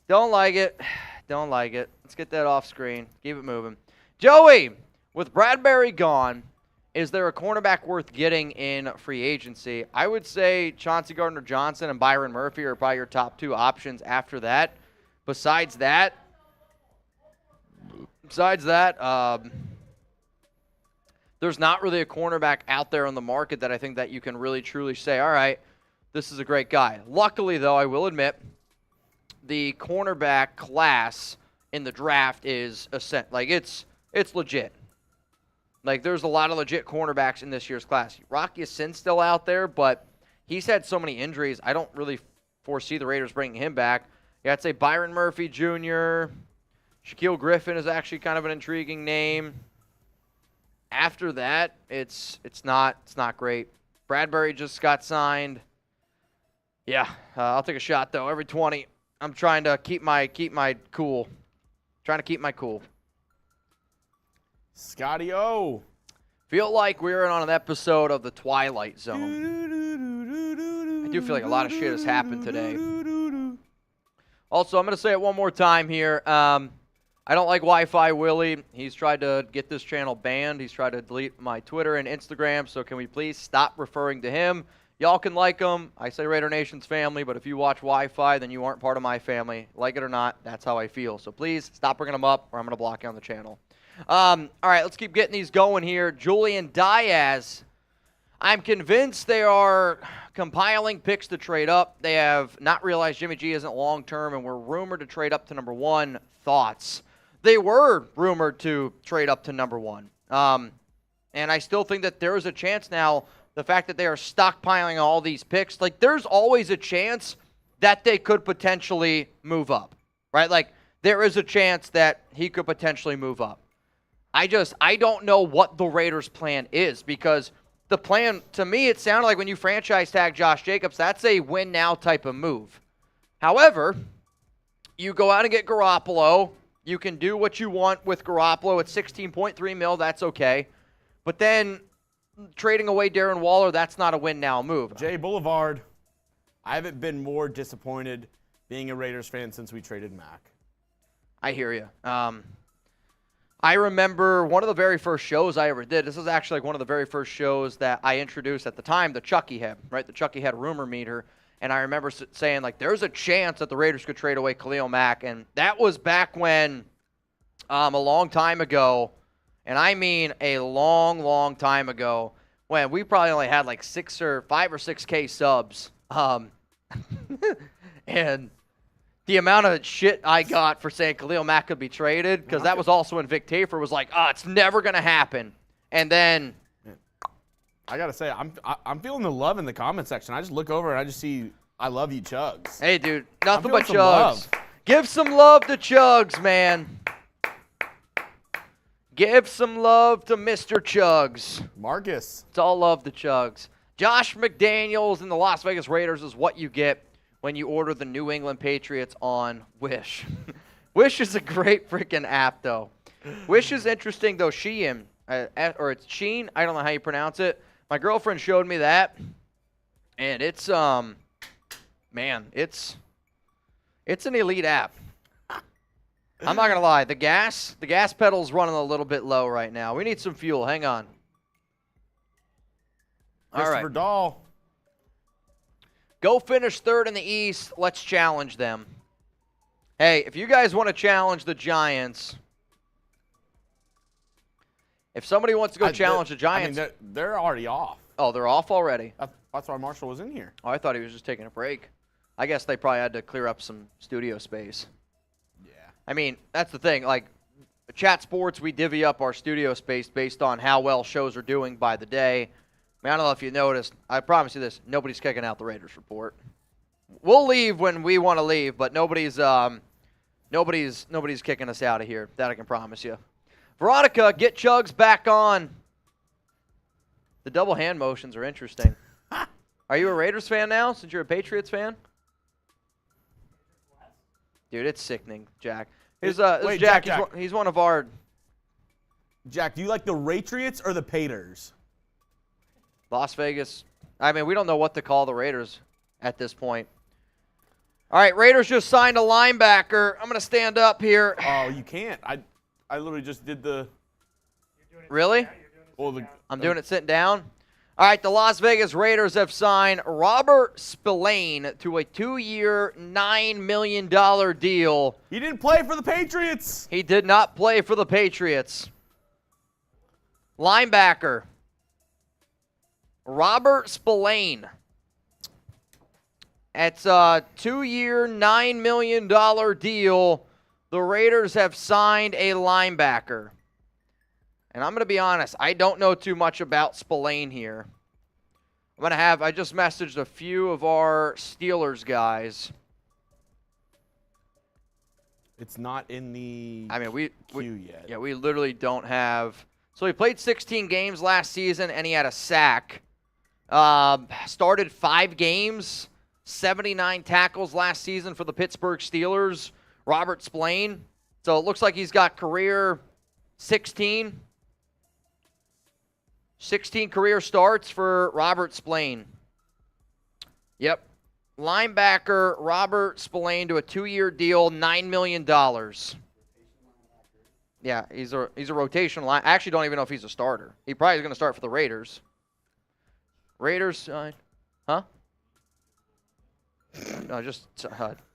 S5: Don't like it. Don't like it. Let's get that off screen. Keep it moving. Joey, with Bradbury gone, is there a cornerback worth getting in free agency? I would say Chauncey Gardner-Johnson and Byron Murphy are probably your top 2 options after that. Besides that, there's not really a cornerback out there on the market that I think that you can really truly say, all right, this is a great guy. Luckily, though, I will admit, the cornerback class in the draft is it's legit. Like, there's a lot of legit cornerbacks in this year's class. Rocky Yacin's still out there, but he's had so many injuries, I don't really foresee the Raiders bringing him back. Yeah, I'd say Byron Murphy Jr., Shaquille Griffin is actually kind of an intriguing name. After that, it's not great. Bradbury just got signed. Yeah, I'll take a shot though. Every 20. I'm trying to keep my cool. Trying to keep my cool.
S2: Scotty O.
S5: Feel like we're on an episode of The Twilight Zone. I do feel like a lot of shit has happened today. Also, I'm going to say it one more time here. I don't like WiFiWillie. He's tried to get this channel banned. He's tried to delete my Twitter and Instagram, so can we please stop referring to him? Y'all can like him. I say Raider Nation's family, but if you watch Wi-Fi, then you aren't part of my family. Like it or not, that's how I feel. So please stop bringing him up, or I'm going to block you on the channel. All right, let's keep getting these going here. Julian Diaz. I'm convinced they are compiling picks to trade up. They have not realized Jimmy G isn't long-term, and we're rumored to trade up to number 1. Thoughts? They were rumored to trade up to number 1. And I still think that there is a chance now, the fact that they are stockpiling all these picks, like there's always a chance that they could potentially move up, right? Like there is a chance that he could potentially move up. I don't know what the Raiders' plan is, because the plan, to me, it sounded like when you franchise tag Josh Jacobs, that's a win now type of move. However, you go out and get Garoppolo. You can do what you want with Garoppolo at $16.3 million. That's okay. But then trading away Darren Waller, that's not a win now move.
S2: Jay Boulevard. I haven't been more disappointed being a Raiders fan since we traded Mac.
S5: I hear you. I remember one of the very first shows I ever did. This was actually like one of the very first shows that I introduced at the time, the Chucky Head, right? The Chucky Head rumor meter. And I remember saying, like, there's a chance that the Raiders could trade away Khalil Mack. And that was back when, a long time ago, and I mean a long, long time ago, when we probably only had like 5 or 6K subs. And the amount of shit I got for saying Khalil Mack could be traded, because that was also when Vic Tafer was like, it's never going to happen. And then
S2: I got to say, I'm feeling the love in the comment section. I just look over and I just see I love you, Chugs.
S5: Hey, dude, nothing but
S2: some
S5: Chugs.
S2: love.
S5: Give some love to Chugs, man. Give some love to Mr. Chugs.
S2: Marcus.
S5: It's all love to Chugs. Josh McDaniels and the Las Vegas Raiders is what you get when you order the New England Patriots on Wish. Wish is a great freaking app, though. Wish is interesting, though. Shein, or it's Sheen. I don't know how you pronounce it. My girlfriend showed me that, and it's man, it's an elite app. I'm not gonna lie. The gas pedal's running a little bit low right now. We need some fuel. Hang on. All right.
S2: Christopher Dahl.
S5: Go finish third in the East. Let's challenge them. Hey, if you guys want to challenge the Giants, if somebody wants to go challenge the Giants.
S2: I mean, they're already off.
S5: Oh, they're off already?
S2: That's why Marshall was in here.
S5: Oh, I thought he was just taking a break. I guess they probably had to clear up some studio space.
S2: Yeah.
S5: I mean, that's the thing. Like, Chat Sports, we divvy up our studio space based on how well shows are doing by the day. I mean, I don't know if you noticed. I promise you this. Nobody's kicking out the Raiders report. We'll leave when we want to leave, but nobody's kicking us out of here. That I can promise you. Veronica, get Chugs back on. The double hand motions are interesting. Are you a Raiders fan now since you're a Patriots fan? Dude, it's sickening, Jack. This
S2: Wait,
S5: Jack,
S2: Jack.
S5: he's one of our...
S2: Jack, do you like the Patriots or the Paters?
S5: Las Vegas. I mean, we don't know what to call the Raiders at this point. All right, Raiders just signed a linebacker. I'm going to stand up here.
S2: Oh, you can't. I literally just did the.
S5: Really?
S2: Well,
S5: I'm doing it sitting down. All right, the Las Vegas Raiders have signed Robert Spillane to a 2-year, $9 million deal.
S2: He didn't play for the Patriots.
S5: He did not play for the Patriots. Linebacker, Robert Spillane. It's a 2-year, $9 million deal. The Raiders have signed a linebacker. And I'm going to be honest, I don't know too much about Spillane here. I just messaged a few of our Steelers guys.
S2: It's not in the
S5: queue
S2: yet.
S5: Yeah, we literally don't have. So he played 16 games last season, and he had a sack. Started 5 games, 79 tackles last season for the Pittsburgh Steelers. Robert Spillane. So it looks like he's got career 16 career starts for Robert Spillane. Yep. Linebacker Robert Spillane to a 2-year deal, $9 million. Yeah, he's a rotational line. I actually don't even know if he's a starter. He probably is going to start for the Raiders. Raiders, huh? No, just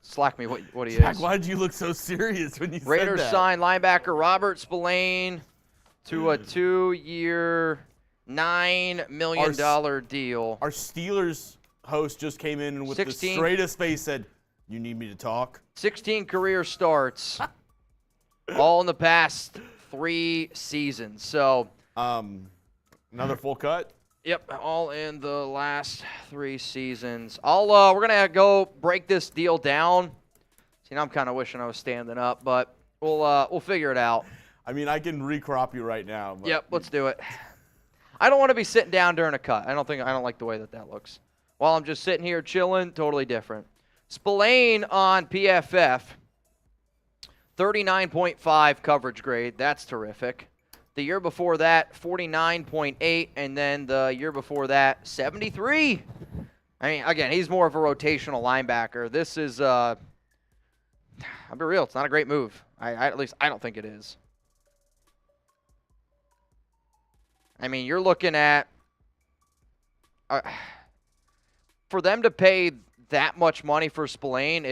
S5: slack me what he
S2: Jack,
S5: is.
S2: why did you look so serious when you
S5: Raiders
S2: said that?
S5: signed linebacker Robert Spillane to a 2-year, $9 million deal.
S2: Our Steelers host just came in with the straightest face, said, "You need me to talk?"
S5: 16 career starts, all in the past 3 seasons. So,
S2: another full cut.
S5: yep, all in the last 3 seasons. We're gonna go break this deal down. See, now I'm kind of wishing I was standing up, but we'll figure it out.
S2: I mean, I can recrop you right now. But
S5: Yep, let's do it. I don't want to be sitting down during a cut. I don't like the way that looks. While I'm just sitting here chilling, totally different. Spillane on PFF, 39.5 coverage grade. That's terrific. The year before that, 49.8, and then the year before that, 73. I mean, again, he's more of a rotational linebacker. This is, I'll be real, it's not a great move. At least I don't think it is. I mean, you're looking at, for them to pay that much money for Spillane,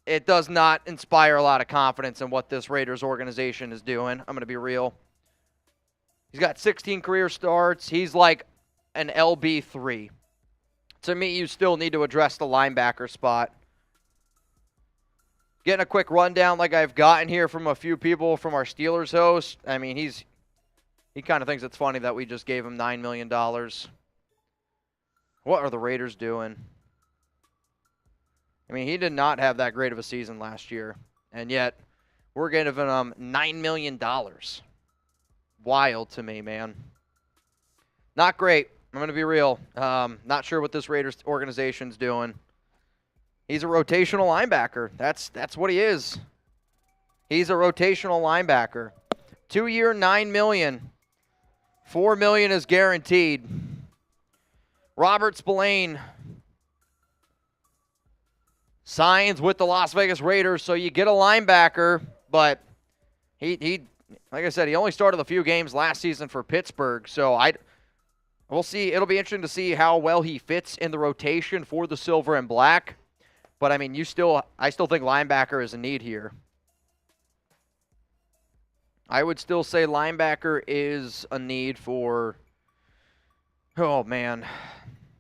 S5: it does not inspire a lot of confidence in what this Raiders organization is doing. I'm going to be real. He's got 16 career starts. He's like an LB3. To me, you still need to address the linebacker spot. Getting a quick rundown like I've gotten here from a few people from our Steelers host. I mean, he kind of thinks it's funny that we just gave him $9 million. What are the Raiders doing? I mean, he did not have that great of a season last year, and yet we're giving him $9 million. Wild to me, man. Not great. I'm going to be real. Not sure what this Raiders organization's doing. He's a rotational linebacker. That's what he is. He's a rotational linebacker. 2-year, $9 million. $4 million is guaranteed. Robert Spillane signs with the Las Vegas Raiders, so you get a linebacker, but he like I said, he only started a few games last season for Pittsburgh, so we'll see. It'll be interesting to see how well he fits in the rotation for the silver and black. But I mean, I still think linebacker is a need here. I would still say linebacker is a need for, oh man,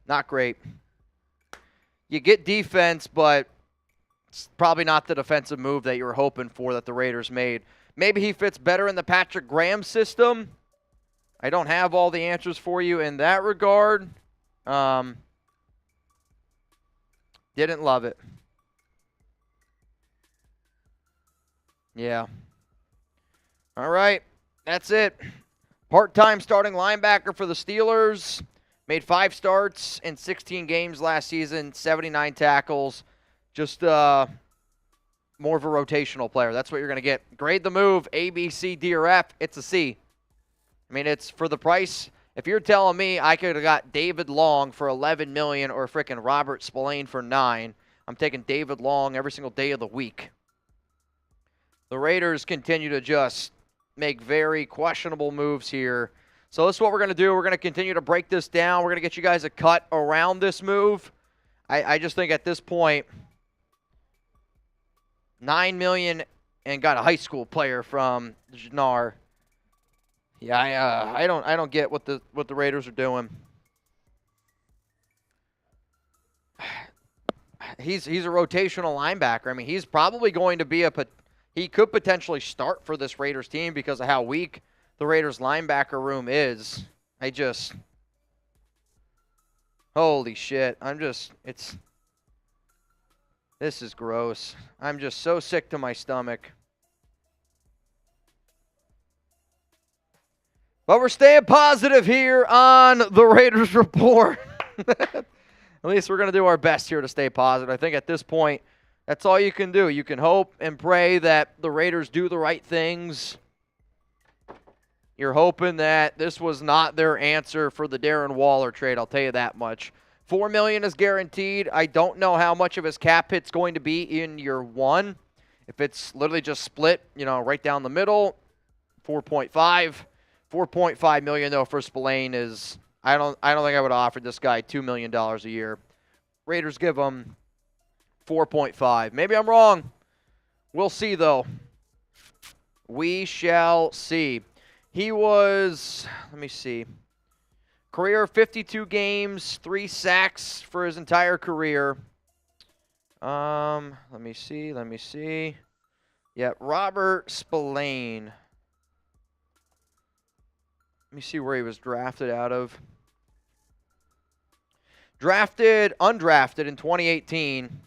S5: not great. You get defense, but it's probably not the defensive move that you were hoping for that the Raiders made. Maybe he fits better in the Patrick Graham system. I don't have all the answers for you in that regard. Didn't love it. Yeah. All right. That's it. Part-time starting linebacker for the Steelers. Made 5 starts in 16 games last season, 79 tackles. Just more of a rotational player. That's what you're going to get. Grade the move, A, B, C, D, or F. It's a C. I mean, it's for the price. If you're telling me I could have got David Long for $11 million or frickin' Robert Spillane for $9 million, I'm taking David Long every single day of the week. The Raiders continue to just make very questionable moves here. So this is what we're going to do. We're going to continue to break this down. We're going to get you guys a cut around this move. I just think at this point, $9 million and got a high school player from Jnar. Yeah, I don't get what the Raiders are doing. He's a rotational linebacker. I mean, he's probably going to be he could potentially start for this Raiders team because of how weak the Raiders linebacker room is. Holy shit. This is gross. I'm just so sick to my stomach. But we're staying positive here on the Raiders Report. At least we're going to do our best here to stay positive. I think at this point, that's all you can do. You can hope and pray that the Raiders do the right things. You're hoping that this was not their answer for the Darren Waller trade, I'll tell you that much. $4 million is guaranteed. I don't know how much of his cap hit's going to be in year 1. If it's literally just split, right down the middle, 4.5. $4.5 million though for Spillane is I don't think I would have offered this guy $2 million a year. Raiders give him 4.5. Maybe I'm wrong. We'll see though. We shall see. He was, let me see, career 52 games, 3 sacks for his entire career. Let me see. Yeah, Robert Spillane. Let me see where he was drafted out of. Undrafted in 2018.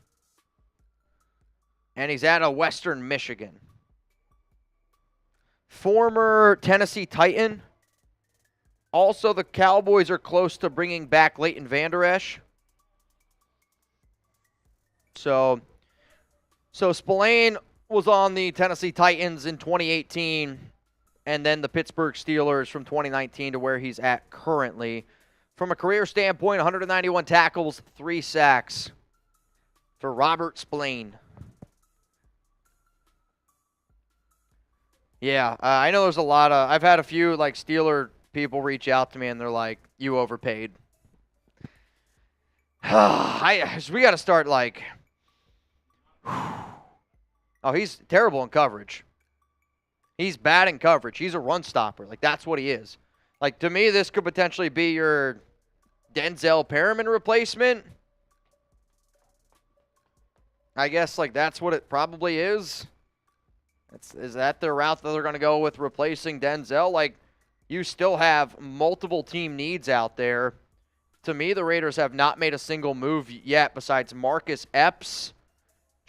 S5: And he's out of Western Michigan. Former Tennessee Titan. Also, the Cowboys are close to bringing back Leighton Vander Esch. So Spillane was on the Tennessee Titans in 2018, and then the Pittsburgh Steelers from 2019 to where he's at currently. From a career standpoint, 191 tackles, 3 sacks for Robert Spillane. Yeah, I know there's a lot of, I've had a few Steeler people reach out to me and they're like, you overpaid. We got to start oh, he's terrible in coverage. He's bad in coverage. He's a run stopper. That's what he is. To me, this could potentially be your Denzel Perriman replacement. I guess, that's what it probably is. Is that the route that they're going to go with replacing Denzel? You still have multiple team needs out there. To me, the Raiders have not made a single move yet besides Marcus Epps,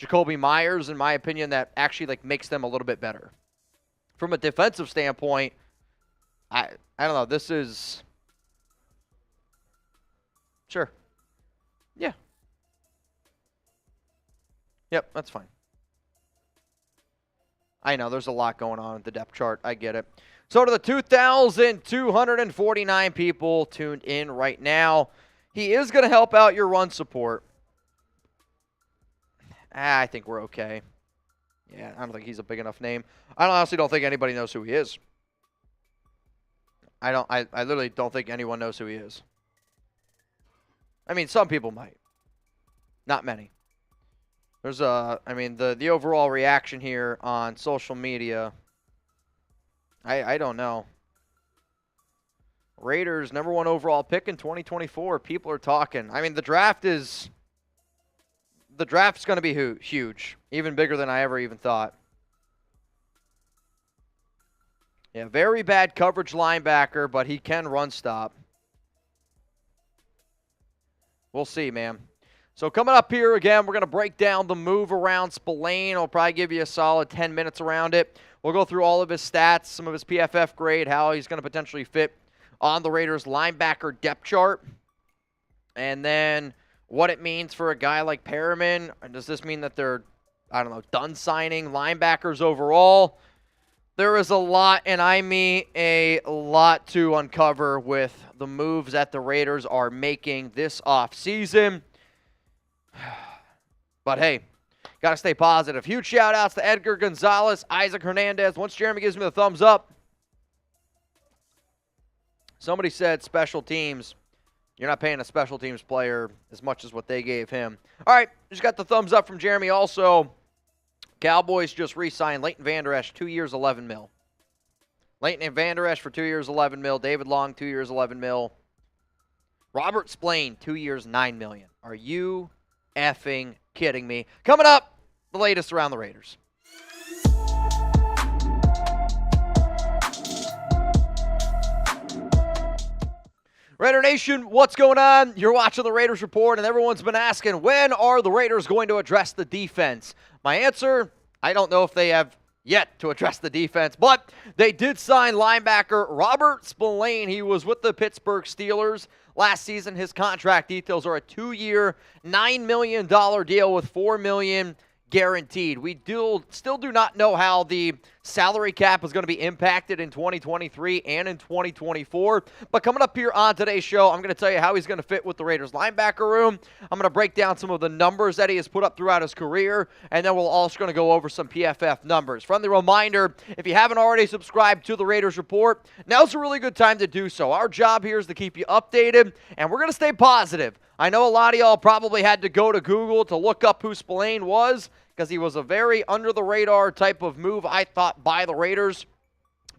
S5: Jakobi Meyers, in my opinion, that actually makes them a little bit better. From a defensive standpoint, I don't know. This is sure. Yeah. Yep, that's fine. I know there's a lot going on with the depth chart. I get it. So to the 2,249 people tuned in right now, he is going to help out your run support. I think we're okay. Yeah, I don't think he's a big enough name. I honestly don't think anybody knows who he is. I literally don't think anyone knows who he is. I mean, some people might. Not many. There's the overall reaction here on social media, I don't know. Raiders #1 overall pick in 2024. People are talking. I mean, the draft's going to be huge, even bigger than I ever even thought. Yeah, very bad coverage linebacker, but he can run stop. We'll see, man. So coming up here again, we're going to break down the move around Spillane. I'll probably give you a solid 10 minutes around it. We'll go through all of his stats, some of his PFF grade, how he's going to potentially fit on the Raiders linebacker depth chart. And then what it means for a guy like Perriman. Does this mean that they're, I don't know, done signing linebackers overall? There is a lot, and I mean a lot to uncover with the moves that the Raiders are making this offseason. But hey, got to stay positive. Huge shout-outs to Edgar Gonzalez, Isaac Hernandez. Once Jeremy gives me the thumbs up, somebody said special teams. You're not paying a special teams player as much as what they gave him. All right, just got the thumbs up from Jeremy. Also, Cowboys just re-signed Leighton Vander Esch, 2 years, $11 million. Leighton and Vander Esch for 2 years, $11 million. David Long, 2 years, $11 million. Robert Spillane, 2 years, $9 million. Are you effing kidding me? Coming up, the latest around the Raiders. Raider Nation, what's going on? You're watching the Raiders Report, and everyone's been asking, when are the Raiders going to address the defense? My answer, I don't know if they have yet to address the defense, but they did sign linebacker Robert Spillane. He was with the Pittsburgh Steelers last season. His contract details are a 2-year, $9 million deal with $4 million guaranteed. We still do not know how the salary cap is going to be impacted in 2023 and in 2024. But coming up here on today's show, I'm going to tell you how he's going to fit with the Raiders linebacker room. I'm going to break down some of the numbers that he has put up throughout his career, and then we're also going to go over some PFF numbers. Friendly reminder, if you haven't already subscribed to the Raiders Report, now's a really good time to do so. Our job here is to keep you updated, and we're going to stay positive. I know a lot of y'all probably had to go to Google to look up who Spillane was, because he was a very under-the-radar type of move, I thought, by the Raiders.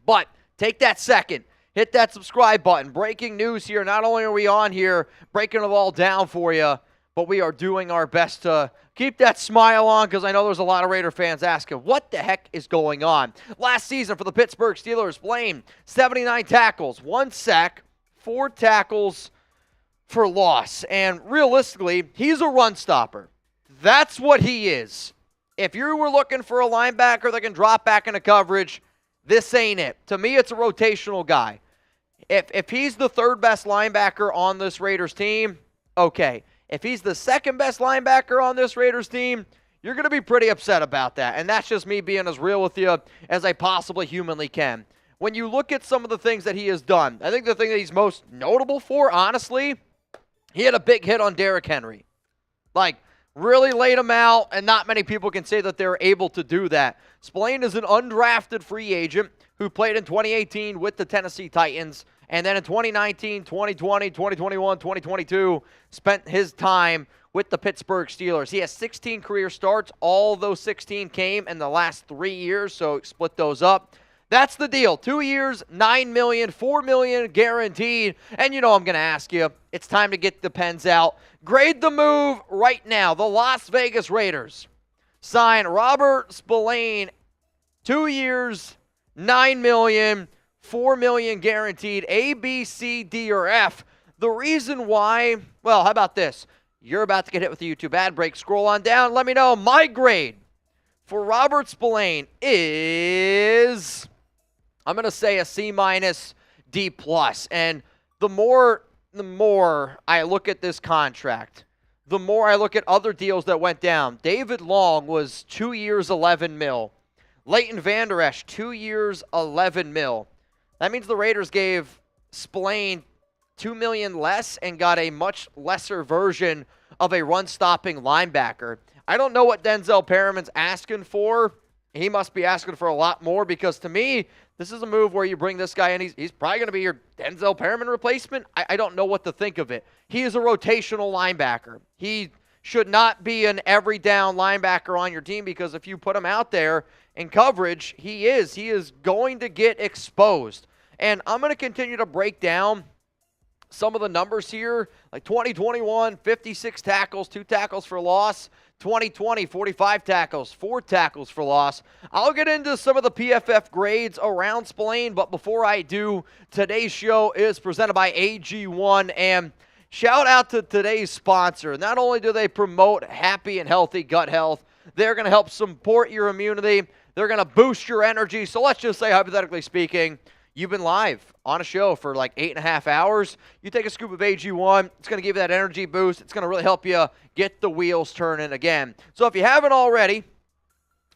S5: But take that second. Hit that subscribe button. Breaking news here. Not only are we on here breaking it all down for you, but we are doing our best to keep that smile on, because I know there's a lot of Raider fans asking, what the heck is going on? Last season for the Pittsburgh Steelers, Spillane, 79 tackles, 1 sack, 4 tackles for loss. And realistically, he's a run stopper. That's what he is. If you were looking for a linebacker that can drop back into coverage, this ain't it. To me, it's a rotational guy. If he's the third best linebacker on this Raiders team, okay. If he's the second best linebacker on this Raiders team, you're going to be pretty upset about that. And that's just me being as real with you as I possibly humanly can. When you look at some of the things that he has done, I think the thing that he's most notable for, honestly, he had a big hit on Derrick Henry. Really laid him out, and not many people can say that they're able to do that. Spillane is an undrafted free agent who played in 2018 with the Tennessee Titans, and then in 2019, 2020, 2021, 2022, spent his time with the Pittsburgh Steelers. He has 16 career starts. All those 16 came in the last 3 years, so split those up. That's the deal. 2 years, $9 million, $4 million guaranteed. And you know I'm going to ask you, it's time to get the pens out. Grade the move right now. The Las Vegas Raiders sign Robert Spillane, 2 years, $9 million, $4 million guaranteed, A, B, C, D, or F. The reason why, well, how about this? You're about to get hit with the YouTube ad break. Scroll on down. Let me know. My grade for Robert Spillane is, I'm going to say a C-, D+. And the more I look at this contract, the more I look at other deals that went down. David Long was 2 years, $11 million. Leighton Vander Esch, 2 years, $11 million. That means the Raiders gave Spillane $2 million less and got a much lesser version of a run-stopping linebacker. I don't know what Denzel Perriman's asking for. He must be asking for a lot more, because to me, this is a move where you bring this guy in. He's probably going to be your Denzel Perriman replacement. I don't know what to think of it. He is a rotational linebacker. He should not be an every down linebacker on your team, because if you put him out there in coverage, he is going to get exposed. And I'm going to continue to break down some of the numbers here. Like 2021, 56 tackles, 2 tackles for loss. 2020, 45 tackles, 4 tackles for loss. I'll get into some of the PFF grades around Spillane, but before I do, today's show is presented by AG1, and shout out to today's sponsor. Not only do they promote happy and healthy gut health, they're going to help support your immunity. They're going to boost your energy. So let's just say, hypothetically speaking, you've been live on a show for like 8.5 hours. You take a scoop of AG1. It's going to give you that energy boost. It's going to really help you get the wheels turning again. So if you haven't already,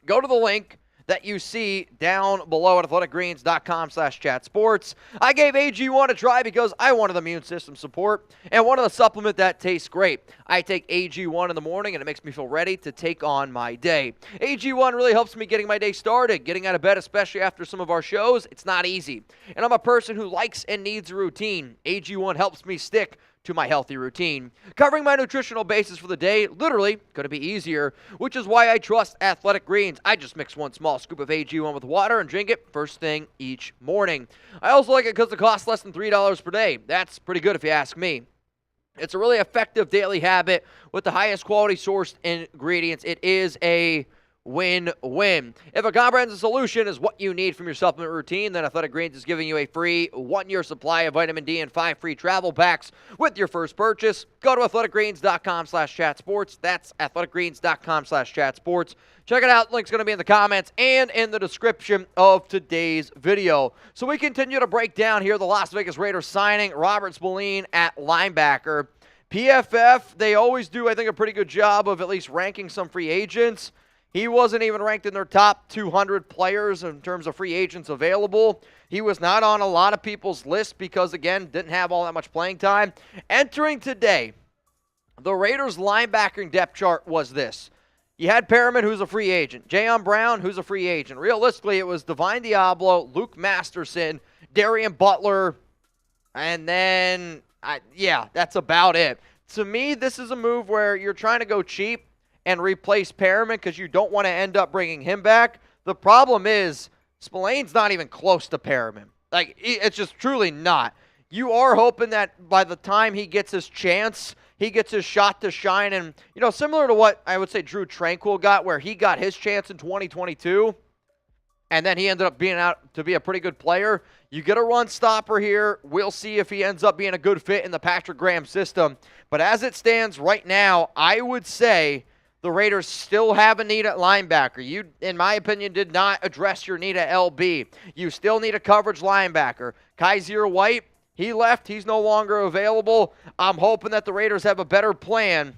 S5: go to the link that you see down below at athleticgreens.com/chatsports. I gave AG1 a try because I wanted immune system support and wanted a supplement that tastes great. I take AG1 in the morning and it makes me feel ready to take on my day. AG1 really helps me getting my day started, getting out of bed, especially after some of our shows. It's not easy. And I'm a person who likes and needs a routine. AG1 helps me stick to my healthy routine. Covering my nutritional basis for the day, literally, going to be easier, which is why I trust Athletic Greens. I just mix one small scoop of AG1 with water and drink it first thing each morning. I also like it because it costs less than $3 per day. That's pretty good if you ask me. It's a really effective daily habit with the highest quality sourced ingredients. It is a win-win. If a comprehensive solution is what you need from your supplement routine, then Athletic Greens is giving you a free 1-year supply of vitamin D and 5 free travel packs with your first purchase. Go to athleticgreens.com/chatsports. That's athleticgreens.com/chatsports. Check it out. Link's going to be in the comments and in the description of today's video. So we continue to break down here the Las Vegas Raiders signing Robert Spillane at linebacker. PFF, they always do, I think, a pretty good job of at least ranking some free agents. He wasn't even ranked in their top 200 players in terms of free agents available. He was not on a lot of people's list because, again, didn't have all that much playing time. Entering today, the Raiders' linebacking depth chart was this. You had Perriman, who's a free agent. Jayon Brown, who's a free agent. Realistically, it was Divine Diablo, Luke Masterson, Darian Butler, and then, yeah, that's about it. To me, this is a move where you're trying to go cheap and replace Perriman because you don't want to end up bringing him back. The problem is Spillane's not even close to Perriman. Like, it's just truly not. You are hoping that by the time he gets his chance, he gets his shot to shine. And, you know, similar to what I would say Drew Tranquil got, where he got his chance in 2022, and then he ended up being out to be a pretty good player. You get a run stopper here. We'll see if he ends up being a good fit in the Patrick Graham system. But as it stands right now, I would say the Raiders still have a need at linebacker. You, in my opinion, did not address your need at LB. You still need a coverage linebacker. Kaiser White, he left. He's no longer available. I'm hoping that the Raiders have a better plan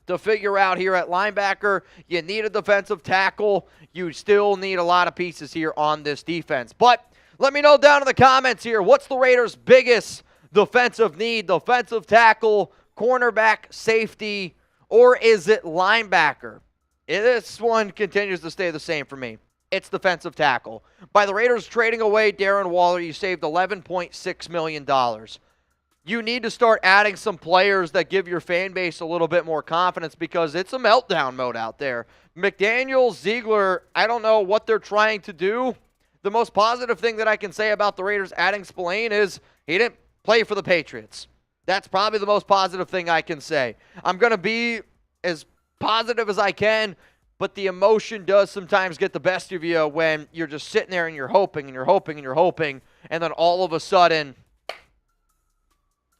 S5: to figure out here at linebacker. You need a defensive tackle. You still need a lot of pieces here on this defense. But let me know down in the comments here, what's the Raiders' biggest defensive need? Defensive tackle, cornerback, safety, or is it linebacker? This one continues to stay the same for me. It's defensive tackle. By the Raiders trading away Darren Waller, you saved $11.6 million. You need to start adding some players that give your fan base a little bit more confidence because it's a meltdown mode out there. McDaniels, Ziegler, I don't know what they're trying to do. The most positive thing that I can say about the Raiders adding Spillane is he didn't play for the Patriots. That's probably the most positive thing I can say. I'm going to be as positive as I can, but the emotion does sometimes get the best of you when you're just sitting there and you're hoping and you're hoping and you're hoping, and then all of a sudden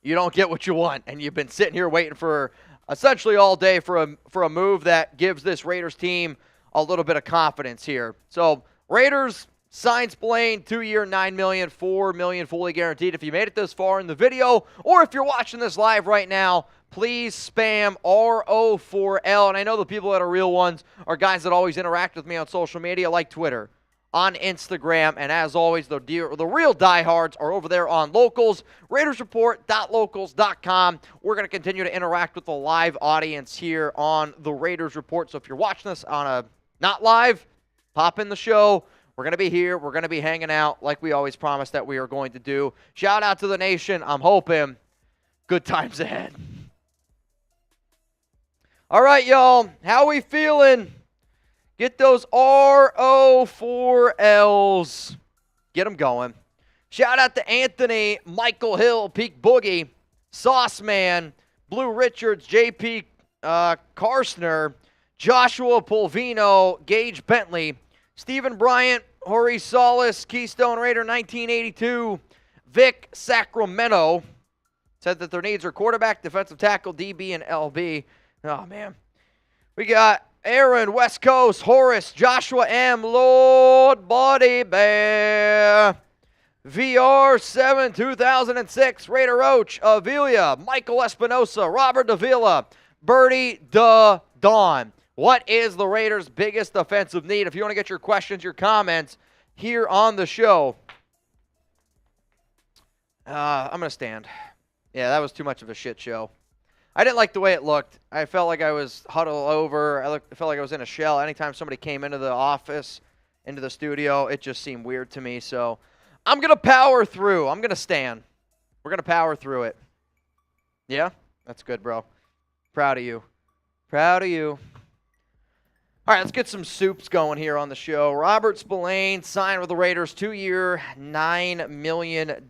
S5: you don't get what you want, and you've been sitting here waiting for essentially all day for a move that gives this Raiders team a little bit of confidence here. So Raiders signed Spillane, 2-year, $9 million, $4 million fully guaranteed. If you made it this far in the video, or if you're watching this live right now, please spam RO4L. And I know the people that are real ones are guys that always interact with me on social media, like Twitter, on Instagram, and as always, the real diehards are over there on Locals, RaidersReport.locals.com. We're going to continue to interact with the live audience here on the Raiders Report. So if you're watching this on a not live, pop in the show. We're going to be here. We're going to be hanging out like we always promised that we are going to do. Shout out to the nation. I'm hoping good times ahead. All right, y'all. How we feeling? Get those RO4Ls. Get them going. Shout out to Anthony, Michael Hill, Peak Boogie, Sauce Man, Blue Richards, JP Karstner, Joshua Polvino, Gage Bentley, Stephen Bryant, Hori Solis, Keystone Raider 1982, Vic Sacramento, said that their needs are quarterback, defensive tackle, DB, and LB. Oh, man. We got Aaron, West Coast, Horace, Joshua M, Lord Buddy Bear, VR7 2006, Raider Roach, Avila, Michael Espinosa, Robert Davila, Birdie Da Dawn. What is the Raiders' biggest defensive need? If you want to get your questions, your comments here on the show, I'm going to stand. Yeah, that was too much of a shit show. I didn't like the way it looked. I felt like I was huddled over. I felt like I was in a shell. Anytime somebody came into the office, into the studio, it just seemed weird to me. So I'm going to power through. I'm going to stand. We're going to power through it. Yeah? That's good, bro. Proud of you. Proud of you. All right, let's get some soups going here on the show. Robert Spillane signed with the Raiders, 2-year, $9 million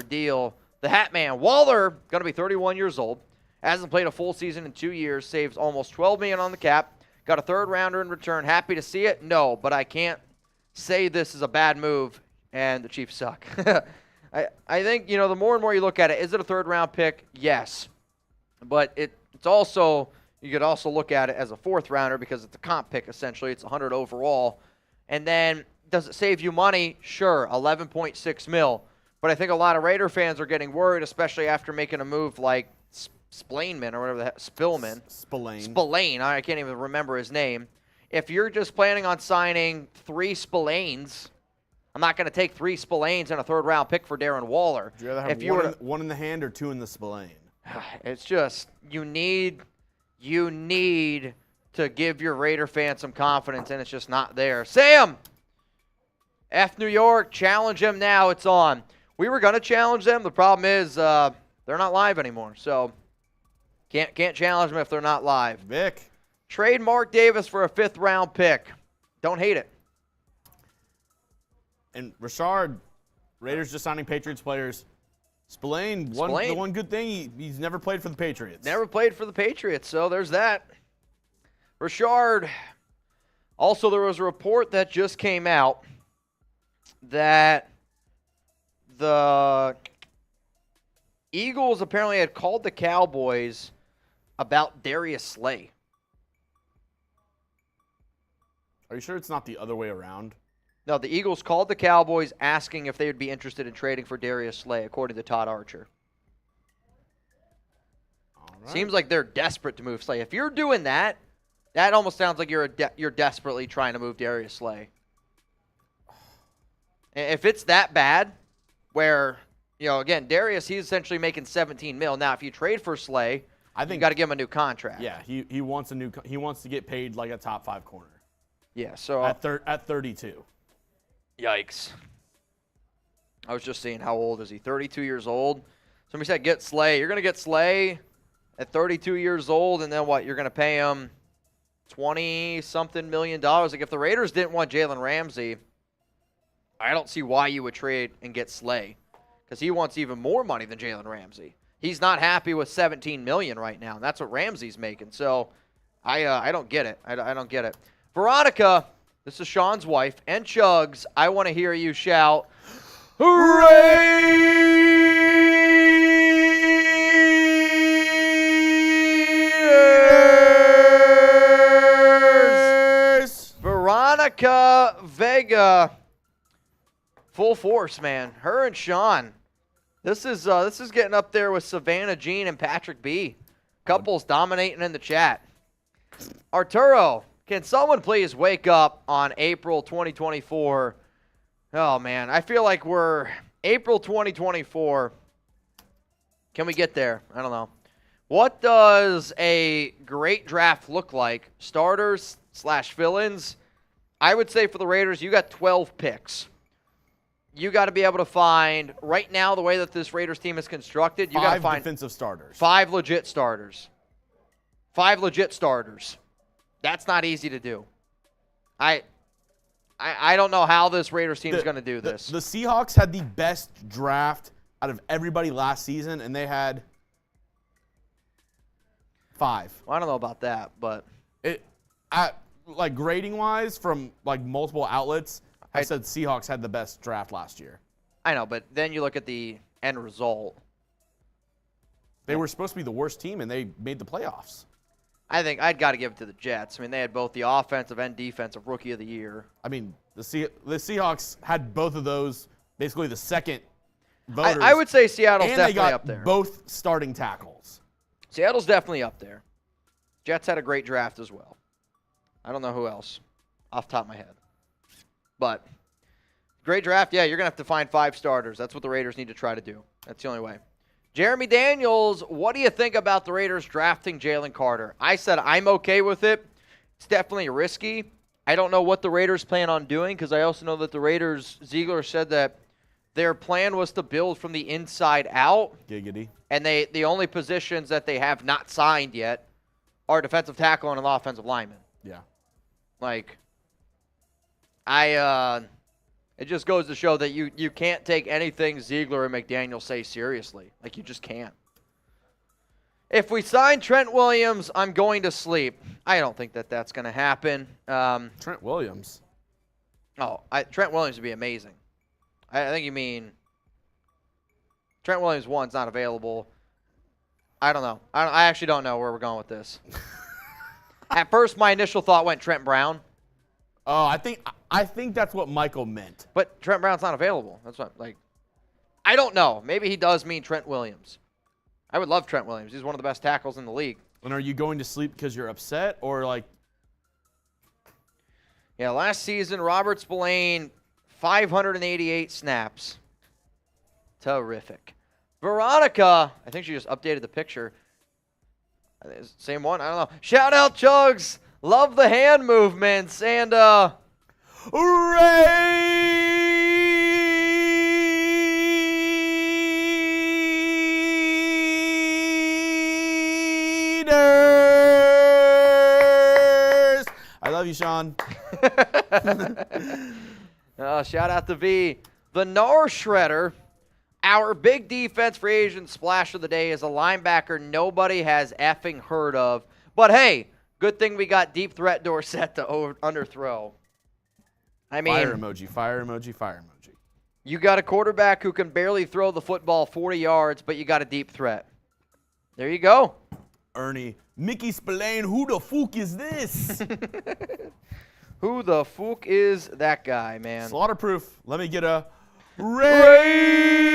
S5: deal. The Hat Man, Waller, going to be 31 years old. Hasn't played a full season in 2 years. Saves almost $12 million on the cap. Got a third-rounder in return. Happy to see it? No, but I can't say this is a bad move, and the Chiefs suck. I think, the more and more you look at it, is it a third-round pick? Yes. But it's also, you could also look at it as a fourth-rounder because it's a comp pick, essentially. It's 100 overall. And then, does it save you money? Sure, $11.6 million. But I think a lot of Raider fans are getting worried, especially after making a move like Splainman or whatever the heck, Spillane. I can't even remember his name. If you're just planning on signing 3 Spillanes, I'm not going to take 3 Spillanes and a third-round pick for Darren Waller.
S2: Would you rather have one in the hand or 2 in the Spillane?
S5: It's just, you need to give your Raider fans some confidence, and it's just not there. Sam! F New York, challenge them now. It's on. We were going to challenge them. The problem is they're not live anymore, so can't challenge them if they're not live.
S2: Vic.
S5: Trade Mark Davis for a 5th-round pick. Don't hate it.
S2: And Richard, Raiders just signing Patriots players. Spillane, the one good thing, he's never played for the Patriots.
S5: Never played for the Patriots, so there's that. Richard, also there was a report that just came out that the Eagles apparently had called the Cowboys about Darius Slay.
S2: Are you sure it's not the other way around?
S5: No, the Eagles called the Cowboys asking if they would be interested in trading for Darius Slay, according to Todd Archer.
S2: All right.
S5: Seems like they're desperate to move Slay. If you're doing that, that almost sounds like you're desperately trying to move Darius Slay. If it's that bad, where, again, Darius, he's essentially making $17 million. Now, if you trade for Slay, I think you got to give him a new contract.
S2: Yeah, he wants he wants to get paid like a top 5 corner.
S5: Yeah, so
S2: at 32.
S5: Yikes. I was just seeing how old is he? 32 years old. Somebody said get Slay. You're going to get Slay at 32 years old, and then what? You're going to pay him $20-something million. Like, if the Raiders didn't want Jalen Ramsey, I don't see why you would trade and get Slay, because he wants even more money than Jalen Ramsey. He's not happy with $17 million right now, and that's what Ramsey's making. So I don't get it. I don't get it. Veronica, this is Sean's wife, and Chugs, I want to hear you shout, Raiders! Veronica Vega, full force, man. Her and Sean. This is getting up there with Savannah Jean and Patrick B. Couples dominating in the chat. Arturo, can someone please wake up on April 2024? Oh, man. I feel like we're April 2024. Can we get there? I don't know. What does a great draft look like? Starters / fill-ins? I would say for the Raiders, you got 12 picks. You got to be able to find, right now, the way that this Raiders team is constructed, you got to find
S2: 5 defensive starters.
S5: 5 legit starters. 5 legit starters. That's not easy to do. I don't know how this Raiders team is going to do this.
S2: The Seahawks had the best draft out of everybody last season, and they had 5.
S5: Well, I don't know about that, but
S2: grading-wise, from multiple outlets, I said Seahawks had the best draft last year.
S5: I know, but then you look at the end result.
S2: They were supposed to be the worst team, and they made the playoffs.
S5: I think I'd got to give it to the Jets. I mean, they had both the offensive and defensive rookie of the year.
S2: I mean, the Seahawks had both of those, basically the second voters.
S5: I would say Seattle's
S2: and they
S5: definitely
S2: got
S5: up there.
S2: both starting tackles.
S5: Seattle's definitely up there. Jets had a great draft as well. I don't know who else off the top of my head. But great draft. Yeah, you're going to have to find 5 starters. That's what the Raiders need to try to do. That's the only way. Jeremy Daniels, what do you think about the Raiders drafting Jalen Carter? I said I'm okay with it. It's definitely risky. I don't know what the Raiders plan on doing because I also know that the Raiders, Ziegler said that their plan was to build from the inside out.
S2: Giggity.
S5: And the only positions that they have not signed yet are defensive tackle and an offensive lineman.
S2: Yeah.
S5: Like, it just goes to show that you can't take anything Ziegler and McDaniels say seriously. Like, you just can't. If we sign Trent Williams, I'm going to sleep. I don't think that that's going to happen.
S2: Trent Williams.
S5: Trent Williams would be amazing. I think you mean Trent Williams 1's not available. I don't know. I actually don't know where we're going with this. At first, my initial thought went Trent Brown.
S2: Oh, I think that's what Michael meant.
S5: But Trent Brown's not available. That's what, I don't know. Maybe he does mean Trent Williams. I would love Trent Williams. He's one of the best tackles in the league.
S2: And are you going to sleep because you're upset or like?
S5: Yeah, last season, Robert Spillane, 588 snaps. Terrific. Veronica, I think she just updated the picture. Same one? I don't know. Shout out, Chugs. Love the hand movements. And,
S2: Raiders! I love you, Sean.
S5: shout out to V. The Nar Shredder. Our big defense free agent splash of the day is a linebacker nobody has effing heard of. But hey, good thing we got deep threat Dorsett to underthrow. I mean,
S2: Fire emoji, fire emoji, fire emoji.
S5: You got a quarterback who can barely throw the football 40 yards, but you got a deep threat. There you go.
S2: Ernie, Mickey Spillane, who the fuck is this?
S5: Who the fuck is that guy, man?
S2: Slaughterproof. Let me get a
S5: Raiders.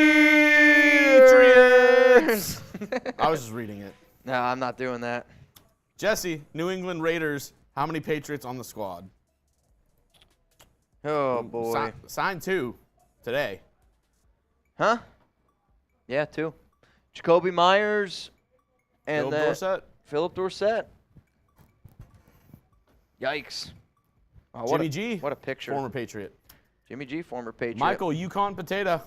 S2: I was just reading it.
S5: No, I'm not doing that.
S2: Jesse, New England Raiders, how many Patriots on the squad?
S5: Oh, boy.
S2: Signed 2 today.
S5: Huh? Yeah, 2. Jakobi Meyers and
S2: Phillip Dorsett?
S5: Phillip Dorsett. Yikes. Oh,
S2: Jimmy G.
S5: What a picture.
S2: Former Patriot.
S5: Jimmy G, former Patriot.
S2: Michael, Yukon Potato.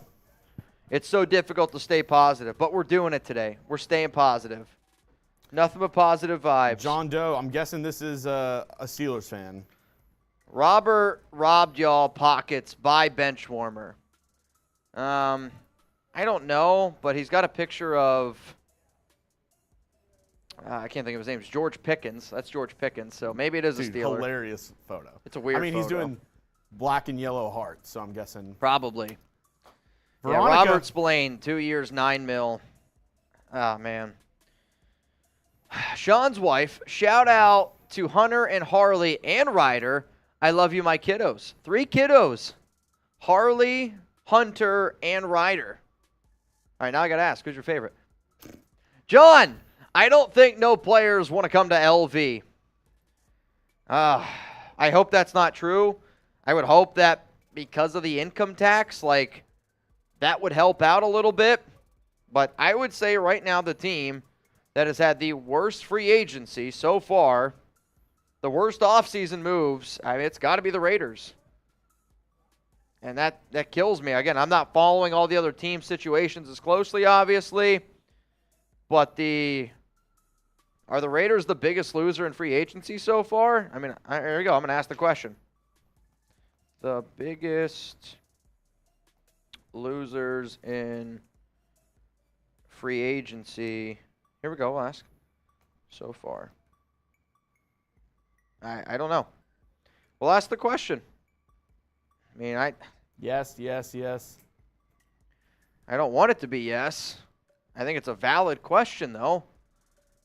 S5: It's so difficult to stay positive, but we're doing it today. We're staying positive. Nothing but positive vibes.
S2: John Doe, I'm guessing this is a Steelers fan.
S5: Robert robbed y'all pockets by bench warmer. I don't know, but he's got a picture of I can't think of his name. It's George Pickens. That's George Pickens. So maybe it is a Steeler.
S2: Hilarious photo.
S5: It's a weird
S2: I mean,
S5: photo.
S2: he's doing black and yellow hearts, so I'm guessing.
S5: Probably.
S2: Veronica.
S5: Yeah, Robert Spillane, 2 years, $9 million. Ah, man. Sean's wife, shout out to Hunter and Harley and Ryder. I love you, my kiddos. 3 kiddos. Harley, Hunter, and Ryder. All right, now I got to ask, who's your favorite? John, I don't think no players want to come to LV. I hope that's not true. I would hope that because of the income tax, that would help out a little bit. But I would say right now the team that has had the worst free agency so far, the worst offseason moves, it's got to be the Raiders. And that kills me. Again, I'm not following all the other team situations as closely, obviously. But are the Raiders the biggest loser in free agency so far? Here we go. I'm going to ask the question. The biggest losers in free agency. Here we go. We'll ask. So far. I don't know. We'll ask the question.
S2: Yes.
S5: I don't want it to be yes. I think it's a valid question, though,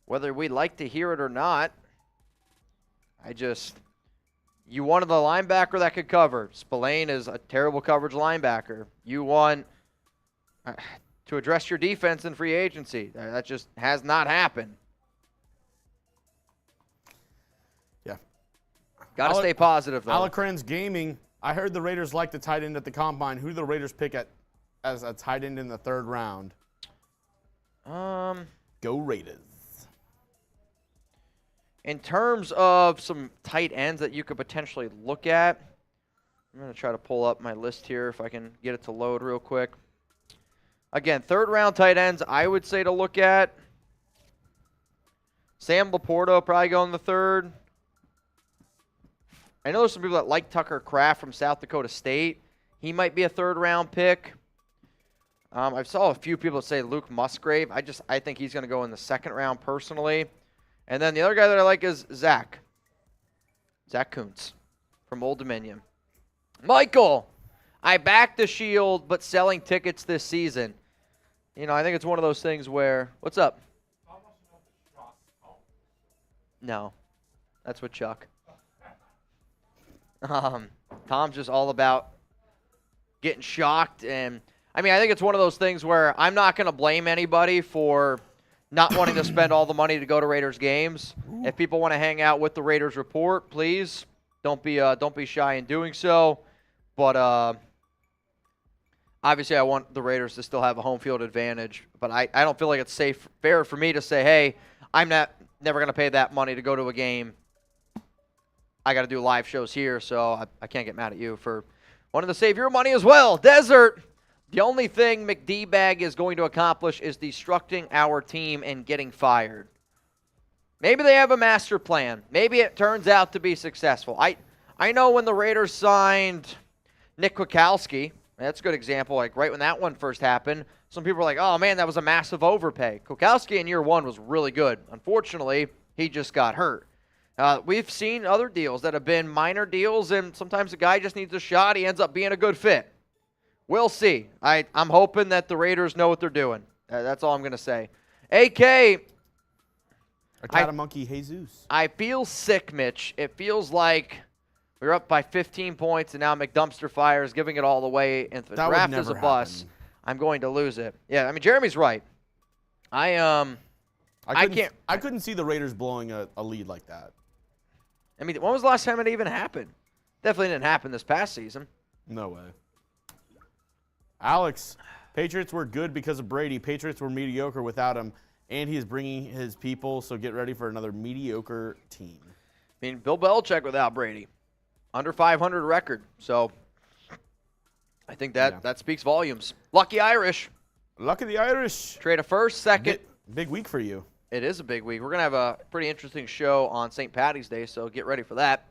S5: whether we'd like to hear it or not. You wanted the linebacker that could cover. Spillane is a terrible coverage linebacker. You want to address your defense in free agency. That just has not happened.
S2: Yeah.
S5: Got to stay positive, though.
S2: Alacran's Gaming. I heard the Raiders like the tight end at the combine. Who do the Raiders pick as a tight end in the 3rd round? Go Raiders.
S5: In terms of some tight ends that you could potentially look at, I'm going to try to pull up my list here if I can get it to load real quick. Again, 3rd round tight ends, I would say to look at. Sam Laporta probably go in the 3rd. I know there's some people that like Tucker Kraft from South Dakota State. He might be a 3rd round pick. I saw a few people say Luke Musgrave. I think he's going to go in the 2nd round personally. And then the other guy that I like is Zach Kuntz from Old Dominion. Michael, I backed the Shield, but selling tickets this season. I think it's one of those things where, what's up? No, that's what Chuck. Tom's just all about getting shocked. And, I think it's one of those things where I'm not going to blame anybody for not wanting to spend all the money to go to Raiders games. If people want to hang out with the Raiders report, please don't be shy in doing so. But obviously, I want the Raiders to still have a home field advantage. But I don't feel like it's fair for me to say, hey, I'm never going to pay that money to go to a game. I got to do live shows here, so I can't get mad at you for wanting to save your money as well. Desert. The only thing McD-Bag is going to accomplish is destructing our team and getting fired. Maybe they have a master plan. Maybe it turns out to be successful. I know when the Raiders signed Nick Kwiatkowski, that's a good example, like right when that one first happened, some people were like, oh man, that was a massive overpay. Kwiatkowski in year 1 was really good. Unfortunately, he just got hurt. We've seen other deals that have been minor deals, and sometimes the guy just needs a shot. He ends up being a good fit. We'll see. I'm hoping that the Raiders know what they're doing. That's all I'm going to say. AK.
S2: Monkey Jesus.
S5: I feel sick, Mitch. It feels like we're up by 15 points, and now McDumpster Fire is giving it all away, and the draft is a bust. I'm going to lose it. Yeah, Jeremy's right. I
S2: couldn't see the Raiders blowing a lead like that.
S5: When was the last time it even happened? Definitely didn't happen this past season.
S2: No way. Alex, Patriots were good because of Brady. Patriots were mediocre without him, and he is bringing his people, so get ready for another mediocre team.
S5: Bill Belichick without Brady. Under 500 record, so I think that speaks volumes. Lucky Irish.
S2: Lucky the Irish.
S5: Trade a 1st, 2nd.
S2: Big week for you.
S5: It is a big week. We're going to have a pretty interesting show on St. Patty's Day, so get ready for that.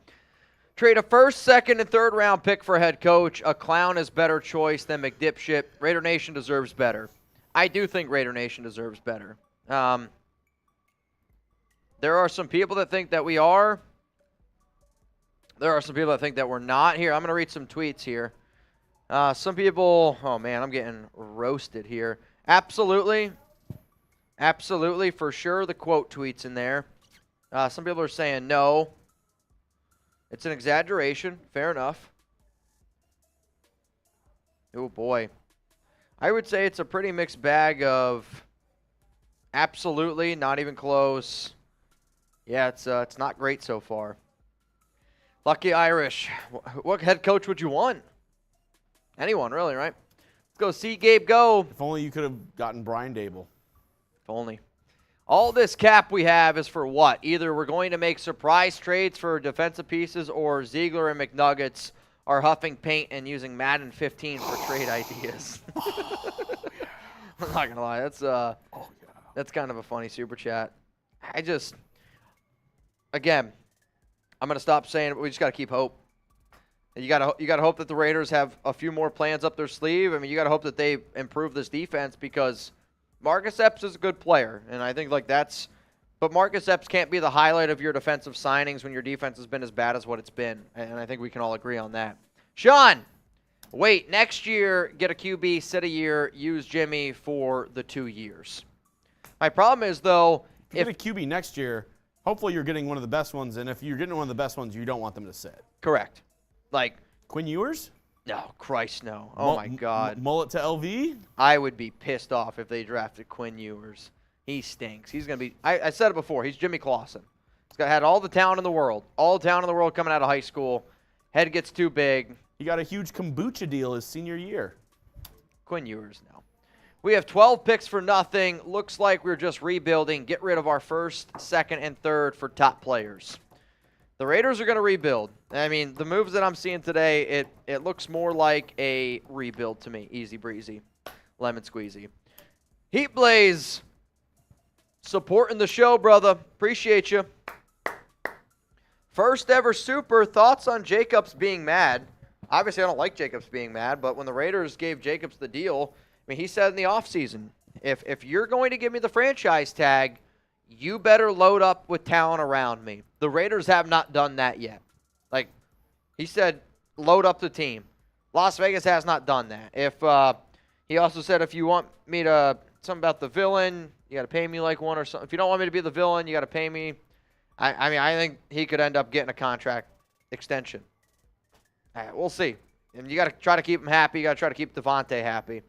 S5: Trade a 1st, 2nd, and 3rd round pick for a head coach. A clown is better choice than McDipshit. Raider Nation deserves better. I do think Raider Nation deserves better. There are some people that think that we are. There are some people that think that we're not. Here, I'm going to read some tweets here. Some people, oh man, I'm getting roasted here. Absolutely, for sure, the quote tweets in there. Some people are saying no. It's an exaggeration. Fair enough. Oh, boy. I would say it's a pretty mixed bag of absolutely, not even close. Yeah, it's not great so far. Lucky Irish. What head coach would you want? Anyone, really, right? Let's go see Gabe go.
S2: If only you could have gotten Brian Dable.
S5: If only. All this cap we have is for what? Either we're going to make surprise trades for defensive pieces, or Ziegler and McNuggets are huffing paint and using Madden 15 for trade ideas. I'm not going to lie. That's kind of a funny super chat. Again, I'm going to stop saying it, but we just got to keep hope. You got to hope that the Raiders have a few more plans up their sleeve. You got to hope that they improve this defense, because Marcus Epps is a good player, and I think but Marcus Epps can't be the highlight of your defensive signings when your defense has been as bad as what it's been, and I think we can all agree on that. Sean, wait, next year, get a QB, sit a year, use Jimmy for the 2 years. My problem is, though,
S2: If you get a QB next year, hopefully you're getting one of the best ones. And if you're getting one of the best ones, you don't want them to sit.
S5: correct. Like,
S2: Quinn Ewers?
S5: no, Christ, no. Oh, my God.
S2: Mullet to LV?
S5: I would be pissed off if they drafted Quinn Ewers. He stinks. He's going to be, I said it before, he's Jimmy Clausen. Had all the talent in the world. All the talent in the world coming out of high school. Head gets too big.
S2: He got a huge kombucha deal his senior year.
S5: Quinn Ewers now. We have 12 picks for nothing. Looks like we're just rebuilding. Get rid of our first, second, and third for top players. The Raiders are going to rebuild. I mean, the moves that I'm seeing today, it looks more like a rebuild to me. Easy breezy. Lemon squeezy. Heat Blaze. Supporting the show, brother. Appreciate you. First ever super. Thoughts on Jacobs being mad? Obviously, I don't like Jacobs being mad, but when the Raiders gave Jacobs the deal, I mean, he said in the offseason, if you're going to give me the franchise tag, you better load up with talent around me. The Raiders have not done that yet. Like, he said, load up the team. Las Vegas has not done that. He also said, if you want me to, something about the villain, you got to pay me like one or something. If you don't want me to be the villain, you got to pay me. I mean, I think he could end up getting a contract extension. All right, we'll see. And you got to try to keep him happy. You got to try to keep Devontae happy.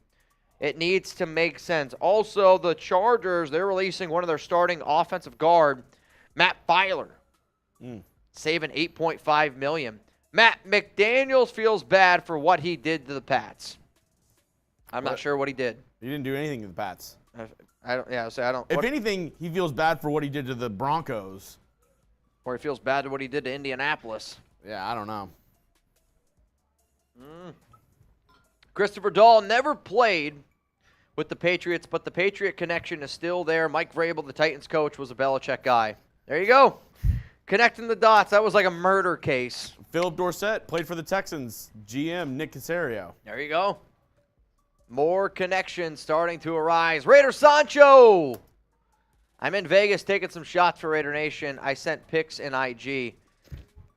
S5: It needs to make sense. Also, the Chargers, they're releasing one of their starting offensive guard, Matt Filer, saving $8.5 million. Matt, McDaniels feels bad for what he did to the Pats. I'm not sure what he did.
S2: He didn't do anything to the Pats.
S5: I don't. Yeah, so I don't.
S2: If anything, he feels bad for what he did to the Broncos.
S5: Or he feels bad to what he did to Indianapolis.
S2: Yeah, I don't know.
S5: Christopher Dahl never played with the Patriots, but the Patriot connection is still there. Mike Vrabel, the Titans coach, was a Belichick guy. There you go. Connecting the dots. That was like a murder case.
S2: Phillip Dorsett played for the Texans. GM Nick Caserio.
S5: There you go. More connections starting to arise. Raider Sancho. I'm in Vegas taking some shots for Raider Nation. I sent pics in IG.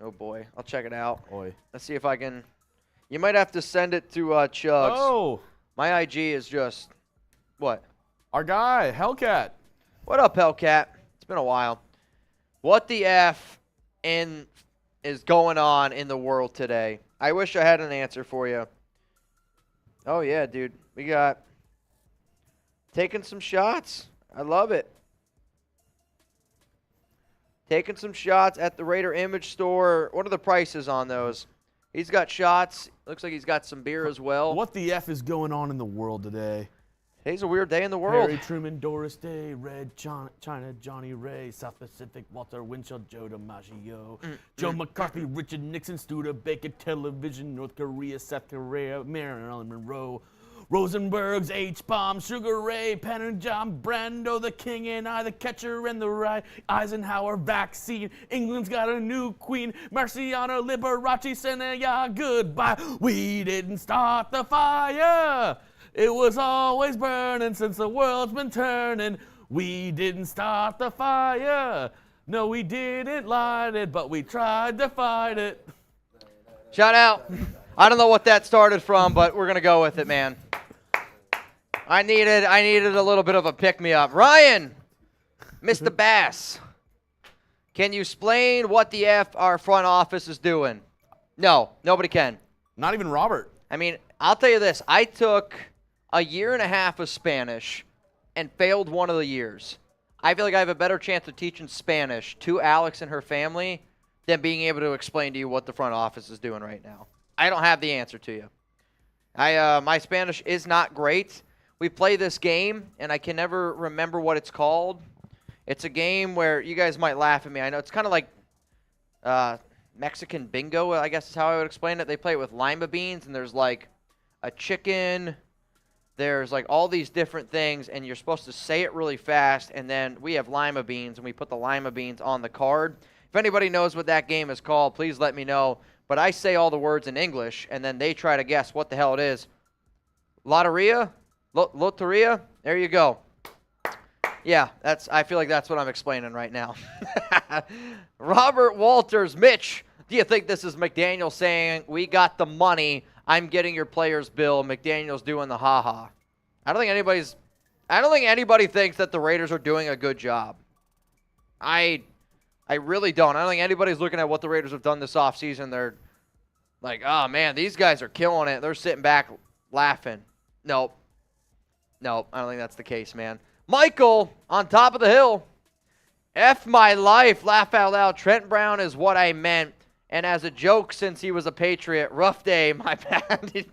S5: Oh, boy. I'll check it out.
S2: Oi.
S5: Let's see if I can. You might have to send it to Chugs.
S2: Oh.
S5: My IG is just, what?
S2: Our guy, Hellcat.
S5: What up, Hellcat? It's been a while. What the F is going on in the world today? I wish I had an answer for you. Oh, yeah, dude. We got taking some shots. I love it. Taking some shots at the Raider Image Store. What are the prices on those? He's got shots. Looks like he's got some beer as well.
S2: What the F is going on in the world today?
S5: Today's a weird day in the world.
S2: Harry Truman, Doris Day, Red China, Johnny Ray, South Pacific, Walter Winchell, Joe DiMaggio, Joe McCarthy, Richard Nixon, Studebaker, Television, North Korea, South Korea, Marilyn Monroe, Rosenberg's H-Bomb, Sugar Ray, Penn John, Brando, the King and I, the Catcher and the Rye, Eisenhower vaccine, England's got a new queen, Marciano, Liberace, Senaya, goodbye. We didn't start the fire. It was always burning since the world's been turning. We didn't start the fire. No, we didn't light it, but we tried to fight it.
S5: Shout out. I don't know what that started from, but we're going to go with it, man. I needed a little bit of a pick-me-up. Ryan, Mr. Bass, can you explain what the F our front office is doing? No, nobody can.
S2: Not even Robert.
S5: I mean, I'll tell you this. I took a year and a half of Spanish and failed one of the years. I feel like I have a better chance of teaching Spanish to Alex and her family than being able to explain to you what the front office is doing right now. I don't have the answer to you. My Spanish is not great. We play this game, and I can never remember what it's called. It's a game where you guys might laugh at me. I know it's kind of like Mexican bingo, I guess is how I would explain it. They play it with lima beans, and there's like a chicken. There's like all these different things, and you're supposed to say it really fast, and then we have lima beans, and we put the lima beans on the card. If anybody knows what that game is called, please let me know. But I say all the words in English, and then they try to guess what the hell it is. Lotteria? Loteria? There you go. Yeah, I feel like that's what I'm explaining right now. Robert Walters, Mitch, do you think this is McDaniels saying, we got the money, I'm getting your players' bill, McDaniels doing the ha-ha? I don't think anybody's I don't think anybody thinks that the Raiders are doing a good job. I really don't. I don't think anybody's looking at what the Raiders have done this offseason. They're like, oh, man, these guys are killing it. They're sitting back laughing. Nope. Nope, I don't think that's the case, man. Michael, on top of the hill. F my life, laugh out loud. Trent Brown is what I meant. And as a joke, since he was a Patriot, rough day, my bad.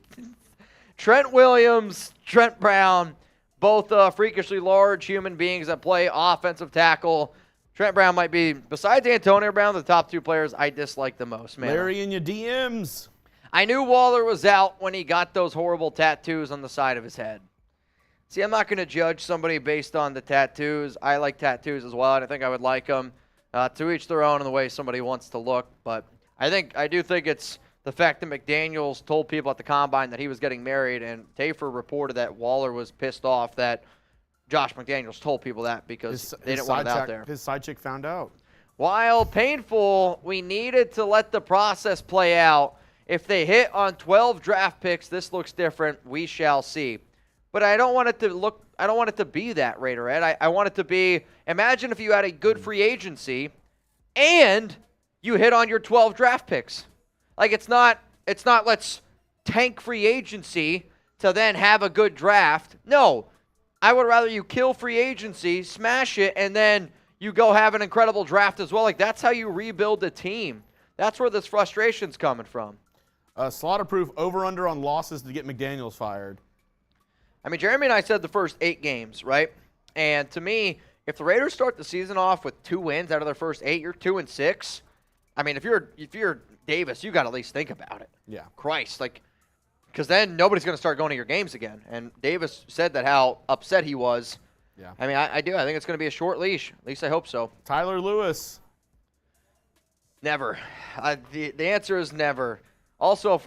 S5: Trent Williams, Trent Brown, both freakishly large human beings that play offensive tackle. Trent Brown might be, besides Antonio Brown, the top 2 players I dislike the most, man.
S2: Larry in your DMs.
S5: I knew Waller was out when he got those horrible tattoos on the side of his head. See, I'm not going to judge somebody based on the tattoos. I like tattoos as well, and I think I would like them. To each their own in the way somebody wants to look. But I do think it's the fact that McDaniels told people at the Combine that he was getting married, and Tafer reported that Waller was pissed off that Josh McDaniels told people that because they didn't want it out there.
S2: His side chick found out.
S5: While painful, we needed to let the process play out. If they hit on 12 draft picks, this looks different. We shall see. But I don't want it to be that, Raider Ed. I want it to be, imagine if you had a good free agency and you hit on your 12 draft picks. Like it's not let's tank free agency to then have a good draft. No. I would rather you kill free agency, smash it, and then you go have an incredible draft as well. Like that's how you rebuild a team. That's where this frustration's coming from.
S2: Slaughterproof over-under on losses to get McDaniels fired.
S5: I mean, Jeremy and I said the first 8 games, right? And to me, if the Raiders start the season off with 2 wins out of their first 8, you're 2-6. I mean, if you're Davis, you got to at least think about it.
S2: Yeah.
S5: Christ, because then nobody's going to start going to your games again. And Davis said that how upset he was.
S2: Yeah.
S5: I mean, I do. I think it's going to be a short leash. At least I hope so.
S2: Tyler Lewis.
S5: Never. The answer is never. Also,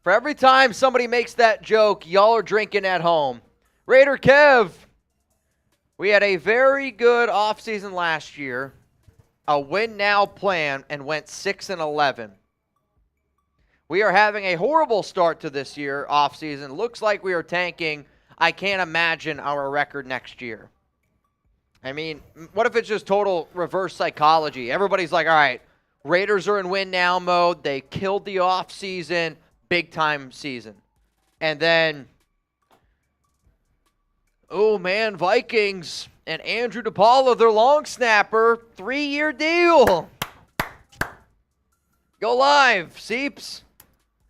S5: for every time somebody makes that joke, y'all are drinking at home. Raider Kev, we had a very good offseason last year, a win-now plan, and went 6-11. We are having a horrible start to this year offseason. Looks like we are tanking. I can't imagine our record next year. I mean, what if it's just total reverse psychology? Everybody's like, all right, Raiders are in win-now mode. They killed the offseason. Big-time season. And then, oh, man, Vikings and Andrew DePaula, their long snapper, 3-year deal. Go live, Seeps.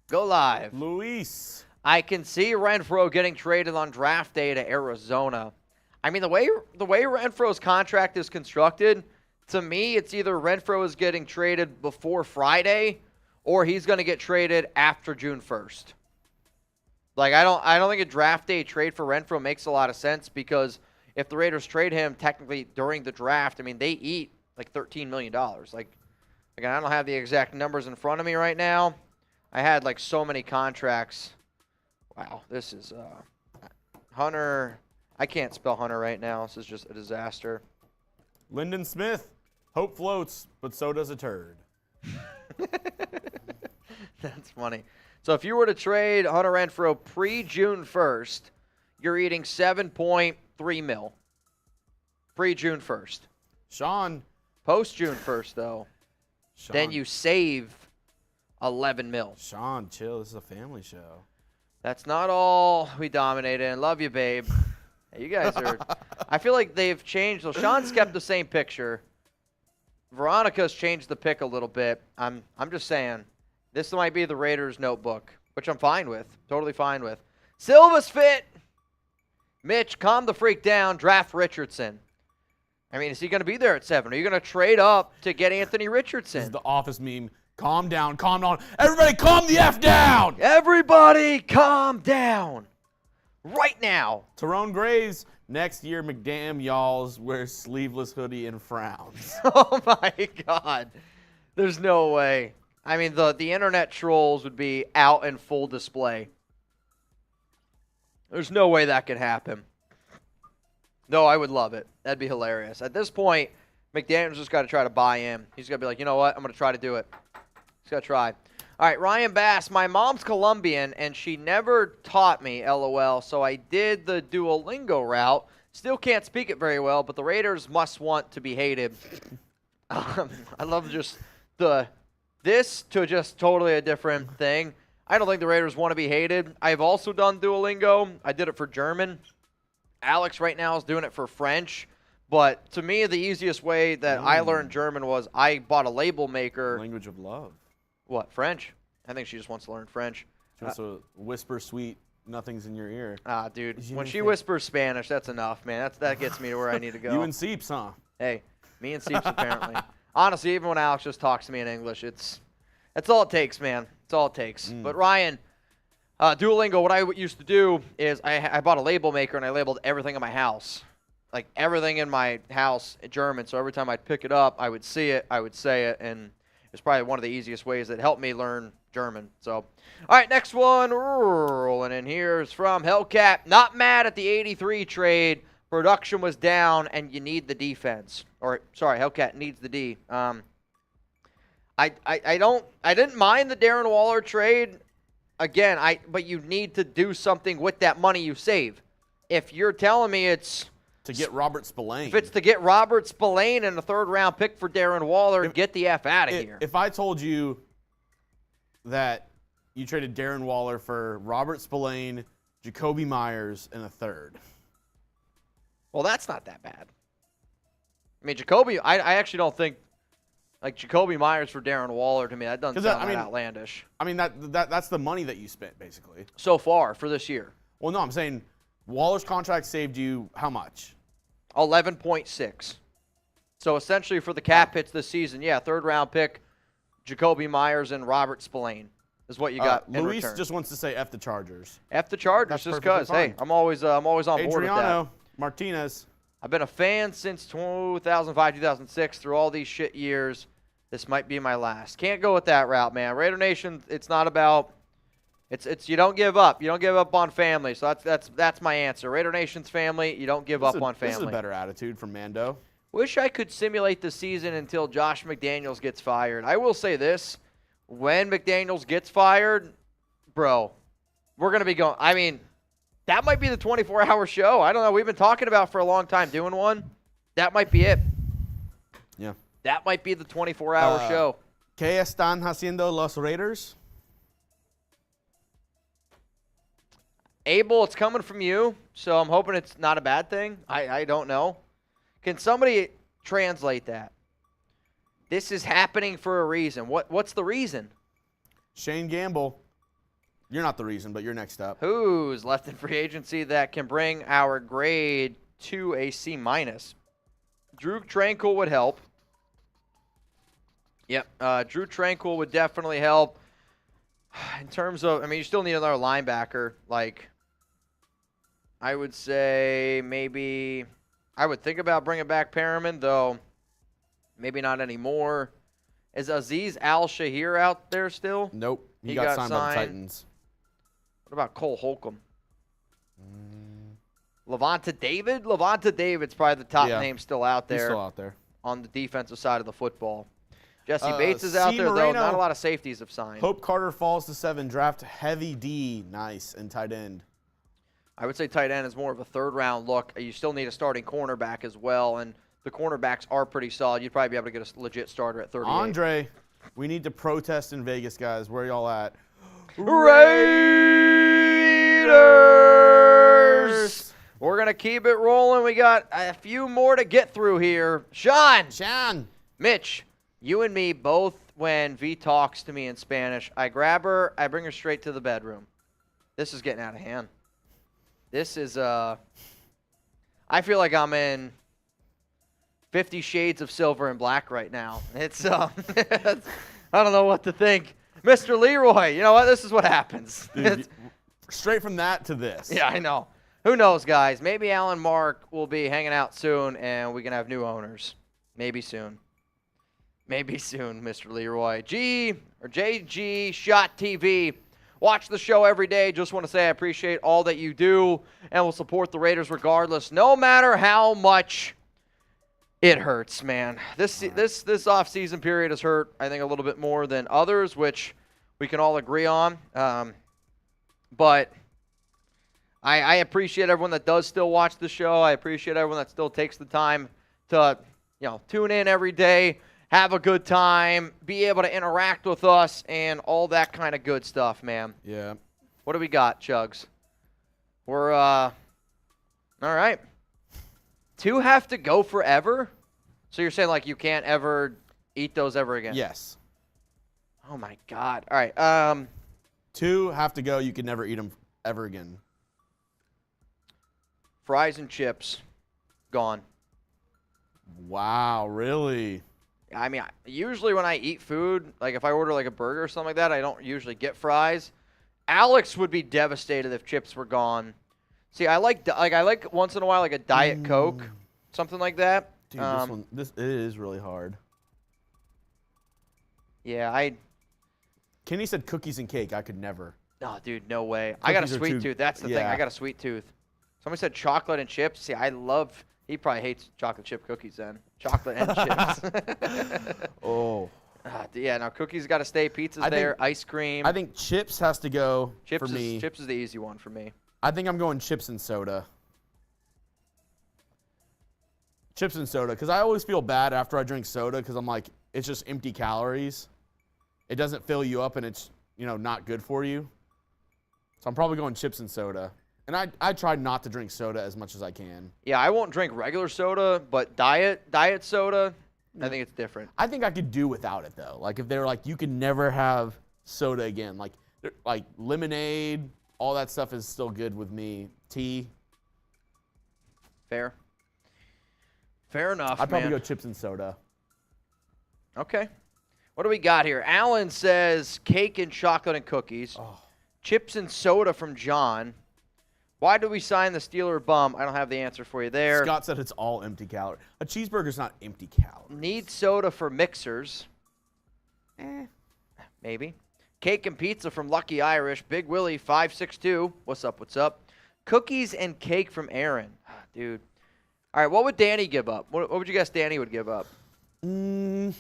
S5: Go live.
S2: Luis.
S5: I can see Renfrow getting traded on draft day to Arizona. I mean, the way Renfrow's contract is constructed, to me, it's either Renfrow is getting traded before Friday or he's going to get traded after June 1st. Like, I don't think a draft day trade for Renfrow makes a lot of sense because if the Raiders trade him technically during the draft, I mean, they eat like $13 million. Like I don't have the exact numbers in front of me right now. I had like so many contracts. Wow, this is Hunter. I can't spell Hunter right now. This is just a disaster.
S2: Lyndon Smith. Hope floats, but so does a turd.
S5: That's funny. So if you were to trade Hunter Renfrow pre-June 1st, you're eating $7.3 million. Pre-June 1st.
S2: Sean.
S5: Post-June 1st, though, then you save $11 million.
S2: Sean, chill. This is a family show.
S5: That's not all we dominated. And love you, babe. Hey, you guys are – I feel like they've changed. So Sean's kept the same picture. Veronica's changed the pick a little bit. I'm just saying. This might be the Raiders notebook, which I'm fine with. Totally fine with. Silva's fit. Mitch, calm the freak down. Draft Richardson. I mean, is he going to be there at 7? Are you going to trade up to get Anthony Richardson?
S2: This is the office meme. Calm down, calm down. Everybody calm the F down.
S5: Everybody calm down. Right now.
S2: Tyrone Graves. Next year, McDaniels wears sleeveless hoodie and frowns.
S5: Oh, my God. There's no way. I mean, the internet trolls would be out in full display. There's no way that could happen. No, I would love it. That'd be hilarious. At this point, McDaniels just got to try to buy in. He's going to be like, you know what? I'm going to try to do it. He's got to try. All right, Ryan Bass. My mom's Colombian, and she never taught me, LOL, so I did the Duolingo route. Still can't speak it very well, but the Raiders must want to be hated. I love just this to just totally a different thing. I don't think the Raiders want to be hated. I've also done Duolingo. I did it for German. Alex right now is doing it for French. But to me, the easiest way that I learned German was I bought a label maker.
S2: Language of love.
S5: What, French? I think she just wants to learn French.
S2: She wants to whisper sweet nothings in your ear.
S5: Ah, dude. When she whispers Spanish, that's enough, man. That gets me to where I need to go.
S2: You and Seeps, huh?
S5: Hey, me and Seeps apparently. Honestly, even when Alex just talks to me in English, that's all it takes, man. It's all it takes. But Ryan, Duolingo, what I used to do is I bought a label maker and I labeled everything in my house. Like everything in my house in German. So every time I'd pick it up, I would see it, I would say it, and it's probably one of the easiest ways that helped me learn German. So, all right, next one rolling in here is from Hellcat. Not mad at the 83 trade. Production was down, and you need the defense. Or sorry, Hellcat needs the D. I didn't mind the Darren Waller trade. Again, but you need to do something with that money you save. If you're telling me it's
S2: to get Robert Spillane.
S5: If it's to get Robert Spillane and a third-round pick for Darren Waller, get the F out of here.
S2: If I told you that you traded Darren Waller for Robert Spillane, Jakobi Meyers, and a third.
S5: Well, that's not that bad. I mean, Jakobi, I actually don't think, like, Jakobi Meyers for Darren Waller, to me, that doesn't sound that outlandish.
S2: I mean, that's the money that you spent, basically.
S5: So far, for this year.
S2: Well, no, I'm saying Waller's contract saved you how much?
S5: 11.6. So essentially for the cap hits this season, yeah, third-round pick, Jakobi Meyers and Robert Spillane is what you got in
S2: Luis
S5: return.
S2: just wants to say F the Chargers.
S5: F the Chargers,
S2: That's
S5: just
S2: perfectly
S5: because.
S2: fine.
S5: Hey, I'm always on board with that.
S2: Adriano Martinez.
S5: I've been a fan since 2005, 2006, through all these shit years. This might be my last. Can't go with that route, man. Raider Nation, it's not about. It's you don't give up. You don't give up on family. So that's my answer. Raider Nation's family. You don't give up on family.
S2: This is a better attitude from Mando.
S5: Wish I could simulate the season until Josh McDaniels gets fired. I will say this: when McDaniels gets fired, bro, we're gonna be going. I mean, that might be the 24-hour show. I don't know. We've been talking about for a long time doing one. That might be it.
S2: Yeah.
S5: That might be the 24-hour show.
S2: ¿Qué están haciendo los Raiders?
S5: Abel, it's coming from you, so I'm hoping it's not a bad thing. I don't know. Can somebody translate that? This is happening for a reason. What's the reason?
S2: Shane Gamble. You're not the reason, but you're next up.
S5: Who's left in free agency that can bring our grade to a C-? Drew Tranquil would help. Yep, Drew Tranquil would definitely help. In terms of, I mean, you still need another linebacker. Like, I would say maybe, I would think about bringing back Perriman, though maybe not anymore. Is Azeez Al-Shahir out there still?
S2: Nope. He
S5: got
S2: got signed by the Titans.
S5: What about Cole Holcomb? Levante David? Levante David's probably the top name still out there.
S2: He's still out there.
S5: On the defensive side of the football. Jesse Bates is out there, though. Not a lot of safeties have signed.
S2: Hope Carter falls to 7. Draft heavy D. Nice. And tight end.
S5: I would say tight end is more of a third-round look. You still need a starting cornerback as well, and the cornerbacks are pretty solid. You'd probably be able to get a legit starter at 38.
S2: Andre, we need to protest in Vegas, guys. Where y'all at?
S5: Raiders! We're going to keep it rolling. We got a few more to get through here. Sean! Mitch, you and me both, when V talks to me in Spanish, I grab her, I bring her straight to the bedroom. This is getting out of hand. This is, I feel like I'm in 50 Shades of Silver and Black right now. It's, I don't know what to think. Mr. Leroy, you know what? This is what happens.
S2: Dude, straight from that to this.
S5: Yeah, I know. Who knows, guys? Maybe Alan Mark will be hanging out soon, and we can have new owners. Maybe soon. Maybe soon, Mr. Leroy. JG Shot TV. Watch the show every day. Just want to say I appreciate all that you do, and will support the Raiders regardless, no matter how much it hurts, man. This off-season period has hurt, I think, a little bit more than others, which we can all agree on. But I appreciate everyone that does still watch the show. I appreciate everyone that still takes the time to, tune in every day, have a good time, be able to interact with us, and all that kind of good stuff, man.
S2: Yeah.
S5: What do we got, Chugs? We're, all right. 2 have to go forever? So you're saying, like, you can't ever eat those ever again?
S2: Yes.
S5: Oh, my God. All right.
S2: 2 have to go. You can never eat them ever again.
S5: Fries and chips, gone.
S2: Wow, really?
S5: I mean, usually when I eat food, like if I order like a burger or something like that, I don't usually get fries. Alex would be devastated if chips were gone. See, I like once in a while like a Diet Coke, something like that.
S2: Dude, it is really hard.
S5: Yeah,
S2: Kenny said cookies and cake. I could never.
S5: Oh, dude, no way. I got a
S2: Cookies are
S5: sweet
S2: too-
S5: tooth. That's the thing.
S2: yeah.
S5: I got a sweet tooth. Somebody said chocolate and chips. See, he probably hates chocolate chip cookies then. Chocolate and chips.
S2: Oh.
S5: Yeah, no, cookies got to stay. Pizza's there. Ice cream.
S2: I think chips has to go
S5: chips
S2: for me.
S5: Chips is the easy one for me.
S2: I think I'm going chips and soda. Chips and soda, because I always feel bad after I drink soda because I'm like, it's just empty calories. It doesn't fill you up and it's, not good for you. So I'm probably going chips and soda. And I try not to drink soda as much as I can.
S5: Yeah, I won't drink regular soda, but diet soda, I think it's different.
S2: I think I could do without it though. Like if they were like, you can never have soda again. Like lemonade, all that stuff is still good with me. Tea.
S5: Fair enough,
S2: I'd probably
S5: man.
S2: go chips and soda.
S5: Okay. What do we got here? Alan says cake and chocolate and cookies.
S2: Oh.
S5: Chips and soda from John. Why do we sign the Steeler bum? I don't have the answer for you there.
S2: Scott said it's all empty calorie. A cheeseburger's not empty calories.
S5: Need soda for mixers. Maybe. Cake and pizza from Lucky Irish. Big Willie 562. What's up? Cookies and cake from Aaron. Dude. All right, what would Danny give up? What would you guess Danny would give up?
S2: Danny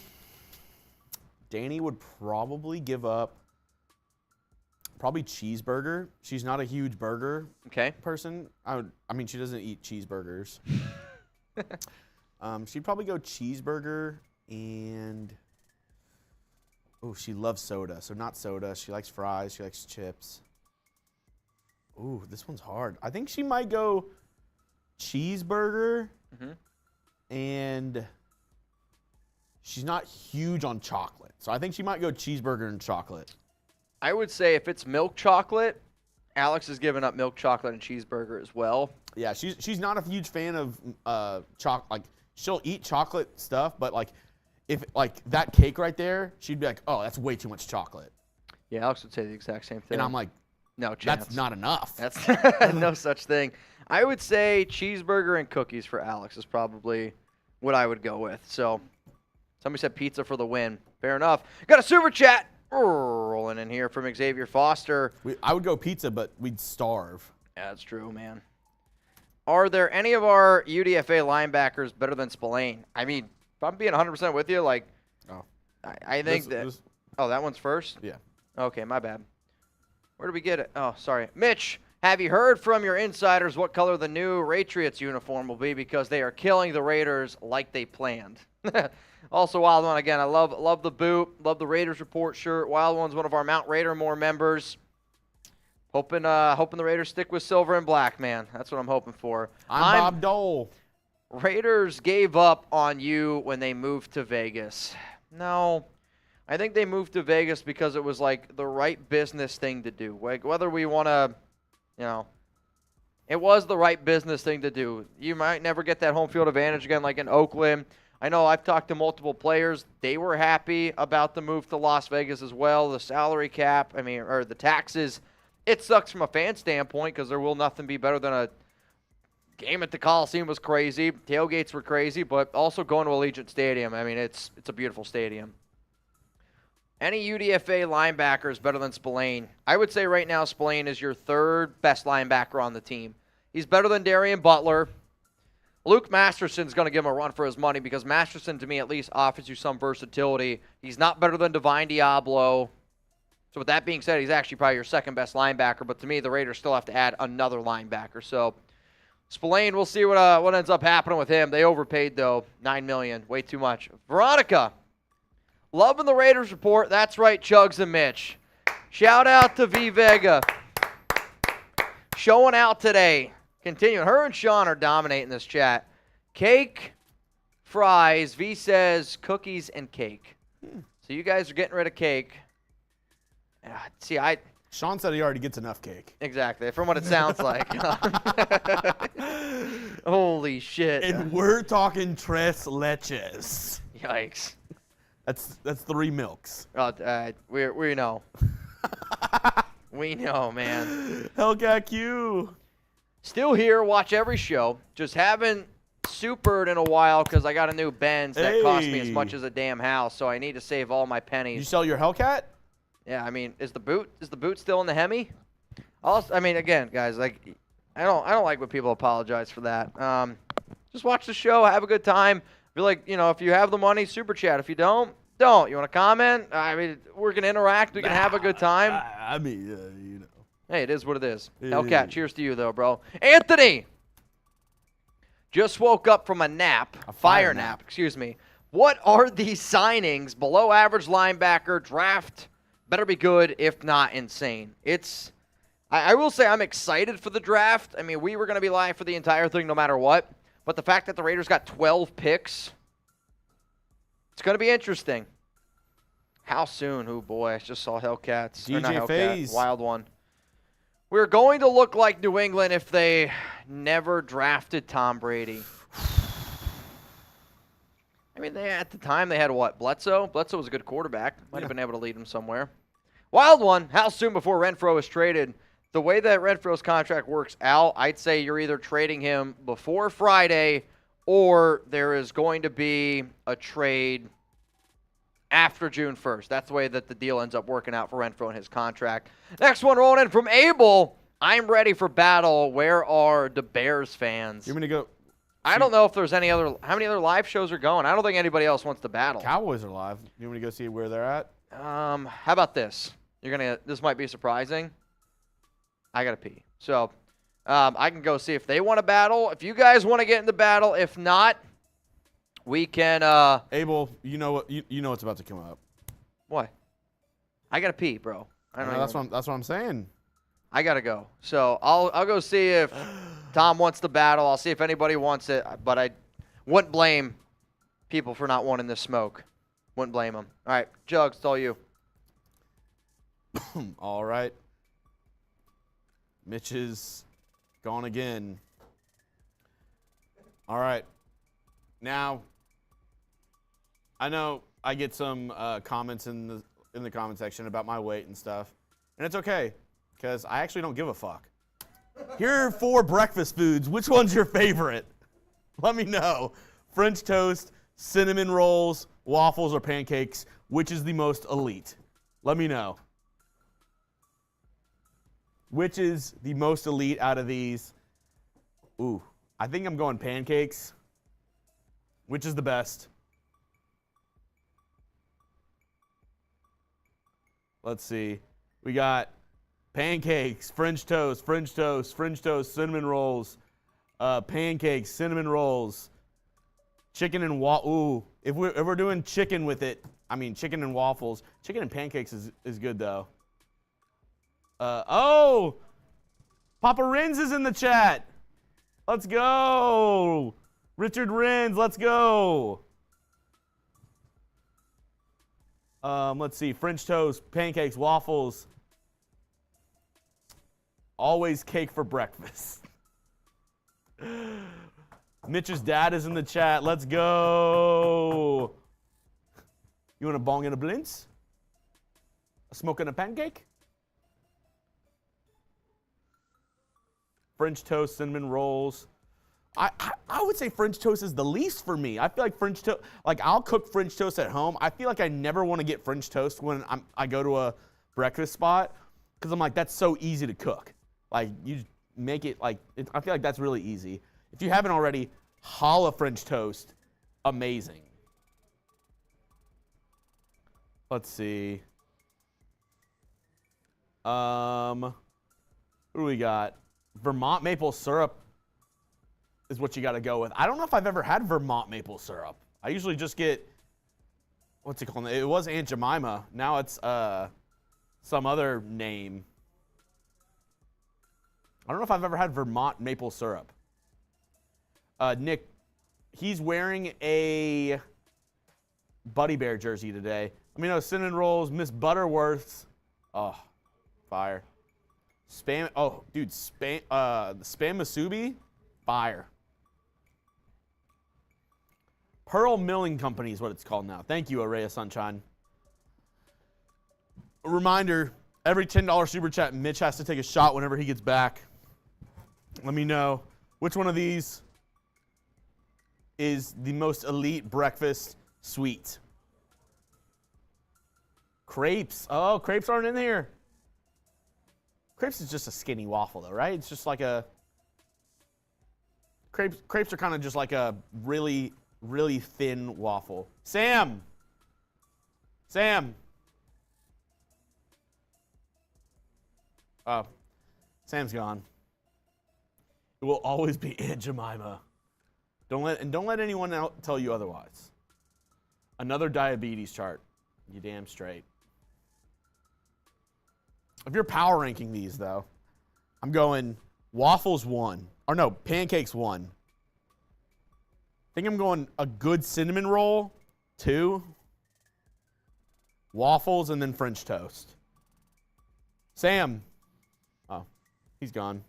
S2: would probably give up cheeseburger. She's not a huge burger person. I mean, she doesn't eat cheeseburgers. She'd probably go cheeseburger and she loves soda. So not soda. She likes fries. She likes chips. Ooh, this one's hard. I think she might go cheeseburger and she's not huge on chocolate. So I think she might go cheeseburger and chocolate.
S5: I would say if it's milk chocolate, Alex has given up milk chocolate and cheeseburger as well.
S2: Yeah, she's not a huge fan of chocolate. Like she'll eat chocolate stuff, but like if like that cake right there, she'd be like, "Oh, that's way too much chocolate."
S5: Yeah, Alex would say the exact same thing.
S2: And I'm like,
S5: no chance.
S2: That's not enough.
S5: That's no such thing. I would say cheeseburger and cookies for Alex is probably what I would go with. So somebody said pizza for the win. Fair enough. Got a super chat rolling in here from Xavier Foster.
S2: I would go pizza, but we'd starve.
S5: Yeah, that's true, man. Are there any of our UDFA linebackers better than Spillane? I mean, if I'm being 100% with you, like, I think oh, that one's first?
S2: Yeah.
S5: Okay, my bad. Where did we get it? Oh, sorry. Mitch, have you heard from your insiders what color the new Patriots uniform will be? Because they are killing the Raiders like they planned. Also, Wild One, again, I love the boot, love the Raiders Report shirt. Wild One's one of our Mount Raider more members. Hoping the Raiders stick with silver and black, man. That's what I'm hoping for.
S2: I'm Bob Dole.
S5: Raiders gave up on you when they moved to Vegas. No. I think they moved to Vegas because it was like the right business thing to do. Like whether we want to, it was the right business thing to do. You might never get that home field advantage again like in Oakland. I know I've talked to multiple players. They were happy about the move to Las Vegas as well. The salary cap, or the taxes. It sucks from a fan standpoint because there will nothing be better than a game at the Coliseum was crazy. Tailgates were crazy, but also going to Allegiant Stadium. I mean, it's a beautiful stadium. Any UDFA linebacker is better than Spillane. I would say right now Spillane is your third best linebacker on the team. He's better than Darian Butler. Luke Masterson's going to give him a run for his money because Masterson, to me, at least offers you some versatility. He's not better than Divine Diablo. So with that being said, he's actually probably your second best linebacker. But to me, the Raiders still have to add another linebacker. So Spillane, we'll see what ends up happening with him. They overpaid though, $9 million, way too much. Veronica, loving the Raiders report. That's right, Chugs and Mitch. Shout out to V Vega, showing out today. Continuing, her and Sean are dominating this chat. Cake, fries. V says cookies and cake. So you guys are getting rid of cake. See,
S2: Sean said he already gets enough cake.
S5: Exactly, from what it sounds like. Holy shit.
S2: And we're talking tres leches.
S5: Yikes.
S2: That's 3 milks.
S5: We know. We know, man.
S2: Hellcat Q.
S5: Still here, watch every show. Just haven't supered in a while because I got a new Benz that cost me as much as a damn house, so I need to save all my pennies.
S2: You sell your Hellcat?
S5: Yeah, I mean, is the boot still in the Hemi? I mean, again, guys, like, I don't like when people apologize for that. Just watch the show, have a good time. Feel like, if you have the money, super chat. If you don't. You want to comment? I mean, we're gonna interact. We can have a good time.
S2: I mean,
S5: Hey, it is what it is. Hellcat, cheers to you though, bro. Anthony just woke up from a fire nap. Excuse me. What are these signings? Below average linebacker draft. Better be good, if not insane. I will say I'm excited for the draft. I mean, we were going to be live for the entire thing no matter what. But the fact that the Raiders got 12 picks, it's going to be interesting. How soon? Oh, boy. I just saw Hellcats.
S2: DJ FaZe.
S5: Wild one. We're going to look like New England if they never drafted Tom Brady. I mean, at the time, they had what? Bledsoe? Bledsoe was a good quarterback. Might have been able to lead them somewhere. Wild one. How soon before Renfro is traded? The way that Renfro's contract works out, I'd say you're either trading him before Friday or there is going to be a trade after June 1st. That's the way that the deal ends up working out for Renfro and his contract. Next one rolling in from Abel. I'm ready for battle. Where are the Bears fans?
S2: You're going to go.
S5: I don't know if there's how many other live shows are going. I don't think anybody else wants to battle.
S2: Cowboys are live. You want me to go see where they're at?
S5: How about this? This might be surprising. I gotta pee. So I can go see if they want to battle. If you guys want to get in the battle, if not, we can
S2: Abel, you know what what's about to come up.
S5: What? I gotta pee, bro.
S2: That's what I'm saying.
S5: I gotta go. So I'll go see if Tom wants the battle. I'll see if anybody wants it, but I wouldn't blame people for not wanting this smoke. Wouldn't blame them. All right, Jugs, it's all you.
S2: All right. Mitch is gone again. All right. Now, I know I get some comments in the comment section about my weight and stuff, and it's okay because I actually don't give a fuck. Here are 4 breakfast foods. Which one's your favorite? Let me know. French toast, cinnamon rolls, waffles, or pancakes. Which is the most elite? Let me know. Which is the most elite out of these? Ooh, I think I'm going pancakes. Which is the best? Let's see. We got pancakes, French toast, cinnamon rolls, pancakes, cinnamon rolls, chicken and ooh, if we're doing chicken with it, I mean chicken and waffles. Chicken and pancakes is good though. Oh, Papa Renz is in the chat. Let's go. Richard Renz, let's go. Let's see, French toast, pancakes, waffles. Always cake for breakfast. Mitch's dad is in the chat. Let's go. You want a bong and a blintz? A smoke and a pancake? French toast, cinnamon rolls. I would say French toast is the least for me. I feel like French toast, like I'll cook French toast at home. I feel like I never want to get French toast when I go to a breakfast spot because I'm like, that's so easy to cook. Like you make it like, I feel like that's really easy. If you haven't already, challah French toast, amazing. Let's see. What do we got? Vermont maple syrup is what you got to go with. I don't know if I've ever had Vermont maple syrup. I usually just get, what's it called? It was Aunt Jemima. Now it's some other name. I don't know if I've ever had Vermont maple syrup. Nick, he's wearing a Buddy Bear jersey today. Let me know, cinnamon rolls, Miss Butterworth's. Oh, fire. Spam, oh, dude, spam, the Spam Masubi, fire. Pearl Milling Company is what it's called now. Thank you, Array of Sunshine. A reminder, every $10 super chat, Mitch has to take a shot whenever he gets back. Let me know which one of these is the most elite breakfast sweet. Crepes. Oh, crepes aren't in here. Crepes is just a skinny waffle, though, right? It's just like a... Crepes are kind of just like a really, really thin waffle. Sam! Sam! Oh, Sam's gone. It will always be Aunt Jemima. Don't let anyone tell you otherwise. Another diabetes chart. You damn straight. If you're power ranking these, though, I'm going waffles 1. Or no, pancakes 1. I think I'm going a good cinnamon roll 2. Waffles and then French toast. Sam. Oh, he's gone.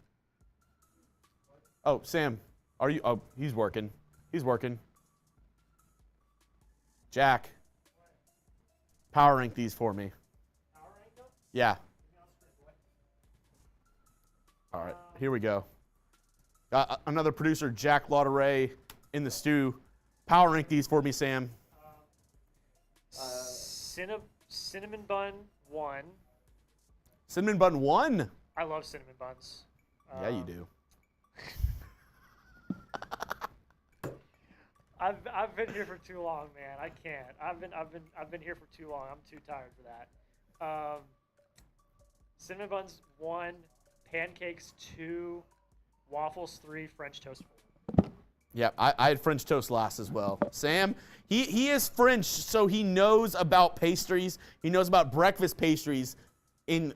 S2: Oh, Sam. Are you? Oh, he's working. He's working. Jack. Power rank these for me.
S6: Power rank them?
S2: Yeah. All right, here we go. Got another producer, Jack Lauderay, in the stew. Power rank these for me, Sam.
S6: Cinnamon bun 1.
S2: Cinnamon bun 1?
S6: I love cinnamon buns.
S2: Yeah, you do.
S6: I've been here for too long, man. I can't. I've been here for too long. I'm too tired for that. Cinnamon buns 1, pancakes 2, waffles 3, French toast 4.
S2: Yeah, I had French toast last as well. Sam, he is French, so he knows about pastries. He knows about breakfast pastries in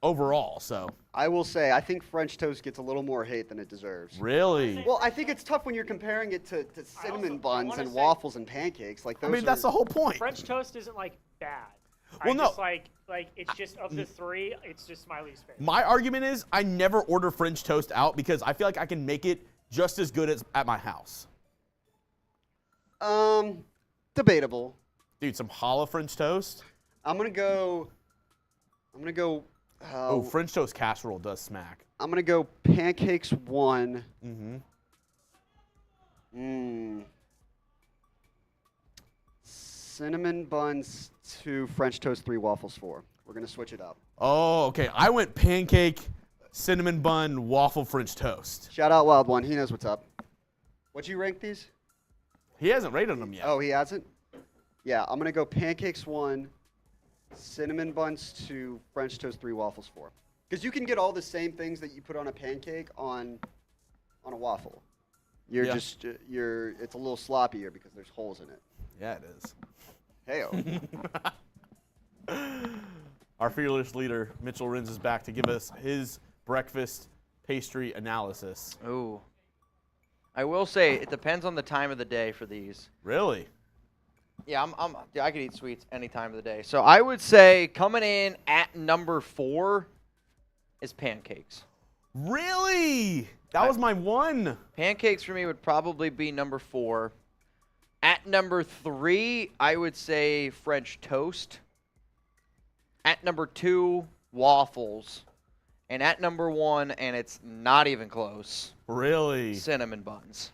S2: overall. So
S7: I will say, I think French toast gets a little more hate than it deserves.
S2: really,
S7: Well, I think it's tough when you're comparing it to cinnamon
S6: I
S7: buns
S6: wanna
S7: and
S6: say-
S7: waffles and pancakes. Like those
S2: I mean that's the whole point.
S6: French toast isn't like bad.
S2: Well,
S6: I
S2: no.
S6: just like it's just of the 3, it's just my least favorite.
S2: My argument is I never order French toast out because I feel like I can make it just as good as at my house.
S7: Debatable.
S2: Dude, some challah French toast.
S7: I'm gonna go.
S2: Oh, French toast casserole does smack.
S7: I'm gonna go pancakes 1.
S2: Mm-hmm.
S7: Cinnamon buns 2, French toast 3, waffles 4. We're gonna switch it up.
S2: Oh, okay. I went pancake, cinnamon bun, waffle, French toast.
S7: Shout out Wild One. He knows what's up. What'd you rank these?
S2: He hasn't rated them yet.
S7: Oh, he hasn't? Yeah, I'm gonna go pancakes 1, cinnamon buns 2, French toast 3, waffles 4. Because you can get all the same things that you put on a pancake on a waffle. You're
S2: Yeah.
S7: just it's a little sloppier because there's holes in it.
S2: Yeah, it is.
S7: Heyo.
S2: Our fearless leader, Mitchell Renz, is back to give us his breakfast pastry analysis.
S5: Ooh. I will say it depends on the time of the day for these.
S2: Really?
S5: Yeah, I could eat sweets any time of the day. So I would say coming in at number 4 is pancakes.
S2: Really? That was my one.
S5: Pancakes for me would probably be number 4. At number 3, I would say French toast. At number 2, waffles. And at number 1, and it's not even close,
S2: Really?
S5: cinnamon buns.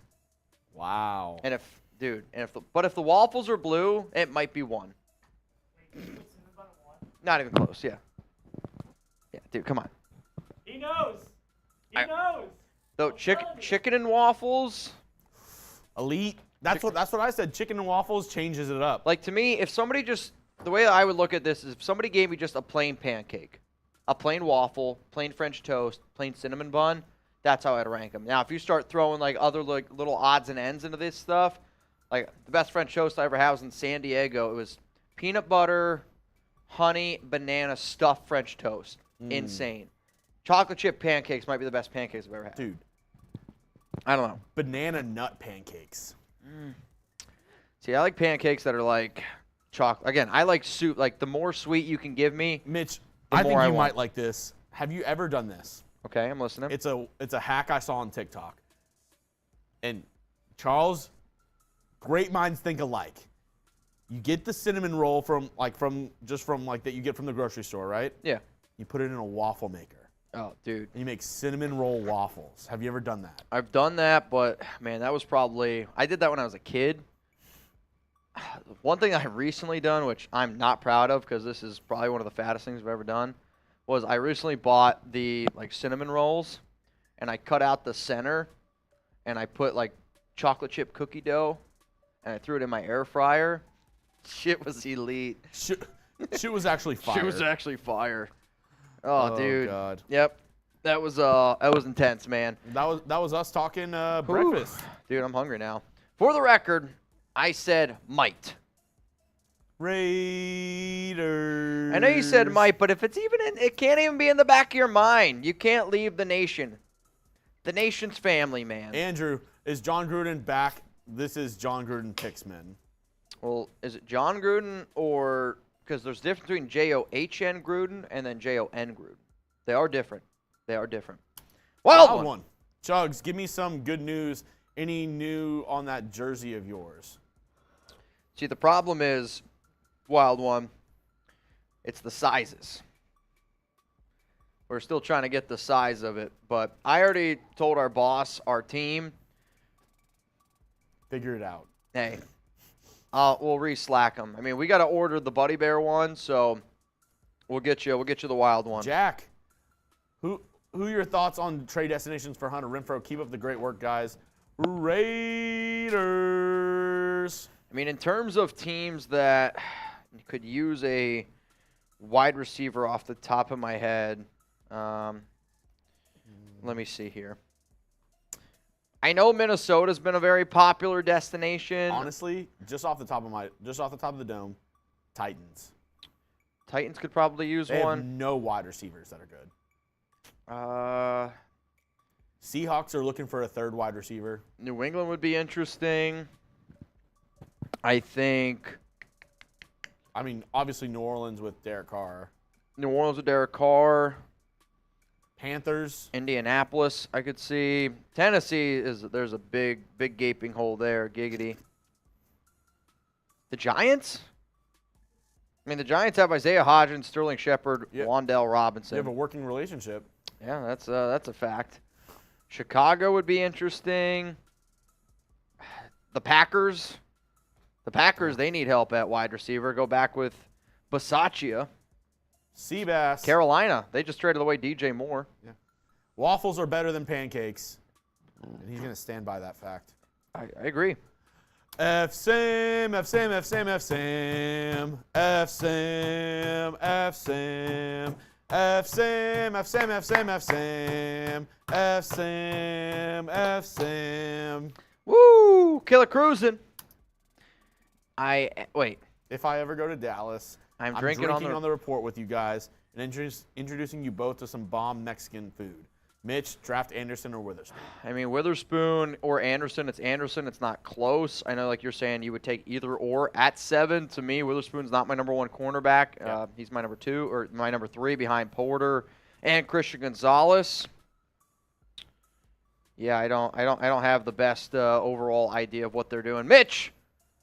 S2: Wow.
S5: And if the waffles are blue, it might be 1. Not even close, yeah. Yeah, dude, come on.
S6: He knows. He
S5: I-
S6: knows.
S5: So
S6: I'm telling you.
S5: chicken and waffles,
S2: Elite. That's what I said. Chicken and waffles changes it up.
S5: like to me, if somebody just, the way I would look at this is if somebody gave me just a plain pancake, a plain waffle, plain French toast, plain cinnamon bun. That's how I'd rank them. Now, if you start throwing like other like little odds and ends into this stuff, like the best French toast I ever had was in San Diego. It was peanut butter, honey, banana stuffed French toast. Insane. Chocolate chip pancakes might be the best pancakes I've ever had.
S2: Dude,
S5: I don't know.
S2: banana nut pancakes.
S5: See, I like pancakes that are like chocolate. Again, I like soup. Like the more sweet you can give me.
S2: Mitch,
S5: The
S2: I think
S5: more I
S2: you
S5: want.
S2: might like this. Have you ever done this?
S5: Okay, I'm listening.
S2: It's a hack I saw on TikTok. And Charles, great minds think alike. You get the cinnamon roll from that you get from the grocery store, right?
S5: Yeah.
S2: You put it in a waffle maker.
S5: Oh, dude.
S2: And you make cinnamon roll waffles. Have you ever done that?
S5: I've done that, but man, that was probably I did that when I was a kid. One thing I've recently done, which I'm not proud of because this is probably one of the fattest things I've ever done, was I recently bought the like cinnamon rolls and I cut out the center and I put like chocolate chip cookie dough and I threw it in my air fryer. Shit was elite.
S2: Shit was actually fire.
S5: Shit was actually fire. Oh, dude.
S2: God.
S5: Yep. That was intense, man.
S2: That was us talking breakfast.
S5: Dude, I'm hungry now. For the record, I said might.
S2: Raiders.
S5: I know you said might, but if it's even in, it can't even be in the back of your mind. You can't leave the nation. The nation's family, man.
S2: Andrew, is John Gruden back? This is John Gruden Pixman.
S5: Well, is it John Gruden or because there's a difference between John Gruden and then Jon Gruden. They are different. They are different. Wild one.
S2: Chugs, give me some good news. Any new on that jersey of yours?
S5: See, the problem is, wild one, it's the sizes. We're still trying to get the size of it, but I already told our boss, our team,
S2: Figure it out.
S5: hey, we'll re-slack them. I mean, we got to order the Buddy Bear one, so we'll get you the wild one.
S2: Jack, who are your thoughts on trade destinations for Hunter Renfrow? Keep up the great work, guys. Raiders.
S5: I mean, in terms of teams that could use a wide receiver off the top of my head, let me see here. I know Minnesota's been a very popular destination.
S2: Honestly, just off the top of the dome, Titans.
S5: Titans could probably use
S2: They have
S5: one.
S2: no wide receivers that are good. Seahawks are looking for a third wide receiver.
S5: New England would be interesting. I think
S2: I mean, obviously New Orleans with Derek Carr.
S5: New Orleans with Derek Carr.
S2: Panthers.
S5: Indianapolis, I could see. Tennessee there's a big gaping hole there. Giggity. The Giants? I mean, the Giants have Isaiah Hodgins, Sterling Shepard,
S2: Yeah.
S5: Wan'Dale Robinson.
S2: They have a working relationship.
S5: Yeah, that's a fact. Chicago would be interesting. The Packers. They need help at wide receiver. Go back with Bisaccia.
S2: Seabass.
S5: Carolina, they just traded away DJ Moore.
S2: Waffles are better than pancakes. And he's going to stand by that fact.
S5: I agree.
S2: F-Sam, F-Sam, F-Sam, F-Sam. F-Sam, F-Sam. F-Sam, F-Sam, F-Sam, F-Sam. F-Sam, F-Sam.
S5: Woo! Killer cruising. Wait.
S2: If I ever go to Dallas,
S5: I'm
S2: drinking
S5: drinking
S2: on the report with you guys and introducing you both to some bomb Mexican food. Mitch, draft Anderson or Witherspoon.
S5: I mean, Witherspoon or Anderson. It's Anderson. It's not close. I know, like you're saying, you would take either or at 7. To me, Witherspoon's not my number 1 cornerback.
S2: Yeah.
S5: He's my number 2 or my number 3 behind Porter and Christian Gonzalez. Yeah, I don't have the best overall idea of what they're doing. Mitch,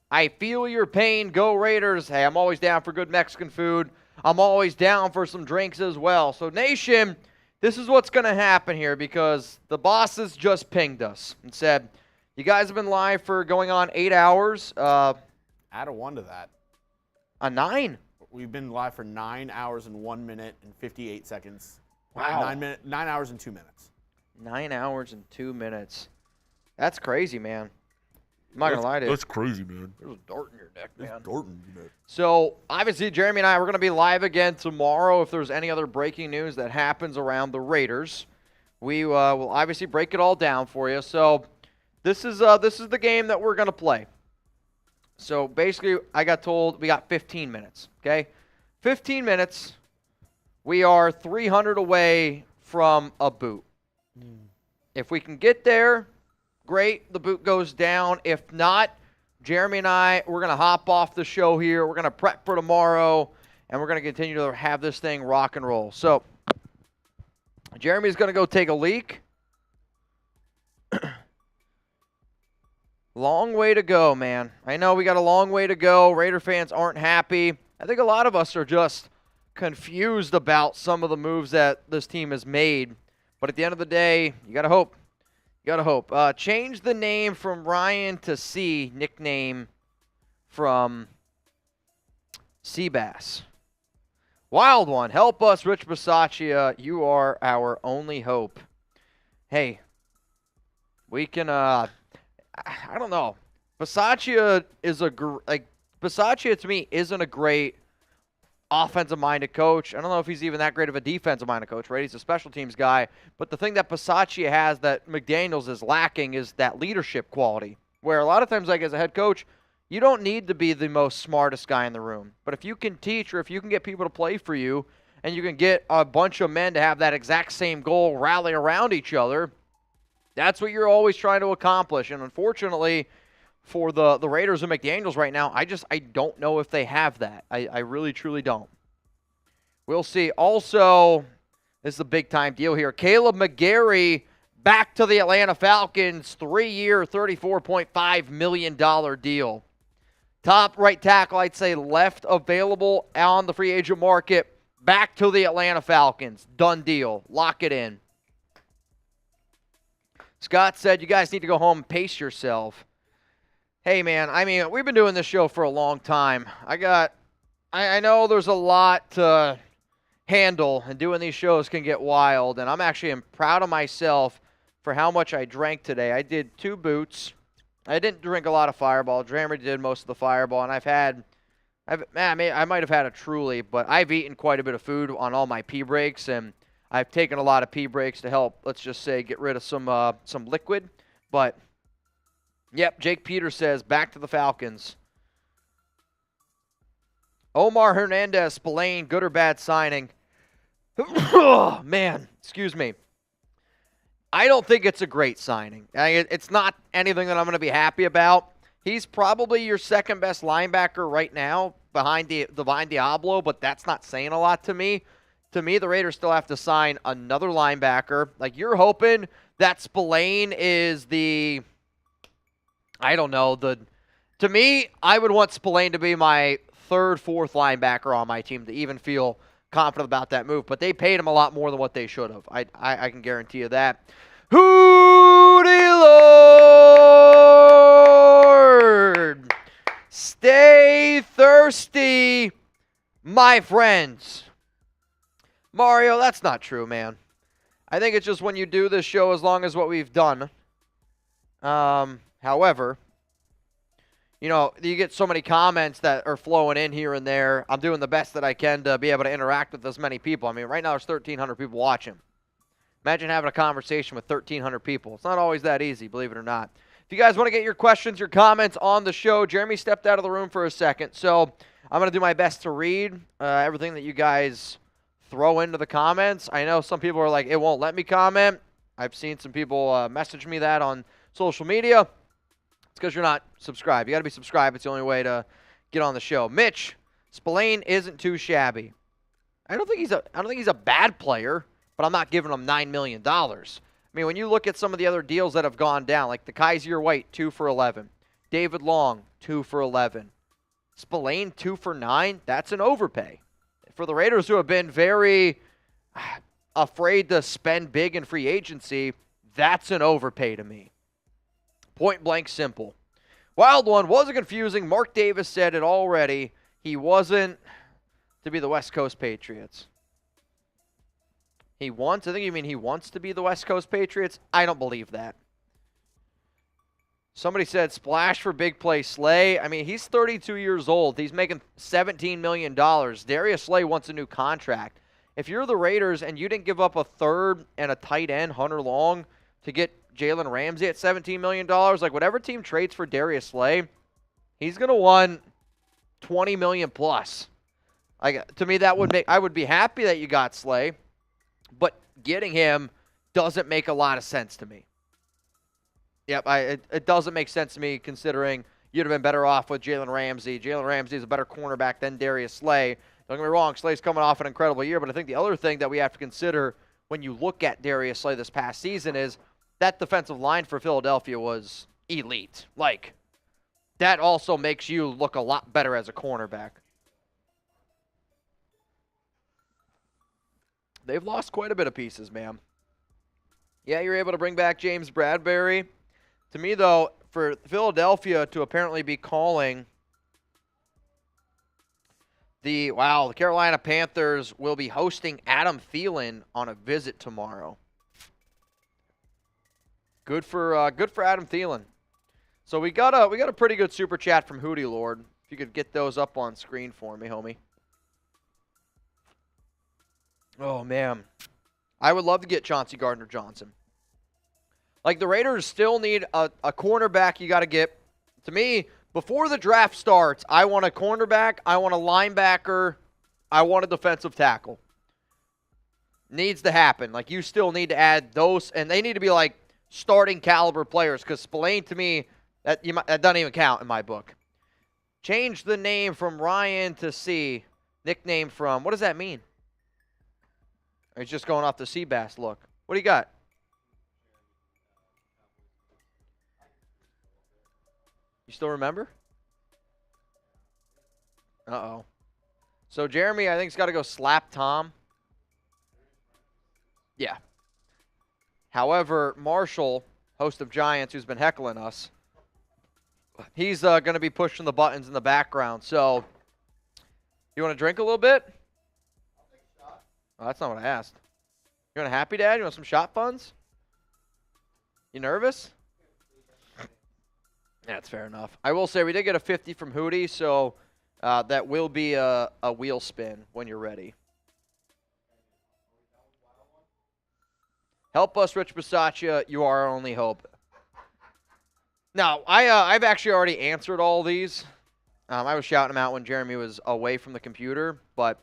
S5: I feel your pain. Go Raiders. Hey, I'm always down for good Mexican food. I'm always down for some drinks as well. So, Nation, this is what's going to happen here because the bosses just pinged us and said, you guys have been live for going on 8 hours.
S2: Add a 1 to that.
S5: A 9.
S2: We've been live for 9 hours and 1 minute and 58 seconds.
S5: Wow.
S2: 9 hours and 2 minutes.
S5: 9 hours and 2 minutes. That's crazy, man. I'm not going to lie to you.
S2: That's crazy, man.
S5: There's a dart in your neck, man.
S2: That's Dortmund, you know.
S5: So, obviously, Jeremy and I, we're going to be live again tomorrow. If there's any other breaking news that happens around the Raiders, we will obviously break it all down for you. So, this is the game that we're going to play. So, basically, I got told we got 15 minutes, okay? 15 minutes. We are 300 away from a boot. If we can get there, great. The boot goes down. If not, Jeremy and I, we're going to hop off the show here. We're going to prep for tomorrow, and we're going to continue to have this thing rock and roll. So, Jeremy's going to go take a leak. Long way to go, man. I know we got a long way to go. Raider fans aren't happy. I think a lot of us are just confused about some of the moves that this team has made. But at the end of the day, you got to hope. You got to hope. Change the name from Ryan to C, nickname from Seabass. Wild one. Help us, Rich Bisaccia. You are our only hope. Hey, we can, I don't know. Bisaccia is Bisaccia to me isn't a great offensive-minded coach. I don't know if he's even that great of a defensive-minded coach, right? He's a special teams guy. But the thing that Bisaccia has that McDaniels is lacking is that leadership quality, where a lot of times, like as a head coach, you don't need to be the most smartest guy in the room. But if you can teach or if you can get people to play for you and you can get a bunch of men to have that exact same goal, rally around each other, that's what you're always trying to accomplish. And unfortunately, for the Raiders and McDaniels right now, I don't know if they have that. I really, truly don't. We'll see. Also, this is a big-time deal here. Caleb McGarry back to the Atlanta Falcons, 3-year, $34.5 million deal. Top right tackle, I'd say, left available on the free agent market. Back to the Atlanta Falcons. Done deal. Lock it in. Scott said, you guys need to go home and pace yourself. Hey, man, I mean, we've been doing this show for a long time. I know there's a lot to handle, and doing these shows can get wild, and I'm actually proud of myself for how much I drank today. I did 2 boots. I didn't drink a lot of Fireball. Jeremy did most of the Fireball, and I might have had a Truly, but I've eaten quite a bit of food on all my pee breaks, and I've taken a lot of pee breaks to help, let's just say, get rid of some liquid, but... Yep, Jake Peters says, back to the Falcons. Omar Hernandez, Spillane, good or bad signing? Oh, man, excuse me. I don't think it's a great signing. It's not anything that I'm going to be happy about. He's probably your second-best linebacker right now behind Diablo, but that's not saying a lot to me. To me, the Raiders still have to sign another linebacker. Like, you're hoping that Spillane is the... I don't know. To me, I would want Spillane to be my 3rd, 4th linebacker on my team to even feel confident about that move. But they paid him a lot more than what they should have. I can guarantee you that. Hootie Lord! Stay thirsty, my friends. Mario, that's not true, man. I think it's just when you do this show as long as what we've done. However, you know, you get so many comments that are flowing in here and there. I'm doing the best that I can to be able to interact with as many people. I mean, right now there's 1,300 people watching. Imagine having a conversation with 1,300 people. It's not always that easy, believe it or not. If you guys want to get your questions, your comments on the show, Jeremy stepped out of the room for a second, so I'm going to do my best to read everything that you guys throw into the comments. I know some people are like, it won't let me comment. I've seen some people message me that on social media. It's because you're not subscribed. You got to be subscribed. It's the only way to get on the show. Mitch, Spillane isn't too shabby. I don't think he's a bad player, but I'm not giving him $9 million. I mean, when you look at some of the other deals that have gone down, like the Kaiser White, 2 for $11. David Long, 2 for $11. Spillane, 2 for $9. That's an overpay. For the Raiders, who have been very afraid to spend big in free agency, that's an overpay to me. Point blank simple. Wild one, wasn't confusing. Mark Davis said it already. He wasn't to be the West Coast Patriots. He wants, I think you mean he wants to be the West Coast Patriots? I don't believe that. Somebody said splash for big play Slay. I mean, he's 32 years old. He's making $17 million. Darius Slay wants a new contract. If you're the Raiders and you didn't give up a third and a tight end, Hunter Long, to get Jalen Ramsey at $17 million, like whatever team trades for Darius Slay, he's going to want $20 million plus. Like, to me, that would make, I would be happy that you got Slay, but getting him doesn't make a lot of sense to me. Yep, it doesn't make sense to me considering you'd have been better off with Jalen Ramsey. Jalen Ramsey is a better cornerback than Darius Slay. Don't get me wrong, Slay's coming off an incredible year, but I think the other thing that we have to consider when you look at Darius Slay this past season is that defensive line for Philadelphia was elite. Like, that also makes you look a lot better as a cornerback. They've lost quite a bit of pieces, man. Yeah, you're able to bring back James Bradbury. To me, though, for Philadelphia to apparently be calling the Carolina Panthers will be hosting Adam Thielen on a visit tomorrow. Good for Adam Thielen. So we got a pretty good super chat from Hootie Lord. If you could get those up on screen for me, homie. Oh man, I would love to get Chauncey Gardner-Johnson. Like, the Raiders still need a cornerback you got to get. To me, before the draft starts, I want a cornerback, I want a linebacker, I want a defensive tackle. Needs to happen. Like, you still need to add those, and they need to be, like, starting caliber players, because Spillane, to me, that doesn't even count in my book. Change the name from Ryan to C. Nickname from, what does that mean? He's just going off the Seabass look. What do you got? You still remember? Uh-oh. So Jeremy, I think, has got to go slap Tom. Yeah. However, Marshall, host of Giants, who's been heckling us, he's going to be pushing the buttons in the background. So, you want to drink a little bit? Oh, that's not what I asked. You want a Happy Dad? You want some shot funds? You nervous? That's fair enough. I will say we did get a 50 from Hootie, so that will be a wheel spin when you're ready. Help us, Rich Bisaccia. You are our only hope. Now, I've actually already answered all these. I was shouting them out when Jeremy was away from the computer, but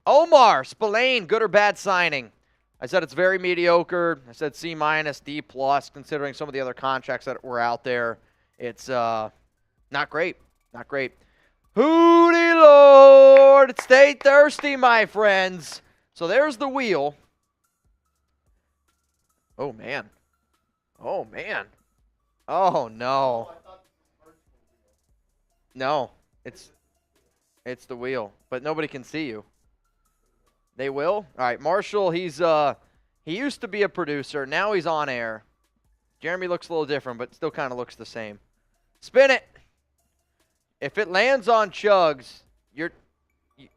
S5: Omar, Spillane, good or bad signing? I said it's very mediocre. I said C-, D+, considering some of the other contracts that were out there. It's not great. Not great. Hootie Lord, stay thirsty, my friends. So there's the wheel. Oh, man. Oh, man. Oh, no. No, it's the wheel, but nobody can see you. They will? All right, Marshall, he used to be a producer. Now he's on air. Jeremy looks a little different, but still kind of looks the same. Spin it. If it lands on Chugs,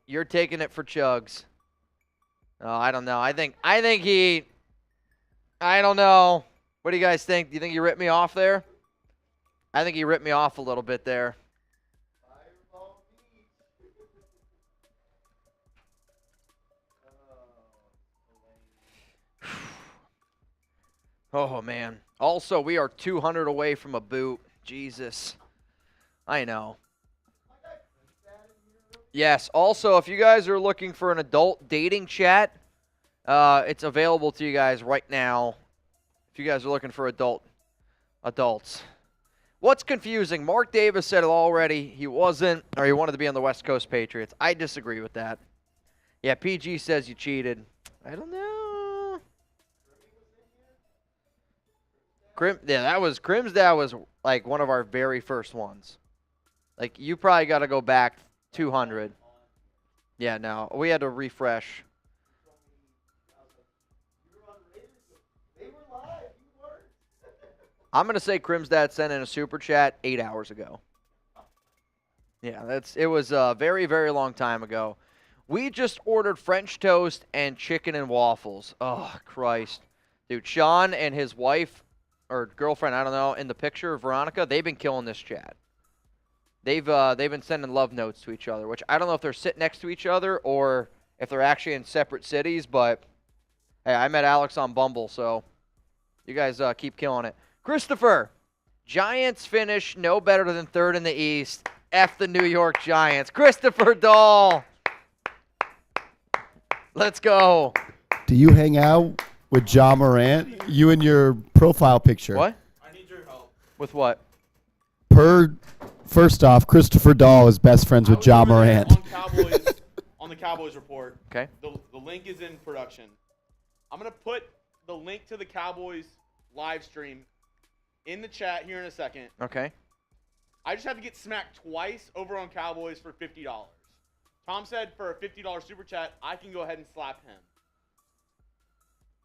S5: you're taking it for Chugs. Oh, I don't know. I don't know. What do you guys think? Do you think he ripped me off there? I think he ripped me off a little bit there. Oh, man. Also, we are 200 away from a boot. Jesus. I know. Yes. Also, if you guys are looking for an adult dating chat, it's available to you guys right now. If you guys are looking for adults. What's confusing? Mark Davis said it already. He wasn't, or he wanted to be on the West Coast Patriots. I disagree with that. Yeah, PG says you cheated. I don't know. Crim's dad was like one of our very first ones. Like, you probably got to go back 200. Yeah, no, we had to refresh. I'm going to say Crim's dad sent in a super chat 8 hours ago. Yeah, it was a very, very long time ago. We just ordered French toast and chicken and waffles. Oh, Christ. Dude, Sean and his wife or girlfriend, I don't know, in the picture, Veronica, they've been killing this chat. They've been sending love notes to each other, which I don't know if they're sitting next to each other or if they're actually in separate cities, but hey, I met Alex on Bumble, so you guys keep killing it. Christopher, Giants finish no better than third in the East. F the New York Giants. Christopher Dahl. Let's go.
S8: Do you hang out with Ja Morant? You in your profile picture.
S5: What?
S2: I need your help.
S5: With what?
S8: First off, Christopher Dahl is best friends with Ja Morant.
S2: On the Cowboys report.
S5: Okay.
S2: The link is in production. I'm going to put the link to the Cowboys live stream in the chat here in a second.
S5: Okay.
S2: I just have to get smacked twice over on Cowboys for $50. Tom said for a $50 super chat, I can go ahead and slap him.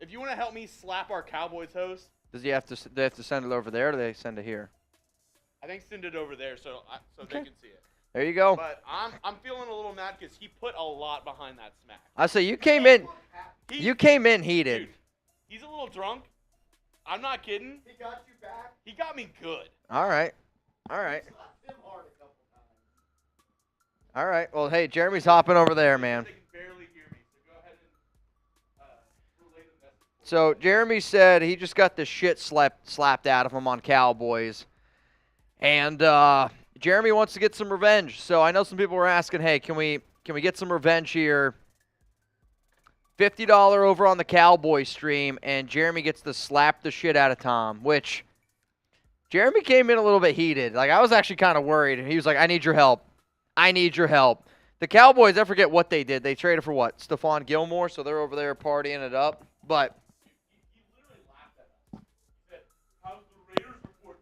S2: If you want to help me slap our Cowboys host,
S5: Do they have to send it over there, or do they send it here?
S2: I think send it over there so they can see it.
S5: There you go.
S2: But I'm feeling a little mad because he put a lot behind that smack.
S5: I say you came in. You came in heated.
S2: Dude, he's a little drunk. I'm not kidding.
S4: He got you back.
S2: He got me good.
S5: All right. All right.
S4: Slapped him hard a couple times.
S5: All right. Well, hey, Jeremy's hopping over there, man.
S2: They can barely hear me, so go ahead and relay the message.
S5: So Jeremy said he just got the shit slapped out of him on Cowboys. And Jeremy wants to get some revenge. So I know some people were asking, hey, can we get some revenge here? $50 over on the Cowboys stream, and Jeremy gets to slap the shit out of Tom, which Jeremy came in a little bit heated. Like, I was actually kind of worried. And he was like, I need your help. I need your help. The Cowboys, I forget what they did. They traded for what? Stephon Gilmore, so they're over there partying it up. But
S3: He literally laughed at us. He said, how's the Raiders report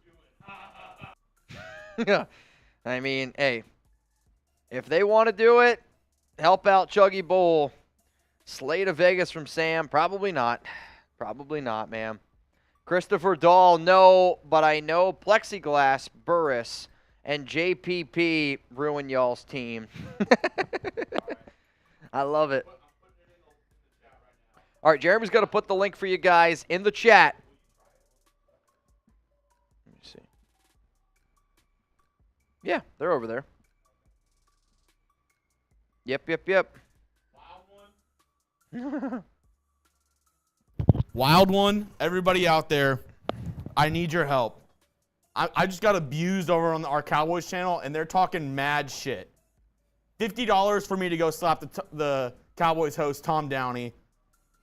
S3: doing?
S5: I mean, hey, if they want to do it, help out Chuggy Bowl. Slay to Vegas from Sam. Probably not. Probably not, man. Christopher Dahl, no, but I know Plexiglass, Burris, and JPP ruin y'all's team. I love it. All right, Jeremy's going to put the link for you guys in the chat. Let me see. Yeah, they're over there. Yep.
S2: Wild one, everybody out there, I need your help. I just got abused over on our Cowboys channel, and they're talking mad shit. $50 for me to go slap the Cowboys host, Tom Downey.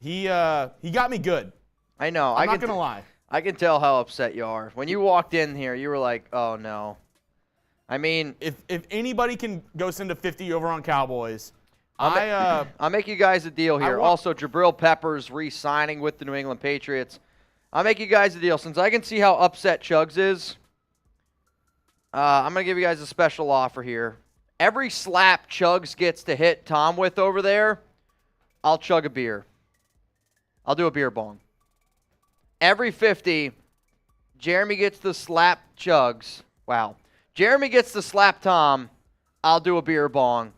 S2: He got me good.
S5: I know.
S2: I'm not going to lie.
S5: I can tell how upset you are. When you walked in here, you were like, oh, no. I mean,
S2: If anybody can go send a 50 over on Cowboys,
S5: I'll make you guys a deal here. Also, Jabril Peppers re-signing with the New England Patriots. I'll make you guys a deal. Since I can see how upset Chugs is, I'm going to give you guys a special offer here. Every slap Chugs gets to hit Tom with over there, I'll chug a beer. I'll do a beer bong. Every 50, Jeremy gets to slap Chugs. Wow. Jeremy gets to slap Tom, I'll do a beer bong.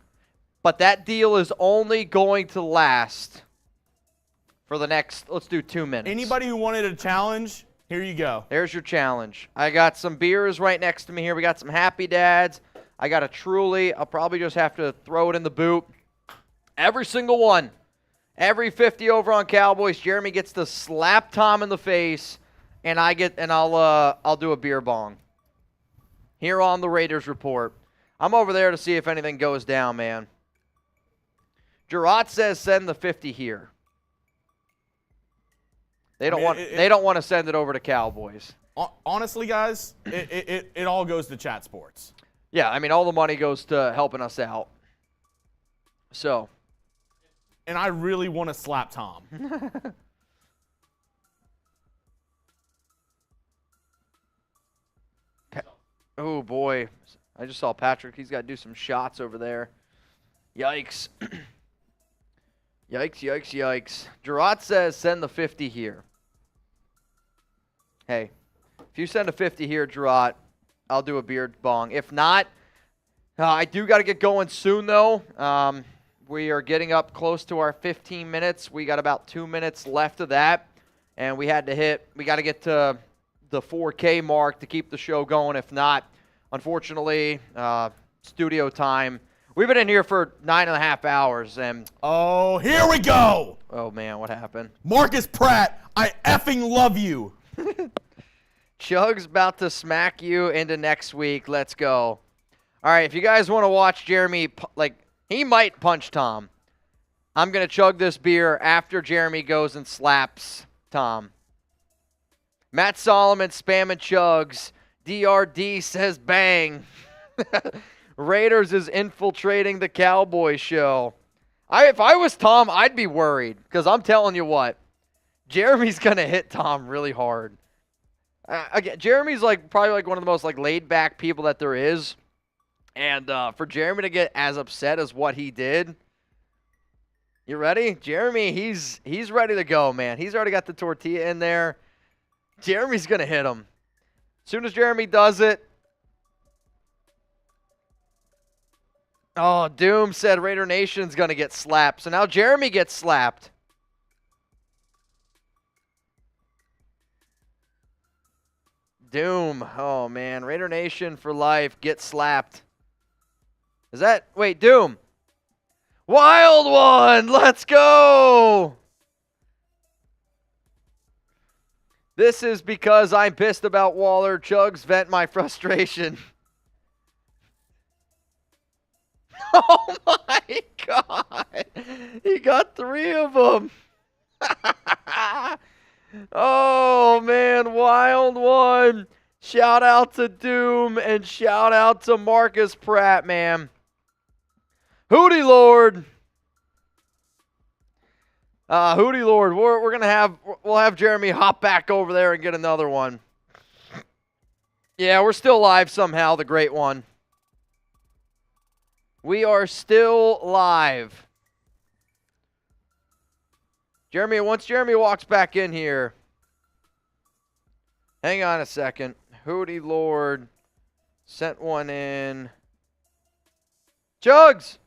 S5: But that deal is only going to last for the next, let's do 2 minutes.
S2: Anybody who wanted a challenge, here you go.
S5: There's your challenge. I got some beers right next to me here. We got some Happy Dads. I got a Truly. I'll probably just have to throw it in the boot. Every single one. Every 50 over on Cowboys, Jeremy gets to slap Tom in the face, and I'll do a beer bong. Here on the Raiders Report. I'm over there to see if anything goes down, man. Gerard says send the 50 here. They don't want to send it over to Cowboys.
S2: Honestly, guys, it all goes to Chat Sports.
S5: Yeah, I mean, all the money goes to helping us out. So.
S2: And I really want to slap Tom.
S5: Oh, boy. I just saw Patrick. He's got to do some shots over there. Yikes. Yikes. Gerard says send the 50 here. Hey, if you send a 50 here, Gerard, I'll do a beer bong. If not, I do got to get going soon, though. We are getting up close to our 15 minutes. We got about 2 minutes left of that. And we got to get to the 4K mark to keep the show going. If not, unfortunately, studio time. We've been in here for 9.5 hours, and
S2: Oh, here we go.
S5: oh man, what happened?
S2: Marcus Pratt, I effing love you.
S5: Chug's about to smack you into next week. Let's go. All right, if you guys want to watch Jeremy, he might punch Tom. I'm going to chug this beer after Jeremy goes and slaps Tom. Matt Solomon spamming chugs. DRD says bang. Raiders is infiltrating the Cowboy show. If I was Tom, I'd be worried because I'm telling you what, Jeremy's going to hit Tom really hard. Again, Jeremy's probably one of the most laid back people that there is. And for Jeremy to get as upset as what he did, you ready? Jeremy, he's ready to go, man. He's already got the tortilla in there. Jeremy's going to hit him. As soon as Jeremy does it. Oh, Doom said Raider Nation's going to get slapped. So now Jeremy gets slapped. Doom. Oh, man. Raider Nation for life. Get slapped. Is that... Wait, Doom. Wild one. Let's go. This is because I'm pissed about Waller. Chugs vent my frustration. Oh, my God. He got 3 of them. Oh, man. Wild one. Shout out to Doom and shout out to Marcus Pratt, man. Hootie Lord. Hootie Lord. We'll have Jeremy hop back over there and get another one. Yeah, we're still live somehow, the great one. We are still live. Jeremy, once Jeremy walks back in here, hang on a second. Hootie Lord sent one in. Chugs!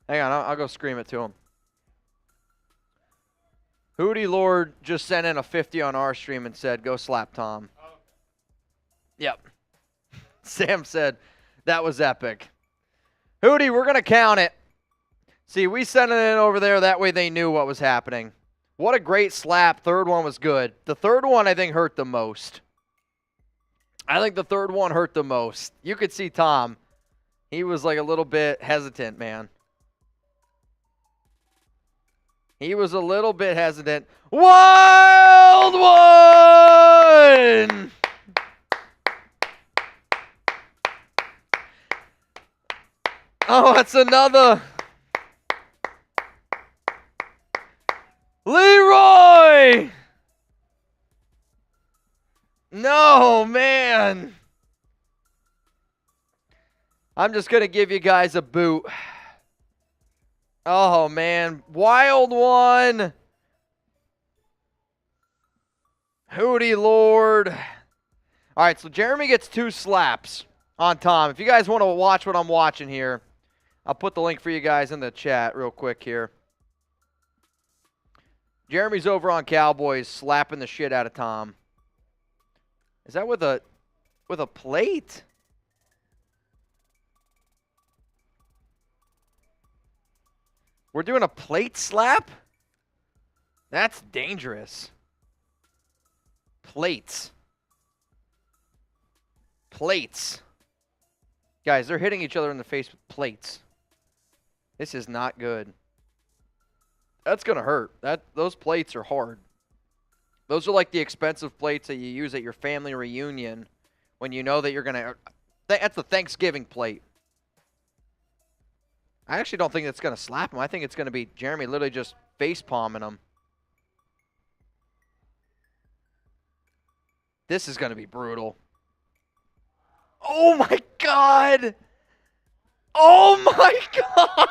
S5: Hang on, I'll go scream it to him. Hootie Lord just sent in a 50 on our stream and said, go slap Tom.
S3: Okay.
S5: Yep. Sam said, that was epic. Hootie, we're going to count it. See, we sent it in over there. That way they knew what was happening. What a great slap. Third one was good. The third one, I think, hurt the most. I think the third one hurt the most. You could see Tom. He was a little bit hesitant, man. He was a little bit hesitant. Wild one! Oh, it's another. Leroy! No, man. I'm just going to give you guys a boot. Oh, man. Wild one. Hootie Lord. All right, so Jeremy gets 2 slaps on Tom. If you guys want to watch what I'm watching here, I'll put the link for you guys in the chat real quick here. Jeremy's over on Cowboys slapping the shit out of Tom. Is that with a plate? We're doing a plate slap? That's dangerous. Plates. Plates. Guys, they're hitting each other in the face with plates. This is not good. That's going to hurt. Those plates are hard. Those are like the expensive plates that you use at your family reunion when you know that you're going to... That's the Thanksgiving plate. I actually don't think it's going to slap him. I think it's going to be Jeremy literally just face-palming him. This is going to be brutal. Oh, my God. Oh, my God.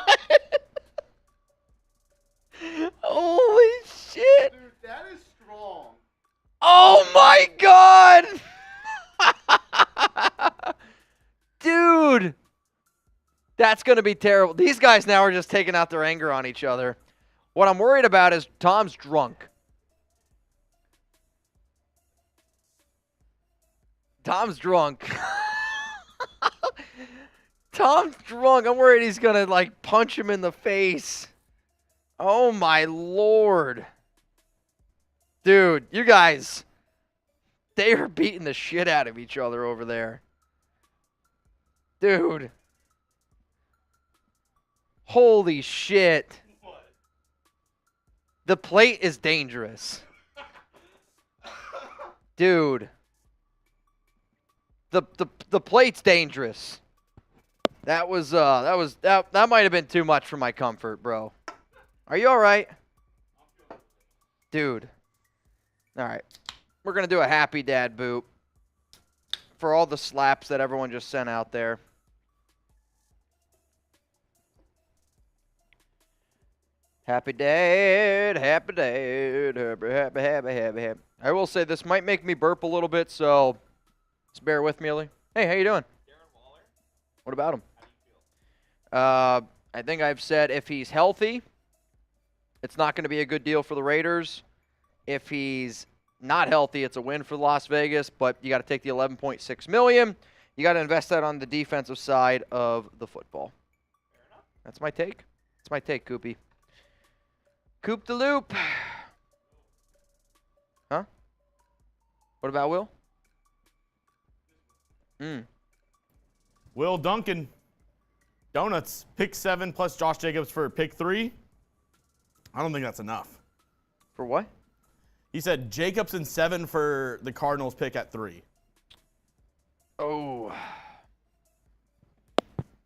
S5: Holy shit.
S4: Dude, that is strong.
S5: Oh, my God. Dude. That's going to be terrible. These guys now are just taking out their anger on each other. What I'm worried about is Tom's drunk. Tom's drunk. Tom's drunk. I'm worried he's going to, like, punch him in the face. Oh, my Lord. Dude, you guys, they are beating the shit out of each other over there. Dude. Holy shit.
S3: What?
S5: The plate is dangerous. Dude. The plate's dangerous. That might have been too much for my comfort, bro. Are you all right? Dude. All right. We're going to do a happy dad boop for all the slaps that everyone just sent out there. Happy dad, happy dad, happy. I will say this might make me burp a little bit, so just bear with me, Ellie. Hey, how you doing?
S3: Darren Waller?
S5: What about him?
S3: How do you feel?
S5: I think I've said if he's healthy, it's not going to be a good deal for the Raiders. If he's not healthy, it's a win for Las Vegas, but you got to take the $11.6 million. You got to invest that on the defensive side of the football.
S3: Fair enough.
S5: That's my take. That's my take, Koopy. Coop the loop. Huh? What about Will?
S2: Will Duncan. Donuts. Pick 7 plus Josh Jacobs for pick 3. I don't think that's enough.
S5: For what?
S2: He said Jacobs and 7 for the Cardinals pick at 3.
S5: Oh.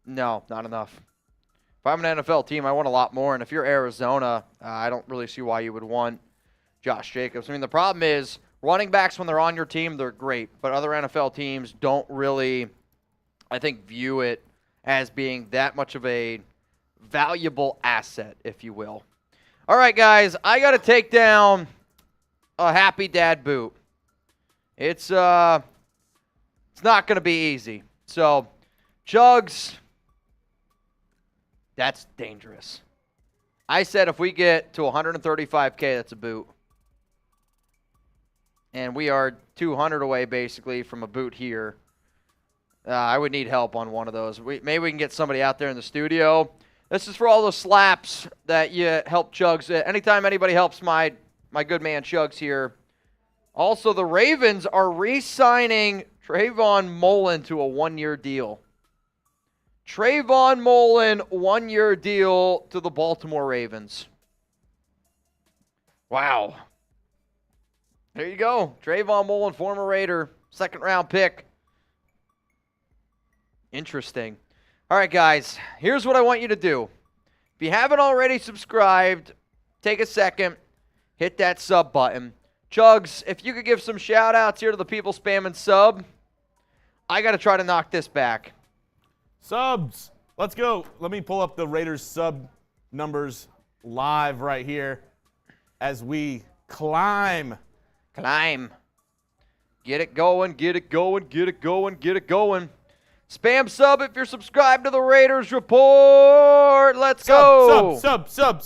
S5: No, not enough. If I'm an NFL team, I want a lot more. And if you're Arizona, I don't really see why you would want Josh Jacobs. I mean, the problem is running backs, when they're on your team, they're great. But other NFL teams don't really, I think, view it as being that much of a valuable asset, if you will. All right, guys, I got to take down a happy dad boot. It's not going to be easy. So, Chugs, that's dangerous. I said if we get to 135K, that's a boot. And we are 200 away, basically, from a boot here. I would need help on one of those. Maybe we can get somebody out there in the studio. This is for all those slaps that you help Chugs. Anytime anybody helps my good man Chugs here. Also, the Ravens are re-signing Trayvon Mullen to a 1-year deal. Trayvon Mullen, 1-year deal to the Baltimore Ravens. Wow. There you go. Trayvon Mullen, former Raider, 2nd-round pick. Interesting. All right, guys, here's what I want you to do. If you haven't already subscribed, take a second, hit that sub button. Chugs, if you could give some shout-outs here to the people spamming sub, I got to try to knock this back.
S2: Subs. Let's go. Let me pull up the Raiders sub numbers live right here as we climb.
S5: Climb. Get it going, get it going, get it going, get it going. Spam sub if you're subscribed to the Raiders Report. Let's go.
S2: Sub. Sub.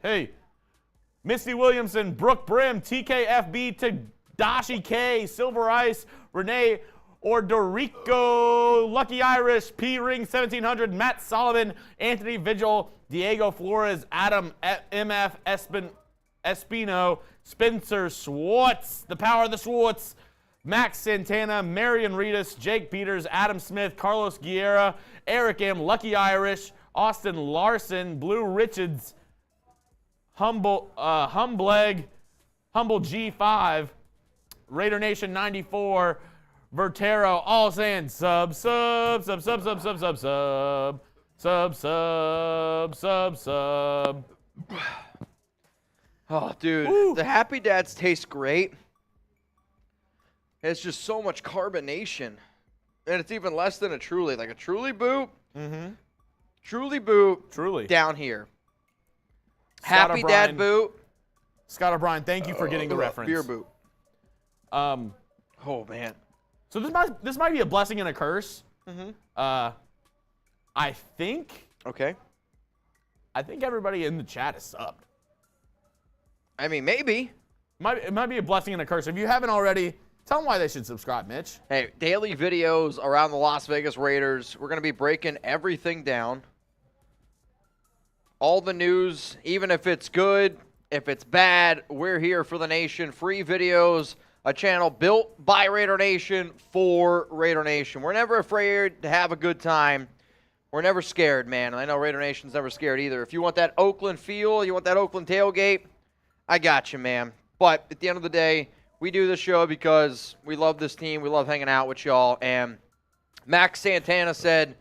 S2: Hey. Misty Williamson, Brooke Brim, TKFB to Dashi K, Silver Ice, Renee Ordorico, Lucky Irish, P Ring 1700, Matt Solomon, Anthony Vigil, Diego Flores, Adam MF Espino, Spencer Swartz, the power of the Swartz, Max Santana, Marion Reedus, Jake Peters, Adam Smith, Carlos Guerra, Eric M, Lucky Irish, Austin Larson, Blue Richards, Humble G5, Raider Nation 94, Vertero, all saying sub.
S5: Oh, dude,
S2: Woo.
S5: the Happy Dads taste great. It's just so much carbonation. And it's even less than a Truly. Like a Truly boot.
S2: Mm-hmm.
S5: Truly boot.
S2: Truly.
S5: Down here.
S2: Scott
S5: Happy
S2: O'Brien.
S5: Dad boot.
S2: Scott O'Brien, thank you for getting the reference.
S5: Beer boot.
S2: Um,
S5: Oh, man.
S2: so this might be a blessing and a curse. I think
S5: Okay.
S2: everybody in the chat is subbed.
S5: I mean, maybe.
S2: It might be a blessing and a curse. If you haven't already, tell them why they should subscribe, Mitch.
S5: Hey, daily videos around the Las Vegas Raiders. We're going to be breaking everything down. All the news, even if it's good, if it's bad, we're here for the nation. Free videos, a channel built by Raider Nation for Raider Nation. We're never afraid to have a good time. We're never scared, man. And I know Raider Nation's never scared either. If you want that Oakland feel, you want that Oakland tailgate, I got you, man. But at the end of the day, we do this show because we love this team. We love hanging out with y'all. And Max Santana said,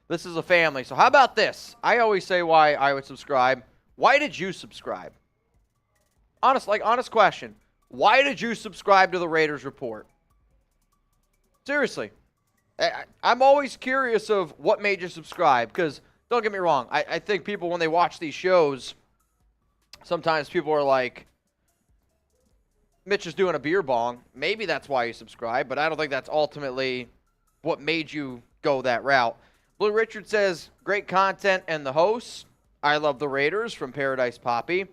S5: this is a family. So how about this? I always say why I would subscribe. Why did you subscribe? Honest question. Why did you subscribe to the Raiders Report? Seriously. I'm always curious of what made you subscribe. Because, don't get me wrong, I think people, when they watch these shows, sometimes people are like, Mitch is doing a beer bong. Maybe that's why you subscribe, but I don't think that's ultimately what made you go that route. Blue Richard says, great content and the hosts. I love the Raiders from Paradise Poppy.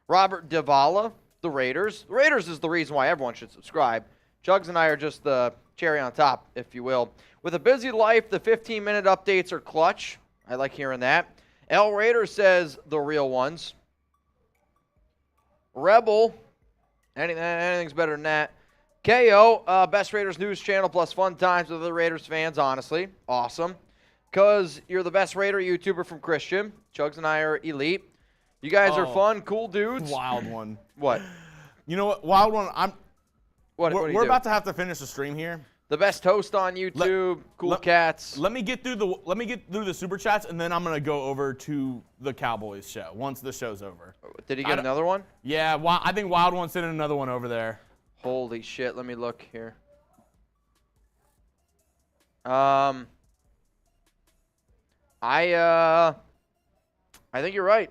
S5: Robert Davala, the Raiders. The Raiders is the reason why everyone should subscribe. Chugs and I are just the cherry on top, if you will. With a busy life, the 15-minute updates are clutch. I like hearing that. L Raider says, the real ones. Rebel, anything's better than that. KO, best Raiders news channel plus fun times with other Raiders fans, honestly. Awesome. Because you're the best Raider YouTuber from Christian. Chugs and I are elite. You guys are fun, cool dudes.
S2: Wild one.
S5: What?
S2: You know what? Wild one.
S5: What do you
S2: We're
S5: do?
S2: about to have to finish the stream here.
S5: The best host on YouTube, cool cats.
S2: Let me get through the super chats, and then I'm gonna go over to the Cowboys show once the show's over.
S5: Did he get another one?
S2: Yeah, I think Wild One sent another one over there.
S5: Holy shit! Let me look here. I think you're right.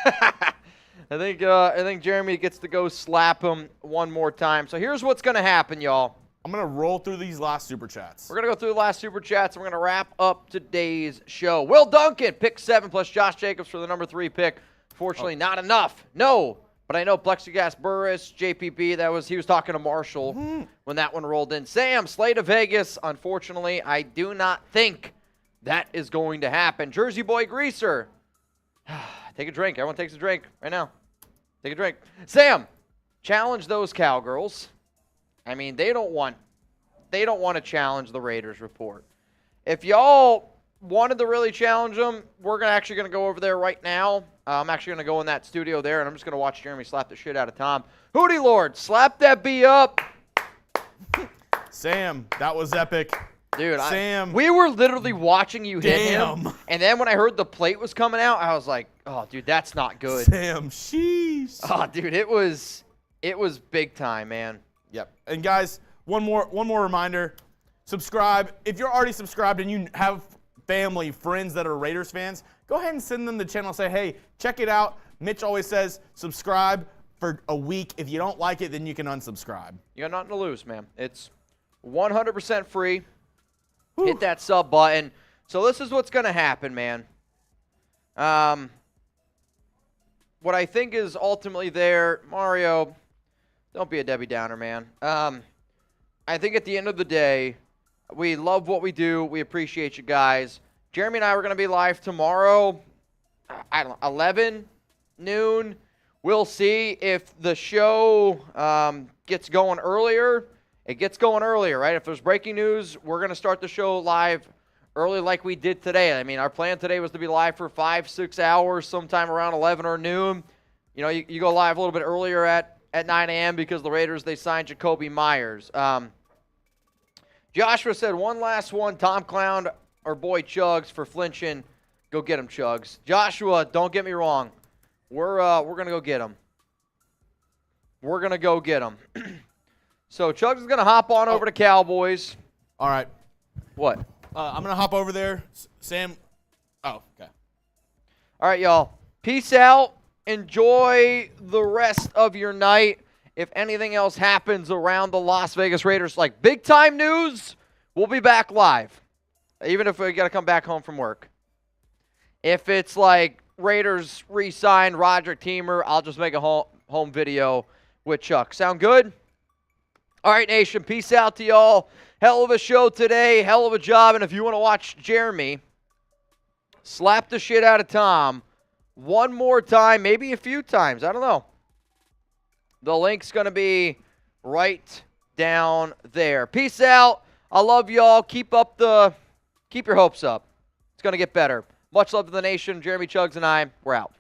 S5: I think Jeremy gets to go slap him one more time. So here's what's gonna happen, y'all.
S2: I'm gonna roll through these last super chats.
S5: We're gonna go through the last super chats, and we're gonna wrap up today's show. Will Duncan, pick 7 plus Josh Jacobs for the number 3 pick. Fortunately, not enough. No, but I know Plexiglass Burris, JPP. He was talking to Marshall when that one rolled in. Sam, Slay to Vegas. Unfortunately, I do not think that is going to happen. Jersey Boy Greaser. Take a drink. Everyone takes a drink right now. Take a drink. Sam, challenge those Cowgirls. I mean, they don't want to challenge the Raiders Report. If y'all wanted to really challenge them, we're actually going to go over there right now. I'm actually going to go in that studio there, and I'm just going to watch Jeremy slap the shit out of Tom. Hootie Lord, slap that B up.
S2: Sam, that was epic.
S5: Dude,
S2: Sam.
S5: We were literally watching you hit
S2: Damn.
S5: him, and then when I heard the plate was coming out, I was like, oh, dude, that's not good.
S2: Sam, sheesh.
S5: Oh, dude, it was big time, man.
S2: Yep. And guys, one more reminder. Subscribe. If you're already subscribed and you have family, friends that are Raiders fans, go ahead and send them the channel. Say, hey, check it out. Mitch always says subscribe for a week. If you don't like it, then you can unsubscribe.
S5: You got nothing to lose, man. It's 100% free. Whew. Hit that sub button. So this is what's going to happen, man. What I think is ultimately there, Mario, don't be a Debbie Downer, man. I think at the end of the day, we love what we do. We appreciate you guys. Jeremy and I were going to be live tomorrow, I don't know, 11 noon. We'll see if the show gets going earlier. It gets going earlier, right? If there's breaking news, we're going to start the show live early like we did today. I mean, our plan today was to be live for 5-6 hours, sometime around 11 or noon. You know, you go live a little bit earlier at 9 a.m. because the Raiders, they signed Jakobi Meyers. Joshua said, one last one, Tom Clown or boy Chugs for flinching. Go get him, Chugs. Joshua, don't get me wrong. We're going to go get him. We're going to go get him. So Chugs is going to hop on over to Cowboys.
S2: All right.
S5: What?
S2: I'm going to hop over there. Sam. Oh, okay.
S5: All right, y'all. Peace out. Enjoy the rest of your night. If anything else happens around the Las Vegas Raiders, like big-time news, we'll be back live, even if we got to come back home from work. If it's like Raiders re-signed Roderick Teamer, I'll just make a home video with Chuck. Sound good? All right, Nation, peace out to y'all. Hell of a show today, hell of a job. And if you want to watch Jeremy slap the shit out of Tom one more time, maybe a few times, I don't know. The link's going to be right down there. Peace out. I love y'all. Keep your hopes up. It's going to get better. Much love to the nation. Jeremy Chugs and I, we're out.